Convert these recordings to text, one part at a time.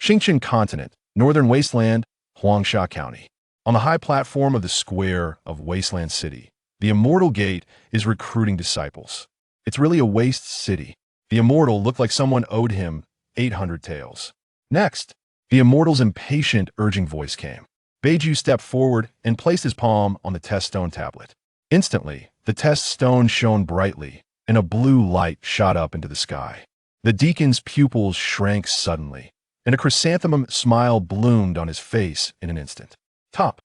Xingqian Continent, Northern Wasteland, Huangsha County. On the high platform of the square of Wasteland City, the Immortal Gate is recruiting disciples. It's really a waste city. The Immortal looked like someone owed him 800 taels. Next, the Immortal's impatient, urging voice came. Beiju stepped forward and placed his palm on the test stone tablet. Instantly, the test stone shone brightly, and a blue light shot up into the sky. The deacon's pupils shrank suddenly, and a chrysanthemum smile bloomed on his face in an instant. Top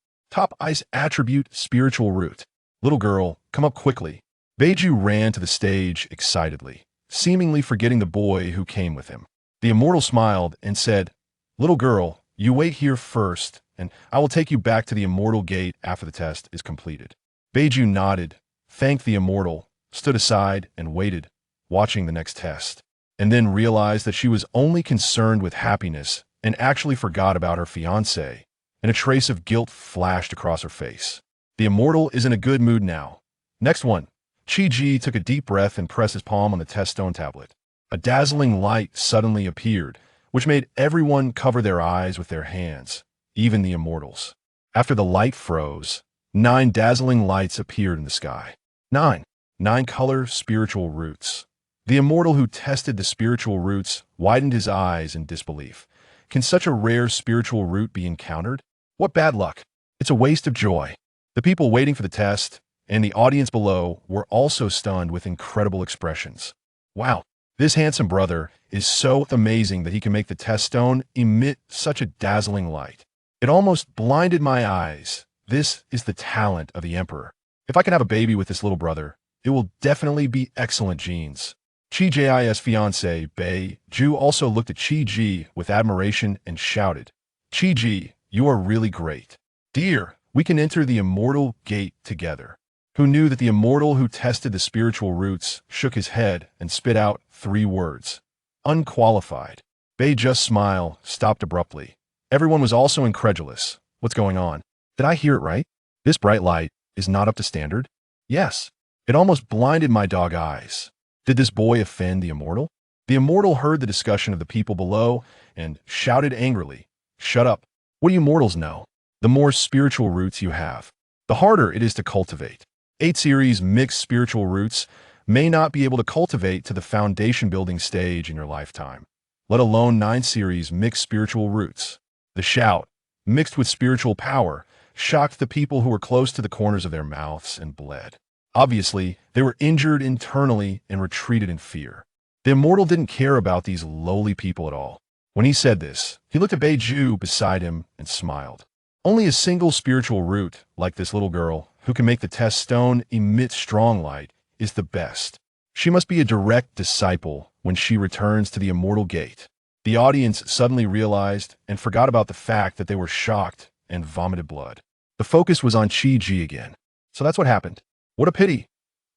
ice attribute spiritual root. Little girl, come up quickly. Beiju ran to the stage excitedly, seemingly forgetting the boy who came with him. The Immortal smiled and said, "Little girl, you wait here first, and I will take you back to the Immortal Gate after the test is completed." Beiju nodded, thanked the Immortal, stood aside and waited, watching the next test, and then realized that she was only concerned with happiness and actually forgot about her fiancé, and a trace of guilt flashed across her face. The Immortal is in a good mood now. Next one. Chi-Ji took a deep breath and pressed his palm on the test stone tablet. A dazzling light suddenly appeared, which made everyone cover their eyes with their hands, even the Immortals. After the light froze, 9 dazzling lights appeared in the sky. 9 color spiritual roots. The Immortal who tested the spiritual roots widened his eyes in disbelief. Can such a rare spiritual root be encountered? What bad luck! It's a waste of joy. The people waiting for the test and the audience below were also stunned with incredible expressions. Wow, this handsome brother is so amazing that he can make the test stone emit such a dazzling light. It almost blinded my eyes. This is the talent of the Emperor. If I can have a baby with this little brother, it will definitely be excellent genes. Chi-Ji's fiancé, Beiju, also looked at Chi-Ji with admiration and shouted, "Chi-Ji, you are really great. Dear, we can enter the Immortal Gate together." Who knew that the Immortal who tested the spiritual roots shook his head and spit out 3 words. Unqualified. Bei just smiled, stopped abruptly. Everyone was also incredulous. What's going on? Did I hear it right? This bright light is not up to standard? Yes. It almost blinded my dog eyes. Did this boy offend the Immortal? The Immortal heard the discussion of the people below and shouted angrily, "Shut up. What do you mortals know? The more spiritual roots you have, the harder it is to cultivate. 8 series mixed spiritual roots may not be able to cultivate to the foundation building stage in your lifetime, let alone 9 series mixed spiritual roots." The shout, mixed with spiritual power, shocked the people who were close to the corners of their mouths and bled. Obviously, they were injured internally and retreated in fear. The Immortal didn't care about these lowly people at all. When he said this, he looked at Beiju beside him and smiled. Only a single spiritual root, like this little girl, who can make the test stone emit strong light, is the best. She must be a direct disciple when she returns to the Immortal Gate. The audience suddenly realized and forgot about the fact that they were shocked and vomited blood. The focus was on Chi-Ji again. So that's what happened. What a pity.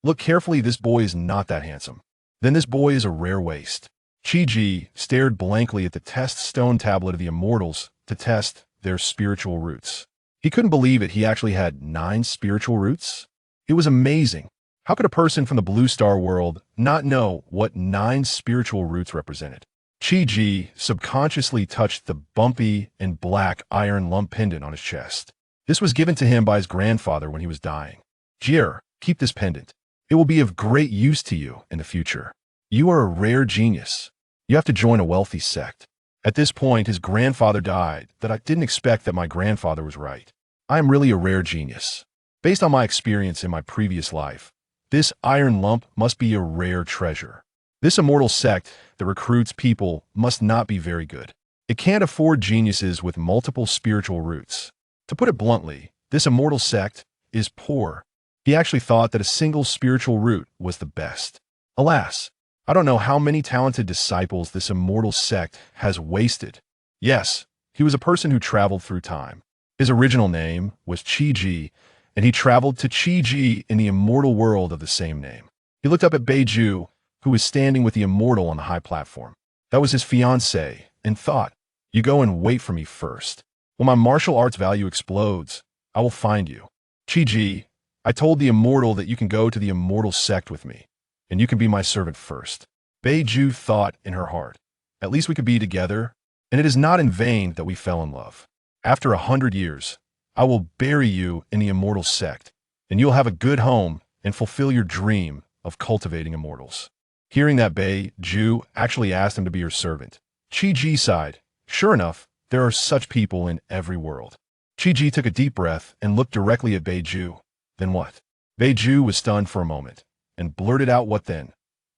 Look carefully, this boy is not that handsome. Then this boy is a rare waste. Chi-Ji stared blankly at the test stone tablet of the Immortals to test their spiritual roots. He couldn't believe it. He actually had 9 spiritual roots. It was amazing. How could a person from the Blue Star world not know what 9 spiritual roots represented? Chi-Ji subconsciously touched the bumpy and black iron lump pendant on his chest. This was given to him by his grandfather when he was dying. "Jier, keep this pendant. It will be of great use to you in the future. You are a rare genius. You have to join a wealthy sect." At this point, his grandfather died. That I didn't expect that my grandfather was right. I am really a rare genius. Based on my experience in my previous life, this iron lump must be a rare treasure. This immortal sect that recruits people must not be very good. It can't afford geniuses with multiple spiritual roots. To put it bluntly, this immortal sect is poor. He actually thought that a single spiritual root was the best. Alas, I don't know how many talented disciples this immortal sect has wasted. Yes, he was a person who traveled through time. His original name was Chi-Ji, and he traveled to Chi-Ji in the immortal world of the same name. He looked up at Beiju, who was standing with the Immortal on the high platform. That was his fiancée, and thought, "You go and wait for me first. When my martial arts value explodes, I will find you. Chi-Ji, I told the Immortal that you can go to the immortal sect with me, and you can be my servant first." Beiju thought in her heart, "At least we could be together." and it is not in vain that we fell in love. After 100 years, I will bury you in the immortal sect, and you'll have a good home and fulfill your dream of cultivating immortals." Hearing that, Bei Ju actually asked him to be her servant. Chi-Ji sighed. Sure enough, there are such people in every world. Chi-Ji took a deep breath and looked directly at Bei Ju. Then what? Bei Ju was stunned for a moment and blurted out, "What then?"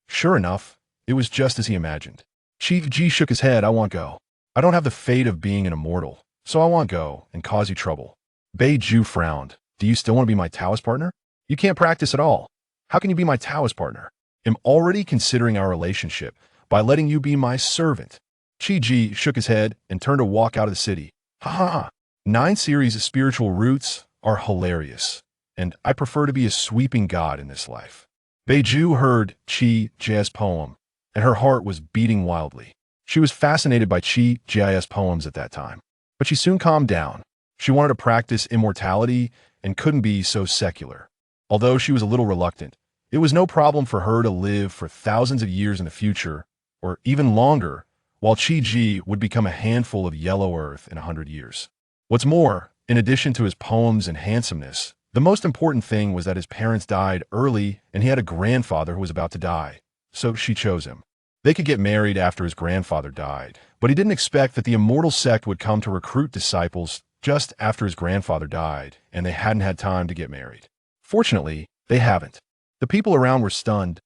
Sure enough, it was just as he imagined. Chi-Ji shook his head. "I won't go. I don't have the fate of being an immortal, so I won't go and cause you trouble." Bei Ju frowned. "Do you still want to be my Taoist partner? You can't practice at all. How can you be my Taoist partner? I'm already considering our relationship by letting you be my servant." Chi-Ji shook his head and turned to walk out of the city. "Ha ha ha. 9 series of spiritual roots are hilarious, and I prefer to be a sweeping god in this life." Bei Ju heard Chi-Ji's poem, and her heart was beating wildly. She was fascinated by Chi-Ji's poems at that time, but she soon calmed down. She wanted to practice immortality and couldn't be so secular. Although she was a little reluctant, it was no problem for her to live for thousands of years in the future, or even longer, while Chi-Ji would become a handful of yellow earth in 100 years. What's more, in addition to his poems and handsomeness, the most important thing was that his parents died early and he had a grandfather who was about to die, so she chose him. They could get married after his grandfather died, but he didn't expect that the immortal sect would come to recruit disciples just after his grandfather died, and they hadn't had time to get married. Fortunately, they haven't. The people around were stunned.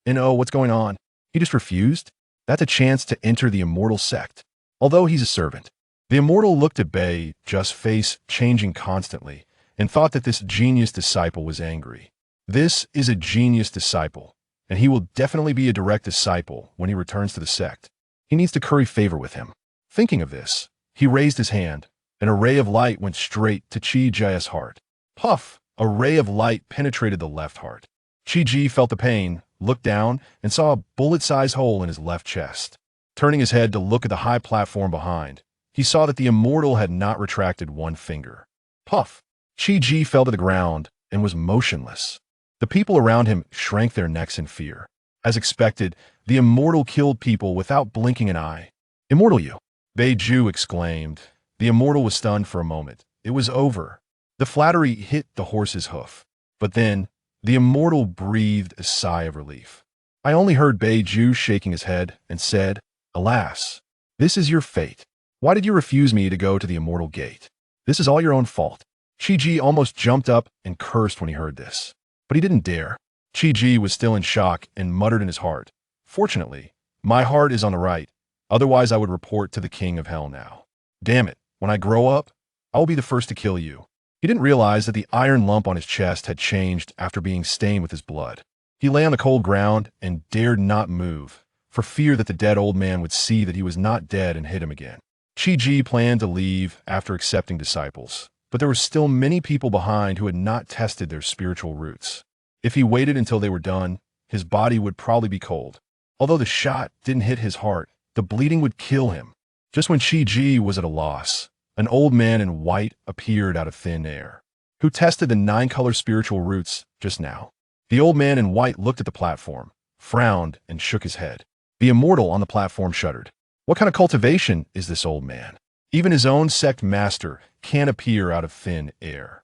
And oh, what's going on? He just refused? That's a chance to enter the immortal sect. Although he's a servant. The immortal looked at Bei Ju's face changing constantly and thought that this genius disciple was angry. This is a genius disciple, and he will definitely be a direct disciple when he returns to the sect. He needs to curry favor with him. Thinking of this, he raised his hand. An ray of light went straight to Chi-Ji's heart. Puff! A ray of light penetrated the left heart. Chi-Ji felt the pain, looked down, and saw a bullet-sized hole in his left chest. Turning his head to look at the high platform behind, he saw that the immortal had not retracted one finger. Puff! Chi-Ji fell to the ground and was motionless. The people around him shrank their necks in fear. As expected, the immortal killed people without blinking an eye. "Immortal you!" Bei Ju exclaimed. The immortal was stunned for a moment. It was over. The flattery hit the horse's hoof. But then, the immortal breathed a sigh of relief. I only heard Bei Ju shaking his head and said, "Alas, this is your fate. Why did you refuse me to go to the immortal gate? This is all your own fault." Chi-Ji almost jumped up and cursed when he heard this. But he didn't dare. Chi-Ji was still in shock and muttered in his heart, "Fortunately, my heart is on the right. Otherwise I would report to the king of hell now. Damn it, when I grow up, I will be the first to kill you." He didn't realize that the iron lump on his chest had changed after being stained with his blood. He lay on the cold ground and dared not move, for fear that the dead old man would see that he was not dead and hit him again. Chi-Ji planned to leave after accepting disciples, but there were still many people behind who had not tested their spiritual roots. If he waited until they were done, his body would probably be cold. Although the shot didn't hit his heart, the bleeding would kill him. Just when Chi-Ji was at a loss, an old man in white appeared out of thin air. Who tested the 9-color spiritual roots just now? The old man in white looked at the platform, frowned, and shook his head. The immortal on the platform shuddered. What kind of cultivation is this old man? Even his own sect master can't appear out of thin air.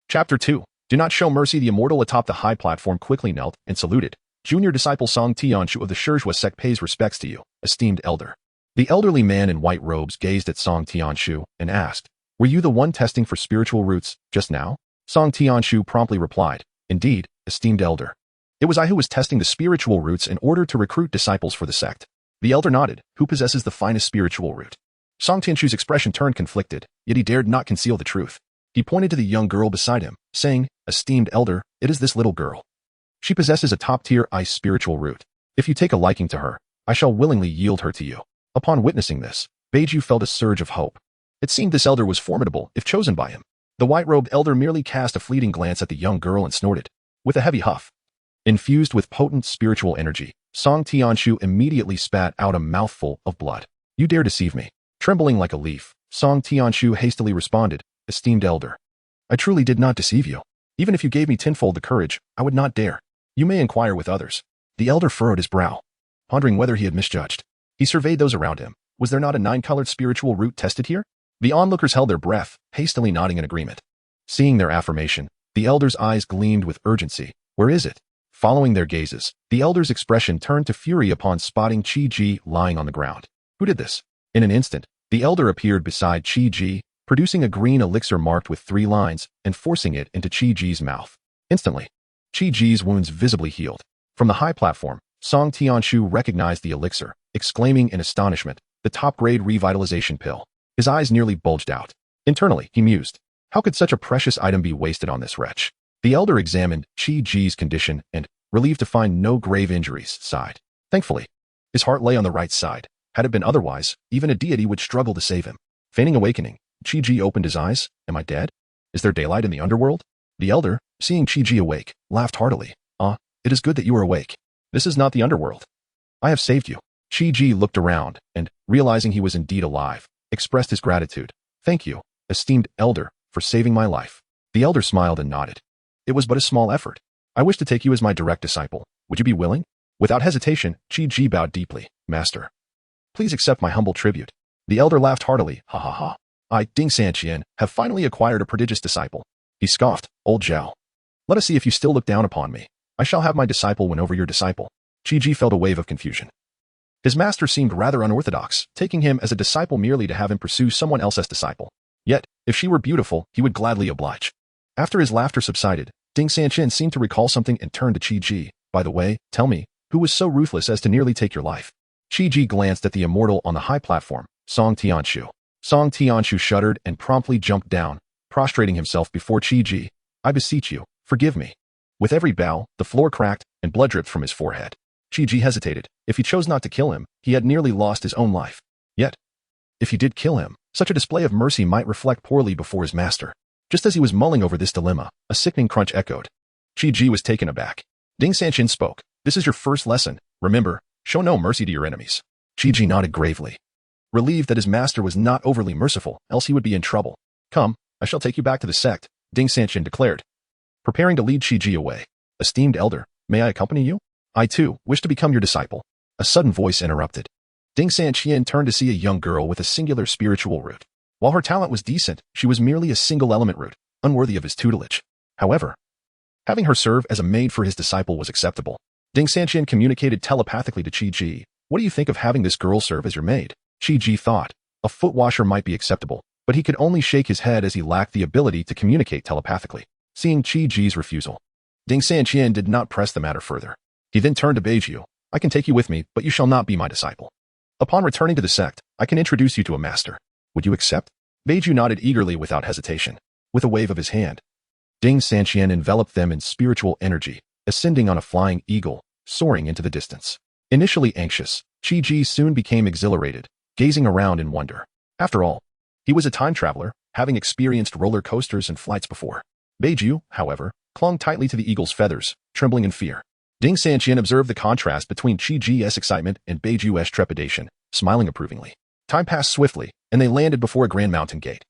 Chapter 2. Do not show mercy. The immortal atop the high platform quickly knelt and saluted. Junior disciple Song Tianshu of the Shizhua sect pays respects to you, esteemed elder. The elderly man in white robes gazed at Song Tianshu and asked, "Were you the one testing for spiritual roots just now?" Song Tianshu promptly replied, "Indeed, esteemed elder. It was I who was testing the spiritual roots in order to recruit disciples for the sect." The elder nodded. "Who possesses the finest spiritual root?" Song Tianshu's expression turned conflicted, yet he dared not conceal the truth. He pointed to the young girl beside him, saying, "Esteemed elder, it is this little girl. She possesses a top-tier ice spiritual root. If you take a liking to her, I shall willingly yield her to you." Upon witnessing this, Bei Ju felt a surge of hope. It seemed this elder was formidable if chosen by him. The white-robed elder merely cast a fleeting glance at the young girl and snorted. With a heavy huff, infused with potent spiritual energy, Song Tianshu immediately spat out a mouthful of blood. "You dare deceive me." Trembling like a leaf, Song Tianshu hastily responded, "Esteemed elder, I truly did not deceive you. Even if you gave me tenfold the courage, I would not dare. You may inquire with others." The elder furrowed his brow, pondering whether he had misjudged. He surveyed those around him. Was there not a 9-colored spiritual root tested here? The onlookers held their breath, hastily nodding in agreement. Seeing their affirmation, the elder's eyes gleamed with urgency. Where is it? Following their gazes, the elder's expression turned to fury upon spotting Chi-Ji lying on the ground. Who did this? In an instant, the elder appeared beside Chi-Ji, producing a green elixir marked with 3 lines and forcing it into Chi-Ji's mouth. Instantly, Chi-Ji's wounds visibly healed. From the high platform, Song Tianshu recognized the elixir, exclaiming in astonishment, the top-grade revitalization pill. His eyes nearly bulged out. Internally, he mused. How could such a precious item be wasted on this wretch? The elder examined Chi-Ji's condition and, relieved to find no grave injuries, sighed. Thankfully, his heart lay on the right side. Had it been otherwise, even a deity would struggle to save him. Feigning awakening, Chi-Ji opened his eyes. Am I dead? Is there daylight in the underworld? The elder, seeing Chi-Ji awake, laughed heartily. It is good that you are awake. This is not the underworld. I have saved you. Chi-Ji looked around and, realizing he was indeed alive, expressed his gratitude. Thank you, esteemed elder, for saving my life. The elder smiled and nodded. It was but a small effort. I wish to take you as my direct disciple. Would you be willing? Without hesitation, Chi-Ji bowed deeply. Master, please accept my humble tribute. The elder laughed heartily. Ha ha ha. I, Ding Sanqian, have finally acquired a prodigious disciple. He scoffed. Old Zhao. Let us see if you still look down upon me. I shall have my disciple win over your disciple. Chi-Ji felt a wave of confusion. His master seemed rather unorthodox, taking him as a disciple merely to have him pursue someone else as disciple. Yet, if she were beautiful, he would gladly oblige. After his laughter subsided, Ding Sanqian seemed to recall something and turned to Chi-Ji. By the way, tell me, who was so ruthless as to nearly take your life? Chi-Ji glanced at the immortal on the high platform, Song Tianshu. Song Tianshu shuddered and promptly jumped down, prostrating himself before Chi-Ji. I beseech you, forgive me. With every bow, the floor cracked and blood dripped from his forehead. Chi-Ji hesitated. If he chose not to kill him, he had nearly lost his own life. Yet, if he did kill him, such a display of mercy might reflect poorly before his master. Just as he was mulling over this dilemma, a sickening crunch echoed. Chi-Ji was taken aback. Ding Sanqian spoke. This is your first lesson. Remember, show no mercy to your enemies. Chi-Ji nodded gravely, relieved that his master was not overly merciful, else he would be in trouble. Come, I shall take you back to the sect, Ding Sanqian declared, preparing to lead Chi-Ji away. Esteemed elder, may I accompany you? I too wish to become your disciple. A sudden voice interrupted. Ding Sanqian turned to see a young girl with a singular spiritual root. While her talent was decent, she was merely a single-element root, unworthy of his tutelage. However, having her serve as a maid for his disciple was acceptable. Ding Sanqian communicated telepathically to Chi-Ji. What do you think of having this girl serve as your maid? Chi-Ji thought. A foot washer might be acceptable, but he could only shake his head as he lacked the ability to communicate telepathically. Seeing Chi-Ji's refusal, Ding Sanqian did not press the matter further. He then turned to Beiju. I can take you with me, but you shall not be my disciple. Upon returning to the sect, I can introduce you to a master. Would you accept? Beiju nodded eagerly without hesitation. With a wave of his hand, Ding Sanqian enveloped them in spiritual energy, ascending on a flying eagle, soaring into the distance. Initially anxious, Chi-Ji soon became exhilarated, gazing around in wonder. After all, he was a time traveler, having experienced roller coasters and flights before. Beiju, however, clung tightly to the eagle's feathers, trembling in fear. Ding Sanqian observed the contrast between Chi-Ji's excitement and Beiju's trepidation, smiling approvingly. Time passed swiftly, and they landed before a grand mountain gate.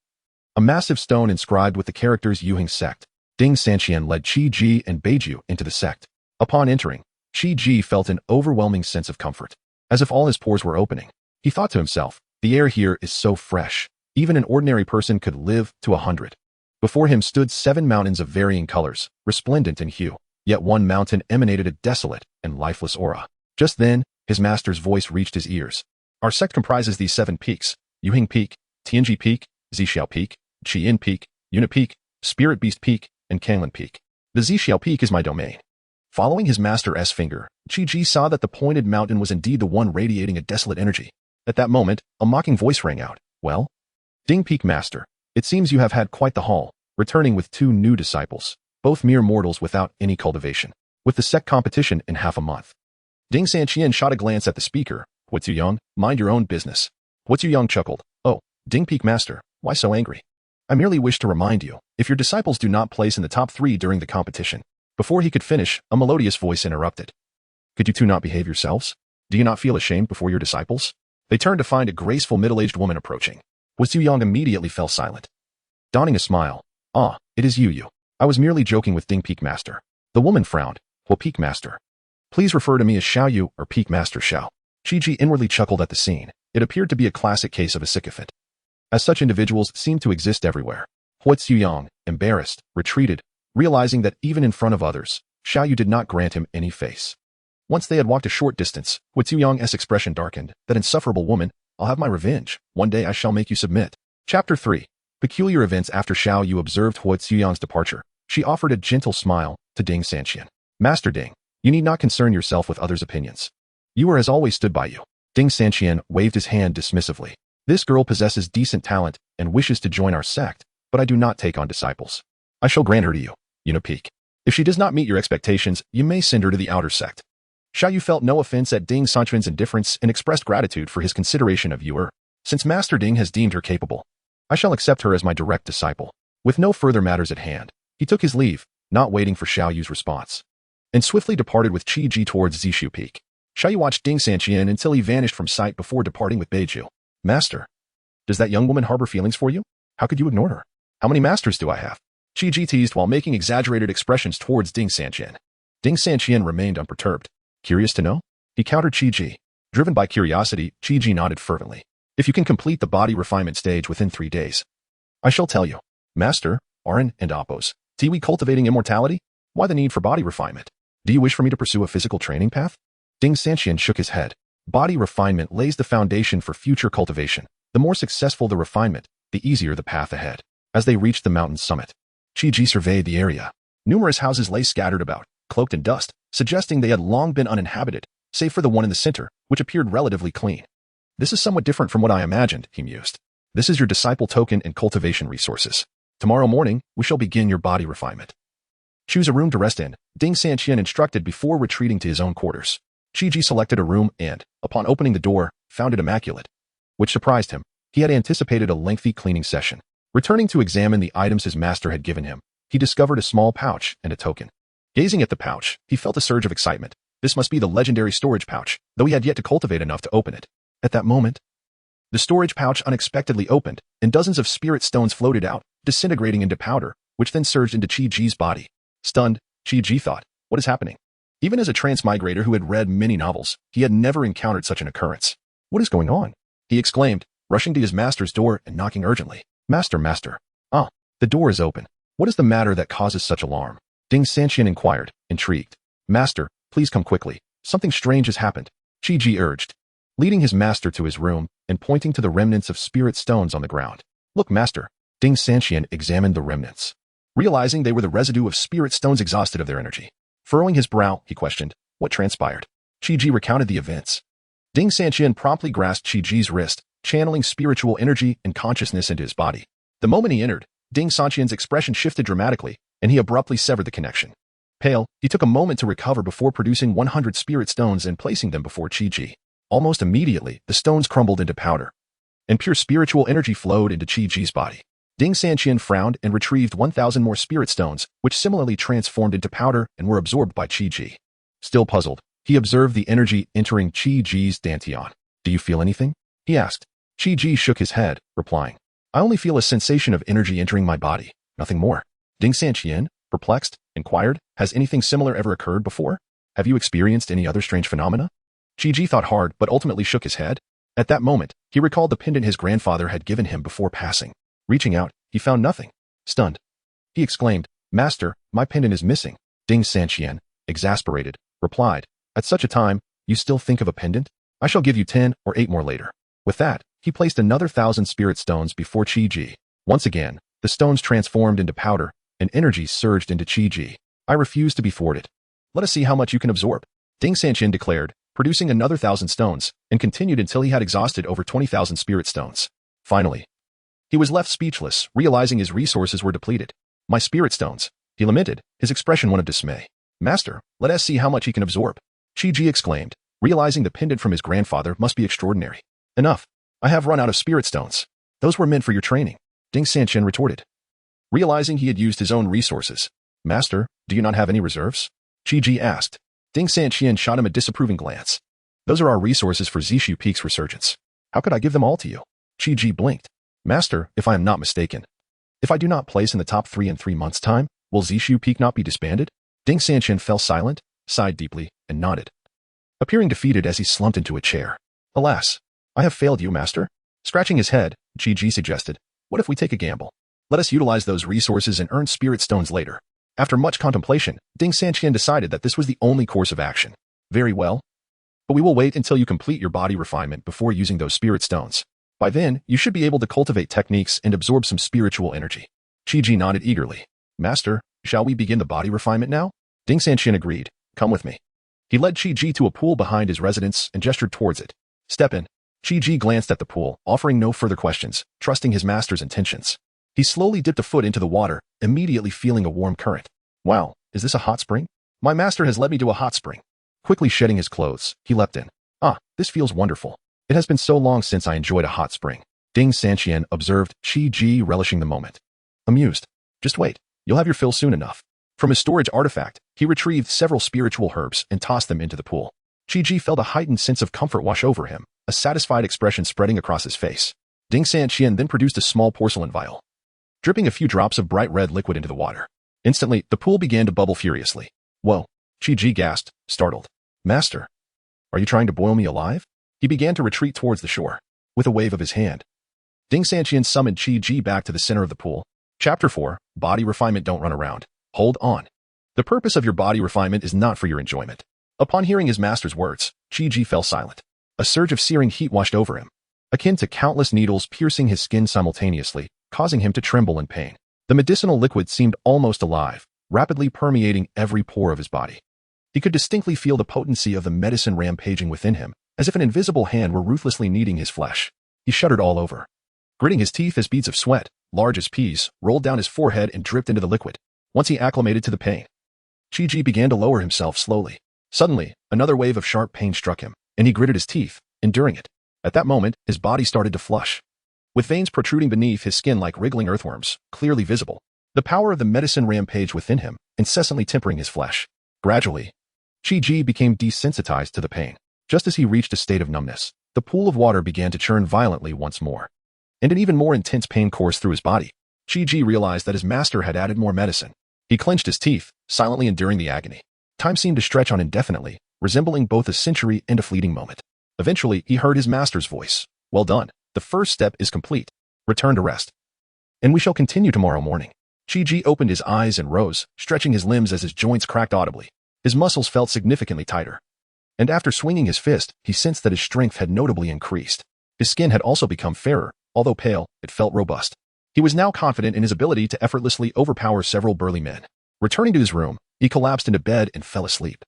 A massive stone inscribed with the characters Yuhing sect. Ding Sanqian led Chi-Ji and Beiju into the sect. Upon entering, Chi-Ji felt an overwhelming sense of comfort, as if all his pores were opening. He thought to himself, the air here is so fresh, even an ordinary person could live to 100. Before him stood 7 mountains of varying colors, resplendent in hue. Yet one mountain emanated a desolate and lifeless aura. Just then, his master's voice reached his ears. Our sect comprises these 7 peaks: Yuhing Peak, Tianji Peak, Zixiao Peak, Qian Peak, Yuna Peak, Spirit Beast Peak, and Kanglin Peak. The Zixiao Peak is my domain. Following his master's finger, Chi-Ji saw that the pointed mountain was indeed the one radiating a desolate energy. At that moment, a mocking voice rang out. Well? Ding Peak Master, it seems you have had quite the haul, returning with 2 new disciples. Both mere mortals without any cultivation, with the sect competition in half a month. Ding Sanqian shot a glance at the speaker. What's you young? Mind your own business. What's you young chuckled. Oh, Ding Peak Master, why so angry? I merely wish to remind you, if your disciples do not place in the top 3 during the competition. Before he could finish, a melodious voice interrupted. Could you 2 not behave yourselves? Do you not feel ashamed before your disciples? They turned to find a graceful middle-aged woman approaching. Was Young immediately fell silent. Donning a smile. Ah, it is you. I was merely joking with Ding Peak Master. The woman frowned. Well, Peak Master. Please refer to me as Xiao Yu or Peak Master Xiao. Chi-Ji inwardly chuckled at the scene. It appeared to be a classic case of a sycophant, as such individuals seemed to exist everywhere. Huo Ziyang, embarrassed, retreated, realizing that even in front of others, Xiao Yu did not grant him any face. Once they had walked a short distance, Huo Ziyang's expression darkened. That insufferable woman, I'll have my revenge. One day I shall make you submit. Chapter 3. Peculiar events. After Xiao Yu observed Huo Ziyang's departure, she offered a gentle smile to Ding Sanqian. Master Ding, you need not concern yourself with others' opinions. You are as always stood by you. Ding Sanqian waved his hand dismissively. This girl possesses decent talent and wishes to join our sect, but I do not take on disciples. I shall grant her to you, Peak. If she does not meet your expectations, you may send her to the outer sect. Xiao Yu felt no offense at Ding Sanqian's indifference and expressed gratitude for his consideration of Yu. Since Master Ding has deemed her capable, I shall accept her as my direct disciple. With no further matters at hand, he took his leave, not waiting for Xiao Yu's response, and swiftly departed with Qi Ji towards Zishu Peak. Xiao Yu watched Ding Sanqian until he vanished from sight before departing with Beiju. Master, does that young woman harbor feelings for you? How could you ignore her? How many masters do I have? Qi Ji teased while making exaggerated expressions towards Ding Sanqian. Ding Sanqian remained unperturbed. Curious to know? He countered Qi Ji. Driven by curiosity, Qi Ji nodded fervently. If you can complete the body refinement stage within 3 days, I shall tell you. Master, Arin and Appos, Tiwi cultivating immortality? Why the need for body refinement? Do you wish for me to pursue a physical training path? Ding Sanqian shook his head. Body refinement lays the foundation for future cultivation. The more successful the refinement, the easier the path ahead. As they reached the mountain's summit, Qi Ji surveyed the area. Numerous houses lay scattered about, cloaked in dust, suggesting they had long been uninhabited, save for the one in the center, which appeared relatively clean. This is somewhat different from what I imagined, he mused. This is your disciple token and cultivation resources. Tomorrow morning, we shall begin your body refinement. Choose a room to rest in, Ding Sanqian instructed before retreating to his own quarters. Qi Ji selected a room and, upon opening the door, found it immaculate, which surprised him. He had anticipated a lengthy cleaning session. Returning to examine the items his master had given him, he discovered a small pouch and a token. Gazing at the pouch, he felt a surge of excitement. This must be the legendary storage pouch, though he had yet to cultivate enough to open it. At that moment, the storage pouch unexpectedly opened, and dozens of spirit stones floated out, disintegrating into powder, which then surged into Qi Ji's body. Stunned, Qi Ji thought, what is happening? Even as a transmigrator who had read many novels, he had never encountered such an occurrence. What is going on? He exclaimed, rushing to his master's door and knocking urgently. Master. Ah, the door is open. What is the matter that causes such alarm? Ding Sanqian inquired, intrigued. Master, please come quickly. Something strange has happened, Qi Ji urged, leading his master to his room and pointing to the remnants of spirit stones on the ground. Look, master. Ding Sanqian examined the remnants, realizing they were the residue of spirit stones exhausted of their energy. Furrowing his brow, he questioned, what transpired? Qi Ji recounted the events. Ding Sanqian promptly grasped Qi Ji's wrist, channeling spiritual energy and consciousness into his body. The moment he entered, Ding Sanqian's expression shifted dramatically, and he abruptly severed the connection. Pale, he took a moment to recover before producing 100 spirit stones and placing them before Qi Ji. Almost immediately, the stones crumbled into powder, and pure spiritual energy flowed into Qi Ji's body. Ding Sanqian frowned and retrieved 1,000 more spirit stones, which similarly transformed into powder and were absorbed by Qi Ji. Still puzzled, he observed the energy entering Qi Ji's dantian. Do you feel anything? He asked. Qi Ji shook his head, replying, I only feel a sensation of energy entering my body, nothing more. Ding Sanqian, perplexed, inquired, has anything similar ever occurred before? Have you experienced any other strange phenomena? Qi Ji thought hard but ultimately shook his head. At that moment, he recalled the pendant his grandfather had given him before passing. Reaching out, he found nothing. Stunned, he exclaimed, Master, my pendant is missing. Ding Sanqian, exasperated, replied, At such a time, you still think of a pendant? I shall give you 10 or 8 more later. With that, he placed another 1,000 spirit stones before Qi Ji. Once again, the stones transformed into powder, and energy surged into Qi Ji. I refuse to be thwarted. Let us see how much you can absorb. Ding Sanqian declared, producing another 1,000 stones, and continued until he had exhausted over 20,000 spirit stones. Finally, he was left speechless, realizing his resources were depleted. My spirit stones, he lamented, his expression one of dismay. Master, let us see how much he can absorb. Qi Ji exclaimed, realizing the pendant from his grandfather must be extraordinary. Enough. I have run out of spirit stones. Those were meant for your training, Ding Sanqian retorted, realizing he had used his own resources. Master, do you not have any reserves? Qi Ji asked. Ding Sanqian shot him a disapproving glance. Those are our resources for Zishu Peak's resurgence. How could I give them all to you? Qi Ji blinked. Master, if I am not mistaken, if I do not place in the top 3 in 3 months' time, will Zishu Peak not be disbanded? Ding Sanqian fell silent, sighed deeply, and nodded, appearing defeated as he slumped into a chair. Alas, I have failed you, master. Scratching his head, Chi suggested, what if we take a gamble? Let us utilize those resources and earn spirit stones later. After much contemplation, Ding Sanqian decided that this was the only course of action. Very well. But we will wait until you complete your body refinement before using those spirit stones. By then, you should be able to cultivate techniques and absorb some spiritual energy. Chi nodded eagerly. Master, shall we begin the body refinement now? Ding Sanqian agreed. Come with me. He led Chi to a pool behind his residence and gestured towards it. Step in. Chi glanced at the pool, offering no further questions, trusting his master's intentions. He slowly dipped a foot into the water, immediately feeling a warm current. Wow, is this a hot spring? My master has led me to a hot spring. Quickly shedding his clothes, he leapt in. Ah, this feels wonderful. It has been so long since I enjoyed a hot spring. Ding Sanqian observed, Chi relishing the moment. Amused. Just wait, you'll have your fill soon enough. From his storage artifact, he retrieved several spiritual herbs and tossed them into the pool. Chi felt a heightened sense of comfort wash over him, a satisfied expression spreading across his face. Ding Sanqian then produced a small porcelain vial, dripping a few drops of bright red liquid into the water. Instantly, the pool began to bubble furiously. Whoa! Chi gasped, startled. Master, are you trying to boil me alive? He began to retreat towards the shore, with a wave of his hand. Ding Sanqian summoned Chi back to the center of the pool. Chapter 4, Body Refinement. Don't run around. Hold on. The purpose of your body refinement is not for your enjoyment. Upon hearing his master's words, Chi fell silent. A surge of searing heat washed over him, akin to countless needles piercing his skin simultaneously, causing him to tremble in pain. The medicinal liquid seemed almost alive, rapidly permeating every pore of his body. He could distinctly feel the potency of the medicine rampaging within him, as if an invisible hand were ruthlessly kneading his flesh. He shuddered all over. Gritting his teeth as beads of sweat, large as peas, rolled down his forehead and dripped into the liquid. Once he acclimated to the pain, Chi began to lower himself slowly. Suddenly, another wave of sharp pain struck him, and he gritted his teeth, enduring it. At that moment, his body started to flush, with veins protruding beneath his skin like wriggling earthworms, clearly visible. The power of the medicine rampaged within him, incessantly tempering his flesh. Gradually, Chi became desensitized to the pain. Just as he reached a state of numbness, the pool of water began to churn violently once more, and an even more intense pain coursed through his body. Chi realized that his master had added more medicine. He clenched his teeth, silently enduring the agony. Time seemed to stretch on indefinitely, resembling both a century and a fleeting moment. Eventually, he heard his master's voice. Well done. The first step is complete. Return to rest. And we shall continue tomorrow morning. Chi opened his eyes and rose, stretching his limbs as his joints cracked audibly. His muscles felt significantly tighter. And after swinging his fist, he sensed that his strength had notably increased. His skin had also become fairer. Although pale, it felt robust. He was now confident in his ability to effortlessly overpower several burly men. Returning to his room, he collapsed into bed and fell asleep.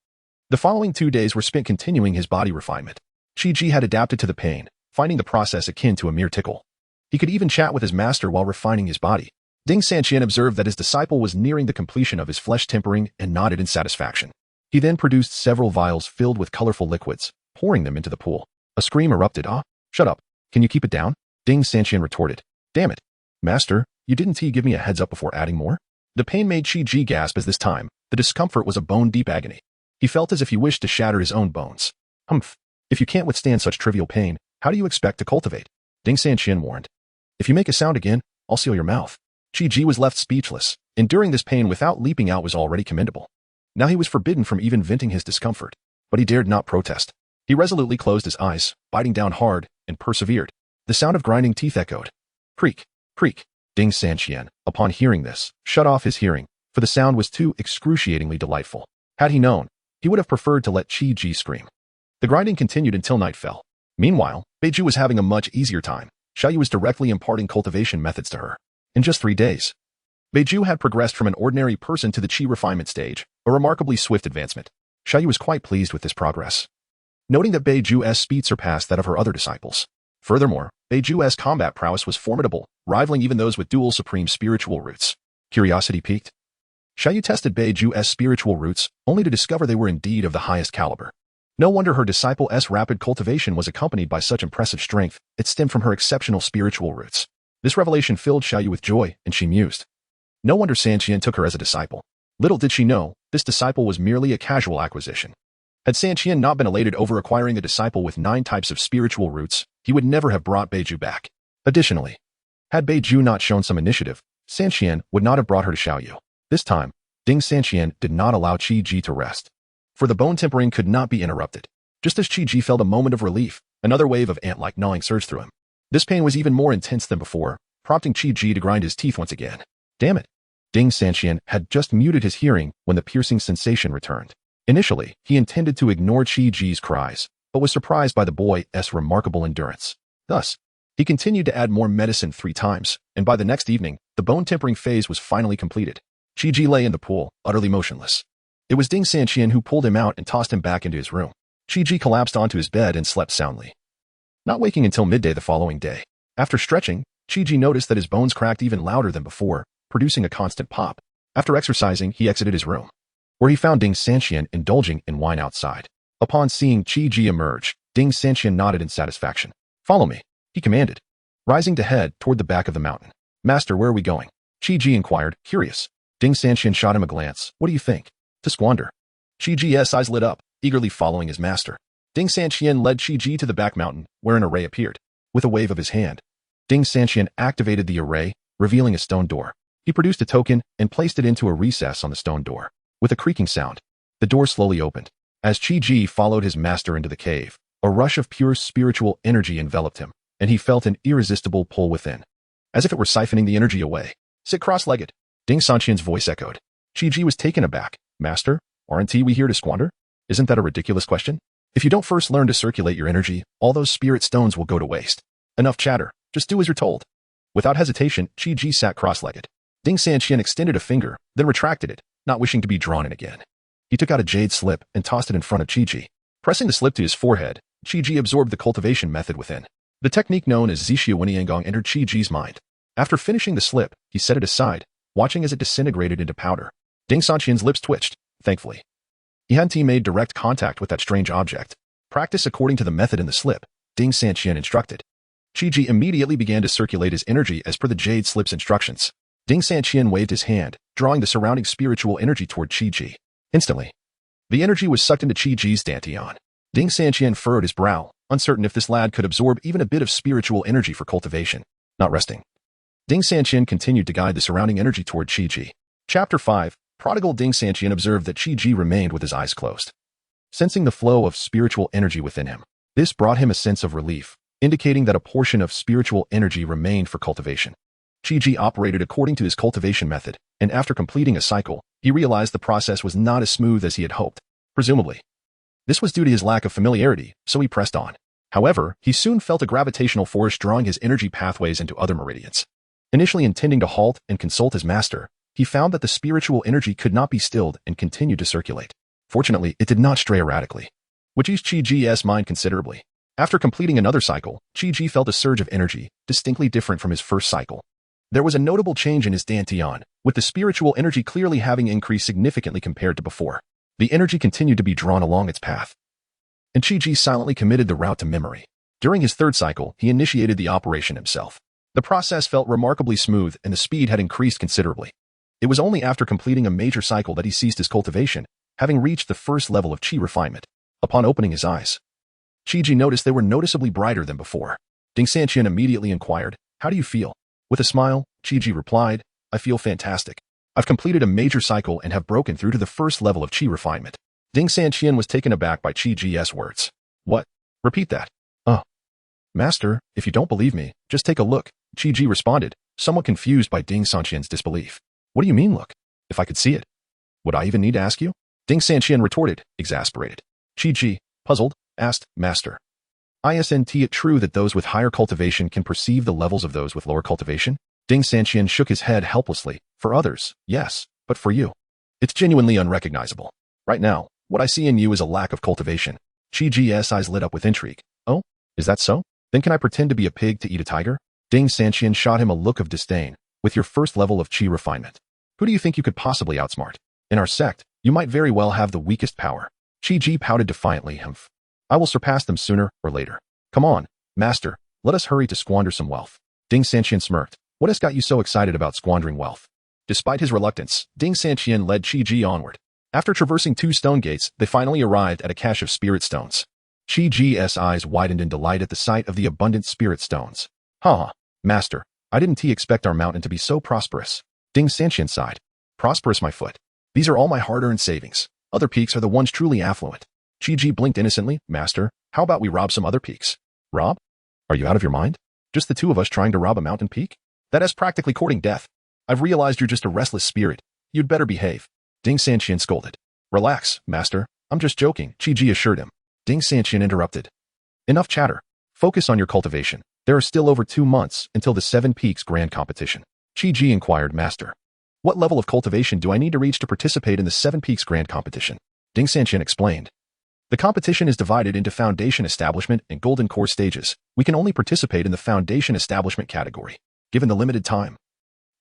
The following 2 days were spent continuing his body refinement. Chi had adapted to the pain, finding the process akin to a mere tickle. He could even chat with his master while refining his body. Ding Sanqian observed that his disciple was nearing the completion of his flesh tempering and nodded in satisfaction. He then produced several vials filled with colorful liquids, pouring them into the pool. A scream erupted. Ah, shut up. Can you keep it down? Ding Sanqian retorted. Damn it. Master, you didn't give me a heads up before adding more? The pain made Chi gasp as this time, the discomfort was a bone-deep agony. He felt as if he wished to shatter his own bones. Humph. If you can't withstand such trivial pain, how do you expect to cultivate? Ding Sanqian warned. If you make a sound again, I'll seal your mouth. Chi was left speechless. Enduring this pain without leaping out was already commendable. Now he was forbidden from even venting his discomfort. But he dared not protest. He resolutely closed his eyes, biting down hard, and persevered. The sound of grinding teeth echoed. Creak, creak. Ding Sanqian, upon hearing this, shut off his hearing, for the sound was too excruciatingly delightful. Had he known, he would have preferred to let Chi scream. The grinding continued until night fell. Meanwhile, Beiju was having a much easier time. Xiaoyu was directly imparting cultivation methods to her. In just 3 days, Beiju had progressed from an ordinary person to the Qi refinement stage, a remarkably swift advancement. Xiaoyu was quite pleased with this progress, noting that Beiju's speed surpassed that of her other disciples. Furthermore, Beiju's combat prowess was formidable, rivaling even those with dual supreme spiritual roots. Curiosity piqued. Xiaoyu tested Beiju's spiritual roots, only to discover they were indeed of the highest caliber. No wonder her disciple's rapid cultivation was accompanied by such impressive strength. It stemmed from her exceptional spiritual roots. This revelation filled Xiaoyu with joy, and she mused. No wonder Sanqian took her as a disciple. Little did she know, this disciple was merely a casual acquisition. Had Sanqian not been elated over acquiring a disciple with 9 types of spiritual roots, he would never have brought Beiju back. Additionally, had Beiju not shown some initiative, Sanqian would not have brought her to Xiaoyu. This time, Ding Sanqian did not allow Qi to rest, for the bone tempering could not be interrupted. Just as Qi felt a moment of relief, Another wave of ant-like gnawing surged through him. This pain was even more intense than before, prompting Qi to grind his teeth once again. Damn it! Ding Sanqian had just muted his hearing when the piercing sensation returned. Initially, he intended to ignore Qi's cries, but was surprised by the boy's remarkable endurance. Thus, he continued to add more medicine 3 times, and by the next evening, the bone-tempering phase was finally completed. Qi lay in the pool, utterly motionless. It was Ding Sanqian who pulled him out and tossed him back into his room. Qi collapsed onto his bed and slept soundly, not waking until midday the following day. After stretching, Qi noticed that his bones cracked even louder than before, producing a constant pop. After exercising, he exited his room, where he found Ding Sanqian indulging in wine outside. Upon seeing Qi emerge, Ding Sanqian nodded in satisfaction. "Follow me," he commanded, rising to head toward the back of the mountain. "Master, where are we going?" Qi inquired, curious. Ding Sanqian shot him a glance. "What do you think?" "To squander." Qi's eyes lit up, eagerly following his master. Ding Sanqian led Qi to the back mountain, where an array appeared. With a wave of his hand, Ding Sanqian activated the array, revealing a stone door. He produced a token and placed it into a recess on the stone door. With a creaking sound, the door slowly opened. As Qi followed his master into the cave, a rush of pure spiritual energy enveloped him, and he felt an irresistible pull within, as if it were siphoning the energy away. "Sit cross-legged," Ding Sanqian's voice echoed. Qi was taken aback. "Master, aren't we here to squander? Isn't that a ridiculous question? If you don't first learn to circulate your energy, all those spirit stones will go to waste. Enough chatter, just do as you're told." Without hesitation, Qi sat cross-legged. Ding Sanqian extended a finger, then retracted it, not wishing to be drawn in again. He took out a jade slip and tossed it in front of Qi. Pressing the slip to his forehead, Qi absorbed the cultivation method within. The technique known as Zixia Wenyangong entered Qi's mind. After finishing the slip, he set it aside, watching as it disintegrated into powder. Ding Sanqian's lips twitched, thankfully. He hadn't made direct contact with that strange object. "Practice according to the method in the slip," Ding Sanqian instructed. Qi immediately began to circulate his energy as per the jade slip's instructions. Ding Sanqian waved his hand, drawing the surrounding spiritual energy toward Qi. Instantly, the energy was sucked into Qi's dantian. Ding Sanqian furrowed his brow, uncertain if this lad could absorb even a bit of spiritual energy for cultivation. Not resting, Ding Sanqian continued to guide the surrounding energy toward Qi. Chapter 5. Prodigal Ding Sanqian observed that Qi remained with his eyes closed, sensing the flow of spiritual energy within him. This brought him a sense of relief, indicating that a portion of spiritual energy remained for cultivation. Qi operated according to his cultivation method, and after completing a cycle, he realized the process was not as smooth as he had hoped. Presumably, this was due to his lack of familiarity, so he pressed on. However, he soon felt a gravitational force drawing his energy pathways into other meridians. Initially intending to halt and consult his master, he found that the spiritual energy could not be stilled and continued to circulate. Fortunately, it did not stray erratically, which eased Qi's mind considerably. After completing another cycle, Qi felt a surge of energy, distinctly different from his first cycle. There was a notable change in his dantian, with the spiritual energy clearly having increased significantly compared to before. The energy continued to be drawn along its path, and Qi silently committed the route to memory. During his third cycle, he initiated the operation himself. The process felt remarkably smooth and the speed had increased considerably. It was only after completing a major cycle that he ceased his cultivation, having reached the first level of Qi refinement. Upon opening his eyes, Qi noticed they were noticeably brighter than before. Ding Sanqian immediately inquired, "How do you feel?" With a smile, Qi replied, "I feel fantastic. I've completed a major cycle and have broken through to the first level of Qi refinement." Ding Sanqian was taken aback by Qi's words. "What? Repeat that." "Oh, Master, if you don't believe me, just take a look," Qi responded, somewhat confused by Ding Sanqian's disbelief. "What do you mean look? If I could see it, would I even need to ask you?" Ding Sanqian retorted, exasperated. Qi, puzzled, asked, "Master, isn't it true that those with higher cultivation can perceive the levels of those with lower cultivation?" Ding Sanqian shook his head helplessly. "For others, yes, but for you, it's genuinely unrecognizable. Right now, what I see in you is a lack of cultivation." Qi's eyes lit up with intrigue. "Oh, is that so? Then can I pretend to be a pig to eat a tiger?" Ding Sanqian shot him a look of disdain. "With your first level of Qi refinement, who do you think you could possibly outsmart? In our sect, you might very well have the weakest power." Qi pouted defiantly. "Humph. I will surpass them sooner or later. Come on, Master, let us hurry to squander some wealth." Ding Sanqian smirked. "What has got you so excited about squandering wealth?" Despite his reluctance, Ding Sanqian led Qi onward. After traversing 2 stone gates, they finally arrived at a cache of spirit stones. Qi's eyes widened in delight at the sight of the abundant spirit stones. "Ha, Master, I didn't expect our mountain to be so prosperous." Ding Sanqian sighed. "Prosperous, my foot. These are all my hard-earned savings. Other peaks are the ones truly affluent." Qi blinked innocently. "Master, how about we rob some other peaks? Rob? Are you out of your mind? Just the two of us trying to rob a mountain peak? That is practically courting death. I've realized you're just a restless spirit. You'd better behave. Ding Sanqian scolded. Relax, master. I'm just joking, Qi assured him. Ding Sanqian interrupted. Enough chatter. Focus on your cultivation. There are still over 2 months until the 7 Peaks Grand Competition. Qi inquired, Master. What level of cultivation do I need to reach to participate in the 7 Peaks Grand Competition? Ding Sanqian explained. The competition is divided into Foundation Establishment and Golden Core stages. We can only participate in the Foundation Establishment category, given the limited time.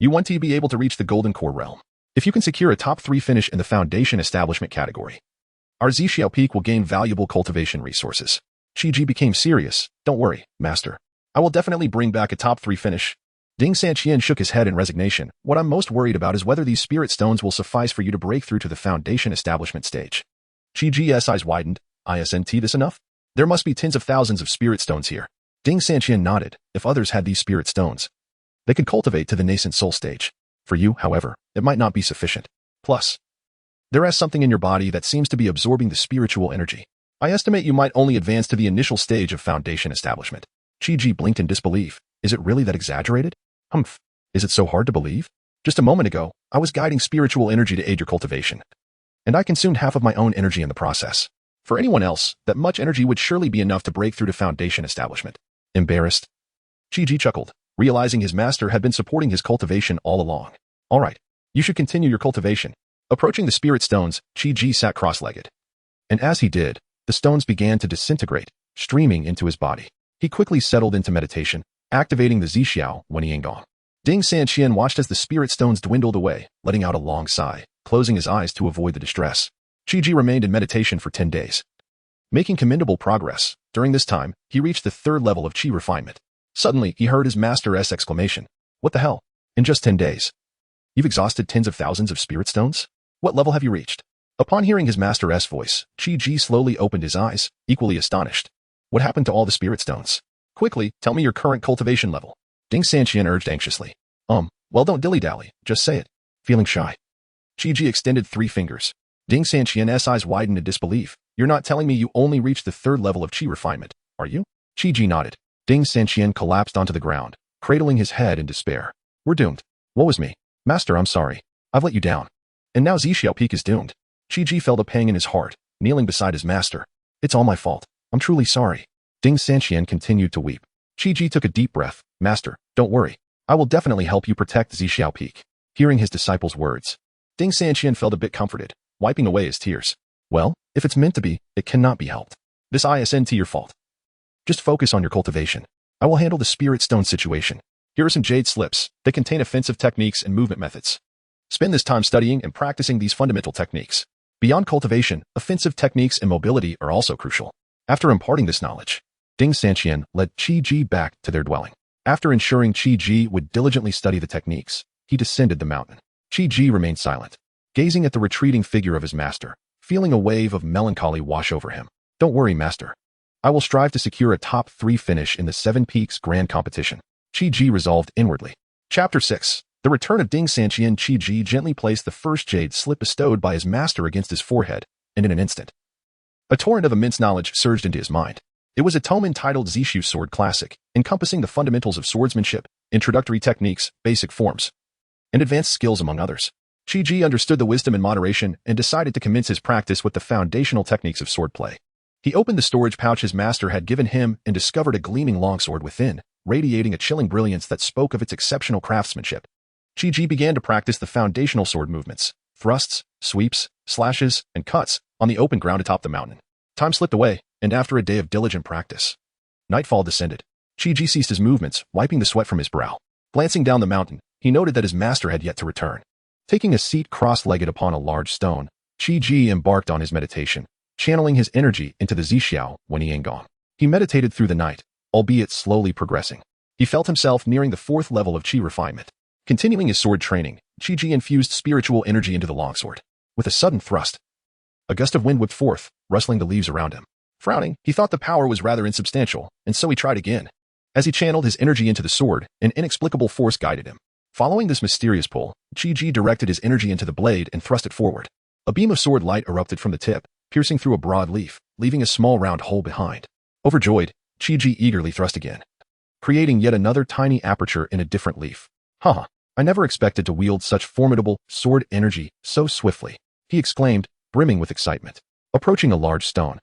You want to be able to reach the Golden Core realm. If you can secure a top 3 finish in the Foundation Establishment category, our Zixiao Peak will gain valuable cultivation resources. Qi became serious. Don't worry, Master. I will definitely bring back a top 3 finish. Ding Sanqian shook his head in resignation. What I'm most worried about is whether these spirit stones will suffice for you to break through to the Foundation Establishment stage. Qi's eyes widened. Isn't this enough? There must be tens of thousands of spirit stones here. Ding Sanqian nodded. If others had these spirit stones, they could cultivate to the nascent soul stage. For you, however, it might not be sufficient. Plus, there is something in your body that seems to be absorbing the spiritual energy. I estimate you might only advance to the initial stage of Foundation Establishment. Qi blinked in disbelief. Is it really that exaggerated? Humph. Is it so hard to believe? Just a moment ago, I was guiding spiritual energy to aid your cultivation, and I consumed half of my own energy in the process. For anyone else, that much energy would surely be enough to break through to Foundation Establishment. Embarrassed, Qi chuckled, realizing his master had been supporting his cultivation all along. All right, you should continue your cultivation. Approaching the spirit stones, Qi sat cross-legged. And as he did, the stones began to disintegrate, streaming into his body. He quickly settled into meditation, activating the Zixiao Weniangong. Ding Sanqian watched as the spirit stones dwindled away, letting out a long sigh, closing his eyes to avoid the distress. Qi remained in meditation for 10 days, making commendable progress. During this time, he reached the 3rd level of Qi refinement. Suddenly, he heard his master's exclamation. What the hell? In just 10 days, you've exhausted tens of thousands of spirit stones? What level have you reached? Upon hearing his master's voice, Qi slowly opened his eyes, equally astonished. What happened to all the spirit stones? Quickly, tell me your current cultivation level. Ding Sanqian urged anxiously. Well, don't dilly-dally, just say it. Feeling shy, Qi extended 3 fingers. Ding Sanqian's eyes widened in disbelief. You're not telling me you only reached the 3rd level of Qi refinement, are you? Qi nodded. Ding Sanqian collapsed onto the ground, cradling his head in despair. We're doomed. Woe is me. Master, I'm sorry. I've let you down. And now Zixiao Peak is doomed. Qi felt a pang in his heart, kneeling beside his master. It's all my fault. I'm truly sorry. Ding Sanqian continued to weep. Qi took a deep breath. Master, don't worry. I will definitely help you protect Zixiao Peak. Hearing his disciple's words, Ding Sanqian felt a bit comforted, wiping away his tears. Well, if it's meant to be, it cannot be helped. This isn't your fault. Just focus on your cultivation. I will handle the spirit stone situation. Here are some jade slips. They contain offensive techniques and movement methods. Spend this time studying and practicing these fundamental techniques. Beyond cultivation, offensive techniques and mobility are also crucial. After imparting this knowledge, Ding Sanqian led Qi back to their dwelling. After ensuring Qi would diligently study the techniques, he descended the mountain. Qi remained silent, gazing at the retreating figure of his master, feeling a wave of melancholy wash over him. Don't worry, master. I will strive to secure a top 3 finish in the 7 Peaks Grand Competition. Qi resolved inwardly. Chapter 6. The return of Ding Sanqian. Qi gently placed the first jade slip bestowed by his master against his forehead, and in an instant, a torrent of immense knowledge surged into his mind. It was a tome entitled Zishu Sword Classic, encompassing the fundamentals of swordsmanship, introductory techniques, basic forms, and advanced skills among others. Qi understood the wisdom and moderation and decided to commence his practice with the foundational techniques of swordplay. He opened the storage pouch his master had given him and discovered a gleaming longsword within, radiating a chilling brilliance that spoke of its exceptional craftsmanship. Qi began to practice the foundational sword movements, thrusts, sweeps, slashes, and cuts on the open ground atop the mountain. Time slipped away, and after a day of diligent practice, nightfall descended. Qi ceased his movements, wiping the sweat from his brow. Glancing down the mountain, he noted that his master had yet to return. Taking a seat cross-legged upon a large stone, Qi embarked on his meditation, channeling his energy into the Zixiao Weniangong. He meditated through the night, albeit slowly progressing. He felt himself nearing the 4th level of Qi refinement. Continuing his sword training, Qi infused spiritual energy into the longsword. With a sudden thrust, a gust of wind whipped forth, rustling the leaves around him. Frowning, he thought the power was rather insubstantial, and so he tried again. As he channeled his energy into the sword, an inexplicable force guided him. Following this mysterious pull, Qi directed his energy into the blade and thrust it forward. A beam of sword light erupted from the tip, piercing through a broad leaf, leaving a small round hole behind. Overjoyed, Chi-Ji eagerly thrust again, creating yet another tiny aperture in a different leaf. Haha, I never expected to wield such formidable sword energy so swiftly, he exclaimed, brimming with excitement. Approaching a large stone,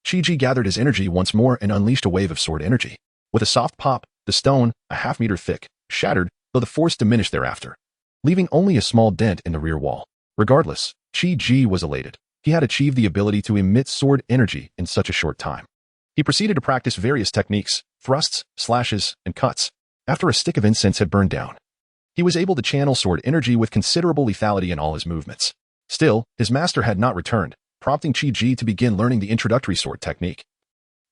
Chi-Ji gathered his energy once more and unleashed a wave of sword energy. With a soft pop, the stone, a half-meter thick, shattered, though the force diminished thereafter, leaving only a small dent in the rear wall. Regardless, Chi-Ji was elated. He had achieved the ability to emit sword energy in such a short time. He proceeded to practice various techniques, thrusts, slashes, and cuts. After a stick of incense had burned down, he was able to channel sword energy with considerable lethality in all his movements. Still, his master had not returned, prompting Chi-Ji to begin learning the introductory sword technique.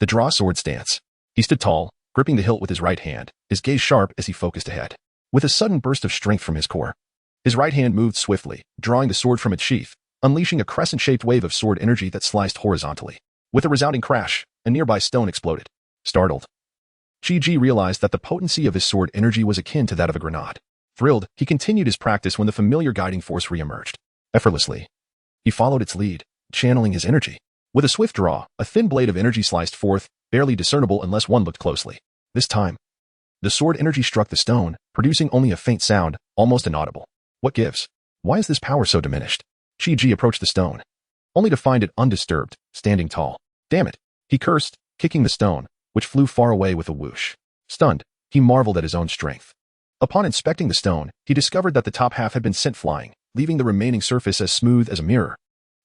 The draw sword stance. He stood tall, gripping the hilt with his right hand, his gaze sharp as he focused ahead. With a sudden burst of strength from his core, his right hand moved swiftly, drawing the sword from its sheath, unleashing a crescent-shaped wave of sword energy that sliced horizontally. With a resounding crash, a nearby stone exploded. Startled, Chi-Ji realized that the potency of his sword energy was akin to that of a grenade. Thrilled, he continued his practice when the familiar guiding force re-emerged. Effortlessly, he followed its lead, channeling his energy. With a swift draw, a thin blade of energy sliced forth, barely discernible unless one looked closely. This time, the sword energy struck the stone, producing only a faint sound, almost inaudible. What gives? Why is this power so diminished? Chi-Ji approached the stone, only to find it undisturbed, standing tall. Damn it, he cursed, kicking the stone, which flew far away with a whoosh. Stunned, he marveled at his own strength. Upon inspecting the stone, he discovered that the top half had been sent flying, leaving the remaining surface as smooth as a mirror.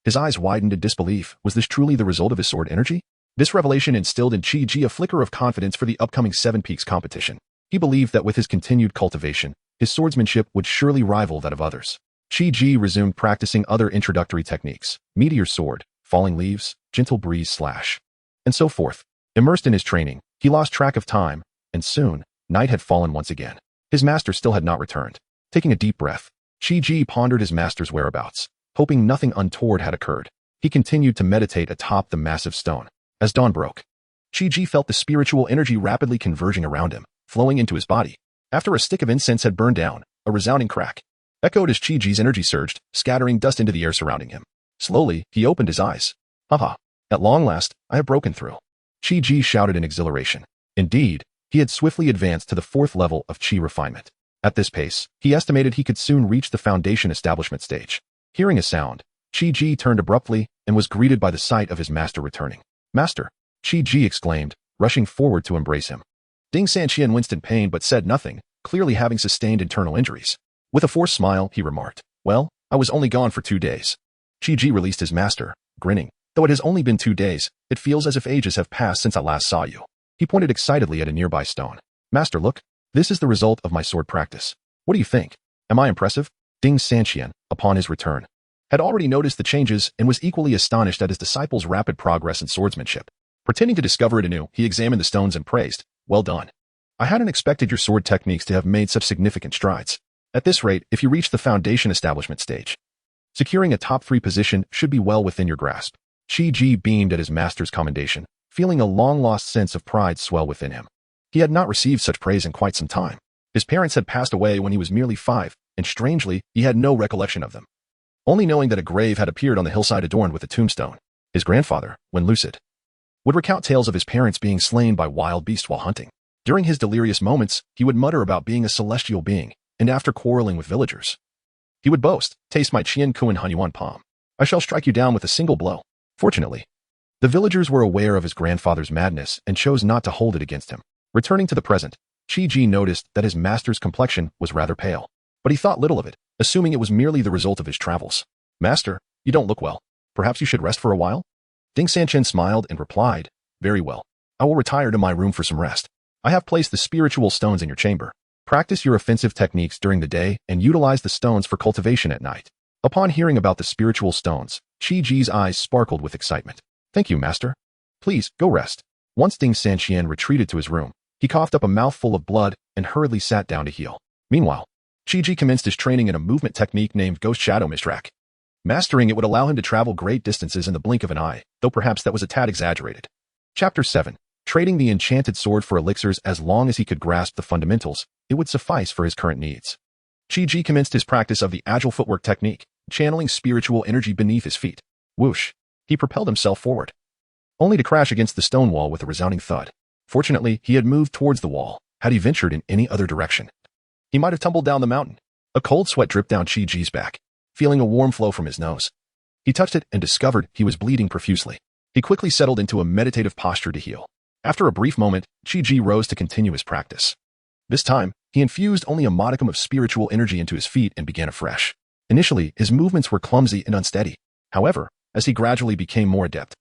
His eyes widened in disbelief. Was this truly the result of his sword energy? This revelation instilled in Chi-Ji a flicker of confidence for the upcoming Seven Peaks competition. He believed that with his continued cultivation, his swordsmanship would surely rival that of others. Chi-Ji resumed practicing other introductory techniques, meteor sword, falling leaves, gentle breeze slash, and so forth. Immersed in his training, he lost track of time, and soon, night had fallen once again. His master still had not returned. Taking a deep breath, Chi-Ji pondered his master's whereabouts, hoping nothing untoward had occurred. He continued to meditate atop the massive stone. As dawn broke, Chi-Ji felt the spiritual energy rapidly converging around him, flowing into his body. After a stick of incense had burned down, a resounding crack echoed as Chi-Ji's energy surged, scattering dust into the air surrounding him. Slowly, he opened his eyes. Haha, at long last, I have broken through. Chi-Ji shouted in exhilaration. Indeed, he had swiftly advanced to the 4th level of Chi refinement. At this pace, he estimated he could soon reach the foundation establishment stage. Hearing a sound, Chi-Ji turned abruptly and was greeted by the sight of his master returning. Master, Chi-Ji exclaimed, rushing forward to embrace him. Ding Sanqian winced in pain but said nothing, clearly having sustained internal injuries. With a forced smile, he remarked, well, I was only gone for 2 days. Chi-Ji released his master, grinning. Though it has only been 2 days, it feels as if ages have passed since I last saw you. He pointed excitedly at a nearby stone. Master, look, this is the result of my sword practice. What do you think? Am I impressive? Ding Sanqian, upon his return, had already noticed the changes and was equally astonished at his disciple's rapid progress in swordsmanship. Pretending to discover it anew, he examined the stones and praised, well done. I hadn't expected your sword techniques to have made such significant strides. At this rate, if you reach the foundation establishment stage, securing a top 3 position should be well within your grasp. Chi-Ji beamed at his master's commendation, feeling a long-lost sense of pride swell within him. He had not received such praise in quite some time. His parents had passed away when he was merely 5, and strangely, he had no recollection of them, only knowing that a grave had appeared on the hillside adorned with a tombstone. His grandfather, when lucid, would recount tales of his parents being slain by wild beasts while hunting. During his delirious moments, he would mutter about being a celestial being, and after quarreling with villagers, he would boast, taste my Qian Kuan Hunyuan palm. I shall strike you down with a single blow. Fortunately, the villagers were aware of his grandfather's madness and chose not to hold it against him. Returning to the present, Chi-Ji noticed that his master's complexion was rather pale, but he thought little of it, assuming it was merely the result of his travels. Master, you don't look well. Perhaps you should rest for a while? Ding Sanqian smiled and replied, very well. I will retire to my room for some rest. I have placed the spiritual stones in your chamber. Practice your offensive techniques during the day and utilize the stones for cultivation at night. Upon hearing about the spiritual stones, Chi-Ji's eyes sparkled with excitement. Thank you, master. Please, go rest. Once Ding Sanqian retreated to his room, he coughed up a mouthful of blood and hurriedly sat down to heal. Meanwhile, Chi-Ji commenced his training in a movement technique named Ghost Shadow Mistrak. Mastering it would allow him to travel great distances in the blink of an eye, though perhaps that was a tad exaggerated. Chapter 7. Trading the enchanted sword for elixirs. As long as he could grasp the fundamentals, it would suffice for his current needs. Chi-Ji commenced his practice of the agile footwork technique, channeling spiritual energy beneath his feet. Whoosh! He propelled himself forward, only to crash against the stone wall with a resounding thud. Fortunately, he had moved towards the wall. Had he ventured in any other direction, he might have tumbled down the mountain. A cold sweat dripped down Chi-Ji's back, feeling a warm flow from his nose. He touched it and discovered he was bleeding profusely. He quickly settled into a meditative posture to heal. After a brief moment, Chi-Ji rose to continue his practice. This time, he infused only a modicum of spiritual energy into his feet and began afresh. Initially, his movements were clumsy and unsteady. However, as he gradually became more adept,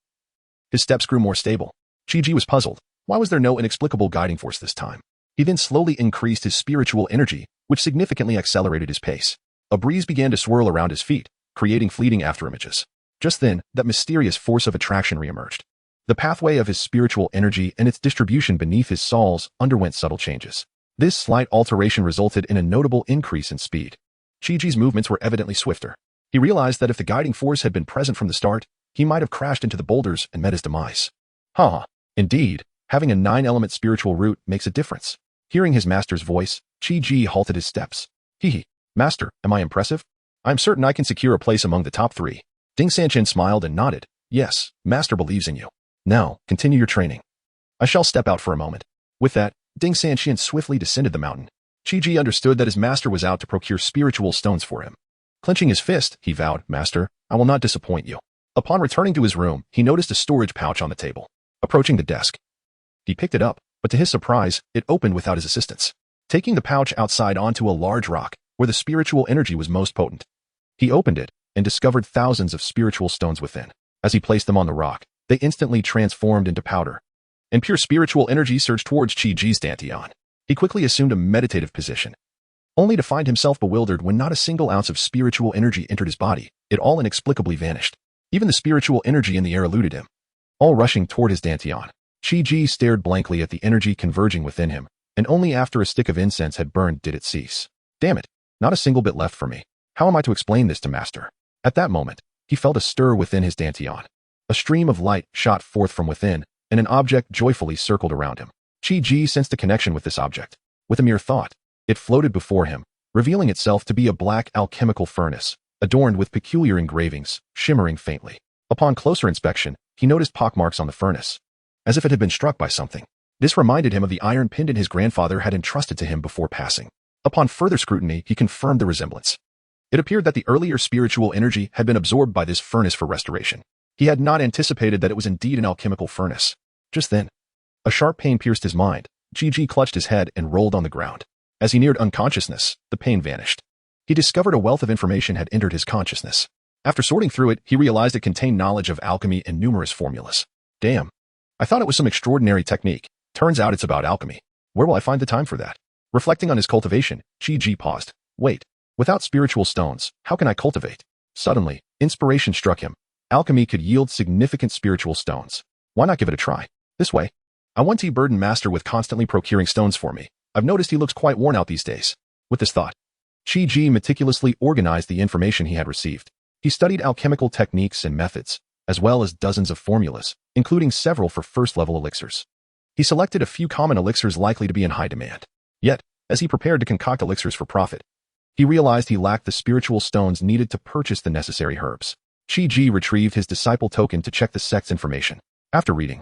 his steps grew more stable. Chi-Ji was puzzled. Why was there no inexplicable guiding force this time? He then slowly increased his spiritual energy, which significantly accelerated his pace. A breeze began to swirl around his feet, creating fleeting afterimages. Just then, that mysterious force of attraction reemerged. The pathway of his spiritual energy and its distribution beneath his soles underwent subtle changes. This slight alteration resulted in a notable increase in speed. Chi-Ji's movements were evidently swifter. He realized that if the guiding force had been present from the start, he might have crashed into the boulders and met his demise. Indeed, having a 9-element spiritual root makes a difference. Hearing his master's voice, Chi-Ji halted his steps. Master, am I impressive? I'm certain I can secure a place among the top 3. Ding Sanchen smiled and nodded. Yes, Master believes in you. Now, continue your training. I shall step out for a moment. With that, Ding Sanchen swiftly descended the mountain. Chi-Ji understood that his master was out to procure spiritual stones for him. Clenching his fist, he vowed, Master, I will not disappoint you. Upon returning to his room, he noticed a storage pouch on the table. Approaching the desk, he picked it up, but to his surprise, it opened without his assistance. Taking the pouch outside onto a large rock, where the spiritual energy was most potent, he opened it and discovered thousands of spiritual stones within. As he placed them on the rock, they instantly transformed into powder, and pure spiritual energy surged towards Chi-Ji's dantian. He quickly assumed a meditative position, only to find himself bewildered when not a single ounce of spiritual energy entered his body. It all inexplicably vanished. Even the spiritual energy in the air eluded him, all rushing toward his dantian. Chi-Ji stared blankly at the energy converging within him, and only after a stick of incense had burned did it cease. Damn it, not a single bit left for me. How am I to explain this to Master? At that moment, he felt a stir within his dantian. A stream of light shot forth from within, and an object joyfully circled around him. Chi-Ji sensed a connection with this object. With a mere thought, it floated before him, revealing itself to be a black alchemical furnace, adorned with peculiar engravings, shimmering faintly. Upon closer inspection, he noticed pockmarks on the furnace, as if it had been struck by something. This reminded him of the iron pendant his grandfather had entrusted to him before passing. Upon further scrutiny, he confirmed the resemblance. It appeared that the earlier spiritual energy had been absorbed by this furnace for restoration. He had not anticipated that it was indeed an alchemical furnace. Just then, a sharp pain pierced his mind. Chi-Ji clutched his head and rolled on the ground. As he neared unconsciousness, the pain vanished. He discovered a wealth of information had entered his consciousness. After sorting through it, he realized it contained knowledge of alchemy and numerous formulas. Damn. I thought it was some extraordinary technique. Turns out it's about alchemy. Where will I find the time for that? Reflecting on his cultivation, Chi-Ji paused. Wait, without spiritual stones, how can I cultivate? Suddenly, inspiration struck him. Alchemy could yield significant spiritual stones. Why not give it a try? This way. I want to burden Master with constantly procuring stones for me. I've noticed he looks quite worn out these days. With this thought, Chi-Ji meticulously organized the information he had received. He studied alchemical techniques and methods, as well as dozens of formulas, including several for first-level elixirs. He selected a few common elixirs likely to be in high demand. Yet, as he prepared to concoct elixirs for profit, he realized he lacked the spiritual stones needed to purchase the necessary herbs. Chi-Ji retrieved his disciple token to check the sect's information. After reading,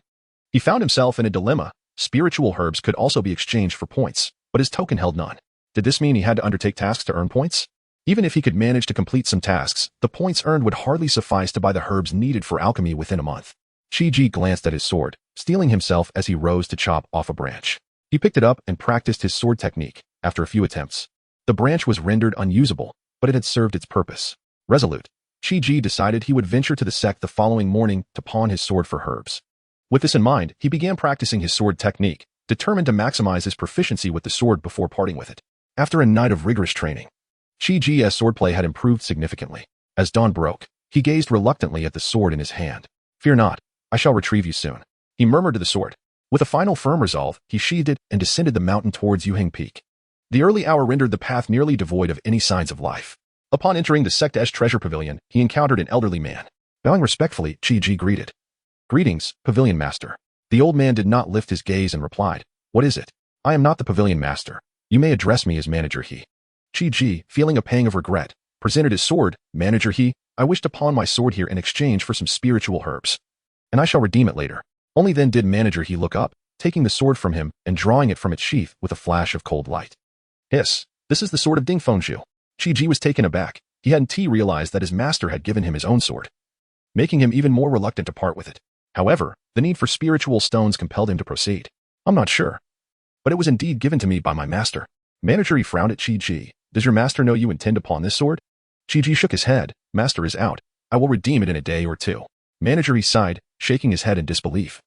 he found himself in a dilemma. Spiritual herbs could also be exchanged for points, but his token held none. Did this mean he had to undertake tasks to earn points? Even if he could manage to complete some tasks, the points earned would hardly suffice to buy the herbs needed for alchemy within a month. Chi-Ji glanced at his sword, steeling himself as he rose to chop off a branch. He picked it up and practiced his sword technique. After a few attempts, the branch was rendered unusable, but it had served its purpose. Resolute, Chi-Ji decided he would venture to the sect the following morning to pawn his sword for herbs. With this in mind, he began practicing his sword technique, determined to maximize his proficiency with the sword before parting with it. After a night of rigorous training, Chi-Ji's swordplay had improved significantly. As dawn broke, he gazed reluctantly at the sword in his hand. Fear not, I shall retrieve you soon, he murmured to the sword. With a final firm resolve, he sheathed it and descended the mountain towards Yuheng Peak. The early hour rendered the path nearly devoid of any signs of life. Upon entering the sect's treasure pavilion, he encountered an elderly man. Bowing respectfully, Chi-Ji greeted. Greetings, Pavilion Master. The old man did not lift his gaze and replied, What is it? I am not the Pavilion Master. You may address me as Manager He. Chi-Ji, feeling a pang of regret, presented his sword. Manager He, I wish to pawn my sword here in exchange for some spiritual herbs, and I shall redeem it later. Only then did Manager He look up. taking the sword from him and drawing it from its sheath with a flash of cold light. Hiss, this is the sword of Ding Fengzhu. Qi Ji was taken aback. He hadn't realized that his master had given him his own sword, making him even more reluctant to part with it. However, the need for spiritual stones compelled him to proceed. I'm not sure, but it was indeed given to me by my master. Manager, he frowned at Qi Ji. Does your master know you intend to pawn this sword? Qi Ji shook his head. Master is out. I will redeem it in a day or two. Manager, he sighed, shaking his head in disbelief.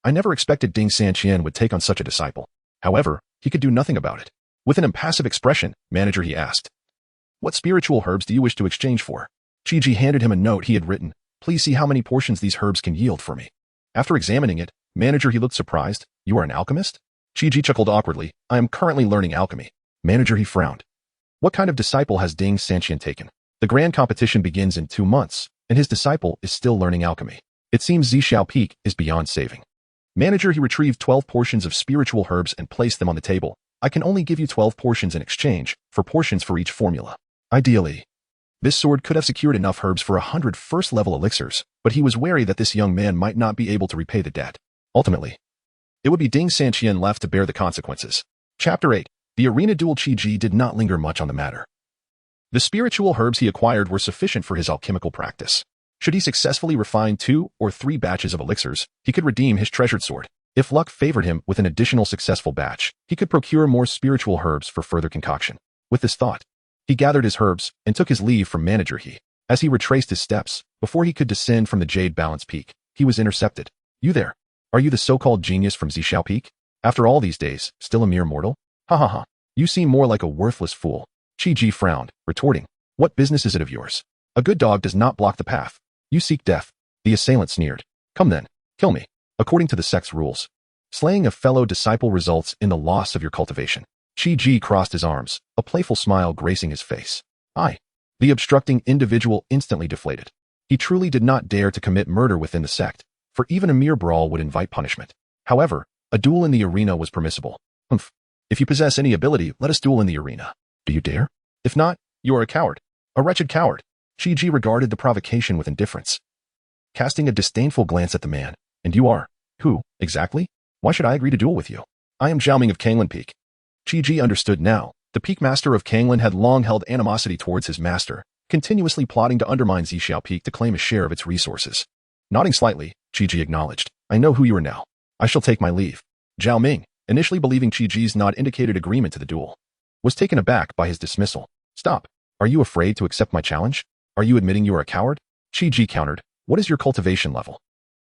I never expected Ding Sanqian would take on such a disciple. However, he could do nothing about it. With an impassive expression, Manager, he asked, what spiritual herbs do you wish to exchange for? Qi Ji handed him a note he had written. Please see how many portions these herbs can yield for me. After examining it, Manager, he looked surprised. You are an alchemist? Qi Ji chuckled awkwardly. I am currently learning alchemy. Manager, he frowned. What kind of disciple has Ding Sanqian taken? The grand competition begins in 2 months, and his disciple is still learning alchemy. It seems Zhixiao Peak is beyond saving. Manager, he retrieved 12 portions of spiritual herbs and placed them on the table. I can only give you 12 portions in exchange for portions for each formula. Ideally, this sword could have secured enough herbs for 100 first-level elixirs, but he was wary that this young man might not be able to repay the debt. Ultimately, it would be Ding Sanqian left to bear the consequences. Chapter 8. The arena duel. Qi Ji did not linger much on the matter. The spiritual herbs he acquired were sufficient for his alchemical practice. Should he successfully refine 2 or 3 batches of elixirs, he could redeem his treasured sword. If luck favored him with an additional successful batch, he could procure more spiritual herbs for further concoction. With this thought, he gathered his herbs and took his leave from Manager He. As he retraced his steps, before he could descend from the Jade Balance Peak, he was intercepted. You there? Are you the so-called genius from Zhixiao Peak? After all these days, still a mere mortal? Ha ha ha. You seem more like a worthless fool. Qi Ji frowned, retorting. What business is it of yours? A good dog does not block the path. You seek death. The assailant sneered. Come then, kill me. According to the sect's rules, slaying a fellow disciple results in the loss of your cultivation. Qi Ji crossed his arms, a playful smile gracing his face. The obstructing individual instantly deflated. He truly did not dare to commit murder within the sect, for even a mere brawl would invite punishment. However, a duel in the arena was permissible. If you possess any ability, let us duel in the arena. Do you dare? If not, you are a coward. A wretched coward. Qi Ji regarded the provocation with indifference, casting a disdainful glance at the man. And you are? Who, exactly? Why should I agree to duel with you? I am Zhao Ming of Kanglan Peak. Qi Ji understood now. The Peak Master of Kanglan had long held animosity towards his master, continuously plotting to undermine Zhixiao Peak to claim a share of its resources. Nodding slightly, Qi Ji acknowledged. I know who you are now. I shall take my leave. Zhao Ming, initially believing Qi Ji's nod indicated agreement to the duel, was taken aback by his dismissal. Stop. Are you afraid to accept my challenge? Are you admitting you are a coward? Qi Ji countered. What is your cultivation level?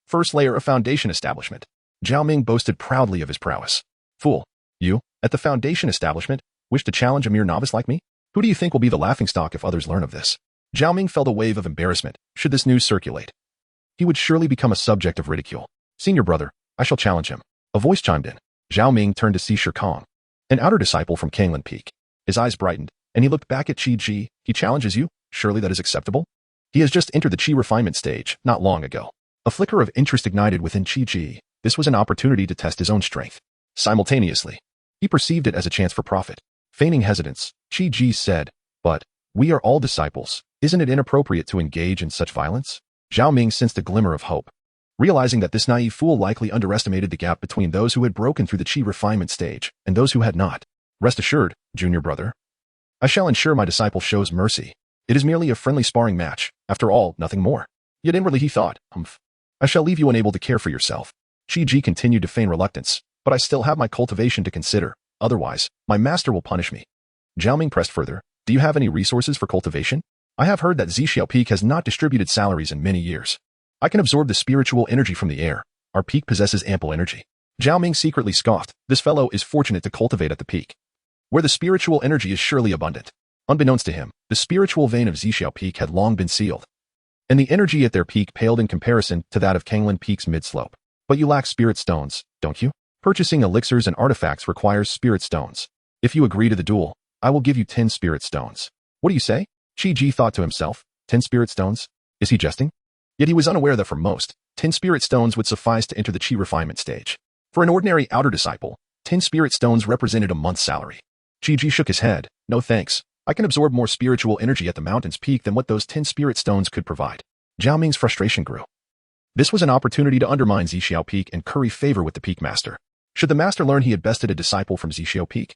First layer of foundation establishment. Zhao Ming boasted proudly of his prowess. Fool. You, at the foundation establishment, wish to challenge a mere novice like me? Who do you think will be the laughingstock if others learn of this? Zhao Ming felt a wave of embarrassment should this news circulate. He would surely become a subject of ridicule. Senior brother, I shall challenge him. A voice chimed in. Zhao Ming turned to see Shikong, an outer disciple from Kanglan Peak. His eyes brightened, and he looked back at Qi Ji. He challenges you? Surely that is acceptable? He has just entered the Qi refinement stage, not long ago. A flicker of interest ignited within Qi Ji. This was an opportunity to test his own strength. Simultaneously, he perceived it as a chance for profit. Feigning hesitance, Qi Ji said, but we are all disciples. Isn't it inappropriate to engage in such violence? Zhao Ming sensed a glimmer of hope, realizing that this naive fool likely underestimated the gap between those who had broken through the Qi refinement stage and those who had not. Rest assured, junior brother, I shall ensure my disciple shows mercy. It is merely a friendly sparring match. After all, nothing more. Yet inwardly he thought, I shall leave you unable to care for yourself. Qi Ji continued to feign reluctance, but I still have my cultivation to consider. Otherwise, my master will punish me. Zhao Ming pressed further. Do you have any resources for cultivation? I have heard that Zhixiao Peak has not distributed salaries in many years. I can absorb the spiritual energy from the air. Our peak possesses ample energy. Zhao Ming secretly scoffed. This fellow is fortunate to cultivate at the peak, where the spiritual energy is surely abundant. Unbeknownst to him, the spiritual vein of Zhixiao Peak had long been sealed, and the energy at their peak paled in comparison to that of Kanglan Peak's mid-slope. But you lack spirit stones, don't you? Purchasing elixirs and artifacts requires spirit stones. If you agree to the duel, I will give you 10 spirit stones. What do you say? Qi Ji thought to himself. 10 spirit stones? Is he jesting? Yet he was unaware that for most, 10 spirit stones would suffice to enter the Qi refinement stage. For an ordinary outer disciple, 10 spirit stones represented a month's salary. Qi Ji shook his head. No thanks. I can absorb more spiritual energy at the mountain's peak than what those 10 spirit stones could provide. Zhao Ming's frustration grew. This was an opportunity to undermine Zhixiao Peak and curry favor with the Peak Master. Should the master learn he had bested a disciple from Xixiao Peak,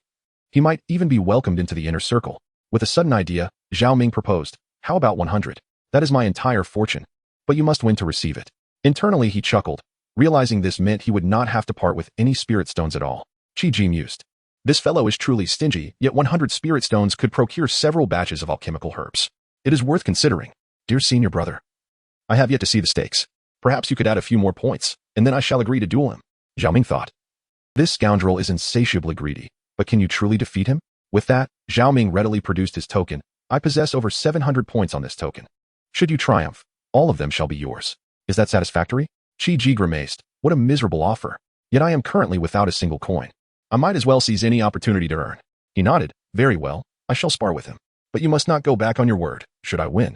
he might even be welcomed into the inner circle. With a sudden idea, Zhao Ming proposed, "How about 100? That is my entire fortune. But you must win to receive it." Internally he chuckled, realizing this meant he would not have to part with any spirit stones at all. Qi Ji mused. This fellow is truly stingy, yet 100 spirit stones could procure several batches of alchemical herbs. It is worth considering. Dear senior brother, I have yet to see the stakes. Perhaps you could add a few more points, and then I shall agree to duel him. Zhao Ming thought. This scoundrel is insatiably greedy, but can you truly defeat him? With that, Zhao Ming readily produced his token. I possess over 700 points on this token. Should you triumph, all of them shall be yours. Is that satisfactory? Qi Ji grimaced. What a miserable offer. Yet I am currently without a single coin. I might as well seize any opportunity to earn. He nodded. Very well, I shall spar with him. But you must not go back on your word, should I win.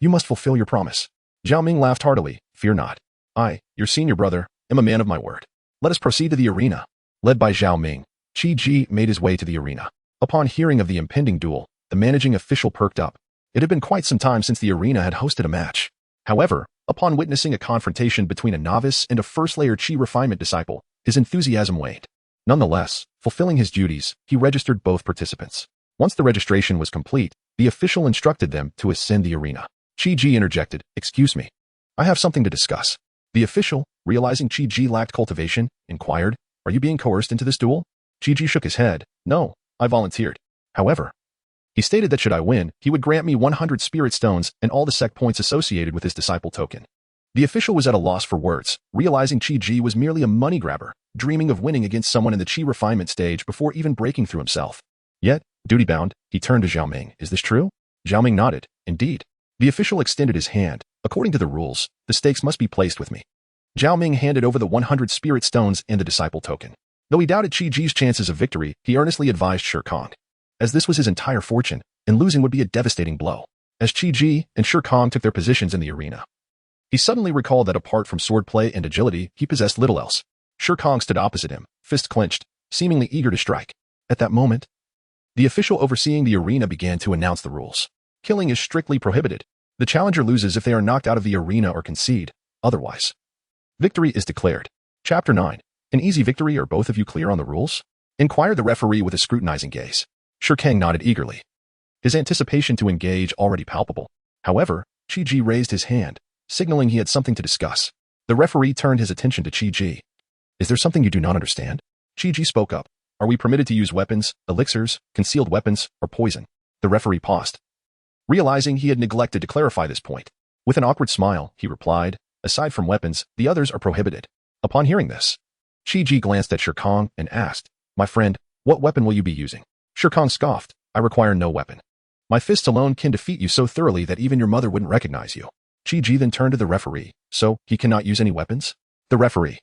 You must fulfill your promise. Zhao Ming laughed heartily. Fear not. I, your senior brother, am a man of my word. Let us proceed to the arena. Led by Zhao Ming, Qi Ji made his way to the arena. Upon hearing of the impending duel, the managing official perked up. It had been quite some time since the arena had hosted a match. However, upon witnessing a confrontation between a novice and a first-layer Qi refinement disciple, his enthusiasm waned. Nonetheless, fulfilling his duties, he registered both participants. Once the registration was complete, the official instructed them to ascend the arena. Qi Ji interjected, "Excuse me. I have something to discuss." The official, realizing Qi Ji lacked cultivation, inquired, "Are you being coerced into this duel?" Qi Ji shook his head. "No, I volunteered." However, he stated that should I win, he would grant me 100 spirit stones and all the sec points associated with his disciple token. The official was at a loss for words, realizing Qi Ji was merely a money grabber, dreaming of winning against someone in the Qi refinement stage before even breaking through himself. Yet, duty-bound, he turned to Zhao Ming. "Is this true?" Zhao Ming nodded. "Indeed." The official extended his hand. "According to the rules, the stakes must be placed with me." Zhao Ming handed over the 100 spirit stones and the disciple token. Though he doubted Qi Ji's chances of victory, he earnestly advised Shi Kong, as this was his entire fortune, and losing would be a devastating blow. As Qi Ji and Shi Kong took their positions in the arena, he suddenly recalled that apart from swordplay and agility, he possessed little else. Shi Kong stood opposite him, fist clenched, seemingly eager to strike. At that moment, the official overseeing the arena began to announce the rules. Killing is strictly prohibited. The challenger loses if they are knocked out of the arena or concede. Otherwise, victory is declared. Chapter 9. An easy victory. Are both of you clear on the rules? Inquired the referee with a scrutinizing gaze. Shi Kang nodded eagerly, his anticipation to engage already palpable. However, Qi Ji raised his hand, signaling he had something to discuss. The referee turned his attention to Qi Ji. "Is there something you do not understand?" Qi Ji spoke up. "Are we permitted to use weapons, elixirs, concealed weapons, or poison?" The referee paused, realizing he had neglected to clarify this point. With an awkward smile, he replied, "Aside from weapons, the others are prohibited." Upon hearing this, Qi Ji glanced at Shi Kong and asked, "My friend, what weapon will you be using?" Shi Kong scoffed, "I require no weapon. My fists alone can defeat you so thoroughly that even your mother wouldn't recognize you." Qi Ji then turned to the referee. "So, he cannot use any weapons?" The referee,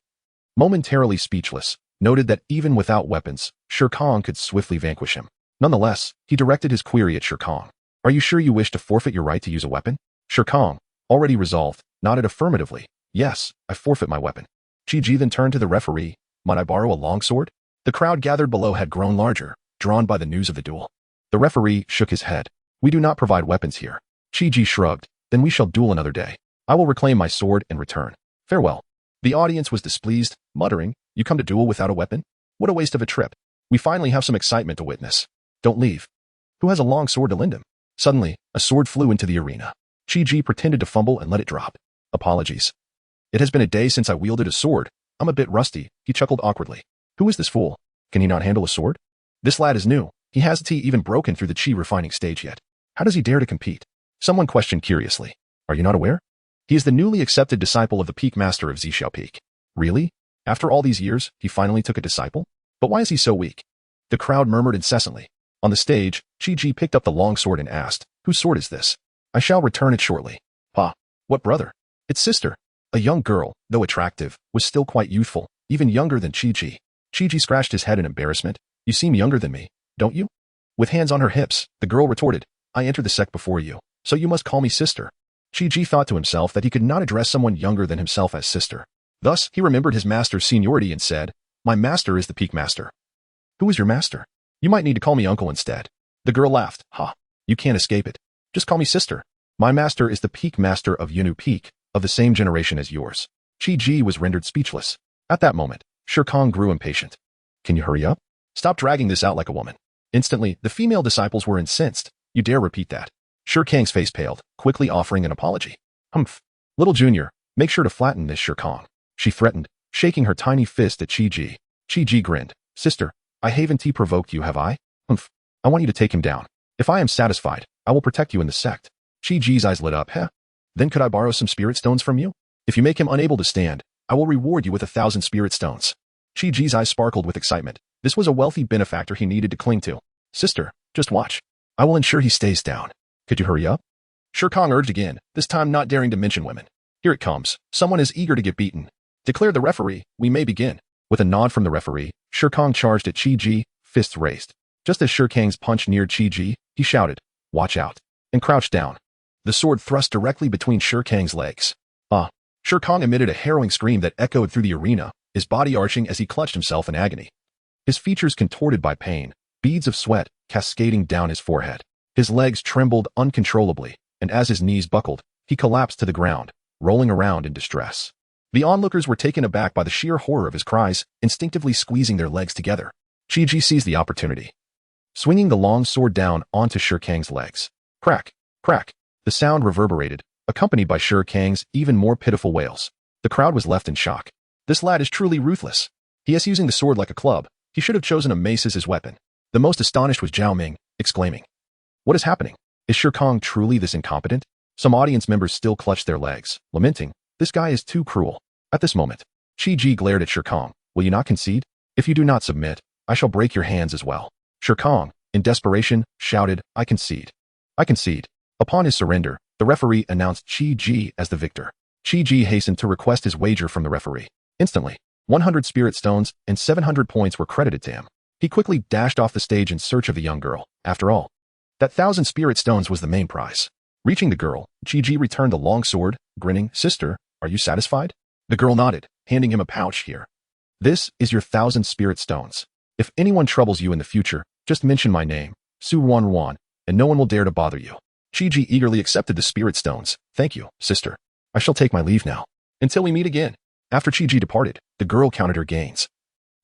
momentarily speechless, noted that even without weapons, Shi Kong could swiftly vanquish him. Nonetheless, he directed his query at Shi Kong. "Are you sure you wish to forfeit your right to use a weapon?" Shi Kong, already resolved, nodded affirmatively. "Yes, I forfeit my weapon." Qi Ji then turned to the referee. "Might I borrow a longsword?" The crowd gathered below had grown larger, drawn by the news of the duel. The referee shook his head. "We do not provide weapons here." Qi Ji shrugged. "Then we shall duel another day. I will reclaim my sword and return. Farewell." The audience was displeased, muttering, "You come to duel without a weapon? What a waste of a trip. We finally have some excitement to witness. Don't leave. Who has a long sword to lend him?" Suddenly, a sword flew into the arena. Qi Ji pretended to fumble and let it drop. "Apologies. It has been a day since I wielded a sword. I'm a bit rusty," he chuckled awkwardly. "Who is this fool? Can he not handle a sword? This lad is new. He hasn't even broken through the Qi refining stage yet. How does he dare to compete?" Someone questioned curiously. "Are you not aware? He is the newly accepted disciple of the Peak Master of Xixiao Peak." "Really? After all these years, he finally took a disciple? But why is he so weak?" The crowd murmured incessantly. On the stage, Qi Ji picked up the long sword and asked, "Whose sword is this?" "I shall return it shortly." "Pa, what brother?" "It's sister." A young girl, though attractive, was still quite youthful, even younger than Qi Ji. Qi Ji scratched his head in embarrassment. "You seem younger than me, don't you?" With hands on her hips, the girl retorted, "I entered the sect before you, so you must call me sister." Qi Ji thought to himself that he could not address someone younger than himself as sister. Thus, he remembered his master's seniority and said, "My master is the Peak Master." "Who is your master?" "You might need to call me uncle instead." The girl laughed. "Ha, you can't escape it. Just call me sister. My master is the Peak Master of Yunu Peak, of the same generation as yours." Qi Ji was rendered speechless. At that moment, Kong grew impatient. Can you hurry up? Stop dragging this out like a woman. Instantly, the female disciples were incensed. You dare repeat that? Kang's face paled, quickly offering an apology. Humph. Little Junior, make sure to flatten this Kong, she threatened, shaking her tiny fist at Chi-Ji. Chi-Ji grinned. Sister, I haven't provoked you, have I? Humph. I want you to take him down. If I am satisfied, I will protect you in the sect. Chi-Ji's eyes lit up. Then could I borrow some spirit stones from you? If you make him unable to stand, I will reward you with 1,000 spirit stones. Chi-Ji's eyes sparkled with excitement. This was a wealthy benefactor he needed to cling to. Sister, just watch. I will ensure he stays down. Could you hurry up? Kong urged again, this time not daring to mention women. Here it comes. Someone is eager to get beaten. Declared the referee, we may begin. With a nod from the referee, Kong charged at Chi-Ji, fists raised. Just as Kang's punch neared Chi-Ji, he shouted, watch out, and crouched down. The sword thrust directly between Kang's legs. Kong emitted a harrowing scream that echoed through the arena, his body arching as he clutched himself in agony. His features contorted by pain, beads of sweat cascading down his forehead. His legs trembled uncontrollably, and as his knees buckled, he collapsed to the ground, rolling around in distress. The onlookers were taken aback by the sheer horror of his cries, instinctively squeezing their legs together. Chi-Ji seized the opportunity, swinging the long sword down onto Kang's legs. Crack, crack. The sound reverberated, accompanied by Kang's even more pitiful wails. The crowd was left in shock. This lad is truly ruthless. He is using the sword like a club. He should have chosen a mace as his weapon. The most astonished was Zhao Ming, exclaiming, what is happening? Is Kong truly this incompetent? Some audience members still clutched their legs, lamenting, this guy is too cruel. At this moment, Chi-Ji glared at Kong. Will you not concede? If you do not submit, I shall break your hands as well. Kong, in desperation, shouted, I concede. I concede. Upon his surrender, the referee announced Chi-Ji as the victor. Chi-Ji hastened to request his wager from the referee. Instantly, 100 spirit stones and 700 points were credited to him. He quickly dashed off the stage in search of the young girl. After all, that 1,000 spirit stones was the main prize. Reaching the girl, Chi-Ji returned the long sword, grinning, Sister, are you satisfied? The girl nodded, handing him a pouch here. This is your 1,000 spirit stones. If anyone troubles you in the future, just mention my name, Su Wan, and no one will dare to bother you. Chi-Ji eagerly accepted the spirit stones. Thank you, sister. I shall take my leave now. Until we meet again. After Chi-Ji departed, the girl counted her gains,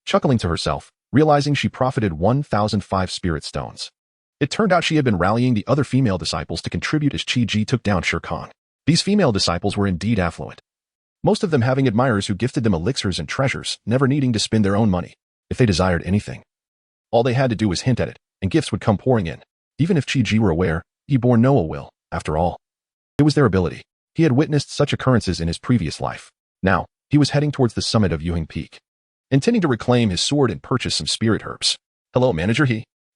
chuckling to herself, realizing she profited 1,005 spirit stones. It turned out she had been rallying the other female disciples to contribute as Chi-Ji took down Kong. These female disciples were indeed affluent, most of them having admirers who gifted them elixirs and treasures, never needing to spend their own money. If they desired anything, all they had to do was hint at it, and gifts would come pouring in. Even if Chi-Ji were aware, he bore no ill will, after all. It was their ability. He had witnessed such occurrences in his previous life. Now, he was heading towards the summit of Yuhing Peak, intending to reclaim his sword and purchase some spirit herbs. Hello, Manager.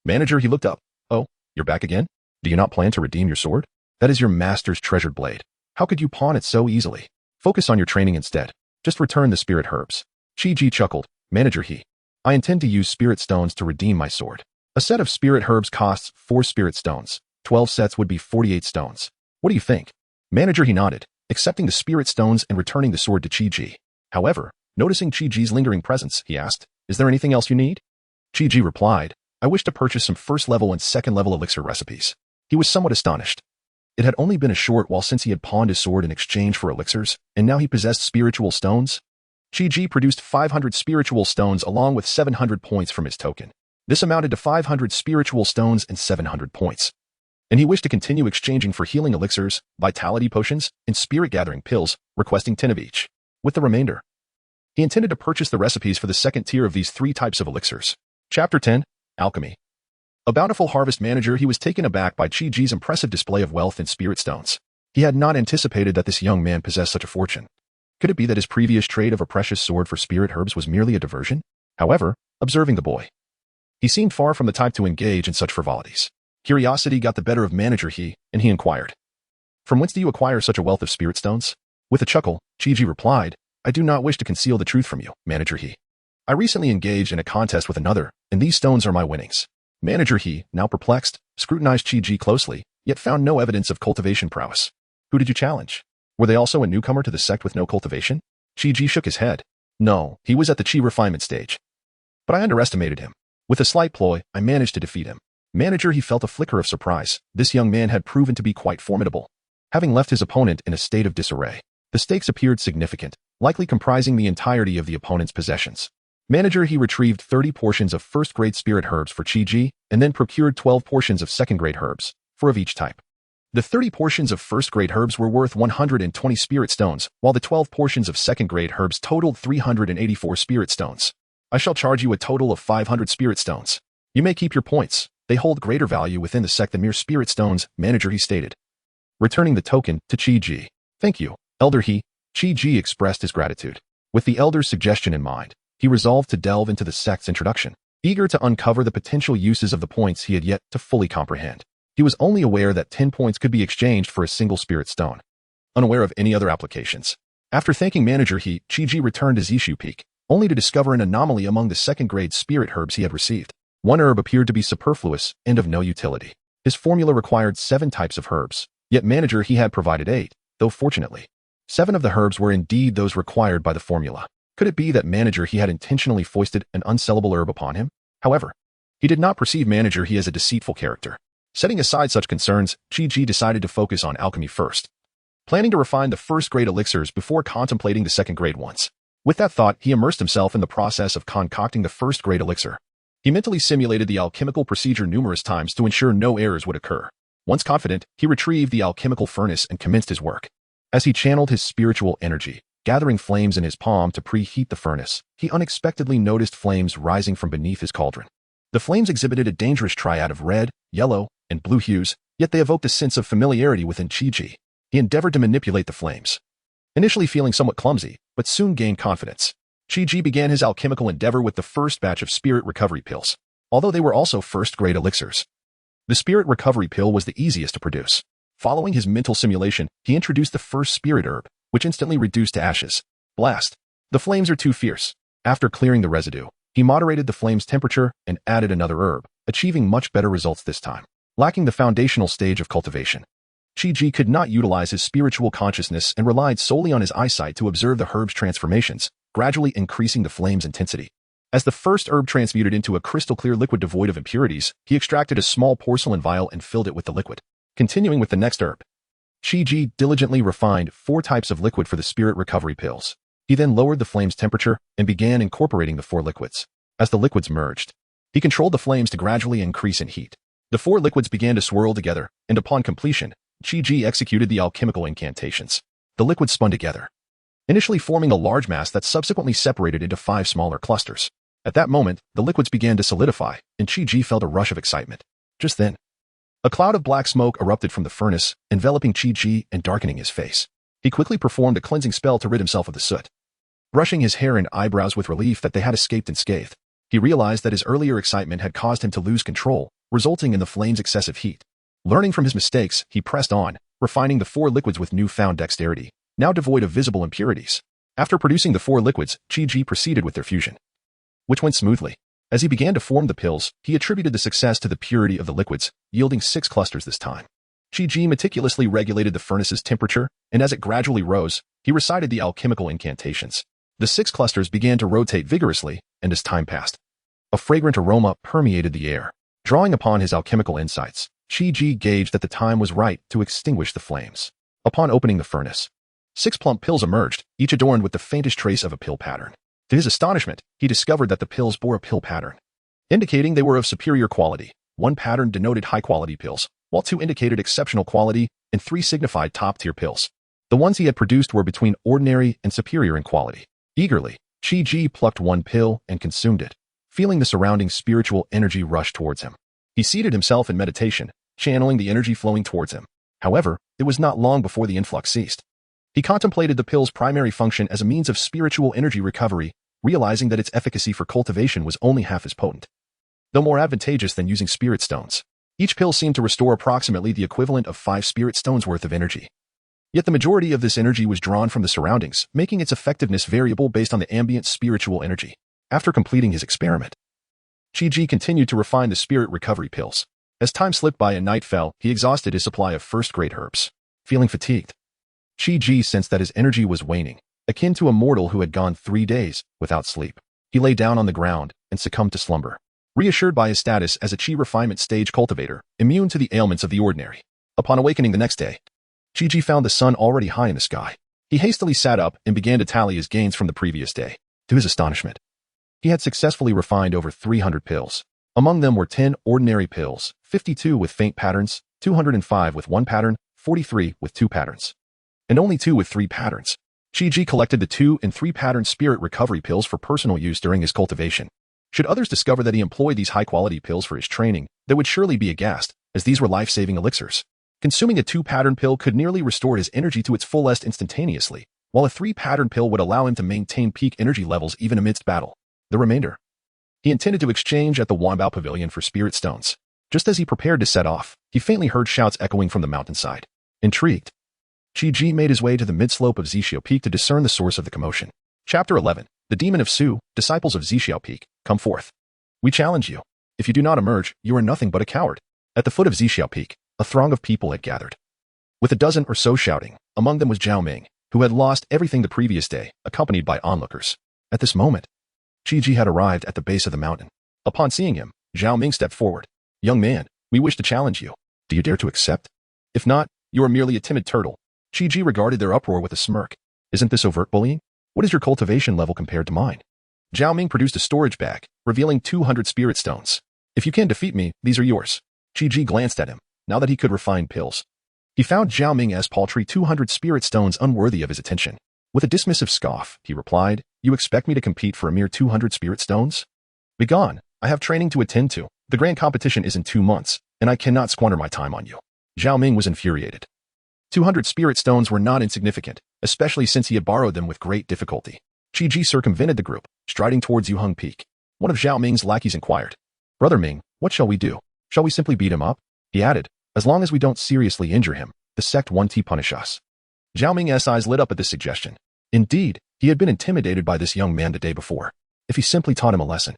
Manager, he looked up. Oh, you're back again? Do you not plan to redeem your sword? That is your master's treasured blade. How could you pawn it so easily? Focus on your training instead. Just return the spirit herbs. Chi-Ji chuckled. Manager, I intend to use spirit stones to redeem my sword. A set of spirit herbs costs 4 spirit stones. 12 sets would be 48 stones. What do you think? Manager, he nodded, accepting the spirit stones and returning the sword to Chi-Ji. However, noticing Chi-Ji's lingering presence, he asked, is there anything else you need? Chi-Ji replied, I wish to purchase some first-level and second-level elixir recipes. He was somewhat astonished. It had only been a short while since he had pawned his sword in exchange for elixirs, and now he possessed spiritual stones. Chi-Ji produced 500 spiritual stones along with 700 points from his token. This amounted to 500 spiritual stones and 700 points. And he wished to continue exchanging for healing elixirs, vitality potions, and spirit-gathering pills, requesting 10 of each. With the remainder, he intended to purchase the recipes for the second tier of these 3 types of elixirs. Chapter 10. Alchemy. A bountiful harvest manager, he was taken aback by Chi-Ji's impressive display of wealth and spirit stones. He had not anticipated that this young man possessed such a fortune. Could it be that his previous trade of a precious sword for spirit herbs was merely a diversion? However, observing the boy, he seemed far from the type to engage in such frivolities. Curiosity got the better of Manager and he inquired, from whence do you acquire such a wealth of spirit stones? With a chuckle, Chi-Ji replied, I do not wish to conceal the truth from you, Manager I recently engaged in a contest with another, and these stones are my winnings. Manager now perplexed, scrutinized Chi-Ji closely, yet found no evidence of cultivation prowess. Who did you challenge? Were they also a newcomer to the sect with no cultivation? Chi-Ji shook his head. No, he was at the chi refinement stage. But I underestimated him. With a slight ploy, I managed to defeat him. Manager, he felt a flicker of surprise. This young man had proven to be quite formidable. Having left his opponent in a state of disarray, the stakes appeared significant, likely comprising the entirety of the opponent's possessions. Manager he retrieved 30 portions of first-grade spirit herbs for Chi-Ji, and then procured 12 portions of second-grade herbs, 4 of each type. The 30 portions of first-grade herbs were worth 120 spirit stones, while the 12 portions of second-grade herbs totaled 384 spirit stones. I shall charge you a total of 500 spirit stones. You may keep your points. They hold greater value within the sect than mere spirit stones, Manager he stated. Returning the token to Chi-Ji. Thank you, Elder he. Chi-Ji expressed his gratitude. With the Elder's suggestion in mind, he resolved to delve into the sect's introduction, eager to uncover the potential uses of the points he had yet to fully comprehend. He was only aware that 10 points could be exchanged for a single spirit stone, unaware of any other applications. After thanking Manager he, Chi-Ji returned to Zishu Peak, only to discover an anomaly among the second-grade spirit herbs he had received. One herb appeared to be superfluous and of no utility. His formula required 7 types of herbs, yet Manager he had provided 8, though fortunately, 7 of the herbs were indeed those required by the formula. Could it be that Manager he had intentionally foisted an unsellable herb upon him? However, he did not perceive Manager he as a deceitful character. Setting aside such concerns, Chi-Ji decided to focus on alchemy first, planning to refine the first-grade elixirs before contemplating the second-grade ones. With that thought, he immersed himself in the process of concocting the first-grade elixir. He mentally simulated the alchemical procedure numerous times to ensure no errors would occur. Once confident, he retrieved the alchemical furnace and commenced his work. As he channeled his spiritual energy, gathering flames in his palm to preheat the furnace, he unexpectedly noticed flames rising from beneath his cauldron. The flames exhibited a dangerous triad of red, yellow, and blue hues, yet they evoked a sense of familiarity within Chi-Ji. He endeavored to manipulate the flames. Initially feeling somewhat clumsy, but soon gained confidence. Chi-Ji began his alchemical endeavor with the first batch of spirit recovery pills, although they were also first-grade elixirs. The spirit recovery pill was the easiest to produce. Following his mental simulation, he introduced the first spirit herb, which instantly reduced to ashes. Blast. The flames are too fierce. After clearing the residue, he moderated the flame's temperature and added another herb, achieving much better results this time. Lacking the foundational stage of cultivation, Chi-Ji could not utilize his spiritual consciousness and relied solely on his eyesight to observe the herb's transformations, gradually increasing the flame's intensity. As the first herb transmuted into a crystal-clear liquid devoid of impurities, he extracted a small porcelain vial and filled it with the liquid. Continuing with the next herb, Chi-Ji diligently refined 4 types of liquid for the spirit recovery pills. He then lowered the flame's temperature and began incorporating the 4 liquids. As the liquids merged, he controlled the flames to gradually increase in heat. The 4 liquids began to swirl together, and upon completion, Chi-Ji executed the alchemical incantations. The liquids spun together, initially forming a large mass that subsequently separated into 5 smaller clusters. At that moment, the liquids began to solidify, and Chi-Ji felt a rush of excitement. Just then, a cloud of black smoke erupted from the furnace, enveloping Chi-Ji and darkening his face. He quickly performed a cleansing spell to rid himself of the soot. Brushing his hair and eyebrows with relief that they had escaped unscathed, he realized that his earlier excitement had caused him to lose control, resulting in the flame's excessive heat. Learning from his mistakes, he pressed on, refining the 4 liquids with newfound dexterity, now devoid of visible impurities. After producing the 4 liquids, Chi-Ji proceeded with their fusion, which went smoothly. As he began to form the pills, he attributed the success to the purity of the liquids, yielding 6 clusters this time. Chi-Ji meticulously regulated the furnace's temperature, and as it gradually rose, he recited the alchemical incantations. The 6 clusters began to rotate vigorously, and as time passed, a fragrant aroma permeated the air. Drawing upon his alchemical insights, Chi-Ji gauged that the time was right to extinguish the flames. Upon opening the furnace, 6 plump pills emerged, each adorned with the faintest trace of a pill pattern. To his astonishment, he discovered that the pills bore a pill pattern, indicating they were of superior quality. 1 pattern denoted high-quality pills, while 2 indicated exceptional quality, and 3 signified top-tier pills. The ones he had produced were between ordinary and superior in quality. Eagerly, Chi-Ji plucked 1 pill and consumed it, feeling the surrounding spiritual energy rush towards him. He seated himself in meditation, channeling the energy flowing towards him. However, it was not long before the influx ceased. He contemplated the pill's primary function as a means of spiritual energy recovery, realizing that its efficacy for cultivation was only half as potent, though more advantageous than using spirit stones. Each pill seemed to restore approximately the equivalent of 5 spirit stones worth of energy. Yet the majority of this energy was drawn from the surroundings, making its effectiveness variable based on the ambient spiritual energy. After completing his experiment, Chi-Ji continued to refine the spirit recovery pills. As time slipped by and night fell, he exhausted his supply of first-grade herbs. Feeling fatigued, Chi-Ji sensed that his energy was waning, akin to a mortal who had gone 3 days without sleep. He lay down on the ground and succumbed to slumber, reassured by his status as a chi refinement stage cultivator, immune to the ailments of the ordinary. Upon awakening the next day, Chi-Ji found the sun already high in the sky. He hastily sat up and began to tally his gains from the previous day. To his astonishment, He had successfully refined over 300 pills. Among them were 10 ordinary pills, 52 with faint patterns, 205 with 1 pattern, 43 with 2 patterns, and only 2 with 3 patterns. Chi collected the 2 and 3 pattern spirit recovery pills for personal use during his cultivation. Should others discover that he employed these high-quality pills for his training, they would surely be aghast, as these were life-saving elixirs. Consuming a 2-pattern pill could nearly restore his energy to its fullest instantaneously, while a 3-pattern pill would allow him to maintain peak energy levels even amidst battle. The remainder he intended to exchange at the Wanbao Pavilion for spirit stones. Just as he prepared to set off, he faintly heard shouts echoing from the mountainside. Intrigued, Chi made his way to the mid-slope of Zixiao Peak to discern the source of the commotion. Chapter 11. The Demon of Su, Disciples of Zixiao Peak, come forth. We challenge you. If you do not emerge, you are nothing but a coward. At the foot of Zixiao Peak, a throng of people had gathered, with a dozen or so shouting. Among them was Zhao Ming, who had lost everything the previous day, accompanied by onlookers. At this moment, Chi had arrived at the base of the mountain. Upon seeing him, Zhao Ming stepped forward. Young man, we wish to challenge you. Do you dare to accept? If not, you are merely a timid turtle. Chi regarded their uproar with a smirk. Isn't this overt bullying? What is your cultivation level compared to mine? Zhao Ming produced a storage bag, revealing 200 spirit stones. If you can defeat me, these are yours. Chi glanced at him, now that he could refine pills. He found Zhao Ming's paltry 200 spirit stones unworthy of his attention. With a dismissive scoff, he replied, You expect me to compete for a mere 200 spirit stones? Begone, I have training to attend to. The grand competition is in 2 months, and I cannot squander my time on you. Zhao Ming was infuriated. 200 spirit stones were not insignificant, especially since he had borrowed them with great difficulty. Chi circumvented the group, striding towards Yuheng Peak. One of Zhao Ming's lackeys inquired, Brother Ming, what shall we do? Shall we simply beat him up? He added, As long as we don't seriously injure him, the sect won't punish us. Zhao Ming's eyes lit up at this suggestion. Indeed, he had been intimidated by this young man the day before. If he simply taught him a lesson,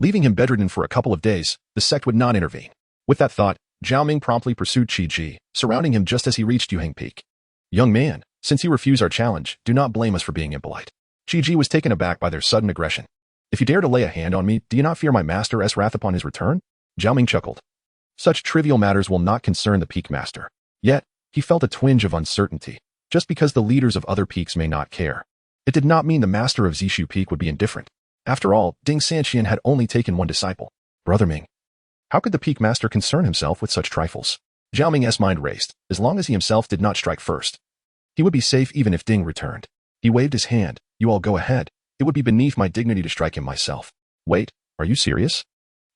leaving him bedridden for a couple of days, the sect would not intervene. With that thought, Zhao Ming promptly pursued Chi, surrounding him just as he reached Yuheng Peak. Young man, since you refuse our challenge, do not blame us for being impolite. Chi was taken aback by their sudden aggression. If you dare to lay a hand on me, do you not fear my master's wrath upon his return? Zhao Ming chuckled. Such trivial matters will not concern the peak master. Yet, he felt a twinge of uncertainty. Just because the leaders of other peaks may not care, it did not mean the master of Zixiao Peak would be indifferent. After all, Ding Sanxian had only taken one disciple. Brother Ming. How could the peak master concern himself with such trifles? Zhao Ming's mind raced. As long as he himself did not strike first, he would be safe even if Ding returned. He waved his hand. You all go ahead. It would be beneath my dignity to strike him myself. Wait, are you serious?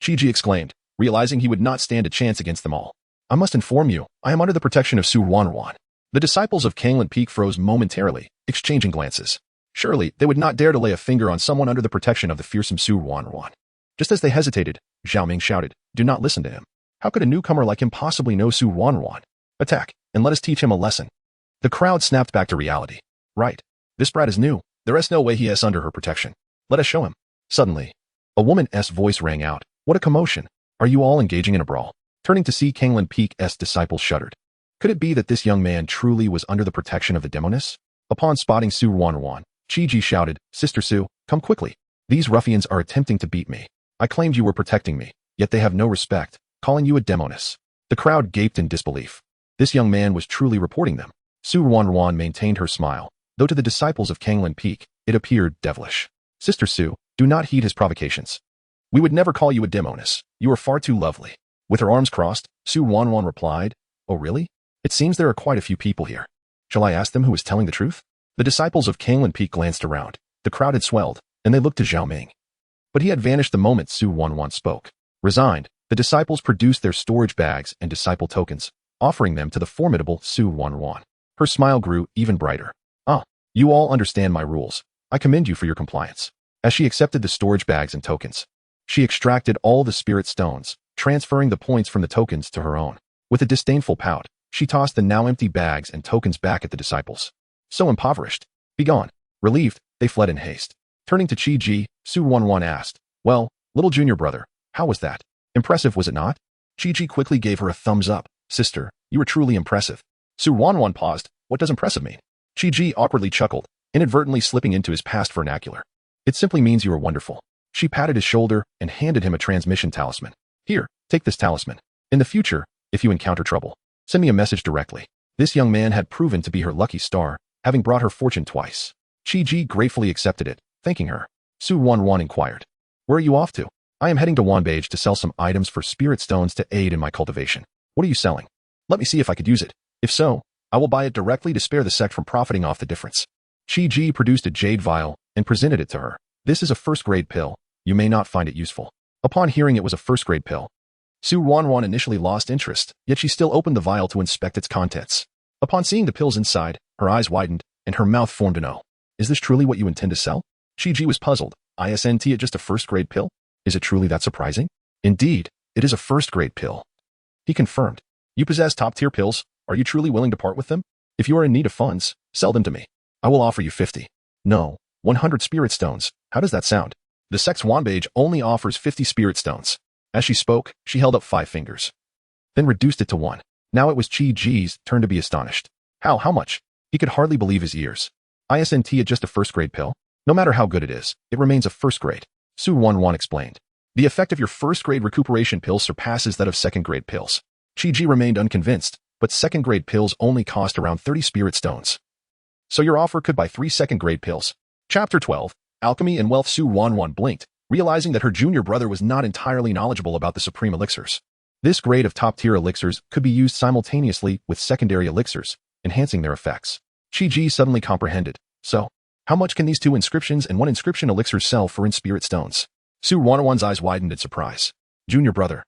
Chi exclaimed, realizing he would not stand a chance against them all. I must inform you, I am under the protection of Su Wanruan. The disciples of Kanglan Peak froze momentarily, exchanging glances. Surely, they would not dare to lay a finger on someone under the protection of the fearsome Su Wanruan. Just as they hesitated, Zhao Ming shouted, Do not listen to him. How could a newcomer like him possibly know Su Wanruan? Attack, and let us teach him a lesson. The crowd snapped back to reality. Right. This brat is new. There is no way he is under her protection. Let us show him. Suddenly, a woman's voice rang out. What a commotion. Are you all engaging in a brawl? Turning to see Kanglan Peak's disciples shuddered. Could it be that this young man truly was under the protection of the demoness? Upon spotting Su Wanruan, Chi shouted, Sister Su, come quickly. These ruffians are attempting to beat me. I claimed you were protecting me, yet they have no respect, calling you a demoness. The crowd gaped in disbelief. This young man was truly reporting them. Su Wanruan maintained her smile, though to the disciples of Kanglan Peak, it appeared devilish. Sister Su, do not heed his provocations. We would never call you a demoness. You are far too lovely. With her arms crossed, Su Wanruan replied, Oh really? It seems there are quite a few people here. Shall I ask them who is telling the truth? The disciples of Kanglan Peak glanced around. The crowd had swelled, and they looked to Zhao Ming. But he had vanished the moment Su Wanruan spoke. Resigned, the disciples produced their storage bags and disciple tokens, offering them to the formidable Su Wanruan. Her smile grew even brighter. Ah, you all understand my rules. I commend you for your compliance. As she accepted the storage bags and tokens, she extracted all the spirit stones, transferring the points from the tokens to her own. With a disdainful pout, she tossed the now empty bags and tokens back at the disciples. So impoverished. Begone. Relieved, they fled in haste. Turning to Chi, Su Wanruan asked, Well, little junior brother, how was that? Impressive, was it not? Chi quickly gave her a thumbs up. Sister, you are truly impressive. Su Wanruan paused. What does impressive mean? Chi awkwardly chuckled, inadvertently slipping into his past vernacular. It simply means you are wonderful. She patted his shoulder and handed him a transmission talisman. Here, take this talisman. In the future, if you encounter trouble, send me a message directly. This young man had proven to be her lucky star, having brought her fortune twice. Chi gratefully accepted it, thanking her. Su Wanruan inquired, Where are you off to? I am heading to Wanbage to sell some items for spirit stones to aid in my cultivation. What are you selling? Let me see if I could use it. If so, I will buy it directly to spare the sect from profiting off the difference. Chi-Ji produced a jade vial and presented it to her. This is a first-grade pill. You may not find it useful. Upon hearing it was a first-grade pill, Su Wanwan initially lost interest, yet she still opened the vial to inspect its contents. Upon seeing the pills inside, her eyes widened, and her mouth formed an O. Is this truly what you intend to sell? Chi-Ji was puzzled. Isn't it just a first-grade pill? Is it truly that surprising? Indeed, it is a first-grade pill. He confirmed. You possess top-tier pills. Are you truly willing to part with them? If you are in need of funds, sell them to me. I will offer you 50. No, 100 spirit stones. How does that sound? The sect's Wanbage only offers 50 spirit stones. As she spoke, she held up 5 fingers, then reduced it to 1. Now it was Chi-Ji's turn to be astonished. How much? He could hardly believe his ears. Isn't it just a first-grade pill? No matter how good it is, it remains a first-grade. Su Wanwan explained. The effect of your first-grade recuperation pills surpasses that of second-grade pills. Chi-Ji remained unconvinced, but second-grade pills only cost around 30 spirit stones. So your offer could buy 3 second-grade pills. Chapter 12, Alchemy and Wealth. Su Wanwan blinked, realizing that her junior brother was not entirely knowledgeable about the supreme elixirs. This grade of top-tier elixirs could be used simultaneously with secondary elixirs, enhancing their effects. Chi-Ji suddenly comprehended. So, how much can these 2 inscriptions and 1 inscription elixirs sell for in spirit stones? Su Wanwan's eyes widened in surprise. Junior brother,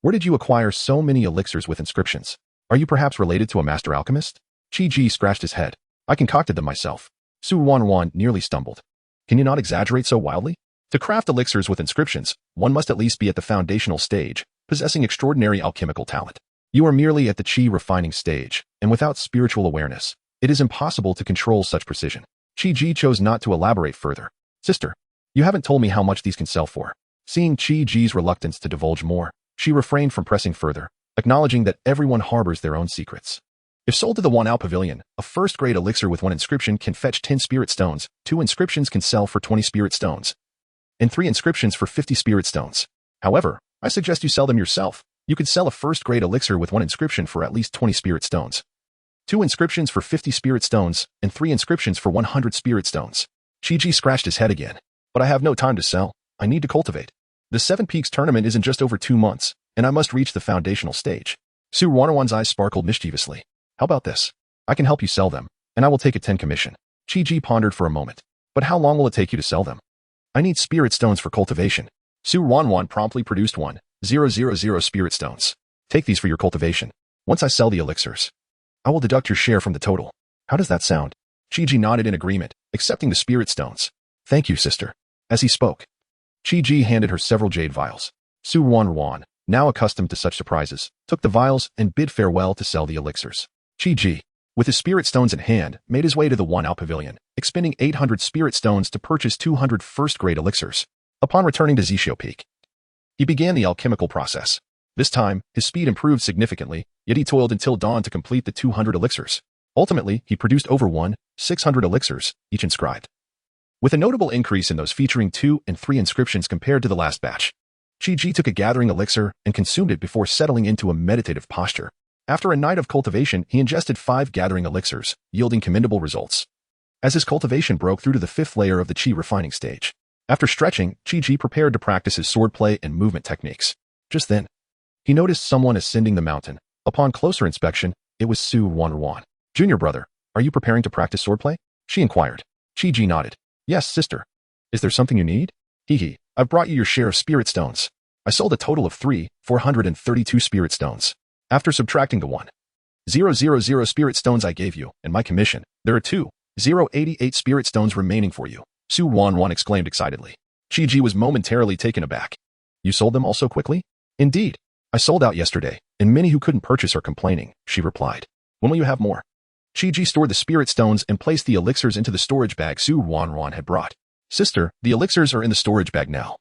where did you acquire so many elixirs with inscriptions? Are you perhaps related to a master alchemist? Chi-Ji scratched his head. I concocted them myself. Su Wanwan nearly stumbled. Can you not exaggerate so wildly? To craft elixirs with inscriptions, one must at least be at the foundational stage, possessing extraordinary alchemical talent. You are merely at the chi refining stage, and without spiritual awareness, it is impossible to control such precision. Chi-Ji chose not to elaborate further. Sister, you haven't told me how much these can sell for. Seeing Chi-Ji's reluctance to divulge more, she refrained from pressing further, acknowledging that everyone harbors their own secrets. If sold to the Wanao Pavilion, a first-grade elixir with 1 inscription can fetch 10 spirit stones, 2 inscriptions can sell for 20 spirit stones, and 3 inscriptions for 50 spirit stones. However, I suggest you sell them yourself. You could sell a first-grade elixir with 1 inscription for at least 20 spirit stones, 2 inscriptions for 50 spirit stones, and 3 inscriptions for 100 spirit stones. Chi-Ji scratched his head again. But I have no time to sell. I need to cultivate. The 7 Peaks tournament is in just over 2 months, and I must reach the foundational stage. Su Wanwan's eyes sparkled mischievously. How about this? I can help you sell them, and I will take a 10 commission. Chi-Ji pondered for a moment. But how long will it take you to sell them? I need spirit stones for cultivation. Su Wanwan promptly produced 1,000 spirit stones. Take these for your cultivation. Once I sell the elixirs, I will deduct your share from the total. How does that sound? Chi-Ji nodded in agreement, accepting the spirit stones. Thank you, sister. As he spoke, Chi-Ji handed her several jade vials. Su Wanwan, now accustomed to such surprises, took the vials and bid farewell to sell the elixirs. Chi-Ji, with his spirit stones in hand, made his way to the Wanao Pavilion, expending 800 spirit stones to purchase 200 first-grade elixirs. Upon returning to Zishio Peak, he began the alchemical process. This time, his speed improved significantly, yet he toiled until dawn to complete the 200 elixirs. Ultimately, he produced over 1,600 elixirs, each inscribed, with a notable increase in those featuring 2 and 3 inscriptions compared to the last batch. Chi-Ji took a gathering elixir and consumed it before settling into a meditative posture. After a night of cultivation, he ingested 5 gathering elixirs, yielding commendable results. As his cultivation broke through to the 5th layer of the chi refining stage, after stretching, Chi-Ji prepared to practice his swordplay and movement techniques. Just then, he noticed someone ascending the mountain. Upon closer inspection, it was Su Wanwan. Junior brother, are you preparing to practice swordplay? She inquired. Chi-Ji nodded. Yes, sister. Is there something you need? Hee, I've brought you your share of spirit stones. I sold a total of 432 spirit stones. After subtracting the 1,000 spirit stones I gave you and my commission, there are 2,088 spirit stones remaining for you. Su Wanwan exclaimed excitedly. Chi-Ji was momentarily taken aback. You sold them all so quickly? Indeed. I sold out yesterday, and many who couldn't purchase are complaining, she replied. When will you have more? Chi-Ji stored the spirit stones and placed the elixirs into the storage bag Su Wanwan had brought. Sister, the elixirs are in the storage bag now.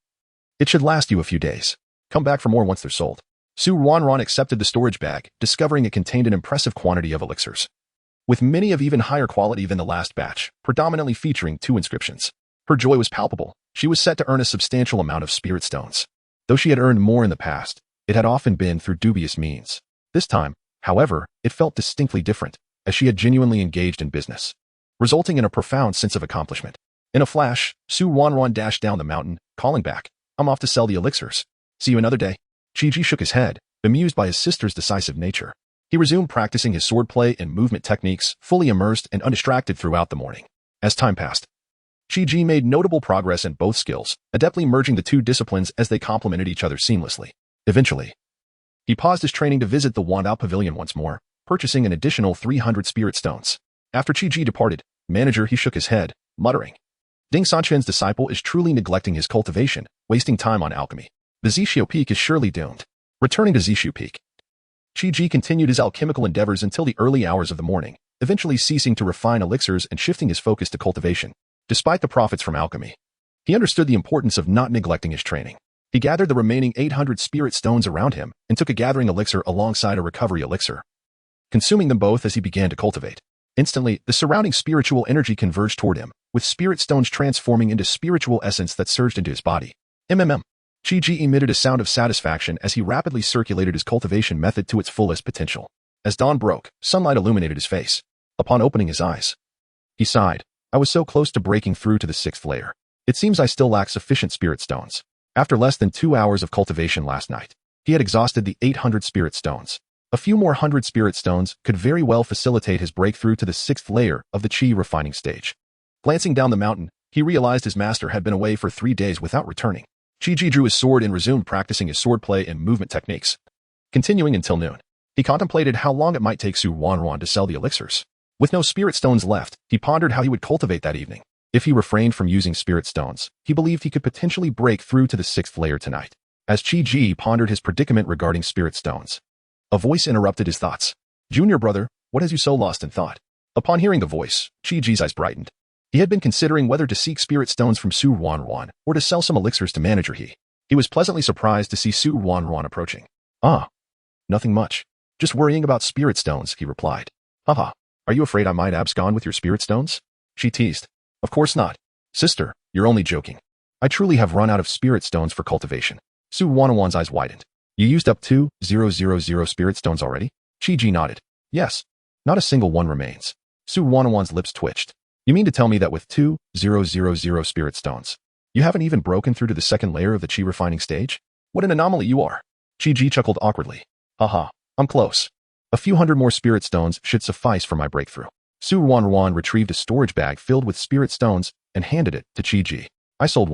It should last you a few days. Come back for more once they're sold. Su Wanwan accepted the storage bag, discovering it contained an impressive quantity of elixirs, with many of even higher quality than the last batch, predominantly featuring 2 inscriptions. Her joy was palpable. She was set to earn a substantial amount of spirit stones. Though she had earned more in the past, it had often been through dubious means. This time, however, it felt distinctly different, as she had genuinely engaged in business, resulting in a profound sense of accomplishment. In a flash, Su Wanwan dashed down the mountain, calling back. I'm off to sell the elixirs. See you another day. Chi-Ji shook his head, bemused by his sister's decisive nature. He resumed practicing his swordplay and movement techniques, fully immersed and undistracted throughout the morning. As time passed, Chi-Ji made notable progress in both skills, adeptly merging the two disciplines as they complemented each other seamlessly. Eventually, he paused his training to visit the Wandao Pavilion once more, purchasing an additional 300 spirit stones. After Chi-Ji departed, manager he shook his head, muttering, Ding Sanquan's disciple is truly neglecting his cultivation, wasting time on alchemy. The Zishu Peak is surely doomed. Returning to Zishu Peak, Chi-Ji continued his alchemical endeavors until the early hours of the morning, eventually ceasing to refine elixirs and shifting his focus to cultivation. Despite the profits from alchemy, he understood the importance of not neglecting his training. He gathered the remaining 800 spirit stones around him and took a gathering elixir alongside a recovery elixir, consuming them both as he began to cultivate. Instantly, the surrounding spiritual energy converged toward him, with spirit stones transforming into spiritual essence that surged into his body. Chi-Ji emitted a sound of satisfaction as he rapidly circulated his cultivation method to its fullest potential. As dawn broke, sunlight illuminated his face. Upon opening his eyes, he sighed. I was so close to breaking through to the 6th layer. It seems I still lack sufficient spirit stones. After less than 2 hours of cultivation last night, he had exhausted the 800 spirit stones. A few more 100 spirit stones could very well facilitate his breakthrough to the 6th layer of the chi refining stage. Glancing down the mountain, he realized his master had been away for 3 days without returning. Chi-Ji drew his sword and resumed practicing his swordplay and movement techniques. Continuing until noon, he contemplated how long it might take Su Wanruan to sell the elixirs. With no spirit stones left, he pondered how he would cultivate that evening. If he refrained from using spirit stones, he believed he could potentially break through to the 6th layer tonight. As Chi-Ji pondered his predicament regarding spirit stones, a voice interrupted his thoughts. Junior brother, what has you so lost in thought? Upon hearing the voice, Chi-Ji's eyes brightened. He had been considering whether to seek spirit stones from Su Wanruan or to sell some elixirs to manager he. He was pleasantly surprised to see Su Wanruan approaching. Ah, nothing much. Just worrying about spirit stones, he replied. Haha, are you afraid I might abscond with your spirit stones? She teased. Of course not. Sister, you're only joking. I truly have run out of spirit stones for cultivation. Su Wanruan's eyes widened. You used up 2,000 spirit stones already? Chi-Ji nodded. Yes. Not a single one remains. Su Wanruan's lips twitched. You mean to tell me that with 2,000 spirit stones, you haven't even broken through to the 2nd layer of the chi refining stage? What an anomaly you are. Chi-Ji chuckled awkwardly. Haha, I'm close. A few hundred more spirit stones should suffice for my breakthrough. Su Wanruan retrieved a storage bag filled with spirit stones and handed it to Chi-Ji. I sold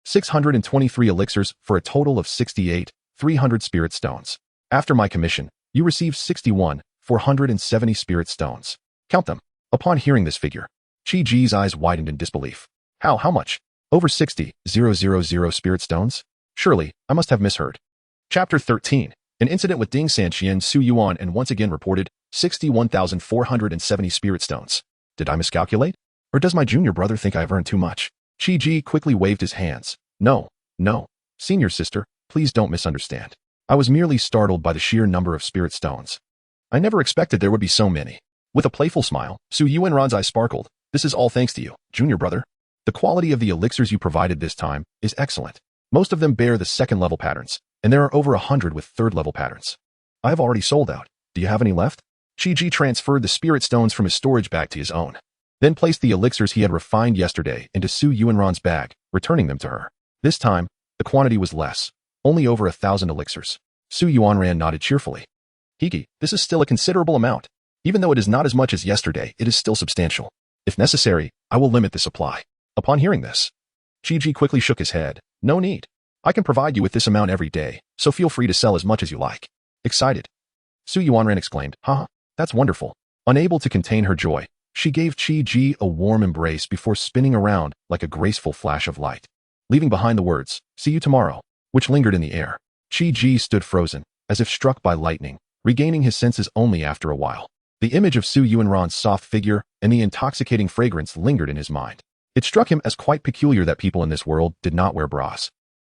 623 elixirs for a total of 68,300 spirit stones. After my commission, you received 61,470 spirit stones. Count them. Upon hearing this figure, Chi-Ji's eyes widened in disbelief. How much? Over 60,000 spirit stones? Surely, I must have misheard. Chapter 13. An incident with Ding Sanquan Su Yuan and once again reported 61,470 spirit stones. Did I miscalculate? Or does my junior brother think I have earned too much? Chi-Ji quickly waved his hands. No. Senior sister, please don't misunderstand. I was merely startled by the sheer number of spirit stones. I never expected there would be so many. With a playful smile, Su Yuanran's eyes sparkled. This is all thanks to you, junior brother. The quality of the elixirs you provided this time is excellent. Most of them bear the 2nd level patterns, and there are over 100 with 3rd level patterns. I have already sold out. Do you have any left? Chi-Ji transferred the spirit stones from his storage bag to his own, then placed the elixirs he had refined yesterday into Su Yuanran's bag, returning them to her. This time, the quantity was less, only over 1,000 elixirs. Su Yuanran nodded cheerfully. Hiki, this is still a considerable amount. Even though it is not as much as yesterday, it is still substantial. If necessary, I will limit the supply. Upon hearing this, Chi-Ji quickly shook his head. No need. I can provide you with this amount every day, so feel free to sell as much as you like. Excited, Su Yuanran exclaimed. Haha, that's wonderful. Unable to contain her joy, she gave Chi-Ji a warm embrace before spinning around like a graceful flash of light, leaving behind the words, see you tomorrow, which lingered in the air. Chi-Ji stood frozen, as if struck by lightning, regaining his senses only after a while. The image of Su Yuanran's soft figure and the intoxicating fragrance lingered in his mind. It struck him as quite peculiar that people in this world did not wear bras.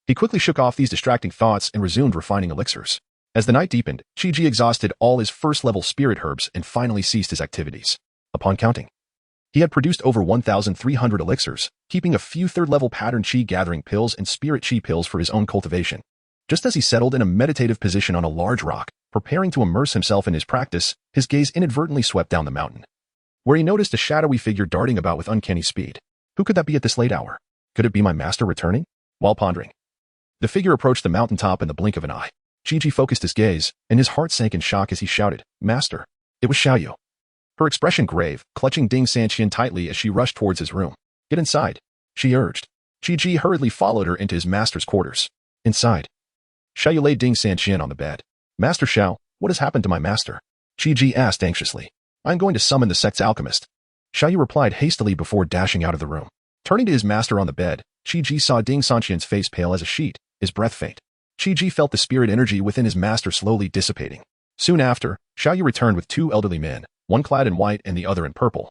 He quickly shook off these distracting thoughts and resumed refining elixirs. As the night deepened, Chi-Ji exhausted all his 1st-level spirit herbs and finally ceased his activities. Upon counting, he had produced over 1,300 elixirs, keeping a few 3rd-level pattern chi gathering pills and spirit chi pills for his own cultivation. Just as he settled in a meditative position on a large rock, preparing to immerse himself in his practice, his gaze inadvertently swept down the mountain, where he noticed a shadowy figure darting about with uncanny speed. Who could that be at this late hour? Could it be my master returning? While pondering, The figure approached the mountaintop in the blink of an eye. Chi focused his gaze, and his heart sank in shock as he shouted, "Master!" It was Xiaoyu. Her expression grave, clutching Ding Sanqian tightly as she rushed towards his room. "Get inside," she urged. Chi hurriedly followed her into his master's quarters. Inside, Xiaoyu laid Ding Sanqian on the bed. "Master Xiao, what has happened to my master?" Chi asked anxiously. "I'm going to summon the sect's alchemist." Xiaoyu replied hastily before dashing out of the room. Turning to his master on the bed, Chi saw Ding Sanqian's face pale as a sheet, his breath faint. Chi felt the spirit energy within his master slowly dissipating. Soon after, Xiaoyu returned with two elderly men, one clad in white and the other in purple,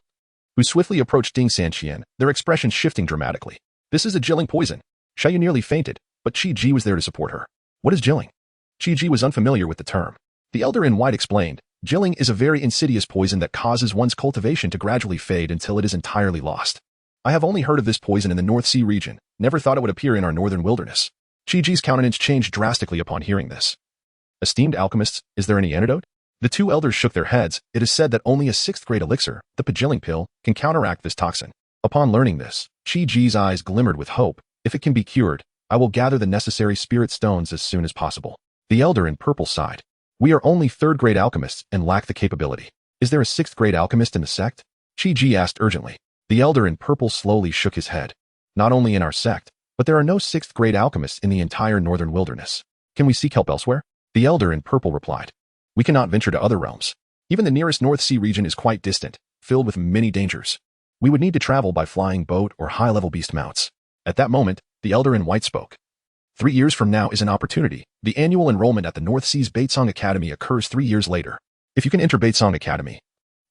who swiftly approached Ding Sanqian, their expressions shifting dramatically. "This is a jilling poison." Xiaoyu nearly fainted, but Chi was there to support her. "What is jilling?" Chi was unfamiliar with the term. The elder in white explained, "Jilling is a very insidious poison that causes one's cultivation to gradually fade until it is entirely lost. I have only heard of this poison in the North Sea region, never thought it would appear in our northern wilderness." Chi countenance changed drastically upon hearing this. "Esteemed alchemists, is there any antidote?" The two elders shook their heads. It is said that only a 6th-grade elixir, the Pajilling pill, can counteract this toxin. Upon learning this, Chi eyes glimmered with hope. "If it can be cured, I will gather the necessary spirit stones as soon as possible." The elder in purple sighed. "We are only 3rd-grade alchemists and lack the capability. Is there a 6th-grade alchemist in the sect?" Chi asked urgently. The elder in purple slowly shook his head. "Not only in our sect, but there are no 6th-grade alchemists in the entire northern wilderness. Can we seek help elsewhere?" The elder in purple replied. "We cannot venture to other realms. Even the nearest North Sea region is quite distant, filled with many dangers. We would need to travel by flying boat or high-level beast mounts." At that moment, the elder in white spoke. 3 years from now is an opportunity. The annual enrollment at the North Sea's Baitsong Academy occurs 3 years later. If you can enter Baitsong Academy,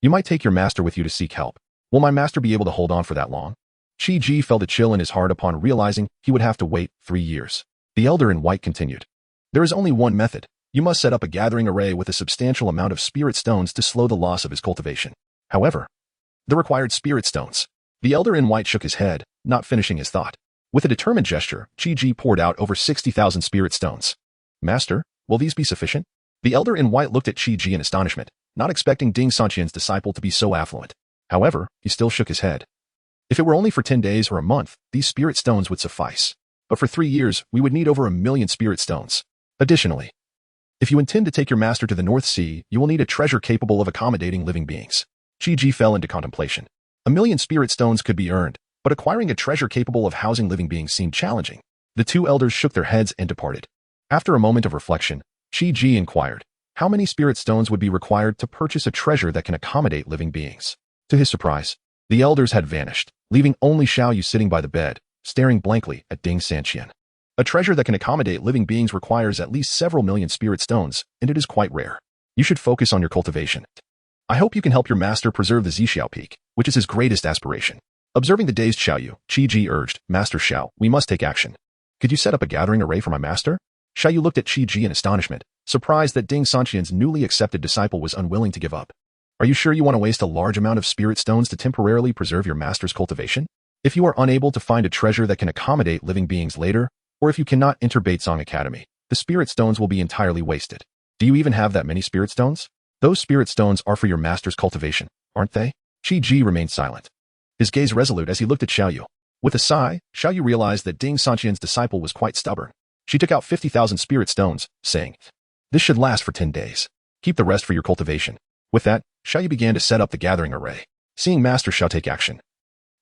you might take your master with you to seek help. Will my master be able to hold on for that long?" Chi felt a chill in his heart upon realizing he would have to wait 3 years. The elder in white continued. "There is only one method. You must set up a gathering array with a substantial amount of spirit stones to slow the loss of his cultivation. However, the required spirit stones." The elder in white shook his head, not finishing his thought. With a determined gesture, Chi poured out over 60,000 spirit stones. "Master, will these be sufficient?" The elder in white looked at Chi in astonishment, not expecting Ding Sanqian's disciple to be so affluent. However, he still shook his head. "If it were only for 10 days or a month, these spirit stones would suffice. But for 3 years, we would need over 1,000,000 spirit stones. Additionally, if you intend to take your master to the North Sea, you will need a treasure capable of accommodating living beings." Chi fell into contemplation. 1,000,000 spirit stones could be earned, but acquiring a treasure capable of housing living beings seemed challenging. The two elders shook their heads and departed. After a moment of reflection, Chi inquired, "How many spirit stones would be required to purchase a treasure that can accommodate living beings?" To his surprise, the elders had vanished, leaving only Xiaoyu sitting by the bed, staring blankly at Ding Sanqian. "A treasure that can accommodate living beings requires at least several million spirit stones, and it is quite rare. You should focus on your cultivation. I hope you can help your master preserve the Zixiao Peak, which is his greatest aspiration." Observing the dazed Xiaoyu, Chi urged, "Master Xiao, we must take action. Could you set up a gathering array for my master?" Xiaoyu looked at Chi in astonishment, surprised that Ding Sanqian's newly accepted disciple was unwilling to give up. "Are you sure you want to waste a large amount of spirit stones to temporarily preserve your master's cultivation? If you are unable to find a treasure that can accommodate living beings later, or if you cannot enter Baitsong Academy, the spirit stones will be entirely wasted. Do you even have that many spirit stones? Those spirit stones are for your master's cultivation, aren't they?" Chi remained silent, his gaze resolute as he looked at Xiaoyu. With a sigh, Xiaoyu realized that Ding Sanqian's disciple was quite stubborn. She took out 50,000 spirit stones, saying, "This should last for 10 days. Keep the rest for your cultivation." With that, Xiaoyu began to set up the gathering array. Seeing Master Xiao take action,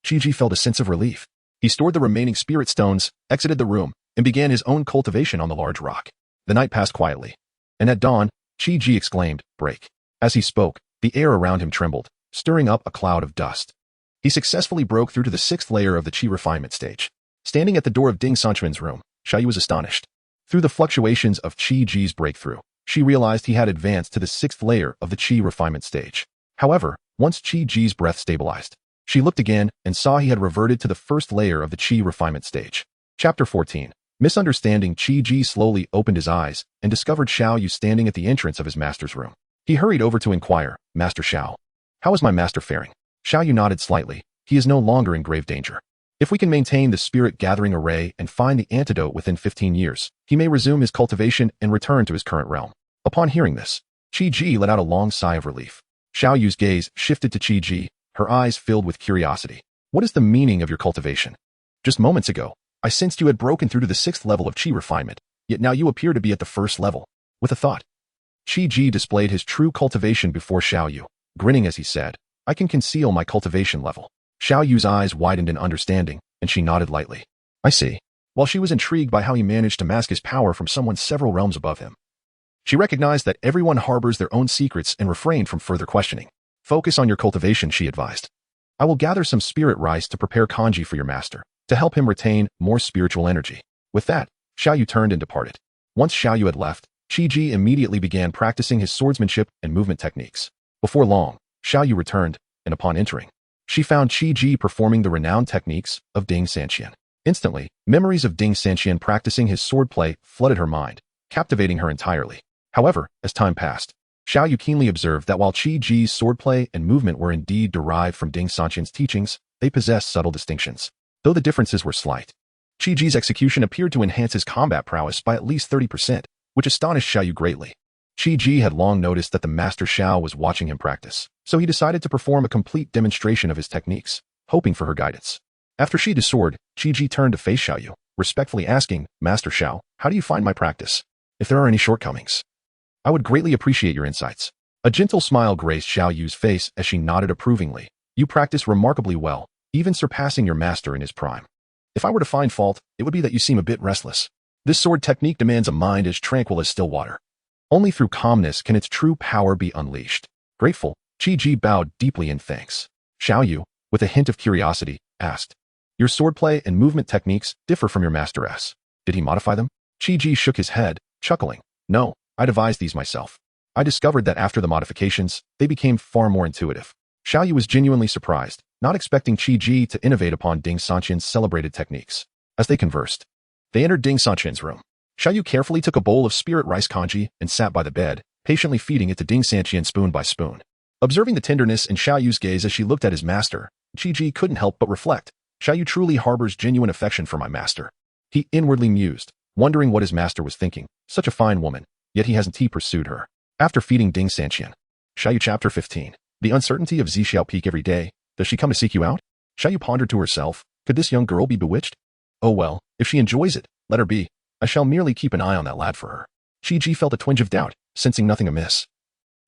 Chi felt a sense of relief. He stored the remaining spirit stones, exited the room, and began his own cultivation on the large rock. The night passed quietly, and at dawn, Chi exclaimed, "Break." As he spoke, the air around him trembled, stirring up a cloud of dust. He successfully broke through to the 6th layer of the Qi refinement stage. Standing at the door of Ding Sanqian's room, Xiaoyu was astonished. Through the fluctuations of Chi's breakthrough, she realized he had advanced to the 6th layer of the Qi refinement stage. However, once Chi's breath stabilized, she looked again and saw he had reverted to the 1st layer of the Qi refinement stage. Chapter 14. Misunderstanding. Chi slowly opened his eyes and discovered Xiaoyu standing at the entrance of his master's room. He hurried over to inquire, "Master Xiao, how is my master faring?" Xiaoyu nodded slightly. He is no longer in grave danger. If we can maintain the spirit gathering array and find the antidote within 15 years, he may resume his cultivation and return to his current realm. Upon hearing this, Chi let out a long sigh of relief. Xiaoyu's gaze shifted to Chi, her eyes filled with curiosity. "What is the meaning of your cultivation? Just moments ago, I sensed you had broken through to the 6th level of Qi refinement, yet now you appear to be at the 1st level. With a thought, Qi Ji displayed his true cultivation before Xiao Yu, grinning as he said, I can conceal my cultivation level. Xiao Yu's eyes widened in understanding, and she nodded lightly. I see. While she was intrigued by how he managed to mask his power from someone several realms above him, she recognized that everyone harbors their own secrets and refrained from further questioning. Focus on your cultivation, she advised. I will gather some spirit rice to prepare kanji for your master, to help him retain more spiritual energy. With that, Xiao Yu turned and departed. Once Xiao Yu had left, Qi Ji immediately began practicing his swordsmanship and movement techniques. Before long, Xiao Yu returned, and upon entering, she found Qi Ji performing the renowned techniques of Ding Sanqian. Instantly, memories of Ding Sanqian practicing his swordplay flooded her mind, captivating her entirely. However, as time passed, Xiao Yu keenly observed that while Qi Ji's swordplay and movement were indeed derived from Ding Sanqian's teachings, they possessed subtle distinctions. Though the differences were slight, Qi Ji's execution appeared to enhance his combat prowess by at least 30%, which astonished Xiao Yu greatly. Qi Ji had long noticed that the Master Xiao was watching him practice, so he decided to perform a complete demonstration of his techniques, hoping for her guidance. After she sheathed his sword, Qi Ji turned to face Xiao Yu, respectfully asking, Master Xiao, how do you find my practice? If there are any shortcomings, I would greatly appreciate your insights. A gentle smile graced Xiao Yu's face as she nodded approvingly. You practice remarkably well, even surpassing your master in his prime. If I were to find fault, it would be that you seem a bit restless. This sword technique demands a mind as tranquil as still water. Only through calmness can its true power be unleashed. Grateful, Qi Ji bowed deeply in thanks. Xiao Yu, with a hint of curiosity, asked, Your swordplay and movement techniques differ from your master's. Did he modify them? Qi Ji shook his head, chuckling. No, I devised these myself. I discovered that after the modifications, they became far more intuitive. Xiao Yu was genuinely surprised, not expecting Qi Ji to innovate upon Ding Sanqian's celebrated techniques. As they conversed, they entered Ding Sanqian's room. Xiao Yu carefully took a bowl of spirit rice kanji and sat by the bed, patiently feeding it to Ding Sanqian spoon by spoon. Observing the tenderness in Xiao Yu's gaze as she looked at his master, Qi Ji couldn't help but reflect. Xiao Yu truly harbors genuine affection for my master. He inwardly mused, wondering what his master was thinking. Such a fine woman, yet he hasn't pursued her. After feeding Ding Sanqian. Xiao Yu Chapter 15. The uncertainty of Zixiao Peak every day. Does she come to seek you out? Xiao Yu pondered to herself. Could this young girl be bewitched? Oh well, if she enjoys it, let her be. I shall merely keep an eye on that lad for her. Qi Ji felt a twinge of doubt, sensing nothing amiss.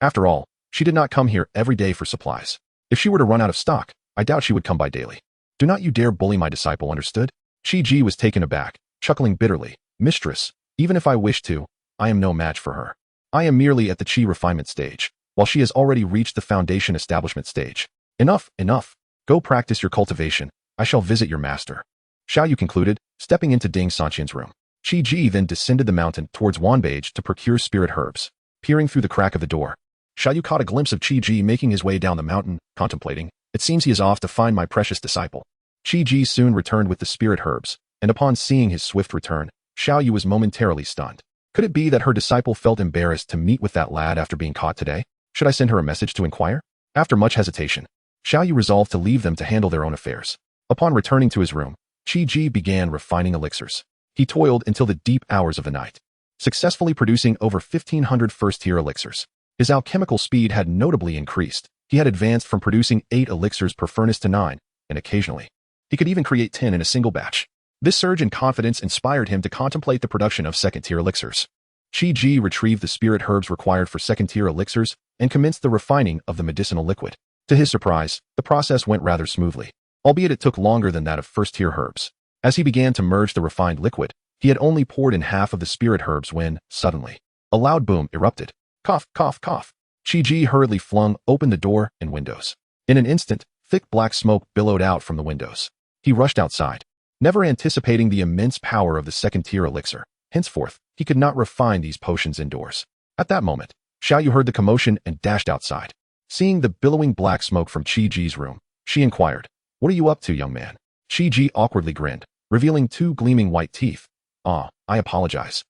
After all, she did not come here every day for supplies. If she were to run out of stock, I doubt she would come by daily. Do not you dare bully my disciple, understood? Qi Ji was taken aback, chuckling bitterly. Mistress, even if I wish to, I am no match for her. I am merely at the Qi refinement stage, while she has already reached the foundation establishment stage. Enough, enough. Go practice your cultivation. I shall visit your master. Xiao Yu concluded, stepping into Ding Sanqian's room. Qi Ji then descended the mountain towards Wanbage to procure spirit herbs. Peering through the crack of the door, Xiao Yu caught a glimpse of Qi Ji making his way down the mountain, contemplating. It seems he is off to find my precious disciple. Qi Ji soon returned with the spirit herbs, and upon seeing his swift return, Xiao Yu was momentarily stunned. Could it be that her disciple felt embarrassed to meet with that lad after being caught today? Should I send her a message to inquire? After much hesitation, Xiao Yu resolved to leave them to handle their own affairs. Upon returning to his room, Qi Ji began refining elixirs. He toiled until the deep hours of the night, successfully producing over 1,500 first-tier elixirs. His alchemical speed had notably increased. He had advanced from producing 8 elixirs per furnace to 9, and occasionally, he could even create 10 in a single batch. This surge in confidence inspired him to contemplate the production of second-tier elixirs. Qi Ji retrieved the spirit herbs required for second-tier elixirs and commenced the refining of the medicinal liquid. To his surprise, the process went rather smoothly, albeit it took longer than that of first-tier herbs. As he began to merge the refined liquid, he had only poured in half of the spirit herbs when, suddenly, a loud boom erupted. Cough, cough, cough. Qi Ji hurriedly flung open the door and windows. In an instant, thick black smoke billowed out from the windows. He rushed outside, never anticipating the immense power of the second-tier elixir. Henceforth, he could not refine these potions indoors. At that moment, Xiao Yu heard the commotion and dashed outside. Seeing the billowing black smoke from Qi Ji's room, she inquired, What are you up to, young man? Qi Ji awkwardly grinned, revealing 2 gleaming white teeth. I apologize.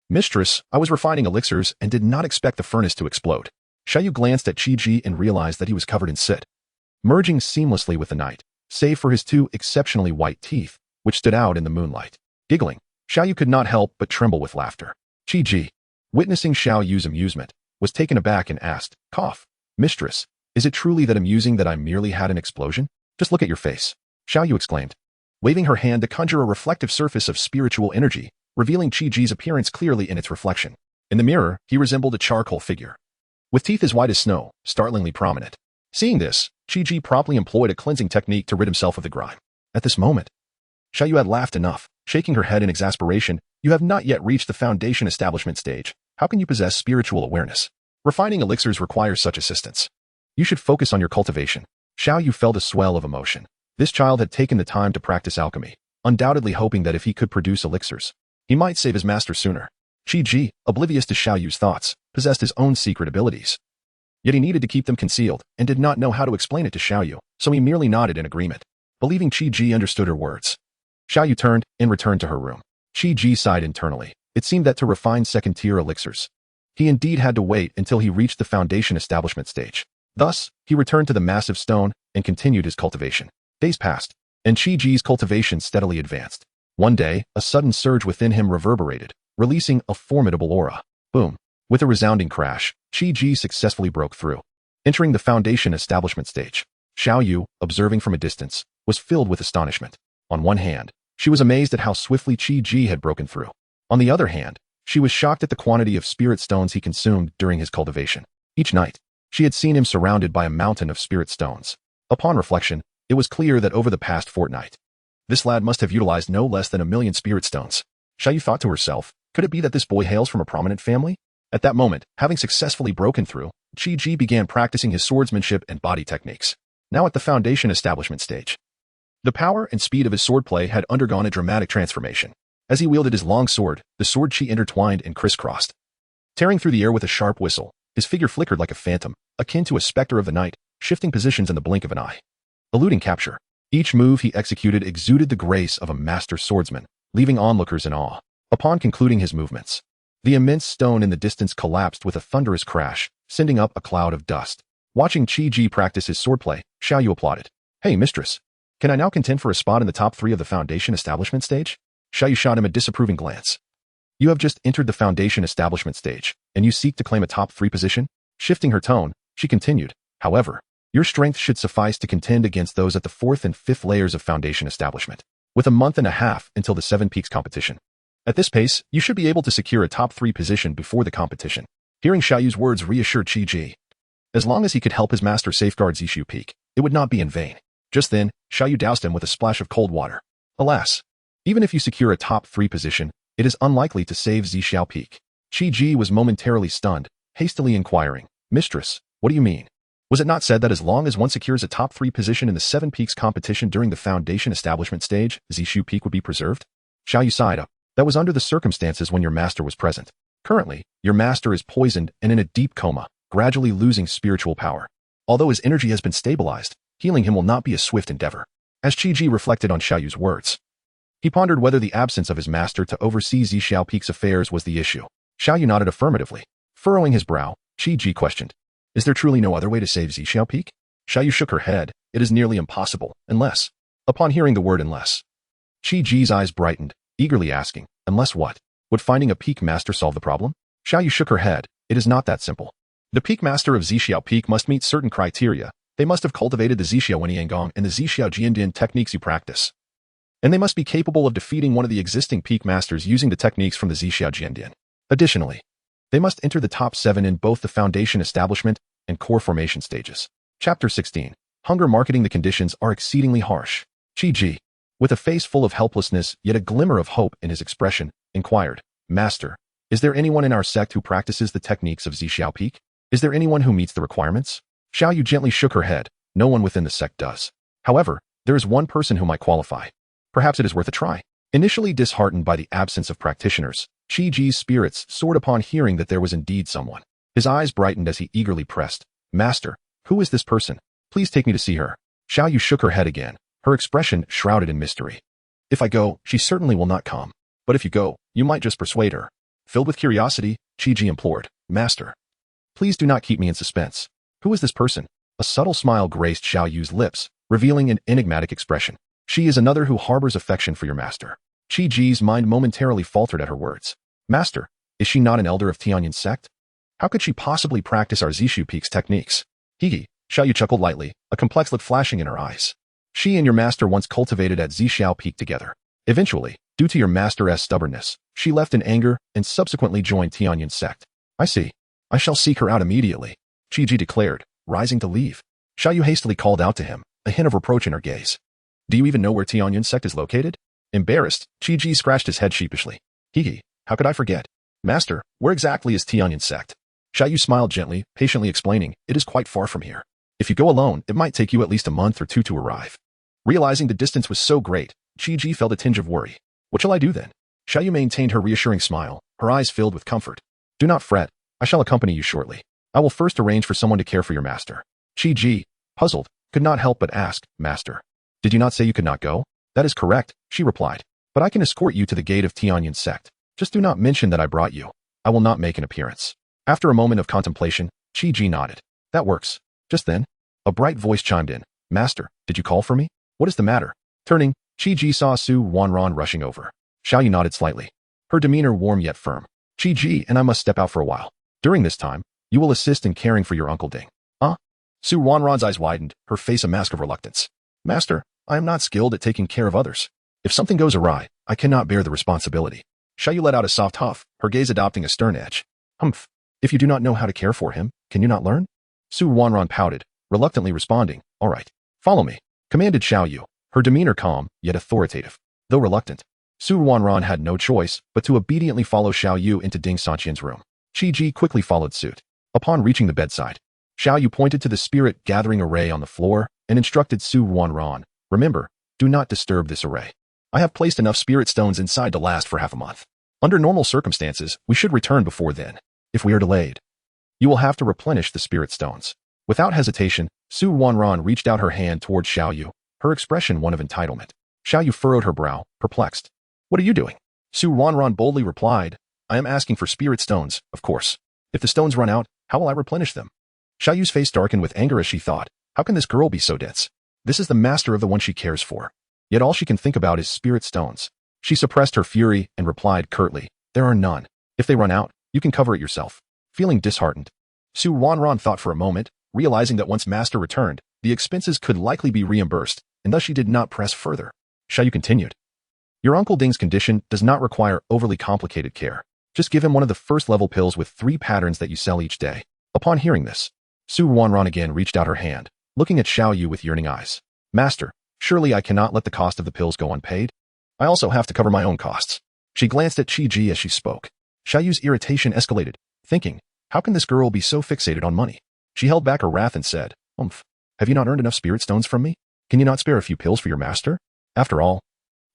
Mistress, I was refining elixirs and did not expect the furnace to explode. Xiao Yu glanced at Qi Ji and realized that he was covered in soot, merging seamlessly with the night, save for his 2 exceptionally white teeth, which stood out in the moonlight. Giggling, Xiao Yu could not help but tremble with laughter. Qi Ji, witnessing Xiao Yu's amusement, was taken aback and asked, Cough, mistress, is it truly that amusing that I merely had an explosion? Just look at your face. Xiao Yu exclaimed. waving her hand to conjure a reflective surface of spiritual energy, revealing Chi-Ji's appearance clearly in its reflection. In the mirror, he resembled a charcoal figure, with teeth as white as snow, startlingly prominent. Seeing this, Chi-Ji promptly employed a cleansing technique to rid himself of the grime. At this moment, Xiaoyu had laughed enough, shaking her head in exasperation. You have not yet reached the foundation establishment stage. How can you possess spiritual awareness? Refining elixirs requires such assistance. You should focus on your cultivation. Xiaoyu felt a swell of emotion. This child had taken the time to practice alchemy, undoubtedly hoping that if he could produce elixirs, he might save his master sooner. Chi-Ji, oblivious to Xiaoyu's thoughts, possessed his own secret abilities. Yet he needed to keep them concealed and did not know how to explain it to Xiaoyu, so he merely nodded in agreement, believing Chi-Ji understood her words. Xiaoyu turned and returned to her room. Chi-Ji sighed internally. It seemed that to refine second-tier elixirs, he indeed had to wait until he reached the foundation establishment stage. Thus, he returned to the massive stone and continued his cultivation. Days passed, and Chi-Ji's cultivation steadily advanced. One day, a sudden surge within him reverberated, releasing a formidable aura. Boom. With a resounding crash, Chi-Ji successfully broke through, entering the foundation establishment stage. Xiaoyu, observing from a distance, was filled with astonishment. On one hand, she was amazed at how swiftly Chi-Ji had broken through. On the other hand, she was shocked at the quantity of spirit stones he consumed during his cultivation. Each night, she had seen him surrounded by a mountain of spirit stones. Upon reflection, it was clear that over the past fortnight, this lad must have utilized no less than 1,000,000 spirit stones. Xiaoyu thought to herself, could it be that this boy hails from a prominent family? At that moment, having successfully broken through, Chi-Ji began practicing his swordsmanship and body techniques. Now at the foundation establishment stage, the power and speed of his swordplay had undergone a dramatic transformation. As he wielded his long sword, the sword chi intertwined and crisscrossed. Tearing through the air with a sharp whistle, his figure flickered like a phantom, akin to a specter of the night, shifting positions in the blink of an eye. Eluding capture, each move he executed exuded the grace of a master swordsman, leaving onlookers in awe. Upon concluding his movements, the immense stone in the distance collapsed with a thunderous crash, sending up a cloud of dust. Watching Chi-Ji practice his swordplay, Xiaoyu applauded. Hey, mistress, can I now contend for a spot in the top 3 of the foundation establishment stage? Xiaoyu shot him a disapproving glance. You have just entered the foundation establishment stage, and you seek to claim a top 3 position? Shifting her tone, she continued, however, your strength should suffice to contend against those at the 4th and 5th layers of foundation establishment, with a month and a half until the 7 Peaks competition. At this pace, you should be able to secure a top 3 position before the competition. Hearing Xiaoyu's words reassured Chi-Ji. As long as he could help his master safeguard Zishu Peak, it would not be in vain. Just then, Xiaoyu doused him with a splash of cold water. Alas, even if you secure a top 3 position, it is unlikely to save Zishu Peak. Chi-Ji was momentarily stunned, hastily inquiring, Mistress, what do you mean? Was it not said that as long as one secures a top 3 position in the 7 Peaks competition during the foundation establishment stage, Zishu Peak would be preserved? Xiaoyu sighed up. That was under the circumstances when your master was present. Currently, your master is poisoned and in a deep coma, gradually losing spiritual power. Although his energy has been stabilized, healing him will not be a swift endeavor. As Chi-Ji reflected on Xiaoyu's words, he pondered whether the absence of his master to oversee Zishu Peak's affairs was the issue. Xiaoyu nodded affirmatively. Furrowing his brow, Chi-Ji questioned, is there truly no other way to save Zishu Peak? Xiaoyu shook her head. It is nearly impossible, unless. Upon hearing the word unless, Chi-Ji's eyes brightened, eagerly asking, unless what? Would finding a peak master solve the problem? Xiaoyu shook her head. It is not that simple. The peak master of Zishu Peak must meet certain criteria. They must have cultivated the Zishu Wenyangong and the Zishu Jiandian techniques you practice. And they must be capable of defeating one of the existing peak masters using the techniques from the Zishu Jiandian. Additionally, they must enter the top 7 in both the foundation establishment and core formation stages. Chapter 16. Hunger marketing. The conditions are exceedingly harsh. Chi-Ji, with a face full of helplessness yet a glimmer of hope in his expression, inquired, Master, is there anyone in our sect who practices the techniques of Zishu Peak? Is there anyone who meets the requirements? Xiaoyu gently shook her head. No one within the sect does. However, there is one person who might qualify. Perhaps it is worth a try. Initially disheartened by the absence of practitioners, Chi-Ji's spirits soared upon hearing that there was indeed someone. His eyes brightened as he eagerly pressed, Master, who is this person? Please take me to see her. Xiaoyu shook her head again, her expression shrouded in mystery. If I go, she certainly will not come. But if you go, you might just persuade her. Filled with curiosity, Chi-Ji implored, Master, please do not keep me in suspense. Who is this person? A subtle smile graced Xiaoyu's lips, revealing an enigmatic expression. She is another who harbors affection for your master. Chi-Ji's mind momentarily faltered at her words. Master, is she not an elder of Tianyan's sect? How could she possibly practice our Zishu Peak's techniques? Higi, Xiaoyu chuckled lightly, a complex look flashing in her eyes. She and your master once cultivated at Zhixiao Peak together. Eventually, due to your master's stubbornness, she left in anger and subsequently joined Tianyin's sect. I see. I shall seek her out immediately, Qiji declared, rising to leave. Xiaoyu hastily called out to him, a hint of reproach in her gaze. Do you even know where Tianyin's sect is located? Embarrassed, Qiji scratched his head sheepishly. Hee, how could I forget? Master, where exactly is Tianyin's sect? Xiaoyu smiled gently, patiently explaining, it is quite far from here. If you go alone, it might take you at least a month or two to arrive. Realizing the distance was so great, Qiji felt a tinge of worry. What shall I do then? Xiaoyu maintained her reassuring smile, her eyes filled with comfort. Do not fret, I shall accompany you shortly. I will first arrange for someone to care for your master. Qiji, puzzled, could not help but ask, Master, did you not say you could not go? That is correct, she replied. But I can escort you to the gate of Tianyin's sect. Just do not mention that I brought you. I will not make an appearance. After a moment of contemplation, Qiji nodded. That works. Just then, a bright voice chimed in. Master, did you call for me? What is the matter? Turning, Qiji saw Su Wanran rushing over. Xiaoyu nodded slightly. Her demeanor warm yet firm. Qiji and I must step out for a while. During this time, you will assist in caring for your Uncle Ding. Huh? Su Wanran's eyes widened, her face a mask of reluctance. Master, I am not skilled at taking care of others. If something goes awry, I cannot bear the responsibility. Xiaoyu let out a soft huff, her gaze adopting a stern edge. Humph. If you do not know how to care for him, can you not learn? Su Wanran pouted, reluctantly responding, all right. Follow me, commanded Xiaoyu, her demeanor calm, yet authoritative. Though reluctant, Su Wanran had no choice but to obediently follow Xiaoyu into Ding Sanqian's room. Qiji quickly followed suit. Upon reaching the bedside, Xiaoyu pointed to the spirit-gathering array on the floor and instructed Su Wanran, remember, do not disturb this array. I have placed enough spirit stones inside to last for half a month. Under normal circumstances, we should return before then. If we are delayed, you will have to replenish the spirit stones. Without hesitation, Su Wanran reached out her hand toward Xiaoyu, her expression one of entitlement. Xiaoyu furrowed her brow, perplexed. What are you doing? Su Wanran boldly replied, I am asking for spirit stones, of course. If the stones run out, how will I replenish them? Xiaoyu's face darkened with anger as she thought, how can this girl be so dense? This is the master of the one she cares for. Yet all she can think about is spirit stones. She suppressed her fury and replied curtly, there are none. If they run out, you can cover it yourself. Feeling disheartened, Su Wanran thought for a moment, realizing that once master returned, the expenses could likely be reimbursed, and thus she did not press further. Xiaoyu continued. Your Uncle Ding's condition does not require overly complicated care. Just give him one of the first-level pills with 3 patterns that you sell each day. Upon hearing this, Su Wanran again reached out her hand, looking at Xiaoyu with yearning eyes. Master, surely I cannot let the cost of the pills go unpaid. I also have to cover my own costs. She glanced at Qiji as she spoke. Xiaoyu's irritation escalated, thinking, how can this girl be so fixated on money? She held back her wrath and said, have you not earned enough spirit stones from me? Can you not spare a few pills for your master? After all,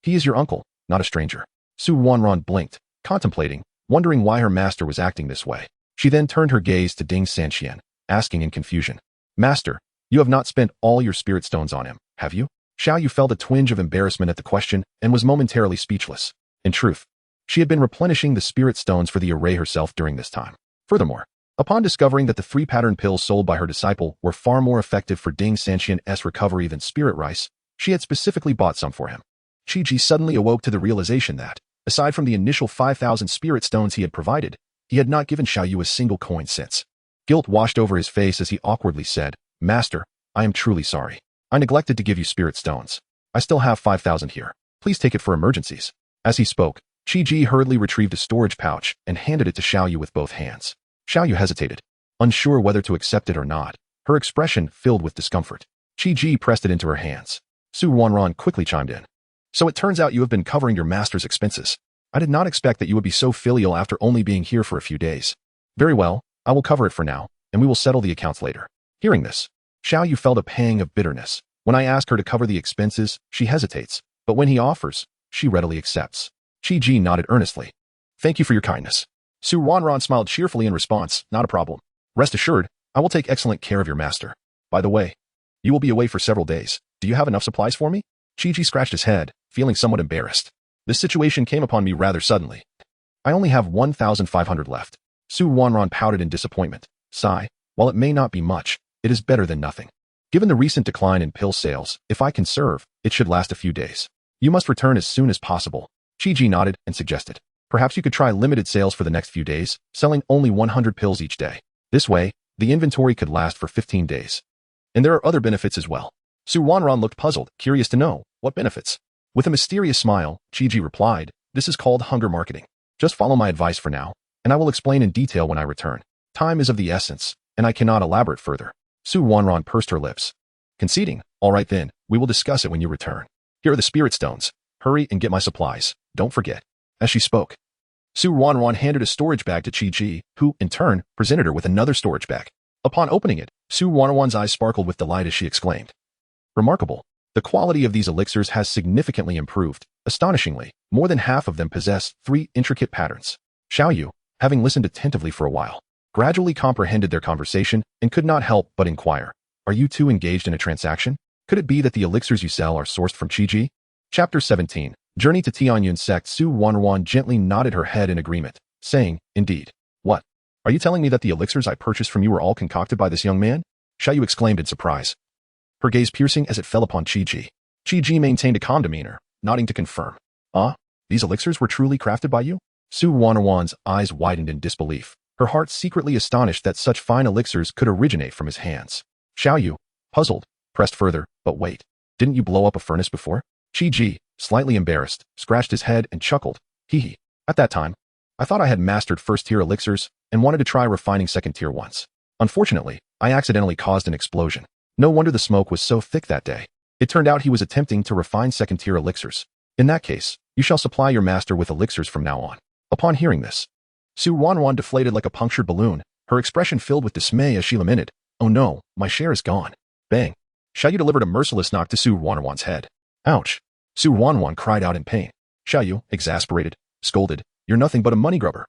he is your uncle, not a stranger. Su Wanran blinked, contemplating, wondering why her master was acting this way. She then turned her gaze to Ding Sanqian, asking in confusion, Master, you have not spent all your spirit stones on him, have you? Xiaoyu felt a twinge of embarrassment at the question and was momentarily speechless. In truth, she had been replenishing the spirit stones for the array herself during this time. Furthermore, upon discovering that the 3-pattern pills sold by her disciple were far more effective for Ding Sanqian's recovery than spirit rice, she had specifically bought some for him. Qiji suddenly awoke to the realization that, aside from the initial 5,000 spirit stones he had provided, he had not given Xiaoyu a single coin since. Guilt washed over his face as he awkwardly said, Master, I am truly sorry. I neglected to give you spirit stones. I still have 5,000 here. Please take it for emergencies. As he spoke, Qiji hurriedly retrieved a storage pouch and handed it to Xiaoyu with both hands. Xiaoyu hesitated, unsure whether to accept it or not, her expression filled with discomfort. Qiji pressed it into her hands. Su Wanran quickly chimed in. So it turns out you have been covering your master's expenses. I did not expect that you would be so filial after only being here for a few days. Very well, I will cover it for now, and we will settle the accounts later. Hearing this, Xiaoyu felt a pang of bitterness. When I ask her to cover the expenses, she hesitates, but when he offers, she readily accepts. Qiji nodded earnestly. Thank you for your kindness. Su Wanran smiled cheerfully in response, not a problem. Rest assured, I will take excellent care of your master. By the way, you will be away for several days. Do you have enough supplies for me? Qiji scratched his head, feeling somewhat embarrassed. This situation came upon me rather suddenly. I only have 1,500 left. Su Wanran pouted in disappointment. Sigh, while it may not be much, it is better than nothing. Given the recent decline in pill sales, if I can serve, it should last a few days. You must return as soon as possible. Qiji nodded and suggested. Perhaps you could try limited sales for the next few days, selling only 100 pills each day. This way, the inventory could last for 15 days. And there are other benefits as well. Su Wanran looked puzzled, curious to know what benefits. With a mysterious smile, Chi-Ji replied, "This is called hunger marketing. Just follow my advice for now, and I will explain in detail when I return. Time is of the essence, and I cannot elaborate further." Su Wanran pursed her lips, conceding, "All right then, we will discuss it when you return. Here are the spirit stones. Hurry and get my supplies. Don't forget." As she spoke, Su Wanran handed a storage bag to Chi-Ji, who, in turn, presented her with another storage bag. Upon opening it, Su Wanran's eyes sparkled with delight as she exclaimed, "Remarkable. The quality of these elixirs has significantly improved. Astonishingly, more than half of them possess 3 intricate patterns." Xiaoyu, having listened attentively for a while, gradually comprehended their conversation and could not help but inquire, "Are you two engaged in a transaction? Could it be that the elixirs you sell are sourced from Chi-Ji?" Chapter 17. Journey to Tianyun Sect. Su Wanran gently nodded her head in agreement, saying, "Indeed. What? Are you telling me that the elixirs I purchased from you were all concocted by this young man?" Xiaoyu exclaimed in surprise, her gaze piercing as it fell upon Chi-Ji. Chi-Ji maintained a calm demeanor, nodding to confirm. "Ah, these elixirs were truly crafted by you?" Su Wanran's eyes widened in disbelief, her heart secretly astonished that such fine elixirs could originate from his hands. Xiaoyu, puzzled, pressed further, "But wait, didn't you blow up a furnace before?" Chi-Ji, slightly embarrassed, scratched his head and chuckled, "Hee. At that time, I thought I had mastered first-tier elixirs and wanted to try refining second-tier ones. Unfortunately, I accidentally caused an explosion. No wonder the smoke was so thick that day. It turned out he was attempting to refine second-tier elixirs. In that case, you shall supply your master with elixirs from now on." Upon hearing this, Su Wanran deflated like a punctured balloon, her expression filled with dismay as she lamented, "Oh no, my share is gone." Bang! Xiaoyu delivered a merciless knock to Su Wanran's head. "Ouch!" Su Wanran cried out in pain. Xiaoyu, exasperated, scolded, "You're nothing but a money grubber."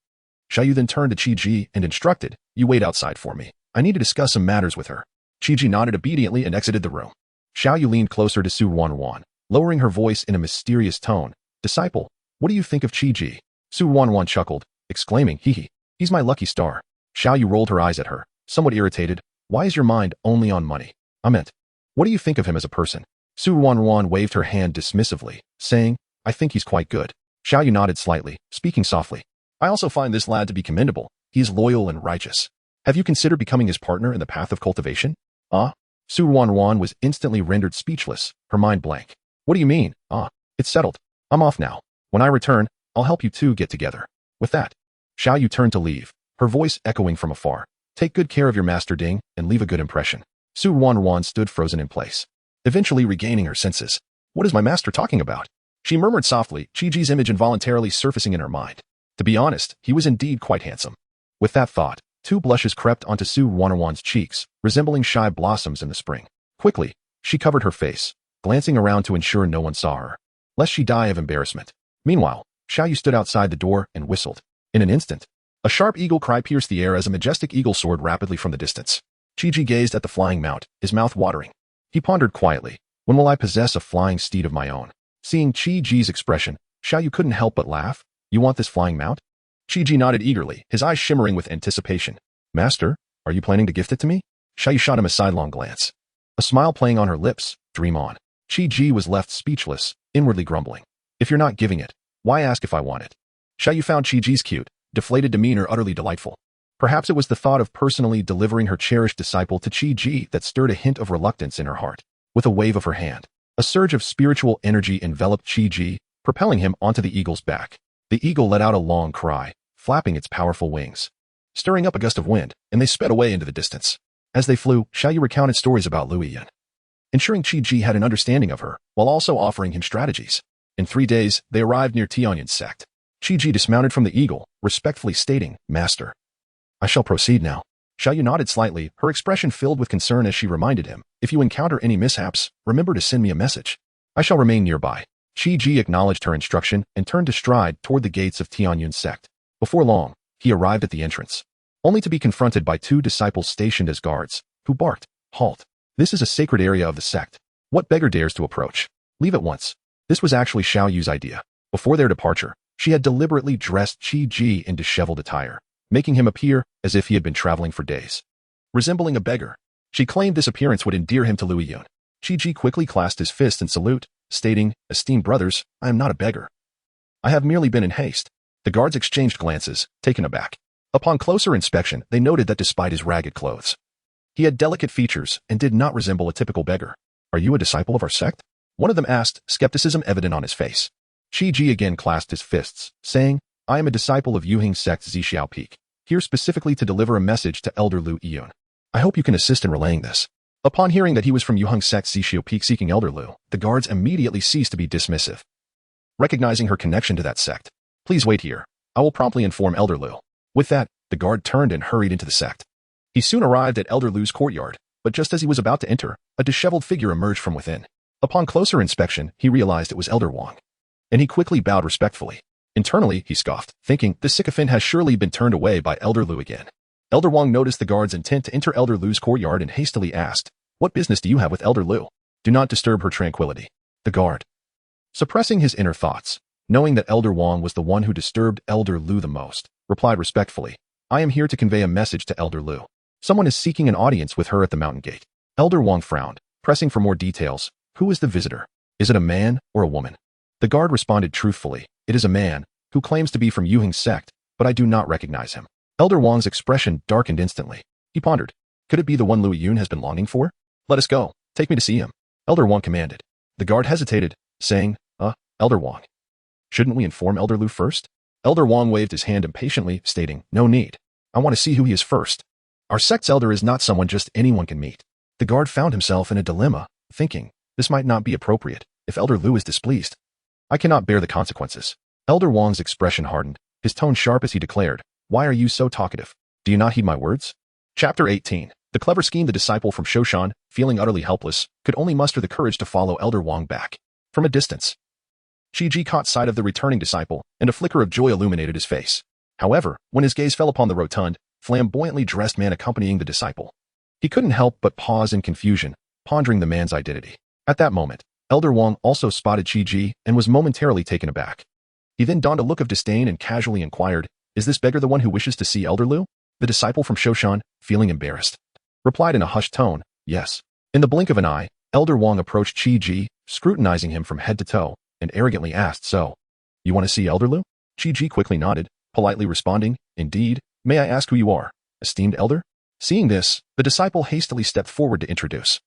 Xiaoyu then turned to Chi-Ji and instructed, "You wait outside for me. I need to discuss some matters with her." Chi-Ji nodded obediently and exited the room. Xiaoyu leaned closer to Su Wanran, lowering her voice in a mysterious tone. "Disciple, what do you think of Chi-Ji?" Su Wanran chuckled, exclaiming, "Hee. He's my lucky star." Xiaoyu rolled her eyes at her, somewhat irritated. "Why is your mind only on money? I meant, what do you think of him as a person?" Su Wanran waved her hand dismissively, saying, "I think he's quite good." Xiaoyu nodded slightly, speaking softly. "I also find this lad to be commendable. He is loyal and righteous. Have you considered becoming his partner in the path of cultivation?" "Ah?" Su Wanran was instantly rendered speechless, her mind blank. "What do you mean? Ah, it's settled. I'm off now. When I return, I'll help you two get together." With that, Xiaoyu turned to leave, her voice echoing from afar. "Take good care of your master Ding and leave a good impression." Su Wanran stood frozen in place, eventually regaining her senses. "What is my master talking about?" She murmured softly, Chi-Ji's image involuntarily surfacing in her mind. To be honest, he was indeed quite handsome. With that thought, 2 blushes crept onto Su Wanran's cheeks, resembling shy blossoms in the spring. Quickly, she covered her face, glancing around to ensure no one saw her, lest she die of embarrassment. Meanwhile, Xiaoyu stood outside the door and whistled. In an instant, a sharp eagle cry pierced the air as a majestic eagle soared rapidly from the distance. Chi-Ji gazed at the flying mount, his mouth watering. He pondered quietly, "When will I possess a flying steed of my own?" Seeing Chi-Ji's expression, Xiaoyu couldn't help but laugh. "You want this flying mount?" Chi-Ji nodded eagerly, his eyes shimmering with anticipation. "Master, are you planning to gift it to me?" Xiaoyu shot him a sidelong glance. A smile playing on her lips, "Dream on." Chi-Ji was left speechless, inwardly grumbling. "If you're not giving it, why ask if I want it?" Xiaoyu found Chi-Ji's cute, deflated demeanor utterly delightful. Perhaps it was the thought of personally delivering her cherished disciple to Chi-Ji that stirred a hint of reluctance in her heart. With a wave of her hand, a surge of spiritual energy enveloped Chi-Ji, propelling him onto the eagle's back. The eagle let out a long cry, flapping its powerful wings, stirring up a gust of wind, and they sped away into the distance. As they flew, Xiaoyu recounted stories about Luoyan, ensuring Chi-Ji had an understanding of her, while also offering him strategies. In 3 days, they arrived near Tianyun Sect. Chi-Ji dismounted from the eagle, respectfully stating, "Master, I shall proceed now." Xiaoyu nodded slightly, her expression filled with concern as she reminded him, "If you encounter any mishaps, remember to send me a message. I shall remain nearby." Chi-Ji acknowledged her instruction and turned to stride toward the gates of Tianyun Sect. Before long, he arrived at the entrance, only to be confronted by 2 disciples stationed as guards, who barked, "Halt! This is a sacred area of the sect. What beggar dares to approach? Leave at once." This was actually Xiaoyu's idea. Before their departure, she had deliberately dressed Chi-Ji in disheveled attire, making him appear as if he had been traveling for days. Resembling a beggar, she claimed this appearance would endear him to Luoyan. Chi-Ji quickly clasped his fist in salute, stating, "Esteemed brothers, I am not a beggar. I have merely been in haste." The guards exchanged glances, taken aback. Upon closer inspection, they noted that despite his ragged clothes, he had delicate features and did not resemble a typical beggar. Are you a disciple of our sect? One of them asked, skepticism evident on his face. Qi Ji again clasped his fists, saying, I am a disciple of Yuhing sect Zixiao Peak, here specifically to deliver a message to Elder Lu Yun. I hope you can assist in relaying this. Upon hearing that he was from Yuheng sect Zixiao Peak seeking Elder Lu, the guards immediately ceased to be dismissive. Recognizing her connection to that sect, please wait here. I will promptly inform Elder Lu. With that, the guard turned and hurried into the sect. He soon arrived at Elder Lu's courtyard, but just as he was about to enter, a disheveled figure emerged from within. Upon closer inspection, he realized it was Elder Wang, and he quickly bowed respectfully. Internally, he scoffed, thinking, this sycophant has surely been turned away by Elder Lu again. Elder Wang noticed the guard's intent to enter Elder Lu's courtyard and hastily asked, what business do you have with Elder Lu? Do not disturb her tranquility. The guard, suppressing his inner thoughts, knowing that Elder Wang was the one who disturbed Elder Lu the most, replied respectfully, I am here to convey a message to Elder Lu. Someone is seeking an audience with her at the mountain gate. Elder Wang frowned, pressing for more details. Who is the visitor? Is it a man or a woman? The guard responded truthfully, it is a man, who claims to be from Yuheng sect, but I do not recognize him. Elder Wang's expression darkened instantly. He pondered, could it be the one Lu Yun has been longing for? Let us go, take me to see him. Elder Wang commanded. The guard hesitated, saying, Elder Wang. Shouldn't we inform Elder Lu first? Elder Wang waved his hand impatiently, stating, no need. I want to see who he is first. Our sect's elder is not someone just anyone can meet. The guard found himself in a dilemma, thinking, this might not be appropriate if Elder Lu is displeased. I cannot bear the consequences. Elder Wang's expression hardened, his tone sharp as he declared, why are you so talkative? Do you not heed my words? Chapter 18. The clever scheme. The disciple from Shoshan, feeling utterly helpless, could only muster the courage to follow Elder Wang back. From a distance, Qi Ji caught sight of the returning disciple, and a flicker of joy illuminated his face. However, when his gaze fell upon the rotund, flamboyantly dressed man accompanying the disciple, he couldn't help but pause in confusion, pondering the man's identity. At that moment, Elder Wang also spotted Qi Ji and was momentarily taken aback. He then donned a look of disdain and casually inquired, is this beggar the one who wishes to see Elder Lu? The disciple from Shoshan, feeling embarrassed, replied in a hushed tone, yes. In the blink of an eye, Elder Wang approached Qi Ji, scrutinizing him from head to toe, and arrogantly asked, so, you want to see Elder Lu? Qi Ji quickly nodded, politely responding, indeed, may I ask who you are, esteemed elder? Seeing this, the disciple hastily stepped forward to introduce.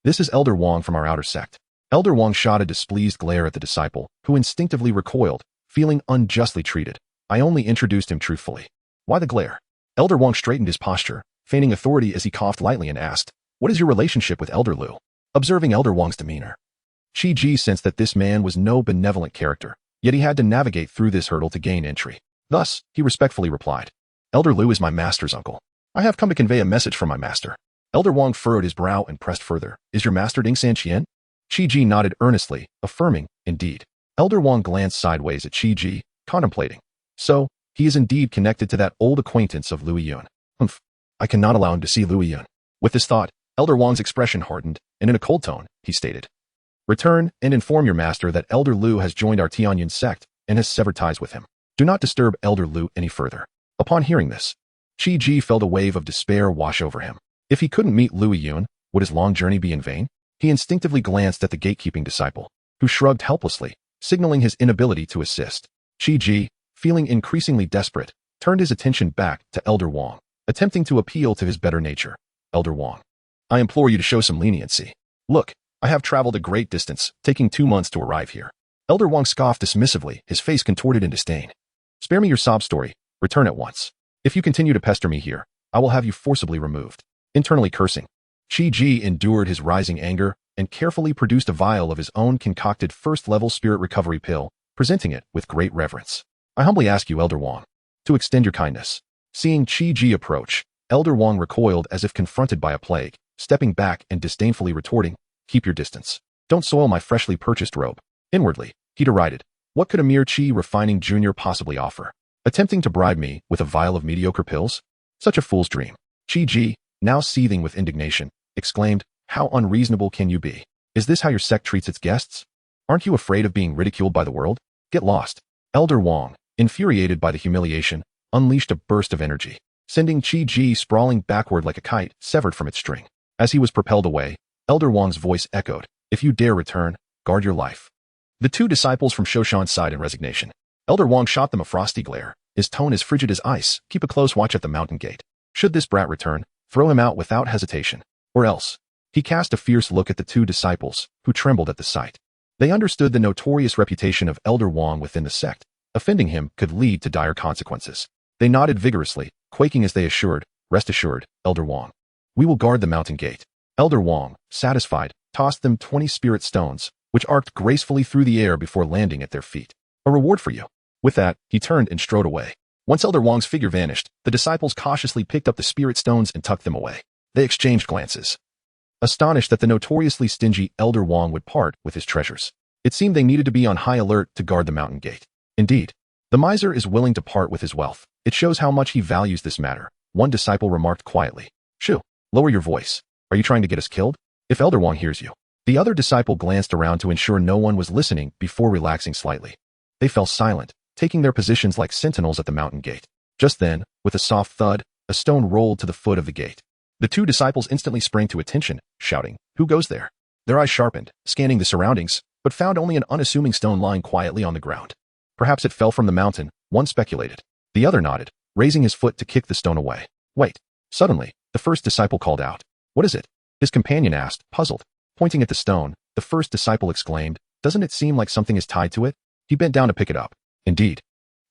This is Elder Wang from our outer sect. Elder Wang shot a displeased glare at the disciple, who instinctively recoiled, feeling unjustly treated. I only introduced him truthfully. Why the glare? Elder Wang straightened his posture, feigning authority as he coughed lightly and asked, what is your relationship with Elder Lu? Observing Elder Wang's demeanor, Qi Ji sensed that this man was no benevolent character, yet he had to navigate through this hurdle to gain entry. Thus, he respectfully replied, Elder Lu is my master's uncle. I have come to convey a message from my master. Elder Wang furrowed his brow and pressed further, is your master Ding San Qian? Qi Ji nodded earnestly, affirming, indeed. Elder Wang glanced sideways at Qi Ji, contemplating. So, he is indeed connected to that old acquaintance of Lu Yun. Humph, I cannot allow him to see Lu Yun. With this thought, Elder Wang's expression hardened, and in a cold tone, he stated, return and inform your master that Elder Lu has joined our Tianyun sect and has severed ties with him. Do not disturb Elder Lu any further. Upon hearing this, Qi Ji felt a wave of despair wash over him. If he couldn't meet Lu Yun, would his long journey be in vain? He instinctively glanced at the gatekeeping disciple, who shrugged helplessly, signaling his inability to assist. Qi Ji, feeling increasingly desperate, turned his attention back to Elder Wang, attempting to appeal to his better nature. Elder Wang, I implore you to show some leniency. Look, I have traveled a great distance, taking 2 months to arrive here. Elder Wang scoffed dismissively, his face contorted in disdain. Spare me your sob story. Return at once. If you continue to pester me here, I will have you forcibly removed. Internally cursing, Qi Ji endured his rising anger and carefully produced a vial of his own concocted first-level spirit recovery pill, presenting it with great reverence. I humbly ask you, Elder Wang, to extend your kindness. Seeing Qi Ji approach, Elder Wang recoiled as if confronted by a plague, stepping back and disdainfully retorting, keep your distance. Don't soil my freshly purchased robe. Inwardly, he derided, what could a mere Qi refining junior possibly offer? Attempting to bribe me with a vial of mediocre pills? Such a fool's dream. Qi Ji, now seething with indignation, exclaimed, how unreasonable can you be? Is this how your sect treats its guests? Aren't you afraid of being ridiculed by the world? Get lost. Elder Wang, infuriated by the humiliation, unleashed a burst of energy, sending Qi Ji sprawling backward like a kite severed from its string. As he was propelled away, Elder Wang's voice echoed, if you dare return, guard your life. The two disciples from Shoshan sighed in resignation. Elder Wang shot them a frosty glare, his tone as frigid as ice, keep a close watch at the mountain gate. Should this brat return, throw him out without hesitation. Or else, He cast a fierce look at the two disciples, who trembled at the sight. They understood the notorious reputation of Elder Wang within the sect. Offending him could lead to dire consequences. They nodded vigorously, quaking as they assured, "Rest assured, Elder Wang. We will guard the mountain gate." Elder Wang, satisfied, tossed them 20 spirit stones, which arced gracefully through the air before landing at their feet. "A reward for you." With that, he turned and strode away. Once Elder Wang's figure vanished, the disciples cautiously picked up the spirit stones and tucked them away. They exchanged glances, astonished that the notoriously stingy Elder Wang would part with his treasures. It seemed they needed to be on high alert to guard the mountain gate. Indeed, the miser is willing to part with his wealth. It shows how much he values this matter, one disciple remarked quietly. "Shoo, lower your voice. Are you trying to get us killed? If Elder Wang hears you." The other disciple glanced around to ensure no one was listening before relaxing slightly. They fell silent, taking their positions like sentinels at the mountain gate. Just then, with a soft thud, a stone rolled to the foot of the gate. The two disciples instantly sprang to attention, shouting, "Who goes there?" Their eyes sharpened, scanning the surroundings, but found only an unassuming stone lying quietly on the ground. Perhaps it fell from the mountain, one speculated. The other nodded, raising his foot to kick the stone away. "Wait." Suddenly, the first disciple called out. "What is it?" His companion asked, puzzled. Pointing at the stone, the first disciple exclaimed, "Doesn't it seem like something is tied to it?" He bent down to pick it up. Indeed,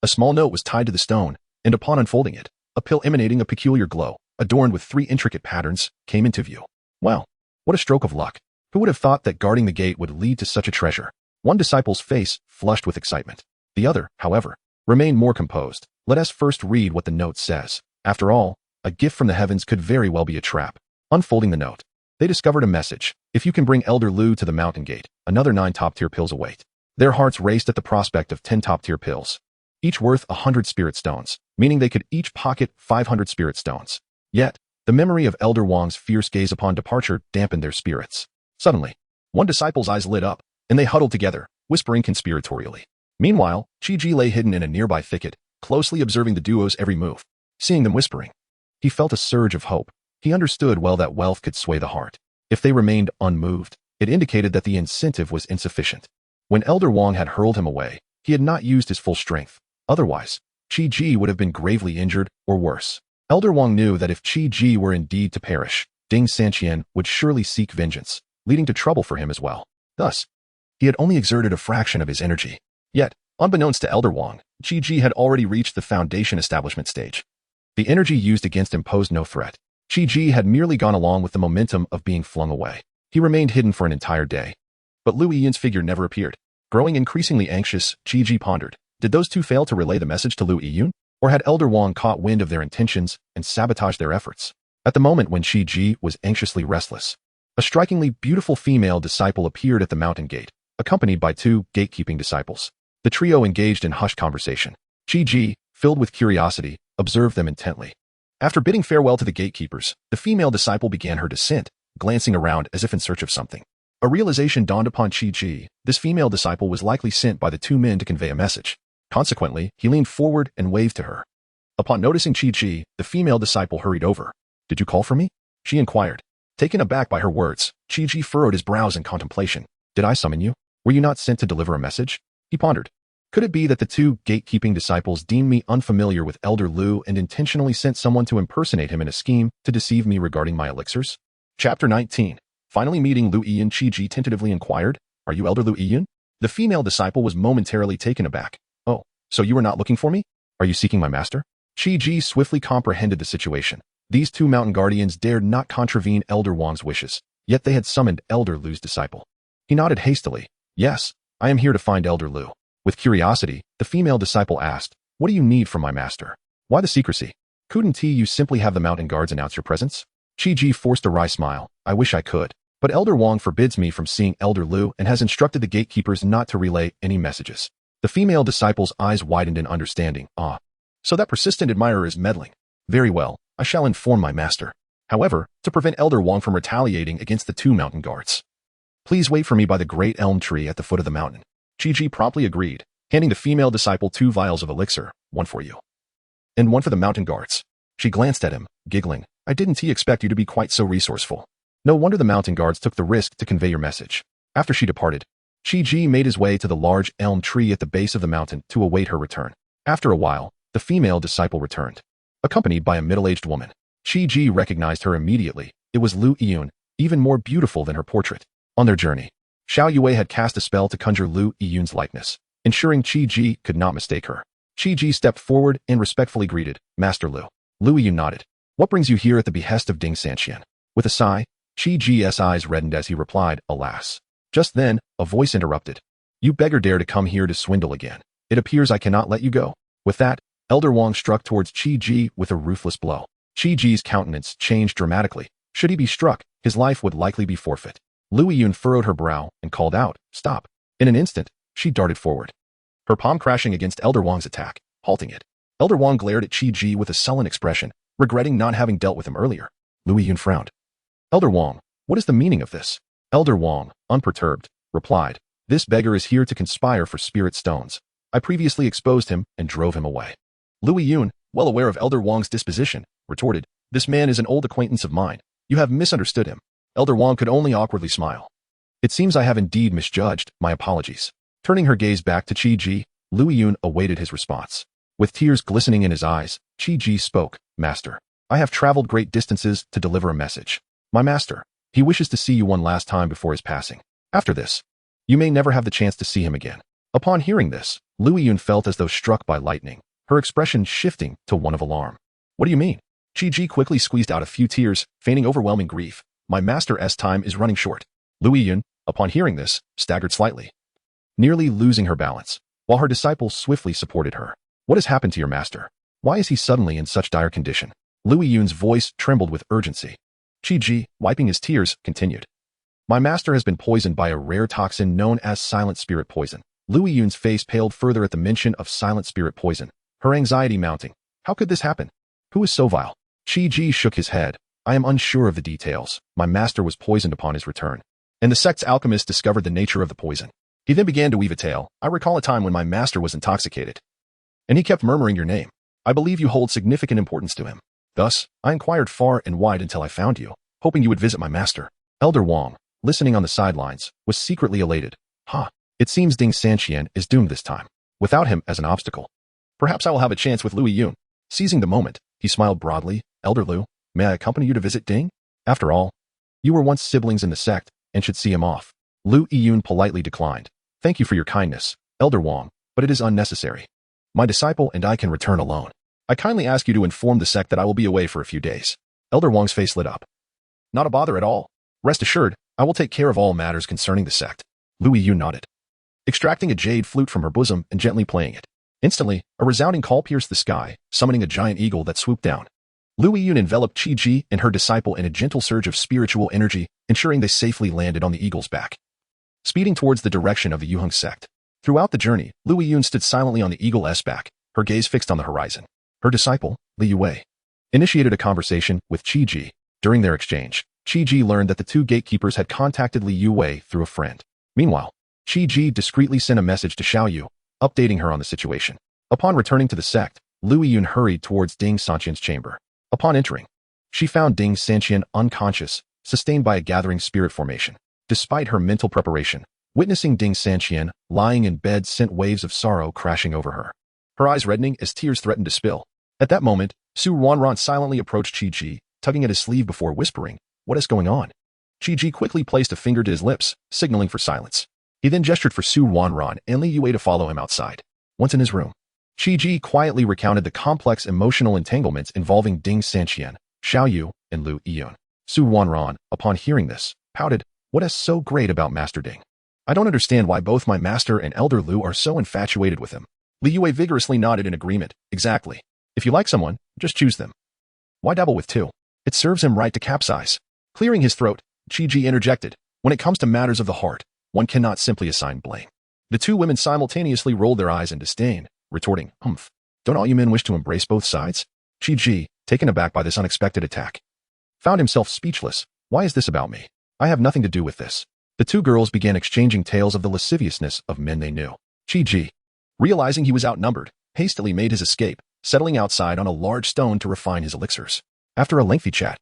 a small note was tied to the stone, and upon unfolding it, a pill emanating a peculiar glow, adorned with 3 intricate patterns, came into view. Well, what a stroke of luck. Who would have thought that guarding the gate would lead to such a treasure? One disciple's face flushed with excitement. The other, however, remained more composed. Let us first read what the note says. After all, a gift from the heavens could very well be a trap. Unfolding the note, they discovered a message. "If you can bring Elder Lu to the mountain gate, another 9 top-tier pills await." Their hearts raced at the prospect of 10 top-tier pills, each worth 100 spirit stones, meaning they could each pocket 500 spirit stones. Yet, the memory of Elder Wang's fierce gaze upon departure dampened their spirits. Suddenly, one disciple's eyes lit up, and they huddled together, whispering conspiratorially. Meanwhile, Chi-Ji lay hidden in a nearby thicket, closely observing the duo's every move. Seeing them whispering, he felt a surge of hope. He understood well that wealth could sway the heart. If they remained unmoved, it indicated that the incentive was insufficient. When Elder Wang had hurled him away, he had not used his full strength. Otherwise, Chi-Ji would have been gravely injured or worse. Elder Wang knew that if Chi-Ji were indeed to perish, Ding Sanqian would surely seek vengeance, leading to trouble for him as well. Thus, he had only exerted a fraction of his energy. Yet, unbeknownst to Elder Wang, Chi-Ji had already reached the foundation establishment stage. The energy used against him posed no threat. Chi-Ji had merely gone along with the momentum of being flung away. He remained hidden for an entire day. But Lu Yin's figure never appeared. Growing increasingly anxious, Chi-Ji pondered, did those two fail to relay the message to Lu Yun? Or had Elder Wang caught wind of their intentions and sabotaged their efforts? At the moment when Chi-Ji was anxiously restless, a strikingly beautiful female disciple appeared at the mountain gate, accompanied by 2 gatekeeping disciples. The trio engaged in hushed conversation. Chi-Ji, filled with curiosity, observed them intently. After bidding farewell to the gatekeepers, the female disciple began her descent, glancing around as if in search of something. A realization dawned upon Chi-Ji. This female disciple was likely sent by the 2 men to convey a message. Consequently, he leaned forward and waved to her. Upon noticing Chi-Ji, the female disciple hurried over. "Did you call for me?" she inquired. Taken aback by her words, Chi-Ji furrowed his brows in contemplation. "Did I summon you? Were you not sent to deliver a message?" He pondered. Could it be that the 2 gatekeeping disciples deemed me unfamiliar with Elder Lu and intentionally sent someone to impersonate him in a scheme to deceive me regarding my elixirs? Chapter 19. Finally meeting Lu Yun, Chi-Ji tentatively inquired, "Are you Elder Lu Yun?" The female disciple was momentarily taken aback. "Oh, so you were not looking for me? Are you seeking my master?" Chi-Ji swiftly comprehended the situation. These 2 mountain guardians dared not contravene Elder Wang's wishes, yet they had summoned Elder Lu's disciple. He nodded hastily. "Yes, I am here to find Elder Lu." With curiosity, the female disciple asked, "What do you need from my master? Why the secrecy? Couldn't you simply have the mountain guards announce your presence?" Chi-Ji forced a wry smile. "I wish I could, but Elder Wang forbids me from seeing Elder Lu and has instructed the gatekeepers not to relay any messages." The female disciple's eyes widened in understanding. "Ah, so that persistent admirer is meddling. Very well, I shall inform my master. However, to prevent Elder Wang from retaliating against the 2 mountain guards, please wait for me by the great elm tree at the foot of the mountain." Chi-Ji promptly agreed, handing the female disciple 2 vials of elixir, "One for you, and one for the mountain guards." She glanced at him, giggling. "I didn't expect you to be quite so resourceful. No wonder the mountain guards took the risk to convey your message." After she departed, Chi-Ji made his way to the large elm tree at the base of the mountain to await her return. After a while, the female disciple returned, accompanied by a middle-aged woman. Chi-Ji recognized her immediately. It was Lu Yun. even more beautiful than her portrait. On their journey, Xiao Yue had cast a spell to conjure Lu Yiyun's likeness, ensuring Qi Ji could not mistake her. Qi Ji stepped forward and respectfully greeted, Master Lu. Lu Yiyun nodded. What brings you here at the behest of Ding Sanqian? With a sigh, Qi Ji's eyes reddened as he replied, alas. Just then, a voice interrupted. You beggar dare to come here to swindle again. It appears I cannot let you go. With that, Elder Wang struck towards Qi Ji with a ruthless blow. Qi Ji's countenance changed dramatically. Should he be struck, his life would likely be forfeit. Lu Yiyun furrowed her brow and called out, stop. In an instant, she darted forward, her palm crashing against Elder Wang's attack, halting it. Elder Wang glared at Qi Ji with a sullen expression, regretting not having dealt with him earlier. Lu Yiyun frowned. Elder Wang, what is the meaning of this? Elder Wang, unperturbed, replied, this beggar is here to conspire for spirit stones. I previously exposed him and drove him away. Lu Yiyun, well aware of Elder Wang's disposition, retorted, this man is an old acquaintance of mine. You have misunderstood him. Elder Wang could only awkwardly smile. It seems I have indeed misjudged, my apologies. Turning her gaze back to Qi Ji, Lu Yiyun awaited his response. With tears glistening in his eyes, Qi Ji spoke, Master, I have traveled great distances to deliver a message. My master, he wishes to see you one last time before his passing. After this, you may never have the chance to see him again. Upon hearing this, Lu Yiyun felt as though struck by lightning, her expression shifting to one of alarm. What do you mean? Qi Ji quickly squeezed out a few tears, feigning overwhelming grief. My master's time is running short. Lu Yiyun, upon hearing this, staggered slightly, nearly losing her balance, while her disciples swiftly supported her. What has happened to your master? Why is he suddenly in such dire condition? Lu Yiyun's voice trembled with urgency. Qi Ji, wiping his tears, continued. My master has been poisoned by a rare toxin known as silent spirit poison. Lu Yiyun's face paled further at the mention of silent spirit poison, her anxiety mounting. How could this happen? Who is so vile? Qi Ji shook his head. I am unsure of the details. My master was poisoned upon his return, and the sect's alchemist discovered the nature of the poison. He then began to weave a tale. I recall a time when my master was intoxicated, and he kept murmuring your name. I believe you hold significant importance to him. Thus, I inquired far and wide until I found you, hoping you would visit my master. Elder Wang, listening on the sidelines, was secretly elated. It seems Ding Sanqian is doomed this time, without him as an obstacle. Perhaps I will have a chance with Lu Yiyun. Seizing the moment, he smiled broadly. Elder Lu, may I accompany you to visit Ding? After all, you were once siblings in the sect and should see him off. Lu Yiyun politely declined. Thank you for your kindness, Elder Wang, but it is unnecessary. My disciple and I can return alone. I kindly ask you to inform the sect that I will be away for a few days. Elder Wang's face lit up. Not a bother at all. Rest assured, I will take care of all matters concerning the sect. Lu Yiyun nodded, extracting a jade flute from her bosom and gently playing it. Instantly, a resounding call pierced the sky, summoning a giant eagle that swooped down. Lu Yiyun enveloped Qi Ji and her disciple in a gentle surge of spiritual energy, ensuring they safely landed on the eagle's back, speeding towards the direction of the Yuheng sect. Throughout the journey, Lu Yiyun stood silently on the eagle's back, her gaze fixed on the horizon. Her disciple, Li Yue, initiated a conversation with Qi Ji. During their exchange, Qi Ji learned that the two gatekeepers had contacted Li Yue through a friend. Meanwhile, Qi Ji discreetly sent a message to Xiao Yu, updating her on the situation. Upon returning to the sect, Lu Yiyun hurried towards Ding Sanqian's chamber. Upon entering, she found Ding Sanqian unconscious, sustained by a gathering spirit formation. Despite her mental preparation, witnessing Ding Sanqian lying in bed sent waves of sorrow crashing over her, her eyes reddening as tears threatened to spill. At that moment, Su Wanran silently approached Qi Ji, tugging at his sleeve before whispering, what is going on? Qi Ji quickly placed a finger to his lips, signaling for silence. He then gestured for Su Wanran and Li Yue to follow him outside. Once in his room, Qi Ji quietly recounted the complex emotional entanglements involving Ding Sanqian, Xiao Yu, and Lu Yiyun. Su Wanran, upon hearing this, pouted, what is so great about Master Ding? I don't understand why both my master and Elder Lu are so infatuated with him. Li Yue vigorously nodded in agreement. Exactly. If you like someone, just choose them. Why dabble with two? It serves him right to capsize. Clearing his throat, Qi Ji interjected, when it comes to matters of the heart, one cannot simply assign blame. The two women simultaneously rolled their eyes in disdain, retorting, humph. Don't all you men wish to embrace both sides? Qi Ji, taken aback by this unexpected attack, found himself speechless. Why is this about me? I have nothing to do with this. The two girls began exchanging tales of the lasciviousness of men they knew. Qi Ji, realizing he was outnumbered, hastily made his escape, settling outside on a large stone to refine his elixirs. After a lengthy chat,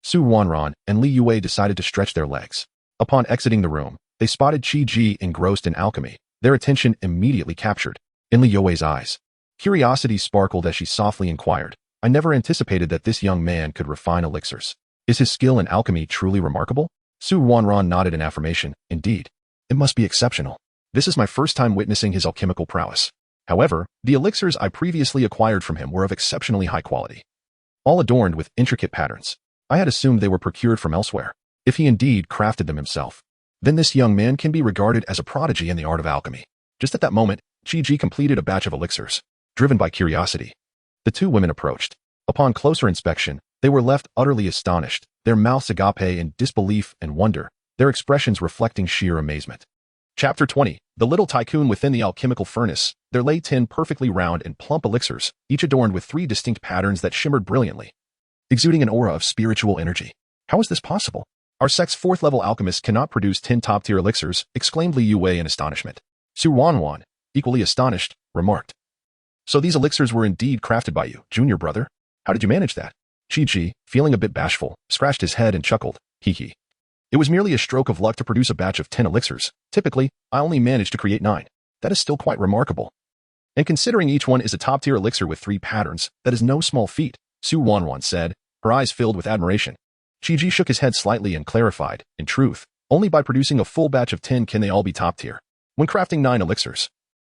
Su Wanran and Li Yue decided to stretch their legs. Upon exiting the room, they spotted Qi Ji engrossed in alchemy, their attention immediately captured. In Li Yue's eyes, curiosity sparkled as she softly inquired, I never anticipated that this young man could refine elixirs. Is his skill in alchemy truly remarkable? Su Wanran nodded in affirmation. Indeed. It must be exceptional. This is my first time witnessing his alchemical prowess. However, the elixirs I previously acquired from him were of exceptionally high quality, all adorned with intricate patterns. I had assumed they were procured from elsewhere. If he indeed crafted them himself, then this young man can be regarded as a prodigy in the art of alchemy. Just at that moment, Chi completed a batch of elixirs. Driven by curiosity, the two women approached. Upon closer inspection, they were left utterly astonished, their mouths agape in disbelief and wonder, their expressions reflecting sheer amazement. Chapter 20. The Little Tycoon Within the Alchemical Furnace. There lay 10 perfectly round and plump elixirs, each adorned with 3 distinct patterns that shimmered brilliantly, exuding an aura of spiritual energy. How is this possible? Our sect's 4th-level alchemist cannot produce 10 top-tier elixirs, exclaimed Li Yue in astonishment. Su Wanwan, equally astonished, remarked. So these elixirs were indeed crafted by you, junior brother? How did you manage that? Chi, feeling a bit bashful, scratched his head and chuckled. Hee. It was merely a stroke of luck to produce a batch of 10 elixirs. Typically, I only managed to create 9. That is still quite remarkable. And considering each one is a top-tier elixir with 3 patterns, that is no small feat, Su Wanwan said, her eyes filled with admiration. Chi shook his head slightly and clarified, in truth, only by producing a full batch of 10 can they all be top-tier. When crafting 9 elixirs,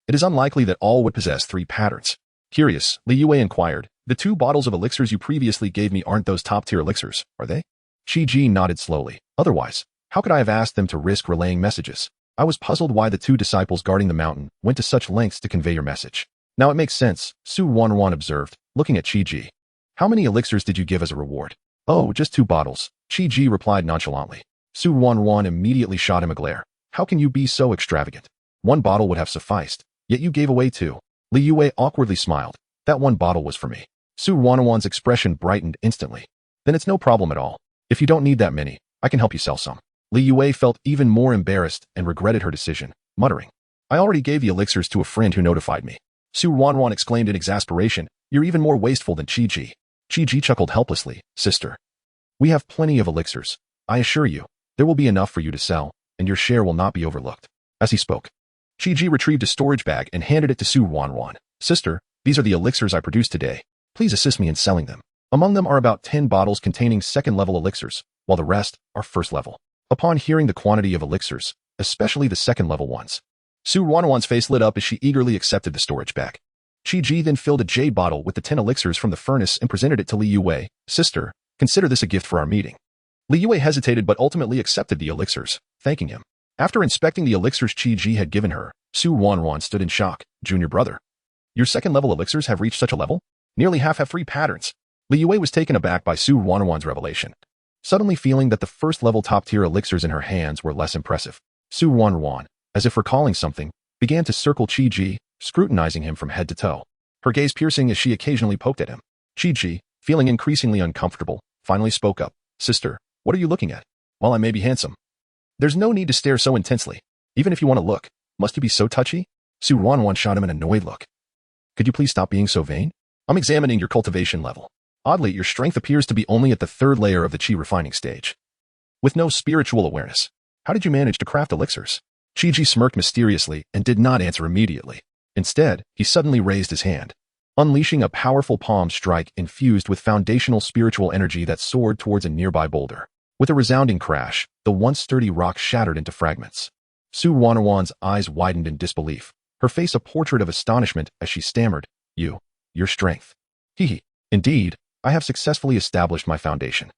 it is unlikely that all would possess 3 patterns. Curious, Li Yue inquired, the 2 bottles of elixirs you previously gave me aren't those top-tier elixirs, are they? Chi nodded slowly. Otherwise, how could I have asked them to risk relaying messages? I was puzzled why the 2 disciples guarding the mountain went to such lengths to convey your message. Now it makes sense, Su Wanwan observed, looking at Chi. How many elixirs did you give as a reward? Oh, just 2 bottles, Chi replied nonchalantly. Su Wanwan immediately shot him a glare. How can you be so extravagant? 1 bottle would have sufficed, yet you gave away 2. Li Yue awkwardly smiled. That 1 bottle was for me. Su Wanwan's expression brightened instantly. Then it's no problem at all. If you don't need that many, I can help you sell some. Li Yue felt even more embarrassed and regretted her decision, muttering, I already gave the elixirs to a friend who notified me. Su Wanwan exclaimed in exasperation, you're even more wasteful than Chi. Chi chuckled helplessly, sister. We have plenty of elixirs. I assure you, there will be enough for you to sell, and your share will not be overlooked. As he spoke, Chi retrieved a storage bag and handed it to Su Wanwan. Sister, these are the elixirs I produced today. Please assist me in selling them. Among them are about 10 bottles containing 2nd-level elixirs, while the rest are 1st-level. Upon hearing the quantity of elixirs, especially the 2nd-level ones, Su Wanwan's face lit up as she eagerly accepted the storage bag. Chi then filled a jade bottle with the 10 elixirs from the furnace and presented it to Li Yue. Sister, consider this a gift for our meeting. Li Yue hesitated but ultimately accepted the elixirs, thanking him. After inspecting the elixirs Chi had given her, Su Wanwan stood in shock. Junior brother, your 2nd-level elixirs have reached such a level? Nearly half have 3 patterns. Li Yue was taken aback by Su Wanwan's revelation, suddenly feeling that the 1st-level top-tier elixirs in her hands were less impressive. Su Wanwan, as if recalling something, began to circle Chi, scrutinizing him from head to toe, her gaze piercing as she occasionally poked at him. Chi, feeling increasingly uncomfortable, finally spoke up. Sister, what are you looking at? While I may be handsome, there's no need to stare so intensely. Even if you want to look, must you be so touchy? Su Wanwan shot him an annoyed look. Could you please stop being so vain? I'm examining your cultivation level. Oddly, your strength appears to be only at the 3rd layer of the Chi refining stage, with no spiritual awareness. How did you manage to craft elixirs? Chi smirked mysteriously and did not answer immediately. Instead, he suddenly raised his hand, unleashing a powerful palm strike infused with foundational spiritual energy that soared towards a nearby boulder. With a resounding crash, the once sturdy rock shattered into fragments. Su Wanwan's eyes widened in disbelief, her face a portrait of astonishment as she stammered, your strength. Indeed, I have successfully established my foundation.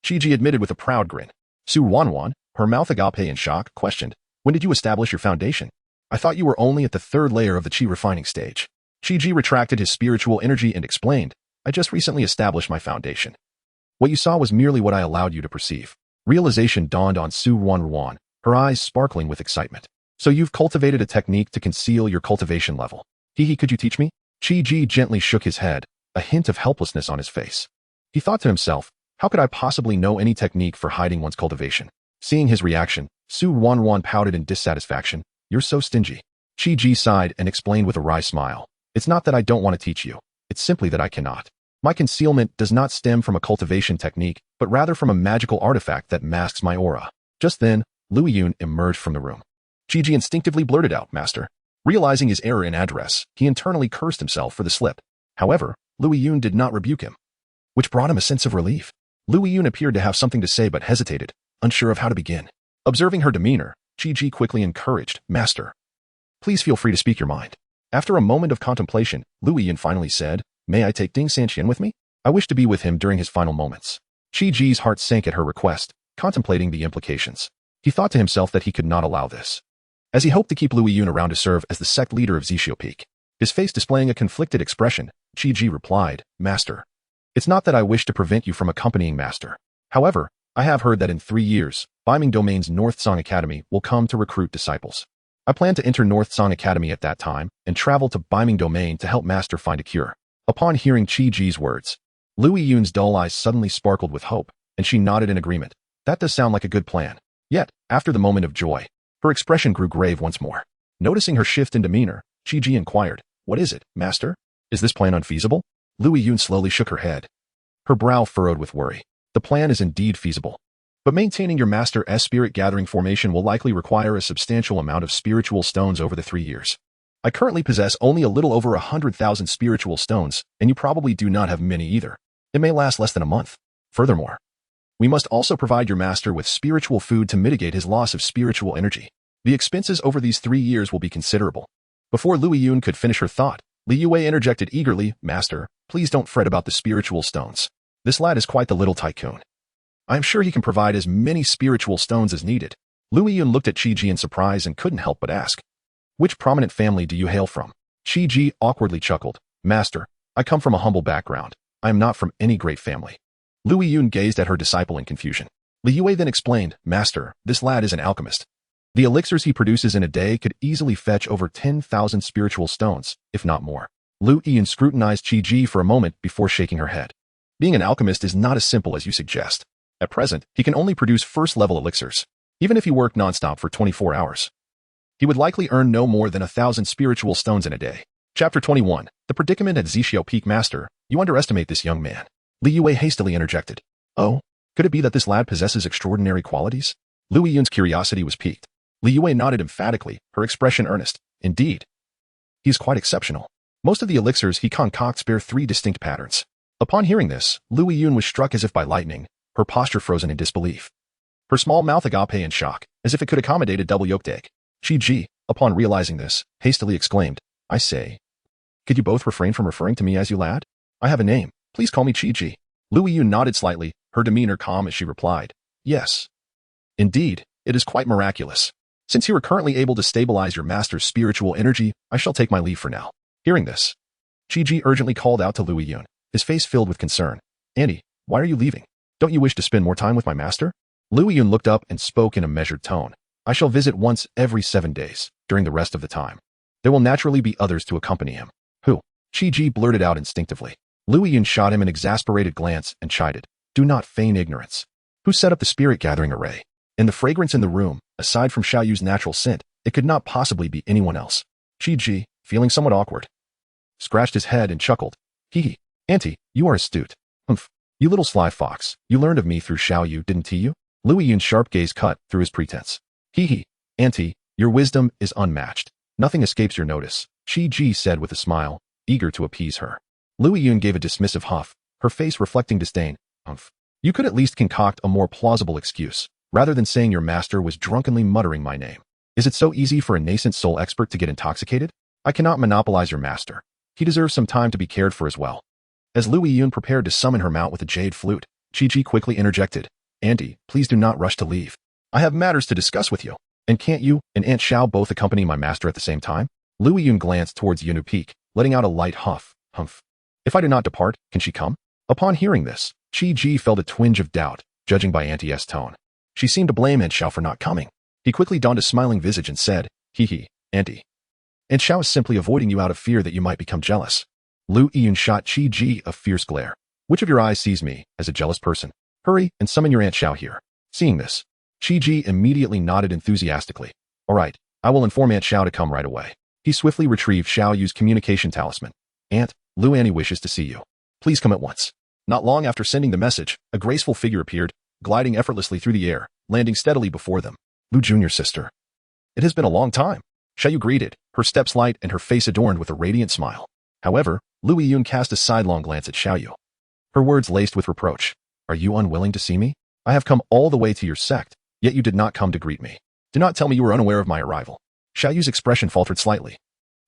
Chi admitted with a proud grin. Su Wanwan, her mouth agape in shock, questioned, when did you establish your foundation? I thought you were only at the 3rd layer of the Chi refining stage. Chi retracted his spiritual energy and explained, I just recently established my foundation. What you saw was merely what I allowed you to perceive. Realization dawned on Su Wanwan, her eyes sparkling with excitement. So you've cultivated a technique to conceal your cultivation level. Could you teach me? Chi gently shook his head, a hint of helplessness on his face. He thought to himself, how could I possibly know any technique for hiding one's cultivation? Seeing his reaction, Su Wanwan pouted in dissatisfaction. You're so stingy. Chi sighed and explained with a wry smile. It's not that I don't want to teach you. It's simply that I cannot. My concealment does not stem from a cultivation technique, but rather from a magical artifact that masks my aura. Just then, Lu Yun emerged from the room. Chi instinctively blurted out, Master. Realizing his error in address, he internally cursed himself for the slip. However, Lu Yun did not rebuke him, which brought him a sense of relief. Lu Yun appeared to have something to say but hesitated. unsure of how to begin. Observing her demeanor, Chi quickly encouraged, Master, please feel free to speak your mind. After a moment of contemplation, Lu Yun finally said, May I take Ding Sanqian with me? I wish to be with him during his final moments. Chi heart sank at her request, contemplating the implications. He thought to himself that he could not allow this, as he hoped to keep Lu Yun around to serve as the sect leader of Zixio Peak. His face displaying a conflicted expression, Chi replied, Master, it's not that I wish to prevent you from accompanying Master. However, I have heard that in 3 years, Beiming Domain's North Song Academy will come to recruit disciples. I plan to enter North Song Academy at that time and travel to Beiming Domain to help Master find a cure. Upon hearing Chi words, Lu Yun's dull eyes suddenly sparkled with hope, and she nodded in agreement. That does sound like a good plan. Yet, after the moment of joy, her expression grew grave once more. Noticing her shift in demeanor, Chi inquired, What is it, Master? Is this plan unfeasible? Lu Yun slowly shook her head. Her brow furrowed with worry. The plan is indeed feasible. But maintaining your Master's spirit gathering formation will likely require a substantial amount of spiritual stones over the 3 years. I currently possess only a little over 100,000 spiritual stones, and you probably do not have many either. It may last less than a month. Furthermore, we must also provide your Master with spiritual food to mitigate his loss of spiritual energy. The expenses over these 3 years will be considerable. Before Lu Yun could finish her thought, Li Yue interjected eagerly, Master, please don't fret about the spiritual stones. This lad is quite the little tycoon. I am sure he can provide as many spiritual stones as needed. Lu Yun looked at Chi in surprise and couldn't help but ask, Which prominent family do you hail from? Chi awkwardly chuckled, Master, I come from a humble background. I am not from any great family. Lu Yun gazed at her disciple in confusion. Li Yue then explained, Master, this lad is an alchemist. The elixirs he produces in a day could easily fetch over 10,000 spiritual stones, if not more. Lu Yun scrutinized Chi for a moment before shaking her head. Being an alchemist is not as simple as you suggest. At present, he can only produce first-level elixirs. Even if he worked non-stop for 24 hours, he would likely earn no more than 1,000 spiritual stones in a day. Chapter 21. The Predicament at Zixio Peak. Master, you underestimate this young man. Li Yue hastily interjected. Oh, could it be that this lad possesses extraordinary qualities? Lu Yun's curiosity was piqued. Li Yue nodded emphatically, her expression earnest. Indeed, he is quite exceptional. Most of the elixirs he concocts bear 3 distinct patterns. Upon hearing this, Lu Yun was struck as if by lightning, her posture frozen in disbelief. Her small mouth agape in shock, as if it could accommodate a double-yolked egg. Chi, upon realizing this, hastily exclaimed, I say, could you both refrain from referring to me as you lad? I have a name. Please call me Chi. Lu Yun nodded slightly, her demeanor calm as she replied, Yes. Indeed, it is quite miraculous. Since you are currently able to stabilize your Master's spiritual energy, I shall take my leave for now. Hearing this, Chi urgently called out to Lu Yun, his face filled with concern. Auntie, why are you leaving? Don't you wish to spend more time with my Master? Lu Yun looked up and spoke in a measured tone. I shall visit once every 7 days, during the rest of the time. There will naturally be others to accompany him. Who? Chi blurted out instinctively. Lu Yun shot him an exasperated glance and chided. Do not feign ignorance. Who set up the spirit gathering array? In the fragrance in the room, aside from Xiaoyu's natural scent, it could not possibly be anyone else. Chi, feeling somewhat awkward, scratched his head and chuckled. Hee. Auntie, you are astute. Humph. You little sly fox, you learned of me through Xiaoyu, didn't you? Lu Yun's sharp gaze cut through his pretense. Hee. Auntie, your wisdom is unmatched. Nothing escapes your notice, Chi said with a smile, eager to appease her. Lu Yun gave a dismissive huff, her face reflecting disdain. Humph. You could at least concoct a more plausible excuse, rather than saying your Master was drunkenly muttering my name. Is it so easy for a nascent soul expert to get intoxicated? I cannot monopolize your Master. He deserves some time to be cared for as well. As Lu Yun prepared to summon her mount with a jade flute, Chi quickly interjected. Auntie, please do not rush to leave. I have matters to discuss with you. And can't you and Aunt Xiao both accompany my Master at the same time? Lu Yun glanced towards Yunu Peak, letting out a light huff. Humph. If I do not depart, can she come? Upon hearing this, Chi felt a twinge of doubt, judging by Auntie's tone. She seemed to blame Aunt Xiao for not coming. He quickly donned a smiling visage and said, Auntie. Aunt Xiao is simply avoiding you out of fear that you might become jealous. Lu Yun shot Chi a fierce glare. Which of your eyes sees me as a jealous person? Hurry and summon your Aunt Xiao here. Seeing this, Chi immediately nodded enthusiastically. All right, I will inform Aunt Xiao to come right away. He swiftly retrieved Xiaoyu's communication talisman. Aunt, Lu Annie wishes to see you. Please come at once. Not long after sending the message, a graceful figure appeared, gliding effortlessly through the air, landing steadily before them. Lu Jr.'s sister. It has been a long time. Xiaoyu greeted, her steps light and her face adorned with a radiant smile. However, Lu Yun cast a sidelong glance at Xiaoyu. Her words laced with reproach. Are you unwilling to see me? I have come all the way to your sect, yet you did not come to greet me. Do not tell me you were unaware of my arrival. Xiaoyu's expression faltered slightly.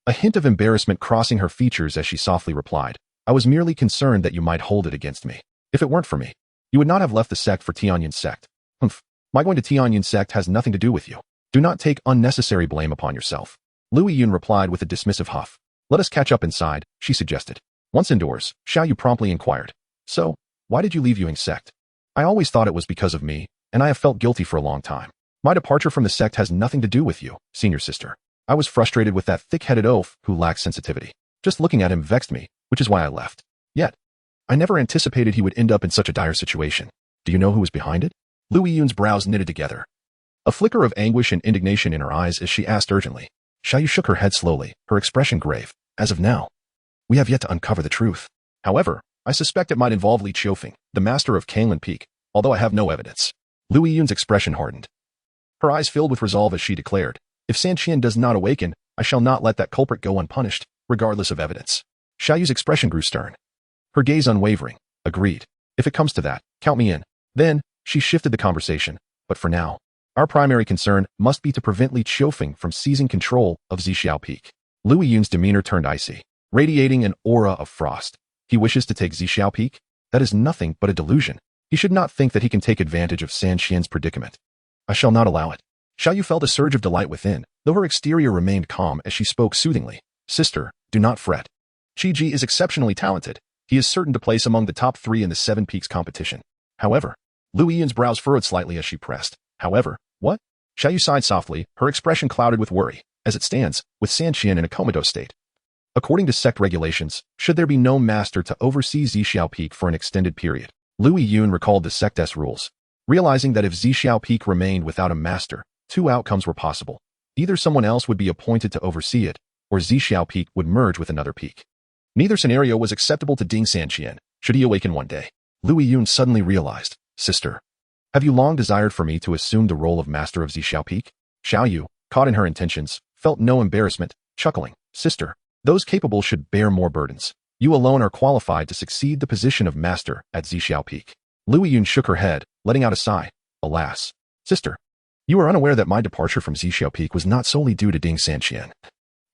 A hint of embarrassment crossing her features as she softly replied, I was merely concerned that you might hold it against me. If it weren't for me, you would not have left the sect for Tianyin's sect. Humph. My going to Tianyin's sect has nothing to do with you. Do not take unnecessary blame upon yourself. Lu Yun replied with a dismissive huff. Let us catch up inside, she suggested. Once indoors, Xiaoyu promptly inquired. So, why did you leave Yuing's sect? I always thought it was because of me, and I have felt guilty for a long time. My departure from the sect has nothing to do with you, senior sister. I was frustrated with that thick-headed oaf who lacked sensitivity. Just looking at him vexed me, which is why I left. Yet, I never anticipated he would end up in such a dire situation. Do you know who was behind it? Lu Yun's brows knitted together. A flicker of anguish and indignation in her eyes as she asked urgently. Xiaoyu shook her head slowly, her expression grave. As of now, we have yet to uncover the truth. However, I suspect it might involve Li Qiufeng, the master of Kanglan Peak, although I have no evidence. Lu Yun's expression hardened. Her eyes filled with resolve as she declared, if Sanqian does not awaken, I shall not let that culprit go unpunished, regardless of evidence. Xiaoyu's expression grew stern. Her gaze unwavering. Agreed. If it comes to that, count me in. Then, she shifted the conversation. But for now, our primary concern must be to prevent Li Qiufeng from seizing control of Zixiao Peak. Lu Yun's demeanor turned icy, radiating an aura of frost. He wishes to take Zixiao Peak? That is nothing but a delusion. He should not think that he can take advantage of Sanqian's predicament. I shall not allow it. Xiaoyu felt a surge of delight within, though her exterior remained calm as she spoke soothingly. Sister, do not fret. Qi is exceptionally talented. He is certain to place among the top 3 in the 7 Peaks competition. However, Lu Yun's brows furrowed slightly as she pressed. However, what? Xiaoyu sighed softly, her expression clouded with worry. As it stands, with Sanqian in a comatose state. According to sect regulations, should there be no master to oversee Zixiao Peak for an extended period, Lu Yun recalled the sect's rules, realizing that if Zixiao Peak remained without a master, 2 outcomes were possible. Either someone else would be appointed to oversee it, or Zixiao Peak would merge with another peak. Neither scenario was acceptable to Ding Sanqian, should he awaken one day. Lu Yun suddenly realized, Sister, have you long desired for me to assume the role of master of Zixiao Peak? Xiaoyu, caught in her intentions, felt no embarrassment, chuckling, Sister, those capable should bear more burdens. You alone are qualified to succeed the position of master at Zixiao Peak. Lu Yun shook her head, letting out a sigh. Alas. Sister, you are unaware that my departure from Zixiao Peak was not solely due to Ding Sanqian.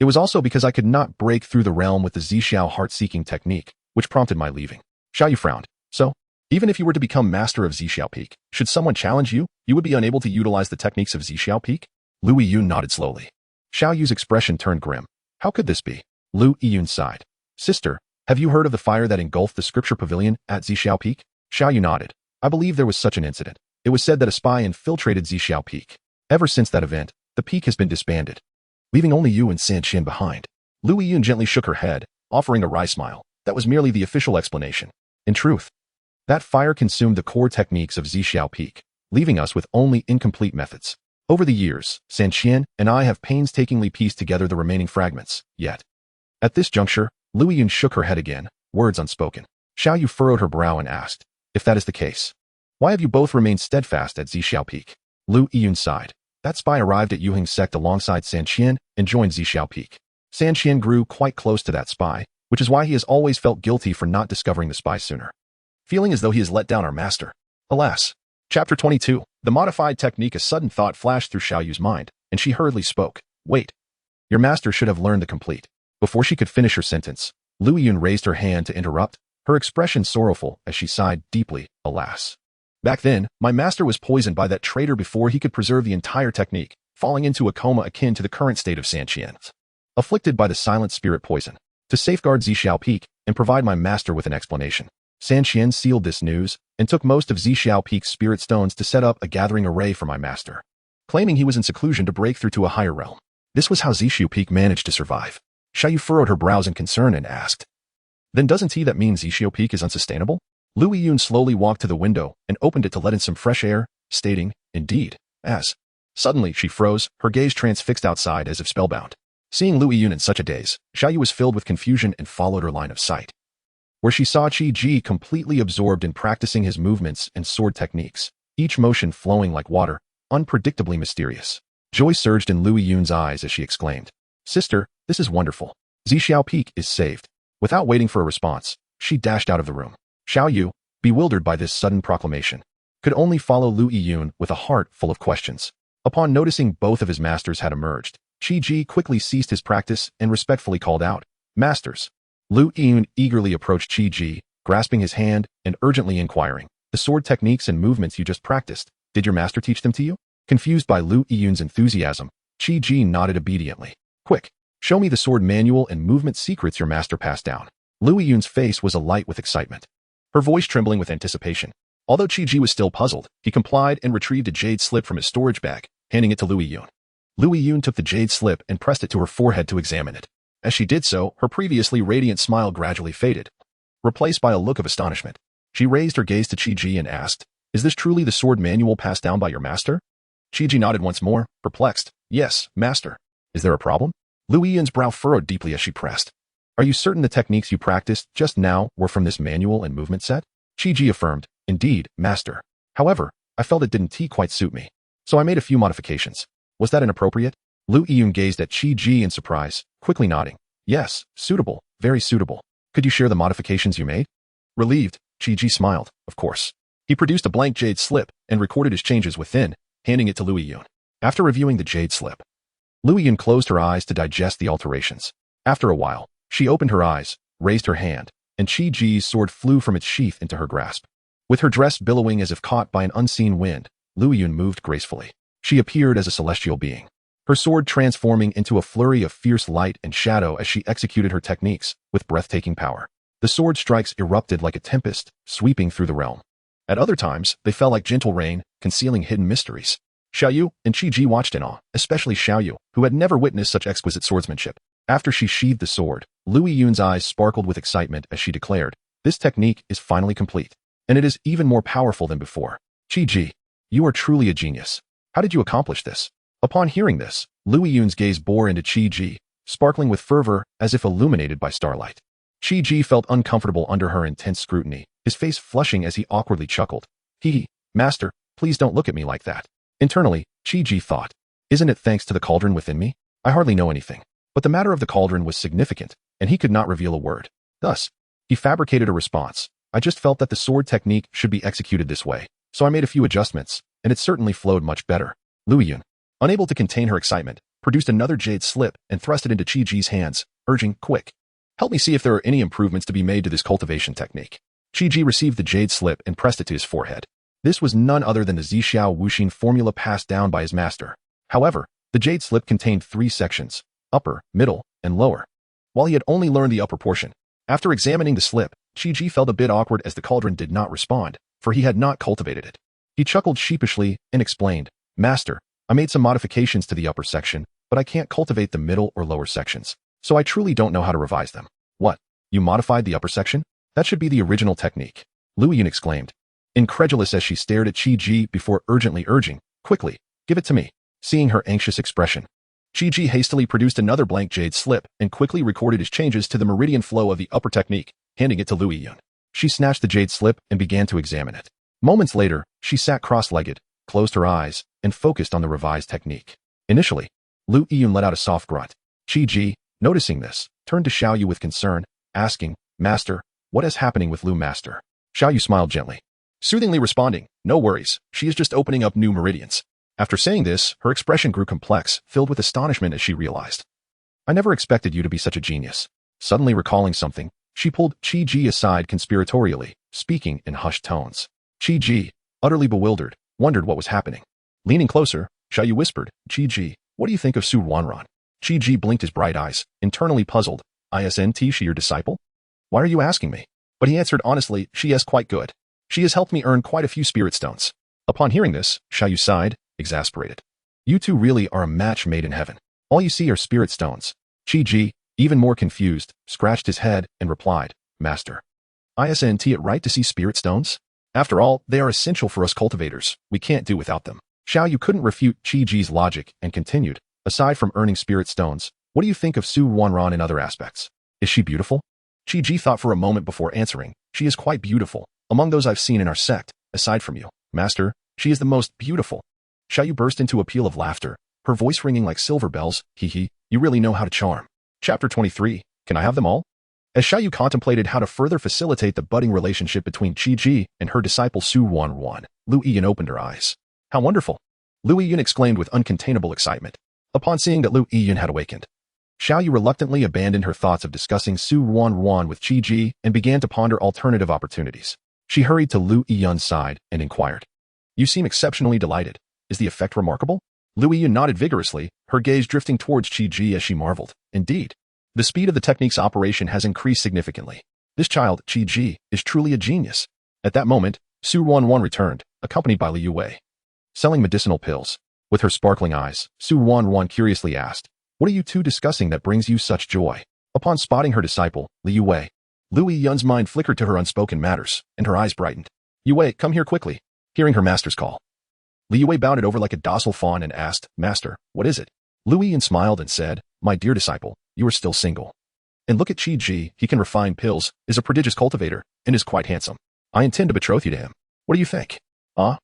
It was also because I could not break through the realm with the Zixiao heart-seeking technique, which prompted my leaving. Xiaoyu frowned. So, even if you were to become master of Zixiao Peak, should someone challenge you, you would be unable to utilize the techniques of Zixiao Peak? Lu Yun nodded slowly. Xiaoyu's expression turned grim. How could this be? Lu Yun sighed. Sister, have you heard of the fire that engulfed the scripture pavilion at Zixiao Peak? Xiaoyu nodded. I believe there was such an incident. It was said that a spy infiltrated Zixiao Peak. Ever since that event, the peak has been disbanded, leaving only you and Sanqian behind. Lu Yun gently shook her head, offering a wry smile. That was merely the official explanation. In truth, that fire consumed the core techniques of Zixiao Peak, leaving us with only incomplete methods. Over the years, Sanqian and I have painstakingly pieced together the remaining fragments, yet. At this juncture, Lu Yun shook her head again, words unspoken. Xiaoyu furrowed her brow and asked, if that is the case, why have you both remained steadfast at Zixiao Peak? Lu Yun sighed. That spy arrived at Yuheng's sect alongside Sanqian and joined Zixiao Peak. Sanqian grew quite close to that spy, which is why he has always felt guilty for not discovering the spy sooner, feeling as though he has let down our master. Alas. Chapter 22. The modified technique. A sudden thought flashed through Xiaoyu's mind, and she hurriedly spoke. Wait. Your master should have learned the complete. Before she could finish her sentence, Lu Yun raised her hand to interrupt, her expression sorrowful as she sighed deeply. Alas. Back then, my master was poisoned by that traitor before he could preserve the entire technique, falling into a coma akin to the current state of Sanqian. Afflicted by the silent spirit poison, to safeguard Zixiao Peak and provide my master with an explanation, Sanqian sealed this news and took most of Zixiao Peak's spirit stones to set up a gathering array for my master, claiming he was in seclusion to break through to a higher realm. This was how Zixiao Peak managed to survive. Xiaoyu furrowed her brows in concern and asked, then doesn't that mean Zixiao Peak is unsustainable? Lu Yun slowly walked to the window and opened it to let in some fresh air, stating, indeed, as. Suddenly, she froze, her gaze transfixed outside as if spellbound. Seeing Lu Yun in such a daze, Xiaoyu was filled with confusion and followed her line of sight, where she saw Qi completely absorbed in practicing his movements and sword techniques, each motion flowing like water, unpredictably mysterious. Joy surged in Lu Yun's eyes as she exclaimed, Sister, this is wonderful. Zixiao Peak is saved. Without waiting for a response, she dashed out of the room. Xiaoyu, bewildered by this sudden proclamation, could only follow Lu Yiyun with a heart full of questions. Upon noticing both of his masters had emerged, Qi quickly ceased his practice and respectfully called out, "Masters." Lu Yiyun eagerly approached Qi, grasping his hand and urgently inquiring, "The sword techniques and movements you just practiced, did your master teach them to you?" Confused by Lu Yiyun's enthusiasm, Qi nodded obediently. "Quick, show me the sword manual and movement secrets your master passed down." Lu Yiyun's face was alight with excitement, her voice trembling with anticipation. Although Qi was still puzzled, he complied and retrieved a jade slip from his storage bag, handing it to Lu Yiyun. Lu Yiyun took the jade slip and pressed it to her forehead to examine it. As she did so, her previously radiant smile gradually faded, replaced by a look of astonishment. She raised her gaze to Qi and asked, "Is this truly the sword manual passed down by your master?" Qi nodded once more, perplexed. "Yes, master." "Is there a problem?" Lu Yiyun's brow furrowed deeply as she pressed. "Are you certain the techniques you practiced just now were from this manual and movement set?" Qi affirmed, "Indeed, master. However, I felt it didn't quite suit me, so I made a few modifications." "Was that inappropriate?" Lu Yiyun gazed at Qi in surprise, quickly nodding. "Yes, suitable, very suitable. Could you share the modifications you made?" Relieved, Qi smiled, of course. He produced a blank jade slip and recorded his changes within, handing it to Lu Yiyun. After reviewing the jade slip, Lu Yiyun closed her eyes to digest the alterations. After a while, she opened her eyes, raised her hand, and Qi's sword flew from its sheath into her grasp. With her dress billowing as if caught by an unseen wind, Lu Yiyun moved gracefully. She appeared as a celestial being, her sword transforming into a flurry of fierce light and shadow as she executed her techniques with breathtaking power. The sword strikes erupted like a tempest, sweeping through the realm. At other times, they fell like gentle rain, concealing hidden mysteries. Xiaoyu and Qi watched in awe, especially Xiaoyu, who had never witnessed such exquisite swordsmanship. After she sheathed the sword, Lu Yiyun's eyes sparkled with excitement as she declared, "This technique is finally complete, and it is even more powerful than before. Qi, you are truly a genius. How did you accomplish this?" Upon hearing this, Lu Yiyun's gaze bore into Qi, sparkling with fervor as if illuminated by starlight. Qi felt uncomfortable under her intense scrutiny, his face flushing as he awkwardly chuckled. "Master, please don't look at me like that." Internally, Qi thought, "Isn't it thanks to the cauldron within me? I hardly know anything." But the matter of the cauldron was significant, and he could not reveal a word. Thus, he fabricated a response. "I just felt that the sword technique should be executed this way, so I made a few adjustments, and it certainly flowed much better." Lu Yiyun, unable to contain her excitement, produced another jade slip and thrust it into Qi's hands, urging, "Quick, help me see if there are any improvements to be made to this cultivation technique." Qi received the jade slip and pressed it to his forehead. This was none other than the Zixiao Wuxin formula passed down by his master. However, the jade slip contained 3 sections, upper, middle, and lower. While he had only learned the upper portion, after examining the slip, Qi felt a bit awkward as the cauldron did not respond, for he had not cultivated it. He chuckled sheepishly and explained, "Master, I made some modifications to the upper section, but I can't cultivate the middle or lower sections, so I truly don't know how to revise them." "What? You modified the upper section? That should be the original technique," Lu Yiyun exclaimed, incredulous as she stared at Qi before urgently urging, "Quickly, give it to me." Seeing her anxious expression, Qi hastily produced another blank jade slip and quickly recorded his changes to the meridian flow of the upper technique, handing it to Lu Yiyun. She snatched the jade slip and began to examine it. Moments later, she sat cross-legged, closed her eyes, and focused on the revised technique. Initially, Lu Yiyun let out a soft grunt. Qi, noticing this, turned to Xiaoyu with concern, asking, "Master, what is happening with Lu Master?" Xiaoyu smiled gently, soothingly responding, "No worries, she is just opening up new meridians." After saying this, her expression grew complex, filled with astonishment as she realized, "I never expected you to be such a genius." Suddenly recalling something, she pulled Qi aside conspiratorially, speaking in hushed tones. Qi, utterly bewildered, wondered what was happening. Leaning closer, Xiaoyu whispered, "Qi, what do you think of Su Wanran?" Qi blinked his bright eyes, internally puzzled. "Isn't she your disciple?" "Why are you asking me?" But he answered honestly, "She is quite good. She has helped me earn quite a few spirit stones." Upon hearing this, Xiaoyu sighed, exasperated. "You two really are a match made in heaven. All you see are spirit stones." Qi, even more confused, scratched his head and replied, "Master, isn't it right to see spirit stones? After all, they are essential for us cultivators. We can't do without them." Xiaoyu couldn't refute Qi's logic and continued, "Aside from earning spirit stones, what do you think of Su Wanran in other aspects? Is she beautiful?" Qi thought for a moment before answering, "She is quite beautiful. Among those I've seen in our sect, aside from you, Master, she is the most beautiful." Xiaoyu burst into a peal of laughter, her voice ringing like silver bells. "You really know how to charm." Chapter 23, Can I have them all? As Xiaoyu contemplated how to further facilitate the budding relationship between Qi and her disciple Su Wanran, Lu Yiyan opened her eyes. How wonderful! Lu Yiyan exclaimed with uncontainable excitement. Upon seeing that Lu Yiyan had awakened, Xiaoyu reluctantly abandoned her thoughts of discussing Su Ruan with Qi Ji and began to ponder alternative opportunities. She hurried to Lu Yiyan's side and inquired. You seem exceptionally delighted. Is the effect remarkable? Lu Yiyan nodded vigorously, her gaze drifting towards Qi Ji as she marveled. Indeed. The speed of the technique's operation has increased significantly. This child, Qi Ji, is truly a genius. At that moment, Su Ruan returned, accompanied by Li Yue. Selling medicinal pills. With her sparkling eyes, Su Ruan curiously asked, What are you two discussing that brings you such joy? Upon spotting her disciple, Li Yue, Lu Yiyan's mind flickered to her unspoken matters, and her eyes brightened. Yue, come here quickly. Hearing her master's call, Li Yue bounded over like a docile fawn and asked, Master, what is it? Lu Yiyan smiled and said, My dear disciple, you are still single. And look at Qi Ji, he can refine pills, is a prodigious cultivator, and is quite handsome. I intend to betroth you to him. What do you think? Ah?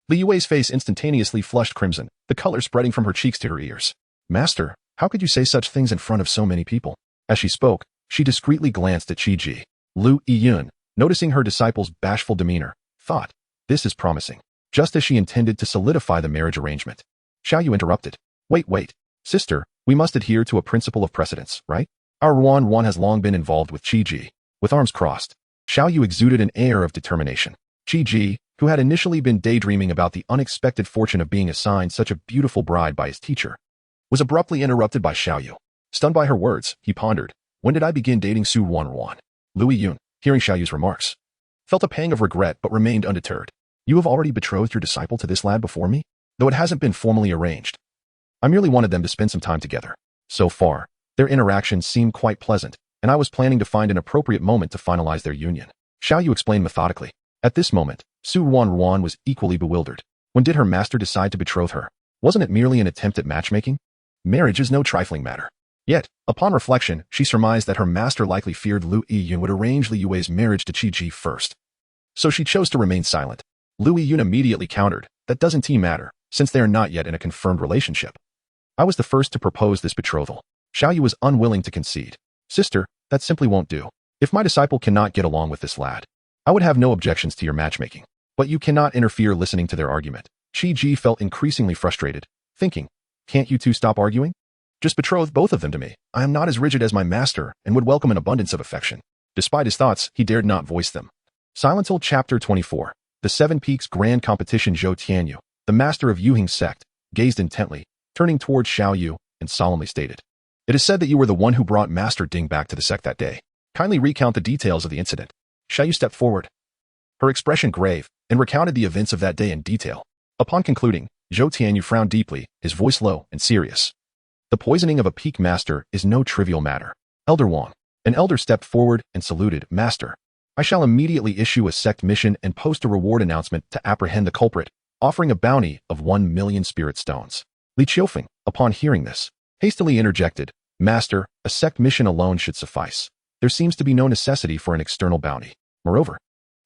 Li Yue's face instantaneously flushed crimson, the color spreading from her cheeks to her ears. Master, how could you say such things in front of so many people? As she spoke, she discreetly glanced at Qi Ji. Lu Yiyan, noticing her disciple's bashful demeanor, thought, This is promising. Just as she intended to solidify the marriage arrangement. Xiaoyu interrupted. Wait. Sister, we must adhere to a principle of precedence, right? Our Ruan has long been involved with Qi Ji. With arms crossed, Xiaoyu exuded an air of determination. Qi Ji, who had initially been daydreaming about the unexpected fortune of being assigned such a beautiful bride by his teacher, was abruptly interrupted by Xiaoyu. Stunned by her words, he pondered, When did I begin dating Su Ruan? Lu Yiyan, hearing Xiaoyu's remarks, felt a pang of regret but remained undeterred. You have already betrothed your disciple to this lad before me? Though it hasn't been formally arranged. I merely wanted them to spend some time together. So far, their interactions seemed quite pleasant, and I was planning to find an appropriate moment to finalize their union. Xiaoyu explained methodically. At this moment, Su Ruan was equally bewildered. When did her master decide to betroth her? Wasn't it merely an attempt at matchmaking? Marriage is no trifling matter. Yet, upon reflection, she surmised that her master likely feared Lu Yiyan would arrange Li Yue's marriage to Qi Ji first. So she chose to remain silent. Lu Yiyan immediately countered, That doesn't matter, since they are not yet in a confirmed relationship. I was the first to propose this betrothal. Xiaoyu was unwilling to concede. Sister, that simply won't do. If my disciple cannot get along with this lad, I would have no objections to your matchmaking. But you cannot interfere listening to their argument. Qi Ji felt increasingly frustrated, thinking, Can't you two stop arguing? Just betroth both of them to me. I am not as rigid as my master and would welcome an abundance of affection. Despite his thoughts, he dared not voice them. Silent Hill Chapter 24. The Seven Peaks Grand Competition. Zhou Tianyu, the master of Yuhing sect, gazed intently, turning towards Xiaoyu, and solemnly stated, It is said that you were the one who brought Master Ding back to the sect that day. Kindly recount the details of the incident. Xiaoyu stepped forward, her expression grave, and recounted the events of that day in detail. Upon concluding, Zhou Tianyu frowned deeply, his voice low and serious. The poisoning of a peak master is no trivial matter. Elder Wang, an elder, stepped forward and saluted, Master. I shall immediately issue a sect mission and post a reward announcement to apprehend the culprit, offering a bounty of 1 million spirit stones. Li Qiufeng, upon hearing this, hastily interjected, Master, a sect mission alone should suffice. There seems to be no necessity for an external bounty. Moreover,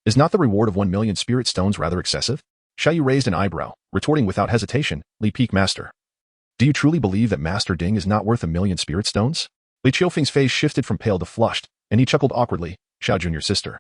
is not the reward of 1 million spirit stones rather excessive? Xiaoyu raised an eyebrow, retorting without hesitation, Li Peak Master. Do you truly believe that Master Ding is not worth 1 million spirit stones? Li Qiufeng's face shifted from pale to flushed, and he chuckled awkwardly, Xiao Junior's sister.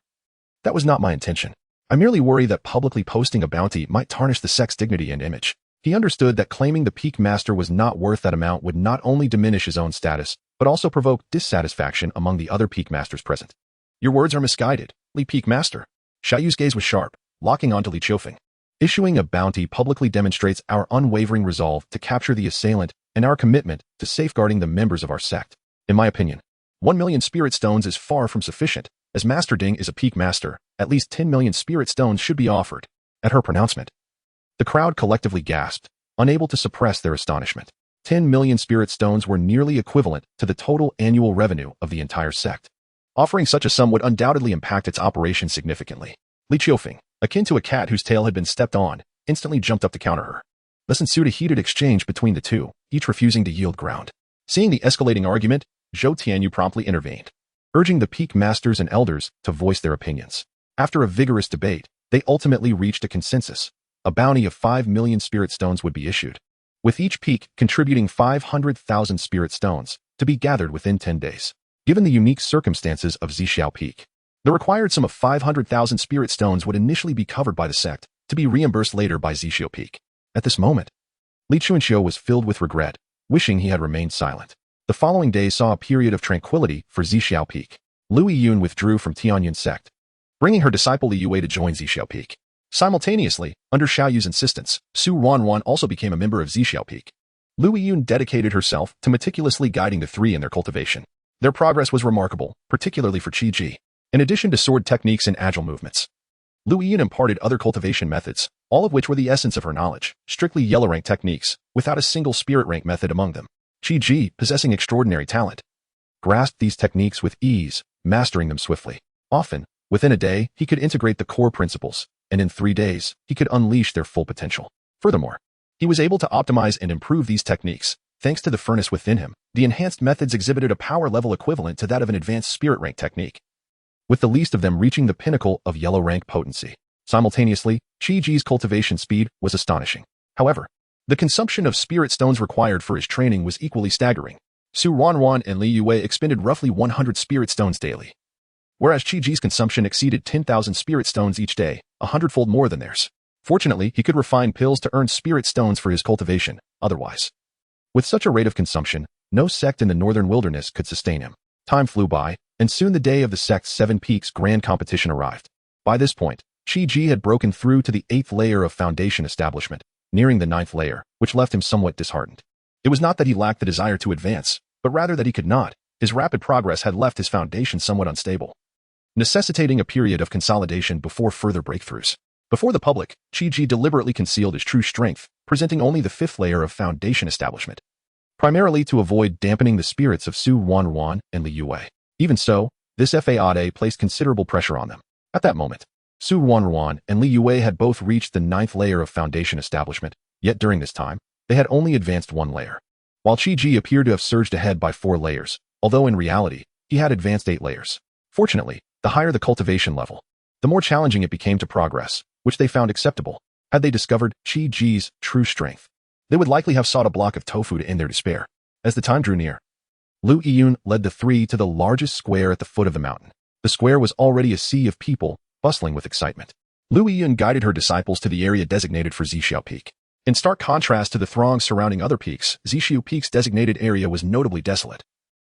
That was not my intention. I merely worry that publicly posting a bounty might tarnish the sect's dignity and image. He understood that claiming the peak master was not worth that amount would not only diminish his own status, but also provoke dissatisfaction among the other peak masters present. Your words are misguided, Li Peak Master. Xiaoyu's gaze was sharp, locking onto Li Qiufeng. Issuing a bounty publicly demonstrates our unwavering resolve to capture the assailant and our commitment to safeguarding the members of our sect. In my opinion, 1 million spirit stones is far from sufficient. As Master Ding is a peak master, at least 10 million spirit stones should be offered. At her pronouncement, the crowd collectively gasped, unable to suppress their astonishment. 10 million spirit stones were nearly equivalent to the total annual revenue of the entire sect. Offering such a sum would undoubtedly impact its operation significantly. Li Qiufeng, akin to a cat whose tail had been stepped on, instantly jumped up to counter her. Thus ensued a heated exchange between the two, each refusing to yield ground. Seeing the escalating argument, Zhou Tianyu promptly intervened, urging the peak masters and elders to voice their opinions. After a vigorous debate, they ultimately reached a consensus. A bounty of 5 million spirit stones would be issued, with each peak contributing 500,000 spirit stones to be gathered within 10 days. Given the unique circumstances of Zixiao Peak, the required sum of 500,000 spirit stones would initially be covered by the sect, to be reimbursed later by Zixio Peak. At this moment, Li Chuanxiu was filled with regret, wishing he had remained silent. The following day saw a period of tranquility for Zixiao Peak. Lu Yiyun withdrew from Tianyun sect, bringing her disciple Li Yue to join Zixiao Peak. Simultaneously, under Xiaoyu's insistence, Su Wanwan also became a member of Zixiao Peak. Lu Yiyun dedicated herself to meticulously guiding the three in their cultivation. Their progress was remarkable, particularly for Qi Ji. In addition to sword techniques and agile movements, Lu Yiyun imparted other cultivation methods, all of which were the essence of her knowledge, strictly yellow rank techniques, without a single spirit rank method among them. Qi Ji, possessing extraordinary talent, grasped these techniques with ease, mastering them swiftly. Often, within a day, he could integrate the core principles, and in 3 days, he could unleash their full potential. Furthermore, he was able to optimize and improve these techniques. Thanks to the furnace within him, the enhanced methods exhibited a power level equivalent to that of an advanced spirit rank technique, with the least of them reaching the pinnacle of yellow rank potency. Simultaneously, Qi Ji's cultivation speed was astonishing. However, the consumption of spirit stones required for his training was equally staggering. Su Wanwan and Li Yue expended roughly 100 spirit stones daily, whereas Qi Ji's consumption exceeded 10,000 spirit stones each day, 100-fold more than theirs. Fortunately, he could refine pills to earn spirit stones for his cultivation. Otherwise, with such a rate of consumption, no sect in the northern wilderness could sustain him. Time flew by, and soon the day of the sect's 7 Peaks Grand Competition arrived. By this point, Qi Ji had broken through to the 8th layer of foundation establishment, nearing the 9th layer, which left him somewhat disheartened. It was not that he lacked the desire to advance, but rather that he could not. His rapid progress had left his foundation somewhat unstable, necessitating a period of consolidation before further breakthroughs. Before the public, Qi Ji deliberately concealed his true strength, presenting only the 5th layer of foundation establishment, primarily to avoid dampening the spirits of Su Wanwan and Li Yue. Even so, this FAAD placed considerable pressure on them. At that moment, Su Wanwan and Li Yue had both reached the 9th layer of foundation establishment, yet during this time, they had only advanced 1 layer. While Qi Ji appeared to have surged ahead by 4 layers, although in reality, he had advanced 8 layers. Fortunately, the higher the cultivation level, the more challenging it became to progress, which they found acceptable. Had they discovered Qi Ji's true strength, they would likely have sought a block of tofu to end their despair. As the time drew near, Lu Yiyun led the 3 to the largest square at the foot of the mountain. The square was already a sea of people, bustling with excitement. Lu Yiyun guided her disciples to the area designated for Zixiao Peak. In stark contrast to the throng surrounding other peaks, Zixiao Peak's designated area was notably desolate,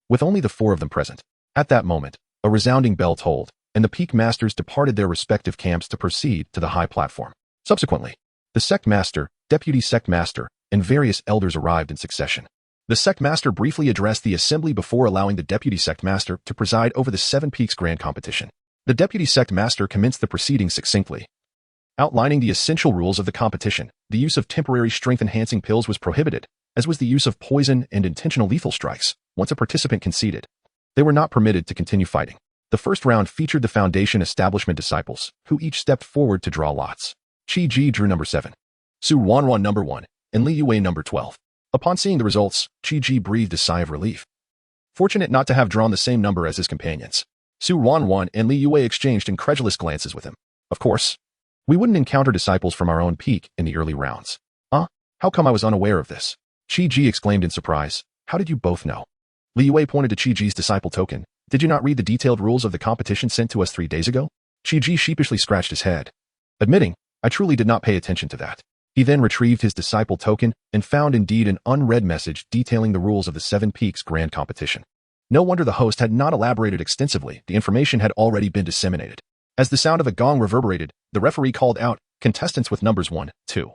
with only the 4 of them present. At that moment, a resounding bell tolled, and the peak masters departed their respective camps to proceed to the high platform. Subsequently, the sect master, deputy sect master, and various elders arrived in succession. The sect master briefly addressed the assembly before allowing the deputy sect master to preside over the 7 Peaks Grand Competition. The deputy sect master commenced the proceedings succinctly, outlining the essential rules of the competition. The use of temporary strength-enhancing pills was prohibited, as was the use of poison and intentional lethal strikes. Once a participant conceded, they were not permitted to continue fighting. The first round featured the foundation establishment disciples, who each stepped forward to draw lots. Qi Ji drew number 7, Su Wanwan number 1, and Li Yue number 12. Upon seeing the results, Qi Ji breathed a sigh of relief. Fortunate not to have drawn the same number as his companions, Su Wanwan and Li Yue exchanged incredulous glances with him. Of course, we wouldn't encounter disciples from our own peak in the early rounds. How come I was unaware of this? Qi Ji exclaimed in surprise. How did you both know? Li Yue pointed to Qi Ji's disciple token. Did you not read the detailed rules of the competition sent to us 3 days ago? Qi Ji sheepishly scratched his head, admitting, I truly did not pay attention to that. He then retrieved his disciple token and found indeed an unread message detailing the rules of the 7 Peaks Grand Competition. No wonder the host had not elaborated extensively. The information had already been disseminated. As the sound of a gong reverberated, the referee called out, contestants with numbers 1, 2,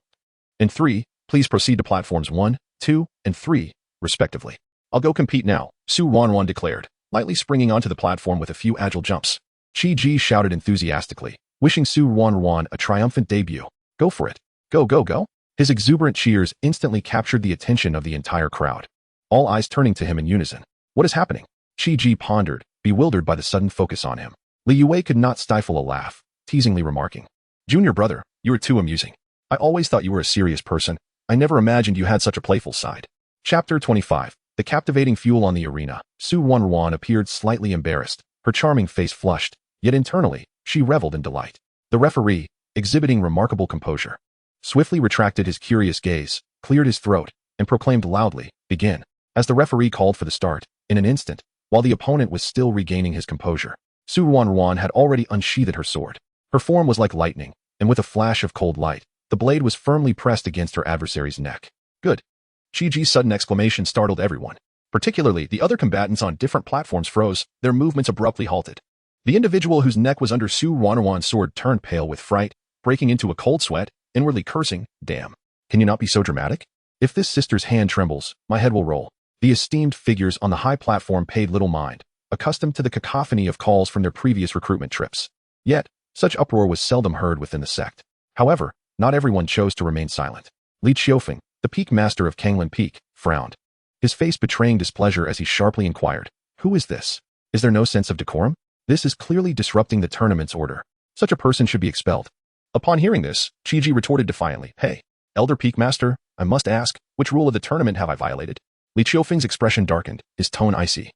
and 3, please proceed to platforms 1, 2, and 3, respectively. I'll go compete now, Su Wanwan declared, lightly springing onto the platform with a few agile jumps. Qi Ji shouted enthusiastically, wishing Su Wanwan a triumphant debut. Go for it. Go, go, go. His exuberant cheers instantly captured the attention of the entire crowd, all eyes turning to him in unison. What is happening? Qi Ji pondered, bewildered by the sudden focus on him. Li Yue could not stifle a laugh, teasingly remarking, Junior brother, you are too amusing. I always thought you were a serious person. I never imagined you had such a playful side. Chapter 25. The captivating fuel on the arena. Su Wanwan appeared slightly embarrassed, her charming face flushed, yet internally, she reveled in delight. The referee, exhibiting remarkable composure, swiftly retracted his curious gaze, cleared his throat, and proclaimed loudly, begin. As the referee called for the start, in an instant, while the opponent was still regaining his composure, Su Wanwan had already unsheathed her sword. Her form was like lightning, and with a flash of cold light, the blade was firmly pressed against her adversary's neck. Good. Chi-Ji's sudden exclamation startled everyone. Particularly, the other combatants on different platforms froze, their movements abruptly halted. The individual whose neck was under Su Wanawan's sword turned pale with fright, breaking into a cold sweat, inwardly cursing, "Damn. Can you not be so dramatic? If this sister's hand trembles, my head will roll." The esteemed figures on the high platform paid little mind, accustomed to the cacophony of calls from their previous recruitment trips. Yet, such uproar was seldom heard within the sect. However, not everyone chose to remain silent. Li Qiufeng, the peak master of Kanglan Peak, frowned, his face betraying displeasure as he sharply inquired, "Who is this? Is there no sense of decorum? This is clearly disrupting the tournament's order. Such a person should be expelled." Upon hearing this, Chi-Ji retorted defiantly, "Hey, Elder Peak Master, I must ask, which rule of the tournament have I violated?" Li Qiufeng's expression darkened, his tone icy.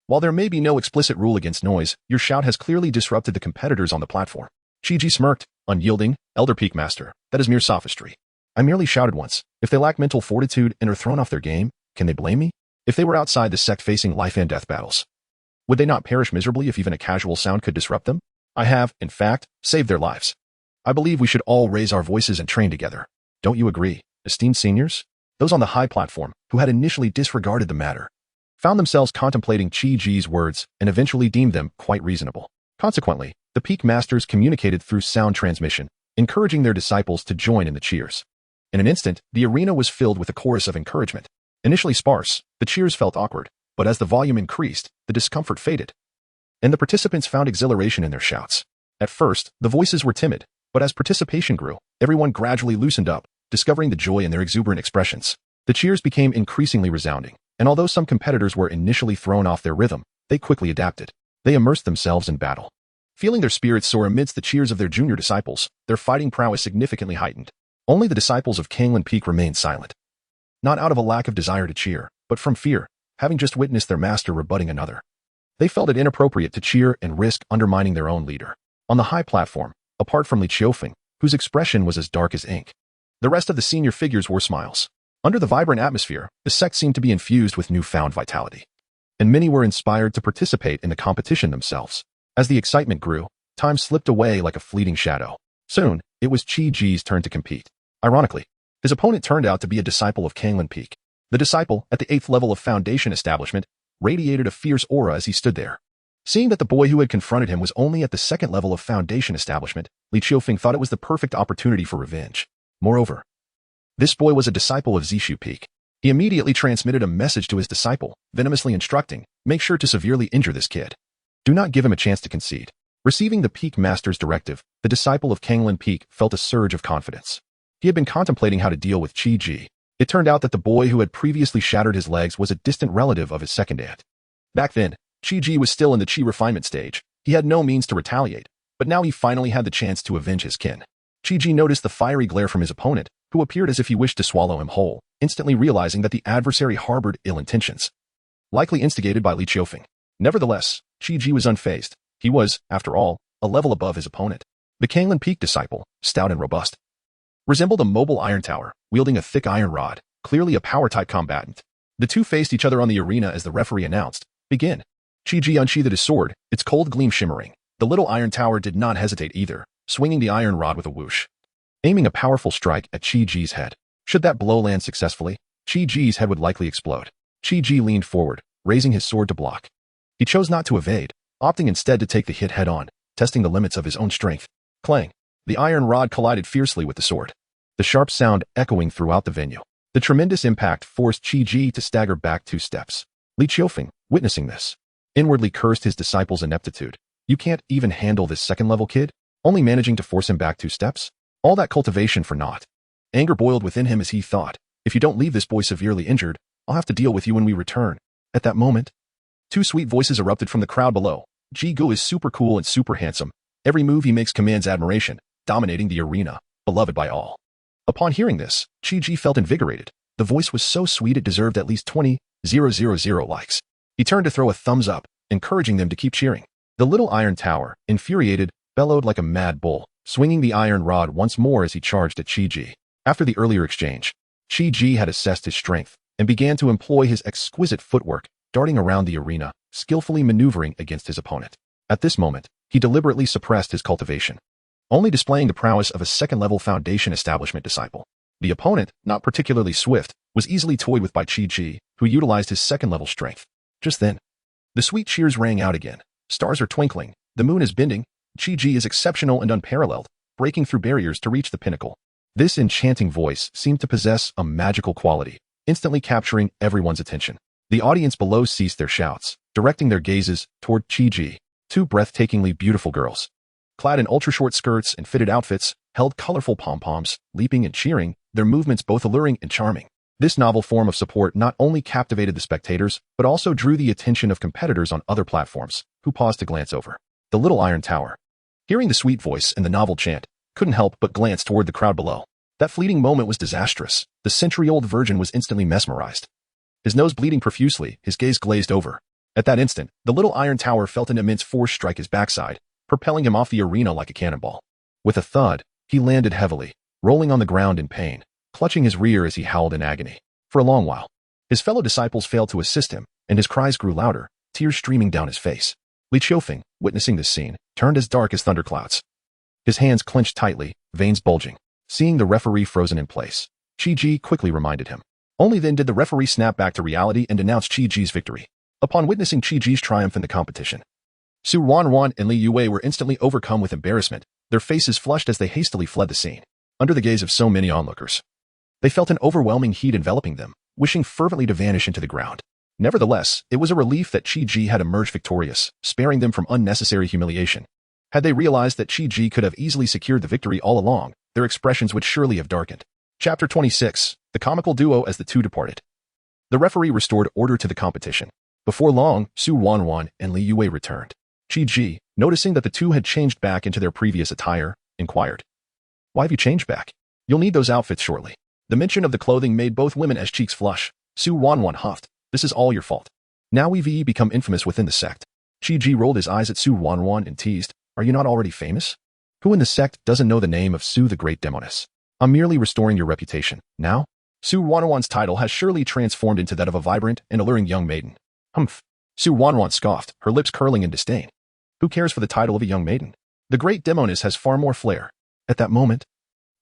"While there may be no explicit rule against noise, your shout has clearly disrupted the competitors on the platform." Chi-Ji smirked, unyielding, "Elder Peak Master, that is mere sophistry. I merely shouted once. If they lack mental fortitude and are thrown off their game, can they blame me? If they were outside the sect facing life and death battles, would they not perish miserably if even a casual sound could disrupt them? I have, in fact, saved their lives. I believe we should all raise our voices and train together. Don't you agree, esteemed seniors?" Those on the high platform, who had initially disregarded the matter, found themselves contemplating Chi-Ji's words and eventually deemed them quite reasonable. Consequently, the peak masters communicated through sound transmission, encouraging their disciples to join in the cheers. In an instant, the arena was filled with a chorus of encouragement. Initially sparse, the cheers felt awkward, but as the volume increased, the discomfort faded, and the participants found exhilaration in their shouts. At first, the voices were timid, but as participation grew, everyone gradually loosened up, discovering the joy in their exuberant expressions. The cheers became increasingly resounding, and although some competitors were initially thrown off their rhythm, they quickly adapted. They immersed themselves in battle. Feeling their spirits soar amidst the cheers of their junior disciples, their fighting prowess significantly heightened. Only the disciples of Kanglan Peak remained silent. Not out of a lack of desire to cheer, but from fear, having just witnessed their master rebutting another. They felt it inappropriate to cheer and risk undermining their own leader. On the high platform, apart from Li Qiufeng, whose expression was as dark as ink, the rest of the senior figures wore smiles. Under the vibrant atmosphere, the sect seemed to be infused with newfound vitality, and many were inspired to participate in the competition themselves. As the excitement grew, time slipped away like a fleeting shadow. Soon, it was Chi-Ji's turn to compete. Ironically, his opponent turned out to be a disciple of Kanglan Peak. The disciple, at the 8th level of Foundation Establishment, radiated a fierce aura as he stood there. Seeing that the boy who had confronted him was only at the 2nd level of Foundation Establishment, Li Qiufeng thought it was the perfect opportunity for revenge. Moreover, this boy was a disciple of Zishu Peak. He immediately transmitted a message to his disciple, venomously instructing, "Make sure to severely injure this kid. Do not give him a chance to concede." Receiving the Peak Master's directive, the disciple of Kanglan Peak felt a surge of confidence. He had been contemplating how to deal with Chi-Ji. It turned out that the boy who had previously shattered his legs was a distant relative of his second aunt. Back then, Chi-Ji was still in the Chi refinement stage. He had no means to retaliate, but now he finally had the chance to avenge his kin. Chi-Ji noticed the fiery glare from his opponent, who appeared as if he wished to swallow him whole, instantly realizing that the adversary harbored ill intentions, likely instigated by Li Qiufeng. Nevertheless, Chi-Ji was unfazed. He was, after all, a level above his opponent. The Kanglan Peak disciple, stout and robust, resembled a mobile iron tower, wielding a thick iron rod, clearly a power-type combatant. The two faced each other on the arena as the referee announced, "Begin." Chi-Ji unsheathed his sword, its cold gleam shimmering. The little iron tower did not hesitate either, swinging the iron rod with a whoosh, aiming a powerful strike at Chi-Ji's head. Should that blow land successfully, Chi-Ji's head would likely explode. Chi-Ji leaned forward, raising his sword to block. He chose not to evade, opting instead to take the hit head-on, testing the limits of his own strength. Clang! The iron rod collided fiercely with the sword, the sharp sound echoing throughout the venue. The tremendous impact forced Chi-Ji to stagger back 2 steps. Li Qiufeng, witnessing this, inwardly cursed his disciple's ineptitude. "You can't even handle this 2nd-level kid? Only managing to force him back 2 steps? All that cultivation for naught." Anger boiled within him as he thought, "If you don't leave this boy severely injured, I'll have to deal with you when we return." At that moment, 2 sweet voices erupted from the crowd below. "Ji-Gu is super cool and super handsome. Every move he makes commands admiration, dominating the arena, beloved by all." Upon hearing this, Chi-Ji felt invigorated. The voice was so sweet it deserved at least 20,000 likes. He turned to throw a thumbs up, encouraging them to keep cheering. The little iron tower, infuriated, bellowed like a mad bull, swinging the iron rod once more as he charged at Chi-Ji. After the earlier exchange, Chi-Ji had assessed his strength and began to employ his exquisite footwork, darting around the arena, skillfully maneuvering against his opponent. At this moment, he deliberately suppressed his cultivation. only displaying the prowess of a second-level foundation establishment disciple. The opponent, not particularly swift, was easily toyed with by Chi, who utilized his second-level strength. Just then, the sweet cheers rang out again. Stars are twinkling, the moon is bending, Chi is exceptional and unparalleled, breaking through barriers to reach the pinnacle. This enchanting voice seemed to possess a magical quality, instantly capturing everyone's attention. The audience below ceased their shouts, directing their gazes toward Chi. Two breathtakingly beautiful girls, clad in ultra-short skirts and fitted outfits, held colorful pom-poms, leaping and cheering, their movements both alluring and charming. This novel form of support not only captivated the spectators, but also drew the attention of competitors on other platforms, who paused to glance over the little iron tower. Hearing the sweet voice and the novel chant, couldn't help but glance toward the crowd below. That fleeting moment was disastrous. The century-old virgin was instantly mesmerized. His nose bleeding profusely, his gaze glazed over. At that instant, the little iron tower felt an immense force strike his backside, propelling him off the arena like a cannonball. With a thud, he landed heavily, rolling on the ground in pain, clutching his rear as he howled in agony. For a long while, his fellow disciples failed to assist him, and his cries grew louder, tears streaming down his face. Li Qiufeng, witnessing this scene, turned as dark as thunderclouds. His hands clenched tightly, veins bulging. Seeing the referee frozen in place, Chi quickly reminded him. Only then did the referee snap back to reality and announce Chi victory. Upon witnessing Chi triumph in the competition, Su Wanwan and Li Yue were instantly overcome with embarrassment, their faces flushed as they hastily fled the scene. Under the gaze of so many onlookers, they felt an overwhelming heat enveloping them, wishing fervently to vanish into the ground. Nevertheless, it was a relief that Chi had emerged victorious, sparing them from unnecessary humiliation. Had they realized that Chi could have easily secured the victory all along, their expressions would surely have darkened. Chapter 26, The Comical Duo as the Two Departed. The referee restored order to the competition. Before long, Su Wanwan and Li Yue returned. Chi, noticing that the two had changed back into their previous attire, inquired, "Why have you changed back? You'll need those outfits shortly." The mention of the clothing made both women's cheeks flush. Su Wanwan huffed, "This is all your fault. Now we've become infamous within the sect." Chi rolled his eyes at Su Wanwan and teased, "Are you not already famous? Who in the sect doesn't know the name of Su the Great Demoness? I'm merely restoring your reputation. Now, Su Wanwan's title has surely transformed into that of a vibrant and alluring young maiden." "Humph." Su Wanwan scoffed, her lips curling in disdain. "Who cares for the title of a young maiden? The Great Demoness has far more flair." At that moment,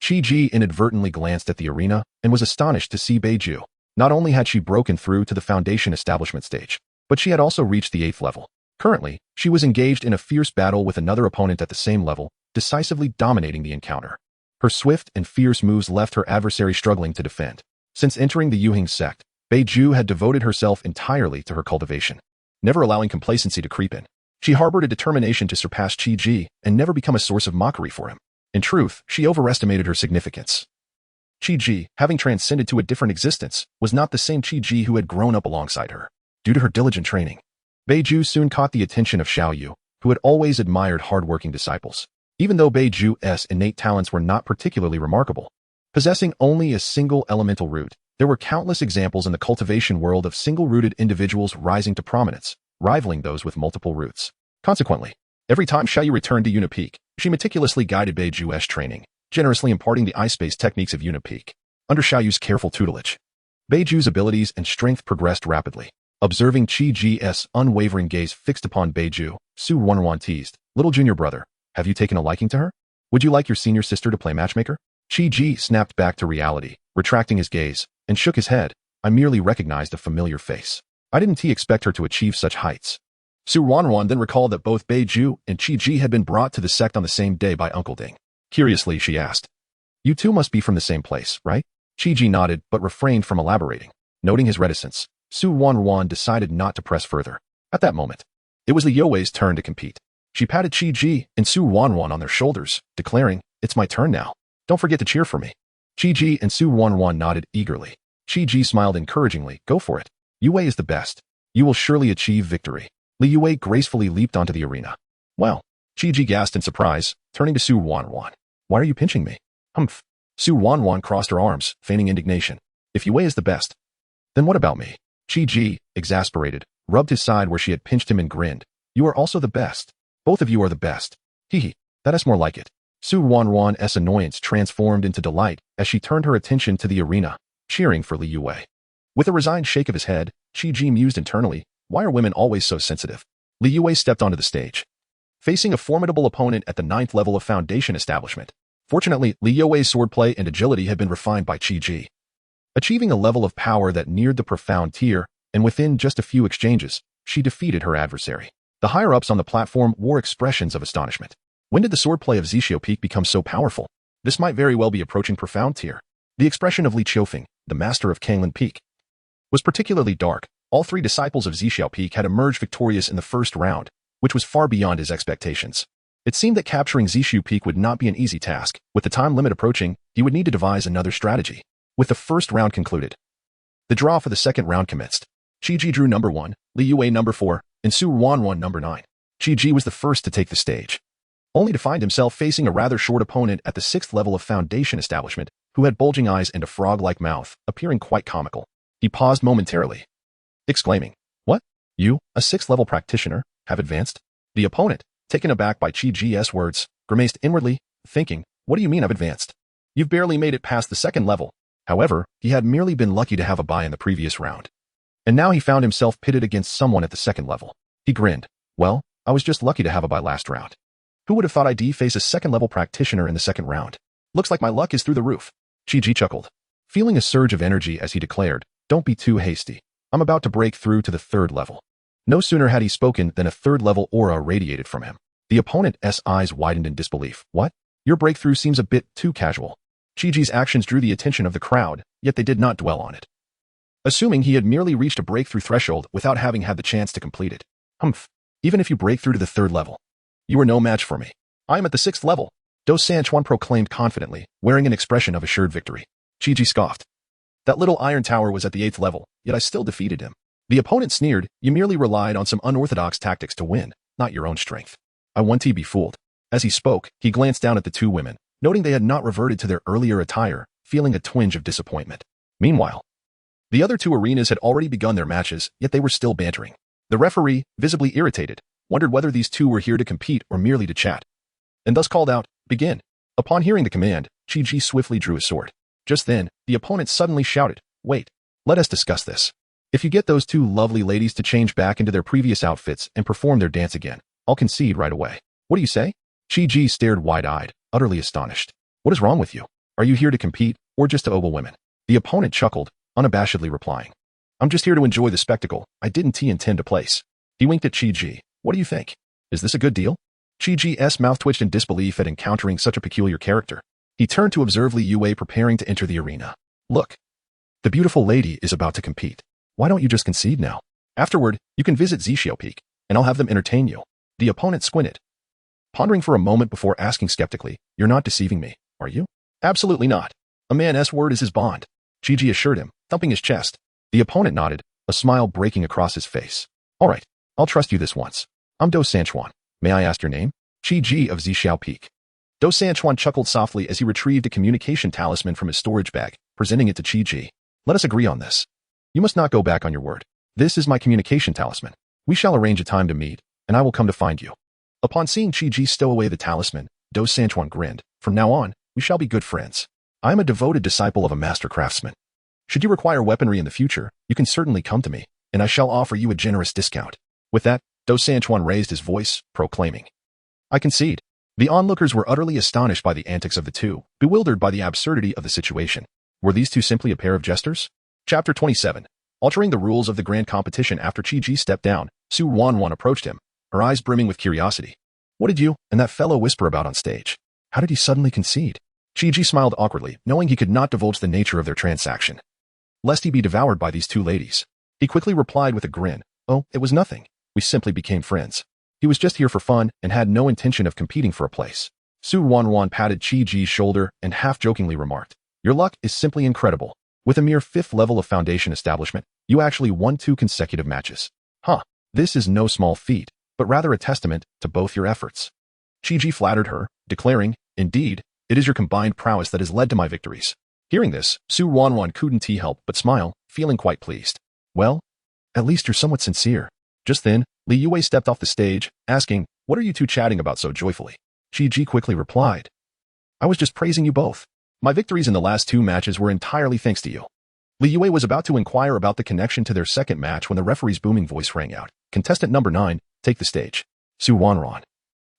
Chi inadvertently glanced at the arena and was astonished to see Beiju. Not only had she broken through to the foundation establishment stage, but she had also reached the 8th level. Currently, she was engaged in a fierce battle with another opponent at the same level, decisively dominating the encounter. Her swift and fierce moves left her adversary struggling to defend. Since entering the Yuhing sect, Beiju had devoted herself entirely to her cultivation, never allowing complacency to creep in. She harbored a determination to surpass Chi and never become a source of mockery for him. In truth, she overestimated her significance. Chi, having transcended to a different existence, was not the same Chi who had grown up alongside her. Due to her diligent training, Beiju soon caught the attention of Xiaoyu, who had always admired hard-working disciples. Even though Beiju's innate talents were not particularly remarkable, possessing only a single elemental root, there were countless examples in the cultivation world of single-rooted individuals rising to prominence, rivaling those with multiple roots. Consequently, every time Xiaoyu returned to Unipeak, she meticulously guided Beiju's training, generously imparting the ice-based techniques of Unipeak. Under Xiaoyu's careful tutelage, Beiju's abilities and strength progressed rapidly. Observing Chi's unwavering gaze fixed upon Beiju, Su Wanwan teased, "Little junior brother, have you taken a liking to her? Would you like your senior sister to play matchmaker?" Chi snapped back to reality, retracting his gaze, and shook his head. "I merely recognized a familiar face. I didn't expect her to achieve such heights." Su Wanwan then recalled that both Beiju and Chi had been brought to the sect on the same day by Uncle Ding. Curiously, she asked, "You two must be from the same place, right?" Chi nodded, but refrained from elaborating. Noting his reticence, Su Wanwan decided not to press further. At that moment, it was the You's turn to compete. She patted Chi and Su Wanwan on their shoulders, declaring, "It's my turn now. Don't forget to cheer for me." Chi and Su Wanwan nodded eagerly. Chi smiled encouragingly, "Go for it. Yue is the best. You will surely achieve victory." Li Yue gracefully leaped onto the arena. "Well," Chi gasped in surprise, turning to Su Wanwan. "Why are you pinching me?" "Humph." Su Wanwan crossed her arms, feigning indignation. "If Yue is the best, then what about me?" Chi, exasperated, rubbed his side where she had pinched him and grinned. "You are also the best. Both of you are the best. Hee, that is more like it." Su Wanwan's annoyance transformed into delight as she turned her attention to the arena, cheering for Li Yue. With a resigned shake of his head, Chi mused internally, "Why are women always so sensitive?" Li Yue stepped onto the stage. facing a formidable opponent at the 9th level of Foundation Establishment. Fortunately, Li Yue's swordplay and agility had been refined by Qi Ji, achieving a level of power that neared the profound tier, and within just a few exchanges, she defeated her adversary. The higher-ups on the platform wore expressions of astonishment. When did the swordplay of Zixio Peak become so powerful? This might very well be approaching profound tier. The expression of Li Qiufeng, the master of Kanglin Peak, was particularly dark. All 3 disciples of Zixio Peak had emerged victorious in the first round, which was far beyond his expectations. It seemed that capturing Zixio Peak would not be an easy task. With the time limit approaching, he would need to devise another strategy. With the first round concluded, the draw for the second round commenced. Qi Ji drew number 1, Li Yue number 4, and Su Wanwan number 9. Qi Ji was the first to take the stage, only to find himself facing a rather short opponent at the 6th level of Foundation Establishment, who had bulging eyes and a frog-like mouth, appearing quite comical. He paused momentarily, exclaiming, "What? You, a 6th level practitioner, have advanced?" The opponent, taken aback by Qi Ji's words, grimaced inwardly, thinking, "What do you mean I've advanced? You've barely made it past the 2nd level." However, he had merely been lucky to have a bye in the previous round, and now he found himself pitted against someone at the 2nd level. He grinned. "Well, I was just lucky to have a bye last round. Who would have thought I'd face a 2nd level practitioner in the 2nd round? Looks like my luck is through the roof." Qi Ji chuckled, feeling a surge of energy as he declared, "Don't be too hasty. I'm about to break through to the 3rd level." No sooner had he spoken than a 3rd level aura radiated from him. The opponent's eyes widened in disbelief. "What? Your breakthrough seems a bit too casual." Qi Ji's actions drew the attention of the crowd, yet they did not dwell on it, assuming he had merely reached a breakthrough threshold without having had the chance to complete it. "Humph. Even if you break through to the 3rd level, you are no match for me. I am at the 6th level," Do Sanchuan proclaimed confidently, wearing an expression of assured victory. Qi Ji scoffed. "That little iron tower was at the 8th level, yet I still defeated him." The opponent sneered, "You merely relied on some unorthodox tactics to win, not your own strength. I won't be fooled." As he spoke, he glanced down at the 2 women, noting they had not reverted to their earlier attire, feeling a twinge of disappointment. Meanwhile, the other 2 arenas had already begun their matches, yet they were still bantering. The referee, visibly irritated, wondered whether these 2 were here to compete or merely to chat, and thus called out, "Begin." Upon hearing the command, Qi Ji swiftly drew his sword. Just then, the opponent suddenly shouted, "Wait, let us discuss this. If you get those 2 lovely ladies to change back into their previous outfits and perform their dance again, I'll concede right away. What do you say?" Qi Ji stared wide-eyed, utterly astonished. "What is wrong with you? Are you here to compete, or just to ogle women?" The opponent chuckled, unabashedly replying, "I'm just here to enjoy the spectacle. I didn't intend to place." He winked at Qi Ji. "What do you think? Is this a good deal?" Qi Ji's mouth twitched in disbelief at encountering such a peculiar character. He turned to observe Li Yue preparing to enter the arena. "Look, the beautiful lady is about to compete. Why don't you just concede now? Afterward, you can visit Zixio Peak, and I'll have them entertain you." The opponent squinted, pondering for a moment before asking skeptically, "You're not deceiving me, are you?" "Absolutely not. A man's word is his bond," Qi Ji assured him, thumping his chest. The opponent nodded, a smile breaking across his face. "All right, I'll trust you this once. I'm Do Sanchuan. May I ask your name?" "Qi Ji of Zixio Peak." Do Sanchuan chuckled softly as he retrieved a communication talisman from his storage bag, presenting it to Qi Ji. "Let us agree on this. You must not go back on your word. This is my communication talisman. We shall arrange a time to meet, and I will come to find you." Upon seeing Qi Ji stow away the talisman, Do Sanchuan grinned. "From now on, we shall be good friends. I am a devoted disciple of a master craftsman. Should you require weaponry in the future, you can certainly come to me, and I shall offer you a generous discount." With that, Do Sanchuan raised his voice, proclaiming, "I concede." The onlookers were utterly astonished by the antics of the 2, bewildered by the absurdity of the situation. Were these 2 simply a pair of jesters? Chapter 27. Altering the rules of the grand competition. After Qi Ji stepped down, Su Wanwan approached him, her eyes brimming with curiosity. "What did you and that fellow whisper about on stage? How did he suddenly concede?" Qi Ji smiled awkwardly, knowing he could not divulge the nature of their transaction, lest he be devoured by these 2 ladies. He quickly replied with a grin, "Oh, it was nothing. We simply became friends. He was just here for fun and had no intention of competing for a place." Su Wanwan patted Qi Ji's shoulder and half-jokingly remarked, "Your luck is simply incredible. With a mere 5th level of Foundation Establishment, you actually won 2 consecutive matches. Huh, this is no small feat, but rather a testament to both your efforts." Qi Ji flattered her, declaring, "Indeed, it is your combined prowess that has led to my victories." Hearing this, Su Wanwan couldn't help but smile, feeling quite pleased. "Well, at least you're somewhat sincere." Just then, Li Yue stepped off the stage, asking, "What are you 2 chatting about so joyfully?" Qi Ji quickly replied, "I was just praising you both. My victories in the last 2 matches were entirely thanks to you." Li Yue was about to inquire about the connection to their second match when the referee's booming voice rang out. "Contestant number 9, take the stage." Su Wanran,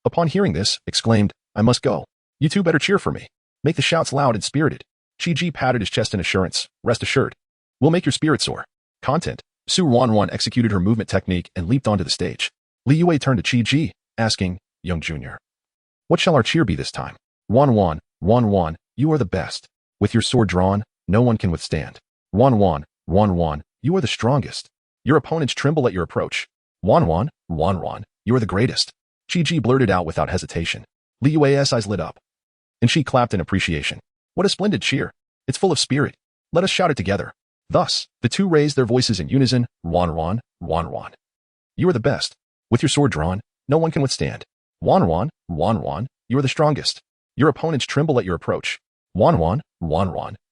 Upon hearing this, exclaimed, "I must go. You two better cheer for me. Make the shouts loud and spirited." Chi-Ji patted his chest in assurance. "Rest assured. We'll make your spirit soar." Content. Su Wanwan executed her movement technique and leaped onto the stage. Li Yue turned to Chi-Ji, asking, "Young Junior, what shall our cheer be this time?" Wanwan, you are the best. With your sword drawn, no one can withstand. Wanwan, you are the strongest. Your opponents tremble at your approach. Wanwan, you are the greatest." Chi-Ji blurted out without hesitation. Li Yue's eyes lit up, and she clapped in appreciation. "What a splendid cheer. It's full of spirit. Let us shout it together." Thus, the two raised their voices in unison. Wanwan, you are the best. With your sword drawn, no one can withstand. Wanwan, you are the strongest. Your opponents tremble at your approach. Wanwan,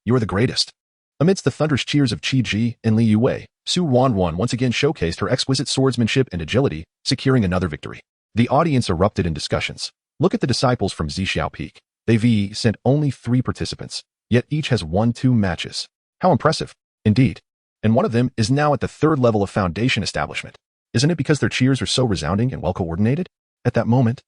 you are the greatest. Amidst the thunderous cheers of Chi-Ji and Li Yue, Su Wanwan once again showcased her exquisite swordsmanship and agility, securing another victory. The audience erupted in discussions. Look at the disciples from Zixiao Peak. They've sent only 3 participants, yet each has won 2 matches. How impressive. Indeed. And one of them is now at the 3rd level of foundation establishment. Isn't it because their cheers are so resounding and well-coordinated? At that moment,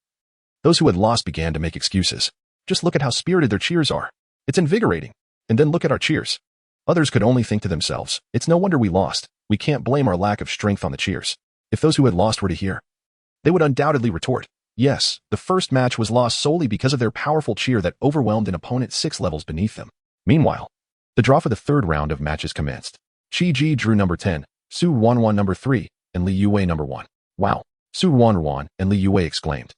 those who had lost began to make excuses. Just look at how spirited their cheers are. It's invigorating. And then look at our cheers. Others could only think to themselves, it's no wonder we lost. We can't blame our lack of strength on the cheers. If those who had lost were to hear, they would undoubtedly retort, yes, the first match was lost solely because of their powerful cheer that overwhelmed an opponent 6 levels beneath them. Meanwhile, the draw for the 3rd round of matches commenced. Chi-Ji drew number 10, Su Wanwan number 3, and Li Yue number 1. Wow, Su Wanwan and Li Yue exclaimed,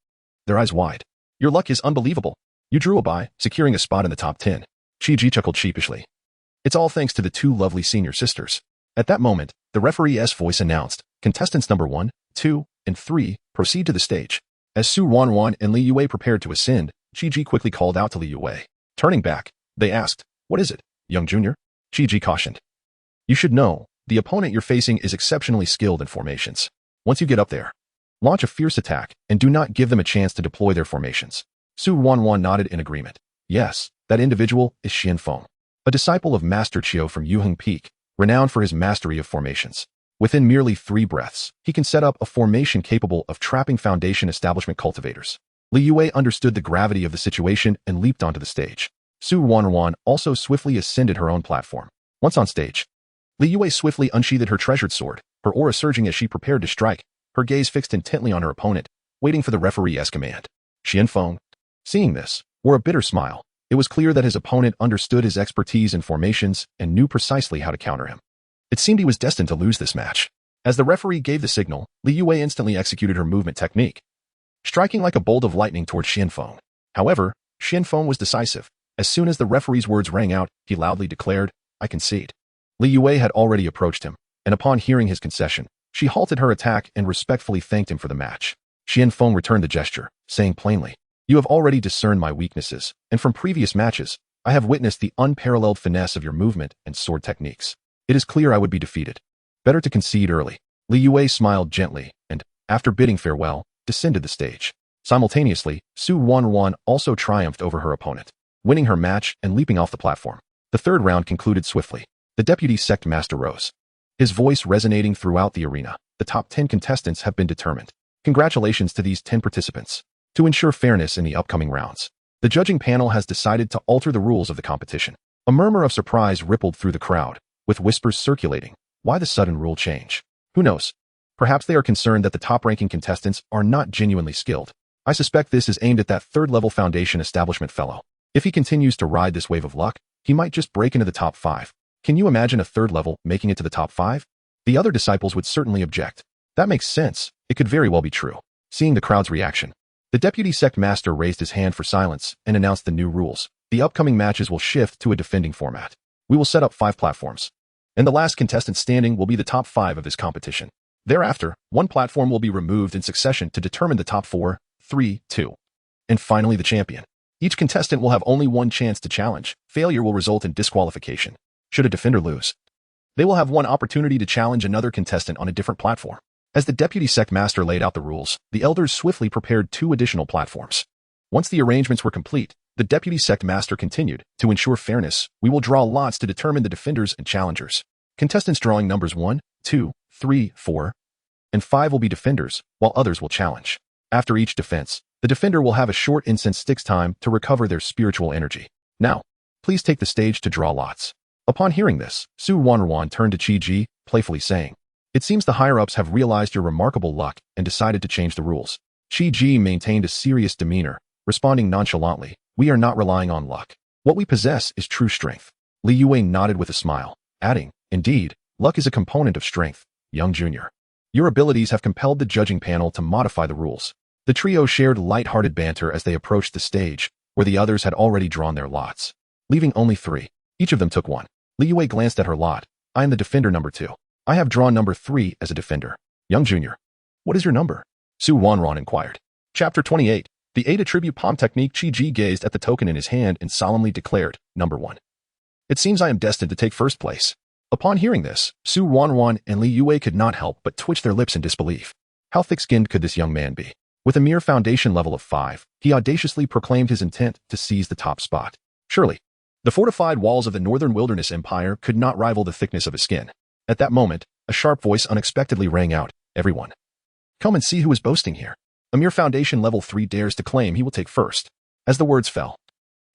their eyes wide. Your luck is unbelievable. You drew a bye, securing a spot in the top 10. Chi-Ji chuckled sheepishly. It's all thanks to the 2 lovely senior sisters. At that moment, the referee's voice announced, contestants number 1, 2, and 3, proceed to the stage. As Su Wanwan and Li Yue prepared to ascend, Chi-Ji quickly called out to Li Yue. Turning back, they asked, what is it, young junior? Chi-Ji cautioned. You should know, the opponent you're facing is exceptionally skilled in formations. Once you get up there, launch a fierce attack and do not give them a chance to deploy their formations. Su Wanwan nodded in agreement. Yes, that individual is Xian Feng, a disciple of Master Chiu from Yuheng Peak, renowned for his mastery of formations. Within merely 3 breaths, he can set up a formation capable of trapping foundation establishment cultivators. Li Yue understood the gravity of the situation and leaped onto the stage. Su Wanwan also swiftly ascended her own platform. Once on stage, Li Yue swiftly unsheathed her treasured sword, her aura surging as she prepared to strike, her gaze fixed intently on her opponent, waiting for the referee's command. Xian Feng, seeing this, wore a bitter smile. It was clear that his opponent understood his expertise in formations and knew precisely how to counter him. It seemed he was destined to lose this match. As the referee gave the signal, Li Yue instantly executed her movement technique, striking like a bolt of lightning towards Xian Feng. However, Xian Feng was decisive. As soon as the referee's words rang out, he loudly declared, I concede. Li Yue had already approached him, and upon hearing his concession, she halted her attack and respectfully thanked him for the match. Xian Feng returned the gesture, saying plainly, you have already discerned my weaknesses, and from previous matches, I have witnessed the unparalleled finesse of your movement and sword techniques. It is clear I would be defeated. Better to concede early. Li Yue smiled gently and, after bidding farewell, descended the stage. Simultaneously, Su Wanwan also triumphed over her opponent, winning her match and leaping off the platform. The 3rd round concluded swiftly. The deputy sect master rose, his voice resonating throughout the arena. The top 10 contestants have been determined. Congratulations to these 10 participants. To ensure fairness in the upcoming rounds, the judging panel has decided to alter the rules of the competition. A murmur of surprise rippled through the crowd, with whispers circulating. Why the sudden rule change? Who knows? Perhaps they are concerned that the top-ranking contestants are not genuinely skilled. I suspect this is aimed at that 3rd-level foundation establishment fellow. If he continues to ride this wave of luck, he might just break into the top 5. Can you imagine a 3rd level making it to the top 5? The other disciples would certainly object. That makes sense. It could very well be true. Seeing the crowd's reaction, the deputy sect master raised his hand for silence and announced the new rules. The upcoming matches will shift to a defending format. We will set up 5 platforms, and the last contestant standing will be the top 5 of this competition. Thereafter, 1 platform will be removed in succession to determine the top 4, 3, 2, and finally the champion. Each contestant will have only 1 chance to challenge. Failure will result in disqualification. Should a defender lose, they will have 1 opportunity to challenge another contestant on a different platform. As the deputy sect master laid out the rules, the elders swiftly prepared 2 additional platforms. Once the arrangements were complete, the deputy sect master continued, to ensure fairness, we will draw lots to determine the defenders and challengers. Contestants drawing numbers 1, 2, 3, 4, and 5 will be defenders, while others will challenge. After each defense, The defender will have a short incense sticks time to recover their spiritual energy. Now, please take the stage to draw lots. Upon hearing this, Su Wanruan turned to Qi Ji, playfully saying, "It seems the higher-ups have realized your remarkable luck and decided to change the rules." Qi Ji maintained a serious demeanor, responding nonchalantly, "We are not relying on luck. What we possess is true strength." Li Yue nodded with a smile, adding, "Indeed, luck is a component of strength, young junior. Your abilities have compelled the judging panel to modify the rules." The trio shared light-hearted banter as they approached the stage, where the others had already drawn their lots. Leaving only 3, each of them took one. Li Yue glanced at her lot. "I am the defender number 2. I have drawn number 3 as a defender. Young junior, what is your number?" Su Wanron inquired. Chapter 28. The 8 attribute palm technique. Qi Ji gazed at the token in his hand and solemnly declared, "Number 1. It seems I am destined to take first place." Upon hearing this, Su Wanron and Li Yue could not help but twitch their lips in disbelief. How thick-skinned could this young man be? With a mere foundation level of 5, he audaciously proclaimed his intent to seize the top spot. Surely, the fortified walls of the Northern Wilderness Empire could not rival the thickness of his skin. At that moment, a sharp voice unexpectedly rang out, "Everyone, come and see who is boasting here. A mere foundation level 3 dares to claim he will take first." As the words fell,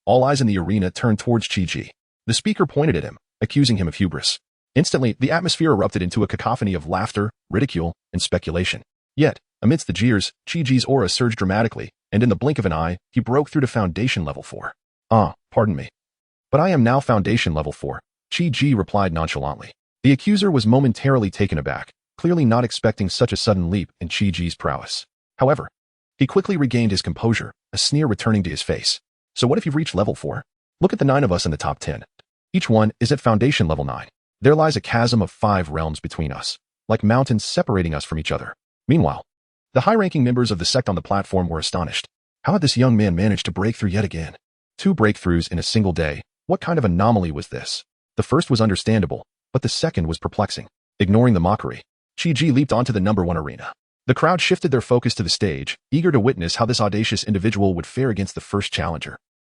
all eyes in the arena turned towards Qi Ji. The speaker pointed at him, accusing him of hubris. Instantly, the atmosphere erupted into a cacophony of laughter, ridicule, and speculation. Yet, amidst the jeers, Qi Ji's aura surged dramatically, and in the blink of an eye, he broke through to foundation level 4. Pardon me. But I am now foundation level 4, Qi Ji replied nonchalantly. The accuser was momentarily taken aback, clearly not expecting such a sudden leap in Qi Ji's prowess. However, he quickly regained his composure, a sneer returning to his face. "So what if you've reached level 4? Look at the 9 of us in the top 10. Each one is at foundation level 9. There lies a chasm of 5 realms between us, like mountains separating us from each other." Meanwhile, the high-ranking members of the sect on the platform were astonished. How had this young man managed to break through yet again? 2 breakthroughs in a single day. What kind of anomaly was this? The first was understandable, but the second was perplexing. Ignoring the mockery, Qi Ji leaped onto the number 1 arena. The crowd shifted their focus to the stage, eager to witness how this audacious individual would fare against the first challenger.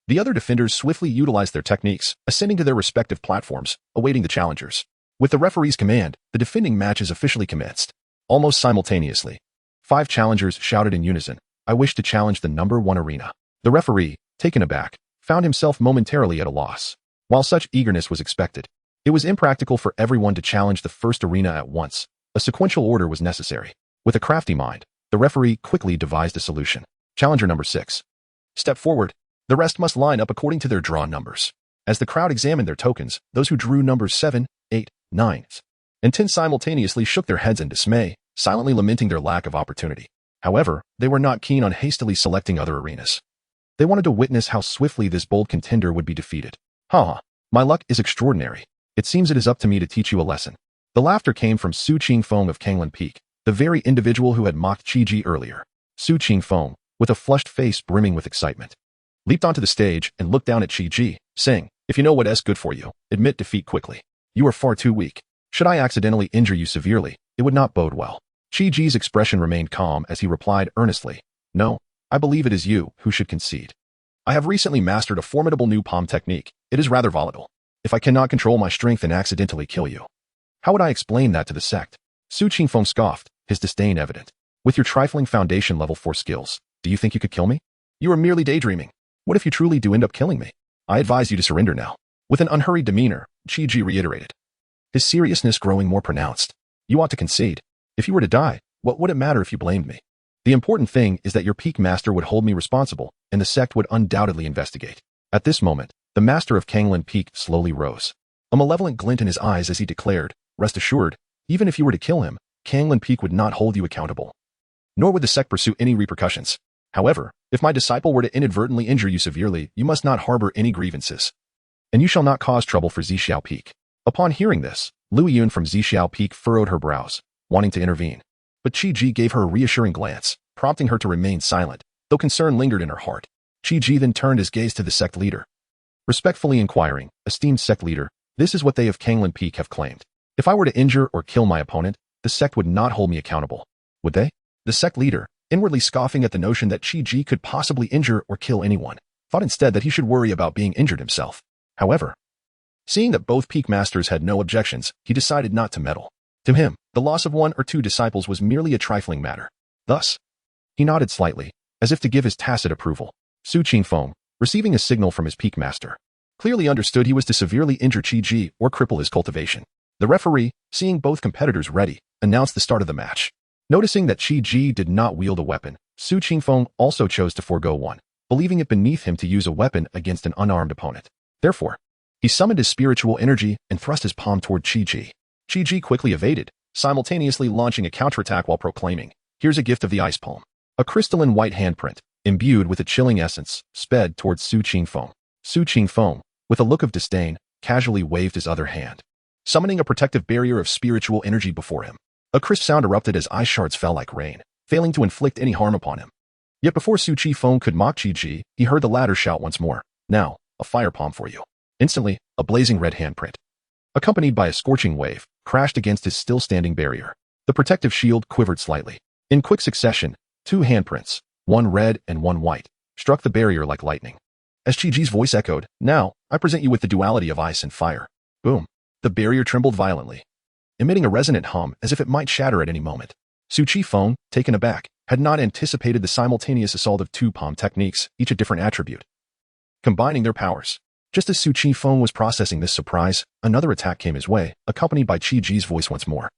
The other defenders swiftly utilized their techniques, ascending to their respective platforms, awaiting the challengers. With the referee's command, the defending matches officially commenced. Almost simultaneously, 5 challengers shouted in unison, "I wish to challenge the number 1 arena." The referee, taken aback, found himself momentarily at a loss. While such eagerness was expected, it was impractical for everyone to challenge the first arena at once. A sequential order was necessary. With a crafty mind, the referee quickly devised a solution. Challenger number 6. Step forward. The rest must line up according to their drawn numbers. As the crowd examined their tokens, those who drew numbers 7, 8, 9, and 10 simultaneously shook their heads in dismay, silently lamenting their lack of opportunity. However, they were not keen on hastily selecting other arenas. They wanted to witness how swiftly this bold contender would be defeated. My luck is extraordinary. It seems it is up to me to teach you a lesson." The laughter came from Su Qingfeng of Kanglan Peak, the very individual who had mocked Qi Ji earlier. Su Qingfeng, with a flushed face brimming with excitement, leaped onto the stage and looked down at Qi Ji, saying, "If you know what is good for you, admit defeat quickly. You are far too weak. Should I accidentally injure you severely, it would not bode well." Qi Ji's expression remained calm as he replied earnestly, "No, I believe it is you who should concede. I have recently mastered a formidable new palm technique. It is rather volatile. If I cannot control my strength and accidentally kill you, how would I explain that to the sect?" Su Qingfeng scoffed, his disdain evident. "With your trifling foundation level 4 skills, do you think you could kill me? You are merely daydreaming. What if you truly do end up killing me? I advise you to surrender now." With an unhurried demeanor, Qi Ji reiterated, his seriousness growing more pronounced. "You ought to concede. If you were to die, what would it matter if you blamed me? The important thing is that your peak master would hold me responsible, and the sect would undoubtedly investigate." At this moment, the master of Kanglan Peak slowly rose, a malevolent glint in his eyes as he declared, "Rest assured, even if you were to kill him, Kanglan Peak would not hold you accountable, nor would the sect pursue any repercussions. However, if my disciple were to inadvertently injure you severely, you must not harbor any grievances, and you shall not cause trouble for Zixiao Peak." Upon hearing this, Lu Yun from Zixiao Peak furrowed her brows, wanting to intervene. But Qi Ji gave her a reassuring glance, prompting her to remain silent, though concern lingered in her heart. Qi Ji then turned his gaze to the sect leader, respectfully inquiring, "Esteemed sect leader, this is what they of Kanglan Peak have claimed. If I were to injure or kill my opponent, the sect would not hold me accountable, would they?" The sect leader, inwardly scoffing at the notion that Qi Ji could possibly injure or kill anyone, thought instead that he should worry about being injured himself. However, seeing that both peak masters had no objections, he decided not to meddle. To him, the loss of 1 or 2 disciples was merely a trifling matter. Thus, he nodded slightly, as if to give his tacit approval. Su Qingfeng, receiving a signal from his peak master, clearly understood he was to severely injure Qi or cripple his cultivation. The referee, seeing both competitors ready, announced the start of the match. Noticing that Qi did not wield a weapon, Su Qingfeng also chose to forego one, believing it beneath him to use a weapon against an unarmed opponent. Therefore, he summoned his spiritual energy and thrust his palm toward Qi. Qi quickly evaded, simultaneously launching a counterattack while proclaiming, "Here's a gift of the ice palm." A crystalline white handprint, imbued with a chilling essence, sped towards Su Qingfeng. Su Qingfeng, with a look of disdain, casually waved his other hand, summoning a protective barrier of spiritual energy before him. A crisp sound erupted as ice shards fell like rain, failing to inflict any harm upon him. Yet before Su Qingfeng could mock Qi, he heard the latter shout once more, "Now, a fire palm for you." Instantly, a blazing red handprint, accompanied by a scorching wave, crashed against his still-standing barrier. The protective shield quivered slightly. In quick succession, two handprints, one red and one white, struck the barrier like lightning. As Qi's voice echoed, "Now, I present you with the duality of ice and fire." Boom. The barrier trembled violently, emitting a resonant hum as if it might shatter at any moment. Su Qingfeng, taken aback, had not anticipated the simultaneous assault of two palm techniques, each a different attribute, combining their powers. Just as Su Qingfeng was processing this surprise, another attack came his way, accompanied by Qi's voice once more.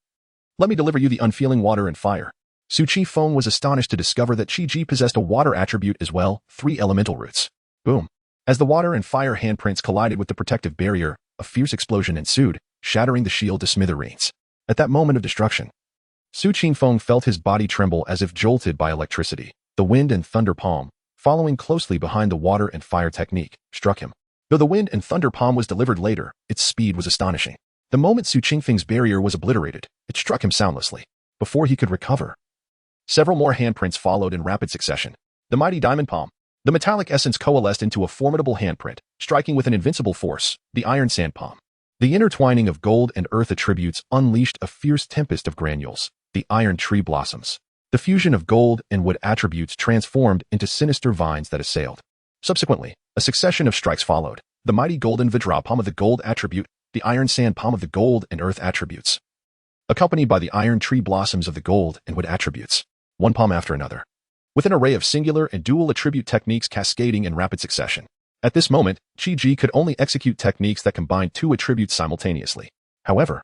"Let me deliver you the unfeeling water and fire." Su Qingfeng was astonished to discover that Qi possessed a water attribute as well, 3 elemental roots. Boom. As the water and fire handprints collided with the protective barrier, a fierce explosion ensued, shattering the shield to smithereens. At that moment of destruction, Su Qingfeng felt his body tremble as if jolted by electricity. The wind and thunder palm, following closely behind the water and fire technique, struck him. Though the wind and thunder palm was delivered later, its speed was astonishing. The moment Su Qingfeng's barrier was obliterated, it struck him soundlessly. Before he could recover, several more handprints followed in rapid succession. The mighty diamond palm. The metallic essence coalesced into a formidable handprint, striking with an invincible force, the iron sand palm. The intertwining of gold and earth attributes unleashed a fierce tempest of granules, the iron tree blossoms. The fusion of gold and wood attributes transformed into sinister vines that assailed. Subsequently, a succession of strikes followed, the mighty golden Vajra palm of the gold attribute, the iron sand palm of the gold and earth attributes, accompanied by the iron tree blossoms of the gold and wood attributes, one palm after another, with an array of singular and dual attribute techniques cascading in rapid succession. At this moment, Qi could only execute techniques that combined two attributes simultaneously. However,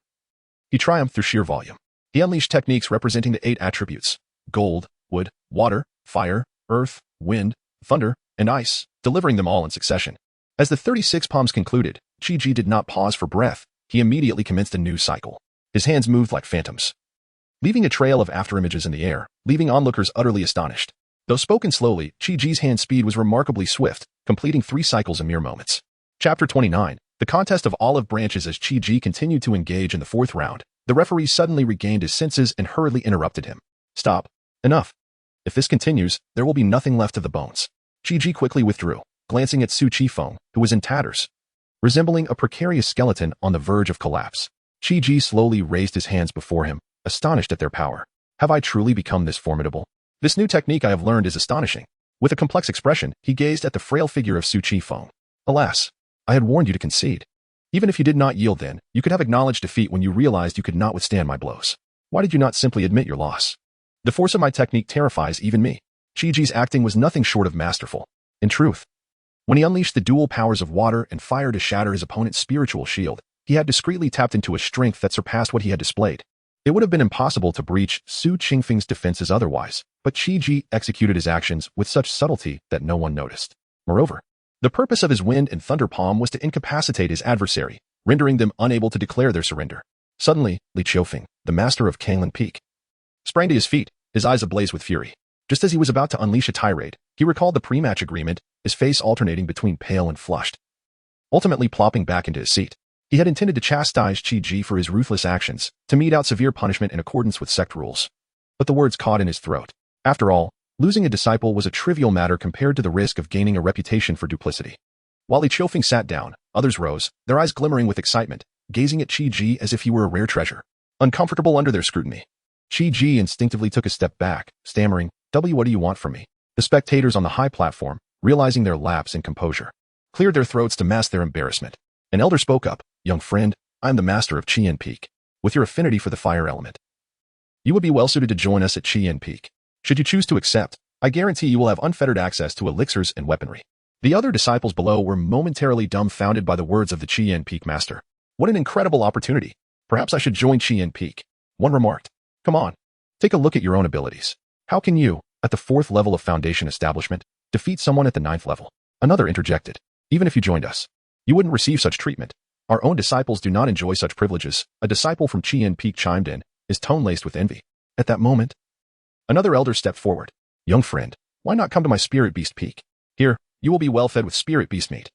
he triumphed through sheer volume. He unleashed techniques representing the 8 attributes: gold, wood, water, fire, earth, wind, thunder, and ice, delivering them all in succession. As the 36 palms concluded, Qi did not pause for breath. He immediately commenced a new cycle. His hands moved like phantoms, leaving a trail of afterimages in the air, leaving onlookers utterly astonished. Though spoken slowly, Qi's hand speed was remarkably swift, completing 3 cycles in mere moments. Chapter 29. The contest of olive branches. As Qi continued to engage in the 4th round, the referee suddenly regained his senses and hurriedly interrupted him. "Stop. Enough. If this continues, there will be nothing left of the bones." Qi quickly withdrew, glancing at Su Qingfeng, who was in tatters, resembling a precarious skeleton on the verge of collapse. Qi slowly raised his hands before him, astonished at their power. "Have I truly become this formidable? This new technique I have learned is astonishing." With a complex expression, he gazed at the frail figure of Su Qingfeng. "Alas, I had warned you to concede. Even if you did not yield then, you could have acknowledged defeat when you realized you could not withstand my blows. Why did you not simply admit your loss? The force of my technique terrifies even me." Qi's acting was nothing short of masterful. In truth, when he unleashed the dual powers of water and fire to shatter his opponent's spiritual shield, he had discreetly tapped into a strength that surpassed what he had displayed. It would have been impossible to breach Su Qingfeng's defenses otherwise, but Qi executed his actions with such subtlety that no one noticed. Moreover, the purpose of his wind and thunder palm was to incapacitate his adversary, rendering them unable to declare their surrender. Suddenly, Li Qiufeng, the master of Kanglan Peak, sprang to his feet, his eyes ablaze with fury. Just as he was about to unleash a tirade, he recalled the pre-match agreement, his face alternating between pale and flushed, ultimately plopping back into his seat. He had intended to chastise Qi for his ruthless actions, to mete out severe punishment in accordance with sect rules. But the words caught in his throat. After all, losing a disciple was a trivial matter compared to the risk of gaining a reputation for duplicity. While Li Qiufeng sat down, others rose, their eyes glimmering with excitement, gazing at Qi as if he were a rare treasure. Uncomfortable under their scrutiny, Qi instinctively took a step back, stammering, "What do you want from me?" The spectators on the high platform, realizing their lapse in composure, cleared their throats to mask their embarrassment. An elder spoke up, "Young friend, I am the master of Qian Peak. With your affinity for the fire element, you would be well suited to join us at Qian Peak. Should you choose to accept, I guarantee you will have unfettered access to elixirs and weaponry. The other disciples below were momentarily dumbfounded by the words of the Qian Peak Master. What an incredible opportunity. Perhaps I should join Qian Peak. One remarked. Come on. Take a look at your own abilities. How can you, at the 4th level of Foundation Establishment, defeat someone at the 9th level? Another interjected. Even if you joined us, you wouldn't receive such treatment. Our own disciples do not enjoy such privileges. A disciple from Qian Peak chimed in, his tone laced with envy. At that moment, another elder stepped forward. Young friend, why not come to my Spirit Beast Peak? Here, you will be well fed with Spirit Beast meat.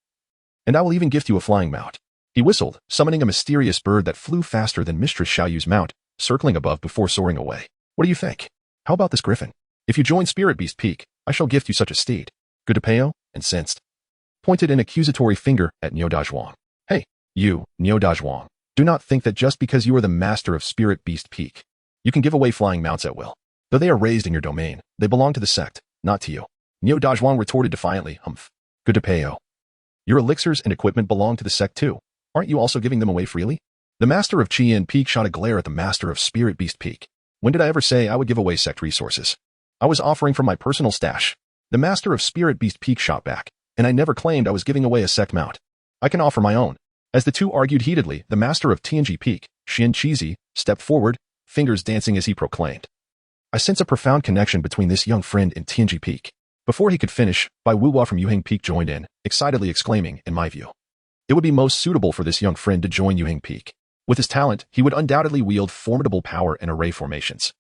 And I will even gift you a flying mount. He whistled, summoning a mysterious bird that flew faster than Mistress Xiaoyu's mount, circling above before soaring away. What do you think? How about this griffin? If you join Spirit Beast Peak, I shall gift you such a steed. Gudapeo, incensed, pointed an accusatory finger at Niu Dazhuang. Hey, you, Niu Dazhuang, do not think that just because you are the master of Spirit Beast Peak, you can give away flying mounts at will. Though they are raised in your domain, they belong to the sect, not to you. Niu Dazhuang retorted defiantly, humph. Gudapeo. Your elixirs and equipment belong to the sect too. Aren't you also giving them away freely? The master of Qian Peak shot a glare at the master of Spirit Beast Peak. When did I ever say I would give away sect resources? I was offering from my personal stash. The master of Spirit Beast Peak shot back, and I never claimed I was giving away a sect mount. I can offer my own. As the two argued heatedly, the master of Tianji Peak, Xian Chizi, stepped forward, fingers dancing as he proclaimed. I sense a profound connection between this young friend and Tianji Peak. Before he could finish, Bai Wuhua from Yuheng Peak joined in, excitedly exclaiming, in my view, it would be most suitable for this young friend to join Yuheng Peak. With his talent, he would undoubtedly wield formidable power in array formations,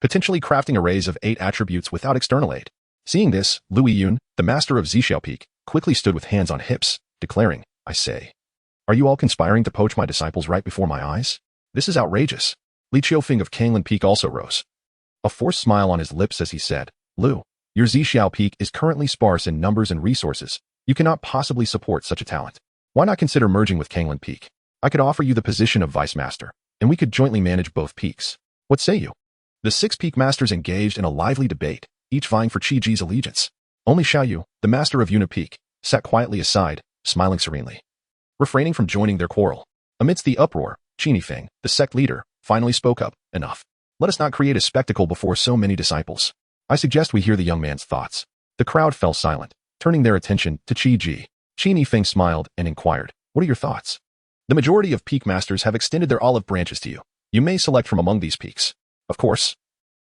potentially crafting arrays of 8 attributes without external aid. Seeing this, Lu Yun, the master of Zixiao Peak, quickly stood with hands on hips, declaring, I say, are you all conspiring to poach my disciples right before my eyes? This is outrageous. Li Qiufeng of Kanglan Peak also rose, a forced smile on his lips as he said, Lu, your Zixiao Peak is currently sparse in numbers and resources. You cannot possibly support such a talent. Why not consider merging with Kanglan Peak? I could offer you the position of Vice Master, and we could jointly manage both peaks. What say you? The 6 peak masters engaged in a lively debate, each vying for Qi Ji's allegiance. Only Xiaoyu, the master of Yuna Peak, sat quietly aside, smiling serenely, refraining from joining their quarrel. Amidst the uproar, Qi Feng, the sect leader, finally spoke up, enough. Let us not create a spectacle before so many disciples. I suggest we hear the young man's thoughts. The crowd fell silent, turning their attention to Qi Ji. Qi Feng smiled and inquired, what are your thoughts? The majority of peak masters have extended their olive branches to you. You may select from among these peaks. Of course,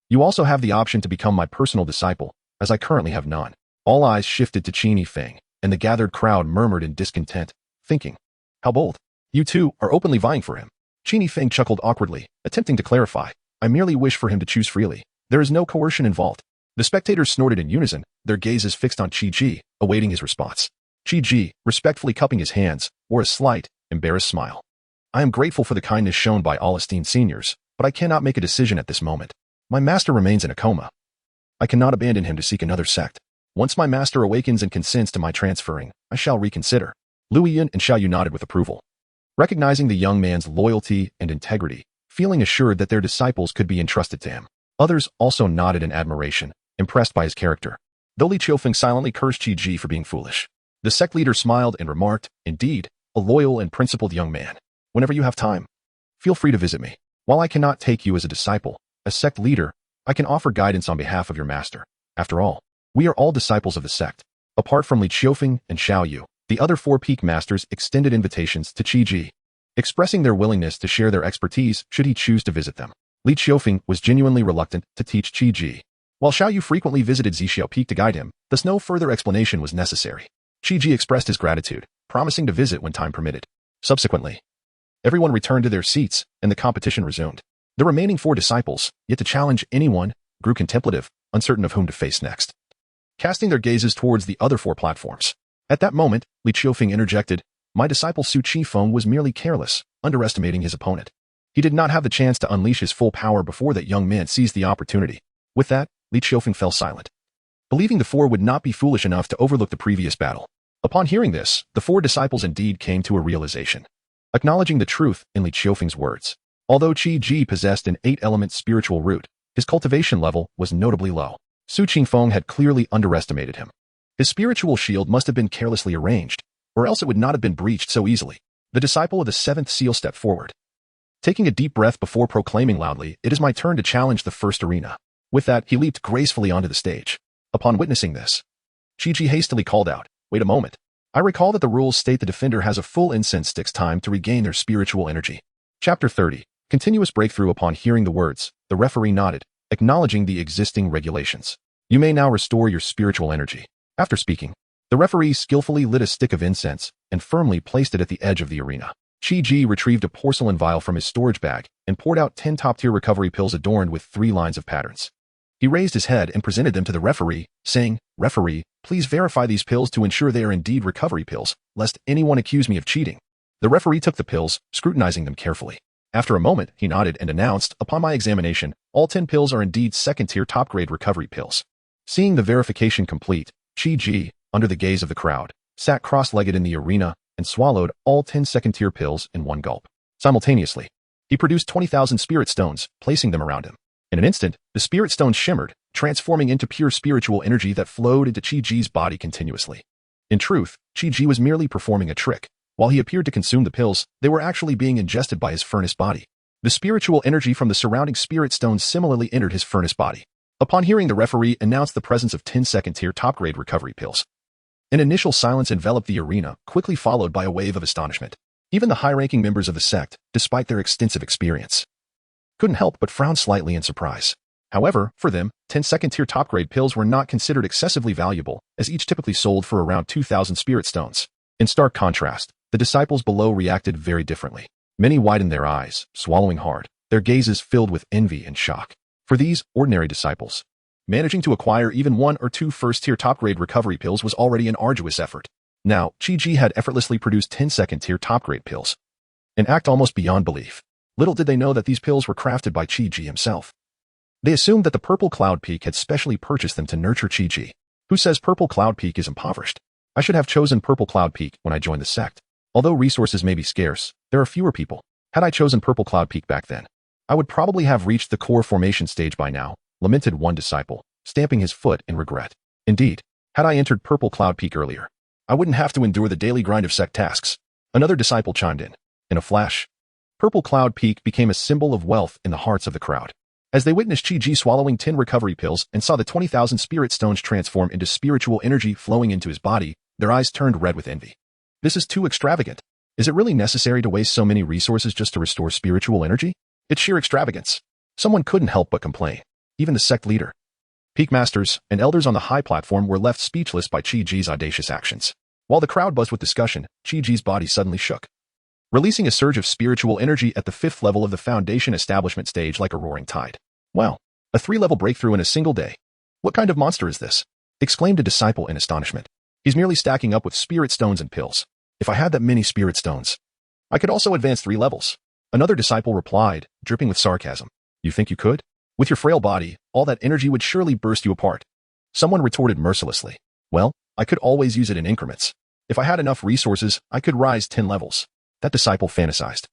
you also have the option to become my personal disciple, as I currently have none. All eyes shifted to Qi Feng, and the gathered crowd murmured in discontent, thinking, how bold. You two are openly vying for him. Qi Feng chuckled awkwardly, attempting to clarify, I merely wish for him to choose freely. There is no coercion involved. The spectators snorted in unison, their gazes fixed on Qi Ji, awaiting his response. Qi Ji, respectfully cupping his hands, wore a slight, embarrassed smile. I am grateful for the kindness shown by all esteemed seniors, but I cannot make a decision at this moment. My master remains in a coma. I cannot abandon him to seek another sect. Once my master awakens and consents to my transferring, I shall reconsider. Lu Yun and Xiaoyu nodded with approval, recognizing the young man's loyalty and integrity, feeling assured that their disciples could be entrusted to him. Others also nodded in admiration, impressed by his character. Though Li Qiufeng silently cursed Qi Ji for being foolish, the sect leader smiled and remarked, indeed, a loyal and principled young man. Whenever you have time, feel free to visit me. While I cannot take you as a disciple, as sect leader, I can offer guidance on behalf of your master. After all, we are all disciples of the sect. Apart from Li Qiufeng and Xiaoyu, the other 4 peak masters extended invitations to Qi Ji, expressing their willingness to share their expertise should he choose to visit them. Li Qiufeng was genuinely reluctant to teach Qi Ji. While Xiaoyu frequently visited Zixiao Peak to guide him, thus no further explanation was necessary. Qi Ji expressed his gratitude, promising to visit when time permitted. Subsequently, everyone returned to their seats, and the competition resumed. The remaining 4 disciples, yet to challenge anyone, grew contemplative, uncertain of whom to face next, casting their gazes towards the other 4 platforms. At that moment, Li Qiufeng interjected, my disciple Su Qifeng was merely careless, underestimating his opponent. He did not have the chance to unleash his full power before that young man seized the opportunity. With that, Li Qiufeng fell silent, believing the 4 would not be foolish enough to overlook the previous battle. Upon hearing this, the 4 disciples indeed came to a realization, acknowledging the truth in Li Qiufeng's words. Although Qi Ji possessed an 8-element spiritual root, his cultivation level was notably low. Su Qingfeng had clearly underestimated him. His spiritual shield must have been carelessly arranged, or else it would not have been breached so easily. The disciple of the 7th seal stepped forward, taking a deep breath before proclaiming loudly, it is my turn to challenge the first arena. With that, he leaped gracefully onto the stage. Upon witnessing this, Chi-Ji hastily called out, "Wait a moment. I recall that the rules state the defender has a full incense stick's time to regain their spiritual energy." Chapter 30. Continuous breakthrough. Upon hearing the words, the referee nodded, acknowledging the existing regulations. "You may now restore your spiritual energy." After speaking, the referee skillfully lit a stick of incense and firmly placed it at the edge of the arena. Chi-Ji retrieved a porcelain vial from his storage bag and poured out 10 top-tier recovery pills adorned with 3 lines of patterns. He raised his head and presented them to the referee, saying, "Referee, please verify these pills to ensure they are indeed recovery pills, lest anyone accuse me of cheating." The referee took the pills, scrutinizing them carefully. After a moment, he nodded and announced, "Upon my examination, all 10 pills are indeed second-tier top-grade recovery pills." Seeing the verification complete, Chi-Ji, under the gaze of the crowd, sat cross-legged in the arena and swallowed all 10 second-tier pills in one gulp. Simultaneously, he produced 20,000 spirit stones, placing them around him. In an instant, the spirit stones shimmered, transforming into pure spiritual energy that flowed into Chi-Ji's body continuously. In truth, Chi-Ji was merely performing a trick. While he appeared to consume the pills, they were actually being ingested by his furnace body. The spiritual energy from the surrounding spirit stones similarly entered his furnace body. Upon hearing the referee announce the presence of 10 second-tier top-grade recovery pills, an initial silence enveloped the arena, quickly followed by a wave of astonishment. Even the high-ranking members of the sect, despite their extensive experience, couldn't help but frown slightly in surprise. However, for them, 10 second-tier top-grade pills were not considered excessively valuable, as each typically sold for around 2,000 spirit stones. In stark contrast, the disciples below reacted very differently. Many widened their eyes, swallowing hard, their gazes filled with envy and shock. For these ordinary disciples, managing to acquire even 1 or 2 first-tier top-grade recovery pills was already an arduous effort. Now, Chi-Ji had effortlessly produced 10 second-tier top-grade pills, an act almost beyond belief. Little did they know that these pills were crafted by Chi-Ji himself. They assumed that the Purple Cloud Peak had specially purchased them to nurture Chi-Ji. Who says Purple Cloud Peak is impoverished? I should have chosen Purple Cloud Peak when I joined the sect. Although resources may be scarce, there are fewer people. Had I chosen Purple Cloud Peak back then, I would probably have reached the core formation stage by now, lamented one disciple, stamping his foot in regret. Indeed, had I entered Purple Cloud Peak earlier, I wouldn't have to endure the daily grind of sect tasks. Another disciple chimed in. In a flash, Purple Cloud Peak became a symbol of wealth in the hearts of the crowd. As they witnessed Chi-Ji swallowing 10 recovery pills and saw the 20,000 spirit stones transform into spiritual energy flowing into his body, their eyes turned red with envy. This is too extravagant. Is it really necessary to waste so many resources just to restore spiritual energy? It's sheer extravagance. Someone couldn't help but complain. Even the sect leader, peak masters, and elders on the high platform were left speechless by Chi-Ji's audacious actions. While the crowd buzzed with discussion, Chi-Ji's body suddenly shook, releasing a surge of spiritual energy at the 5th level of the foundation establishment stage like a roaring tide. Wow, a 3-level breakthrough in a single day. What kind of monster is this? Exclaimed a disciple in astonishment. He's merely stacking up with spirit stones and pills. If I had that many spirit stones, I could also advance 3 levels. Another disciple replied, dripping with sarcasm. You think you could? With your frail body, all that energy would surely burst you apart. Someone retorted mercilessly. Well, I could always use it in increments. If I had enough resources, I could rise 10 levels. That disciple fantasized,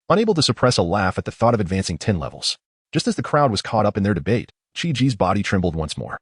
unable to suppress a laugh at the thought of advancing 10 levels. Just as the crowd was caught up in their debate, Chi-Ji's body trembled once more,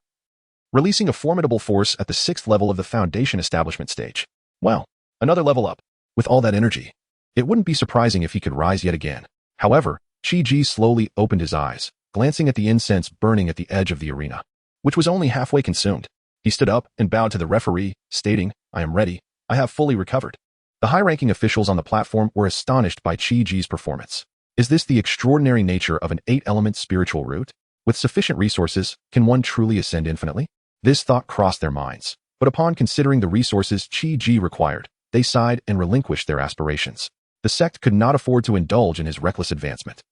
releasing a formidable force at the 6th level of the foundation establishment stage. Well, another level up. With all that energy, it wouldn't be surprising if he could rise yet again. However, Chi-Ji slowly opened his eyes, glancing at the incense burning at the edge of the arena, which was only halfway consumed. He stood up and bowed to the referee, stating, I am ready. I have fully recovered. The high-ranking officials on the platform were astonished by Chi-Ji's performance. Is this the extraordinary nature of an 8-element spiritual root? With sufficient resources, can one truly ascend infinitely? This thought crossed their minds, but upon considering the resources Chi-Ji required, they sighed and relinquished their aspirations. The sect could not afford to indulge in his reckless advancement.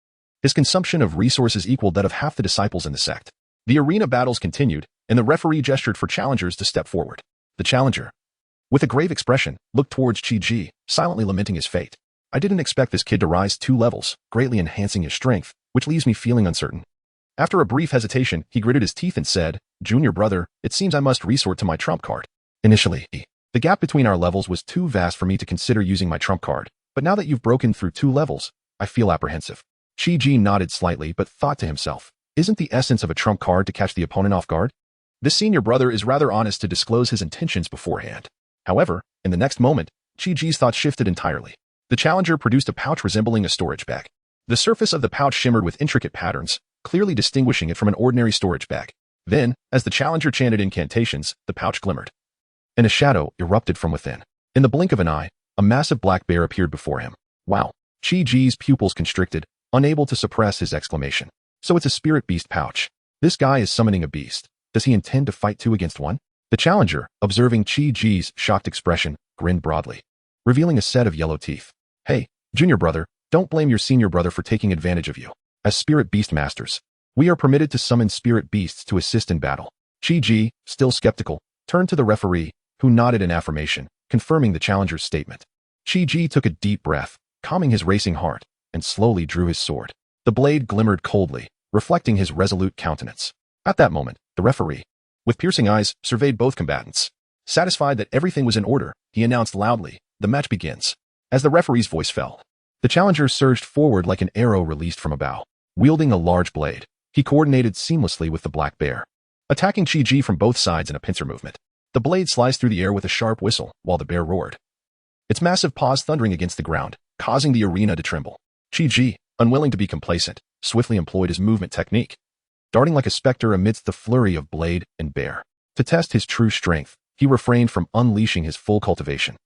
His consumption of resources equaled that of half the disciples in the sect. The arena battles continued, and the referee gestured for challengers to step forward. The challenger, with a grave expression, looked towards Chi-Ji, silently lamenting his fate. I didn't expect this kid to rise 2 levels, greatly enhancing his strength, which leaves me feeling uncertain. After a brief hesitation, he gritted his teeth and said, Junior brother, it seems I must resort to my trump card. Initially, the gap between our levels was too vast for me to consider using my trump card, but now that you've broken through 2 levels, I feel apprehensive. Chi-Ji nodded slightly but thought to himself, isn't the essence of a trump card to catch the opponent off guard? This senior brother is rather honest to disclose his intentions beforehand. However, in the next moment, Chi-Ji's thoughts shifted entirely. The challenger produced a pouch resembling a storage bag. The surface of the pouch shimmered with intricate patterns, clearly distinguishing it from an ordinary storage bag. Then, as the challenger chanted incantations, the pouch glimmered, and a shadow erupted from within. In the blink of an eye, a massive black bear appeared before him. Wow! Chi-Ji's pupils constricted, unable to suppress his exclamation. So it's a spirit beast pouch. This guy is summoning a beast. Does he intend to fight 2 against 1? The challenger, observing Chi-Ji's shocked expression, grinned broadly, revealing a set of yellow teeth. Hey, junior brother, don't blame your senior brother for taking advantage of you. As spirit beast masters, we are permitted to summon spirit beasts to assist in battle. Chi-Ji, still skeptical, turned to the referee, who nodded in affirmation, confirming the challenger's statement. Chi-Ji took a deep breath, calming his racing heart, and slowly drew his sword. The blade glimmered coldly, reflecting his resolute countenance. At that moment, the referee, with piercing eyes, surveyed both combatants. Satisfied that everything was in order, he announced loudly, "The match begins." As the referee's voice fell, the challenger surged forward like an arrow released from a bow. Wielding a large blade, he coordinated seamlessly with the black bear, attacking Chi-Ji from both sides in a pincer movement. The blade sliced through the air with a sharp whistle, while the bear roared, its massive paws thundering against the ground, causing the arena to tremble. Chi-Ji, unwilling to be complacent, swiftly employed his movement technique, darting like a specter amidst the flurry of blade and bear. To test his true strength, he refrained from unleashing his full cultivation,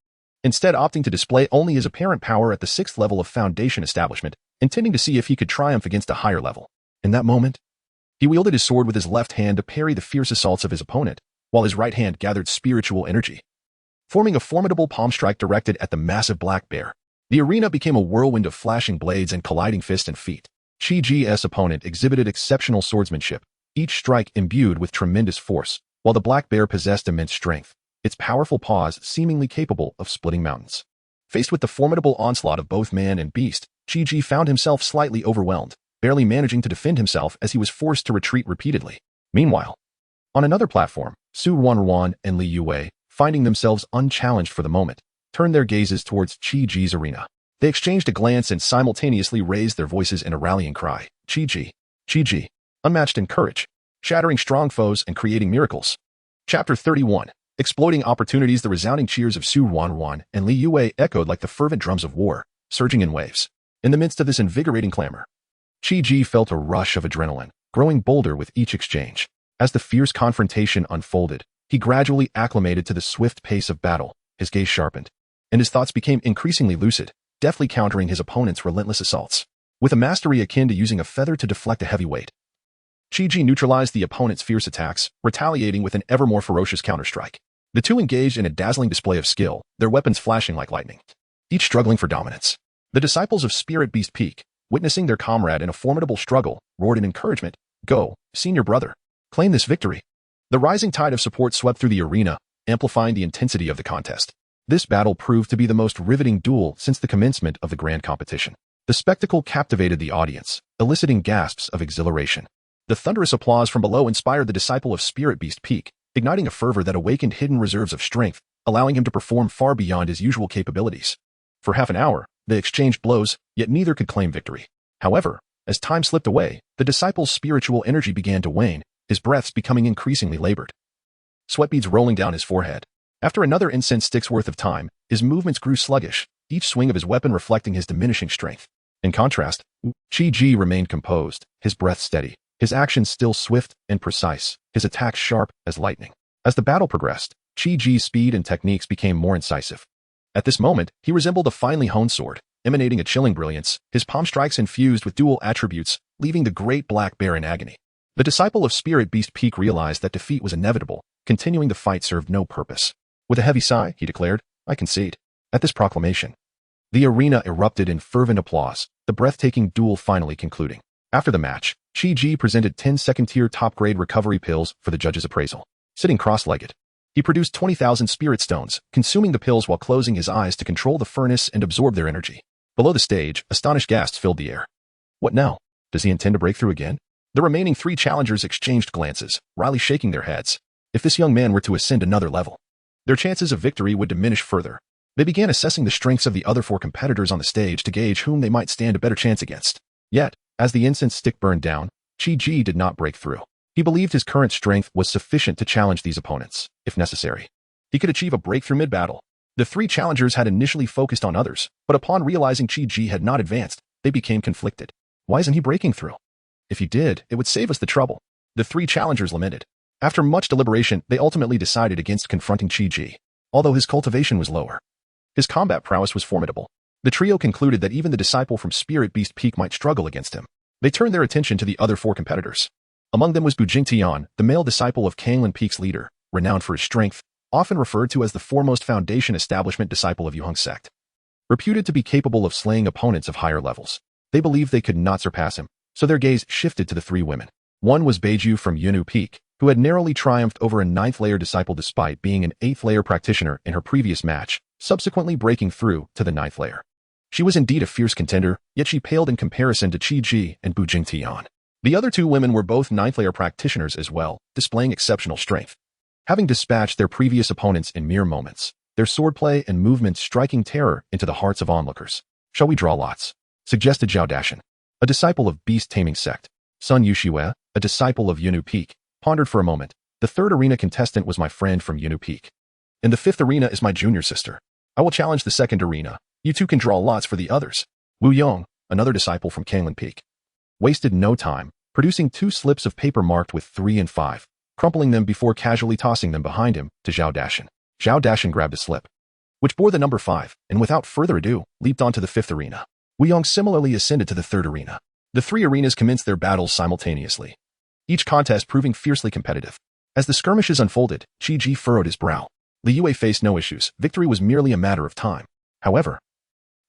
instead opting to display only his apparent power at the 6th level of Foundation establishment, intending to see if he could triumph against a higher level. In that moment, he wielded his sword with his left hand to parry the fierce assaults of his opponent, while his right hand gathered spiritual energy, forming a formidable palm strike directed at the massive black bear. The arena became a whirlwind of flashing blades and colliding fists and feet. Chi-Ji's opponent exhibited exceptional swordsmanship, each strike imbued with tremendous force, while the black bear possessed immense strength, its powerful paws seemingly capable of splitting mountains. Faced with the formidable onslaught of both man and beast, Chi-Ji found himself slightly overwhelmed, barely managing to defend himself as he was forced to retreat repeatedly. Meanwhile, on another platform, Su Wanruan and Li Yue, finding themselves unchallenged for the moment, turned their gazes towards Chi-Ji's arena. They exchanged a glance and simultaneously raised their voices in a rallying cry. Chi-Ji, Chi-Ji, unmatched in courage, shattering strong foes and creating miracles. Chapter 31. Exploiting opportunities. The resounding cheers of Su Wanruan and Li Yue echoed like the fervent drums of war, surging in waves. In the midst of this invigorating clamor, Chi-Ji felt a rush of adrenaline, growing bolder with each exchange. As the fierce confrontation unfolded, he gradually acclimated to the swift pace of battle, his gaze sharpened, and his thoughts became increasingly lucid, deftly countering his opponent's relentless assaults. With a mastery akin to using a feather to deflect a heavy weight, Chi-Ji neutralized the opponent's fierce attacks, retaliating with an ever more ferocious counterstrike. The two engaged in a dazzling display of skill, their weapons flashing like lightning, each struggling for dominance. The disciples of Spirit Beast Peak, witnessing their comrade in a formidable struggle, roared in encouragement, "Go, senior brother. Claim this victory." The rising tide of support swept through the arena, amplifying the intensity of the contest. This battle proved to be the most riveting duel since the commencement of the grand competition. The spectacle captivated the audience, eliciting gasps of exhilaration. The thunderous applause from below inspired the disciple of Spirit Beast Peak, igniting a fervor that awakened hidden reserves of strength, allowing him to perform far beyond his usual capabilities. For half an hour, they exchanged blows, yet neither could claim victory. However, as time slipped away, the disciple's spiritual energy began to wane, his breaths becoming increasingly labored, sweat beads rolling down his forehead. After another incense stick's worth of time, his movements grew sluggish, each swing of his weapon reflecting his diminishing strength. In contrast, Chi-Ji remained composed, his breath steady, his actions still swift and precise, his attacks sharp as lightning. As the battle progressed, Chi-Ji's speed and techniques became more incisive. At this moment, he resembled a finely honed sword, emanating a chilling brilliance, his palm strikes infused with dual attributes, leaving the great black bear in agony. The disciple of Spirit Beast Peak realized that defeat was inevitable, continuing the fight served no purpose. With a heavy sigh, he declared, "I concede." At this proclamation, the arena erupted in fervent applause, the breathtaking duel finally concluding. After the match, Chi-Ji presented 10 second-tier top-grade recovery pills for the judge's appraisal. Sitting cross-legged, he produced 20,000 spirit stones, consuming the pills while closing his eyes to control the furnace and absorb their energy. Below the stage, astonished gasps filled the air. What now? Does he intend to break through again? The remaining 3 challengers exchanged glances, wryly shaking their heads. If this young man were to ascend another level, their chances of victory would diminish further. They began assessing the strengths of the other 4 competitors on the stage to gauge whom they might stand a better chance against. Yet, as the incense stick burned down, Chi-Ji did not break through. He believed his current strength was sufficient to challenge these opponents, if necessary. He could achieve a breakthrough mid-battle. The 3 challengers had initially focused on others, but upon realizing Chi-Ji had not advanced, they became conflicted. Why isn't he breaking through? If he did, it would save us the trouble. The three challengers lamented. After much deliberation, they ultimately decided against confronting Chi-Ji, although his cultivation was lower. His combat prowess was formidable. The trio concluded that even the disciple from Spirit Beast Peak might struggle against him. They turned their attention to the other four competitors. Among them was Bujing Tian, the male disciple of Kanglan Peak's leader, renowned for his strength, often referred to as the foremost foundation establishment disciple of Yuheng sect. Reputed to be capable of slaying opponents of higher levels, they believed they could not surpass him, so their gaze shifted to the three women. One was Beiju from Yunnu Peak, who had narrowly triumphed over a 9th-layer disciple despite being an 8th-layer practitioner in her previous match, subsequently breaking through to the 9th layer. She was indeed a fierce contender, yet she paled in comparison to Chi-Ji and Bujing Tian. The other two women were both 9th-layer practitioners as well, displaying exceptional strength. Having dispatched their previous opponents in mere moments, their swordplay and movements striking terror into the hearts of onlookers. Shall we draw lots? Suggested Zhao Dashan, a disciple of beast-taming sect. Sun Yushue, a disciple of Yunnu Peak, pondered for a moment. The third arena contestant was my friend from Yunnu Peak. And the fifth arena is my junior sister. I will challenge the second arena. You two can draw lots for the others. Wu Yong, another disciple from Kanglan Peak, wasted no time, producing 2 slips of paper marked with 3 and 5, crumpling them before casually tossing them behind him to Zhao Dashan. Zhao Dashan grabbed a slip, which bore the number 5, and without further ado, leaped onto the 5th arena. Wu Yong similarly ascended to the 3rd arena. The 3 arenas commenced their battles simultaneously, each contest proving fiercely competitive. As the skirmishes unfolded, Chi-Ji furrowed his brow. Li Yue faced no issues. Victory was merely a matter of time. However,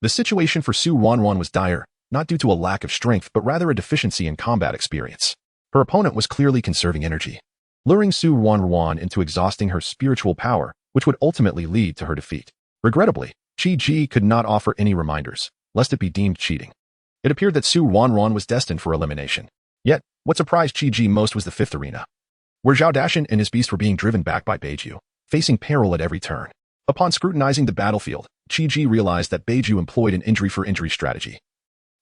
the situation for Su Wanwan was dire, not due to a lack of strength but rather a deficiency in combat experience. Her opponent was clearly conserving energy, luring Su Wanwan into exhausting her spiritual power, which would ultimately lead to her defeat. Regrettably, Chi-Ji could not offer any reminders, lest it be deemed cheating. It appeared that Su Wanwan was destined for elimination. Yet, what surprised Chi-Ji most was the 5th arena, where Zhao Dashan and his beast were being driven back by Beiju, facing peril at every turn. Upon scrutinizing the battlefield, Chi-Ji realized that Beiju employed an injury-for-injury strategy,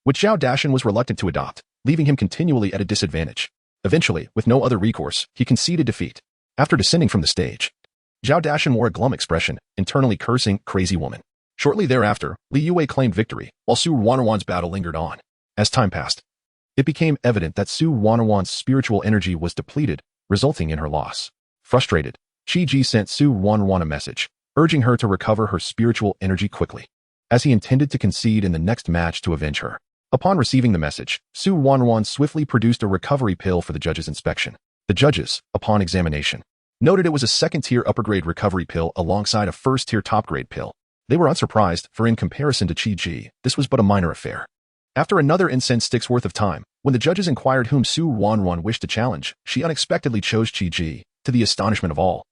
which Zhao Dashan was reluctant to adopt, leaving him continually at a disadvantage. Eventually, with no other recourse, he conceded defeat. After descending from the stage, Zhao Dashan wore a glum expression, internally cursing, crazy woman. Shortly thereafter, Li Yue claimed victory, while Su Wanwan's battle lingered on. As time passed, it became evident that Su Wanwan's spiritual energy was depleted, resulting in her loss. Frustrated, Chi-Ji sent Su Wanwan a message, urging her to recover her spiritual energy quickly, as he intended to concede in the next match to avenge her. Upon receiving the message, Su Wanwan swiftly produced a recovery pill for the judges' inspection. The judges, upon examination, noted it was a 2nd-tier upper-grade recovery pill alongside a 1st-tier top-grade pill. They were unsurprised, for in comparison to Chi-Ji, this was but a minor affair. After another incense stick's worth of time, when the judges inquired whom Su Wanwan wished to challenge, she unexpectedly chose Chi-Ji, to the astonishment of all.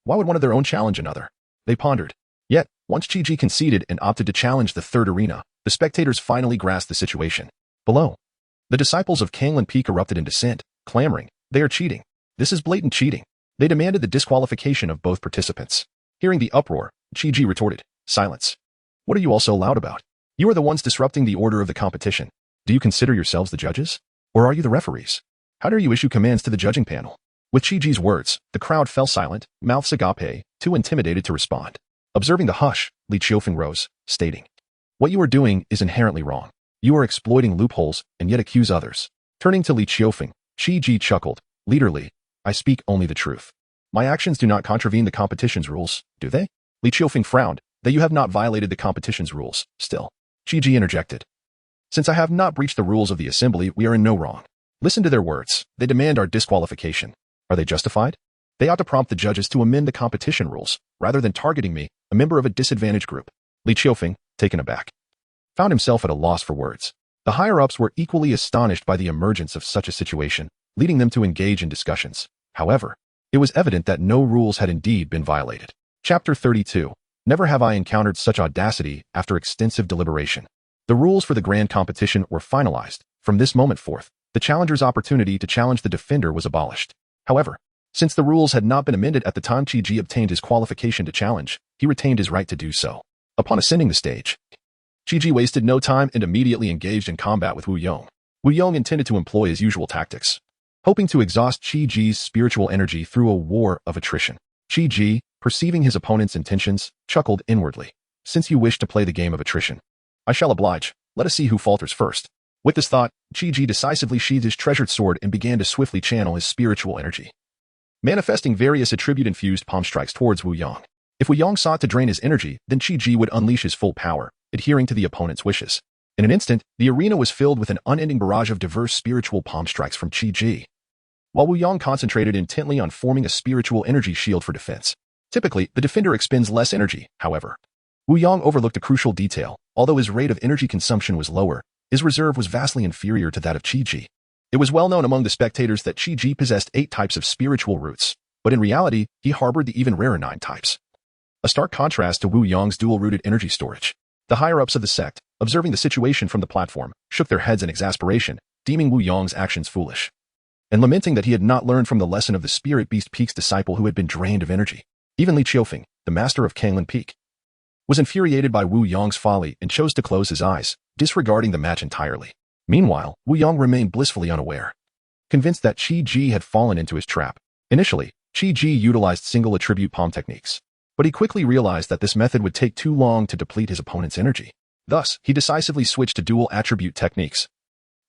Why would one of their own challenge another? They pondered. Yet, once Chi-Ji conceded and opted to challenge the 3rd arena, the spectators finally grasped the situation. Below, the disciples of Kanglan Peak erupted in dissent, clamoring, "They are cheating. This is blatant cheating." They demanded the disqualification of both participants. Hearing the uproar, Chi-Ji retorted, "Silence. What are you all so loud about? You are the ones disrupting the order of the competition. Do you consider yourselves the judges? Or are you the referees? How dare you issue commands to the judging panel?" With Chi-Ji's words, the crowd fell silent, mouths agape, too intimidated to respond. Observing the hush, Li Qiufeng rose, stating, "What you are doing is inherently wrong. You are exploiting loopholes and yet accuse others." Turning to Li Qiufeng, Chi-Ji chuckled, "Leader Li, I speak only the truth. My actions do not contravene the competition's rules, do they?" Li Qiufeng frowned, "That you have not violated the competition's rules, still." Chi-Ji interjected, "Since I have not breached the rules of the assembly, we are in no wrong." Listen to their words. They demand our disqualification. Are they justified? They ought to prompt the judges to amend the competition rules, rather than targeting me, a member of a disadvantaged group. Li Qiufeng, taken aback, found himself at a loss for words. The higher-ups were equally astonished by the emergence of such a situation, leading them to engage in discussions. However, it was evident that no rules had indeed been violated. Chapter 32. Never have I encountered such audacity after extensive deliberation. The rules for the grand competition were finalized. From this moment forth, the challenger's opportunity to challenge the defender was abolished. However, since the rules had not been amended at the time Chi-Ji obtained his qualification to challenge, he retained his right to do so. Upon ascending the stage, Chi-Ji wasted no time and immediately engaged in combat with Wu Yong. Wu Yong intended to employ his usual tactics, hoping to exhaust Chi-Ji's spiritual energy through a war of attrition. Chi-Ji, perceiving his opponent's intentions, chuckled inwardly. "Since you wish to play the game of attrition, I shall oblige. Let us see who falters first." With this thought, Chi-Ji decisively sheathed his treasured sword and began to swiftly channel his spiritual energy, manifesting various attribute-infused palm strikes towards Wu Yong. If Wu Yong sought to drain his energy, then Chi-Ji would unleash his full power, adhering to the opponent's wishes. In an instant, the arena was filled with an unending barrage of diverse spiritual palm strikes from Chi-Ji, while Wu Yong concentrated intently on forming a spiritual energy shield for defense. Typically, the defender expends less energy, however. Wu Yong overlooked a crucial detail. Although his rate of energy consumption was lower, his reserve was vastly inferior to that of Chi-Ji. It was well known among the spectators that Chi-Ji possessed 8 types of spiritual roots, but in reality, he harbored the even rarer 9 types. A stark contrast to Wu Yong's dual-rooted energy storage. The higher-ups of the sect, observing the situation from the platform, shook their heads in exasperation, deeming Wu Yong's actions foolish, and lamenting that he had not learned from the lesson of the Spirit Beast Peak's disciple who had been drained of energy. Even Li Qiufeng, the master of Kanglin Peak, was infuriated by Wu Yong's folly and chose to close his eyes, disregarding the match entirely. Meanwhile, Wu Yong remained blissfully unaware, convinced that Chi-Ji had fallen into his trap. Initially, Chi-Ji utilized single attribute palm techniques, but he quickly realized that this method would take too long to deplete his opponent's energy. Thus, he decisively switched to dual attribute techniques,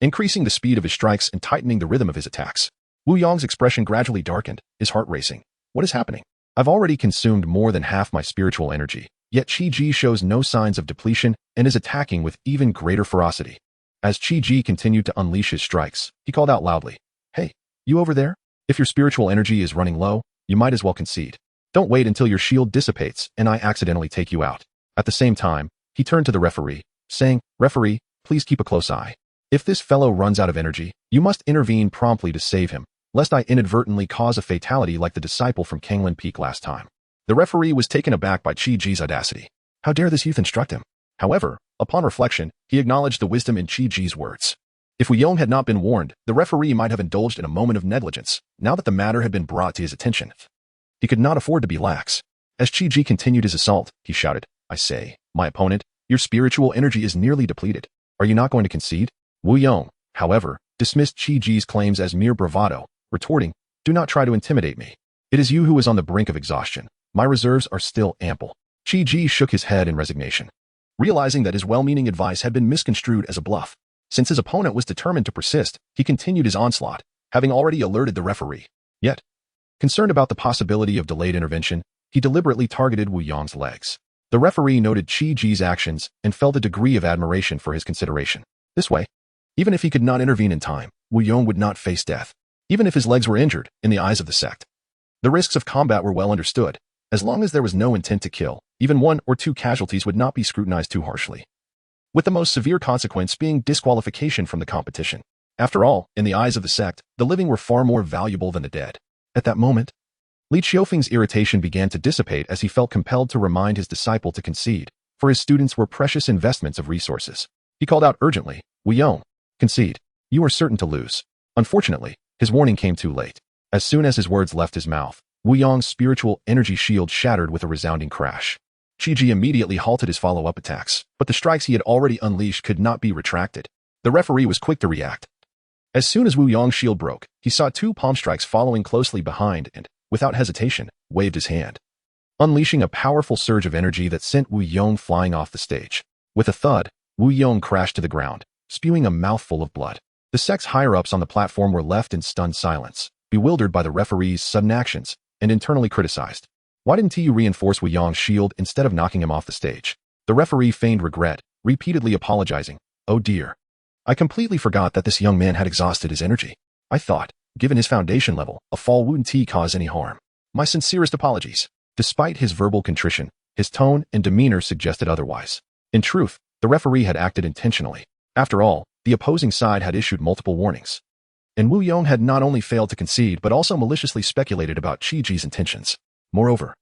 increasing the speed of his strikes and tightening the rhythm of his attacks. Wu Yong's expression gradually darkened, his heart racing. What is happening? I've already consumed more than half my spiritual energy, yet Chi-Ji shows no signs of depletion and is attacking with even greater ferocity. As Chi-Ji continued to unleash his strikes, he called out loudly, "Hey, you over there? If your spiritual energy is running low, you might as well concede. Don't wait until your shield dissipates and I accidentally take you out." At the same time, he turned to the referee, saying, "Referee, please keep a close eye. If this fellow runs out of energy, you must intervene promptly to save him, lest I inadvertently cause a fatality like the disciple from Kanglin Peak last time." The referee was taken aback by Chi-Ji's audacity. How dare this youth instruct him? However, upon reflection, he acknowledged the wisdom in Chi-Ji's words. If Wu Yong had not been warned, the referee might have indulged in a moment of negligence. Now that the matter had been brought to his attention, he could not afford to be lax. As Chi-Ji continued his assault, he shouted, "I say, my opponent, your spiritual energy is nearly depleted. Are you not going to concede?" Wu Yong, however, dismissed Chi-Ji's claims as mere bravado, retorting, "Do not try to intimidate me. It is you who is on the brink of exhaustion. My reserves are still ample." Chi-Ji shook his head in resignation, realizing that his well-meaning advice had been misconstrued as a bluff. Since his opponent was determined to persist, he continued his onslaught, having already alerted the referee. Yet, concerned about the possibility of delayed intervention, he deliberately targeted Wu Yong's legs. The referee noted Chi-Ji's actions and felt a degree of admiration for his consideration. This way, even if he could not intervene in time, Wu Yong would not face death, even if his legs were injured, in the eyes of the sect. The risks of combat were well understood. As long as there was no intent to kill, even 1 or 2 casualties would not be scrutinized too harshly, with the most severe consequence being disqualification from the competition. After all, in the eyes of the sect, the living were far more valuable than the dead. At that moment, Li Qiufeng's irritation began to dissipate as he felt compelled to remind his disciple to concede, for his students were precious investments of resources. He called out urgently, "Wu Yong, concede. You are certain to lose." Unfortunately, his warning came too late. As soon as his words left his mouth, Wu Yong's spiritual energy shield shattered with a resounding crash. Chi-Ji immediately halted his follow-up attacks, but the strikes he had already unleashed could not be retracted. The referee was quick to react. As soon as Wu Yong's shield broke, he saw 2 palm strikes following closely behind and, without hesitation, waved his hand, unleashing a powerful surge of energy that sent Wu Yong flying off the stage. With a thud, Wu Yong crashed to the ground, spewing a mouthful of blood. The sect's higher-ups on the platform were left in stunned silence, bewildered by the referee's sudden actions, and internally criticized. Why didn't you reinforce Wu Yong's shield instead of knocking him off the stage? The referee feigned regret, repeatedly apologizing. "Oh dear. I completely forgot that this young man had exhausted his energy. I thought, given his foundation level, a fall wouldn't cause any harm. My sincerest apologies." Despite his verbal contrition, his tone and demeanor suggested otherwise. In truth, the referee had acted intentionally. After all, the opposing side had issued multiple warnings, and Wu Yong had not only failed to concede but also maliciously speculated about Chi-Ji's intentions. Moreover,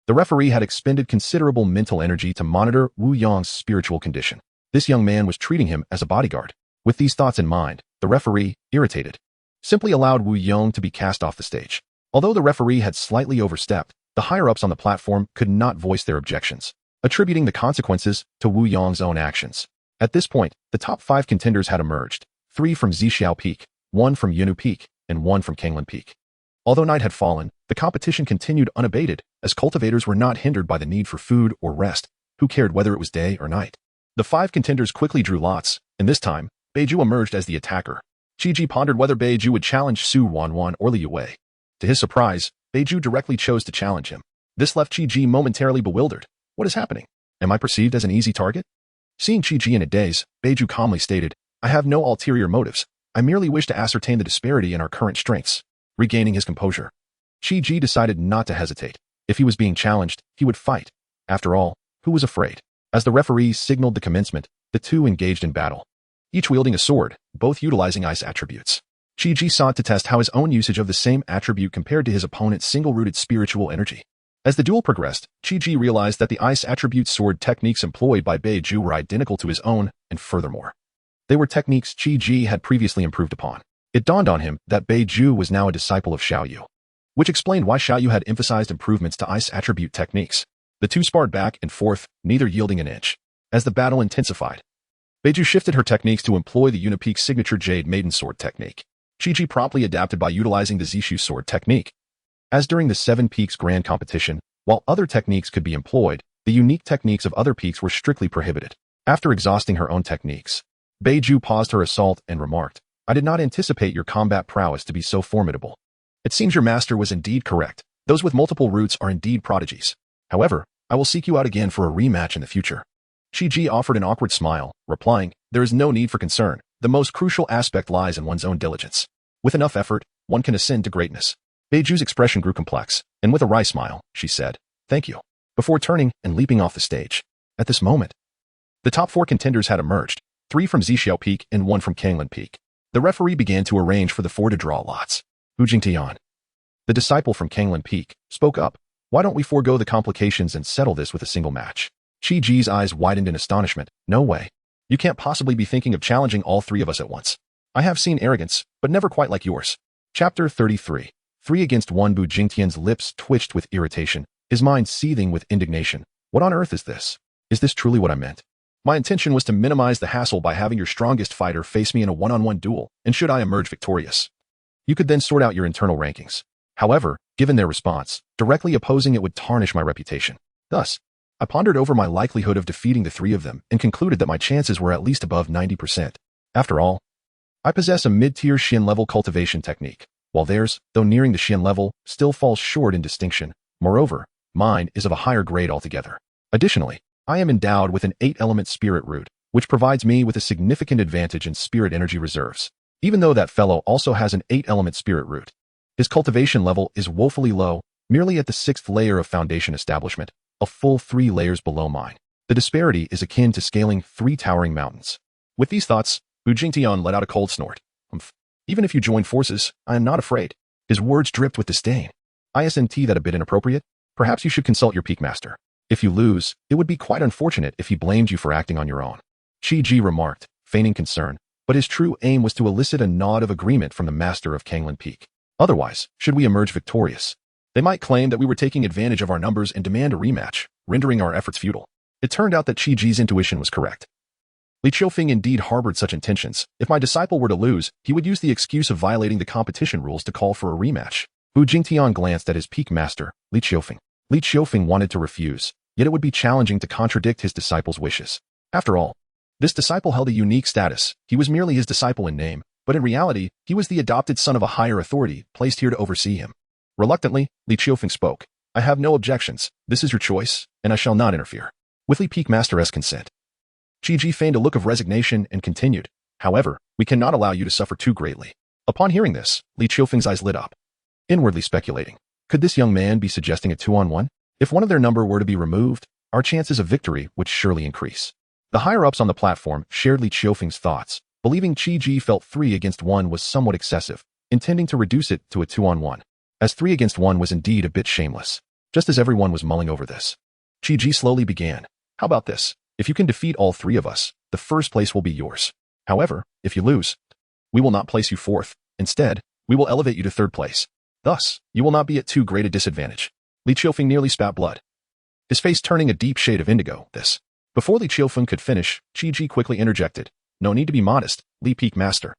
the referee had expended considerable mental energy to monitor Wu Yong's spiritual condition. This young man was treating him as a bodyguard. With these thoughts in mind, the referee, irritated, simply allowed Wu Yong to be cast off the stage. Although the referee had slightly overstepped, the higher-ups on the platform could not voice their objections, attributing the consequences to Wu Yong's own actions. At this point, the top 5 contenders had emerged, 3 from Zixiao Peak, 1 from Yunnu Peak, and 1 from Kanglin Peak. Although night had fallen, the competition continued unabated, as cultivators were not hindered by the need for food or rest. Who cared whether it was day or night? The 5 contenders quickly drew lots, and this time, Beiju emerged as the attacker. Qi pondered whether Beiju would challenge Su Wanwan or Li Yue. To his surprise, Beiju directly chose to challenge him. This left Qi momentarily bewildered. What is happening? Am I perceived as an easy target? Seeing Qi in a daze, Beiju calmly stated, I have no ulterior motives. I merely wish to ascertain the disparity in our current strengths. Regaining his composure, Qi decided not to hesitate. If he was being challenged, he would fight. After all, who was afraid? As the referee signaled the commencement, the two engaged in battle. Each wielding a sword, both utilizing ice attributes. Qi sought to test how his own usage of the same attribute compared to his opponent's single-rooted spiritual energy. As the duel progressed, Qi realized that the ice attribute sword techniques employed by Beiju were identical to his own, and furthermore, they were techniques Qi had previously improved upon. It dawned on him that Beiju was now a disciple of Xiaoyu, which explained why Xiaoyu had emphasized improvements to ice attribute techniques. The two sparred back and forth, neither yielding an inch. As the battle intensified, Beiju shifted her techniques to employ the Unipeak signature Jade Maiden Sword technique. Qi promptly adapted by utilizing the Zishu Sword technique. As during the Seven Peaks Grand Competition, while other techniques could be employed, the unique techniques of other peaks were strictly prohibited. After exhausting her own techniques, Beiju paused her assault and remarked, I did not anticipate your combat prowess to be so formidable. It seems your master was indeed correct. Those with multiple roots are indeed prodigies. However, I will seek you out again for a rematch in the future. Qi offered an awkward smile, replying, there is no need for concern. The most crucial aspect lies in one's own diligence. With enough effort, one can ascend to greatness. Beiju's expression grew complex, and with a wry smile, she said, thank you, before turning and leaping off the stage. At this moment, the top 4 contenders had emerged, 3 from Zixiao Peak and 1 from Kanglin Peak. The referee began to arrange for the 4 to draw lots. Hu Jingtian, the disciple from Kanglin Peak, spoke up. Why don't we forego the complications and settle this with a single match? Qi's eyes widened in astonishment. No way. You can't possibly be thinking of challenging all 3 of us at once. I have seen arrogance, but never quite like yours. Chapter 33. 3 against 1. Bu Jingtian's lips twitched with irritation, his mind seething with indignation. What on earth is this? Is this truly what I meant? My intention was to minimize the hassle by having your strongest fighter face me in a one-on-one duel, and should I emerge victorious, you could then sort out your internal rankings. However, given their response, directly opposing it would tarnish my reputation. Thus, I pondered over my likelihood of defeating the 3 of them and concluded that my chances were at least above 90%. After all, I possess a mid-tier Xian level cultivation technique, while theirs, though nearing the Xian level, still falls short in distinction. Moreover, mine is of a higher grade altogether. Additionally, I am endowed with an 8-element spirit root, which provides me with a significant advantage in spirit energy reserves. Even though that fellow also has an 8-element spirit root, his cultivation level is woefully low, merely at the 6th layer of foundation establishment, a full 3 layers below mine. The disparity is akin to scaling 3 towering mountains. With these thoughts, Bu Jingtian let out a cold snort. Even if you join forces, I am not afraid. His words dripped with disdain. Isn't that a bit inappropriate? Perhaps you should consult your peak master. If you lose, it would be quite unfortunate if he blamed you for acting on your own. Qi remarked, feigning concern, but his true aim was to elicit a nod of agreement from the master of Kanglin Peak. Otherwise, should we emerge victorious, they might claim that we were taking advantage of our numbers and demand a rematch, rendering our efforts futile. It turned out that Qi's intuition was correct. Li Qiufeng indeed harbored such intentions. If my disciple were to lose, he would use the excuse of violating the competition rules to call for a rematch. Bu Jingtian glanced at his peak master, Li Qiufeng. Li Qiufeng wanted to refuse, yet it would be challenging to contradict his disciple's wishes. After all, this disciple held a unique status. He was merely his disciple in name, but in reality, he was the adopted son of a higher authority, placed here to oversee him. Reluctantly, Li Qiufeng spoke. I have no objections. This is your choice, and I shall not interfere. With Li Peak Master's consent. Qi feigned a look of resignation and continued. However, we cannot allow you to suffer too greatly. Upon hearing this, Li Qiufeng's eyes lit up, inwardly speculating. Could this young man be suggesting a 2-on-1? If one of their number were to be removed, our chances of victory would surely increase. The higher-ups on the platform shared Li Qiufeng's thoughts, believing Qi felt 3 against 1 was somewhat excessive, intending to reduce it to a 2-on-1. As 3 against 1 was indeed a bit shameless. Just as everyone was mulling over this, Qi slowly began. How about this? If you can defeat all 3 of us, the first place will be yours. However, if you lose, we will not place you 4th. Instead, we will elevate you to 3rd place. Thus, you will not be at too great a disadvantage. Li Qiufeng nearly spat blood, his face turning a deep shade of indigo. Before Li Qiufeng could finish, Qi quickly interjected. No need to be modest, Li Peak Master.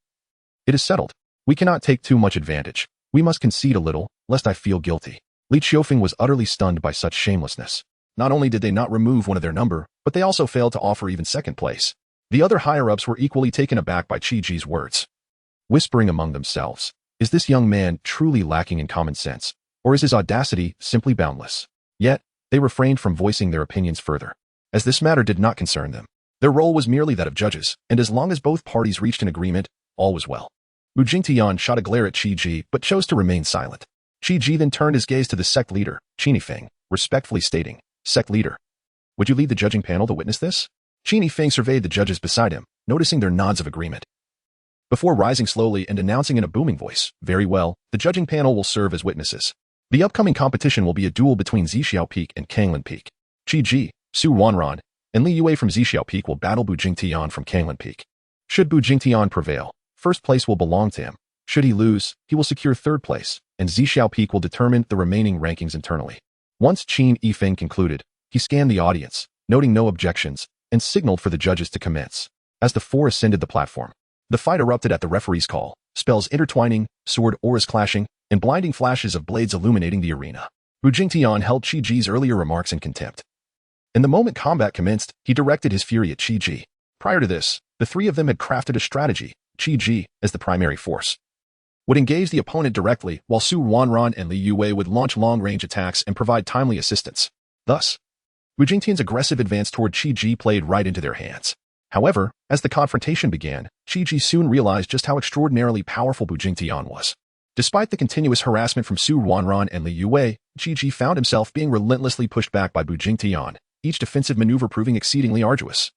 It is settled. We cannot take too much advantage. We must concede a little, lest I feel guilty. Li Qiufeng was utterly stunned by such shamelessness. Not only did they not remove one of their number, but they also failed to offer even 2nd place. The other higher-ups were equally taken aback by Qi Ji's words, whispering among themselves, is this young man truly lacking in common sense, or is his audacity simply boundless? Yet, they refrained from voicing their opinions further, as this matter did not concern them. Their role was merely that of judges, and as long as both parties reached an agreement, all was well. Wu Jingtian shot a glare at Qi Ji but chose to remain silent. Qi Ji then turned his gaze to the sect leader, Qi Feng, respectfully stating, Sect leader, would you lead the judging panel to witness this? Qi Feng surveyed the judges beside him, noticing their nods of agreement. Before rising slowly and announcing in a booming voice, very well, the judging panel will serve as witnesses. The upcoming competition will be a duel between Zixiao Peak and Kanglan Peak. Qi Ji, Su Wanran, and Li Yue from Zixiao Peak will battle Bu Jingtian from Kanglan Peak. Should Bu Jingtian prevail, first place will belong to him. Should he lose, he will secure third place, and Zixiao Peak will determine the remaining rankings internally. Once Qin Yifeng concluded, he scanned the audience, noting no objections, and signaled for the judges to commence. As the four ascended the platform, the fight erupted at the referee's call, spells intertwining, sword auras clashing, and blinding flashes of blades illuminating the arena. Bu Jingtian held Qi Ji's earlier remarks in contempt. In the moment combat commenced, he directed his fury at Qi Ji. Prior to this, the three of them had crafted a strategy. Qi Ji, as the primary force, would engage the opponent directly, while Su Wanran and Li Yue would launch long-range attacks and provide timely assistance. Thus, Bu Jingtian's aggressive advance toward Qi Ji played right into their hands. However, as the confrontation began, Qi Ji soon realized just how extraordinarily powerful Bu Jingtian was. Despite the continuous harassment from Su Wanran and Li Yue, Qi Ji found himself being relentlessly pushed back by Bu Jingtian, each defensive maneuver proving exceedingly arduous.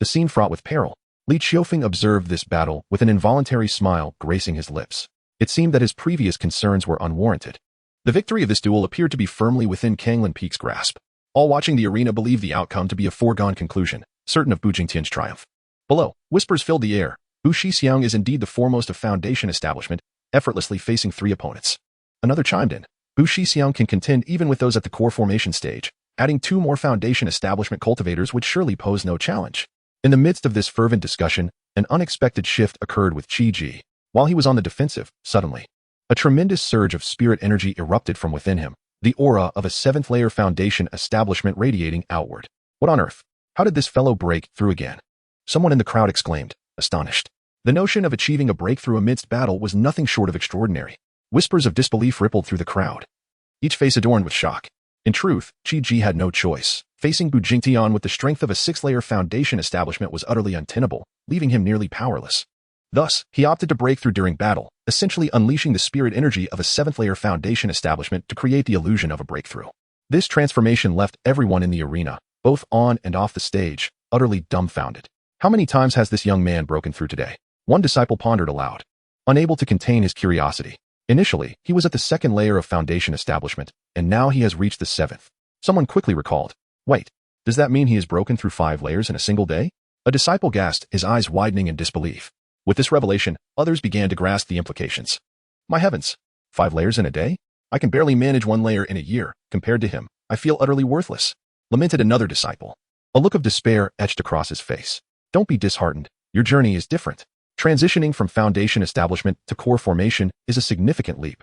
The scene fraught with peril. Li Qiufeng observed this battle with an involuntary smile gracing his lips. It seemed that his previous concerns were unwarranted. The victory of this duel appeared to be firmly within Kanglan Peak's grasp. All watching the arena believed the outcome to be a foregone conclusion, certain of Bu Jingtian's triumph. Below, whispers filled the air. Bu Shixiang is indeed the foremost of Foundation establishment, effortlessly facing three opponents. Another chimed in. Bu Shixiang can contend even with those at the core formation stage. Adding two more Foundation establishment cultivators would surely pose no challenge. In the midst of this fervent discussion, an unexpected shift occurred with Qi Ji. While he was on the defensive, suddenly, a tremendous surge of spirit energy erupted from within him, the aura of a seventh-layer Foundation establishment radiating outward. What on earth? How did this fellow break through again? Someone in the crowd exclaimed, astonished. The notion of achieving a breakthrough amidst battle was nothing short of extraordinary. Whispers of disbelief rippled through the crowd, each face adorned with shock. In truth, Qi Ji had no choice. Facing Bu Jingtian with the strength of a six-layer Foundation establishment was utterly untenable, leaving him nearly powerless. Thus, he opted to break through during battle, essentially unleashing the spirit energy of a seventh-layer Foundation establishment to create the illusion of a breakthrough. This transformation left everyone in the arena, both on and off the stage, utterly dumbfounded. How many times has this young man broken through today? One disciple pondered aloud, unable to contain his curiosity. Initially, he was at the second layer of Foundation establishment, and now he has reached the seventh. Someone quickly recalled, wait, does that mean he has broken through 5 layers in a single day? A disciple gasped, his eyes widening in disbelief. With this revelation, others began to grasp the implications. My heavens, 5 layers in a day? I can barely manage 1 layer in a year. Compared to him, I feel utterly worthless, lamented another disciple. A look of despair etched across his face. Don't be disheartened. Your journey is different. Transitioning from Foundation establishment to core formation is a significant leap.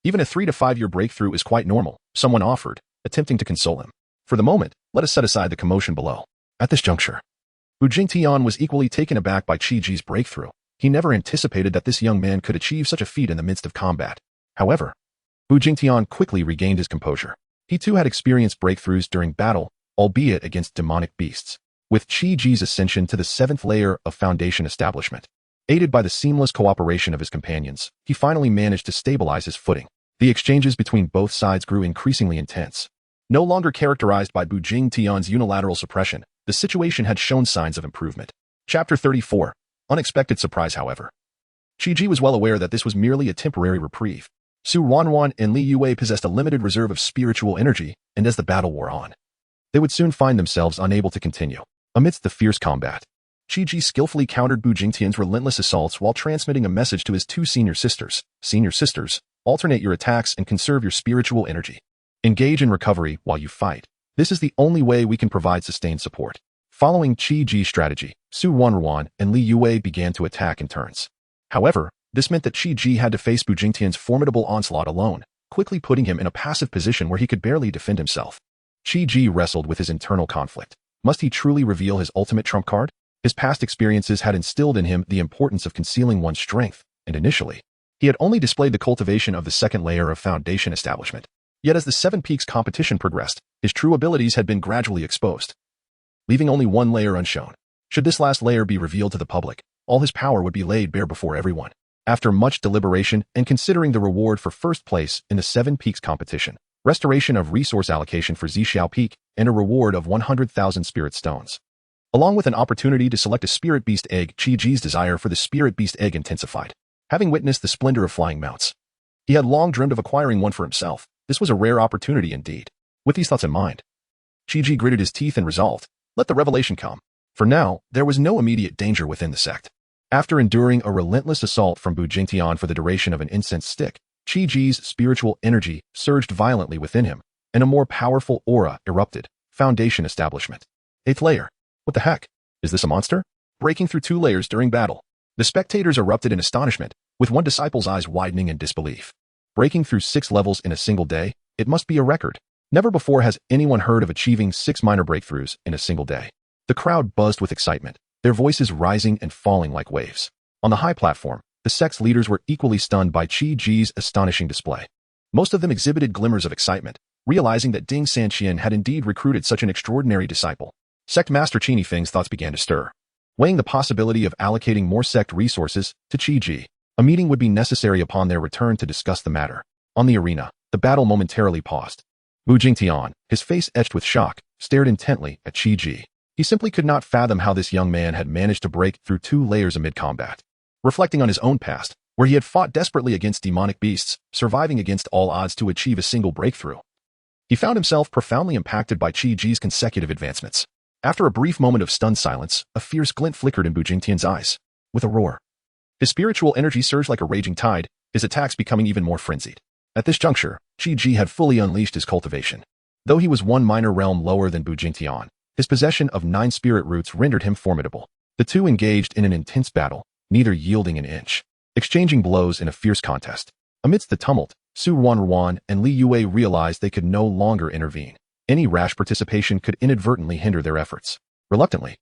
Even a 3 to 5 year breakthrough is quite normal, someone offered, attempting to console him. For the moment, let us set aside the commotion below. At this juncture, Bu Jingtian was equally taken aback by Qi Ji's breakthrough. He never anticipated that this young man could achieve such a feat in the midst of combat. However, Bu Jingtian quickly regained his composure. He too had experienced breakthroughs during battle, albeit against demonic beasts. With Qi Ji's ascension to the 7th layer of Foundation establishment, aided by the seamless cooperation of his companions, he finally managed to stabilize his footing. The exchanges between both sides grew increasingly intense. No longer characterized by Bu Jingtian's unilateral suppression, the situation had shown signs of improvement. Chapter 34. Unexpected surprise, however. Qi Ji was well aware that this was merely a temporary reprieve. Su Wanwan and Li Yue possessed a limited reserve of spiritual energy, and as the battle wore on, they would soon find themselves unable to continue. Amidst the fierce combat, Qi Ji skillfully countered Bu Jingtian's relentless assaults while transmitting a message to his 2 senior sisters. Senior sisters, alternate your attacks and conserve your spiritual energy. Engage in recovery while you fight. This is the only way we can provide sustained support. Following Qi Ji's strategy, Su Wanruan and Li Yue began to attack in turns. However, this meant that Qi Ji had to face Bu Jingtian's formidable onslaught alone, quickly putting him in a passive position where he could barely defend himself. Qi Ji wrestled with his internal conflict. Must he truly reveal his ultimate trump card? His past experiences had instilled in him the importance of concealing one's strength, and initially, he had only displayed the cultivation of the second layer of foundation establishment. Yet as the Seven Peaks competition progressed, his true abilities had been gradually exposed, leaving only one layer unshown. Should this last layer be revealed to the public, all his power would be laid bare before everyone. After much deliberation and considering the reward for first place in the Seven Peaks competition, restoration of resource allocation for Zhixiao Peak, and a reward of 100,000 spirit stones, along with an opportunity to select a spirit beast egg, Qi Ji's desire for the spirit beast egg intensified. Having witnessed the splendor of flying mounts, he had long dreamed of acquiring one for himself. This was a rare opportunity indeed. With these thoughts in mind, Qi Ji gritted his teeth and resolved, let the revelation come. For now, there was no immediate danger within the sect. After enduring a relentless assault from Bu Jingtian for the duration of an incense stick, Qi Ji's spiritual energy surged violently within him, and a more powerful aura erupted. Foundation establishment. 8th layer. What the heck? Is this a monster? Breaking through 2 layers during battle. The spectators erupted in astonishment, with one disciple's eyes widening in disbelief. Breaking through 6 levels in a single day, it must be a record. Never before has anyone heard of achieving 6 minor breakthroughs in a single day. The crowd buzzed with excitement, their voices rising and falling like waves. On the high platform, the sect's leaders were equally stunned by Qi Ji's astonishing display. Most of them exhibited glimmers of excitement, realizing that Ding Sanqian had indeed recruited such an extraordinary disciple. Sect Master Qi Feng's thoughts began to stir, weighing the possibility of allocating more sect resources to Qi Ji. A meeting would be necessary upon their return to discuss the matter. On the arena, the battle momentarily paused. Bu Jingtian, his face etched with shock, stared intently at Qi Ji. He simply could not fathom how this young man had managed to break through 2 layers amid combat. Reflecting on his own past, where he had fought desperately against demonic beasts, surviving against all odds to achieve a single breakthrough, he found himself profoundly impacted by Qi Ji's consecutive advancements. After a brief moment of stunned silence, a fierce glint flickered in Bu Jingtian's eyes. With a roar, his spiritual energy surged like a raging tide, his attacks becoming even more frenzied. At this juncture, Qi Ji had fully unleashed his cultivation. Though he was 1 minor realm lower than Bu Jingtian, his possession of 9 spirit roots rendered him formidable. The two engaged in an intense battle, neither yielding an inch, exchanging blows in a fierce contest. Amidst the tumult, Su Ruan and Li Yue realized they could no longer intervene. Any rash participation could inadvertently hinder their efforts. Reluctantly,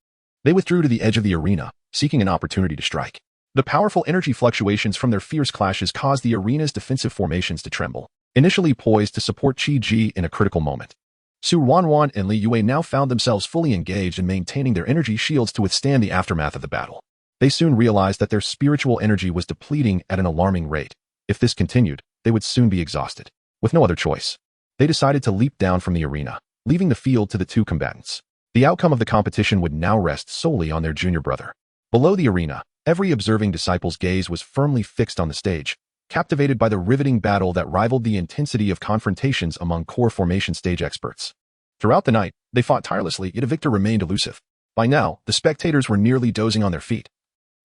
they withdrew to the edge of the arena, seeking an opportunity to strike. The powerful energy fluctuations from their fierce clashes caused the arena's defensive formations to tremble, initially poised to support Qi Ji in a critical moment. Su Ruan and Li Yue now found themselves fully engaged in maintaining their energy shields to withstand the aftermath of the battle. They soon realized that their spiritual energy was depleting at an alarming rate. If this continued, they would soon be exhausted. With no other choice, they decided to leap down from the arena, leaving the field to the 2 combatants. The outcome of the competition would now rest solely on their junior brother. Below the arena, every observing disciple's gaze was firmly fixed on the stage, captivated by the riveting battle that rivaled the intensity of confrontations among core formation stage experts. Throughout the night, they fought tirelessly, yet a victor remained elusive. By now, the spectators were nearly dozing on their feet.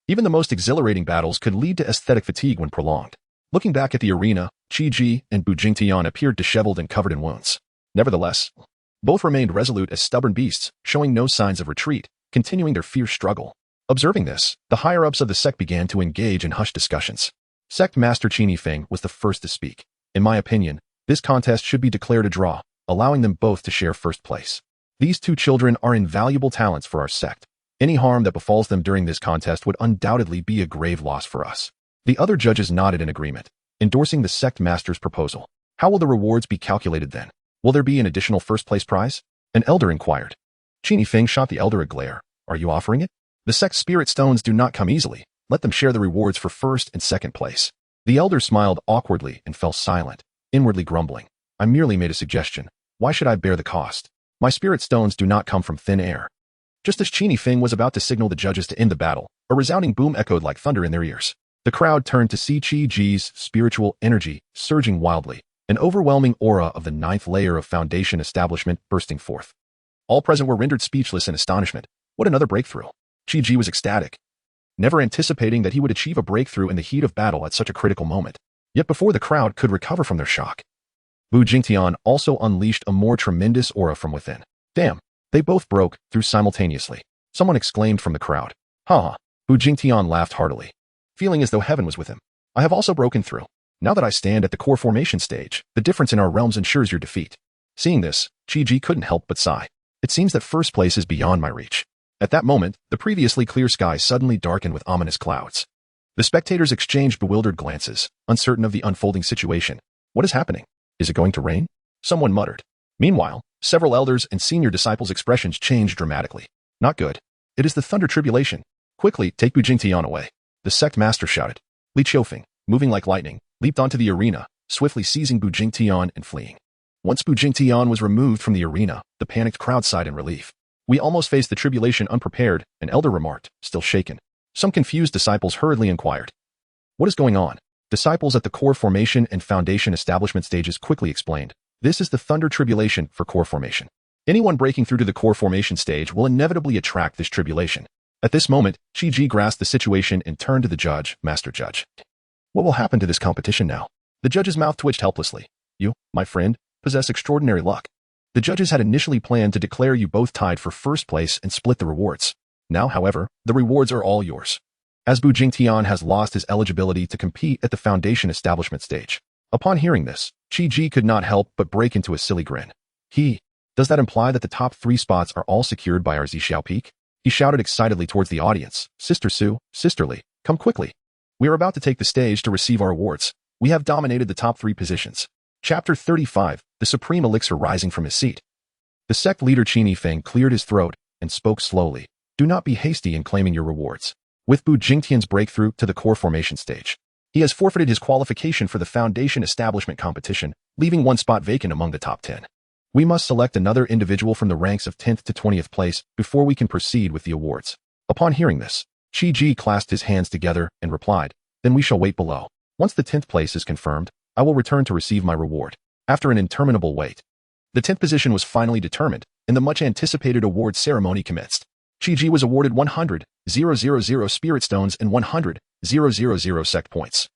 Even the most exhilarating battles could lead to aesthetic fatigue when prolonged. Looking back at the arena, Qi Ji and Bu Jingtian appeared disheveled and covered in wounds. Nevertheless, both remained resolute as stubborn beasts, showing no signs of retreat, continuing their fierce struggle. Observing this, the higher-ups of the sect began to engage in hushed discussions. Sect Master Qi Feng was the first to speak. In my opinion, this contest should be declared a draw, allowing them both to share first place. These 2 children are invaluable talents for our sect. Any harm that befalls them during this contest would undoubtedly be a grave loss for us. The other judges nodded in agreement, endorsing the sect master's proposal. How will the rewards be calculated then? Will there be an additional first-place prize? An elder inquired. Qi Feng shot the elder a glare. Are you offering it? The sect's spirit stones do not come easily. Let them share the rewards for first and second place. The elder smiled awkwardly and fell silent, inwardly grumbling. I merely made a suggestion. Why should I bear the cost? My spirit stones do not come from thin air. Just as Qi Feng was about to signal the judges to end the battle, a resounding boom echoed like thunder in their ears. The crowd turned to see Qi Ji's spiritual energy surging wildly, an overwhelming aura of the 9th layer of foundation establishment bursting forth. All present were rendered speechless in astonishment. What another breakthrough! Qi Ji was ecstatic, never anticipating that he would achieve a breakthrough in the heat of battle at such a critical moment. Yet before the crowd could recover from their shock, Bu Jingtian also unleashed a more tremendous aura from within. Damn! They both broke through simultaneously. Someone exclaimed from the crowd. Ha! Bu Jingtian laughed heartily, feeling as though heaven was with him. I have also broken through. Now that I stand at the core formation stage, the difference in our realms ensures your defeat. Seeing this, Qi Ji couldn't help but sigh. It seems that first place is beyond my reach. At that moment, the previously clear sky suddenly darkened with ominous clouds. The spectators exchanged bewildered glances, uncertain of the unfolding situation. What is happening? Is it going to rain? Someone muttered. Meanwhile, several elders and senior disciples' expressions changed dramatically. Not good. It is the thunder tribulation. Quickly, take Bu Jingtian away. The sect master shouted. Li Qiufeng, moving like lightning, leaped onto the arena, swiftly seizing Bu Jingtian and fleeing. Once Bu Jingtian was removed from the arena, the panicked crowd sighed in relief. We almost faced the tribulation unprepared, an elder remarked, still shaken. Some confused disciples hurriedly inquired. What is going on? Disciples at the core formation and foundation establishment stages quickly explained. This is the thunder tribulation for core formation. Anyone breaking through to the core formation stage will inevitably attract this tribulation. At this moment, Qi Ji grasped the situation and turned to the judge, Master Judge. What will happen to this competition now? The judge's mouth twitched helplessly. You, my friend, possess extraordinary luck. The judges had initially planned to declare you both tied for first place and split the rewards. Now, however, the rewards are all yours. As Bu Jingtian has lost his eligibility to compete at the foundation establishment stage. Upon hearing this, Qi Ji could not help but break into a silly grin. Does that imply that the top 3 spots are all secured by our Zixiao Peak? He shouted excitedly towards the audience. Sister Su, Sister Li, come quickly. We are about to take the stage to receive our awards. We have dominated the top 3 positions. Chapter 35, The Supreme Elixir Rising from His Seat. The sect leader Qin Yifeng cleared his throat and spoke slowly. Do not be hasty in claiming your rewards. With Bu Jingtian's breakthrough to the core formation stage, he has forfeited his qualification for the foundation establishment competition, leaving 1 spot vacant among the top 10. We must select another individual from the ranks of 10th to 20th place before we can proceed with the awards. Upon hearing this, Qi Ji clasped his hands together and replied, Then we shall wait below. Once the 10th place is confirmed, I will return to receive my reward. After an interminable wait, the 10th position was finally determined, and the much-anticipated award ceremony commenced. Qi Ji was awarded 100,000 spirit stones and 100,000 sect points,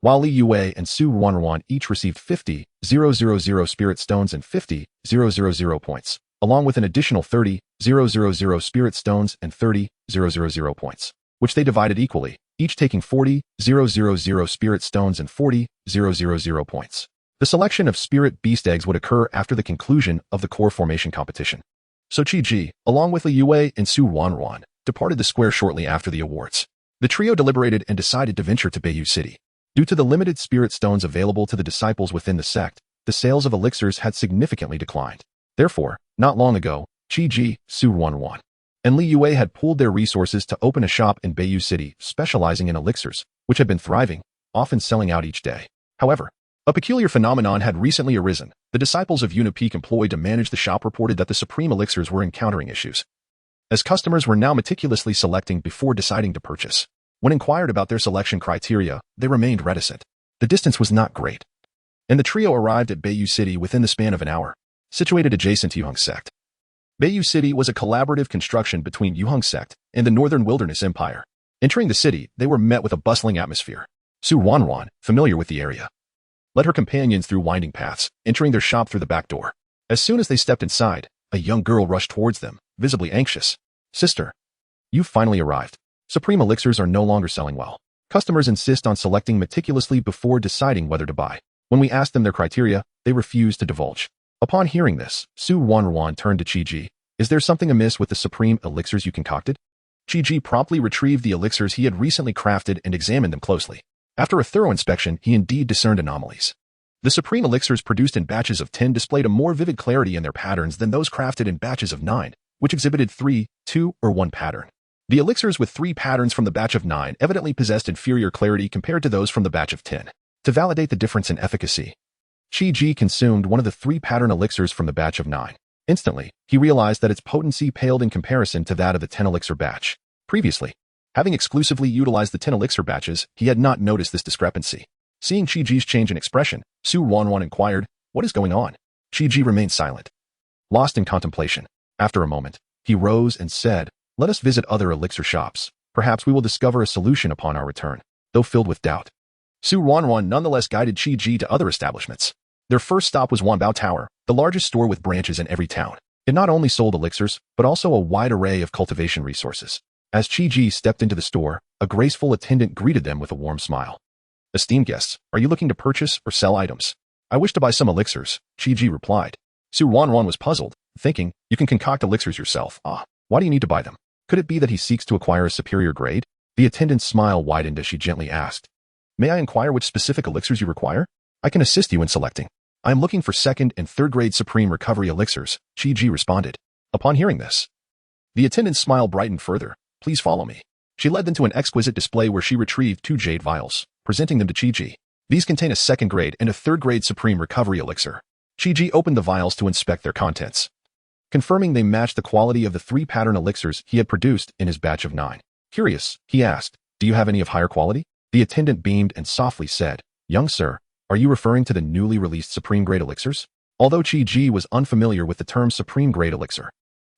while Li Yue and Su Ruanruan each received 50,000 spirit stones and 50,000 points, along with an additional 30,000 spirit stones and 30,000 points, which they divided equally, each taking 40,000 spirit stones and 40,000 points. The selection of spirit beast eggs would occur after the conclusion of the core formation competition. So Qi Ji, along with Li Yue and Su Ruanruan, departed the square shortly after the awards. The trio deliberated and decided to venture to Beiyu City. Due to the limited spirit stones available to the disciples within the sect, the sales of elixirs had significantly declined. Therefore, not long ago, Qi Ji, Su Ruanruan, and Li Yue had pooled their resources to open a shop in Beiyu City specializing in elixirs, which had been thriving, often selling out each day. However, a peculiar phenomenon had recently arisen. The disciples of Unipeak employed to manage the shop reported that the supreme elixirs were encountering issues, as customers were now meticulously selecting before deciding to purchase. When inquired about their selection criteria, they remained reticent. The distance was not great, and the trio arrived at Beiyu City within the span of an hour, situated adjacent to Yuheng sect. Beiyu City was a collaborative construction between Yuheng sect and the Northern Wilderness Empire. Entering the city, they were met with a bustling atmosphere. Su Ruanruan, familiar with the area, led her companions through winding paths, entering their shop through the back door. As soon as they stepped inside, a young girl rushed towards them, visibly anxious. Sister, you've finally arrived. Supreme elixirs are no longer selling well. Customers insist on selecting meticulously before deciding whether to buy. When we asked them their criteria, they refused to divulge. Upon hearing this, Su Ruanruan turned to Qi Ji. Is there something amiss with the supreme elixirs you concocted? Qi Ji promptly retrieved the elixirs he had recently crafted and examined them closely. After a thorough inspection, he indeed discerned anomalies. The supreme elixirs produced in batches of 10 displayed a more vivid clarity in their patterns than those crafted in batches of 9, which exhibited 3, 2, or 1 pattern. The elixirs with 3 patterns from the batch of 9 evidently possessed inferior clarity compared to those from the batch of 10. To validate the difference in efficacy, Qi Ji consumed one of the 3 pattern elixirs from the batch of 9. Instantly, he realized that its potency paled in comparison to that of the 10 elixir batch. Previously, having exclusively utilized the 10 elixir batches, he had not noticed this discrepancy. Seeing Qi Ji's change in expression, Su Ruanruan inquired, What is going on? Qi Ji remained silent, lost in contemplation. After a moment, he rose and said, Let us visit other elixir shops. Perhaps we will discover a solution upon our return. Though filled with doubt, Su Ruanruan nonetheless guided Qi Ji to other establishments. Their first stop was Wanbao Tower, the largest store with branches in every town. It not only sold elixirs, but also a wide array of cultivation resources. As Qi Ji stepped into the store, a graceful attendant greeted them with a warm smile. Esteemed guests, are you looking to purchase or sell items? I wish to buy some elixirs, Qi Ji replied. Su Ruanruan was puzzled, thinking, You can concoct elixirs yourself. Why do you need to buy them? Could it be that he seeks to acquire a superior grade? The attendant's smile widened as she gently asked, "May I inquire which specific elixirs you require? I can assist you in selecting." "I am looking for second and third grade supreme recovery elixirs," Chi-Ji responded. Upon hearing this, the attendant's smile brightened further. "Please follow me." She led them to an exquisite display where she retrieved 2 jade vials, presenting them to Chi-Ji. These contain a second grade and a third grade supreme recovery elixir. Chi-Ji opened the vials to inspect their contents, confirming they matched the quality of the 3 pattern elixirs he had produced in his batch of 9. Curious, he asked, "Do you have any of higher quality?" The attendant beamed and softly said, "Young sir, are you referring to the newly released supreme grade elixirs?" Although Chi-Ji was unfamiliar with the term supreme grade elixir,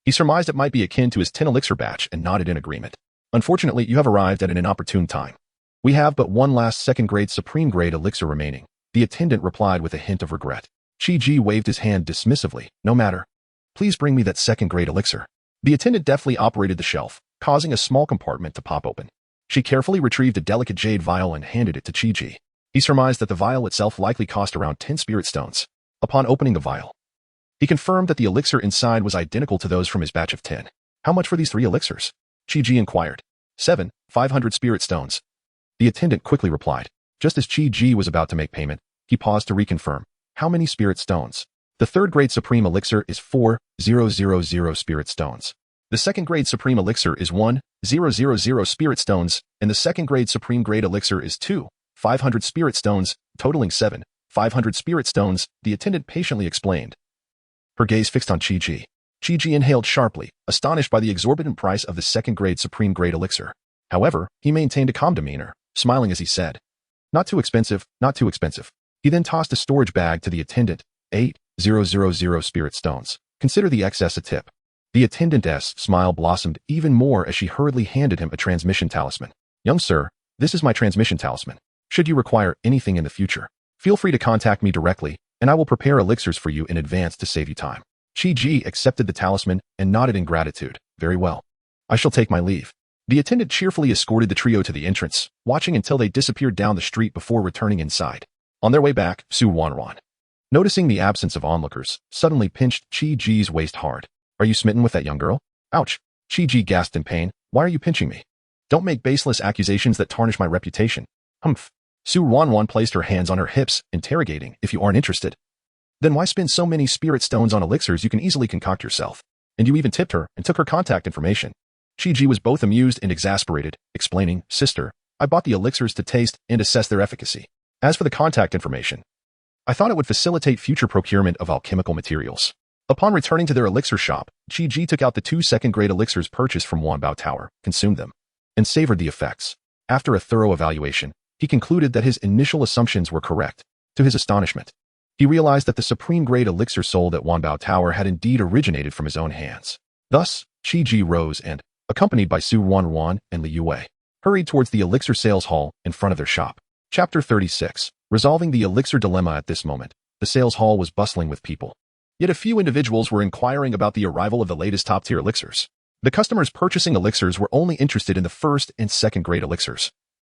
he surmised it might be akin to his 10 elixir batch and nodded in agreement. "Unfortunately, you have arrived at an inopportune time. We have but one last second grade supreme grade elixir remaining," the attendant replied with a hint of regret. Chi-Ji waved his hand dismissively. "No matter. Please bring me that second grade elixir." The attendant deftly operated the shelf, causing a small compartment to pop open. She carefully retrieved a delicate jade vial and handed it to Chi-Ji. He surmised that the vial itself likely cost around 10 spirit stones. Upon opening the vial, he confirmed that the elixir inside was identical to those from his batch of 10. "How much for these 3 elixirs?" Chi-Ji inquired. 500 spirit stones." The attendant quickly replied. Just as Chi-Ji was about to make payment, he paused to reconfirm. "How many spirit stones?" "The third grade supreme elixir is 4,000 spirit stones. The second grade supreme elixir is 1,000 spirit stones, and the second grade supreme grade elixir is 2,500 spirit stones, totaling 7,500 spirit stones," the attendant patiently explained. Her gaze fixed on Chi-Ji. Chi-Ji inhaled sharply, astonished by the exorbitant price of the second grade supreme grade elixir. However, he maintained a calm demeanor, smiling as he said, "Not too expensive, not too expensive." He then tossed a storage bag to the attendant. 8,000 spirit stones. "Consider the excess a tip." The attendant's smile blossomed even more as she hurriedly handed him a transmission talisman. "Young sir, this is my transmission talisman. Should you require anything in the future, feel free to contact me directly, and I will prepare elixirs for you in advance to save you time." Chi-Ji accepted the talisman and nodded in gratitude. "Very well. I shall take my leave." The attendant cheerfully escorted the trio to the entrance, watching until they disappeared down the street before returning inside. On their way back, Su Wanran, noticing the absence of onlookers, suddenly pinched Chi-Ji's waist hard. "Are you smitten with that young girl?" "Ouch!" Chi-Ji gasped in pain. "Why are you pinching me? Don't make baseless accusations that tarnish my reputation." "Humph." Su Wanran placed her hands on her hips, interrogating, "If you aren't interested, then why spend so many spirit stones on elixirs you can easily concoct yourself? And you even tipped her and took her contact information." Chi-Ji was both amused and exasperated, explaining, "Sister, I bought the elixirs to taste and assess their efficacy. As for the contact information, I thought it would facilitate future procurement of alchemical materials." Upon returning to their elixir shop, Chi-Ji took out the 2 second-grade elixirs purchased from Wanbao Tower, consumed them, and savored the effects. After a thorough evaluation, he concluded that his initial assumptions were correct. To his astonishment, he realized that the supreme-grade elixir sold at Wanbao Tower had indeed originated from his own hands. Thus, Chi-Ji rose and, accompanied by Su Wanran and Li Yue, hurried towards the elixir sales hall in front of their shop. Chapter 36. Resolving the elixir dilemma. At this moment, the sales hall was bustling with people. Yet a few individuals were inquiring about the arrival of the latest top-tier elixirs. The customers purchasing elixirs were only interested in the first and second-grade elixirs,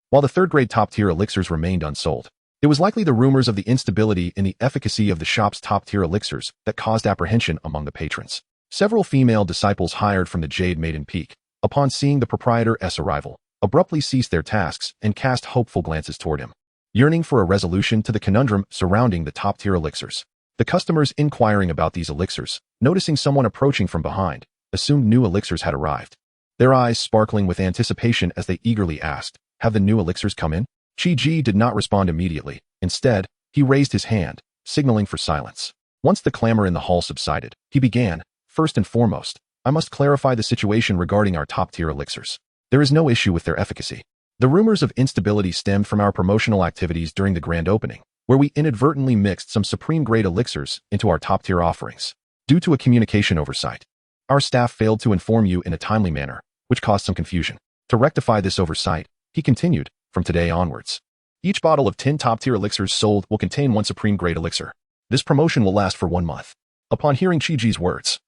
while the third-grade top-tier elixirs remained unsold. It was likely the rumors of the instability in the efficacy of the shop's top-tier elixirs that caused apprehension among the patrons. Several female disciples hired from the Jade Maiden Peak, upon seeing the proprietor's arrival, abruptly ceased their tasks and cast hopeful glances toward him, yearning for a resolution to the conundrum surrounding the top-tier elixirs. The customers inquiring about these elixirs, noticing someone approaching from behind, assumed new elixirs had arrived, their eyes sparkling with anticipation as they eagerly asked, "Have the new elixirs come in?" Chi-Ji did not respond immediately. Instead, he raised his hand, signaling for silence. Once the clamor in the hall subsided, he began, "First and foremost, I must clarify the situation regarding our top-tier elixirs. There is no issue with their efficacy. The rumors of instability stemmed from our promotional activities during the grand opening, where we inadvertently mixed some supreme-grade elixirs into our top-tier offerings. Due to a communication oversight, our staff failed to inform you in a timely manner, which caused some confusion. To rectify this oversight," he continued, "from today onwards, each bottle of 10 top-tier elixirs sold will contain 1 supreme-grade elixir. This promotion will last for 1 month." Upon hearing Chi-Ji's words,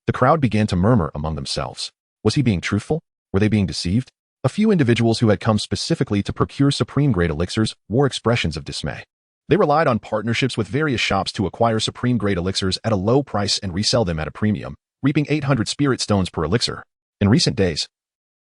the crowd began to murmur among themselves. Was he being truthful? Were they being deceived? A few individuals who had come specifically to procure supreme-grade elixirs wore expressions of dismay. They relied on partnerships with various shops to acquire supreme-grade elixirs at a low price and resell them at a premium, reaping 800 spirit stones per elixir. In recent days,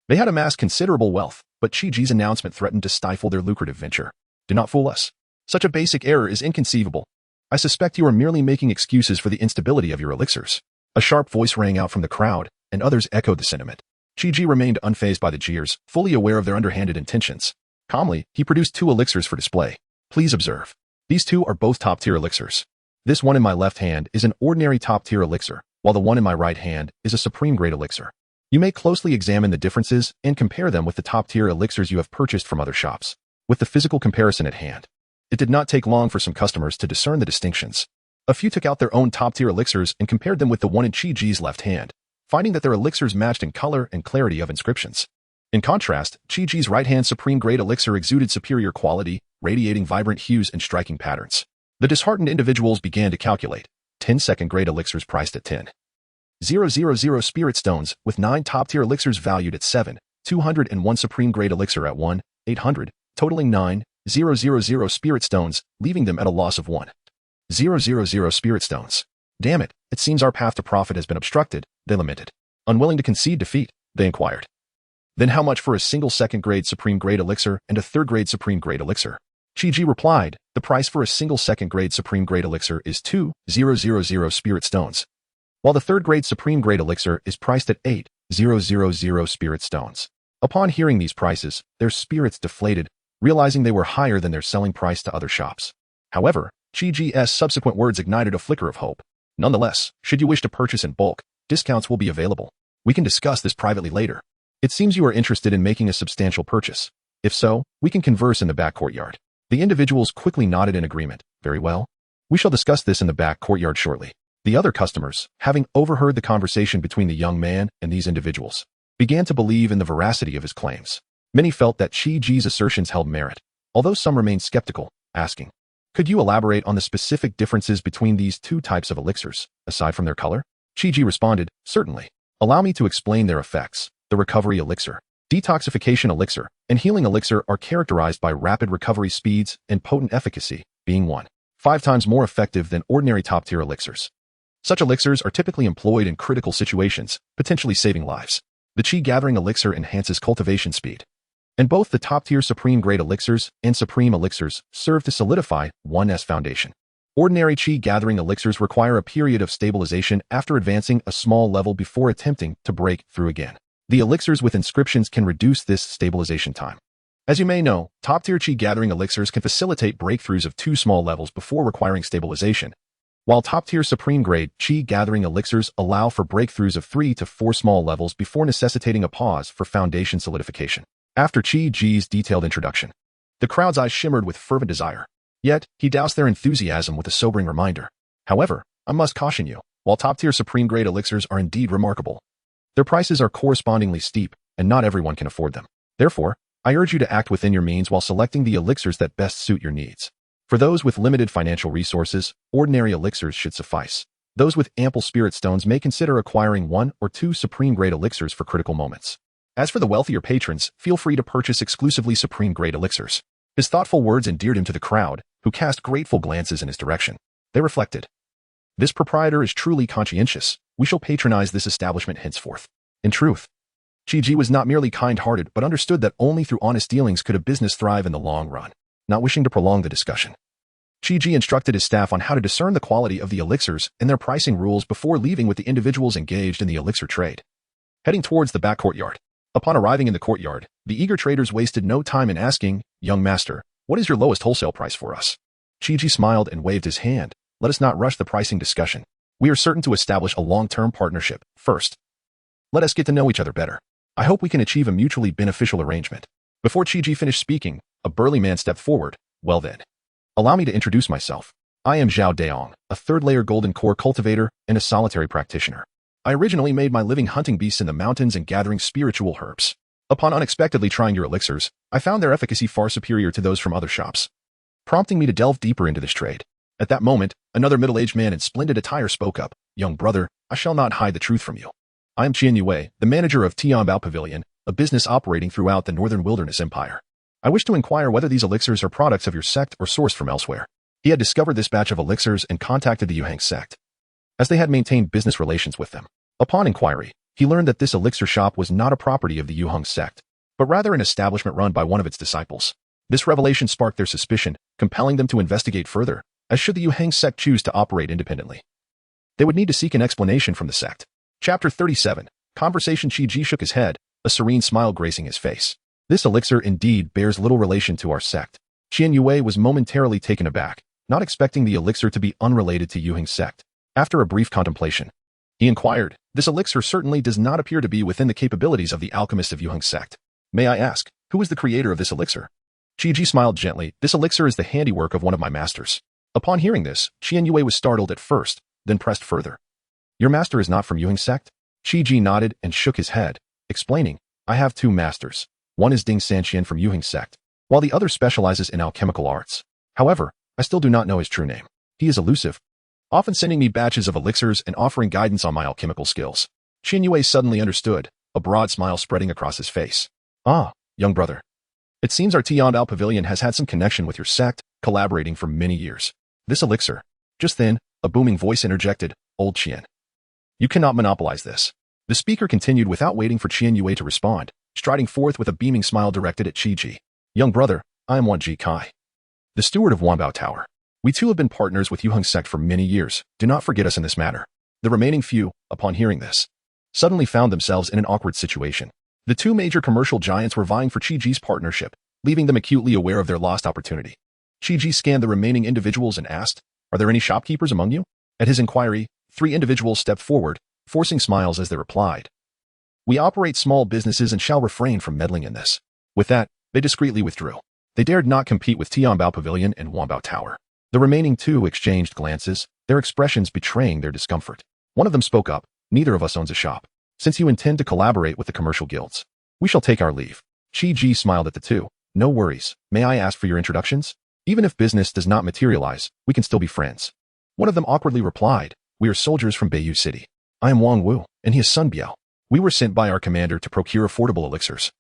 they had amassed considerable wealth, but Chi-Ji's announcement threatened to stifle their lucrative venture. Do not fool us. Such a basic error is inconceivable. I suspect you are merely making excuses for the instability of your elixirs. A sharp voice rang out from the crowd, and others echoed the sentiment. Chi-Ji remained unfazed by the jeers, fully aware of their underhanded intentions. Calmly, he produced 2 elixirs for display. Please observe. These 2 are both top-tier elixirs. This one in my left hand is an ordinary top-tier elixir, while the one in my right hand is a supreme-grade elixir. You may closely examine the differences and compare them with the top-tier elixirs you have purchased from other shops. With the physical comparison at hand, it did not take long for some customers to discern the distinctions. A few took out their own top-tier elixirs and compared them with the one in Chi-Ji's left hand, finding that their elixirs matched in color and clarity of inscriptions. In contrast, Chi-Ji's right-hand supreme-grade elixir exuded superior quality, radiating vibrant hues and striking patterns. The disheartened individuals began to calculate. 10 second-grade elixirs priced at 10,000 spirit stones, with 9 top-tier elixirs valued at 7,201 supreme-grade elixir at 1,800, totaling 9,000 spirit stones, leaving them at a loss of 1,000 spirit stones. Damn it, it seems our path to profit has been obstructed, they lamented. Unwilling to concede defeat, they inquired. Then how much for a single second-grade supreme-grade elixir and a third-grade supreme-grade elixir? Chi-Ji replied, the price for a single second-grade supreme-grade elixir is 2,000 spirit stones, while the third-grade supreme-grade elixir is priced at 8,000 spirit stones. Upon hearing these prices, their spirits deflated, realizing they were higher than their selling price to other shops. However, Chi-Ji's subsequent words ignited a flicker of hope. Nonetheless, should you wish to purchase in bulk, discounts will be available. We can discuss this privately later. It seems you are interested in making a substantial purchase. If so, we can converse in the back courtyard. The individuals quickly nodded in agreement. Very well. We shall discuss this in the back courtyard shortly. The other customers, having overheard the conversation between the young man and these individuals, began to believe in the veracity of his claims. Many felt that Chi-Ji's assertions held merit, although some remained skeptical, asking, could you elaborate on the specific differences between these 2 types of elixirs, aside from their color? Chi-Ji responded, certainly. Allow me to explain their effects. The recovery elixir, detoxification elixir, and healing elixir are characterized by rapid recovery speeds and potent efficacy, being 1.5 times more effective than ordinary top-tier elixirs. Such elixirs are typically employed in critical situations, potentially saving lives. The Chi-gathering elixir enhances cultivation speed, and both the top-tier supreme-grade elixirs and supreme elixirs serve to solidify one's foundation. Ordinary Chi-gathering elixirs require a period of stabilization after advancing a small level before attempting to break through again. The elixirs with inscriptions can reduce this stabilization time. As you may know, top-tier Chi-gathering elixirs can facilitate breakthroughs of 2 small levels before requiring stabilization, while top-tier supreme-grade Chi-gathering elixirs allow for breakthroughs of 3 to 4 small levels before necessitating a pause for foundation solidification. After Chi-Ji's detailed introduction, the crowd's eyes shimmered with fervent desire. Yet, he doused their enthusiasm with a sobering reminder. However, I must caution you, while top-tier supreme-grade elixirs are indeed remarkable, their prices are correspondingly steep, and not everyone can afford them. Therefore, I urge you to act within your means while selecting the elixirs that best suit your needs. For those with limited financial resources, ordinary elixirs should suffice. Those with ample spirit stones may consider acquiring 1 or 2 supreme-grade elixirs for critical moments. As for the wealthier patrons, feel free to purchase exclusively supreme-grade elixirs. His thoughtful words endeared him to the crowd, who cast grateful glances in his direction. They reflected, this proprietor is truly conscientious. We shall patronize this establishment henceforth. In truth, Chi-Ji was not merely kind-hearted but understood that only through honest dealings could a business thrive in the long run. Not wishing to prolong the discussion, Chi-Ji instructed his staff on how to discern the quality of the elixirs and their pricing rules before leaving with the individuals engaged in the elixir trade. Heading towards the back courtyard. Upon arriving in the courtyard, the eager traders wasted no time in asking, young master, what is your lowest wholesale price for us? Chi-Ji smiled and waved his hand. Let us not rush the pricing discussion. We are certain to establish a long-term partnership. First, let us get to know each other better. I hope we can achieve a mutually beneficial arrangement. Before Chi-Ji finished speaking, a burly man stepped forward. Well then, allow me to introduce myself. I am Zhao Daong, a third-layer golden core cultivator and a solitary practitioner. I originally made my living hunting beasts in the mountains and gathering spiritual herbs. Upon unexpectedly trying your elixirs, I found their efficacy far superior to those from other shops, prompting me to delve deeper into this trade. At that moment, another middle-aged man in splendid attire spoke up. Young brother, I shall not hide the truth from you. I am Qian Yue, the manager of Tianbao Pavilion, a business operating throughout the Northern Wilderness Empire. I wish to inquire whether these elixirs are products of your sect or sourced from elsewhere. He had discovered this batch of elixirs and contacted the Yuhang sect, as they had maintained business relations with them. Upon inquiry, he learned that this elixir shop was not a property of the Yuheng sect, but rather an establishment run by one of its disciples. This revelation sparked their suspicion, compelling them to investigate further, as should the Yuheng sect choose to operate independently. They would need to seek an explanation from the sect. Chapter 37. Conversation. Qi shook his head, a serene smile gracing his face. This elixir indeed bears little relation to our sect. Qian Yue was momentarily taken aback, not expecting the elixir to be unrelated to Yuheng sect. After a brief contemplation, he inquired, this elixir certainly does not appear to be within the capabilities of the alchemist of Yuheng sect. May I ask, who is the creator of this elixir? Qi smiled gently. This elixir is the handiwork of one of my masters. Upon hearing this, Qian Yue was startled at first, then pressed further. Your master is not from Yuheng sect? Qi nodded and shook his head, explaining, I have two masters. One is Ding Sanqian from Yuheng sect, while the other specializes in alchemical arts. However, I still do not know his true name. He is elusive, often sending me batches of elixirs and offering guidance on my alchemical skills. Qian Yue suddenly understood, a broad smile spreading across his face. Ah, young brother. It seems our Tiandao Pavilion has had some connection with your sect, collaborating for many years. This elixir. Just then, a booming voice interjected, Old Qian. You cannot monopolize this. The speaker continued without waiting for Qian Yue to respond, striding forth with a beaming smile directed at Qi. Young brother, I am Wan Ji Kai, the steward of Wanbao Tower. We too have been partners with Yuheng sect for many years. Do not forget us in this matter. The remaining few, upon hearing this, suddenly found themselves in an awkward situation. The two major commercial giants were vying for Qi's partnership, leaving them acutely aware of their lost opportunity. Qi scanned the remaining individuals and asked, Are there any shopkeepers among you? At his inquiry, 3 individuals stepped forward, forcing smiles as they replied. We operate small businesses and shall refrain from meddling in this. With that, they discreetly withdrew. They dared not compete with Tianbao Pavilion and Wanbao Tower. The remaining 2 exchanged glances, their expressions betraying their discomfort. One of them spoke up, Neither of us owns a shop. Since you intend to collaborate with the commercial guilds, we shall take our leave. Qi smiled at the 2. No worries. May I ask for your introductions? Even if business does not materialize, we can still be friends. One of them awkwardly replied, We are soldiers from Beiyu City. I am Wang Wu, and he is Sun Biao. We were sent by our commander to procure affordable elixirs,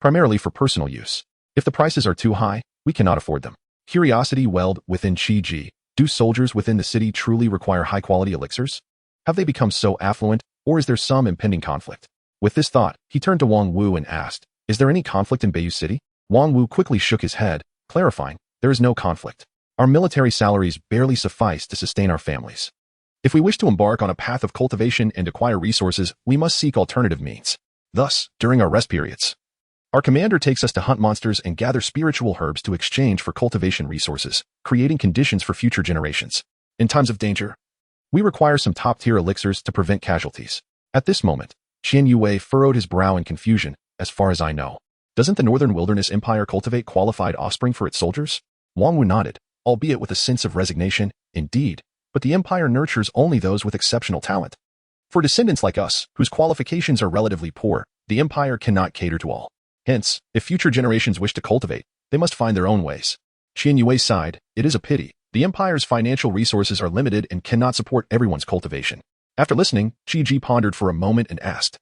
primarily for personal use. If the prices are too high, we cannot afford them. Curiosity welled within Qi. Do soldiers within the city truly require high-quality elixirs? Have they become so affluent, or is there some impending conflict? With this thought, he turned to Wang Wu and asked, Is there any conflict in Beiyu City? Wang Wu quickly shook his head, clarifying, There is no conflict. Our military salaries barely suffice to sustain our families. If we wish to embark on a path of cultivation and acquire resources, we must seek alternative means. Thus, during our rest periods, our commander takes us to hunt monsters and gather spiritual herbs to exchange for cultivation resources, creating conditions for future generations. In times of danger, we require some top-tier elixirs to prevent casualties. At this moment, Qian Yue furrowed his brow in confusion. As far as I know, doesn't the Northern Wilderness Empire cultivate qualified offspring for its soldiers? Wang Wu nodded, albeit with a sense of resignation. Indeed, but the Empire nurtures only those with exceptional talent. For descendants like us, whose qualifications are relatively poor, the Empire cannot cater to all. Hence, if future generations wish to cultivate, they must find their own ways. Qian Yue sighed, It is a pity. The Empire's financial resources are limited and cannot support everyone's cultivation. After listening, Qi pondered for a moment and asked,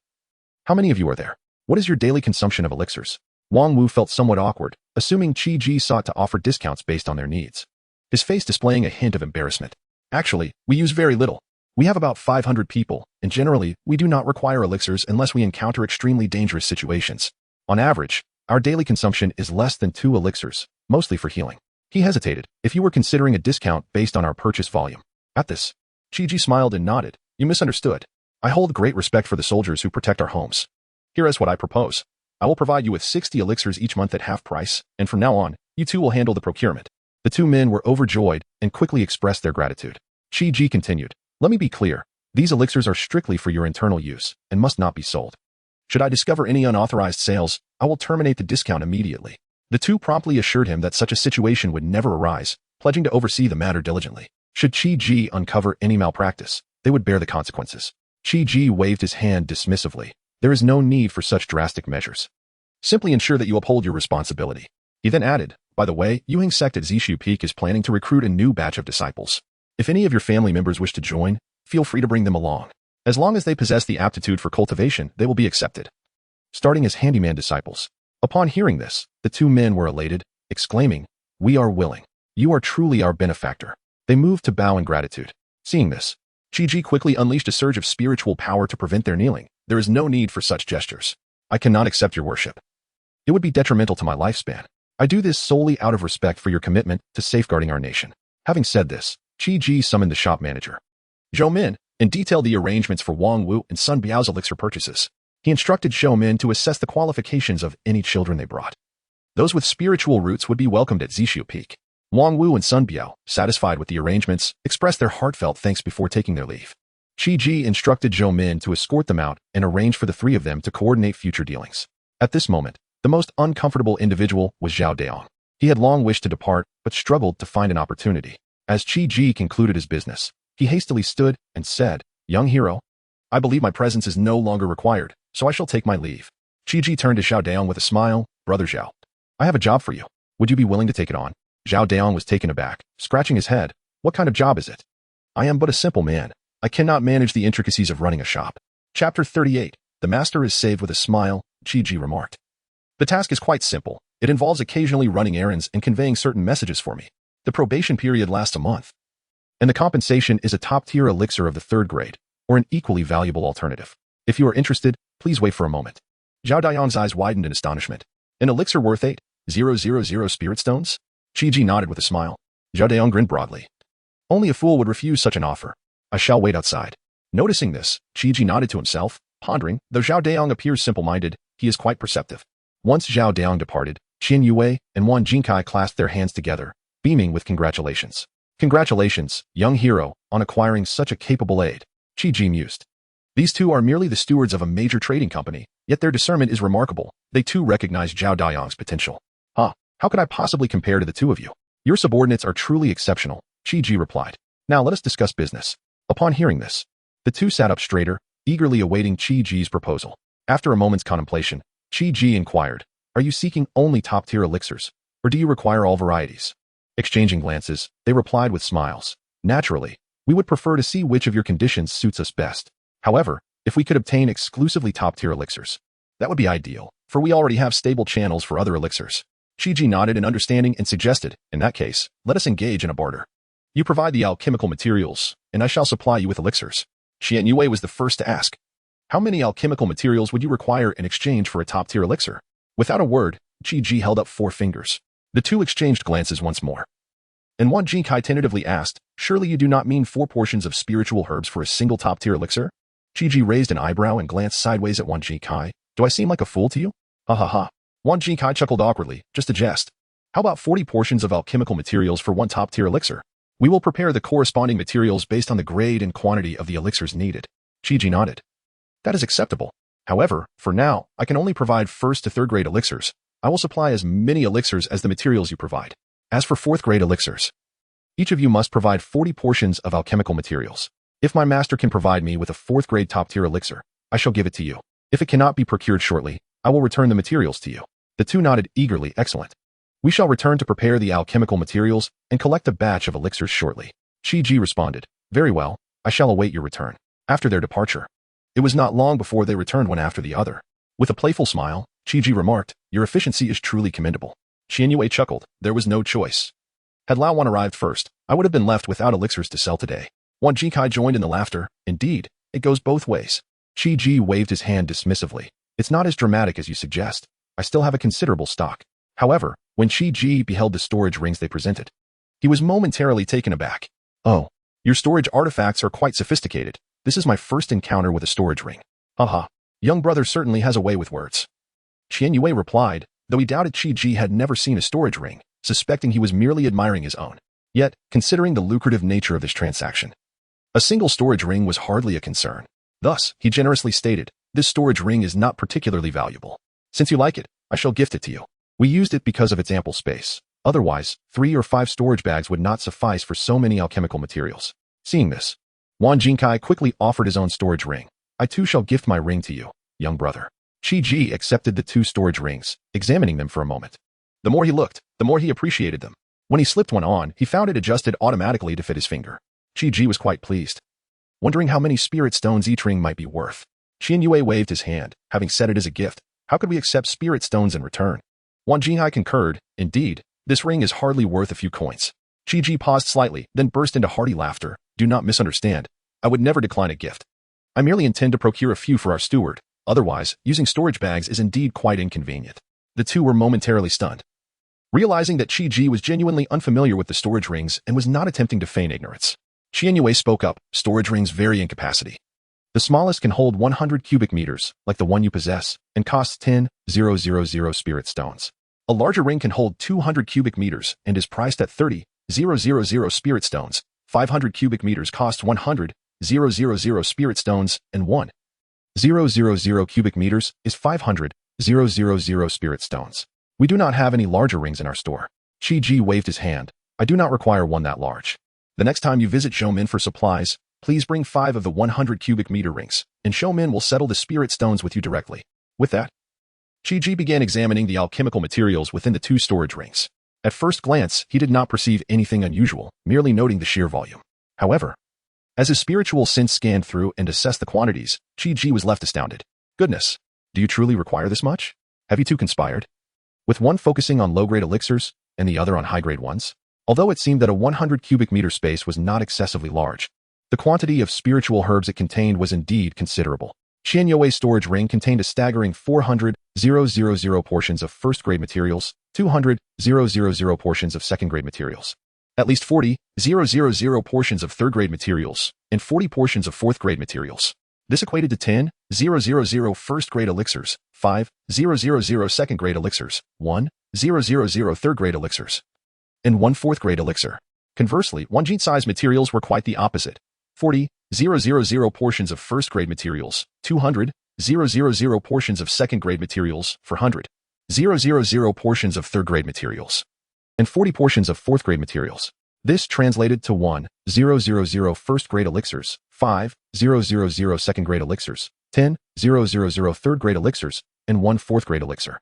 How many of you are there? What is your daily consumption of elixirs? Wang Wu felt somewhat awkward, assuming Qi sought to offer discounts based on their needs, his face displaying a hint of embarrassment. Actually, we use very little. We have about 500 people, and generally, we do not require elixirs unless we encounter extremely dangerous situations. On average, our daily consumption is less than 2 elixirs, mostly for healing. He hesitated, If you were considering a discount based on our purchase volume. At this, Qi smiled and nodded, You misunderstood. I hold great respect for the soldiers who protect our homes. Here is what I propose. I will provide you with 60 elixirs each month at half price, and from now on, you two will handle the procurement. The 2 men were overjoyed and quickly expressed their gratitude. Qi continued, Let me be clear. These elixirs are strictly for your internal use and must not be sold. Should I discover any unauthorized sales, I will terminate the discount immediately. The 2 promptly assured him that such a situation would never arise, pledging to oversee the matter diligently. Should Qi uncover any malpractice, they would bear the consequences. Qi waved his hand dismissively. There is no need for such drastic measures. Simply ensure that you uphold your responsibility. He then added, By the way, Yuheng sect at Zishu Peak is planning to recruit a new batch of disciples. If any of your family members wish to join, feel free to bring them along. As long as they possess the aptitude for cultivation, they will be accepted. Starting as handyman disciples. Upon hearing this, the 2 men were elated, exclaiming, We are willing. You are truly our benefactor. They moved to bow in gratitude. Seeing this, Qi quickly unleashed a surge of spiritual power to prevent their kneeling, There is no need for such gestures. I cannot accept your worship. It would be detrimental to my lifespan. I do this solely out of respect for your commitment to safeguarding our nation. Having said this, Qi Ji summoned the shop manager, Zhou Min, and detailed the arrangements for Wang Wu and Sun Biao's elixir purchases. He instructed Zhou Min to assess the qualifications of any children they brought. Those with spiritual roots would be welcomed at Zishu Peak. Wang Wu and Sun Biao, satisfied with the arrangements, expressed their heartfelt thanks before taking their leave. Qi Ji instructed Zhou Min to escort them out and arrange for the three of them to coordinate future dealings. At this moment, the most uncomfortable individual was Zhao Daong. He had long wished to depart, but struggled to find an opportunity. As Qi Ji concluded his business, he hastily stood and said, "Young hero, I believe my presence is no longer required, so I shall take my leave." Qi Ji turned to Zhao Daong with a smile. "Brother Zhao, I have a job for you. Would you be willing to take it on?" Zhao Daong was taken aback, scratching his head. "What kind of job is it? I am but a simple man. I cannot manage the intricacies of running a shop." Chapter 38. The master is saved with a smile, Qi Ji remarked. "The task is quite simple. It involves occasionally running errands and conveying certain messages for me. The probation period lasts a month. And the compensation is a top-tier elixir of the 3rd grade, or an equally valuable alternative. If you are interested, please wait for a moment." Zhao Daong's eyes widened in astonishment. "An elixir worth 8,000 spirit stones?" Qi Ji nodded with a smile. Zhao Daong grinned broadly. "Only a fool would refuse such an offer. I shall wait outside." Noticing this, Qi Ji nodded to himself, pondering. Though Zhao Daong appears simple-minded, he is quite perceptive. Once Zhao Daong departed, Qian Yue and Wan Jinkai clasped their hands together, beaming with congratulations. "Congratulations, young hero, on acquiring such a capable aide," Qi Ji mused. These two are merely the stewards of a major trading company, yet their discernment is remarkable. They too recognize Zhao Daong's potential. How could I possibly compare to the two of you? Your subordinates are truly exceptional," Qi Ji replied. "Now let us discuss business." Upon hearing this, the two sat up straighter, eagerly awaiting Qi Ji's proposal. After a moment's contemplation, Qi Ji inquired, "Are you seeking only top-tier elixirs, or do you require all varieties?" Exchanging glances, they replied with smiles. "Naturally, we would prefer to see which of your conditions suits us best. However, if we could obtain exclusively top-tier elixirs, that would be ideal, for we already have stable channels for other elixirs." Qi Ji nodded in understanding and suggested, "In that case, let us engage in a barter. You provide the alchemical materials, and I shall supply you with elixirs." Qian Yue was the first to ask, "How many alchemical materials would you require in exchange for a top-tier elixir?" Without a word, Qi Ji held up 4 fingers. The two exchanged glances once more. And Wan Jinkai tentatively asked, "Surely you do not mean 4 portions of spiritual herbs for a single top-tier elixir?" Qi Ji raised an eyebrow and glanced sideways at Wan Jinkai. "Do I seem like a fool to you?" "Ha ha ha." Wan Jinkai chuckled awkwardly, "Just a jest. How about 40 portions of alchemical materials for 1 top-tier elixir? We will prepare the corresponding materials based on the grade and quantity of the elixirs needed." Qi Ji nodded. "That is acceptable. However, for now, I can only provide 1st to 3rd grade elixirs. I will supply as many elixirs as the materials you provide. As for 4th grade elixirs, each of you must provide 40 portions of alchemical materials. If my master can provide me with a 4th grade top-tier elixir, I shall give it to you. If it cannot be procured shortly, I will return the materials to you." The two nodded eagerly. "Excellent. We shall return to prepare the alchemical materials and collect a batch of elixirs shortly." Qi Ji responded, "Very well, I shall await your return." After their departure, it was not long before they returned one after the other. With a playful smile, Qi Ji remarked, "Your efficiency is truly commendable." Qian Yue chuckled. There was no choice. Had Lao Wan arrived first, I would have been left without elixirs to sell today. Wan Jinkai joined in the laughter. "Indeed, it goes both ways." Qi Ji waved his hand dismissively. "It's not as dramatic as you suggest. I still have a considerable stock." However, when Qi Ji beheld the storage rings they presented, he was momentarily taken aback. "Oh, your storage artifacts are quite sophisticated. This is my first encounter with a storage ring." "Haha, young brother certainly has a way with words." Qian Yue replied, though he doubted Qi Ji had never seen a storage ring, suspecting he was merely admiring his own. Yet, considering the lucrative nature of this transaction, a single storage ring was hardly a concern. Thus, he generously stated, "This storage ring is not particularly valuable. Since you like it, I shall gift it to you. We used it because of its ample space. Otherwise, 3 or 5 storage bags would not suffice for so many alchemical materials." Seeing this, Wan Jinkai quickly offered his own storage ring. "I too shall gift my ring to you, young brother." Qi Ji accepted the 2 storage rings, examining them for a moment. The more he looked, the more he appreciated them. When he slipped one on, he found it adjusted automatically to fit his finger. Qi Ji was quite pleased, wondering how many spirit stones each ring might be worth. Qian Yue waved his hand, having set it as a gift. "How could we accept spirit stones in return?" Wan Jinkai concurred. "Indeed, this ring is hardly worth a few coins." Qi Ji paused slightly, then burst into hearty laughter. "Do not misunderstand. I would never decline a gift. I merely intend to procure a few for our steward. Otherwise, using storage bags is indeed quite inconvenient. The two were momentarily stunned. Realizing that Chi-Ji was genuinely unfamiliar with the storage rings and was not attempting to feign ignorance, Qianyue spoke up, storage rings vary in capacity. The smallest can hold 100 cubic meters, like the one you possess, and costs 10,000 spirit stones. A larger ring can hold 200 cubic meters and is priced at 30,000 spirit stones. 500 cubic meters costs 100,000 spirit stones, and 1,000 cubic meters is 500,000 spirit stones. We do not have any larger rings in our store. Chi-Ji waved his hand. I do not require one that large. The next time you visit Shoumin for supplies, please bring 5 of the 100 cubic meter rings, and Shoumin will settle the spirit stones with you directly. With that, Chi-Ji began examining the alchemical materials within the 2 storage rings. At first glance, he did not perceive anything unusual, merely noting the sheer volume. However, as his spiritual sense scanned through and assessed the quantities, Chi-Ji was left astounded. Goodness, do you truly require this much? Have you two conspired? With one focusing on low-grade elixirs and the other on high-grade ones? Although it seemed that a 100 cubic meter space was not excessively large, the quantity of spiritual herbs it contained was indeed considerable. Qianyue's storage ring contained a staggering 400,000 portions of first-grade materials, 200,000 portions of second-grade materials, at least 40,000 portions of third-grade materials, and 40 portions of fourth-grade materials. This equated to 10,000 first-grade elixirs, 5,000 second-grade elixirs, 1,000 third-grade elixirs, and 1 fourth-grade elixir. Conversely, Wanjin-size materials were quite the opposite. 40,000 portions of first-grade materials, 200,000 portions of second-grade materials, 400,000 portions of third-grade materials, and 40 portions of fourth-grade materials. This translated to 1,000 first-grade elixirs, 5,000 second-grade elixirs, 10,000 third-grade elixirs, and 1 fourth-grade elixir.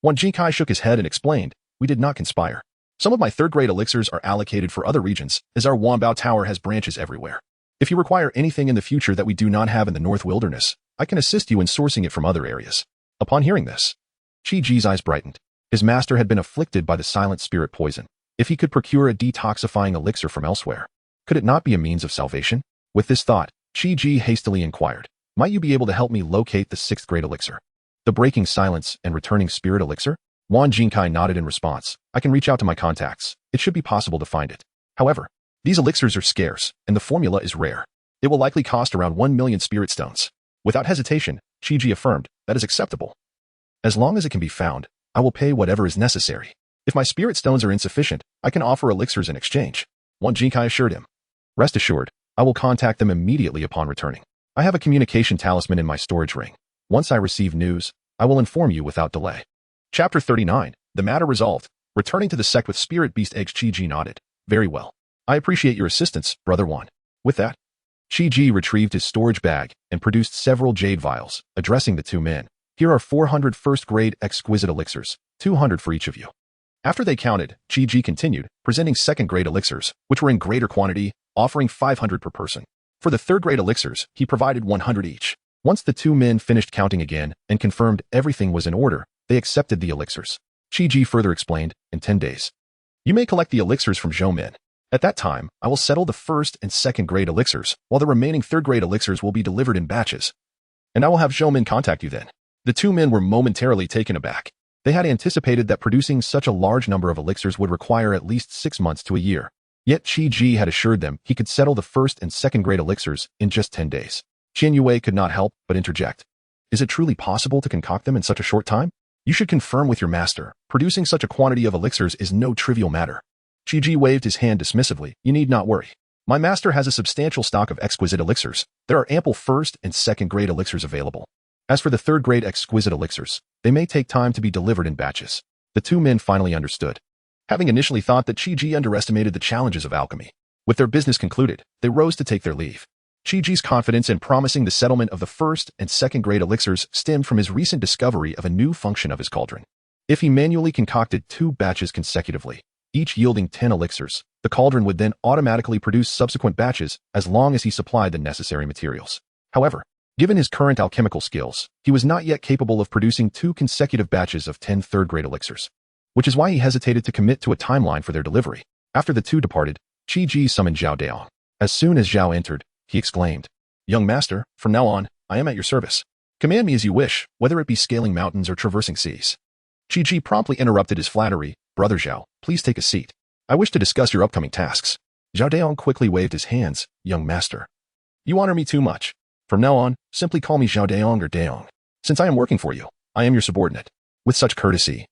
Wanjin shook his head and explained, we did not conspire. Some of my third-grade elixirs are allocated for other regions, as our Wanbao Tower has branches everywhere. If you require anything in the future that we do not have in the North Wilderness, I can assist you in sourcing it from other areas. Upon hearing this, Chi-Ji's eyes brightened. His master had been afflicted by the silent spirit poison. If he could procure a detoxifying elixir from elsewhere, could it not be a means of salvation? With this thought, Chi-Ji hastily inquired, might you be able to help me locate the 6th-grade elixir? The breaking silence and returning spirit elixir? Wanjin nodded in response. I can reach out to my contacts. It should be possible to find it. However, these elixirs are scarce, and the formula is rare. It will likely cost around 1 million spirit stones. Without hesitation, Chi-Ji affirmed, that is acceptable. As long as it can be found, I will pay whatever is necessary. If my spirit stones are insufficient, I can offer elixirs in exchange. Wanjin assured him. Rest assured, I will contact them immediately upon returning. I have a communication talisman in my storage ring. Once I receive news, I will inform you without delay. Chapter 39. The matter resolved. Returning to the sect with spirit beast eggs, Chi-Ji nodded. Very well. I appreciate your assistance, Brother Wan. With that, Chi-Ji retrieved his storage bag and produced several jade vials, addressing the 2 men. Here are 400 first-grade exquisite elixirs, 200 for each of you. After they counted, Chi-Ji continued, presenting second-grade elixirs, which were in greater quantity, offering 500 per person. For the third-grade elixirs, he provided 100 each. Once the 2 men finished counting again and confirmed everything was in order, they accepted the elixirs. Chi-Ji further explained, in 10 days, you may collect the elixirs from Zhoumin. At that time, I will settle the first and second-grade elixirs, while the remaining third-grade elixirs will be delivered in batches. And I will have Zhoumin contact you then. The 2 men were momentarily taken aback. They had anticipated that producing such a large number of elixirs would require at least 6 months to a year. Yet Chi-Ji had assured them he could settle the first and second-grade elixirs in just 10 days. Qianyue could not help but interject. Is it truly possible to concoct them in such a short time? You should confirm with your master. Producing such a quantity of elixirs is no trivial matter. Chi-Ji waved his hand dismissively. You need not worry. My master has a substantial stock of exquisite elixirs. There are ample first and second-grade elixirs available. As for the third-grade exquisite elixirs, they may take time to be delivered in batches. The 2 men finally understood. Having initially thought that Chi-Ji underestimated the challenges of alchemy, with their business concluded, they rose to take their leave. Chi-Ji's confidence in promising the settlement of the first and second-grade elixirs stemmed from his recent discovery of a new function of his cauldron. If he manually concocted 2 batches consecutively, each yielding 10 elixirs, the cauldron would then automatically produce subsequent batches as long as he supplied the necessary materials. However, given his current alchemical skills, he was not yet capable of producing 2 consecutive batches of 10 third-grade elixirs, which is why he hesitated to commit to a timeline for their delivery. After the 2 departed, Chi-Ji summoned Zhao Daong. As soon as Zhao entered, he exclaimed, Young master, from now on, I am at your service. Command me as you wish, whether it be scaling mountains or traversing seas. Chi promptly interrupted his flattery. Brother Zhao, please take a seat. I wish to discuss your upcoming tasks. Zhao Daong quickly waved his hands. Young master, you honor me too much. From now on, simply call me Zhao Daong or Daong. Since I am working for you, I am your subordinate. With such courtesy,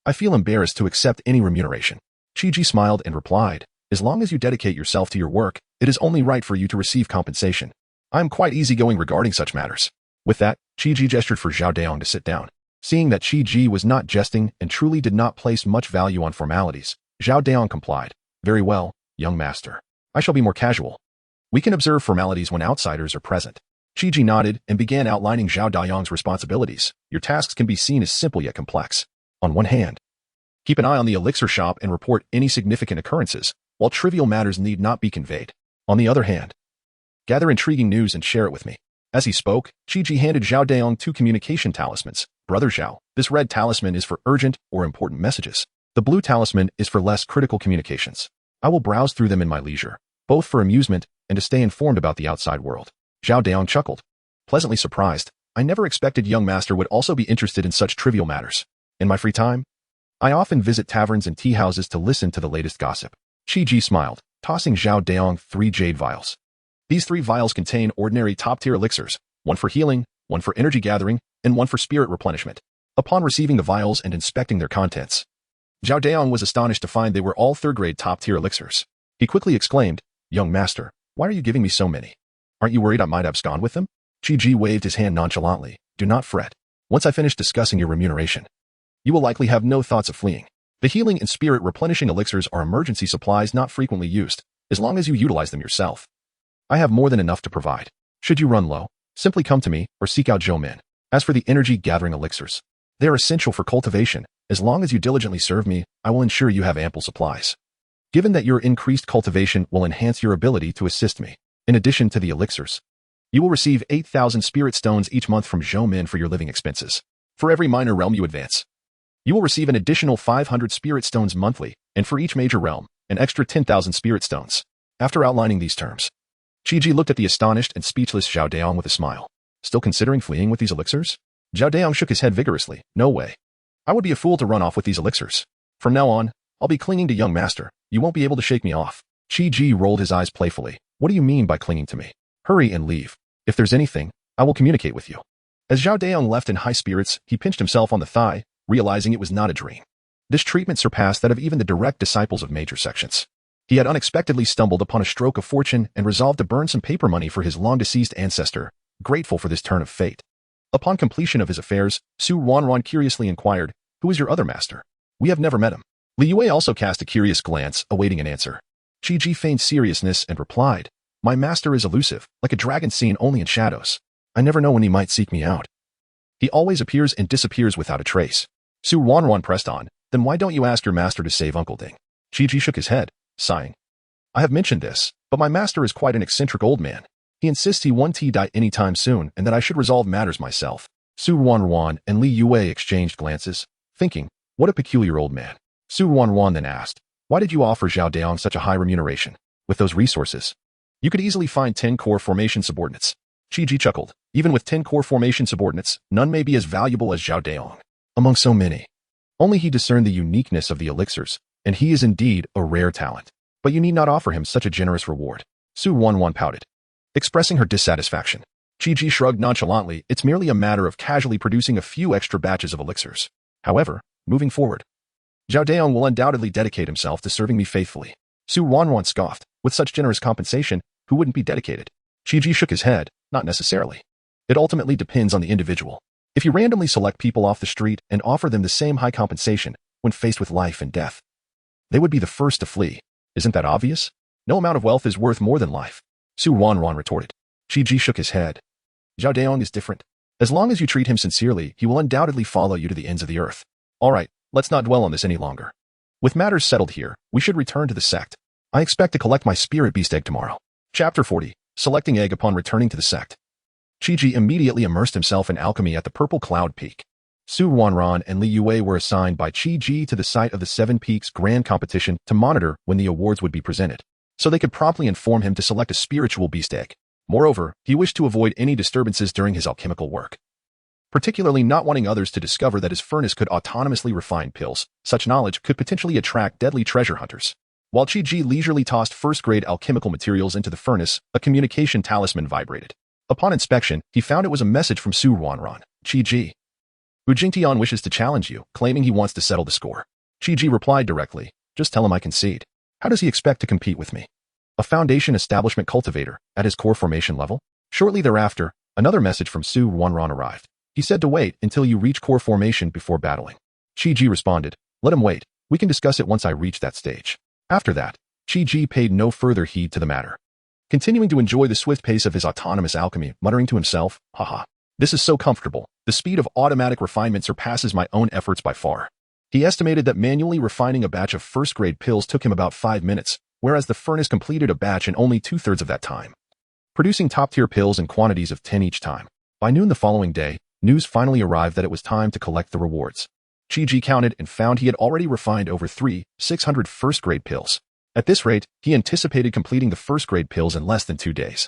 I feel embarrassed to accept any remuneration. Chi smiled and replied, as long as you dedicate yourself to your work, it is only right for you to receive compensation. I am quite easygoing regarding such matters. With that, Chi gestured for Zhao Daong to sit down. Seeing that Chi was not jesting and truly did not place much value on formalities, Zhao Daong complied. Very well, young master. I shall be more casual. We can observe formalities when outsiders are present. Chi nodded and began outlining Zhao Daong's responsibilities. Your tasks can be seen as simple yet complex. On one hand, keep an eye on the elixir shop and report any significant occurrences, while trivial matters need not be conveyed. On the other hand, gather intriguing news and share it with me. As he spoke, Chi handed Zhao Daong 2 communication talismans. Brother Zhao, this red talisman is for urgent or important messages. The blue talisman is for less critical communications. I will browse through them in my leisure, both for amusement and to stay informed about the outside world. Zhao Daong chuckled. Pleasantly surprised, I never expected young master would also be interested in such trivial matters. In my free time, I often visit taverns and tea houses to listen to the latest gossip. Chi smiled, tossing Zhao Daong 3 jade vials. These 3 vials contain ordinary top-tier elixirs, one for healing, one for energy gathering, and one for spirit replenishment. Upon receiving the vials and inspecting their contents, Zhao Daong was astonished to find they were all 3rd-grade top-tier elixirs. He quickly exclaimed, Young master, why are you giving me so many? Aren't you worried I might abscond with them? Chi waved his hand nonchalantly. Do not fret. Once I finish discussing your remuneration, you will likely have no thoughts of fleeing. The healing and spirit replenishing elixirs are emergency supplies not frequently used, as long as you utilize them yourself. I have more than enough to provide. Should you run low, simply come to me or seek out Zhou Min. As for the energy gathering elixirs, they are essential for cultivation. As long as you diligently serve me, I will ensure you have ample supplies. Given that your increased cultivation will enhance your ability to assist me, in addition to the elixirs, you will receive 8,000 spirit stones each month from Zhou Min for your living expenses. For every minor realm you advance, you will receive an additional 500 spirit stones monthly, and for each major realm, an extra 10,000 spirit stones. After outlining these terms, Chi looked at the astonished and speechless Zhao Daong with a smile. Still considering fleeing with these elixirs? Zhao Daong shook his head vigorously. No way. I would be a fool to run off with these elixirs. From now on, I'll be clinging to young master. You won't be able to shake me off. Chi rolled his eyes playfully. What do you mean by clinging to me? Hurry and leave. If there's anything, I will communicate with you. As Zhao Daong left in high spirits, he pinched himself on the thigh, realizing it was not a dream. This treatment surpassed that of even the direct disciples of major sections. He had unexpectedly stumbled upon a stroke of fortune and resolved to burn some paper money for his long-deceased ancestor, grateful for this turn of fate. Upon completion of his affairs, Su Wanran curiously inquired, Who is your other master? We have never met him. Li Yue also cast a curious glance, awaiting an answer. Chi feigned seriousness and replied, My master is elusive, like a dragon seen only in shadows. I never know when he might seek me out. He always appears and disappears without a trace. Su Wanran pressed on, Then why don't you ask your master to save Uncle Ding? Chi shook his head, sighing. I have mentioned this, but my master is quite an eccentric old man. He insists he won't die anytime soon and that I should resolve matters myself. Su Wanran and Li Yue exchanged glances, thinking, what a peculiar old man. Su Wanran then asked, Why did you offer Zhao Daong such a high remuneration? With those resources, you could easily find 10 core formation subordinates. Chi chuckled. Even with 10 core formation subordinates, none may be as valuable as Zhao Daong. Among so many, only he discerned the uniqueness of the elixirs, and he is indeed a rare talent. But you need not offer him such a generous reward. Su Wanran pouted, expressing her dissatisfaction. Chi shrugged nonchalantly. It's merely a matter of casually producing a few extra batches of elixirs. However, moving forward, Zhao Daong will undoubtedly dedicate himself to serving me faithfully. Su Wanran scoffed. With such generous compensation, who wouldn't be dedicated? Chi shook his head. Not necessarily. It ultimately depends on the individual. If you randomly select people off the street and offer them the same high compensation when faced with life and death, they would be the first to flee. Isn't that obvious? No amount of wealth is worth more than life. Su Wanran retorted. Chi shook his head. Zhao Daong is different. As long as you treat him sincerely, he will undoubtedly follow you to the ends of the earth. All right, let's not dwell on this any longer. With matters settled here, we should return to the sect. I expect to collect my spirit beast egg tomorrow. Chapter 40. Selecting egg upon returning to the sect. Chi immediately immersed himself in alchemy at the Purple Cloud Peak. Su Wanran and Li Yue were assigned by Chi to the site of the Seven Peaks Grand Competition to monitor when the awards would be presented, so they could promptly inform him to select a spiritual beast egg. Moreover, he wished to avoid any disturbances during his alchemical work, particularly not wanting others to discover that his furnace could autonomously refine pills. Such knowledge could potentially attract deadly treasure hunters. While Chi-Ji leisurely tossed first-grade alchemical materials into the furnace, a communication talisman vibrated. Upon inspection, he found it was a message from Su Wanran. Chi-Ji, Wu Jingtian wishes to challenge you, claiming he wants to settle the score. Chi-Ji replied directly, just tell him I concede. How does he expect to compete with me? A Foundation establishment cultivator, at his core formation level? Shortly thereafter, another message from Su Wanran arrived. He said to wait until you reach core formation before battling. Chi-Ji responded, let him wait. We can discuss it once I reach that stage. After that, Chi-Ji paid no further heed to the matter, continuing to enjoy the swift pace of his autonomous alchemy, muttering to himself, haha, this is so comfortable. The speed of automatic refinement surpasses my own efforts by far. He estimated that manually refining a batch of first-grade pills took him about 5 minutes, whereas the furnace completed a batch in only 2/3 of that time, producing top-tier pills in quantities of 10 each time. By noon the following day, news finally arrived that it was time to collect the rewards. Chi-Ji counted and found he had already refined over 600 first-grade pills. At this rate, he anticipated completing the first-grade pills in less than 2 days,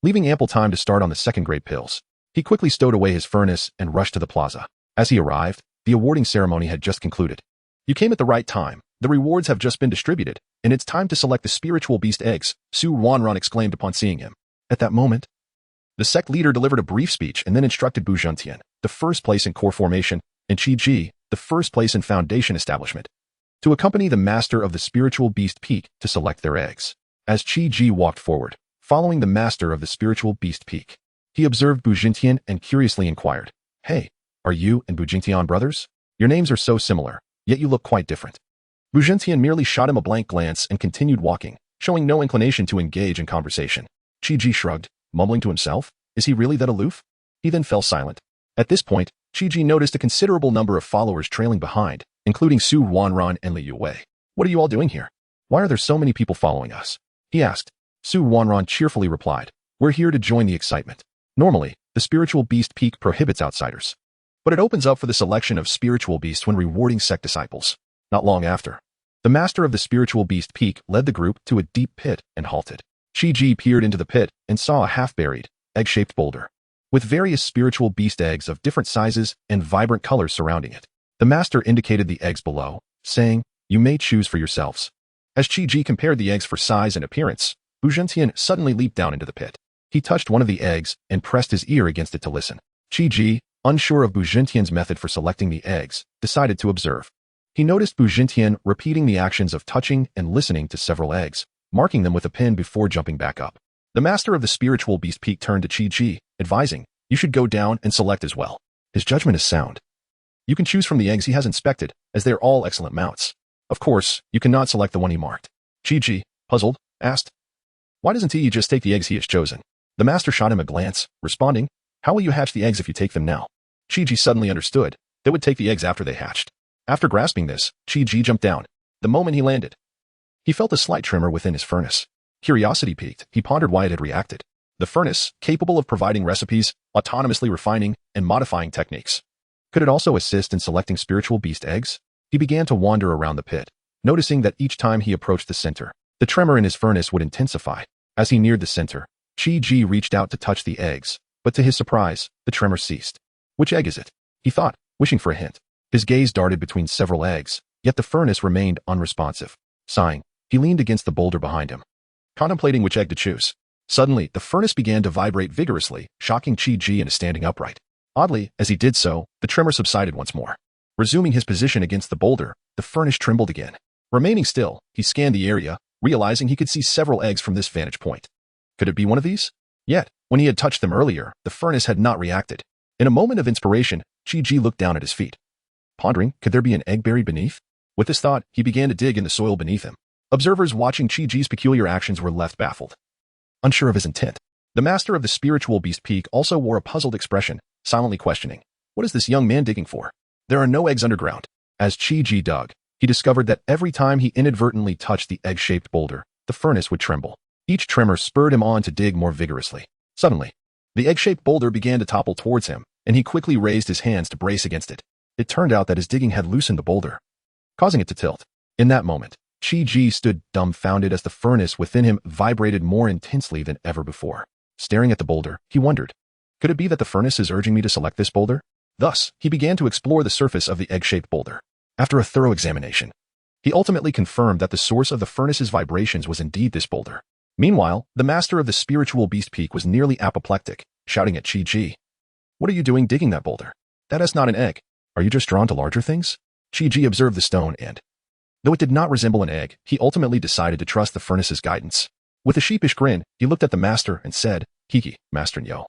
leaving ample time to start on the second-grade pills. He quickly stowed away his furnace and rushed to the plaza. As he arrived, the awarding ceremony had just concluded. You came at the right time. The rewards have just been distributed, and it's time to select the spiritual beast eggs, Su Wanran exclaimed upon seeing him. At that moment, the sect leader delivered a brief speech and then instructed Bu Zhentian, the first place in core formation, and Chi-Ji, the first place in foundation establishment, to accompany the master of the spiritual beast peak to select their eggs. As Chi-Ji walked forward, following the master of the spiritual beast peak, he observed Bu Zhentian and curiously inquired, hey, are you and Bu Zhentian brothers? Your names are so similar, yet you look quite different. Bu Zhentian merely shot him a blank glance and continued walking, showing no inclination to engage in conversation. Chi-Ji shrugged, mumbling to himself, is he really that aloof? He then fell silent. At this point, Chi-Ji noticed a considerable number of followers trailing behind, including Su Wanran and Li Yuwei. What are you all doing here? Why are there so many people following us? He asked. Su Wanran cheerfully replied, we're here to join the excitement. Normally, the spiritual beast peak prohibits outsiders, but it opens up for the selection of spiritual beasts when rewarding sect disciples. Not long after, the master of the spiritual beast peak led the group to a deep pit and halted. Chi-Ji peered into the pit and saw a half-buried, egg-shaped boulder, with various spiritual beast eggs of different sizes and vibrant colors surrounding it. The master indicated the eggs below, saying, you may choose for yourselves. As Chi-Ji compared the eggs for size and appearance, Bu Zhentian suddenly leaped down into the pit. He touched one of the eggs and pressed his ear against it to listen. Chi-Ji, unsure of Bu Zhentian's method for selecting the eggs, decided to observe. He noticed Bu Zhentian repeating the actions of touching and listening to several eggs, marking them with a pin before jumping back up. The master of the spiritual beast peak turned to Chi-Ji, advising, you should go down and select as well. His judgment is sound. You can choose from the eggs he has inspected, as they are all excellent mounts. Of course, you cannot select the one he marked. Chi-Ji, puzzled, asked, why doesn't he just take the eggs he has chosen? The master shot him a glance, responding, how will you hatch the eggs if you take them now? Chi-Ji suddenly understood. They would take the eggs after they hatched. After grasping this, Chi-Ji jumped down. The moment he landed, he felt a slight tremor within his furnace. Curiosity piqued, he pondered why it had reacted. The furnace, capable of providing recipes, autonomously refining, and modifying techniques. Could it also assist in selecting spiritual beast eggs? He began to wander around the pit, noticing that each time he approached the center, the tremor in his furnace would intensify. As he neared the center, Chi-Ji reached out to touch the eggs, but to his surprise, the tremor ceased. Which egg is it? He thought, wishing for a hint. His gaze darted between several eggs, yet the furnace remained unresponsive. Sighing, he leaned against the boulder behind him, contemplating which egg to choose. Suddenly, the furnace began to vibrate vigorously, shocking Chi-Ji into standing upright. Oddly, as he did so, the tremor subsided once more. Resuming his position against the boulder, the furnace trembled again. Remaining still, he scanned the area, realizing he could see several eggs from this vantage point. Could it be one of these? Yet, when he had touched them earlier, the furnace had not reacted. In a moment of inspiration, Chi-Ji looked down at his feet. Pondering, could there be an egg buried beneath? With this thought, he began to dig in the soil beneath him. Observers watching Chi-Ji's peculiar actions were left baffled, unsure of his intent. The master of the spiritual beast peak also wore a puzzled expression, silently questioning, what is this young man digging for? There are no eggs underground. As Chi-Ji dug, he discovered that every time he inadvertently touched the egg-shaped boulder, the furnace would tremble. Each tremor spurred him on to dig more vigorously. Suddenly, the egg-shaped boulder began to topple towards him, and he quickly raised his hands to brace against it. It turned out that his digging had loosened the boulder, causing it to tilt. In that moment, Chi-Ji stood dumbfounded as the furnace within him vibrated more intensely than ever before. Staring at the boulder, he wondered, could it be that the furnace is urging me to select this boulder? Thus, he began to explore the surface of the egg-shaped boulder. After a thorough examination, he ultimately confirmed that the source of the furnace's vibrations was indeed this boulder. Meanwhile, the master of the spiritual beast peak was nearly apoplectic, shouting at Chi-Ji. What are you doing digging that boulder? That is not an egg. Are you just drawn to larger things? Chi-Ji observed the stone and, though it did not resemble an egg, he ultimately decided to trust the furnace's guidance. With a sheepish grin, he looked at the master and said, Hiki, Master Nyo.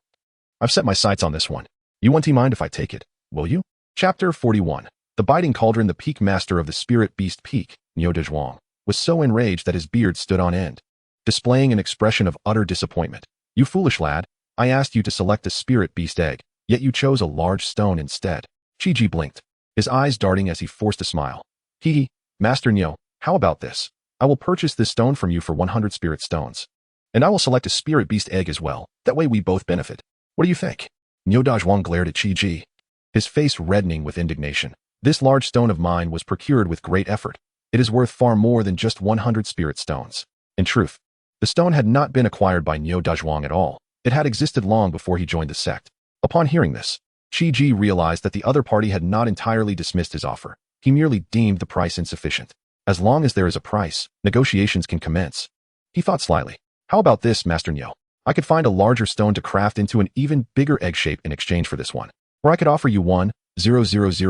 I've set my sights on this one. You won't mind if I take it, will you? Chapter 41. The biting cauldron. The peak master of the spirit beast peak, Nyo Dezhuang, was so enraged that his beard stood on end, displaying an expression of utter disappointment. You foolish lad, I asked you to select a spirit beast egg, yet you chose a large stone instead. Chi-Ji blinked, his eyes darting as he forced a smile. Hee, Master Nyo, how about this? I will purchase this stone from you for 100 spirit stones. And I will select a spirit beast egg as well, that way we both benefit. What do you think? Nyo Dezhuang glared at Chi-Ji, his face reddening with indignation. This large stone of mine was procured with great effort. It is worth far more than just 100 spirit stones. In truth, the stone had not been acquired by Nyo Dezhuang at all. It had existed long before he joined the sect. Upon hearing this, Chi-Ji realized that the other party had not entirely dismissed his offer. He merely deemed the price insufficient. As long as there is a price, negotiations can commence. He thought slyly. How about this, Master Nyo? I could find a larger stone to craft into an even bigger egg shape in exchange for this one. Or I could offer you 1,000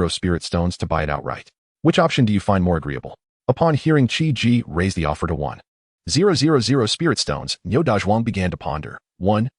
spirit stones to buy it outright. Which option do you find more agreeable? Upon hearing Chi-Ji raise the offer to 1,000 spirit stones, Nyo Dezhuang began to ponder. 1,000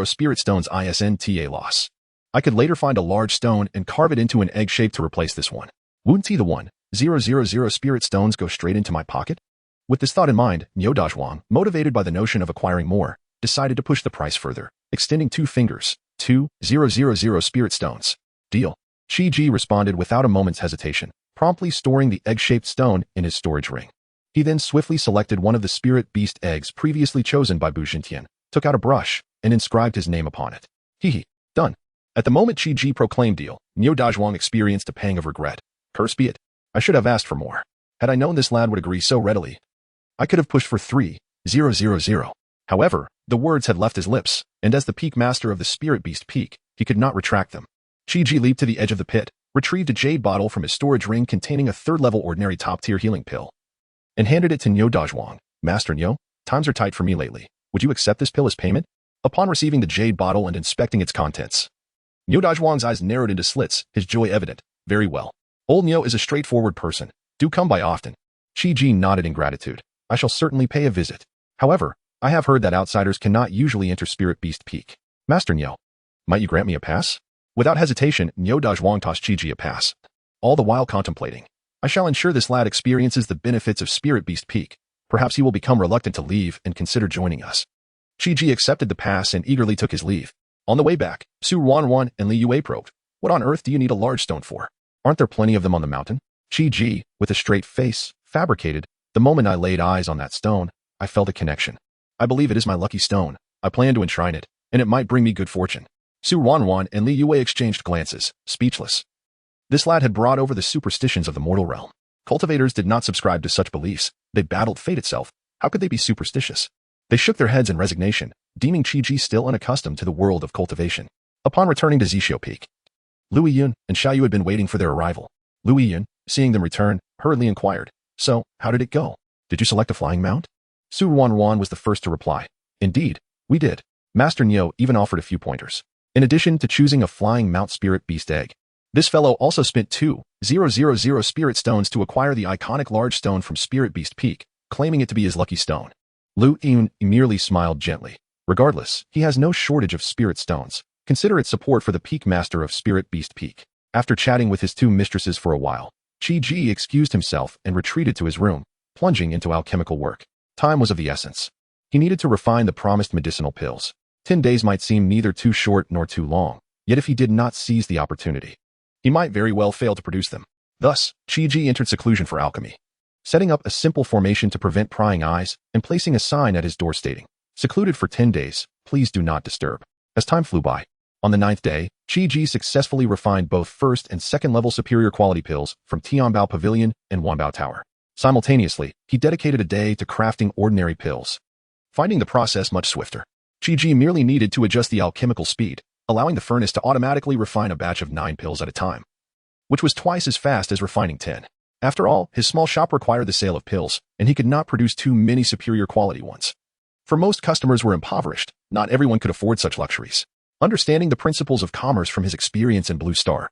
spirit stones isn't loss. I could later find a large stone and carve it into an egg shape to replace this one. Wouldn't the 1,000 spirit stones go straight into my pocket? With this thought in mind, Nyo Dezhuang, motivated by the notion of acquiring more, decided to push the price further, extending 2 fingers. 2,000 spirit stones. Deal. Chi-Ji responded without a moment's hesitation, promptly storing the egg-shaped stone in his storage ring. He then swiftly selected one of the spirit beast eggs previously chosen by Bu Jintian, took out a brush, and inscribed his name upon it. Hee. Done. At the moment Chi-Ji proclaimed deal, Nyo Dezhuang experienced a pang of regret. Curse be it. I should have asked for more. Had I known this lad would agree so readily, I could have pushed for 3,000. However, the words had left his lips, and as the peak master of the spirit beast peak, he could not retract them. Chi-Ji leaped to the edge of the pit, retrieved a jade bottle from his storage ring containing a third-level ordinary top-tier healing pill, and handed it to Nyo Dezhuang. Master Nyo, times are tight for me lately. Would you accept this pill as payment? Upon receiving the jade bottle and inspecting its contents, Nyo Dezhuang's eyes narrowed into slits, his joy evident. Very well. Old Nyo is a straightforward person. Do come by often. Chi-Ji nodded in gratitude. I shall certainly pay a visit. However, I have heard that outsiders cannot usually enter Spirit Beast Peak. Master Nyo, might you grant me a pass? Without hesitation, Nyo Dezhuang tossed Chi-Ji a pass, all the while contemplating. I shall ensure this lad experiences the benefits of Spirit Beast Peak. Perhaps he will become reluctant to leave and consider joining us. Chi-Ji accepted the pass and eagerly took his leave. On the way back, Su Ruan and Li Yue probed. What on earth do you need a large stone for? Aren't there plenty of them on the mountain? Chi-Ji, with a straight face, fabricated. The moment I laid eyes on that stone, I felt a connection. I believe it is my lucky stone. I plan to enshrine it, and it might bring me good fortune. Su Ruan and Li Yue exchanged glances, speechless. This lad had brought over the superstitions of the mortal realm. Cultivators did not subscribe to such beliefs. They battled fate itself. How could they be superstitious? They shook their heads in resignation, deeming Chi-Ji still unaccustomed to the world of cultivation. Upon returning to Zixio Peak, Lu Yun and Xiaoyu had been waiting for their arrival. Lu Yun, seeing them return, hurriedly inquired, So, how did it go? Did you select a flying mount? Su Ruan was the first to reply. Indeed, we did. Master Nyo even offered a few pointers. In addition to choosing a flying mount spirit beast egg, this fellow also spent 2,000 spirit stones to acquire the iconic large stone from Spirit Beast Peak, claiming it to be his lucky stone. Lu Yun merely smiled gently. Regardless, he has no shortage of spirit stones. Consider it support for the peak master of Spirit Beast Peak. After chatting with his 2 mistresses for a while, Chi-Ji excused himself and retreated to his room, plunging into alchemical work. Time was of the essence. He needed to refine the promised medicinal pills. 10 days might seem neither too short nor too long, yet if he did not seize the opportunity, he might very well fail to produce them. Thus, Chi-Ji entered seclusion for alchemy, setting up a simple formation to prevent prying eyes and placing a sign at his door stating, Secluded for 10 days, please do not disturb. As time flew by, on the 9th day, Chi-Ji successfully refined both first and second level superior quality pills from Tianbao Pavilion and Wanbao Tower. Simultaneously, he dedicated a day to crafting ordinary pills, finding the process much swifter. Chi-Ji merely needed to adjust the alchemical speed, allowing the furnace to automatically refine a batch of 9 pills at a time, which was twice as fast as refining 10. After all, his small shop required the sale of pills, and he could not produce too many superior quality ones. For most customers were impoverished, not everyone could afford such luxuries. Understanding the principles of commerce from his experience in Blue Star,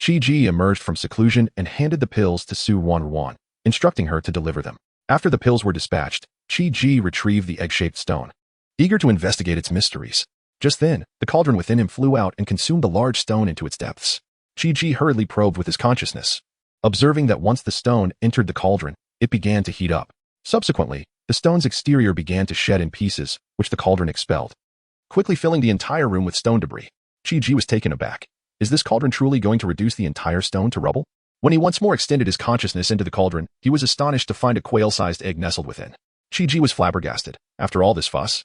Chi-Ji emerged from seclusion and handed the pills to Su Wan, instructing her to deliver them. After the pills were dispatched, Chi-Ji retrieved the egg-shaped stone, eager to investigate its mysteries. Just then, the cauldron within him flew out and consumed the large stone into its depths. Chi-Ji hurriedly probed with his consciousness, observing that once the stone entered the cauldron, it began to heat up. Subsequently, the stone's exterior began to shed in pieces, which the cauldron expelled, quickly filling the entire room with stone debris. Chi-Ji was taken aback. Is this cauldron truly going to reduce the entire stone to rubble? When he once more extended his consciousness into the cauldron, he was astonished to find a quail-sized egg nestled within. Chi-Ji was flabbergasted. After all this fuss?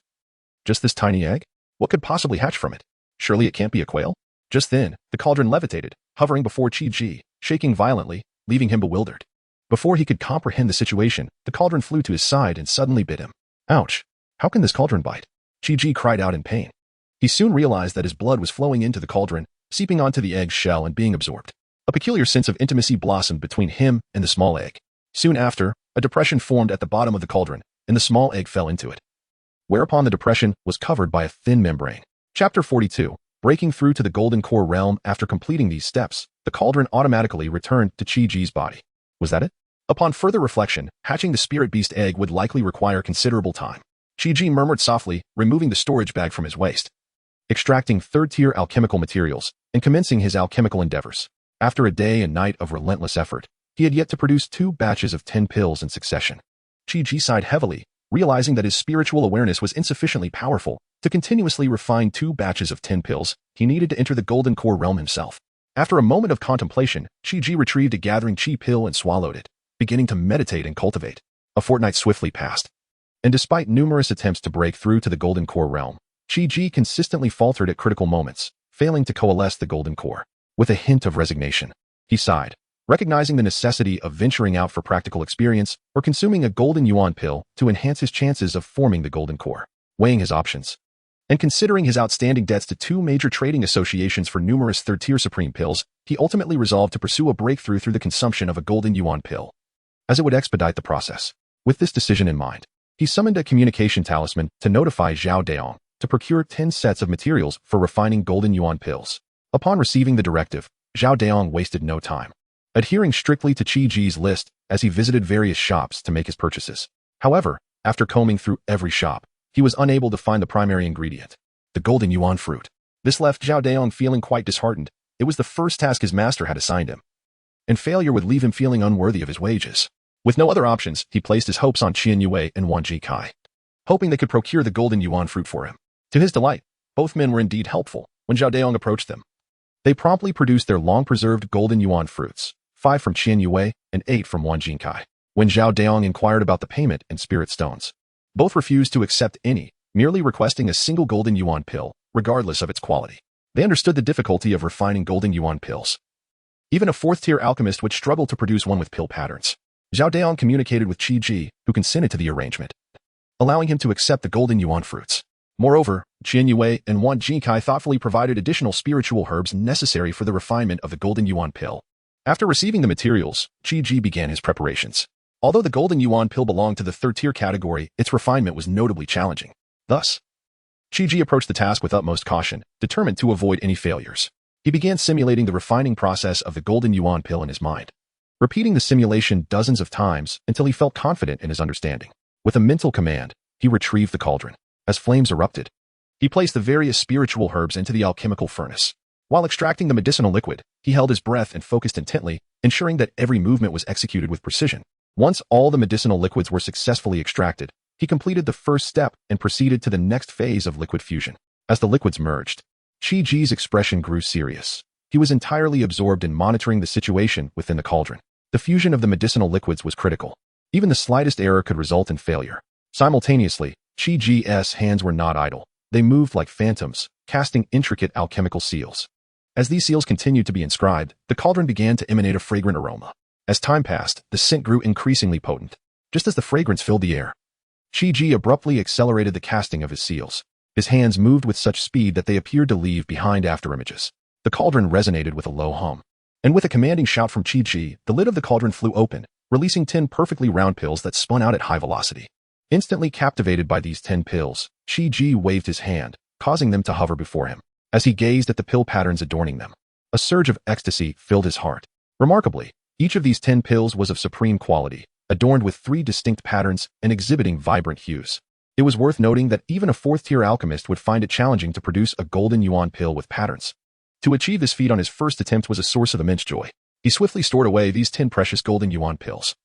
Just this tiny egg? What could possibly hatch from it? Surely it can't be a quail? Just then, the cauldron levitated, hovering before Chi-Ji, shaking violently, leaving him bewildered. Before he could comprehend the situation, the cauldron flew to his side and suddenly bit him. Ouch! How can this cauldron bite? Chi-Ji cried out in pain. He soon realized that his blood was flowing into the cauldron, seeping onto the egg's shell and being absorbed. A peculiar sense of intimacy blossomed between him and the small egg. Soon after, a depression formed at the bottom of the cauldron, and the small egg fell into it, whereupon the depression was covered by a thin membrane. Chapter 42. Breaking through to the golden core realm. After completing these steps, the cauldron automatically returned to Chi-Ji's body. Was that it? Upon further reflection, hatching the spirit beast egg would likely require considerable time. Chi-Ji murmured softly, removing the storage bag from his waist, extracting third-tier alchemical materials, and commencing his alchemical endeavors. After a day and night of relentless effort, he had yet to produce 2 batches of 10 pills in succession. Chi-Ji sighed heavily, realizing that his spiritual awareness was insufficiently powerful to continuously refine 2 batches of 10 pills. He needed to enter the golden core realm himself. After a moment of contemplation, Chi-Ji retrieved a gathering chi pill and swallowed it, beginning to meditate and cultivate. A fortnight swiftly passed, and despite numerous attempts to break through to the golden core realm, Chi-Ji consistently faltered at critical moments, failing to coalesce the golden core. With a hint of resignation, he sighed, recognizing the necessity of venturing out for practical experience or consuming a golden yuan pill to enhance his chances of forming the golden core. Weighing his options, and considering his outstanding debts to 2 major trading associations for numerous third-tier supreme pills, he ultimately resolved to pursue a breakthrough through the consumption of a golden yuan pill, as it would expedite the process. With this decision in mind, he summoned a communication talisman to notify Zhao Daong to procure 10 sets of materials for refining golden yuan pills. Upon receiving the directive, Zhao Daong wasted no time, adhering strictly to Chi-Ji's list as he visited various shops to make his purchases. However, after combing through every shop, he was unable to find the primary ingredient, the golden yuan fruit. This left Zhao Daong feeling quite disheartened. It was the first task his master had assigned him, and failure would leave him feeling unworthy of his wages. With no other options, he placed his hopes on Qian Yue and Wang Jikai, hoping they could procure the golden yuan fruit for him. To his delight, both men were indeed helpful. When Zhao Daong approached them, they promptly produced their long-preserved golden yuan fruits, 5 from Qian Yue and 8 from Wang Jikai. When Zhao Daong inquired about the payment and spirit stones, both refused to accept any, merely requesting a single golden yuan pill, regardless of its quality. They understood the difficulty of refining golden yuan pills. Even a 4th-tier alchemist would struggle to produce one with pill patterns. Zhao Daong communicated with Chi-Ji, who consented to the arrangement, allowing him to accept the golden yuan fruits. Moreover, Qian Yue and Wang Jikai thoughtfully provided additional spiritual herbs necessary for the refinement of the golden yuan pill. After receiving the materials, Chi-Ji began his preparations. Although the golden yuan pill belonged to the 3rd-tier category, its refinement was notably challenging. Thus, Chi-Ji approached the task with utmost caution, determined to avoid any failures. He began simulating the refining process of the golden yuan pill in his mind, repeating the simulation dozens of times until he felt confident in his understanding. With a mental command, he retrieved the cauldron. As flames erupted, he placed the various spiritual herbs into the alchemical furnace. While extracting the medicinal liquid, he held his breath and focused intently, ensuring that every movement was executed with precision. Once all the medicinal liquids were successfully extracted, he completed the first step and proceeded to the next phase of liquid fusion. As the liquids merged, Chi-Ji's expression grew serious. He was entirely absorbed in monitoring the situation within the cauldron. The fusion of the medicinal liquids was critical. Even the slightest error could result in failure. Simultaneously, Chi-Ji's hands were not idle. They moved like phantoms, casting intricate alchemical seals. As these seals continued to be inscribed, the cauldron began to emanate a fragrant aroma. As time passed, the scent grew increasingly potent. Just as the fragrance filled the air, Chi-Ji abruptly accelerated the casting of his seals. His hands moved with such speed that they appeared to leave behind afterimages. The cauldron resonated with a low hum. And with a commanding shout from Chi-Chi, the lid of the cauldron flew open, releasing 10 perfectly round pills that spun out at high velocity. Instantly captivated by these 10 pills, Chi-Chi waved his hand, causing them to hover before him. As he gazed at the pill patterns adorning them, a surge of ecstasy filled his heart. Remarkably, each of these 10 pills was of supreme quality, adorned with 3 distinct patterns and exhibiting vibrant hues. It was worth noting that even a 4th-tier alchemist would find it challenging to produce a golden yuan pill with patterns. To achieve this feat on his first attempt was a source of immense joy. He swiftly stored away these 10 precious golden yuan pills,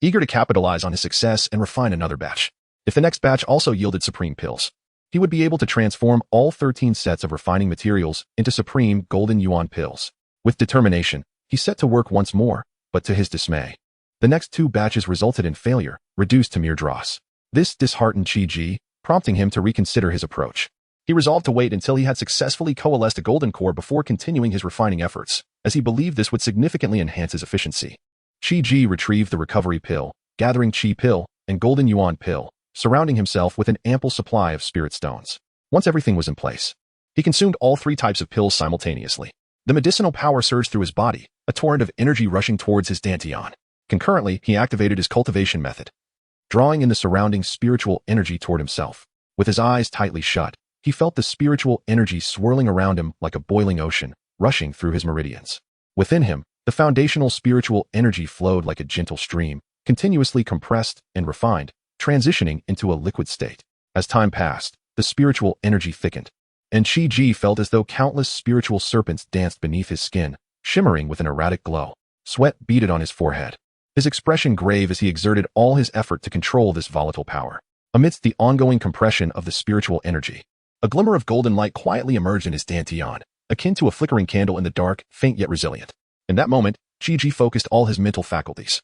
eager to capitalize on his success and refine another batch. If the next batch also yielded supreme pills, he would be able to transform all 13 sets of refining materials into supreme golden yuan pills. With determination, he set to work once more, but to his dismay, the next 2 batches resulted in failure, reduced to mere dross. This disheartened Chi-Chi, prompting him to reconsider his approach. He resolved to wait until he had successfully coalesced a golden core before continuing his refining efforts, as he believed this would significantly enhance his efficiency. Chi-Chi retrieved the recovery pill, gathering Chi pill and golden yuan pill, surrounding himself with an ample supply of spirit stones. Once everything was in place, he consumed all 3 types of pills simultaneously. The medicinal power surged through his body, a torrent of energy rushing towards his dantian. Concurrently, he activated his cultivation method, drawing in the surrounding spiritual energy toward himself. With his eyes tightly shut, he felt the spiritual energy swirling around him like a boiling ocean, rushing through his meridians. Within him, the foundational spiritual energy flowed like a gentle stream, continuously compressed and refined, transitioning into a liquid state. As time passed, the spiritual energy thickened, and Chi-Chi felt as though countless spiritual serpents danced beneath his skin, shimmering with an erratic glow. Sweat beaded on his forehead, his expression grave as he exerted all his effort to control this volatile power. Amidst the ongoing compression of the spiritual energy, a glimmer of golden light quietly emerged in his dantian, akin to a flickering candle in the dark, faint yet resilient. In that moment, Chi-Chi focused all his mental faculties,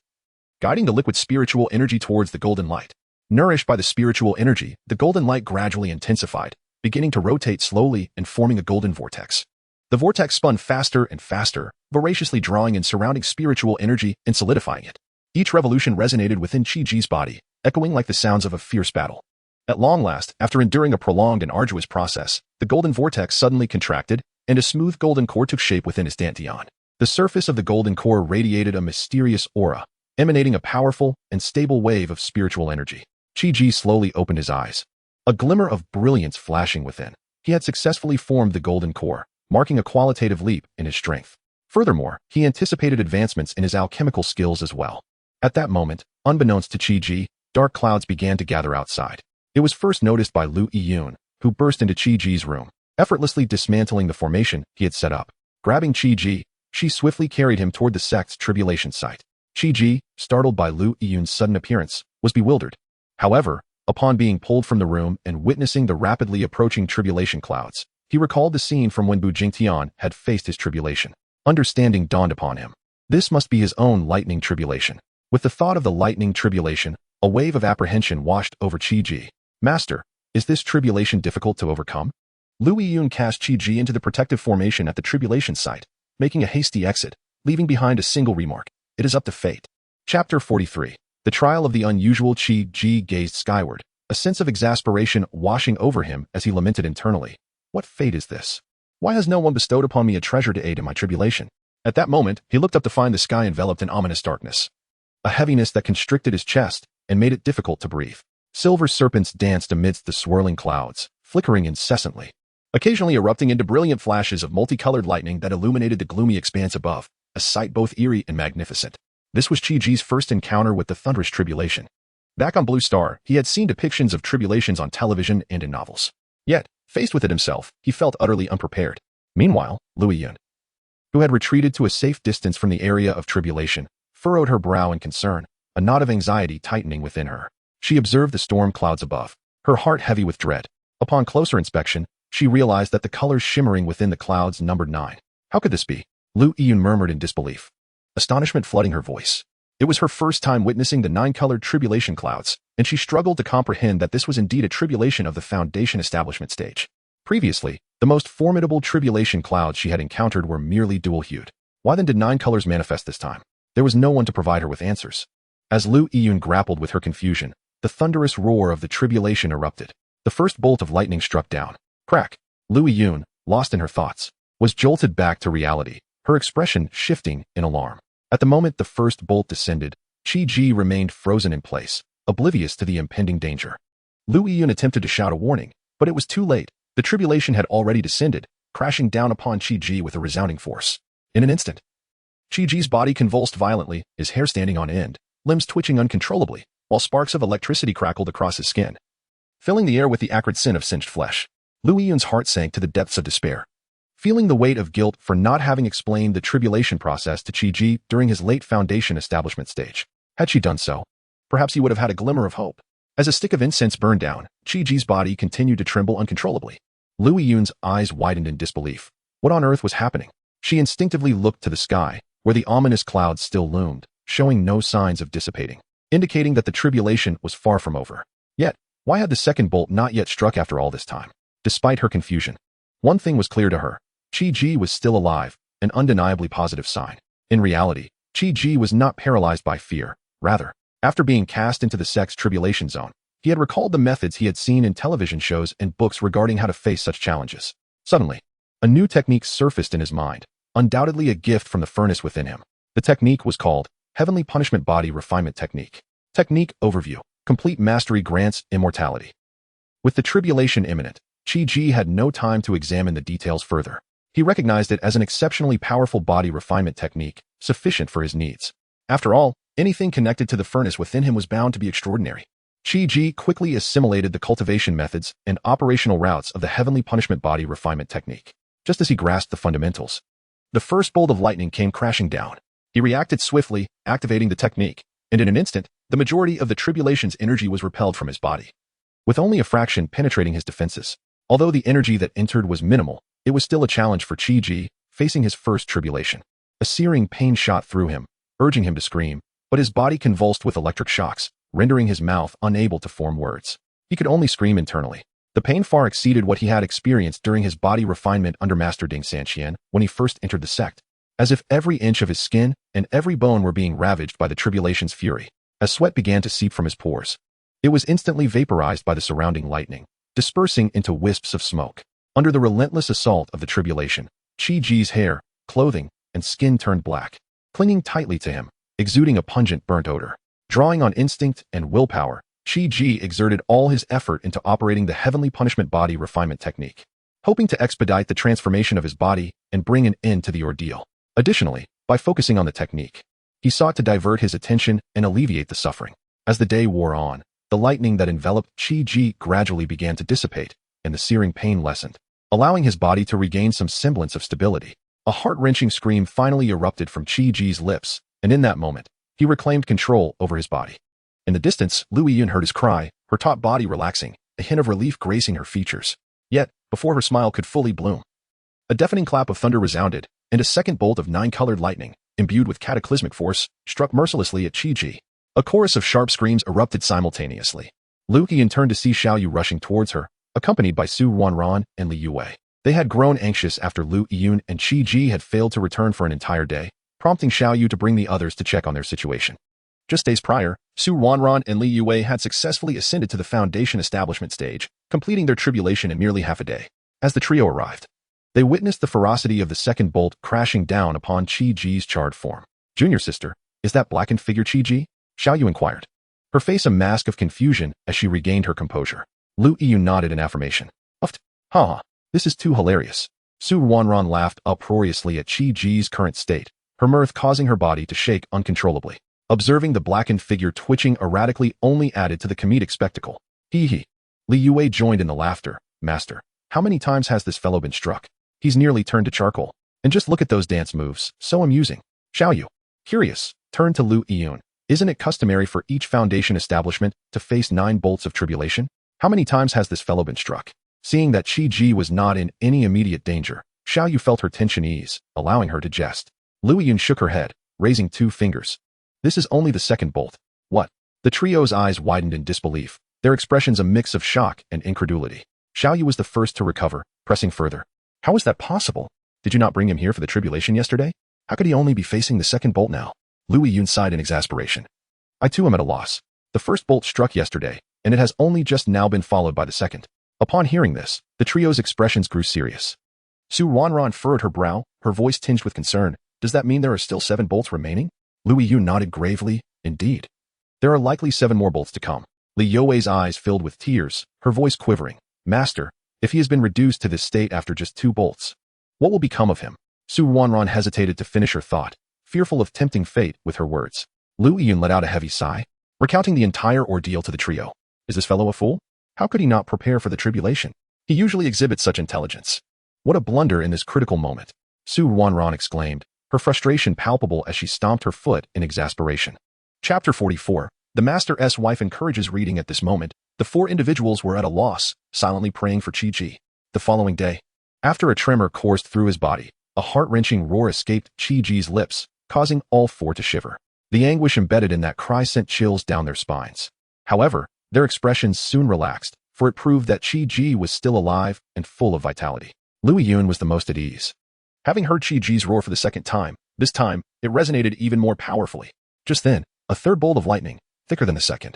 guiding the liquid spiritual energy towards the golden light. Nourished by the spiritual energy, the golden light gradually intensified, beginning to rotate slowly and forming a golden vortex. The vortex spun faster and faster, voraciously drawing in surrounding spiritual energy and solidifying it. Each revolution resonated within Chi-Chi's body, echoing like the sounds of a fierce battle. At long last, after enduring a prolonged and arduous process, the golden vortex suddenly contracted, and a smooth golden core took shape within his dantian. The surface of the golden core radiated a mysterious aura, emanating a powerful and stable wave of spiritual energy. Chi-Chi slowly opened his eyes, a glimmer of brilliance flashing within. He had successfully formed the golden core, marking a qualitative leap in his strength. Furthermore, he anticipated advancements in his alchemical skills as well. At that moment, unbeknownst to Chi-Chi, dark clouds began to gather outside. It was first noticed by Lu Yiyun, who burst into Chi-Chi's room, effortlessly dismantling the formation he had set up. Grabbing Chi-Chi, she swiftly carried him toward the sect's tribulation site. Chi-Chi, startled by Lu Yiyun's sudden appearance, was bewildered. However, upon being pulled from the room and witnessing the rapidly approaching tribulation clouds, he recalled the scene from when Bu Jingtian had faced his tribulation. Understanding dawned upon him. This must be his own lightning tribulation. With the thought of the lightning tribulation, a wave of apprehension washed over Chi-Chi. Master, is this tribulation difficult to overcome? Lu Yiyun cast Chi-Chi into the protective formation at the tribulation site, making a hasty exit, leaving behind a single remark. It is up to fate. Chapter 43. The trial of the unusual. Chi-Chi gazed skyward, a sense of exasperation washing over him as he lamented internally. What fate is this? Why has no one bestowed upon me a treasure to aid in my tribulation? At that moment, he looked up to find the sky enveloped in ominous darkness, a heaviness that constricted his chest and made it difficult to breathe. Silver serpents danced amidst the swirling clouds, flickering incessantly, occasionally erupting into brilliant flashes of multicolored lightning that illuminated the gloomy expanse above, a sight both eerie and magnificent. This was Chi-Chi's first encounter with the thunderous tribulation. Back on Blue Star, he had seen depictions of tribulations on television and in novels. Yet, faced with it himself, he felt utterly unprepared. Meanwhile, Lu Yiyun, who had retreated to a safe distance from the area of tribulation, furrowed her brow in concern, a knot of anxiety tightening within her. She observed the storm clouds above, her heart heavy with dread. Upon closer inspection, she realized that the colors shimmering within the clouds numbered 9. How could this be? Lu Yiyun murmured in disbelief, astonishment flooding her voice. It was her first time witnessing the 9-colored tribulation clouds, and she struggled to comprehend that this was indeed a tribulation of the Foundation establishment stage. Previously, the most formidable tribulation clouds she had encountered were merely dual-hued. Why then did 9 colors manifest this time? There was no one to provide her with answers. As Lu Yiyun grappled with her confusion, the thunderous roar of the tribulation erupted. The first bolt of lightning struck down. Crack. Lu Yun, lost in her thoughts, was jolted back to reality, her expression shifting in alarm. At the moment the first bolt descended, Qi remained frozen in place, oblivious to the impending danger. Lu Yun attempted to shout a warning, but it was too late. The tribulation had already descended, crashing down upon Qi with a resounding force. In an instant, Qi's body convulsed violently, his hair standing on end, limbs twitching uncontrollably, while sparks of electricity crackled across his skin, filling the air with the acrid scent of singed flesh. Lu Yun's heart sank to the depths of despair. Feeling the weight of guilt for not having explained the tribulation process to Qi during his late Foundation establishment stage. Had she done so, perhaps he would have had a glimmer of hope. As a stick of incense burned down, Qi's body continued to tremble uncontrollably. Lu Yun's eyes widened in disbelief. What on earth was happening? She instinctively looked to the sky, where the ominous clouds still loomed, showing no signs of dissipating, indicating that the tribulation was far from over. Yet, why had the second bolt not yet struck after all this time? Despite her confusion, one thing was clear to her. Qi was still alive, an undeniably positive sign. In reality, Qi was not paralyzed by fear. Rather, after being cast into the sex tribulation zone, he had recalled the methods he had seen in television shows and books regarding how to face such challenges. Suddenly, a new technique surfaced in his mind, undoubtedly a gift from the furnace within him. The technique was called Heavenly Punishment Body Refinement Technique. Technique Overview. Complete mastery grants immortality. With the tribulation imminent, Qi had no time to examine the details further. He recognized it as an exceptionally powerful body refinement technique, sufficient for his needs. After all, anything connected to the furnace within him was bound to be extraordinary. Qi quickly assimilated the cultivation methods and operational routes of the Heavenly Punishment Body Refinement Technique. Just as he grasped the fundamentals, the first bolt of lightning came crashing down. He reacted swiftly, activating the technique, and in an instant, the majority of the tribulation's energy was repelled from his body, with only a fraction penetrating his defenses. Although the energy that entered was minimal, it was still a challenge for Qi, facing his first tribulation. A searing pain shot through him, urging him to scream, but his body convulsed with electric shocks, rendering his mouth unable to form words. He could only scream internally. The pain far exceeded what he had experienced during his body refinement under Master Ding Sanqian when he first entered the sect, as if every inch of his skin and every bone were being ravaged by the tribulation's fury. As sweat began to seep from his pores, it was instantly vaporized by the surrounding lightning, dispersing into wisps of smoke. Under the relentless assault of the tribulation, Qi's hair, clothing, and skin turned black, clinging tightly to him, exuding a pungent burnt odor. Drawing on instinct and willpower, Qi exerted all his effort into operating the Heavenly Punishment Body Refinement Technique, hoping to expedite the transformation of his body and bring an end to the ordeal. Additionally, by focusing on the technique, he sought to divert his attention and alleviate the suffering. As the day wore on, the lightning that enveloped Qi gradually began to dissipate, and the searing pain lessened, allowing his body to regain some semblance of stability. A heart-wrenching scream finally erupted from Qi's lips, and in that moment, he reclaimed control over his body. In the distance, Lu Yun heard his cry, her taut body relaxing, a hint of relief gracing her features. Yet, before her smile could fully bloom, a deafening clap of thunder resounded, and a second bolt of nine-colored lightning, imbued with cataclysmic force, struck mercilessly at Qi. A chorus of sharp screams erupted simultaneously. Lu Yun turned to see Xiaoyu rushing towards her, accompanied by Su Wanran and Li Yue. They had grown anxious after Lu Yun and Qi had failed to return for an entire day, prompting Xiaoyu to bring the others to check on their situation. Just days prior, Su Wanran and Li Yue had successfully ascended to the Foundation establishment stage, completing their tribulation in merely half a day. As the trio arrived, they witnessed the ferocity of the second bolt crashing down upon Qi's charred form. "Junior sister, is that blackened figure Qi?" Xiaoyu inquired, her face a mask of confusion as she regained her composure. Lu Yun nodded in affirmation. "Uft, ha, this is too hilarious." Su Wanran laughed uproariously at Qi's current state, her mirth causing her body to shake uncontrollably. Observing the blackened figure twitching erratically only added to the comedic spectacle. Hee. Li Yue joined in the laughter. "Master, how many times has this fellow been struck? He's nearly turned to charcoal. And just look at those dance moves, so amusing." Xiaoyu, curious, turned to Lu Yun. "Isn't it customary for each Foundation establishment to face 9 bolts of tribulation? How many times has this fellow been struck?" Seeing that Qi was not in any immediate danger, Xiaoyu felt her tension ease, allowing her to jest. Lu Yun shook her head, raising 2 fingers. "This is only the second bolt." "What?" The trio's eyes widened in disbelief, their expressions a mix of shock and incredulity. Xiaoyu was the first to recover, pressing further. "How is that possible? Did you not bring him here for the tribulation yesterday? How could he only be facing the second bolt now?" Lu Yun sighed in exasperation. "I too am at a loss. The first bolt struck yesterday, and it has only just now been followed by the second. Upon hearing this, the trio's expressions grew serious. Su Wanran furrowed her brow, her voice tinged with concern. Does that mean there are still 7 bolts remaining? Lu Yun nodded gravely. Indeed. There are likely 7 more bolts to come. Li Youwei's eyes filled with tears, her voice quivering. Master, if he has been reduced to this state after just 2 bolts, what will become of him? Su Wanran hesitated to finish her thought, fearful of tempting fate with her words. Lu Yun let out a heavy sigh, recounting the entire ordeal to the trio. Is this fellow a fool? How could he not prepare for the tribulation? He usually exhibits such intelligence. What a blunder in this critical moment, Su Wanran exclaimed, her frustration palpable as she stomped her foot in exasperation. Chapter 44. The Master's wife encourages reading at this moment. The 4 individuals were at a loss, silently praying for Chi-Ji. The following day, after a tremor coursed through his body, a heart-wrenching roar escaped Chi-Ji's lips, causing all 4 to shiver. The anguish embedded in that cry sent chills down their spines. However, their expressions soon relaxed, for it proved that Chi-Ji was still alive and full of vitality. Lu Yun was the most at ease. Having heard Chi-Ji's roar for the second time, this time, it resonated even more powerfully. Just then, a third bolt of lightning, thicker than the second,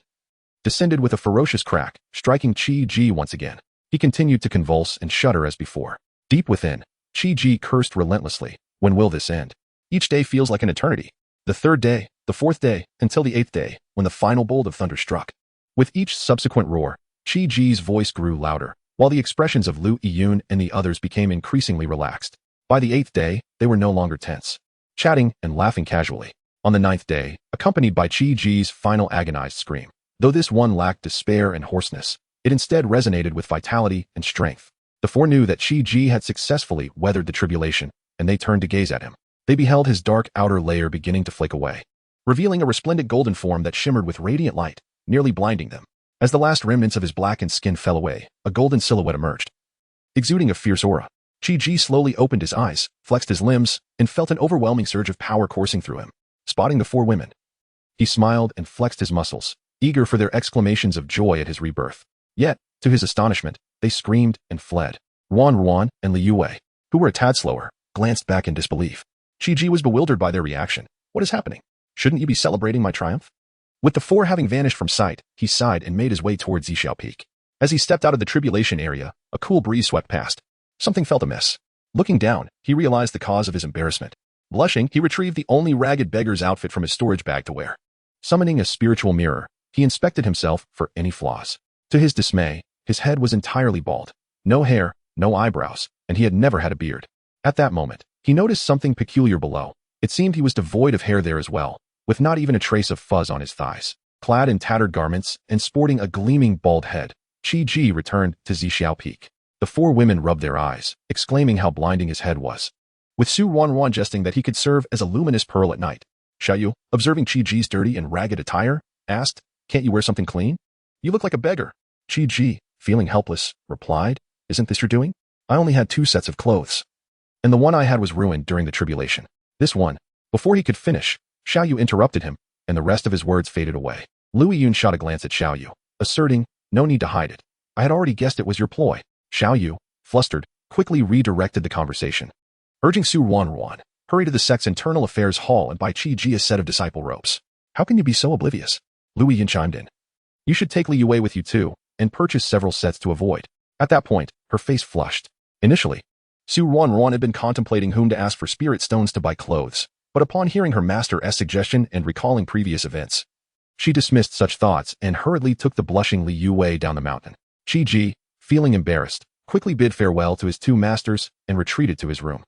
descended with a ferocious crack, striking Chi-Ji once again. He continued to convulse and shudder as before. Deep within, Chi-Ji cursed relentlessly. When will this end? Each day feels like an eternity. The 3rd day, the 4th day, until the 8th day, when the final bolt of thunder struck. With each subsequent roar, Chi-Ji's voice grew louder, while the expressions of Lu Yun and the others became increasingly relaxed. By the 8th day, they were no longer tense, chatting and laughing casually. On the 9th day, accompanied by Chi-Ji's final agonized scream. Though this one lacked despair and hoarseness, it instead resonated with vitality and strength. The 4 knew that Chi-Ji had successfully weathered the tribulation, and they turned to gaze at him. They beheld his dark outer layer beginning to flake away, revealing a resplendent golden form that shimmered with radiant light, nearly blinding them. As the last remnants of his blackened skin fell away, a golden silhouette emerged, exuding a fierce aura. Chi-Ji slowly opened his eyes, flexed his limbs, and felt an overwhelming surge of power coursing through him. Spotting the 4 women, he smiled and flexed his muscles, eager for their exclamations of joy at his rebirth. Yet, to his astonishment, they screamed and fled. Ruan and Li Youwei, who were a tad slower, glanced back in disbelief. Chi-Ji was bewildered by their reaction. What is happening? Shouldn't you be celebrating my triumph? With the 4 having vanished from sight, he sighed and made his way towards Zixiao Peak. As he stepped out of the tribulation area, a cool breeze swept past. Something felt amiss. Looking down, he realized the cause of his embarrassment. Blushing, he retrieved the only ragged beggar's outfit from his storage bag to wear. Summoning a spiritual mirror, he inspected himself for any flaws. To his dismay, his head was entirely bald. No hair, no eyebrows, and he had never had a beard. At that moment, he noticed something peculiar below. It seemed he was devoid of hair there as well, with not even a trace of fuzz on his thighs. Clad in tattered garments and sporting a gleaming bald head, Chi-Ji returned to Zixiao Peak. The 4 women rubbed their eyes, exclaiming how blinding his head was. With Su Wanran jesting that he could serve as a luminous pearl at night, Xiaoyu, observing Chi-Ji's dirty and ragged attire, asked, "Can't you wear something clean? You look like a beggar." Chi-Ji, feeling helpless, replied, "Isn't this your doing? I only had 2 sets of clothes, and the one I had was ruined during the tribulation. This one." Before he could finish, Xiaoyu interrupted him, and the rest of his words faded away. Lu Yun shot a glance at Xiaoyu, asserting, "No need to hide it. I had already guessed it was your ploy." Xiaoyu, flustered, quickly redirected the conversation, urging Su Wanran, "Hurry to the sect's internal affairs hall and buy Chi-Ji a set of disciple robes." "How can you be so oblivious?" Lu Yun chimed in. "You should take Li Youwei with you too, and purchase several sets to avoid." At that point, her face flushed. Initially, Su Wanran had been contemplating whom to ask for spirit stones to buy clothes, but upon hearing her master's suggestion and recalling previous events, she dismissed such thoughts and hurriedly took the blushing Li Youwei down the mountain. Chi-Ji, feeling embarrassed, quickly bid farewell to his 2 masters and retreated to his room.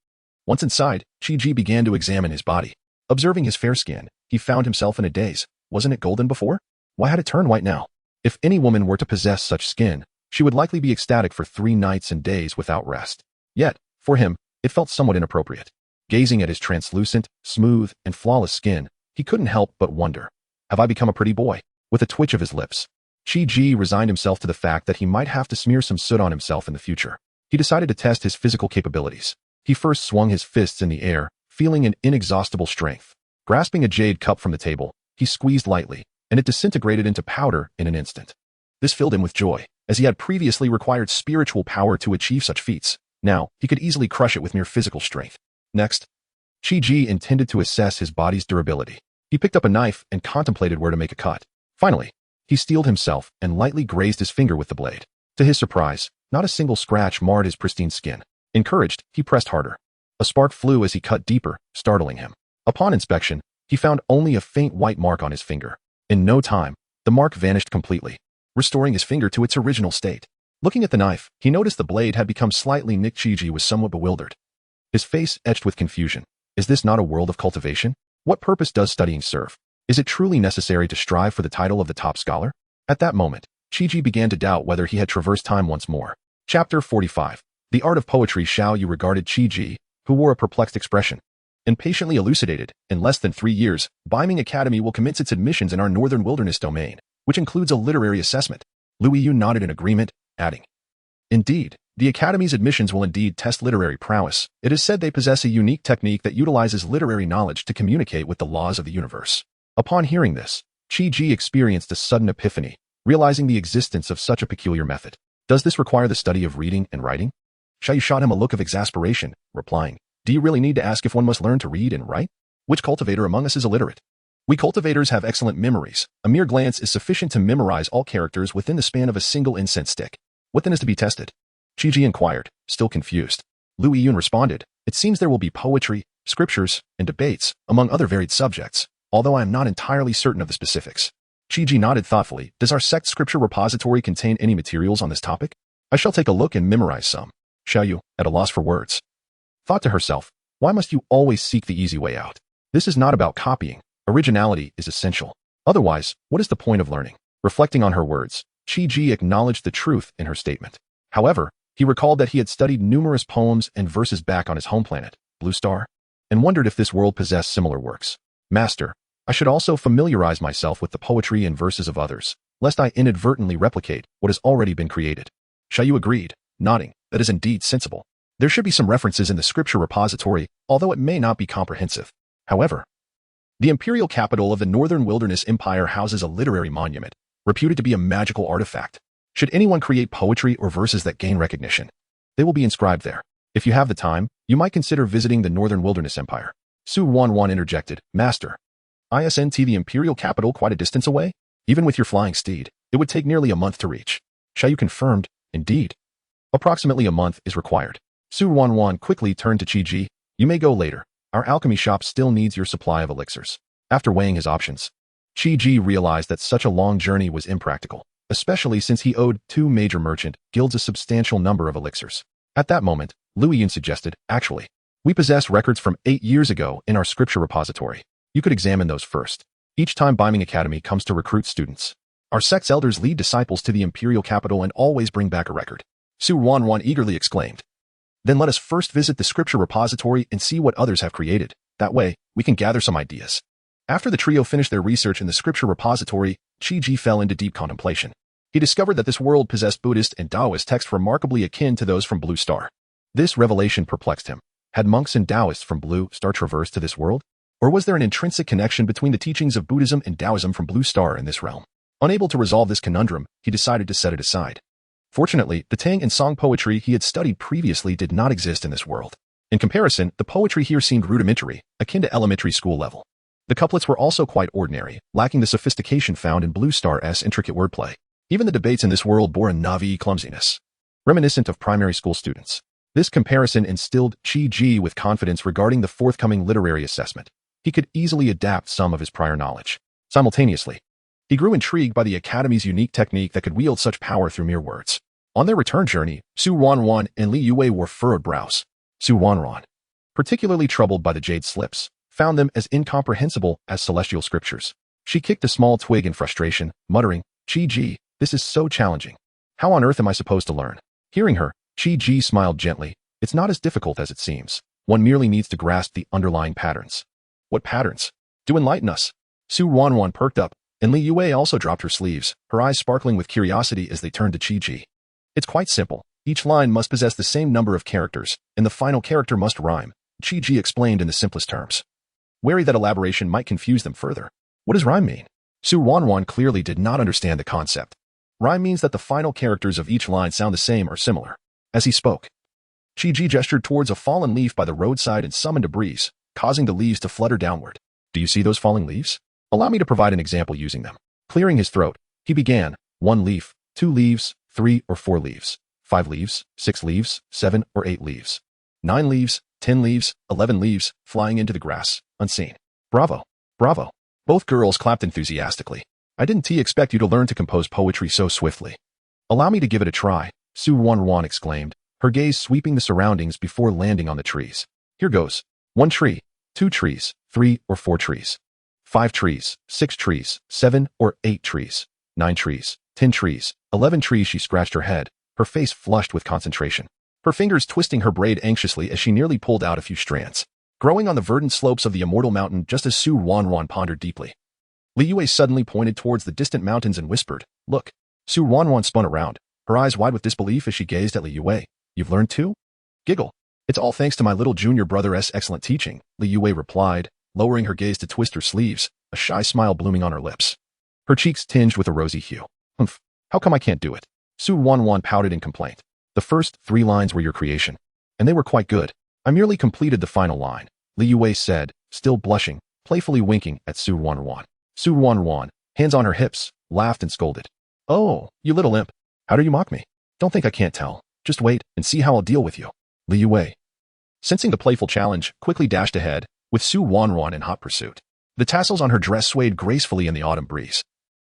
Once inside, Chi-Ji began to examine his body. Observing his fair skin, he found himself in a daze. Wasn't it golden before? Why had it turned white now? If any woman were to possess such skin, she would likely be ecstatic for 3 nights and days without rest. Yet, for him, it felt somewhat inappropriate. Gazing at his translucent, smooth, and flawless skin, he couldn't help but wonder, have I become a pretty boy? With a twitch of his lips, Chi-Ji resigned himself to the fact that he might have to smear some soot on himself in the future. He decided to test his physical capabilities. He first swung his fists in the air, feeling an inexhaustible strength. Grasping a jade cup from the table, he squeezed lightly, and it disintegrated into powder in an instant. This filled him with joy, as he had previously required spiritual power to achieve such feats. Now, he could easily crush it with mere physical strength. Next, Chi-Ji intended to assess his body's durability. He picked up a knife and contemplated where to make a cut. Finally, he steeled himself and lightly grazed his finger with the blade. To his surprise, Not a single scratch marred his pristine skin. Encouraged, he pressed harder. A spark flew as he cut deeper, startling him. Upon inspection, he found only a faint white mark on his finger. In no time, the mark vanished completely, restoring his finger to its original state. Looking at the knife, he noticed the blade had become slightly nicked. Chi was somewhat bewildered. His face etched with confusion. Is this not a world of cultivation? What purpose does studying serve? Is it truly necessary to strive for the title of the top scholar? At that moment, Chi began to doubt whether he had traversed time once more. Chapter 45. The Art of Poetry. Xiao Yu regarded Chi, who wore a perplexed expression, and patiently elucidated. In less than 3 years, Biming Academy will commence its admissions in our northern wilderness domain, which includes a literary assessment. Lu Yun nodded in agreement, adding, Indeed, the Academy's admissions will indeed test literary prowess. It is said they possess a unique technique that utilizes literary knowledge to communicate with the laws of the universe. Upon hearing this, Chi experienced a sudden epiphany, realizing the existence of such a peculiar method. Does this require the study of reading and writing? Xiaoyu shot him a look of exasperation, replying, Do you really need to ask if one must learn to read and write? Which cultivator among us is illiterate? We cultivators have excellent memories. A mere glance is sufficient to memorize all characters within the span of a single incense stick. What then is to be tested? Chi inquired, still confused. Lu Yun responded, It seems there will be poetry, scriptures, and debates, among other varied subjects, although I am not entirely certain of the specifics. Chi nodded thoughtfully. Does our sect scripture repository contain any materials on this topic? I shall take a look and memorize some. Xiaoyu, at a loss for words, thought to herself, why must you always seek the easy way out? This is not about copying. Originality is essential. Otherwise, what is the point of learning? Reflecting on her words, Chi acknowledged the truth in her statement. However, he recalled that he had studied numerous poems and verses back on his home planet, Blue Star, and wondered if this world possessed similar works. Master, I should also familiarize myself with the poetry and verses of others, lest I inadvertently replicate what has already been created. Xiaoyu agreed, nodding. That is indeed sensible. There should be some references in the scripture repository, although it may not be comprehensive. However, the imperial capital of the Northern Wilderness Empire houses a literary monument, reputed to be a magical artifact. Should anyone create poetry or verses that gain recognition, they will be inscribed there. If you have the time, you might consider visiting the Northern Wilderness Empire. Su Wanwan interjected, Master, isn't the imperial capital quite a distance away? Even with your flying steed, it would take nearly a month to reach. Xiaoyu confirmed, Indeed. Approximately a month is required. Su Wanwan quickly turned to Chi. You may go later. Our alchemy shop still needs your supply of elixirs. After weighing his options, Chi realized that such a long journey was impractical, especially since he owed 2 major merchant guilds a substantial number of elixirs. At that moment, Lu Yun suggested, Actually, we possess records from 8 years ago in our scripture repository. You could examine those first. Each time Biming Academy comes to recruit students, our sect's elders lead disciples to the imperial capital and always bring back a record. Su Wanwan eagerly exclaimed. Then let us first visit the scripture repository and see what others have created. That way, we can gather some ideas. After the trio finished their research in the scripture repository, Chi fell into deep contemplation. He discovered that this world possessed Buddhist and Taoist texts remarkably akin to those from Blue Star. This revelation perplexed him. Had monks and Taoists from Blue Star traversed to this world? Or was there an intrinsic connection between the teachings of Buddhism and Taoism from Blue Star in this realm? Unable to resolve this conundrum, he decided to set it aside. Fortunately, the Tang and Song poetry he had studied previously did not exist in this world. In comparison, the poetry here seemed rudimentary, akin to elementary school level. The couplets were also quite ordinary, lacking the sophistication found in Blue Star's intricate wordplay. Even the debates in this world bore a Navi clumsiness, reminiscent of primary school students. This comparison instilled Chi with confidence regarding the forthcoming literary assessment. He could easily adapt some of his prior knowledge. Simultaneously, he grew intrigued by the Academy's unique technique that could wield such power through mere words. On their return journey, Su Wanwan and Li Yue wore furrowed brows. Su Wanwan, particularly troubled by the jade slips, found them as incomprehensible as celestial scriptures. She kicked a small twig in frustration, muttering, Chi, this is so challenging. How on earth am I supposed to learn? Hearing her, Chi smiled gently. It's not as difficult as it seems. One merely needs to grasp the underlying patterns. What patterns? Do enlighten us. Su Wanwan perked up, and Li Yue also dropped her sleeves, her eyes sparkling with curiosity as they turned to Chi. It's quite simple. Each line must possess the same number of characters, and the final character must rhyme, Chi explained in the simplest terms. Wary that elaboration might confuse them further. What does rhyme mean? Su Wanwan clearly did not understand the concept. Rhyme means that the final characters of each line sound the same or similar. As he spoke, Chi gestured towards a fallen leaf by the roadside and summoned a breeze, causing the leaves to flutter downward. Do you see those falling leaves? Allow me to provide an example using them. Clearing his throat, he began, 1 leaf, 2 leaves, 3 or 4 leaves. 5 leaves, 6 leaves, 7 or 8 leaves, 9 leaves, 10 leaves, 11 leaves, flying into the grass, unseen. Bravo, bravo. Both girls clapped enthusiastically. I didn't expect you to learn to compose poetry so swiftly. Allow me to give it a try, Su Wanwan exclaimed, her gaze sweeping the surroundings before landing on the trees. Here goes. 1 tree, 2 trees, 3 or 4 trees, 5 trees, 6 trees, 7 or 8 trees, 9 trees, 10 trees, 11 trees. She scratched her head, her face flushed with concentration, her fingers twisting her braid anxiously as she nearly pulled out a few strands, growing on the verdant slopes of the immortal mountain just as Su Wanwan pondered deeply. Li Yue suddenly pointed towards the distant mountains and whispered, "Look." Su Wanwan spun around, her eyes wide with disbelief as she gazed at Li Yue. "You've learned too?" Giggle. "It's all thanks to my little junior brother's excellent teaching," Li Yue replied, lowering her gaze to twist her sleeves, a shy smile blooming on her lips. Her cheeks tinged with a rosy hue. "Humph, how come I can't do it?" Su Wanwan pouted in complaint. "The first 3 lines were your creation, and they were quite good. I merely completed the final line," Li Yue said, still blushing, playfully winking at Su Wanwan. Su Wanwan, hands on her hips, laughed and scolded. "Oh, you little imp. How do you mock me? Don't think I can't tell. Just wait and see how I'll deal with you." Li Yue, sensing the playful challenge, quickly dashed ahead, with Su Wanwan in hot pursuit. The tassels on her dress swayed gracefully in the autumn breeze,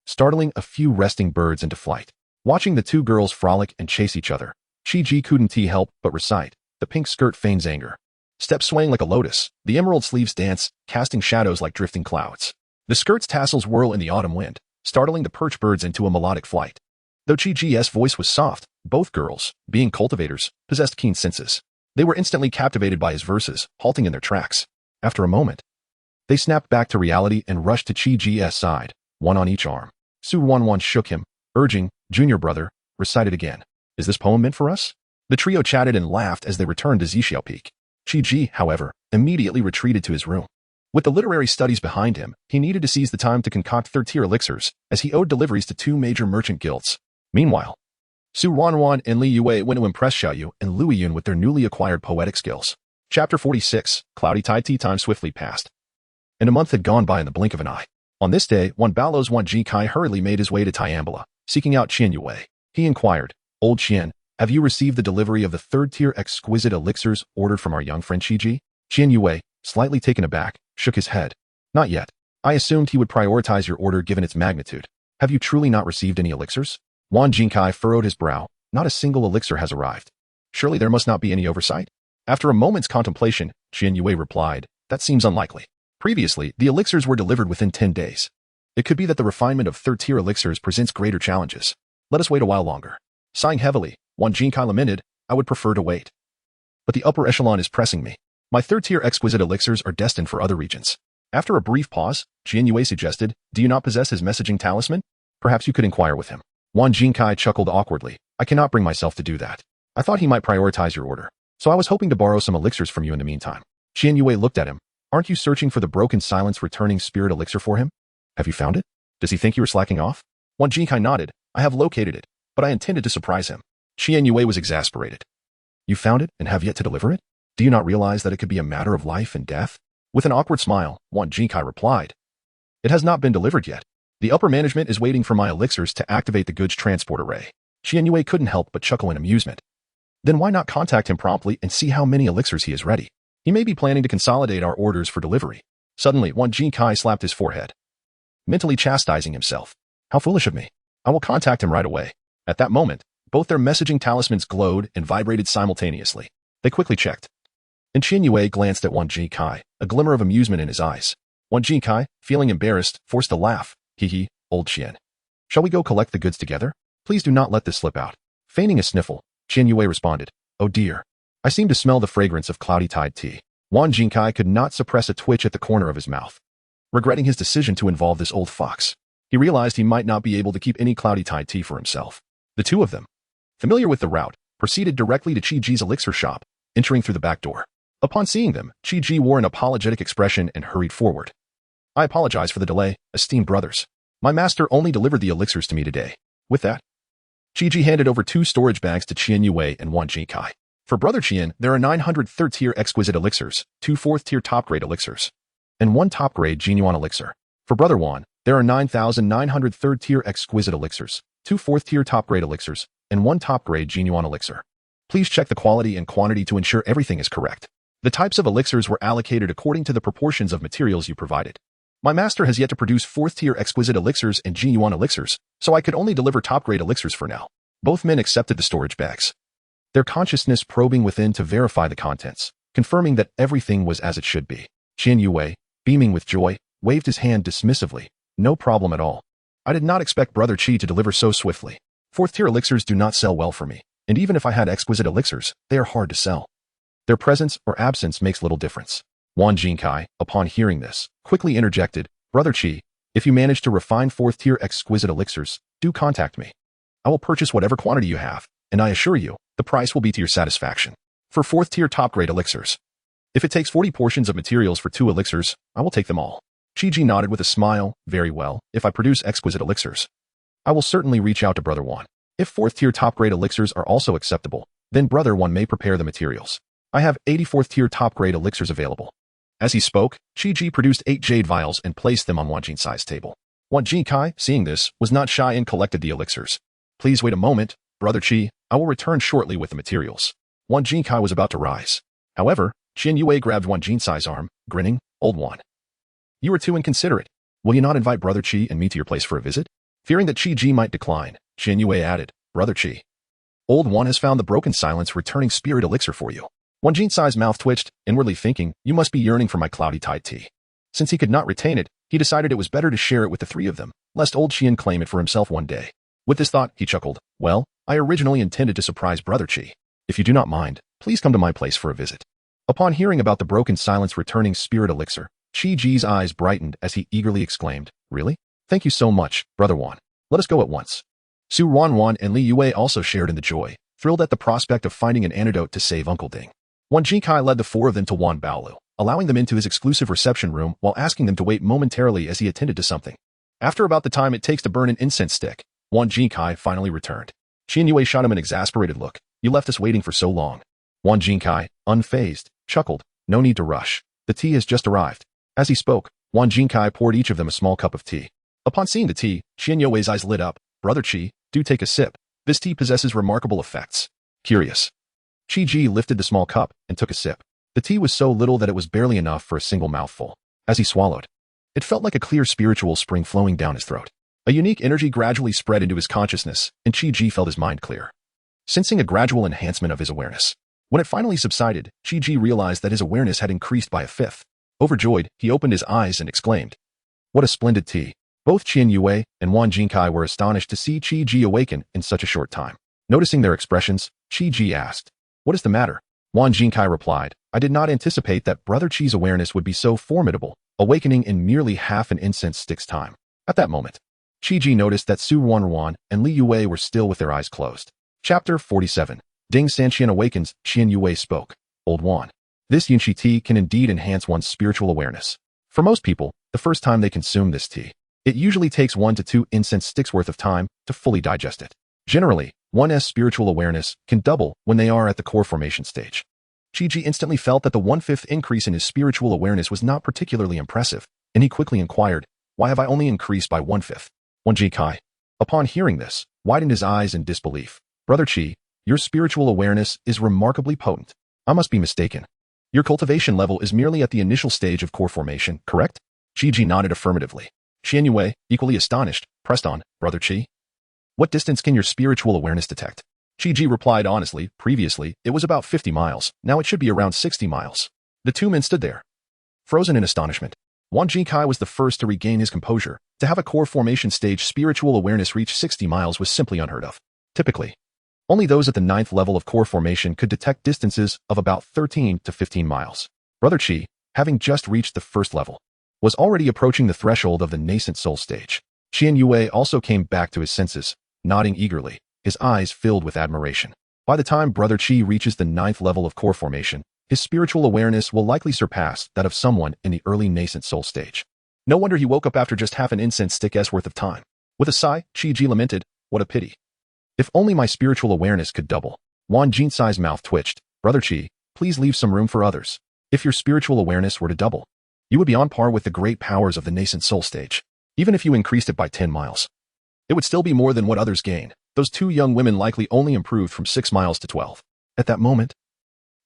startling a few resting birds into flight. Watching the 2 girls frolic and chase each other, Chi-Ji couldn't help but recite. The pink skirt feigns anger. Steps swaying like a lotus, the emerald sleeves dance, casting shadows like drifting clouds. The skirt's tassels whirl in the autumn wind, startling the perch birds into a melodic flight. Though Chi-Ji's voice was soft, both girls, being cultivators, possessed keen senses. They were instantly captivated by his verses, halting in their tracks. After a moment, they snapped back to reality and rushed to Chi-Ji's side, one on each arm. Su Wanwan shook him, urging, "Junior brother, recite it again. Is this poem meant for us?" The trio chatted and laughed as they returned to Zixiao Peak. Chi-Ji, however, immediately retreated to his room. With the literary studies behind him, he needed to seize the time to concoct 3rd-tier elixirs, as he owed deliveries to 2 major merchant guilds. Meanwhile, Su Wanwan and Li Yue went to impress Xiaoyu and Lu Yun with their newly acquired poetic skills. Chapter 46, Cloudy Tide. Tea time swiftly passed, and a month had gone by in the blink of an eye. On this day, Wan Bao's Wan Jikai hurriedly made his way to Tiambula, seeking out Qian Yue. He inquired, "Old Qian, have you received the delivery of the 3rd-tier exquisite elixirs ordered from our young friend Chi-Ji?" Qian Yue, slightly taken aback, shook his head. "Not yet. I assumed he would prioritize your order given its magnitude. Have you truly not received any elixirs?" Wan Jinkai furrowed his brow. "Not a single elixir has arrived. Surely there must not be any oversight?" After a moment's contemplation, Qian Yue replied, "That seems unlikely. Previously, the elixirs were delivered within 10 days. It could be that the refinement of 3rd-tier elixirs presents greater challenges. Let us wait a while longer." Sighing heavily, Wan Jinkai lamented, "I would prefer to wait. But the upper echelon is pressing me. My 3rd-tier exquisite elixirs are destined for other regions." After a brief pause, Qian Yue suggested, "Do you not possess his messaging talisman? Perhaps you could inquire with him." Wan Jinkai chuckled awkwardly. "I cannot bring myself to do that. I thought he might prioritize your order, so I was hoping to borrow some elixirs from you in the meantime." Qian Yue looked at him. "Aren't you searching for the broken silence returning spirit elixir for him? Have you found it? Does he think you were slacking off?" Wan Jinkai nodded. "I have located it, but I intended to surprise him." Qian Yue was exasperated. "You found it and have yet to deliver it? Do you not realize that it could be a matter of life and death?" With an awkward smile, Wan Jinkai replied, "It has not been delivered yet. The upper management is waiting for my elixirs to activate the goods transport array." Qian Yue couldn't help but chuckle in amusement. "Then why not contact him promptly and see how many elixirs he is ready? He may be planning to consolidate our orders for delivery." Suddenly, Wan Jinkai slapped his forehead, mentally chastising himself. "How foolish of me. I will contact him right away." At that moment, both their messaging talismans glowed and vibrated simultaneously. They quickly checked, and Qian Yue glanced at Wan Jinkai, a glimmer of amusement in his eyes. Wan Jinkai, feeling embarrassed, forced a laugh. "Hee, old Qian. Shall we go collect the goods together? Please do not let this slip out." Feigning a sniffle, Qian Yue responded, "Oh dear. I seem to smell the fragrance of Cloudy Tide tea." Wan Jinkai could not suppress a twitch at the corner of his mouth. Regretting his decision to involve this old fox, he realized he might not be able to keep any Cloudy Tide tea for himself. The 2 of them, familiar with the route, proceeded directly to Chi-Ji's elixir shop, entering through the back door. Upon seeing them, Chi-Ji wore an apologetic expression and hurried forward. "I apologize for the delay, esteemed brothers. My master only delivered the elixirs to me today." With that, Chi-Ji handed over 2 storage bags to Qian Yue and Wan Jinkai. "For Brother Qian, there are 900 3rd-tier exquisite elixirs, 2 4th-tier top-grade elixirs, and 1 top-grade genuine elixir. For Brother Wan, there are 9,900 3rd-tier exquisite elixirs, 2 4th-tier top-grade elixirs, and 1 top-grade genuine elixir. Please check the quality and quantity to ensure everything is correct. The types of elixirs were allocated according to the proportions of materials you provided. My master has yet to produce 4th-tier exquisite elixirs and genuine elixirs, so I could only deliver top-grade elixirs for now. Both men accepted the storage bags, their consciousness probing within to verify the contents, confirming that everything was as it should be. Qian Yue, beaming with joy, waved his hand dismissively. No problem at all. I did not expect Brother Qi to deliver so swiftly. 4th-tier elixirs do not sell well for me, and even if I had exquisite elixirs, they are hard to sell. Their presence or absence makes little difference. Wan Jinkai, upon hearing this, quickly interjected, Brother Qi, if you manage to refine 4th-tier exquisite elixirs, do contact me. I will purchase whatever quantity you have, and I assure you, the price will be to your satisfaction. For 4th-tier top-grade elixirs, if it takes 40 portions of materials for 2 elixirs, I will take them all. Qiji nodded with a smile. Very well, if I produce exquisite elixirs, I will certainly reach out to Brother Wan. If 4th-tier top-grade elixirs are also acceptable, then Brother Wan may prepare the materials. I have 84th-tier top-grade elixirs available. As he spoke, Qiji produced 8 jade vials and placed them on Wan Jinsai's table. Wan Jinkai, seeing this, was not shy and collected the elixirs. Please wait a moment, Brother Qi, I will return shortly with the materials. Wan Jinkai was about to rise. However, Qian Yue grabbed Wan Jinsai's arm, grinning, Old Wan, you are too inconsiderate. Will you not invite Brother Qi and me to your place for a visit? Fearing that Qiji might decline, Qian Yue added, Brother Qi, Old Wan has found the broken silence returning spirit elixir for you. Wan Jinsai's mouth twitched, inwardly thinking, you must be yearning for my cloudy tide tea. Since he could not retain it, he decided it was better to share it with the 3 of them, lest old Qian claim it for himself one day. With this thought, he chuckled, well, I originally intended to surprise Brother Qi. If you do not mind, please come to my place for a visit. Upon hearing about the broken silence returning spirit elixir, Qiji's eyes brightened as he eagerly exclaimed, really? Thank you so much, Brother Wan. Let us go at once. Su Wan and Li Yue also shared in the joy, thrilled at the prospect of finding an antidote to save Uncle Ding. Wan Jinkai led the 4 of them to Wan Baolu, allowing them into his exclusive reception room while asking them to wait momentarily as he attended to something. After about the time it takes to burn an incense stick, Wan Jinkai finally returned. Qian Yue shot him an exasperated look. You left us waiting for so long. Wan Jinkai, unfazed, chuckled. No need to rush. The tea has just arrived. As he spoke, Wan Jinkai poured each of them a small cup of tea. Upon seeing the tea, Qian Yue's eyes lit up. Brother Qi, do take a sip. This tea possesses remarkable effects. Curious. Qiji lifted the small cup and took a sip. The tea was so little that it was barely enough for a single mouthful. As he swallowed, it felt like a clear spiritual spring flowing down his throat. A unique energy gradually spread into his consciousness, and Qiji felt his mind clear, sensing a gradual enhancement of his awareness. When it finally subsided, Qiji realized that his awareness had increased by a 5th. Overjoyed, he opened his eyes and exclaimed, what a splendid tea. Both Qian Yue and Wan Jinkai were astonished to see Qiji awaken in such a short time. Noticing their expressions, Qiji asked, what is the matter? Wan Jinkai replied, I did not anticipate that Brother Qi's awareness would be so formidable, awakening in merely half an incense stick's time. At that moment, Qiji noticed that Su Wan and Li Yue were still with their eyes closed. Chapter 47. Ding Sanqian awakens. Qian Yue spoke. Old Wan, this Yunqi tea can indeed enhance one's spiritual awareness. For most people, the first time they consume this tea, it usually takes 1 to 2 incense sticks worth of time to fully digest it. Generally, one's spiritual awareness can double when they are at the core formation stage. Qiji instantly felt that the 1/5 increase in his spiritual awareness was not particularly impressive, and he quickly inquired, why have I only increased by 1/5? Wan Jinkai, upon hearing this, widened his eyes in disbelief. Brother Qi, your spiritual awareness is remarkably potent. I must be mistaken. Your cultivation level is merely at the initial stage of core formation, correct? Qiji nodded affirmatively. Qian Yue, equally astonished, pressed on, Brother Qi, what distance can your spiritual awareness detect? Qiji replied honestly, previously, it was about 50 miles, now it should be around 60 miles. The 2 men stood there, frozen in astonishment. Wan Jinkai was the first to regain his composure. To have a core formation stage spiritual awareness reach 60 miles was simply unheard of. Typically, only those at the 9th level of core formation could detect distances of about 13 to 15 miles. Brother Qi, having just reached the 1st level, was already approaching the threshold of the nascent soul stage. Qian Yue also came back to his senses, nodding eagerly, his eyes filled with admiration. By the time Brother Qi reaches the 9th level of core formation, his spiritual awareness will likely surpass that of someone in the early nascent soul stage. No wonder he woke up after just half an incense stick's worth of time. With a sigh, Qiji lamented, what a pity. If only my spiritual awareness could double. Wan Jinsai's mouth twitched. Brother Qi, please leave some room for others. If your spiritual awareness were to double, you would be on par with the great powers of the nascent soul stage, even if you increased it by 10 miles. It would still be more than what others gain. Those two young women likely only improved from 6 miles to 12. At that moment,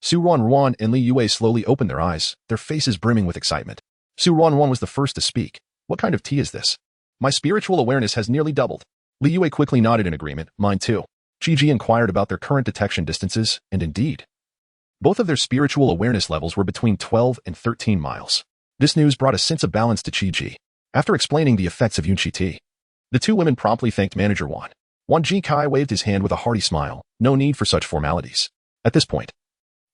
Su Ruan and Li Yue slowly opened their eyes, their faces brimming with excitement. Su Ruan was the first to speak. What kind of tea is this? My spiritual awareness has nearly doubled. Li Yue quickly nodded in agreement. Mine too. Qi inquired about their current detection distances, and indeed, both of their spiritual awareness levels were between 12 and 13 miles. This news brought a sense of balance to Qi. After explaining the effects of Yunqi tea, the two women promptly thanked Manager Wan. Wan Jikai waved his hand with a hearty smile. No need for such formalities. At this point,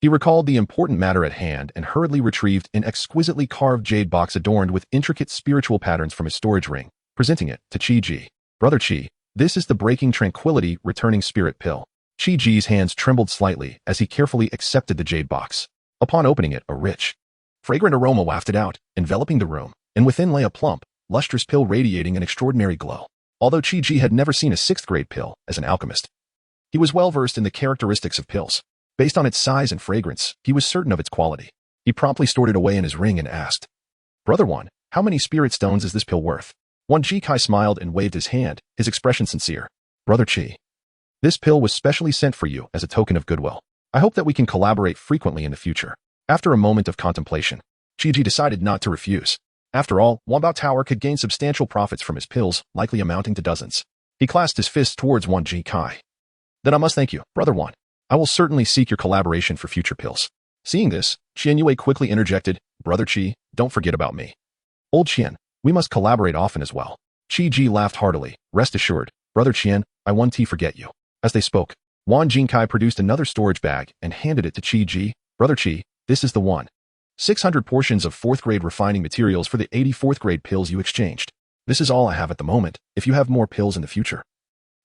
he recalled the important matter at hand and hurriedly retrieved an exquisitely carved jade box adorned with intricate spiritual patterns from his storage ring, presenting it to Qi. Brother Qi, this is the Breaking Tranquility Returning Spirit Pill. Qi's hands trembled slightly as he carefully accepted the jade box. Upon opening it, a rich, fragrant aroma wafted out, enveloping the room, and within lay a plump, lustrous pill radiating an extraordinary glow. Although Qi had never seen a 6th-grade pill as an alchemist, he was well-versed in the characteristics of pills. Based on its size and fragrance, he was certain of its quality. He promptly stored it away in his ring and asked, Brother Wan, how many spirit stones is this pill worth? Wan Jikai smiled and waved his hand, his expression sincere. Brother Qi, this pill was specially sent for you as a token of goodwill. I hope that we can collaborate frequently in the future. After a moment of contemplation, Qi decided not to refuse. After all, Wanbao Tower could gain substantial profits from his pills, likely amounting to dozens. He clasped his fist towards Wan Jikai. Then I must thank you, Brother Wan. I will certainly seek your collaboration for future pills. Seeing this, Qian Yue quickly interjected, Brother Qi, don't forget about me. Old Qian, we must collaborate often as well. Qi laughed heartily. Rest assured, Brother Qian, I won't forget you. As they spoke, Wan Jinkai produced another storage bag and handed it to Qi. Brother Qi, this is the one. 600 portions of 4th-grade refining materials for the 84th-grade pills you exchanged. This is all I have at the moment. If you have more pills in the future,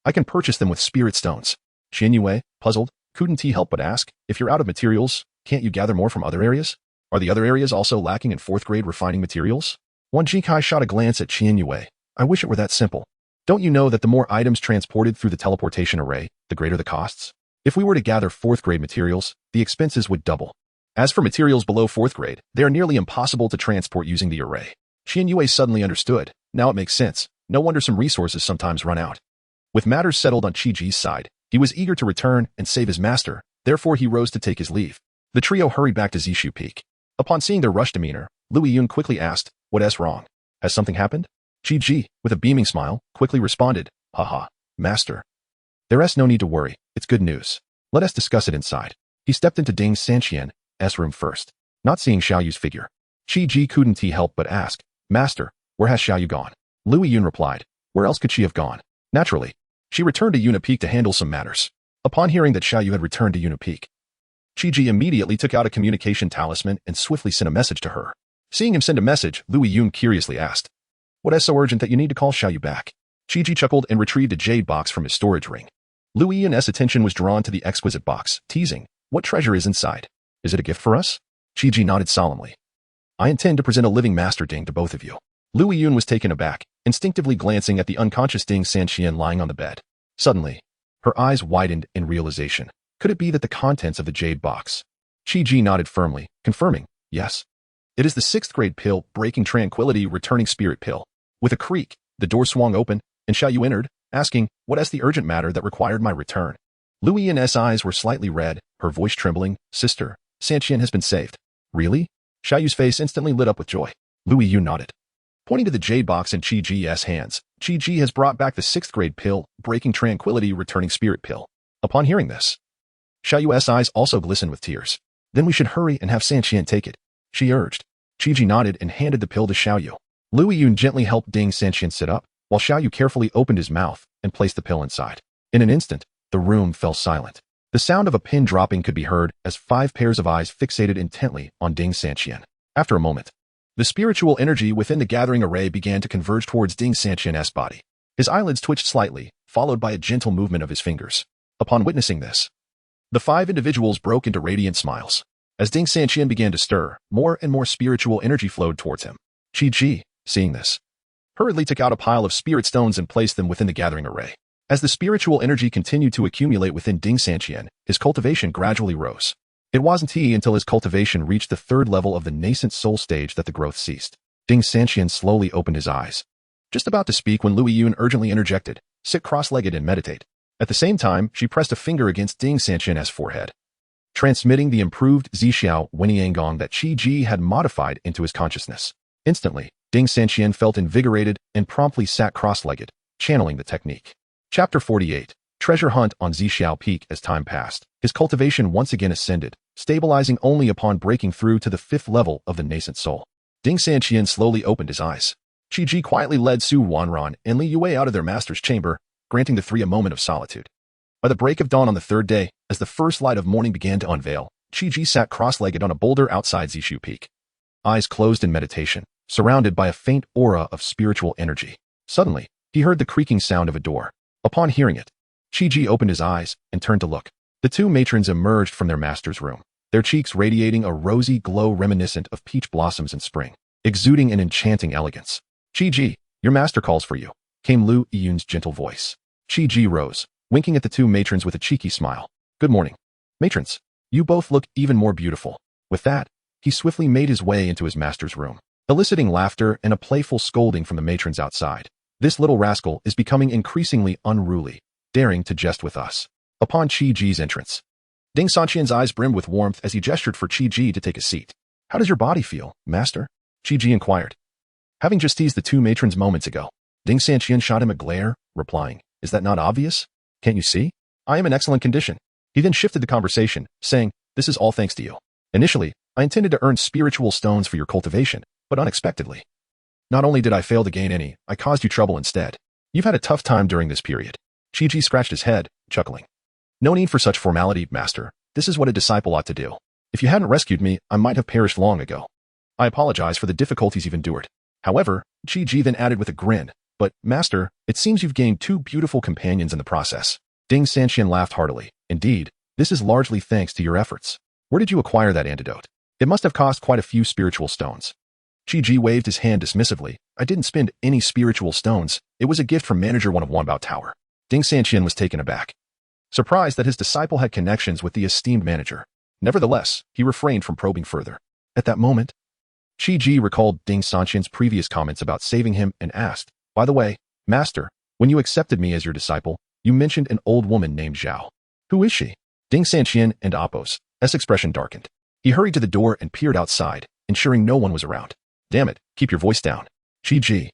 I can purchase them with spirit stones. Qian Yue, puzzled, couldn't he help but ask, if you're out of materials, can't you gather more from other areas? Are the other areas also lacking in 4th-grade refining materials? Wan Jikai shot a glance at Qian Yue. I wish it were that simple. Don't you know that the more items transported through the teleportation array, the greater the costs? If we were to gather 4th-grade materials, the expenses would double. As for materials below 4th grade, they are nearly impossible to transport using the array. Qian Yue suddenly understood. Now it makes sense. No wonder some resources sometimes run out. With matters settled on Qi's side, he was eager to return and save his master, therefore he rose to take his leave. The trio hurried back to Zishu Peak. Upon seeing their rushed demeanor, Lu Yun quickly asked, What's wrong? Has something happened? Qi, with a beaming smile, quickly responded, Haha, master. There's no need to worry, it's good news. Let us discuss it inside. He stepped into Ding Sanqian's room first. Not seeing Xiaoyu's figure, Qi couldn't help but ask, Master, where has Xiaoyu gone? Lu Yun replied, Where else could she have gone? Naturally, she returned to Yuna Peak to handle some matters. Upon hearing that Xiaoyu had returned to Yuna Peak, Qi immediately took out a communication talisman and swiftly sent a message to her. Seeing him send a message, Lu Yun curiously asked, What is so urgent that you need to call Xiaoyu back? Qi chuckled and retrieved a jade box from his storage ring. Lu Yun's attention was drawn to the exquisite box, teasing, What treasure is inside? Is it a gift for us? Qi nodded solemnly. I intend to present a living master Ding to both of you. Lu Yun was taken aback, instinctively glancing at the unconscious Ding Sanqian lying on the bed. Suddenly, her eyes widened in realization. Could it be that the contents of the jade box? Qi nodded firmly, confirming, yes. It is the 6th-grade pill, Breaking Tranquility Returning Spirit Pill. With a creak, the door swung open, and Xiaoyu entered, asking, What is the urgent matter that required my return? Lu Yun's eyes were slightly red, her voice trembling, Sister, Sanqian has been saved. Really? Xiaoyu's face instantly lit up with joy. Lu Yun nodded. Pointing to the jade box in Qi's hands, Qi has brought back the 6th-grade pill, Breaking Tranquility Returning Spirit Pill. Upon hearing this, Xiaoyu's eyes also glistened with tears. Then we should hurry and have Sanqian take it, she urged. Qi nodded and handed the pill to Xiaoyu. Lu Yun gently helped Ding Sanqian sit up, while Xiaoyu carefully opened his mouth and placed the pill inside. In an instant, the room fell silent. The sound of a pin dropping could be heard as 5 pairs of eyes fixated intently on Ding Sanqian. After a moment, the spiritual energy within the gathering array began to converge towards Ding Sanqian's body. His eyelids twitched slightly, followed by a gentle movement of his fingers. Upon witnessing this, the 5 individuals broke into radiant smiles. As Ding Sanqian began to stir, more and more spiritual energy flowed towards him. Qi, seeing this, hurriedly took out a pile of spirit stones and placed them within the gathering array. As the spiritual energy continued to accumulate within Ding Sanqian, his cultivation gradually rose. It wasn't until his cultivation reached the 3rd level of the nascent soul stage that the growth ceased. Ding Sanqian slowly opened his eyes. Just about to speak when Lu Yun urgently interjected, sit cross-legged and meditate. At the same time, she pressed a finger against Ding Sanqian's forehead, transmitting the improved Zixiao Wenyangong that Qi Ji had modified into his consciousness. Instantly, Ding Sanqian felt invigorated and promptly sat cross-legged, channeling the technique. Chapter 48. Treasure Hunt on Zixiao Peak. As time passed, his cultivation once again ascended, stabilizing only upon breaking through to the 5th level of the nascent soul. Ding Sanqian slowly opened his eyes. Qi Ji quietly led Su Wanran and Li Yue out of their master's chamber, granting the three a moment of solitude. By the break of dawn on the 3rd day, as the first light of morning began to unveil, Qi Ji sat cross-legged on a boulder outside Zixiao Peak. Eyes closed in meditation, surrounded by a faint aura of spiritual energy. Suddenly, he heard the creaking sound of a door. Upon hearing it, Qi Ji opened his eyes and turned to look. The two matrons emerged from their master's room, their cheeks radiating a rosy glow reminiscent of peach blossoms in spring, exuding an enchanting elegance. "Qi Ji, your master calls for you," came Lu Yun's gentle voice. Qi Ji rose, winking at the two matrons with a cheeky smile. "Good morning. Matrons, you both look even more beautiful." With that, he swiftly made his way into his master's room, eliciting laughter and a playful scolding from the matrons outside. "This little rascal is becoming increasingly unruly, daring to jest with us." Upon Qi Ji's entrance, Ding Sanqian's eyes brimmed with warmth as he gestured for Qi Ji to take a seat. "How does your body feel, master?" Qi Ji inquired. Having just teased the two matrons moments ago, Ding Sanqian shot him a glare, replying, "Is that not obvious? Can't you see? I am in excellent condition." He then shifted the conversation, saying, "This is all thanks to you. Initially, I intended to earn spiritual stones for your cultivation, but unexpectedly, not only did I fail to gain any, I caused you trouble instead. You've had a tough time during this period." Qi Ji scratched his head, chuckling. "No need for such formality, master. This is what a disciple ought to do. If you hadn't rescued me, I might have perished long ago. I apologize for the difficulties you've endured." However, Qi Ji then added with a grin, "But, master, it seems you've gained two beautiful companions in the process." Ding Sanqian laughed heartily. "Indeed, this is largely thanks to your efforts. Where did you acquire that antidote? It must have cost quite a few spiritual stones." Qi Ji waved his hand dismissively. "I didn't spend any spiritual stones. It was a gift from Manager 1 of Wanbao Tower." Ding Sanqian was taken aback, surprised that his disciple had connections with the esteemed manager. Nevertheless, he refrained from probing further. At that moment, Qi Ji recalled Ding Sanqian's previous comments about saving him and asked, "By the way, master, when you accepted me as your disciple, you mentioned an old woman named Zhao. Who is she?" Ding Sanqian and Appo's expression darkened. He hurried to the door and peered outside, ensuring no one was around. "Damn it, keep your voice down." Qi Ji,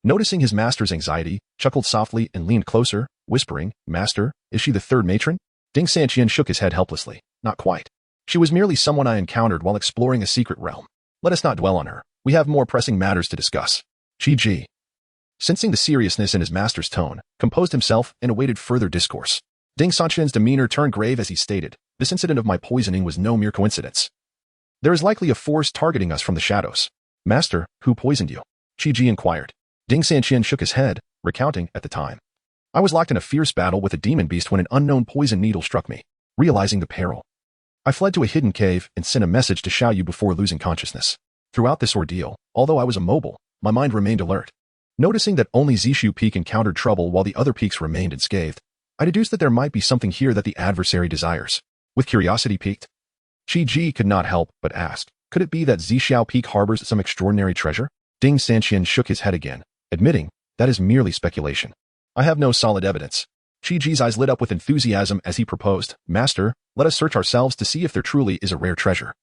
noticing his master's anxiety, chuckled softly and leaned closer, whispering, "Master, is she the 3rd matron?" Ding Sanqian shook his head helplessly. "Not quite. She was merely someone I encountered while exploring a secret realm. Let us not dwell on her. We have more pressing matters to discuss." Qi Ji, sensing the seriousness in his master's tone, composed himself and awaited further discourse. Ding Sanqian's demeanor turned grave as he stated, "This incident of my poisoning was no mere coincidence. There is likely a force targeting us from the shadows." "Master, who poisoned you?" Qi Ji inquired. Ding Sanqian shook his head, recounting, "At the time, I was locked in a fierce battle with a demon beast when an unknown poison needle struck me. Realizing the peril, I fled to a hidden cave and sent a message to Xiao Yu before losing consciousness. Throughout this ordeal, although I was immobile, my mind remained alert. Noticing that only Zixiao Peak encountered trouble while the other peaks remained unscathed, I deduced that there might be something here that the adversary desires." With curiosity piqued, Qi Ji could not help but ask, "Could it be that Zixiao Peak harbors some extraordinary treasure?" Ding Sanqian shook his head again, admitting, "That is merely speculation. I have no solid evidence." Qi Ji's eyes lit up with enthusiasm as he proposed, "Master, let us search ourselves to see if there truly is a rare treasure."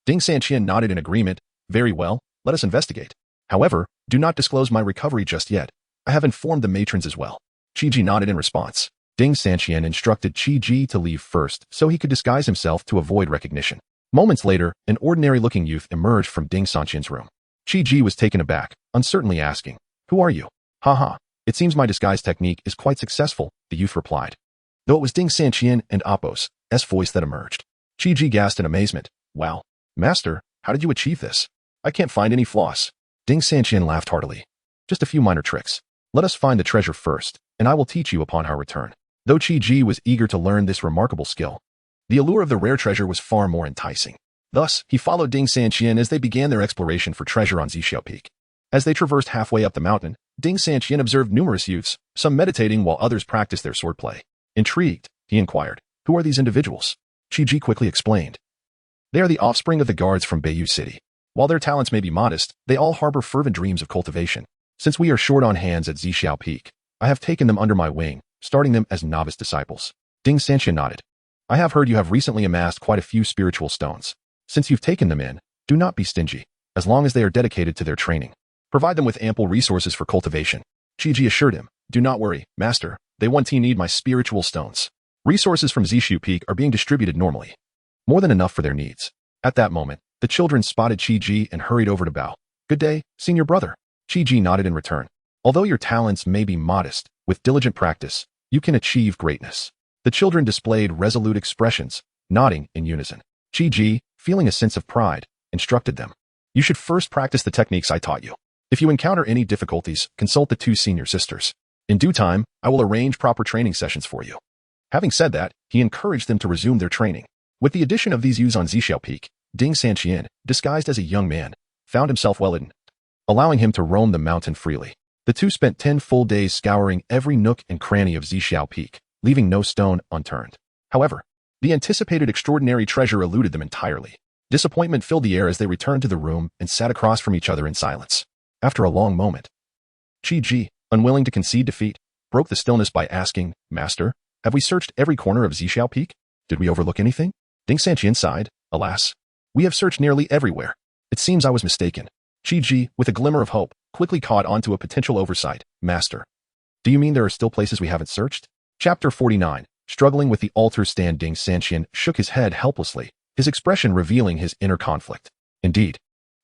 Ding Sanqian nodded in agreement. "Very well, let us investigate. However, do not disclose my recovery just yet. I have informed the matrons as well." Qi Ji nodded in response. Ding Sanqian instructed Qi Ji to leave first so he could disguise himself to avoid recognition. Moments later, an ordinary-looking youth emerged from Ding Sanqian's room. Qi Ji was taken aback, uncertainly asking, "Who are you?" "Haha, it seems my disguise technique is quite successful," the youth replied. Though it was Ding Sanqian and Appo's voice that emerged. Qi Ji gasped in amazement. "Wow, master, how did you achieve this? I can't find any flaws." Ding Sanqian laughed heartily. "Just a few minor tricks. Let us find the treasure first, and I will teach you upon our return." Though Qi Ji was eager to learn this remarkable skill, the allure of the rare treasure was far more enticing. Thus, he followed Ding Sanqian as they began their exploration for treasure on Zixiao Peak. As they traversed halfway up the mountain, Ding Sanqian observed numerous youths, some meditating while others practiced their swordplay. Intrigued, he inquired, "Who are these individuals?" Qi Ji quickly explained. "They are the offspring of the guards from Beiyu City. While their talents may be modest, they all harbor fervent dreams of cultivation. Since we are short on hands at Zixiao Peak, I have taken them under my wing, starting them as novice disciples. Ding Sanqian nodded. I have heard you have recently amassed quite a few spiritual stones. Since you've taken them in, do not be stingy, as long as they are dedicated to their training. Provide them with ample resources for cultivation. Qiji assured him, do not worry, master, they won't need my spiritual stones. Resources from Zishu Peak are being distributed normally. More than enough for their needs. At that moment, the children spotted Qiji and hurried over to bow. Good day, senior brother. Qiji nodded in return. Although your talents may be modest, with diligent practice, you can achieve greatness. The children displayed resolute expressions, nodding in unison. Qiji, feeling a sense of pride, instructed them. You should first practice the techniques I taught you. If you encounter any difficulties, consult the two senior sisters. In due time, I will arrange proper training sessions for you. Having said that, he encouraged them to resume their training. With the addition of these youths on Zishu Peak, Ding Sanqian, disguised as a young man, found himself well hidden, allowing him to roam the mountain freely. The two spent 10 full days scouring every nook and cranny of Zishu Peak, leaving no stone unturned. However, the anticipated extraordinary treasure eluded them entirely. Disappointment filled the air as they returned to the room and sat across from each other in silence. After a long moment, Qiji, unwilling to concede defeat, broke the stillness by asking, Master, have we searched every corner of Zishu Peak? Did we overlook anything? Ding Sanqian sighed, alas. We have searched nearly everywhere. It seems I was mistaken. Qiji, with a glimmer of hope, quickly caught on to a potential oversight. Master, do you mean there are still places we haven't searched? Chapter 49. Struggling with the altar stand, Ding Sanqian shook his head helplessly, his expression revealing his inner conflict. Indeed,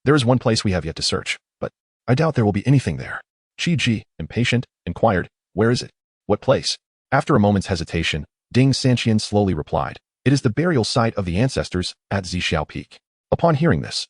there is one place we have yet to search, but I doubt there will be anything there. Qiji, impatient, inquired, where is it? What place? After a moment's hesitation, Ding Sanqian slowly replied, it is the burial site of the ancestors at Zishu Peak. Upon hearing this,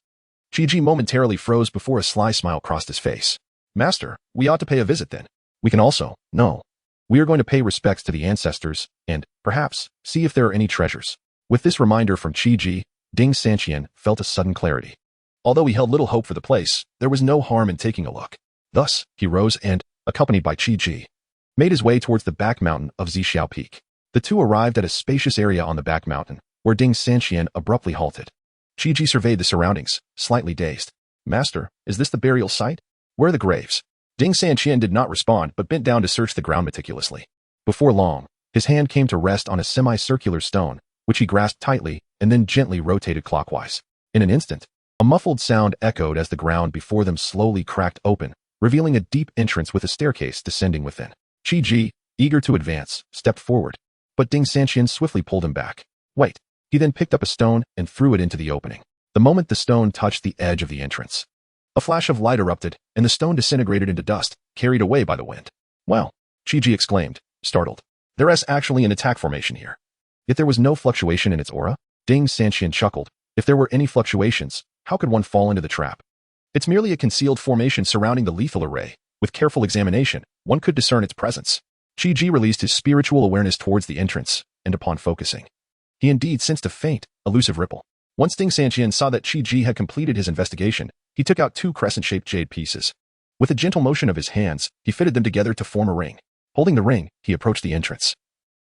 Qiji momentarily froze before a sly smile crossed his face. Master, we ought to pay a visit then. We can also, no. We are going to pay respects to the ancestors and, perhaps, see if there are any treasures. With this reminder from Qiji, Ding Sanqian felt a sudden clarity. Although he held little hope for the place, there was no harm in taking a look. Thus, he rose and, accompanied by Qiji, made his way towards the back mountain of Zishu Peak. The two arrived at a spacious area on the back mountain, where Ding Sanqian abruptly halted. Qiji surveyed the surroundings, slightly dazed. Master, is this the burial site? Where are the graves? Ding Sanqian did not respond but bent down to search the ground meticulously. Before long, his hand came to rest on a semicircular stone, which he grasped tightly and then gently rotated clockwise. In an instant, a muffled sound echoed as the ground before them slowly cracked open, revealing a deep entrance with a staircase descending within. Qiji, eager to advance, stepped forward, but Ding Sanqian swiftly pulled him back. Wait. He then picked up a stone and threw it into the opening. The moment the stone touched the edge of the entrance, a flash of light erupted, and the stone disintegrated into dust, carried away by the wind. Well, Qiji exclaimed, startled. There is actually an attack formation here. Yet there was no fluctuation in its aura. Ding Sanqian chuckled. If there were any fluctuations, how could one fall into the trap? It's merely a concealed formation surrounding the lethal array. With careful examination, one could discern its presence. Qiji released his spiritual awareness towards the entrance, and upon focusing, he indeed sensed a faint, elusive ripple. Once Ding Sanqian saw that Qiji had completed his investigation, he took out 2 crescent-shaped jade pieces. With a gentle motion of his hands, he fitted them together to form a ring. Holding the ring, he approached the entrance,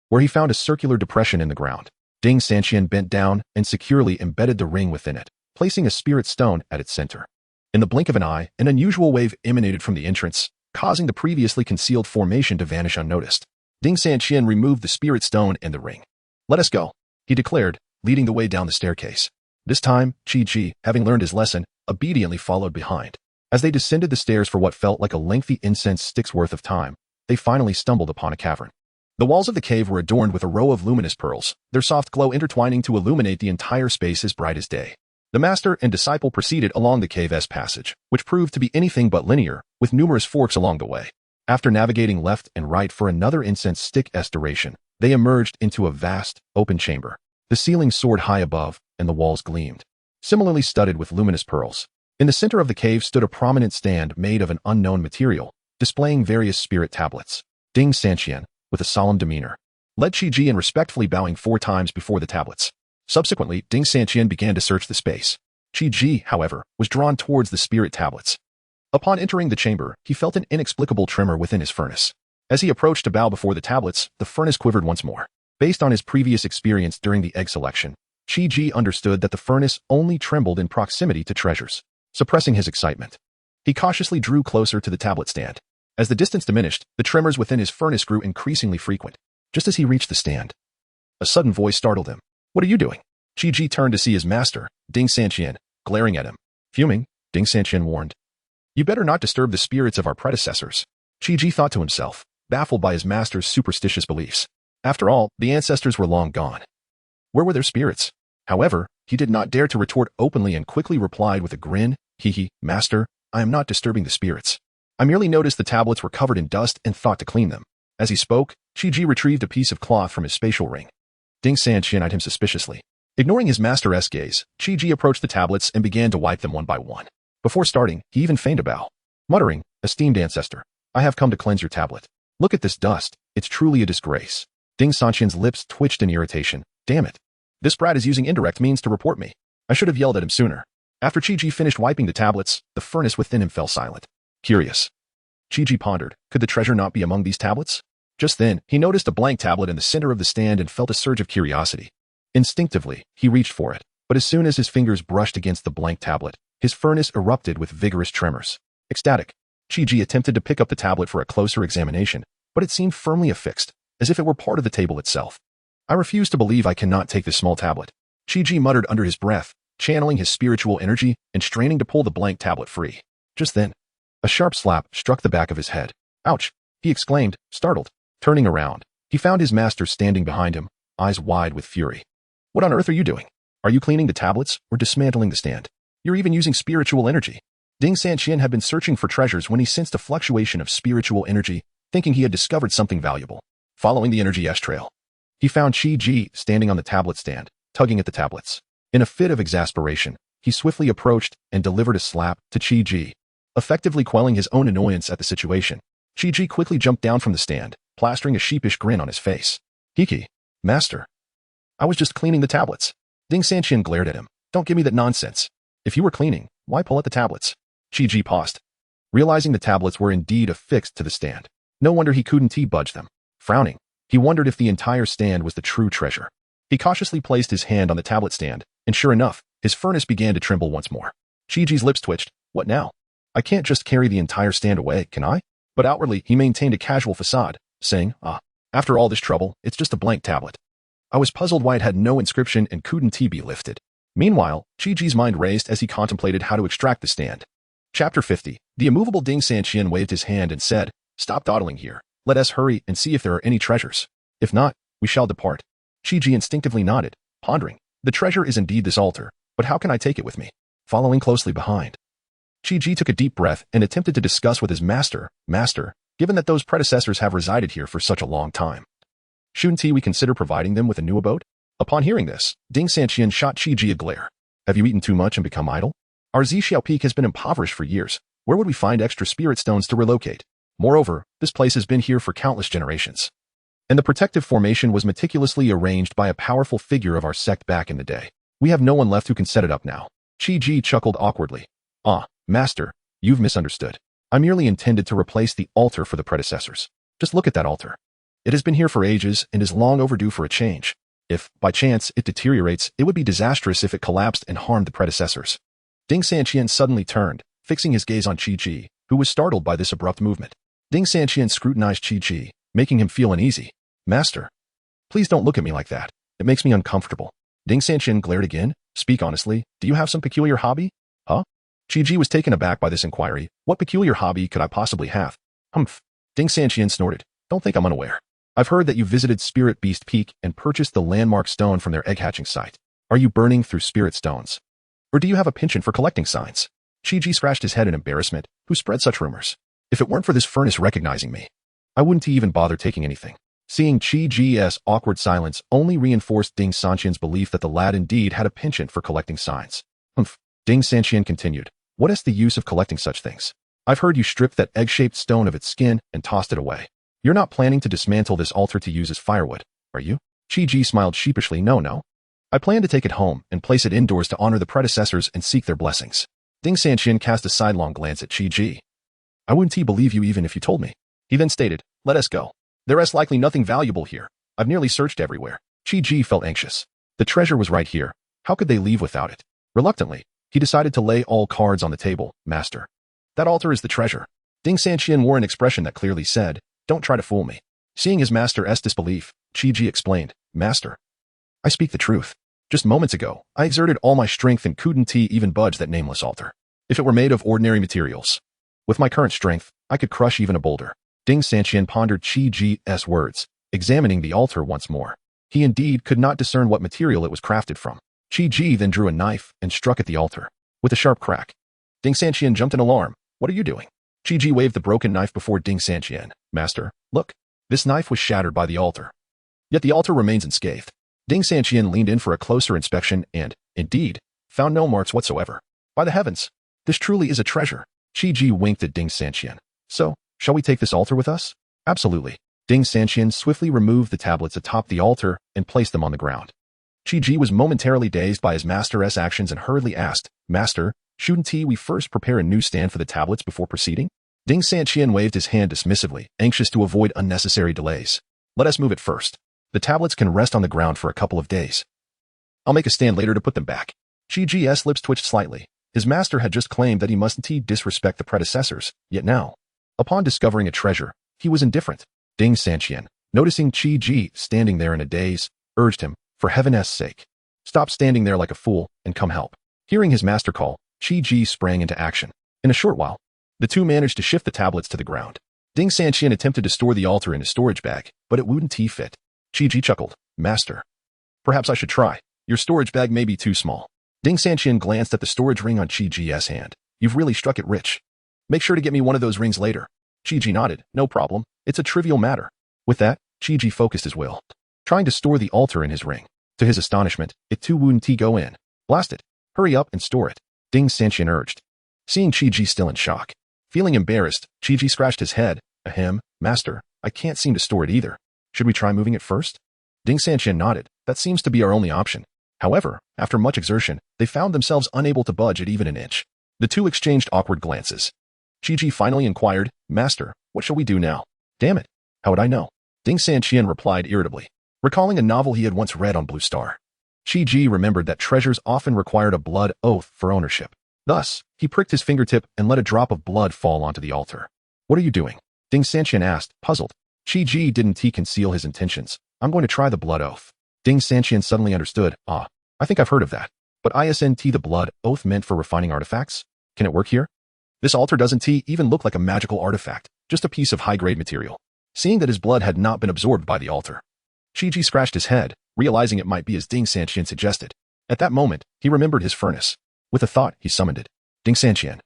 where he found a circular depression in the ground. Ding Sanqian bent down and securely embedded the ring within it, placing a spirit stone at its center. In the blink of an eye, an unusual wave emanated from the entrance, causing the previously concealed formation to vanish unnoticed. Ding Sanqian removed the spirit stone and the ring. Let us go, he declared, leading the way down the staircase. This time, Qiji, having learned his lesson, obediently followed behind. As they descended the stairs for what felt like a lengthy incense stick's worth of time, they finally stumbled upon a cavern. The walls of the cave were adorned with a row of luminous pearls, their soft glow intertwining to illuminate the entire space as bright as day. The master and disciple proceeded along the cave's passage, which proved to be anything but linear, with numerous forks along the way. After navigating left and right for another incense stick-esque duration, they emerged into a vast, open chamber. The ceiling soared high above, and the walls gleamed, similarly studded with luminous pearls. In the center of the cave stood a prominent stand made of an unknown material, displaying various spirit tablets. Ding Sanqian, with a solemn demeanor, led Qiji in respectfully bowing 4 times before the tablets. Subsequently, Ding Sanqian began to search the space. Qiji, however, was drawn towards the spirit tablets. Upon entering the chamber, he felt an inexplicable tremor within his furnace. As he approached to bow before the tablets, the furnace quivered once more. Based on his previous experience during the egg selection, Qiji understood that the furnace only trembled in proximity to treasures. Suppressing his excitement, he cautiously drew closer to the tablet stand. As the distance diminished, the tremors within his furnace grew increasingly frequent. Just as he reached the stand, a sudden voice startled him. "What are you doing?" Qi turned to see his master, Ding Sanqian, glaring at him. Fuming, Ding Sanqian warned, "You better not disturb the spirits of our predecessors." Qi thought to himself, baffled by his master's superstitious beliefs. After all, the ancestors were long gone. Where were their spirits? However, he did not dare to retort openly and quickly replied with a grin, Master, I am not disturbing the spirits. I merely noticed the tablets were covered in dust and thought to clean them." As he spoke, Qi retrieved a piece of cloth from his spatial ring. Ding Sanqian eyed him suspiciously. Ignoring his master's gaze, Qi approached the tablets and began to wipe them one by one. Before starting, he even feigned a bow. Muttering, "Esteemed ancestor, I have come to cleanse your tablet. Look at this dust, it's truly a disgrace." Ding Sanqian's lips twitched in irritation. Damn it. This brat is using indirect means to report me. I should have yelled at him sooner. After Qi finished wiping the tablets, the furnace within him fell silent. Curious. Qi pondered, could the treasure not be among these tablets? Just then, he noticed a blank tablet in the center of the stand and felt a surge of curiosity. Instinctively, he reached for it, but as soon as his fingers brushed against the blank tablet, his furnace erupted with vigorous tremors. Ecstatic, Qi attempted to pick up the tablet for a closer examination, but it seemed firmly affixed, as if it were part of the table itself. "I refuse to believe I cannot take this small tablet." Qi muttered under his breath, channeling his spiritual energy and straining to pull the blank tablet free. Just then, a sharp slap struck the back of his head. "Ouch!" he exclaimed, startled. Turning around, he found his master standing behind him, eyes wide with fury. "What on earth are you doing? Are you cleaning the tablets or dismantling the stand? You're even using spiritual energy." Ding Sanqian had been searching for treasures when he sensed a fluctuation of spiritual energy, thinking he had discovered something valuable. Following the energy trail, he found Qi standing on the tablet stand, tugging at the tablets. In a fit of exasperation, he swiftly approached and delivered a slap to Qi, effectively quelling his own annoyance at the situation. Qi quickly jumped down from the stand, plastering a sheepish grin on his face. Master. I was just cleaning the tablets." Ding Sanqian glared at him. "Don't give me that nonsense. If you were cleaning, why pull at the tablets?" Qi paused, realizing the tablets were indeed affixed to the stand. No wonder he couldn't budge them. Frowning, he wondered if the entire stand was the true treasure. He cautiously placed his hand on the tablet stand, and sure enough, his furnace began to tremble once more. Qi's lips twitched. "What now? I can't just carry the entire stand away, can I?" But outwardly, he maintained a casual facade, saying, after all this trouble, it's just a blank tablet. I was puzzled why it had no inscription and couldn't be lifted. Meanwhile, Qi's mind raced as he contemplated how to extract the stand. Chapter 50. The immovable Ding Sanqian waved his hand and said, "Stop dawdling here. Let us hurry and see if there are any treasures. If not, we shall depart." Qi instinctively nodded, pondering. The treasure is indeed this altar, but how can I take it with me? Following closely behind, Qi took a deep breath and attempted to discuss with his master, given that those predecessors have resided here for such a long time, shouldn't we consider providing them with a new abode? Upon hearing this, Ding Sanqian shot Qi a glare. "Have you eaten too much and become idle? Our Zixiao Peak has been impoverished for years. Where would we find extra spirit stones to relocate? Moreover, this place has been here for countless generations. And the protective formation was meticulously arranged by a powerful figure of our sect back in the day. We have no one left who can set it up now." Qi chuckled awkwardly. Master, you've misunderstood. I merely intended to replace the altar for the predecessors. Just look at that altar. It has been here for ages and is long overdue for a change. If, by chance, it deteriorates, it would be disastrous if it collapsed and harmed the predecessors." Ding Sanqian suddenly turned, fixing his gaze on Qi, who was startled by this abrupt movement. Ding Sanqian scrutinized Qi, making him feel uneasy. "Master, please don't look at me like that. It makes me uncomfortable." Ding Sanqian glared again. "Speak honestly, do you have some peculiar hobby?" "Huh?" Qi was taken aback by this inquiry. "What peculiar hobby could I possibly have?" "Humph." Ding Sanqian snorted. "Don't think I'm unaware. I've heard that you visited Spirit Beast Peak and purchased the landmark stone from their egg hatching site. Are you burning through spirit stones? Or do you have a penchant for collecting signs?" Qi scratched his head in embarrassment. Who spread such rumors? If it weren't for this furnace recognizing me, I wouldn't even bother taking anything. Seeing Qi's awkward silence only reinforced Ding Sanqian's belief that the lad indeed had a penchant for collecting signs. "Humph." Ding Sanqian continued. "What is the use of collecting such things? I've heard you stripped that egg-shaped stone of its skin and tossed it away. You're not planning to dismantle this altar to use as firewood, are you?" Qi smiled sheepishly. No. I plan to take it home and place it indoors to honor the predecessors and seek their blessings." Ding Sanqian cast a sidelong glance at Qi. "I wouldn't believe you even if you told me." He then stated, "Let us go. There is likely nothing valuable here. I've nearly searched everywhere." Qi felt anxious. The treasure was right here. How could they leave without it? Reluctantly, he decided to lay all cards on the table. "Master, that altar is the treasure. Ding Sanqian wore an expression that clearly said, "Don't try to fool me." Seeing his master's disbelief, Qi explained, "Master, I speak the truth. Just moments ago, I exerted all my strength and couldn't even budge that nameless altar. If it were made of ordinary materials, with my current strength, I could crush even a boulder." Ding Sanqian pondered Qi's words, examining the altar once more. He indeed could not discern what material it was crafted from. Qi then drew a knife and struck at the altar. With a sharp crack, Ding Sanqian jumped in alarm. "What are you doing?" Qi waved the broken knife before Ding Sanqian. "Master, look. This knife was shattered by the altar. Yet the altar remains unscathed." Ding Sanqian leaned in for a closer inspection and, indeed, found no marks whatsoever. "By the heavens, this truly is a treasure." Qi winked at Ding Sanqian. "So, shall we take this altar with us?" "Absolutely." Ding Sanqian swiftly removed the tablets atop the altar and placed them on the ground. Qi was momentarily dazed by his master's actions and hurriedly asked, "Master, shouldn't we first prepare a new stand for the tablets before proceeding?" Ding Sanqian waved his hand dismissively, anxious to avoid unnecessary delays. "Let us move it first. The tablets can rest on the ground for a couple of days. I'll make a stand later to put them back." Qi's lips twitched slightly. His master had just claimed that he mustn't disrespect the predecessors, yet now, upon discovering a treasure, he was indifferent. Ding Sanqian, noticing Qi standing there in a daze, urged him, "For heaven's sake, stop standing there like a fool and come help." Hearing his master call, Qi sprang into action. In a short while, the two managed to shift the tablets to the ground. Ding Sanqian attempted to store the altar in a storage bag, but it wouldn't fit. Qi chuckled, "Master, perhaps I should try. Your storage bag may be too small." Ding Sanqian glanced at the storage ring on Qi's hand. "You've really struck it rich. Make sure to get me one of those rings later." Qi nodded. "No problem. It's a trivial matter." With that, Qi focused his will, trying to store the altar in his ring. To his astonishment, it too wouldn't go in. "Blast it. Hurry up and store it," Ding Sanqian urged. Seeing Qi still in shock, feeling embarrassed, Qi scratched his head. "Ahem, master, I can't seem to store it either. Should we try moving it first?" Ding Sanqian nodded. "That seems to be our only option." However, after much exertion, they found themselves unable to budge it even an inch. The two exchanged awkward glances. Qi finally inquired, "Master, what shall we do now?" "Damn it. How would I know?" Ding Sanqian replied irritably, recalling a novel he had once read on Blue Star. Qi remembered that treasures often required a blood oath for ownership. Thus, he pricked his fingertip and let a drop of blood fall onto the altar. "What are you doing?" Ding Sanqian asked, puzzled. Qi didn't conceal his intentions. "I'm going to try the blood oath." Ding Sanqian suddenly understood. "Ah, I think I've heard of that. But isn't the blood oath meant for refining artifacts? Can it work here?" "This altar doesn't even look like a magical artifact, just a piece of high-grade material." Seeing that his blood had not been absorbed by the altar, Qi scratched his head, realizing it might be as Ding Sanqian suggested. At that moment, he remembered his furnace. With a thought, he summoned it. Ding Sanqian,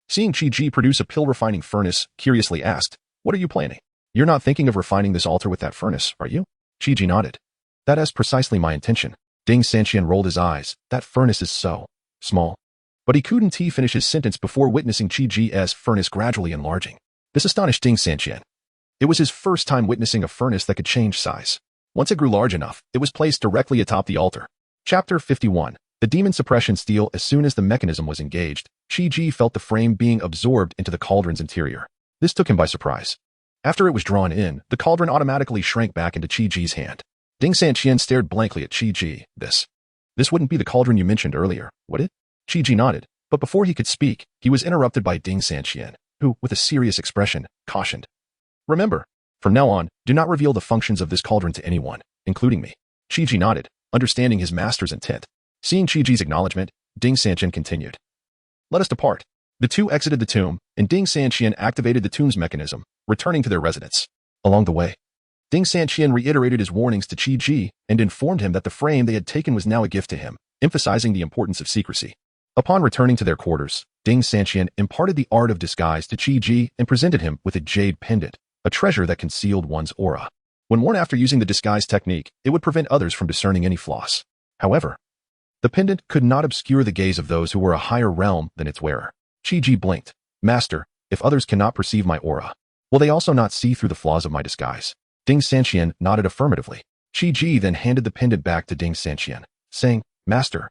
seeing Qi produce a pill-refining furnace, curiously asked, "What are you planning?" "You're not thinking of refining this altar with that furnace, are you?" Qi nodded. "That is precisely my intention." Ding Sanqian rolled his eyes. "That furnace is so small." But he couldn't finish his sentence before witnessing Qi's furnace gradually enlarging. This astonished Ding Sanqian. It was his first time witnessing a furnace that could change size. Once it grew large enough, it was placed directly atop the altar. Chapter 51. The demon suppression steel. As soon as the mechanism was engaged, Qi felt the frame being absorbed into the cauldron's interior. This took him by surprise. After it was drawn in, the cauldron automatically shrank back into Qi's hand. Ding Sanqian stared blankly at Qi. This wouldn't be the cauldron you mentioned earlier, would it?" Qi nodded, but before he could speak, he was interrupted by Ding Sanqian, who, with a serious expression, cautioned, "Remember, from now on, do not reveal the functions of this cauldron to anyone, including me." Qi nodded, understanding his master's intent. Seeing Qi's acknowledgement, Ding Sanqian continued, "Let us depart." The two exited the tomb, and Ding Sanqian activated the tomb's mechanism, returning to their residence. Along the way, Ding Sanqian reiterated his warnings to Qi and informed him that the frame they had taken was now a gift to him, emphasizing the importance of secrecy. Upon returning to their quarters, Ding Sanqian imparted the art of disguise to Qi and presented him with a jade pendant, a treasure that concealed one's aura. When worn after using the disguise technique, it would prevent others from discerning any flaws. However, the pendant could not obscure the gaze of those who were a higher realm than its wearer. Qi blinked. "Master, if others cannot perceive my aura, will they also not see through the flaws of my disguise?" Ding Sanqian nodded affirmatively. Qi then handed the pendant back to Ding Sanqian, saying, "Master,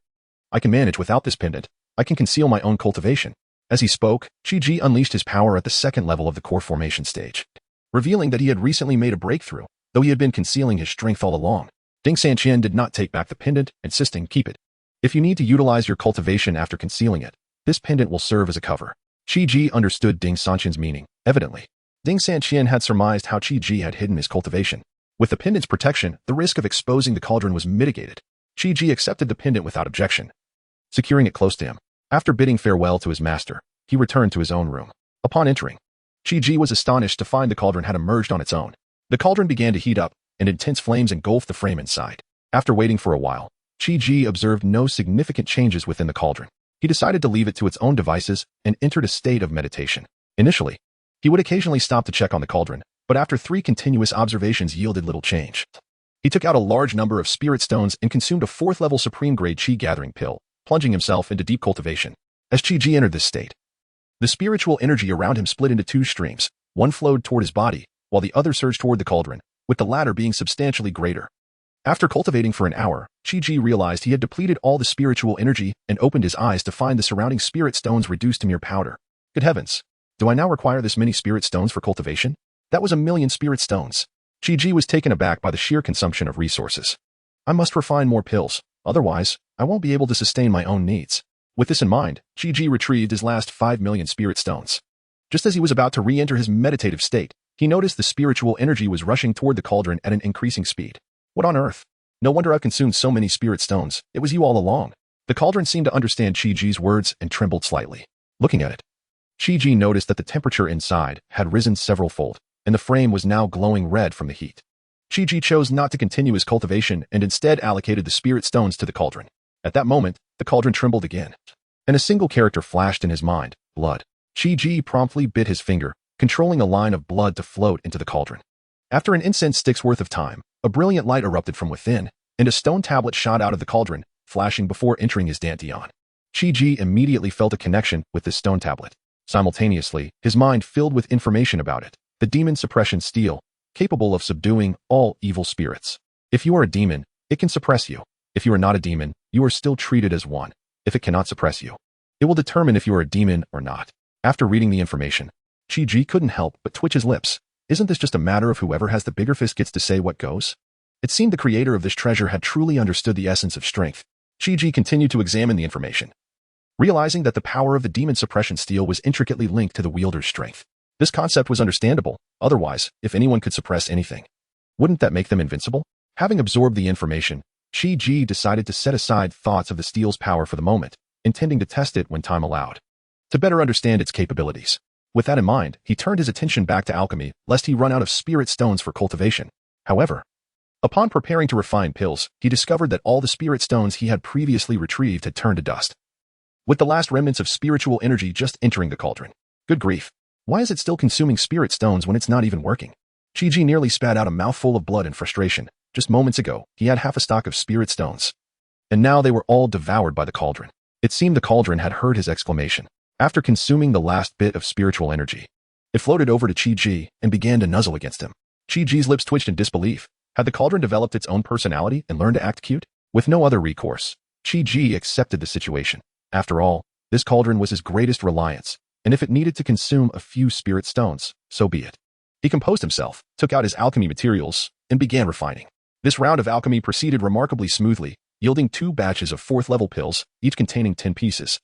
I can manage without this pendant. I can conceal my own cultivation." As he spoke, Qi unleashed his power at the second level of the core formation stage, revealing that he had recently made a breakthrough, though he had been concealing his strength all along. Ding Sanqian did not take back the pendant, insisting, "Keep it. If you need to utilize your cultivation after concealing it, this pendant will serve as a cover." Qi understood Ding Sanqian's meaning, evidently. Ding Sanqian had surmised how Qi had hidden his cultivation. With the pendant's protection, the risk of exposing the cauldron was mitigated. Qi accepted the pendant without objection, securing it close to him. After bidding farewell to his master, he returned to his own room. Upon entering, Qi was astonished to find the cauldron had emerged on its own. The cauldron began to heat up, and intense flames engulfed the frame inside. After waiting for a while, Qi observed no significant changes within the cauldron. He decided to leave it to its own devices and entered a state of meditation. Initially, he would occasionally stop to check on the cauldron, but after 3 continuous observations yielded little change. He took out a large number of spirit stones and consumed a 4th-level supreme-grade Qi gathering pill, plunging himself into deep cultivation. As Qi entered this state, the spiritual energy around him split into 2 streams. One flowed toward his body, while the other surged toward the cauldron, with the latter being substantially greater. After cultivating for an hour, Qi realized he had depleted all the spiritual energy and opened his eyes to find the surrounding spirit stones reduced to mere powder. Good heavens! Do I now require this many spirit stones for cultivation? That was 1,000,000 spirit stones. Qi was taken aback by the sheer consumption of resources. I must refine more pills, otherwise, I won't be able to sustain my own needs. With this in mind, Qi retrieved his last 5,000,000 spirit stones. Just as he was about to re-enter his meditative state, he noticed the spiritual energy was rushing toward the cauldron at an increasing speed. What on earth? No wonder I've consumed so many spirit stones. It was you all along. The cauldron seemed to understand Qi's words and trembled slightly. Looking at it, Qi noticed that the temperature inside had risen several-fold, and the frame was now glowing red from the heat. Qi chose not to continue his cultivation and instead allocated the spirit stones to the cauldron. At that moment, the cauldron trembled again, and a single character flashed in his mind: blood. Qi promptly bit his finger, controlling a line of blood to float into the cauldron. After an incense stick's worth of time, a brilliant light erupted from within, and a stone tablet shot out of the cauldron, flashing before entering his dantian. Qi immediately felt a connection with this stone tablet. Simultaneously, his mind filled with information about it: the demon suppression steel, capable of subduing all evil spirits. If you are a demon, it can suppress you. If you are not a demon, you are still treated as one. If it cannot suppress you, it will determine if you are a demon or not. After reading the information, Qi couldn't help but twitch his lips. Isn't this just a matter of whoever has the bigger fist gets to say what goes? It seemed the creator of this treasure had truly understood the essence of strength. Qi continued to examine the information, realizing that the power of the demon suppression steel was intricately linked to the wielder's strength. This concept was understandable. Otherwise, if anyone could suppress anything, wouldn't that make them invincible? Having absorbed the information, Qi decided to set aside thoughts of the steel's power for the moment, intending to test it when time allowed, to better understand its capabilities. With that in mind, he turned his attention back to alchemy, lest he run out of spirit stones for cultivation. However, upon preparing to refine pills, he discovered that all the spirit stones he had previously retrieved had turned to dust, with the last remnants of spiritual energy just entering the cauldron. Good grief! Why is it still consuming spirit stones when it's not even working? Qi nearly spat out a mouthful of blood in frustration. Just moments ago, he had half a stock of spirit stones, and now they were all devoured by the cauldron. It seemed the cauldron had heard his exclamation. After consuming the last bit of spiritual energy, it floated over to Qi and began to nuzzle against him. Qi's lips twitched in disbelief. Had the cauldron developed its own personality and learned to act cute? With no other recourse, Qi accepted the situation. After all, this cauldron was his greatest reliance, and if it needed to consume a few spirit stones, so be it. He composed himself, took out his alchemy materials, and began refining. This round of alchemy proceeded remarkably smoothly, yielding 2 batches of 4th-level pills, each containing 10 pieces.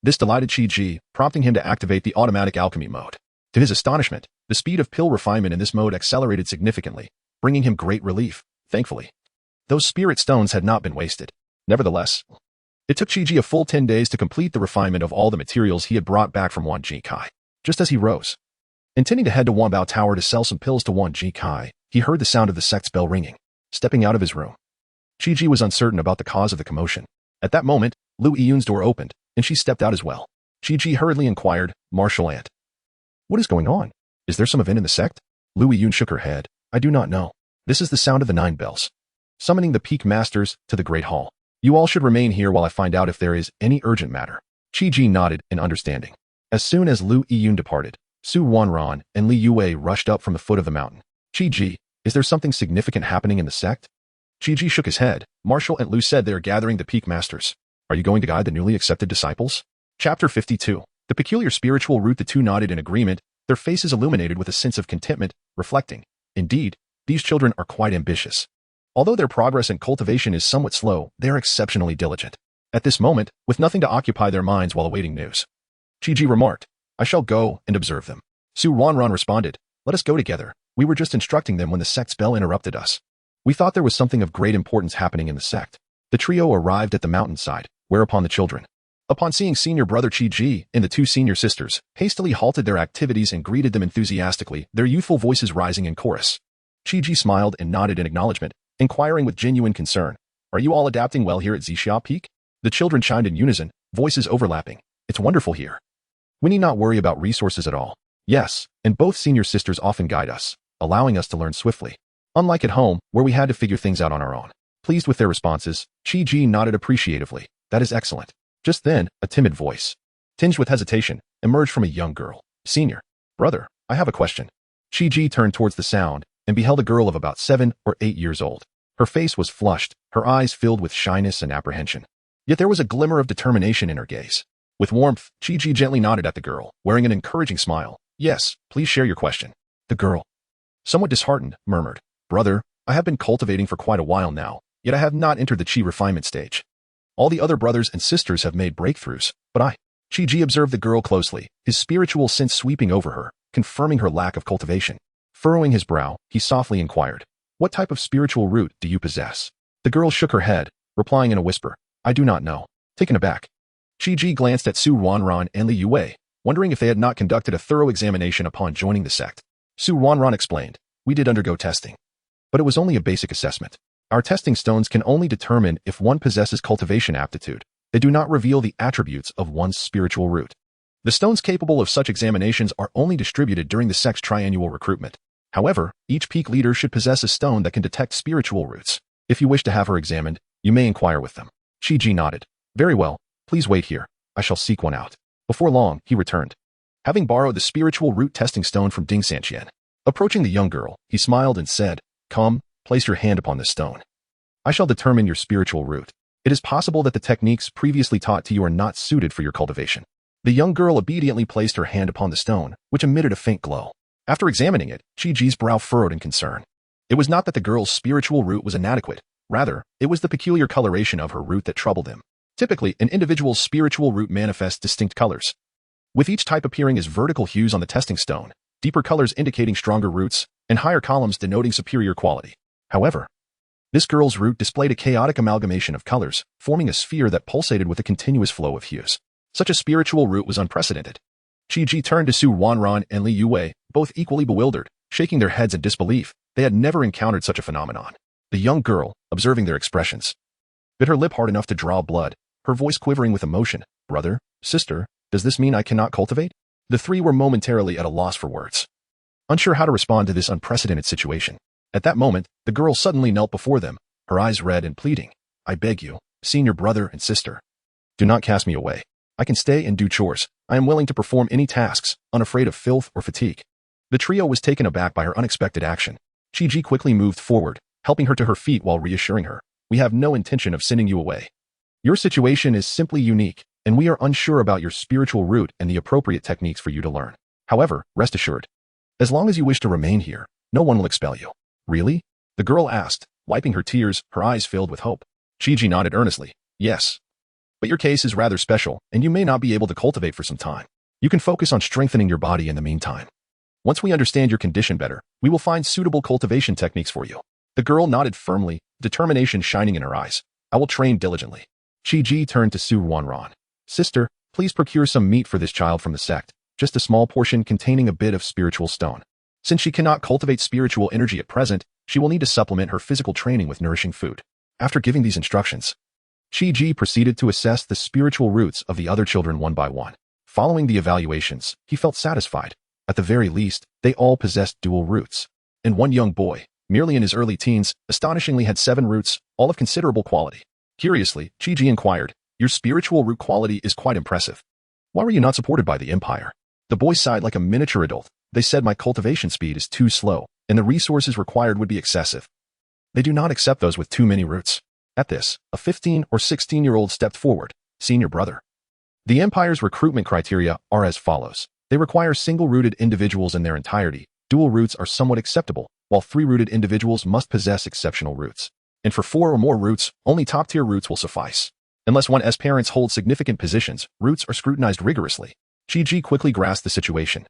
This delighted Qi, prompting him to activate the automatic alchemy mode. To his astonishment, the speed of pill refinement in this mode accelerated significantly, bringing him great relief. Thankfully, those spirit stones had not been wasted. Nevertheless, it took Qi a full 10 days to complete the refinement of all the materials he had brought back from Wanji. Just as he rose, intending to head to Wanbao Tower to sell some pills to Wanji, he heard the sound of the sect's bell ringing. Stepping out of his room, Qi was uncertain about the cause of the commotion. At that moment, Lu Yun's door opened, and she stepped out as well. Qi hurriedly inquired, "Martial Aunt, what is going on? Is there some event in the sect?" Lu Yun shook her head. "I do not know. This is the sound of the 9 bells, summoning the peak masters to the Great Hall. You all should remain here while I find out if there is any urgent matter." Qi nodded in understanding. As soon as Lu Yun departed, Su Wanran and Li Yue rushed up from the foot of the mountain. "Qi, is there something significant happening in the sect?" Qi shook his head. "Martial and Lu said they are gathering the peak masters. Are you going to guide the newly accepted disciples?" Chapter 52. The peculiar spiritual root. The 2 nodded in agreement, their faces illuminated with a sense of contentment, reflecting, "Indeed, these children are quite ambitious. Although their progress in cultivation is somewhat slow, they are exceptionally diligent." At this moment, with nothing to occupy their minds while awaiting news, Qi remarked, I shall go and observe them. Su Wanran responded, let us go together. We were just instructing them when the sect's bell interrupted us. We thought there was something of great importance happening in the sect. The trio arrived at the mountainside, whereupon the children, upon seeing senior brother Chi-Ji and the two senior sisters, hastily halted their activities and greeted them enthusiastically, their youthful voices rising in chorus. Chi-Ji smiled and nodded in acknowledgement, inquiring with genuine concern, are you all adapting well here at Zixia Peak? The children chimed in unison, voices overlapping. It's wonderful here. We need not worry about resources at all. Yes, and both senior sisters often guide us, allowing us to learn swiftly. Unlike at home, where we had to figure things out on our own. Pleased with their responses, Chi-Ji nodded appreciatively. That is excellent. Just then, a timid voice, tinged with hesitation, emerged from a young girl. Senior. Brother, I have a question. Chi-Ji turned towards the sound and beheld a girl of about 7 or 8 years old. Her face was flushed, her eyes filled with shyness and apprehension. Yet there was a glimmer of determination in her gaze. With warmth, Chi-Ji gently nodded at the girl, wearing an encouraging smile. Yes, please share your question. The girl, somewhat disheartened, murmured, Brother, I have been cultivating for quite a while now, yet I have not entered the chi refinement stage. All the other brothers and sisters have made breakthroughs, but I. Chi-Ji observed the girl closely, his spiritual sense sweeping over her, confirming her lack of cultivation. Furrowing his brow, he softly inquired, what type of spiritual root do you possess? The girl shook her head, replying in a whisper, I do not know. Taken aback, Chi-Ji glanced at Su Wanran and Li Yue, wondering if they had not conducted a thorough examination upon joining the sect. Su Wanran explained, we did undergo testing, but it was only a basic assessment. Our testing stones can only determine if one possesses cultivation aptitude. They do not reveal the attributes of one's spiritual root. The stones capable of such examinations are only distributed during the sect's triannual recruitment. However, each peak leader should possess a stone that can detect spiritual roots. If you wish to have her examined, you may inquire with them. Chi-Ji nodded. Very well, please wait here. I shall seek one out. Before long, he returned, having borrowed the spiritual root testing stone from Ding Sanqian. Approaching the young girl, he smiled and said, Come, place your hand upon this stone. I shall determine your spiritual root. It is possible that the techniques previously taught to you are not suited for your cultivation. The young girl obediently placed her hand upon the stone, which emitted a faint glow. After examining it, Chi-Ji's brow furrowed in concern. It was not that the girl's spiritual root was inadequate. Rather, it was the peculiar coloration of her root that troubled him. Typically, an individual's spiritual root manifests distinct colors, with each type appearing as vertical hues on the testing stone, deeper colors indicating stronger roots, and higher columns denoting superior quality. However, this girl's root displayed a chaotic amalgamation of colors, forming a sphere that pulsated with a continuous flow of hues. Such a spiritual root was unprecedented. Chi-Ji turned to Su Wanran and Li Yue, both equally bewildered, shaking their heads in disbelief. They had never encountered such a phenomenon. The young girl, observing their expressions, bit her lip hard enough to draw blood, her voice quivering with emotion. Brother, sister, does this mean I cannot cultivate? The three were momentarily at a loss for words, unsure how to respond to this unprecedented situation. At that moment, the girl suddenly knelt before them, her eyes red and pleading. I beg you, senior brother and sister, do not cast me away. I can stay and do chores. I am willing to perform any tasks, unafraid of filth or fatigue. The trio was taken aback by her unexpected action. Chi-Ji quickly moved forward, helping her to her feet while reassuring her. We have no intention of sending you away. Your situation is simply unique, and we are unsure about your spiritual root and the appropriate techniques for you to learn. However, rest assured, as long as you wish to remain here, no one will expel you. Really? The girl asked, wiping her tears, her eyes filled with hope. Chi-Ji nodded earnestly. Yes. But your case is rather special, and you may not be able to cultivate for some time. You can focus on strengthening your body in the meantime. Once we understand your condition better, we will find suitable cultivation techniques for you. The girl nodded firmly, determination shining in her eyes. I will train diligently. Chi-Ji turned to Su Wanran. Sister, please procure some meat for this child from the sect, just a small portion containing a bit of spiritual stone. Since she cannot cultivate spiritual energy at present, she will need to supplement her physical training with nourishing food. After giving these instructions, Chi-Ji proceeded to assess the spiritual roots of the other children one by one. Following the evaluations, he felt satisfied. At the very least, they all possessed dual roots. And one young boy, merely in his early teens, astonishingly had 7 roots, all of considerable quality. Curiously, Chi-Ji inquired, your spiritual root quality is quite impressive. Why were you not supported by the Empire? The boy sighed like a miniature adult. They said my cultivation speed is too slow, and the resources required would be excessive. They do not accept those with too many roots. At this, a 15 or 16-year-old stepped forward. Senior brother. The Empire's recruitment criteria are as follows. They require single-rooted individuals in their entirety. Dual roots are somewhat acceptable, while 3-rooted individuals must possess exceptional roots. And for 4 or more roots, only top-tier roots will suffice. Unless one's parents hold significant positions, roots are scrutinized rigorously. Qi quickly grasped the situation.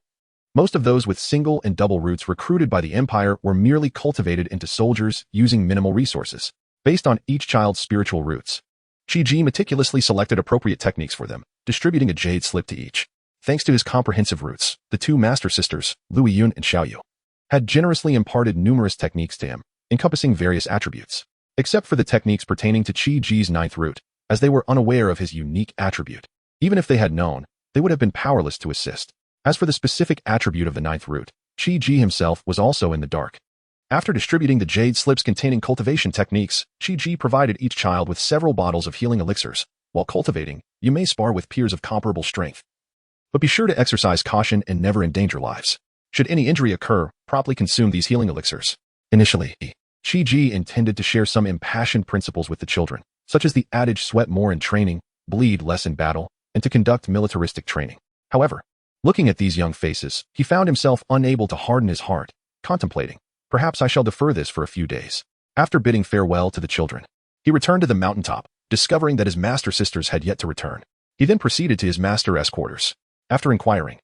Most of those with single and double roots recruited by the Empire were merely cultivated into soldiers using minimal resources, based on each child's spiritual roots. Qi meticulously selected appropriate techniques for them, distributing a jade slip to each. Thanks to his comprehensive roots, the two master sisters, Luiyun and Xiaoyu, had generously imparted numerous techniques to him, encompassing various attributes, except for the techniques pertaining to Qi's ninth root, as they were unaware of his unique attribute. Even if they had known, they would have been powerless to assist. As for the specific attribute of the ninth root, Qi himself was also in the dark. After distributing the jade slips containing cultivation techniques, Qi provided each child with several bottles of healing elixirs. While cultivating, you may spar with peers of comparable strength. But be sure to exercise caution and never endanger lives. Should any injury occur, promptly consume these healing elixirs. Initially, Qi intended to share some impassioned principles with the children, such as the adage sweat more in training, bleed less in battle, and to conduct militaristic training. However, looking at these young faces, he found himself unable to harden his heart, contemplating, perhaps I shall defer this for a few days. After bidding farewell to the children, he returned to the mountaintop, discovering that his master sisters had yet to return. He then proceeded to his master's quarters. After inquiring,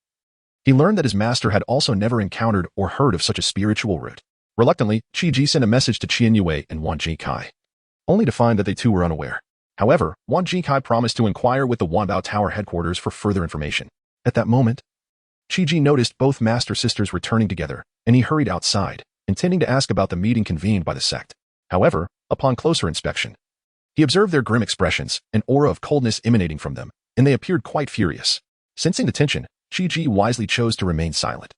he learned that his master had also never encountered or heard of such a spiritual root. Reluctantly, Qi sent a message to Qian Yue and Wan Jikai, only to find that they too were unaware. However, Wan Jikai promised to inquire with the Wanbao Tower headquarters for further information. At that moment, Qi noticed both master sisters returning together, and he hurried outside, intending to ask about the meeting convened by the sect. However, upon closer inspection, he observed their grim expressions, an aura of coldness emanating from them, and they appeared quite furious. Sensing the tension, Qi wisely chose to remain silent.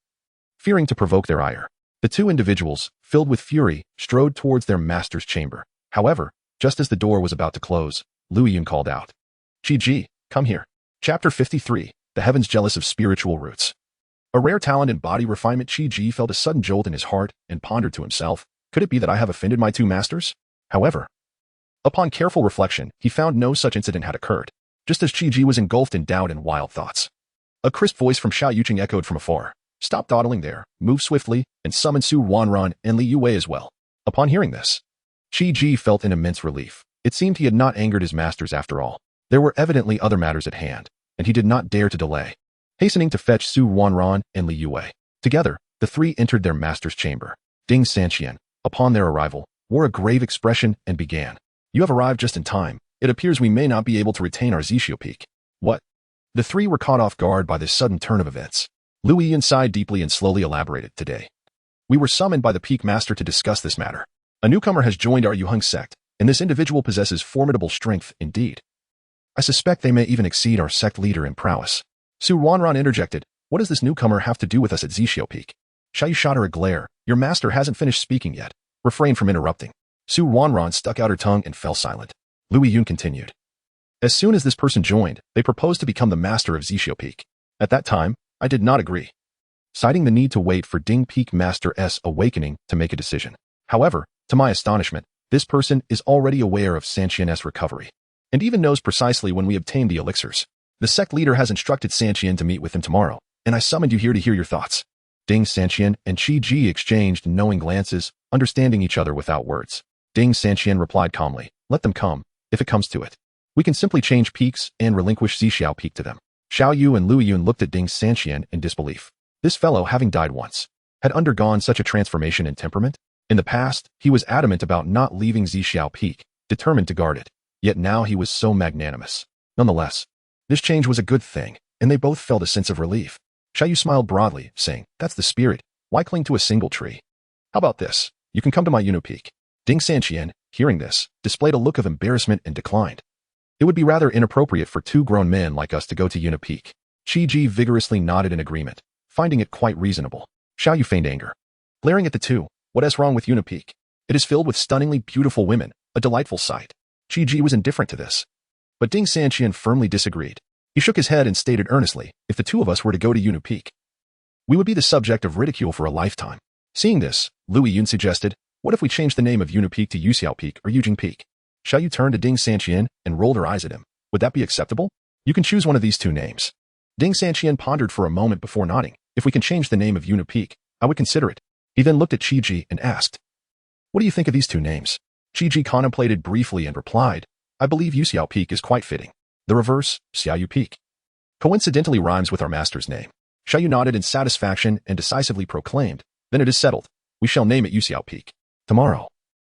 Fearing to provoke their ire, the two individuals, filled with fury, strode towards their master's chamber. However, just as the door was about to close, Luiyun called out, Qi, come here. Chapter 53, The Heavens Jealous of Spiritual Roots. A rare talent in body refinement. Qi felt a sudden jolt in his heart and pondered to himself, could it be that I have offended my two masters? However, upon careful reflection, he found no such incident had occurred, just as Qi was engulfed in doubt and wild thoughts. A crisp voice from Xiao Yuqing echoed from afar. Stop dawdling there, move swiftly, and summon Su Wanran and Li Yue as well. Upon hearing this, Qi felt an immense relief. It seemed he had not angered his masters after all. There were evidently other matters at hand, and he did not dare to delay. Hastening to fetch Su Wanran and Li Yue. Together, the three entered their master's chamber. Ding Sanqian, upon their arrival, wore a grave expression and began. You have arrived just in time. It appears we may not be able to retain our Zixio peak. What? The three were caught off guard by this sudden turn of events. Luiyun sighed deeply and slowly elaborated. Today, we were summoned by the Peak Master to discuss this matter. A newcomer has joined our Yuheng sect, and this individual possesses formidable strength indeed. I suspect they may even exceed our sect leader in prowess. Su Wanran interjected, what does this newcomer have to do with us at Zixio Peak? Xiaoyu shot her a glare. Your master hasn't finished speaking yet. Refrain from interrupting. Su Wanran stuck out her tongue and fell silent. Luiyun continued. As soon as this person joined, they proposed to become the master of Zixio Peak. At that time, I did not agree, citing the need to wait for Ding Peak Master's awakening to make a decision. However, to my astonishment, this person is already aware of Sanqian's recovery, and even knows precisely when we obtained the elixirs. The sect leader has instructed Sanqian to meet with him tomorrow, and I summoned you here to hear your thoughts. Ding Sanqian and Qi exchanged knowing glances, understanding each other without words. Ding Sanqian replied calmly, let them come, if it comes to it. We can simply change peaks and relinquish Zixio Peak to them. Xiaoyu and Luiyun looked at Ding Sanqian in disbelief. This fellow, having died once, had undergone such a transformation in temperament. In the past, he was adamant about not leaving Zixio Peak, determined to guard it. Yet now he was so magnanimous. Nonetheless, this change was a good thing, and they both felt a sense of relief. Xiaoyu smiled broadly, saying, that's the spirit. Why cling to a single tree? How about this? You can come to my Yunu Peak. Ding Sanqian, hearing this, displayed a look of embarrassment and declined. It would be rather inappropriate for two grown men like us to go to Yuna Peak. Qi vigorously nodded in agreement, finding it quite reasonable. Xiaoyu feigned anger, glaring at the two. What is wrong with Yuna Peak? It is filled with stunningly beautiful women, a delightful sight. Qi was indifferent to this. But Ding Sanqian firmly disagreed. He shook his head and stated earnestly, if the two of us were to go to Yuna Peak, we would be the subject of ridicule for a lifetime. Seeing this, Luiyun suggested, what if we change the name of Yuna Peak to Yuxiao Peak or Yujing Peak? Xiaoyu turned to Ding Sanqian and rolled her eyes at him. Would that be acceptable? You can choose one of these two names. Ding Sanqian pondered for a moment before nodding. If we can change the name of Yuna Peak, I would consider it. He then looked at Qi and asked, what do you think of these two names? Qi contemplated briefly and replied, I believe Yuxiao Peak is quite fitting. The reverse, Xiaoyu Peak. Coincidentally rhymes with our master's name. Xiaoyu nodded in satisfaction and decisively proclaimed, "Then it is settled. We shall name it Yuxiao Peak. Tomorrow,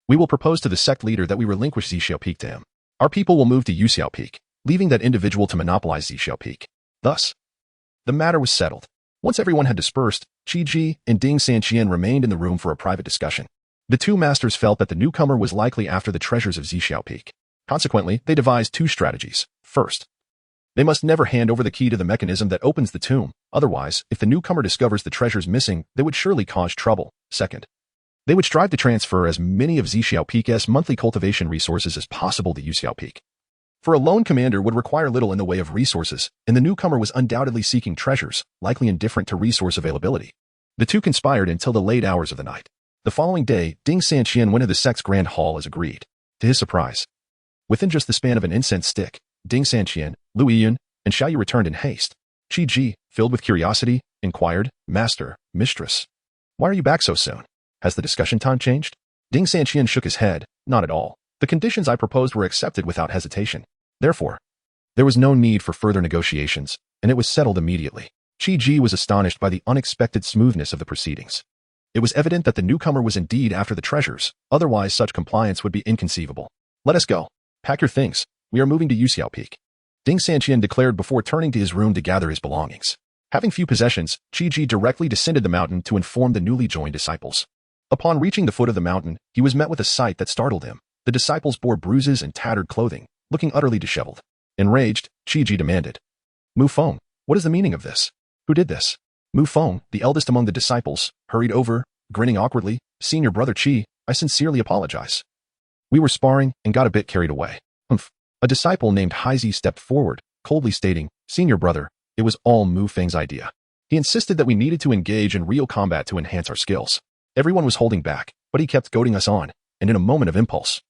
we will propose to the sect leader that we relinquish Zixiao Peak to him. Our people will move to Yuxiao Peak, leaving that individual to monopolize Zixiao Peak." Thus, the matter was settled. Once everyone had dispersed, Qi Ji and Ding Sanqian remained in the room for a private discussion. The two masters felt that the newcomer was likely after the treasures of Zixiao Peak. Consequently, they devised two strategies. First, they must never hand over the key to the mechanism that opens the tomb. Otherwise, if the newcomer discovers the treasures missing, they would surely cause trouble. Second, they would strive to transfer as many of Zixiao Peak's monthly cultivation resources as possible to Yuxiao Peak. For a lone commander would require little in the way of resources, and the newcomer was undoubtedly seeking treasures, likely indifferent to resource availability. The two conspired until the late hours of the night. The following day, Ding Sanqian went to the sect's grand hall as agreed. To his surprise, within just the span of an incense stick, Ding Sanqian, Lu Yiyun, and Xiaoyu returned in haste. Qi Ji, filled with curiosity, inquired, "Master, mistress, why are you back so soon? Has the discussion time changed?" Ding Sanqian shook his head. "Not at all. The conditions I proposed were accepted without hesitation. Therefore, there was no need for further negotiations, and it was settled immediately." Qi Ji was astonished by the unexpected smoothness of the proceedings. It was evident that the newcomer was indeed after the treasures, otherwise such compliance would be inconceivable. "Let us go. Pack your things. We are moving to Yuxiao Peak," Ding Sanqian declared before turning to his room to gather his belongings. Having few possessions, Qi Ji directly descended the mountain to inform the newly joined disciples. Upon reaching the foot of the mountain, he was met with a sight that startled him. The disciples bore bruises and tattered clothing, looking utterly disheveled. Enraged, Qi Ji demanded, "Mu Feng, what is the meaning of this? Who did this?" Mu Feng, the eldest among the disciples, hurried over, grinning awkwardly. "Senior brother Qi, I sincerely apologize. We were sparring and got a bit carried away." "Humph." A disciple named Haizi stepped forward, coldly stating, "Senior brother, it was all Mu Feng's idea. He insisted that we needed to engage in real combat to enhance our skills. Everyone was holding back, but he kept goading us on, and in a moment of impulse,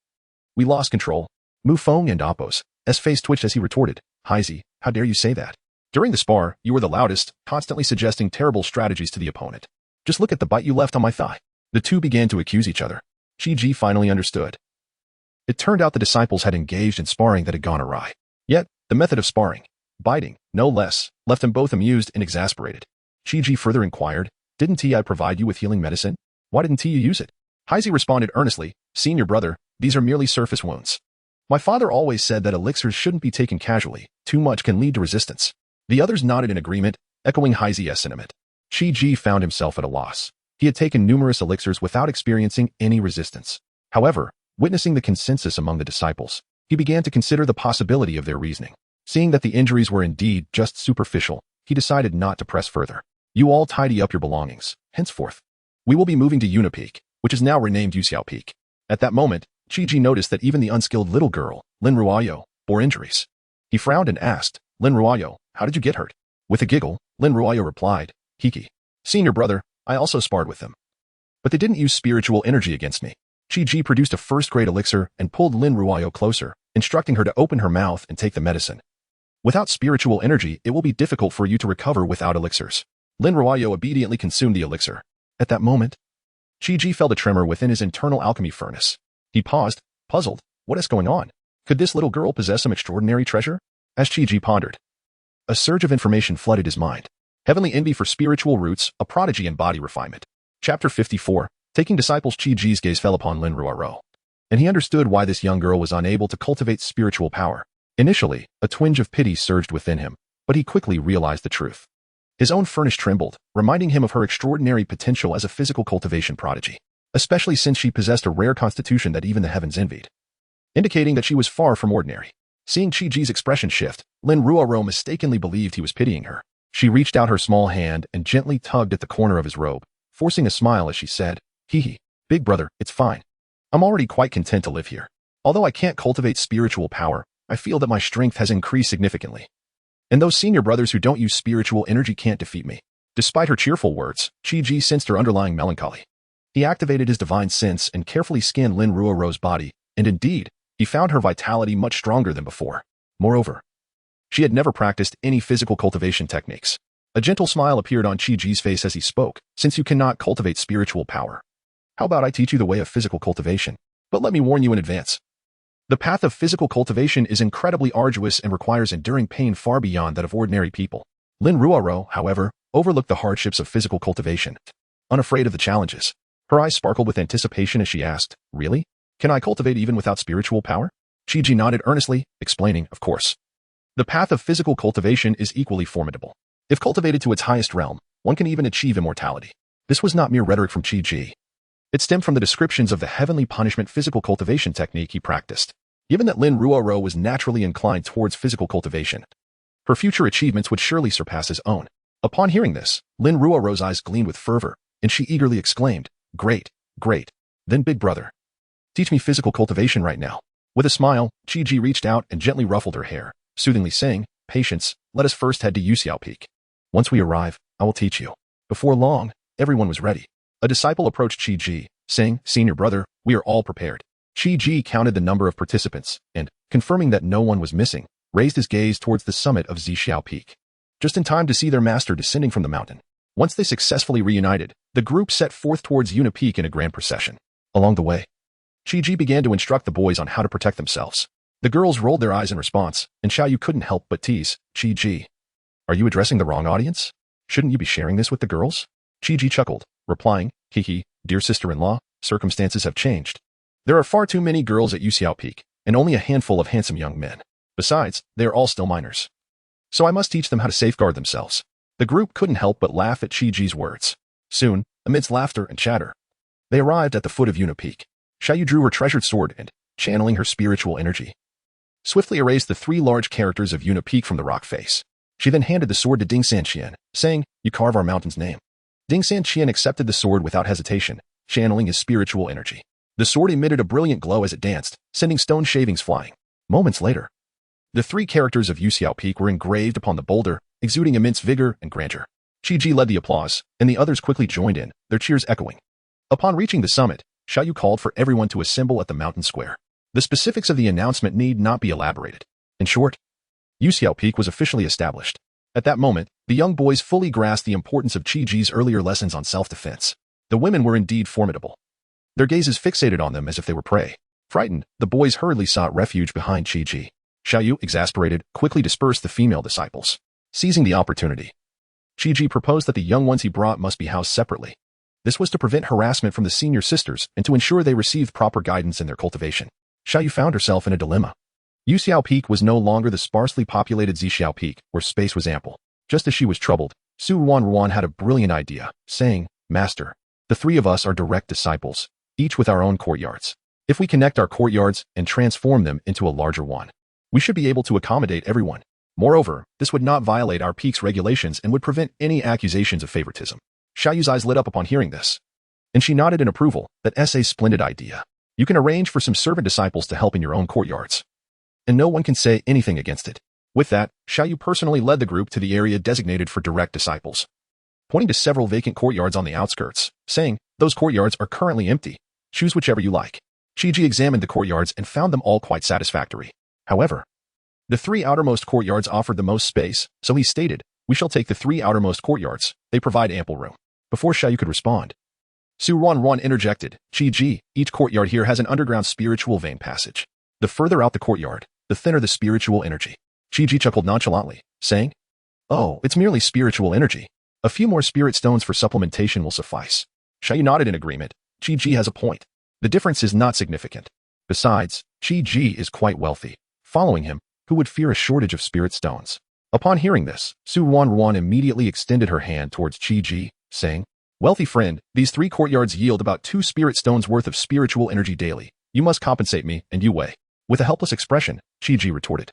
we lost control." Mu Feng and Appo's face twitched as he retorted, "Haizi, how dare you say that? During the spar, you were the loudest, constantly suggesting terrible strategies to the opponent. Just look at the bite you left on my thigh." The two began to accuse each other. Qi Ji finally understood. It turned out the disciples had engaged in sparring that had gone awry. Yet, the method of sparring, biting, no less, left them both amused and exasperated. Qi Ji further inquired, "Didn't I provide you with healing medicine? Why didn't you use it?" Haizi responded earnestly, "Senior brother, these are merely surface wounds. My father always said that elixirs shouldn't be taken casually. Too much can lead to resistance." The others nodded in agreement, echoing Haizi's sentiment. Qi Ji found himself at a loss. He had taken numerous elixirs without experiencing any resistance. However, witnessing the consensus among the disciples, he began to consider the possibility of their reasoning. Seeing that the injuries were indeed just superficial, he decided not to press further. "You all tidy up your belongings. Henceforth, we will be moving to Yuna Peak, which is now renamed Yuxiao Peak." At that moment, Qi Ji noticed that even the unskilled little girl, Lin Ruoyo, bore injuries. He frowned and asked, "Lin Ruoyo, how did you get hurt?" With a giggle, Lin Ruoyo replied, "Hiki. Senior brother, I also sparred with them. But they didn't use spiritual energy against me." Qi Ji produced a first-grade elixir and pulled Lin Ruoyo closer, instructing her to open her mouth and take the medicine. "Without spiritual energy, it will be difficult for you to recover without elixirs." Lin Ruoyo obediently consumed the elixir. At that moment, Qi Ji felt a tremor within his internal alchemy furnace. He paused, puzzled. What is going on? Could this little girl possess some extraordinary treasure? As Qi Ji pondered, a surge of information flooded his mind. Heavenly envy for spiritual roots, a prodigy in body refinement. Chapter 54. Taking disciples. Qi Ji's gaze fell upon Lin Ruoyo, and he understood why this young girl was unable to cultivate spiritual power. Initially, a twinge of pity surged within him, but he quickly realized the truth. His own furnace trembled, reminding him of her extraordinary potential as a physical cultivation prodigy, especially since she possessed a rare constitution that even the heavens envied, indicating that she was far from ordinary. Seeing Qi Ji's expression shift, Lin Ruoyo mistakenly believed he was pitying her. She reached out her small hand and gently tugged at the corner of his robe, forcing a smile as she said, "Hee, big brother, it's fine. I'm already quite content to live here. Although I can't cultivate spiritual power, I feel that my strength has increased significantly. And those senior brothers who don't use spiritual energy can't defeat me." Despite her cheerful words, Qi Ji sensed her underlying melancholy. He activated his divine sense and carefully scanned Lin Ruoyo's body, and indeed, he found her vitality much stronger than before. Moreover, she had never practiced any physical cultivation techniques. A gentle smile appeared on Qi Ji's face as he spoke. "Since you cannot cultivate spiritual power, how about I teach you the way of physical cultivation? But let me warn you in advance. The path of physical cultivation is incredibly arduous and requires enduring pain far beyond that of ordinary people. Lin Ruoro, however, overlooked the hardships of physical cultivation. Unafraid of the challenges, her eyes sparkled with anticipation as she asked, "Really? Can I cultivate even without spiritual power?" Chi-Ji nodded earnestly, explaining, "Of course. The path of physical cultivation is equally formidable. If cultivated to its highest realm, one can even achieve immortality." This was not mere rhetoric from Chi-Ji. It stemmed from the descriptions of the heavenly punishment physical cultivation technique he practiced. Given that Lin Ruoro was naturally inclined towards physical cultivation, her future achievements would surely surpass his own. Upon hearing this, Lin Ruoro's eyes gleamed with fervor, and she eagerly exclaimed, "Great, great. Then big brother, teach me physical cultivation right now." With a smile, Chi-Ji reached out and gently ruffled her hair, soothingly saying, "Patience, let us first head to Yuxiao Peak. Once we arrive, I will teach you." Before long, everyone was ready. A disciple approached Chi-Ji, saying, "Senior brother, we are all prepared." Chi-Ji counted the number of participants, and, confirming that no one was missing, raised his gaze towards the summit of Zixiao Peak. Just in time to see their master descending from the mountain. Once they successfully reunited, the group set forth towards Yuna Peak in a grand procession. Along the way, Chi-Ji began to instruct the boys on how to protect themselves. The girls rolled their eyes in response, and Xiaoyu couldn't help but tease, "Chi-Ji, are you addressing the wrong audience? Shouldn't you be sharing this with the girls?" Chi-Ji chuckled, replying, "Hee, dear sister-in-law, circumstances have changed. There are far too many girls at Yuxiao Peak, and only a handful of handsome young men. Besides, they are all still minors. So I must teach them how to safeguard themselves." The group couldn't help but laugh at Chi-Ji's words. Soon, amidst laughter and chatter, they arrived at the foot of Yuna Peak. Xiaoyu drew her treasured sword and, channeling her spiritual energy, swiftly erased the 3 large characters of Yuna Peak from the rock face. She then handed the sword to Ding Sanqian, saying, "You carve our mountain's name." Ding Sanqian accepted the sword without hesitation, channeling his spiritual energy. The sword emitted a brilliant glow as it danced, sending stone shavings flying. Moments later, the 3 characters of Yuxiao Peak were engraved upon the boulder, exuding immense vigor and grandeur. Chi-Ji led the applause, and the others quickly joined in, their cheers echoing. Upon reaching the summit, Xiaoyu called for everyone to assemble at the mountain square. The specifics of the announcement need not be elaborated. In short, Yuxiao Peak was officially established. At that moment, the young boys fully grasped the importance of Chi-Ji's earlier lessons on self-defense. The women were indeed formidable. Their gazes fixated on them as if they were prey. Frightened, the boys hurriedly sought refuge behind Chi-Ji. Xiaoyu, exasperated, quickly dispersed the female disciples. Seizing the opportunity, Chi-Ji proposed that the young ones he brought must be housed separately. This was to prevent harassment from the senior sisters and to ensure they received proper guidance in their cultivation. Xiaoyu found herself in a dilemma. Yuxiao Peak was no longer the sparsely populated Zixiao Peak, where space was ample. Just as she was troubled, Su Ruan had a brilliant idea, saying, "Master, the 3 of us are direct disciples, each with our own courtyards. If we connect our courtyards and transform them into a larger one, we should be able to accommodate everyone. Moreover, this would not violate our peak's regulations and would prevent any accusations of favoritism." Xiaoyu's eyes lit up upon hearing this, and she nodded in approval. "That's a splendid idea. You can arrange for some servant disciples to help in your own courtyards, and no one can say anything against it." With that, Xiaoyu personally led the group to the area designated for direct disciples, pointing to several vacant courtyards on the outskirts, saying, "Those courtyards are currently empty. Choose whichever you like." Chi-Ji examined the courtyards and found them all quite satisfactory. However, the 3 outermost courtyards offered the most space, so he stated, "We shall take the 3 outermost courtyards. They provide ample room." Before Xiaoyu could respond, Su Ruan interjected, "Chi-Ji, each courtyard here has an underground spiritual vein passage. The further out the courtyard, the thinner the spiritual energy." Chi-Ji chuckled nonchalantly, saying, "Oh, it's merely spiritual energy. A few more spirit stones for supplementation will suffice." Xiaoyu nodded in agreement. Chi-Ji has a point. The difference is not significant. Besides, Chi-Ji is quite wealthy. Following him, who would fear a shortage of spirit stones? Upon hearing this, Su Ruan immediately extended her hand towards Chi-Ji, saying, "Wealthy friend, these 3 courtyards yield about 2 spirit stones worth of spiritual energy daily. You must compensate me, and you weigh." With a helpless expression, Chi-Ji retorted,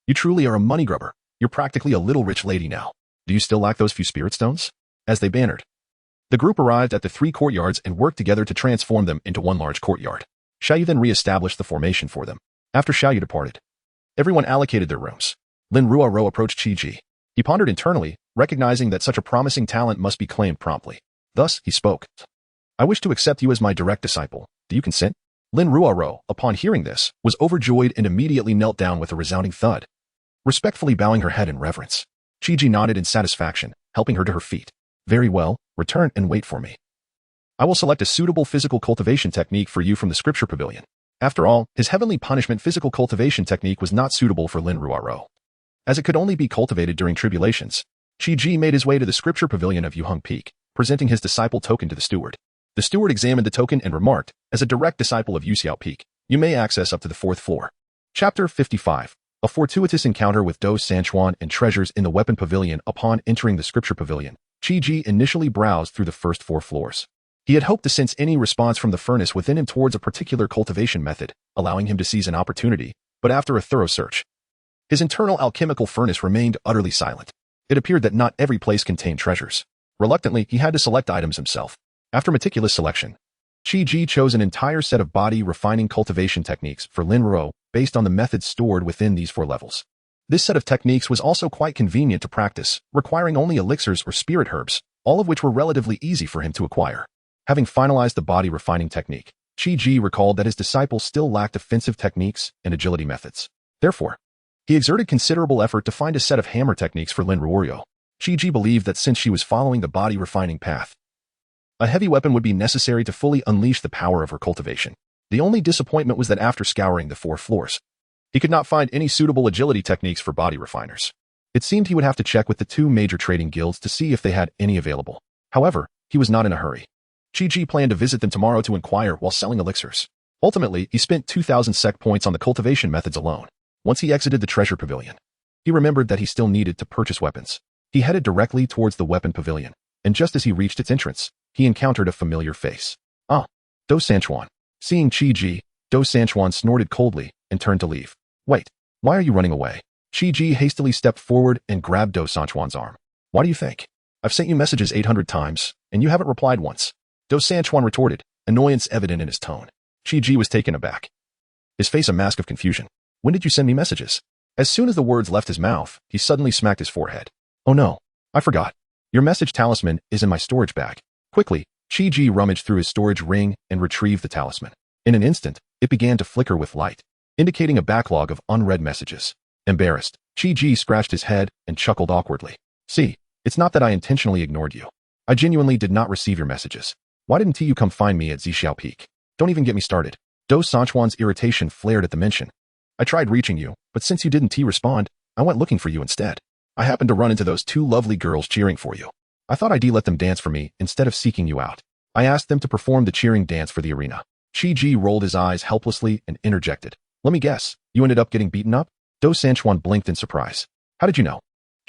"You truly are a money grubber. You're practically a little rich lady now. Do you still lack those few spirit stones?" As they bantered, the group arrived at the 3 courtyards and worked together to transform them into one large courtyard. Xiaoyu then re-established the formation for them. After Xiaoyu departed, everyone allocated their rooms. Lin Ruoro approached Chi-Ji. He pondered internally, recognizing that such a promising talent must be claimed promptly. Thus, he spoke, "I wish to accept you as my direct disciple. Do you consent?" Lin Ruoro, upon hearing this, was overjoyed and immediately knelt down with a resounding thud, respectfully bowing her head in reverence. Chi-Ji nodded in satisfaction, helping her to her feet. "Very well, return and wait for me. I will select a suitable physical cultivation technique for you from the scripture pavilion." After all, his heavenly punishment physical cultivation technique was not suitable for Lin Ruaro, as it could only be cultivated during tribulations. Chi-Ji made his way to the scripture pavilion of Yuheng Peak, presenting his disciple token to the steward. The steward examined the token and remarked, as a direct disciple of Yuxiao Peak, you may access up to the 4th floor. Chapter 55. A fortuitous encounter with Do Sanchuan and treasures in the weapon pavilion. Upon entering the scripture pavilion, Chi-Ji initially browsed through the first 4 floors. He had hoped to sense any response from the furnace within him towards a particular cultivation method, allowing him to seize an opportunity, but after a thorough search, his internal alchemical furnace remained utterly silent. It appeared that not every place contained treasures. Reluctantly, he had to select items himself. After meticulous selection, Chi-Ji chose an entire set of body refining cultivation techniques for Lin Ruo based on the methods stored within these 4 levels. This set of techniques was also quite convenient to practice, requiring only elixirs or spirit herbs, all of which were relatively easy for him to acquire. Having finalized the body refining technique, Chi-Ji recalled that his disciple still lacked offensive techniques and agility methods. Therefore, he exerted considerable effort to find a set of hammer techniques for Lin Ruorio. Chi-Ji believed that since she was following the body refining path, a heavy weapon would be necessary to fully unleash the power of her cultivation. The only disappointment was that after scouring the 4 floors, he could not find any suitable agility techniques for body refiners. It seemed he would have to check with the 2 major trading guilds to see if they had any available. However, he was not in a hurry. Chi-Ji planned to visit them tomorrow to inquire while selling elixirs. Ultimately, he spent 2,000 sec points on the cultivation methods alone. Once he exited the treasure pavilion, he remembered that he still needed to purchase weapons. He headed directly towards the weapon pavilion, and just as he reached its entrance, he encountered a familiar face. Ah, Do Sanchuan. Seeing Chi-Ji, Do Sanchuan snorted coldly and turned to leave. Wait, why are you running away? Chi-Ji hastily stepped forward and grabbed Do Sanchuan's arm. Why do you think? I've sent you messages 800 times, and you haven't replied once. Do Sanchuan retorted, annoyance evident in his tone. Chi-Ji was taken aback, his face a mask of confusion. When did you send me messages? As soon as the words left his mouth, he suddenly smacked his forehead. Oh no, I forgot. Your message talisman is in my storage bag. Quickly, Chi-Ji rummaged through his storage ring and retrieved the talisman. In an instant, it began to flicker with light, indicating a backlog of unread messages. Embarrassed, Chi-Ji scratched his head and chuckled awkwardly. See, it's not that I intentionally ignored you. I genuinely did not receive your messages. Why didn't you come find me at Zixiao Peak? Don't even get me started. Do Sanchuan's irritation flared at the mention. I tried reaching you, but since you didn't respond, I went looking for you instead. I happened to run into those 2 lovely girls cheering for you. I thought I'd let them dance for me instead of seeking you out. I asked them to perform the cheering dance for the arena. Chi-Ji rolled his eyes helplessly and interjected. Let me guess, you ended up getting beaten up? Do Sanchuan blinked in surprise. How did you know?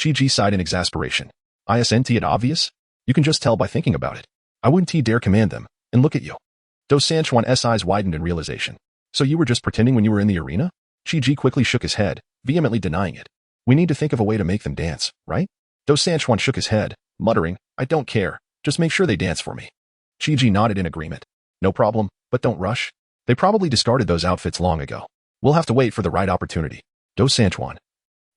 Chi-Ji sighed in exasperation. Isn't it obvious? You can just tell by thinking about it. I wouldn't dare command them, and look at you. Do Sanchuan's eyes widened in realization. So you were just pretending when you were in the arena? Chi-Ji quickly shook his head, vehemently denying it. We need to think of a way to make them dance, right? Do Sanchuan shook his head, muttering, I don't care, just make sure they dance for me. Chi-Ji nodded in agreement. No problem, but don't rush. They probably discarded those outfits long ago. We'll have to wait for the right opportunity. Do Sanchuan,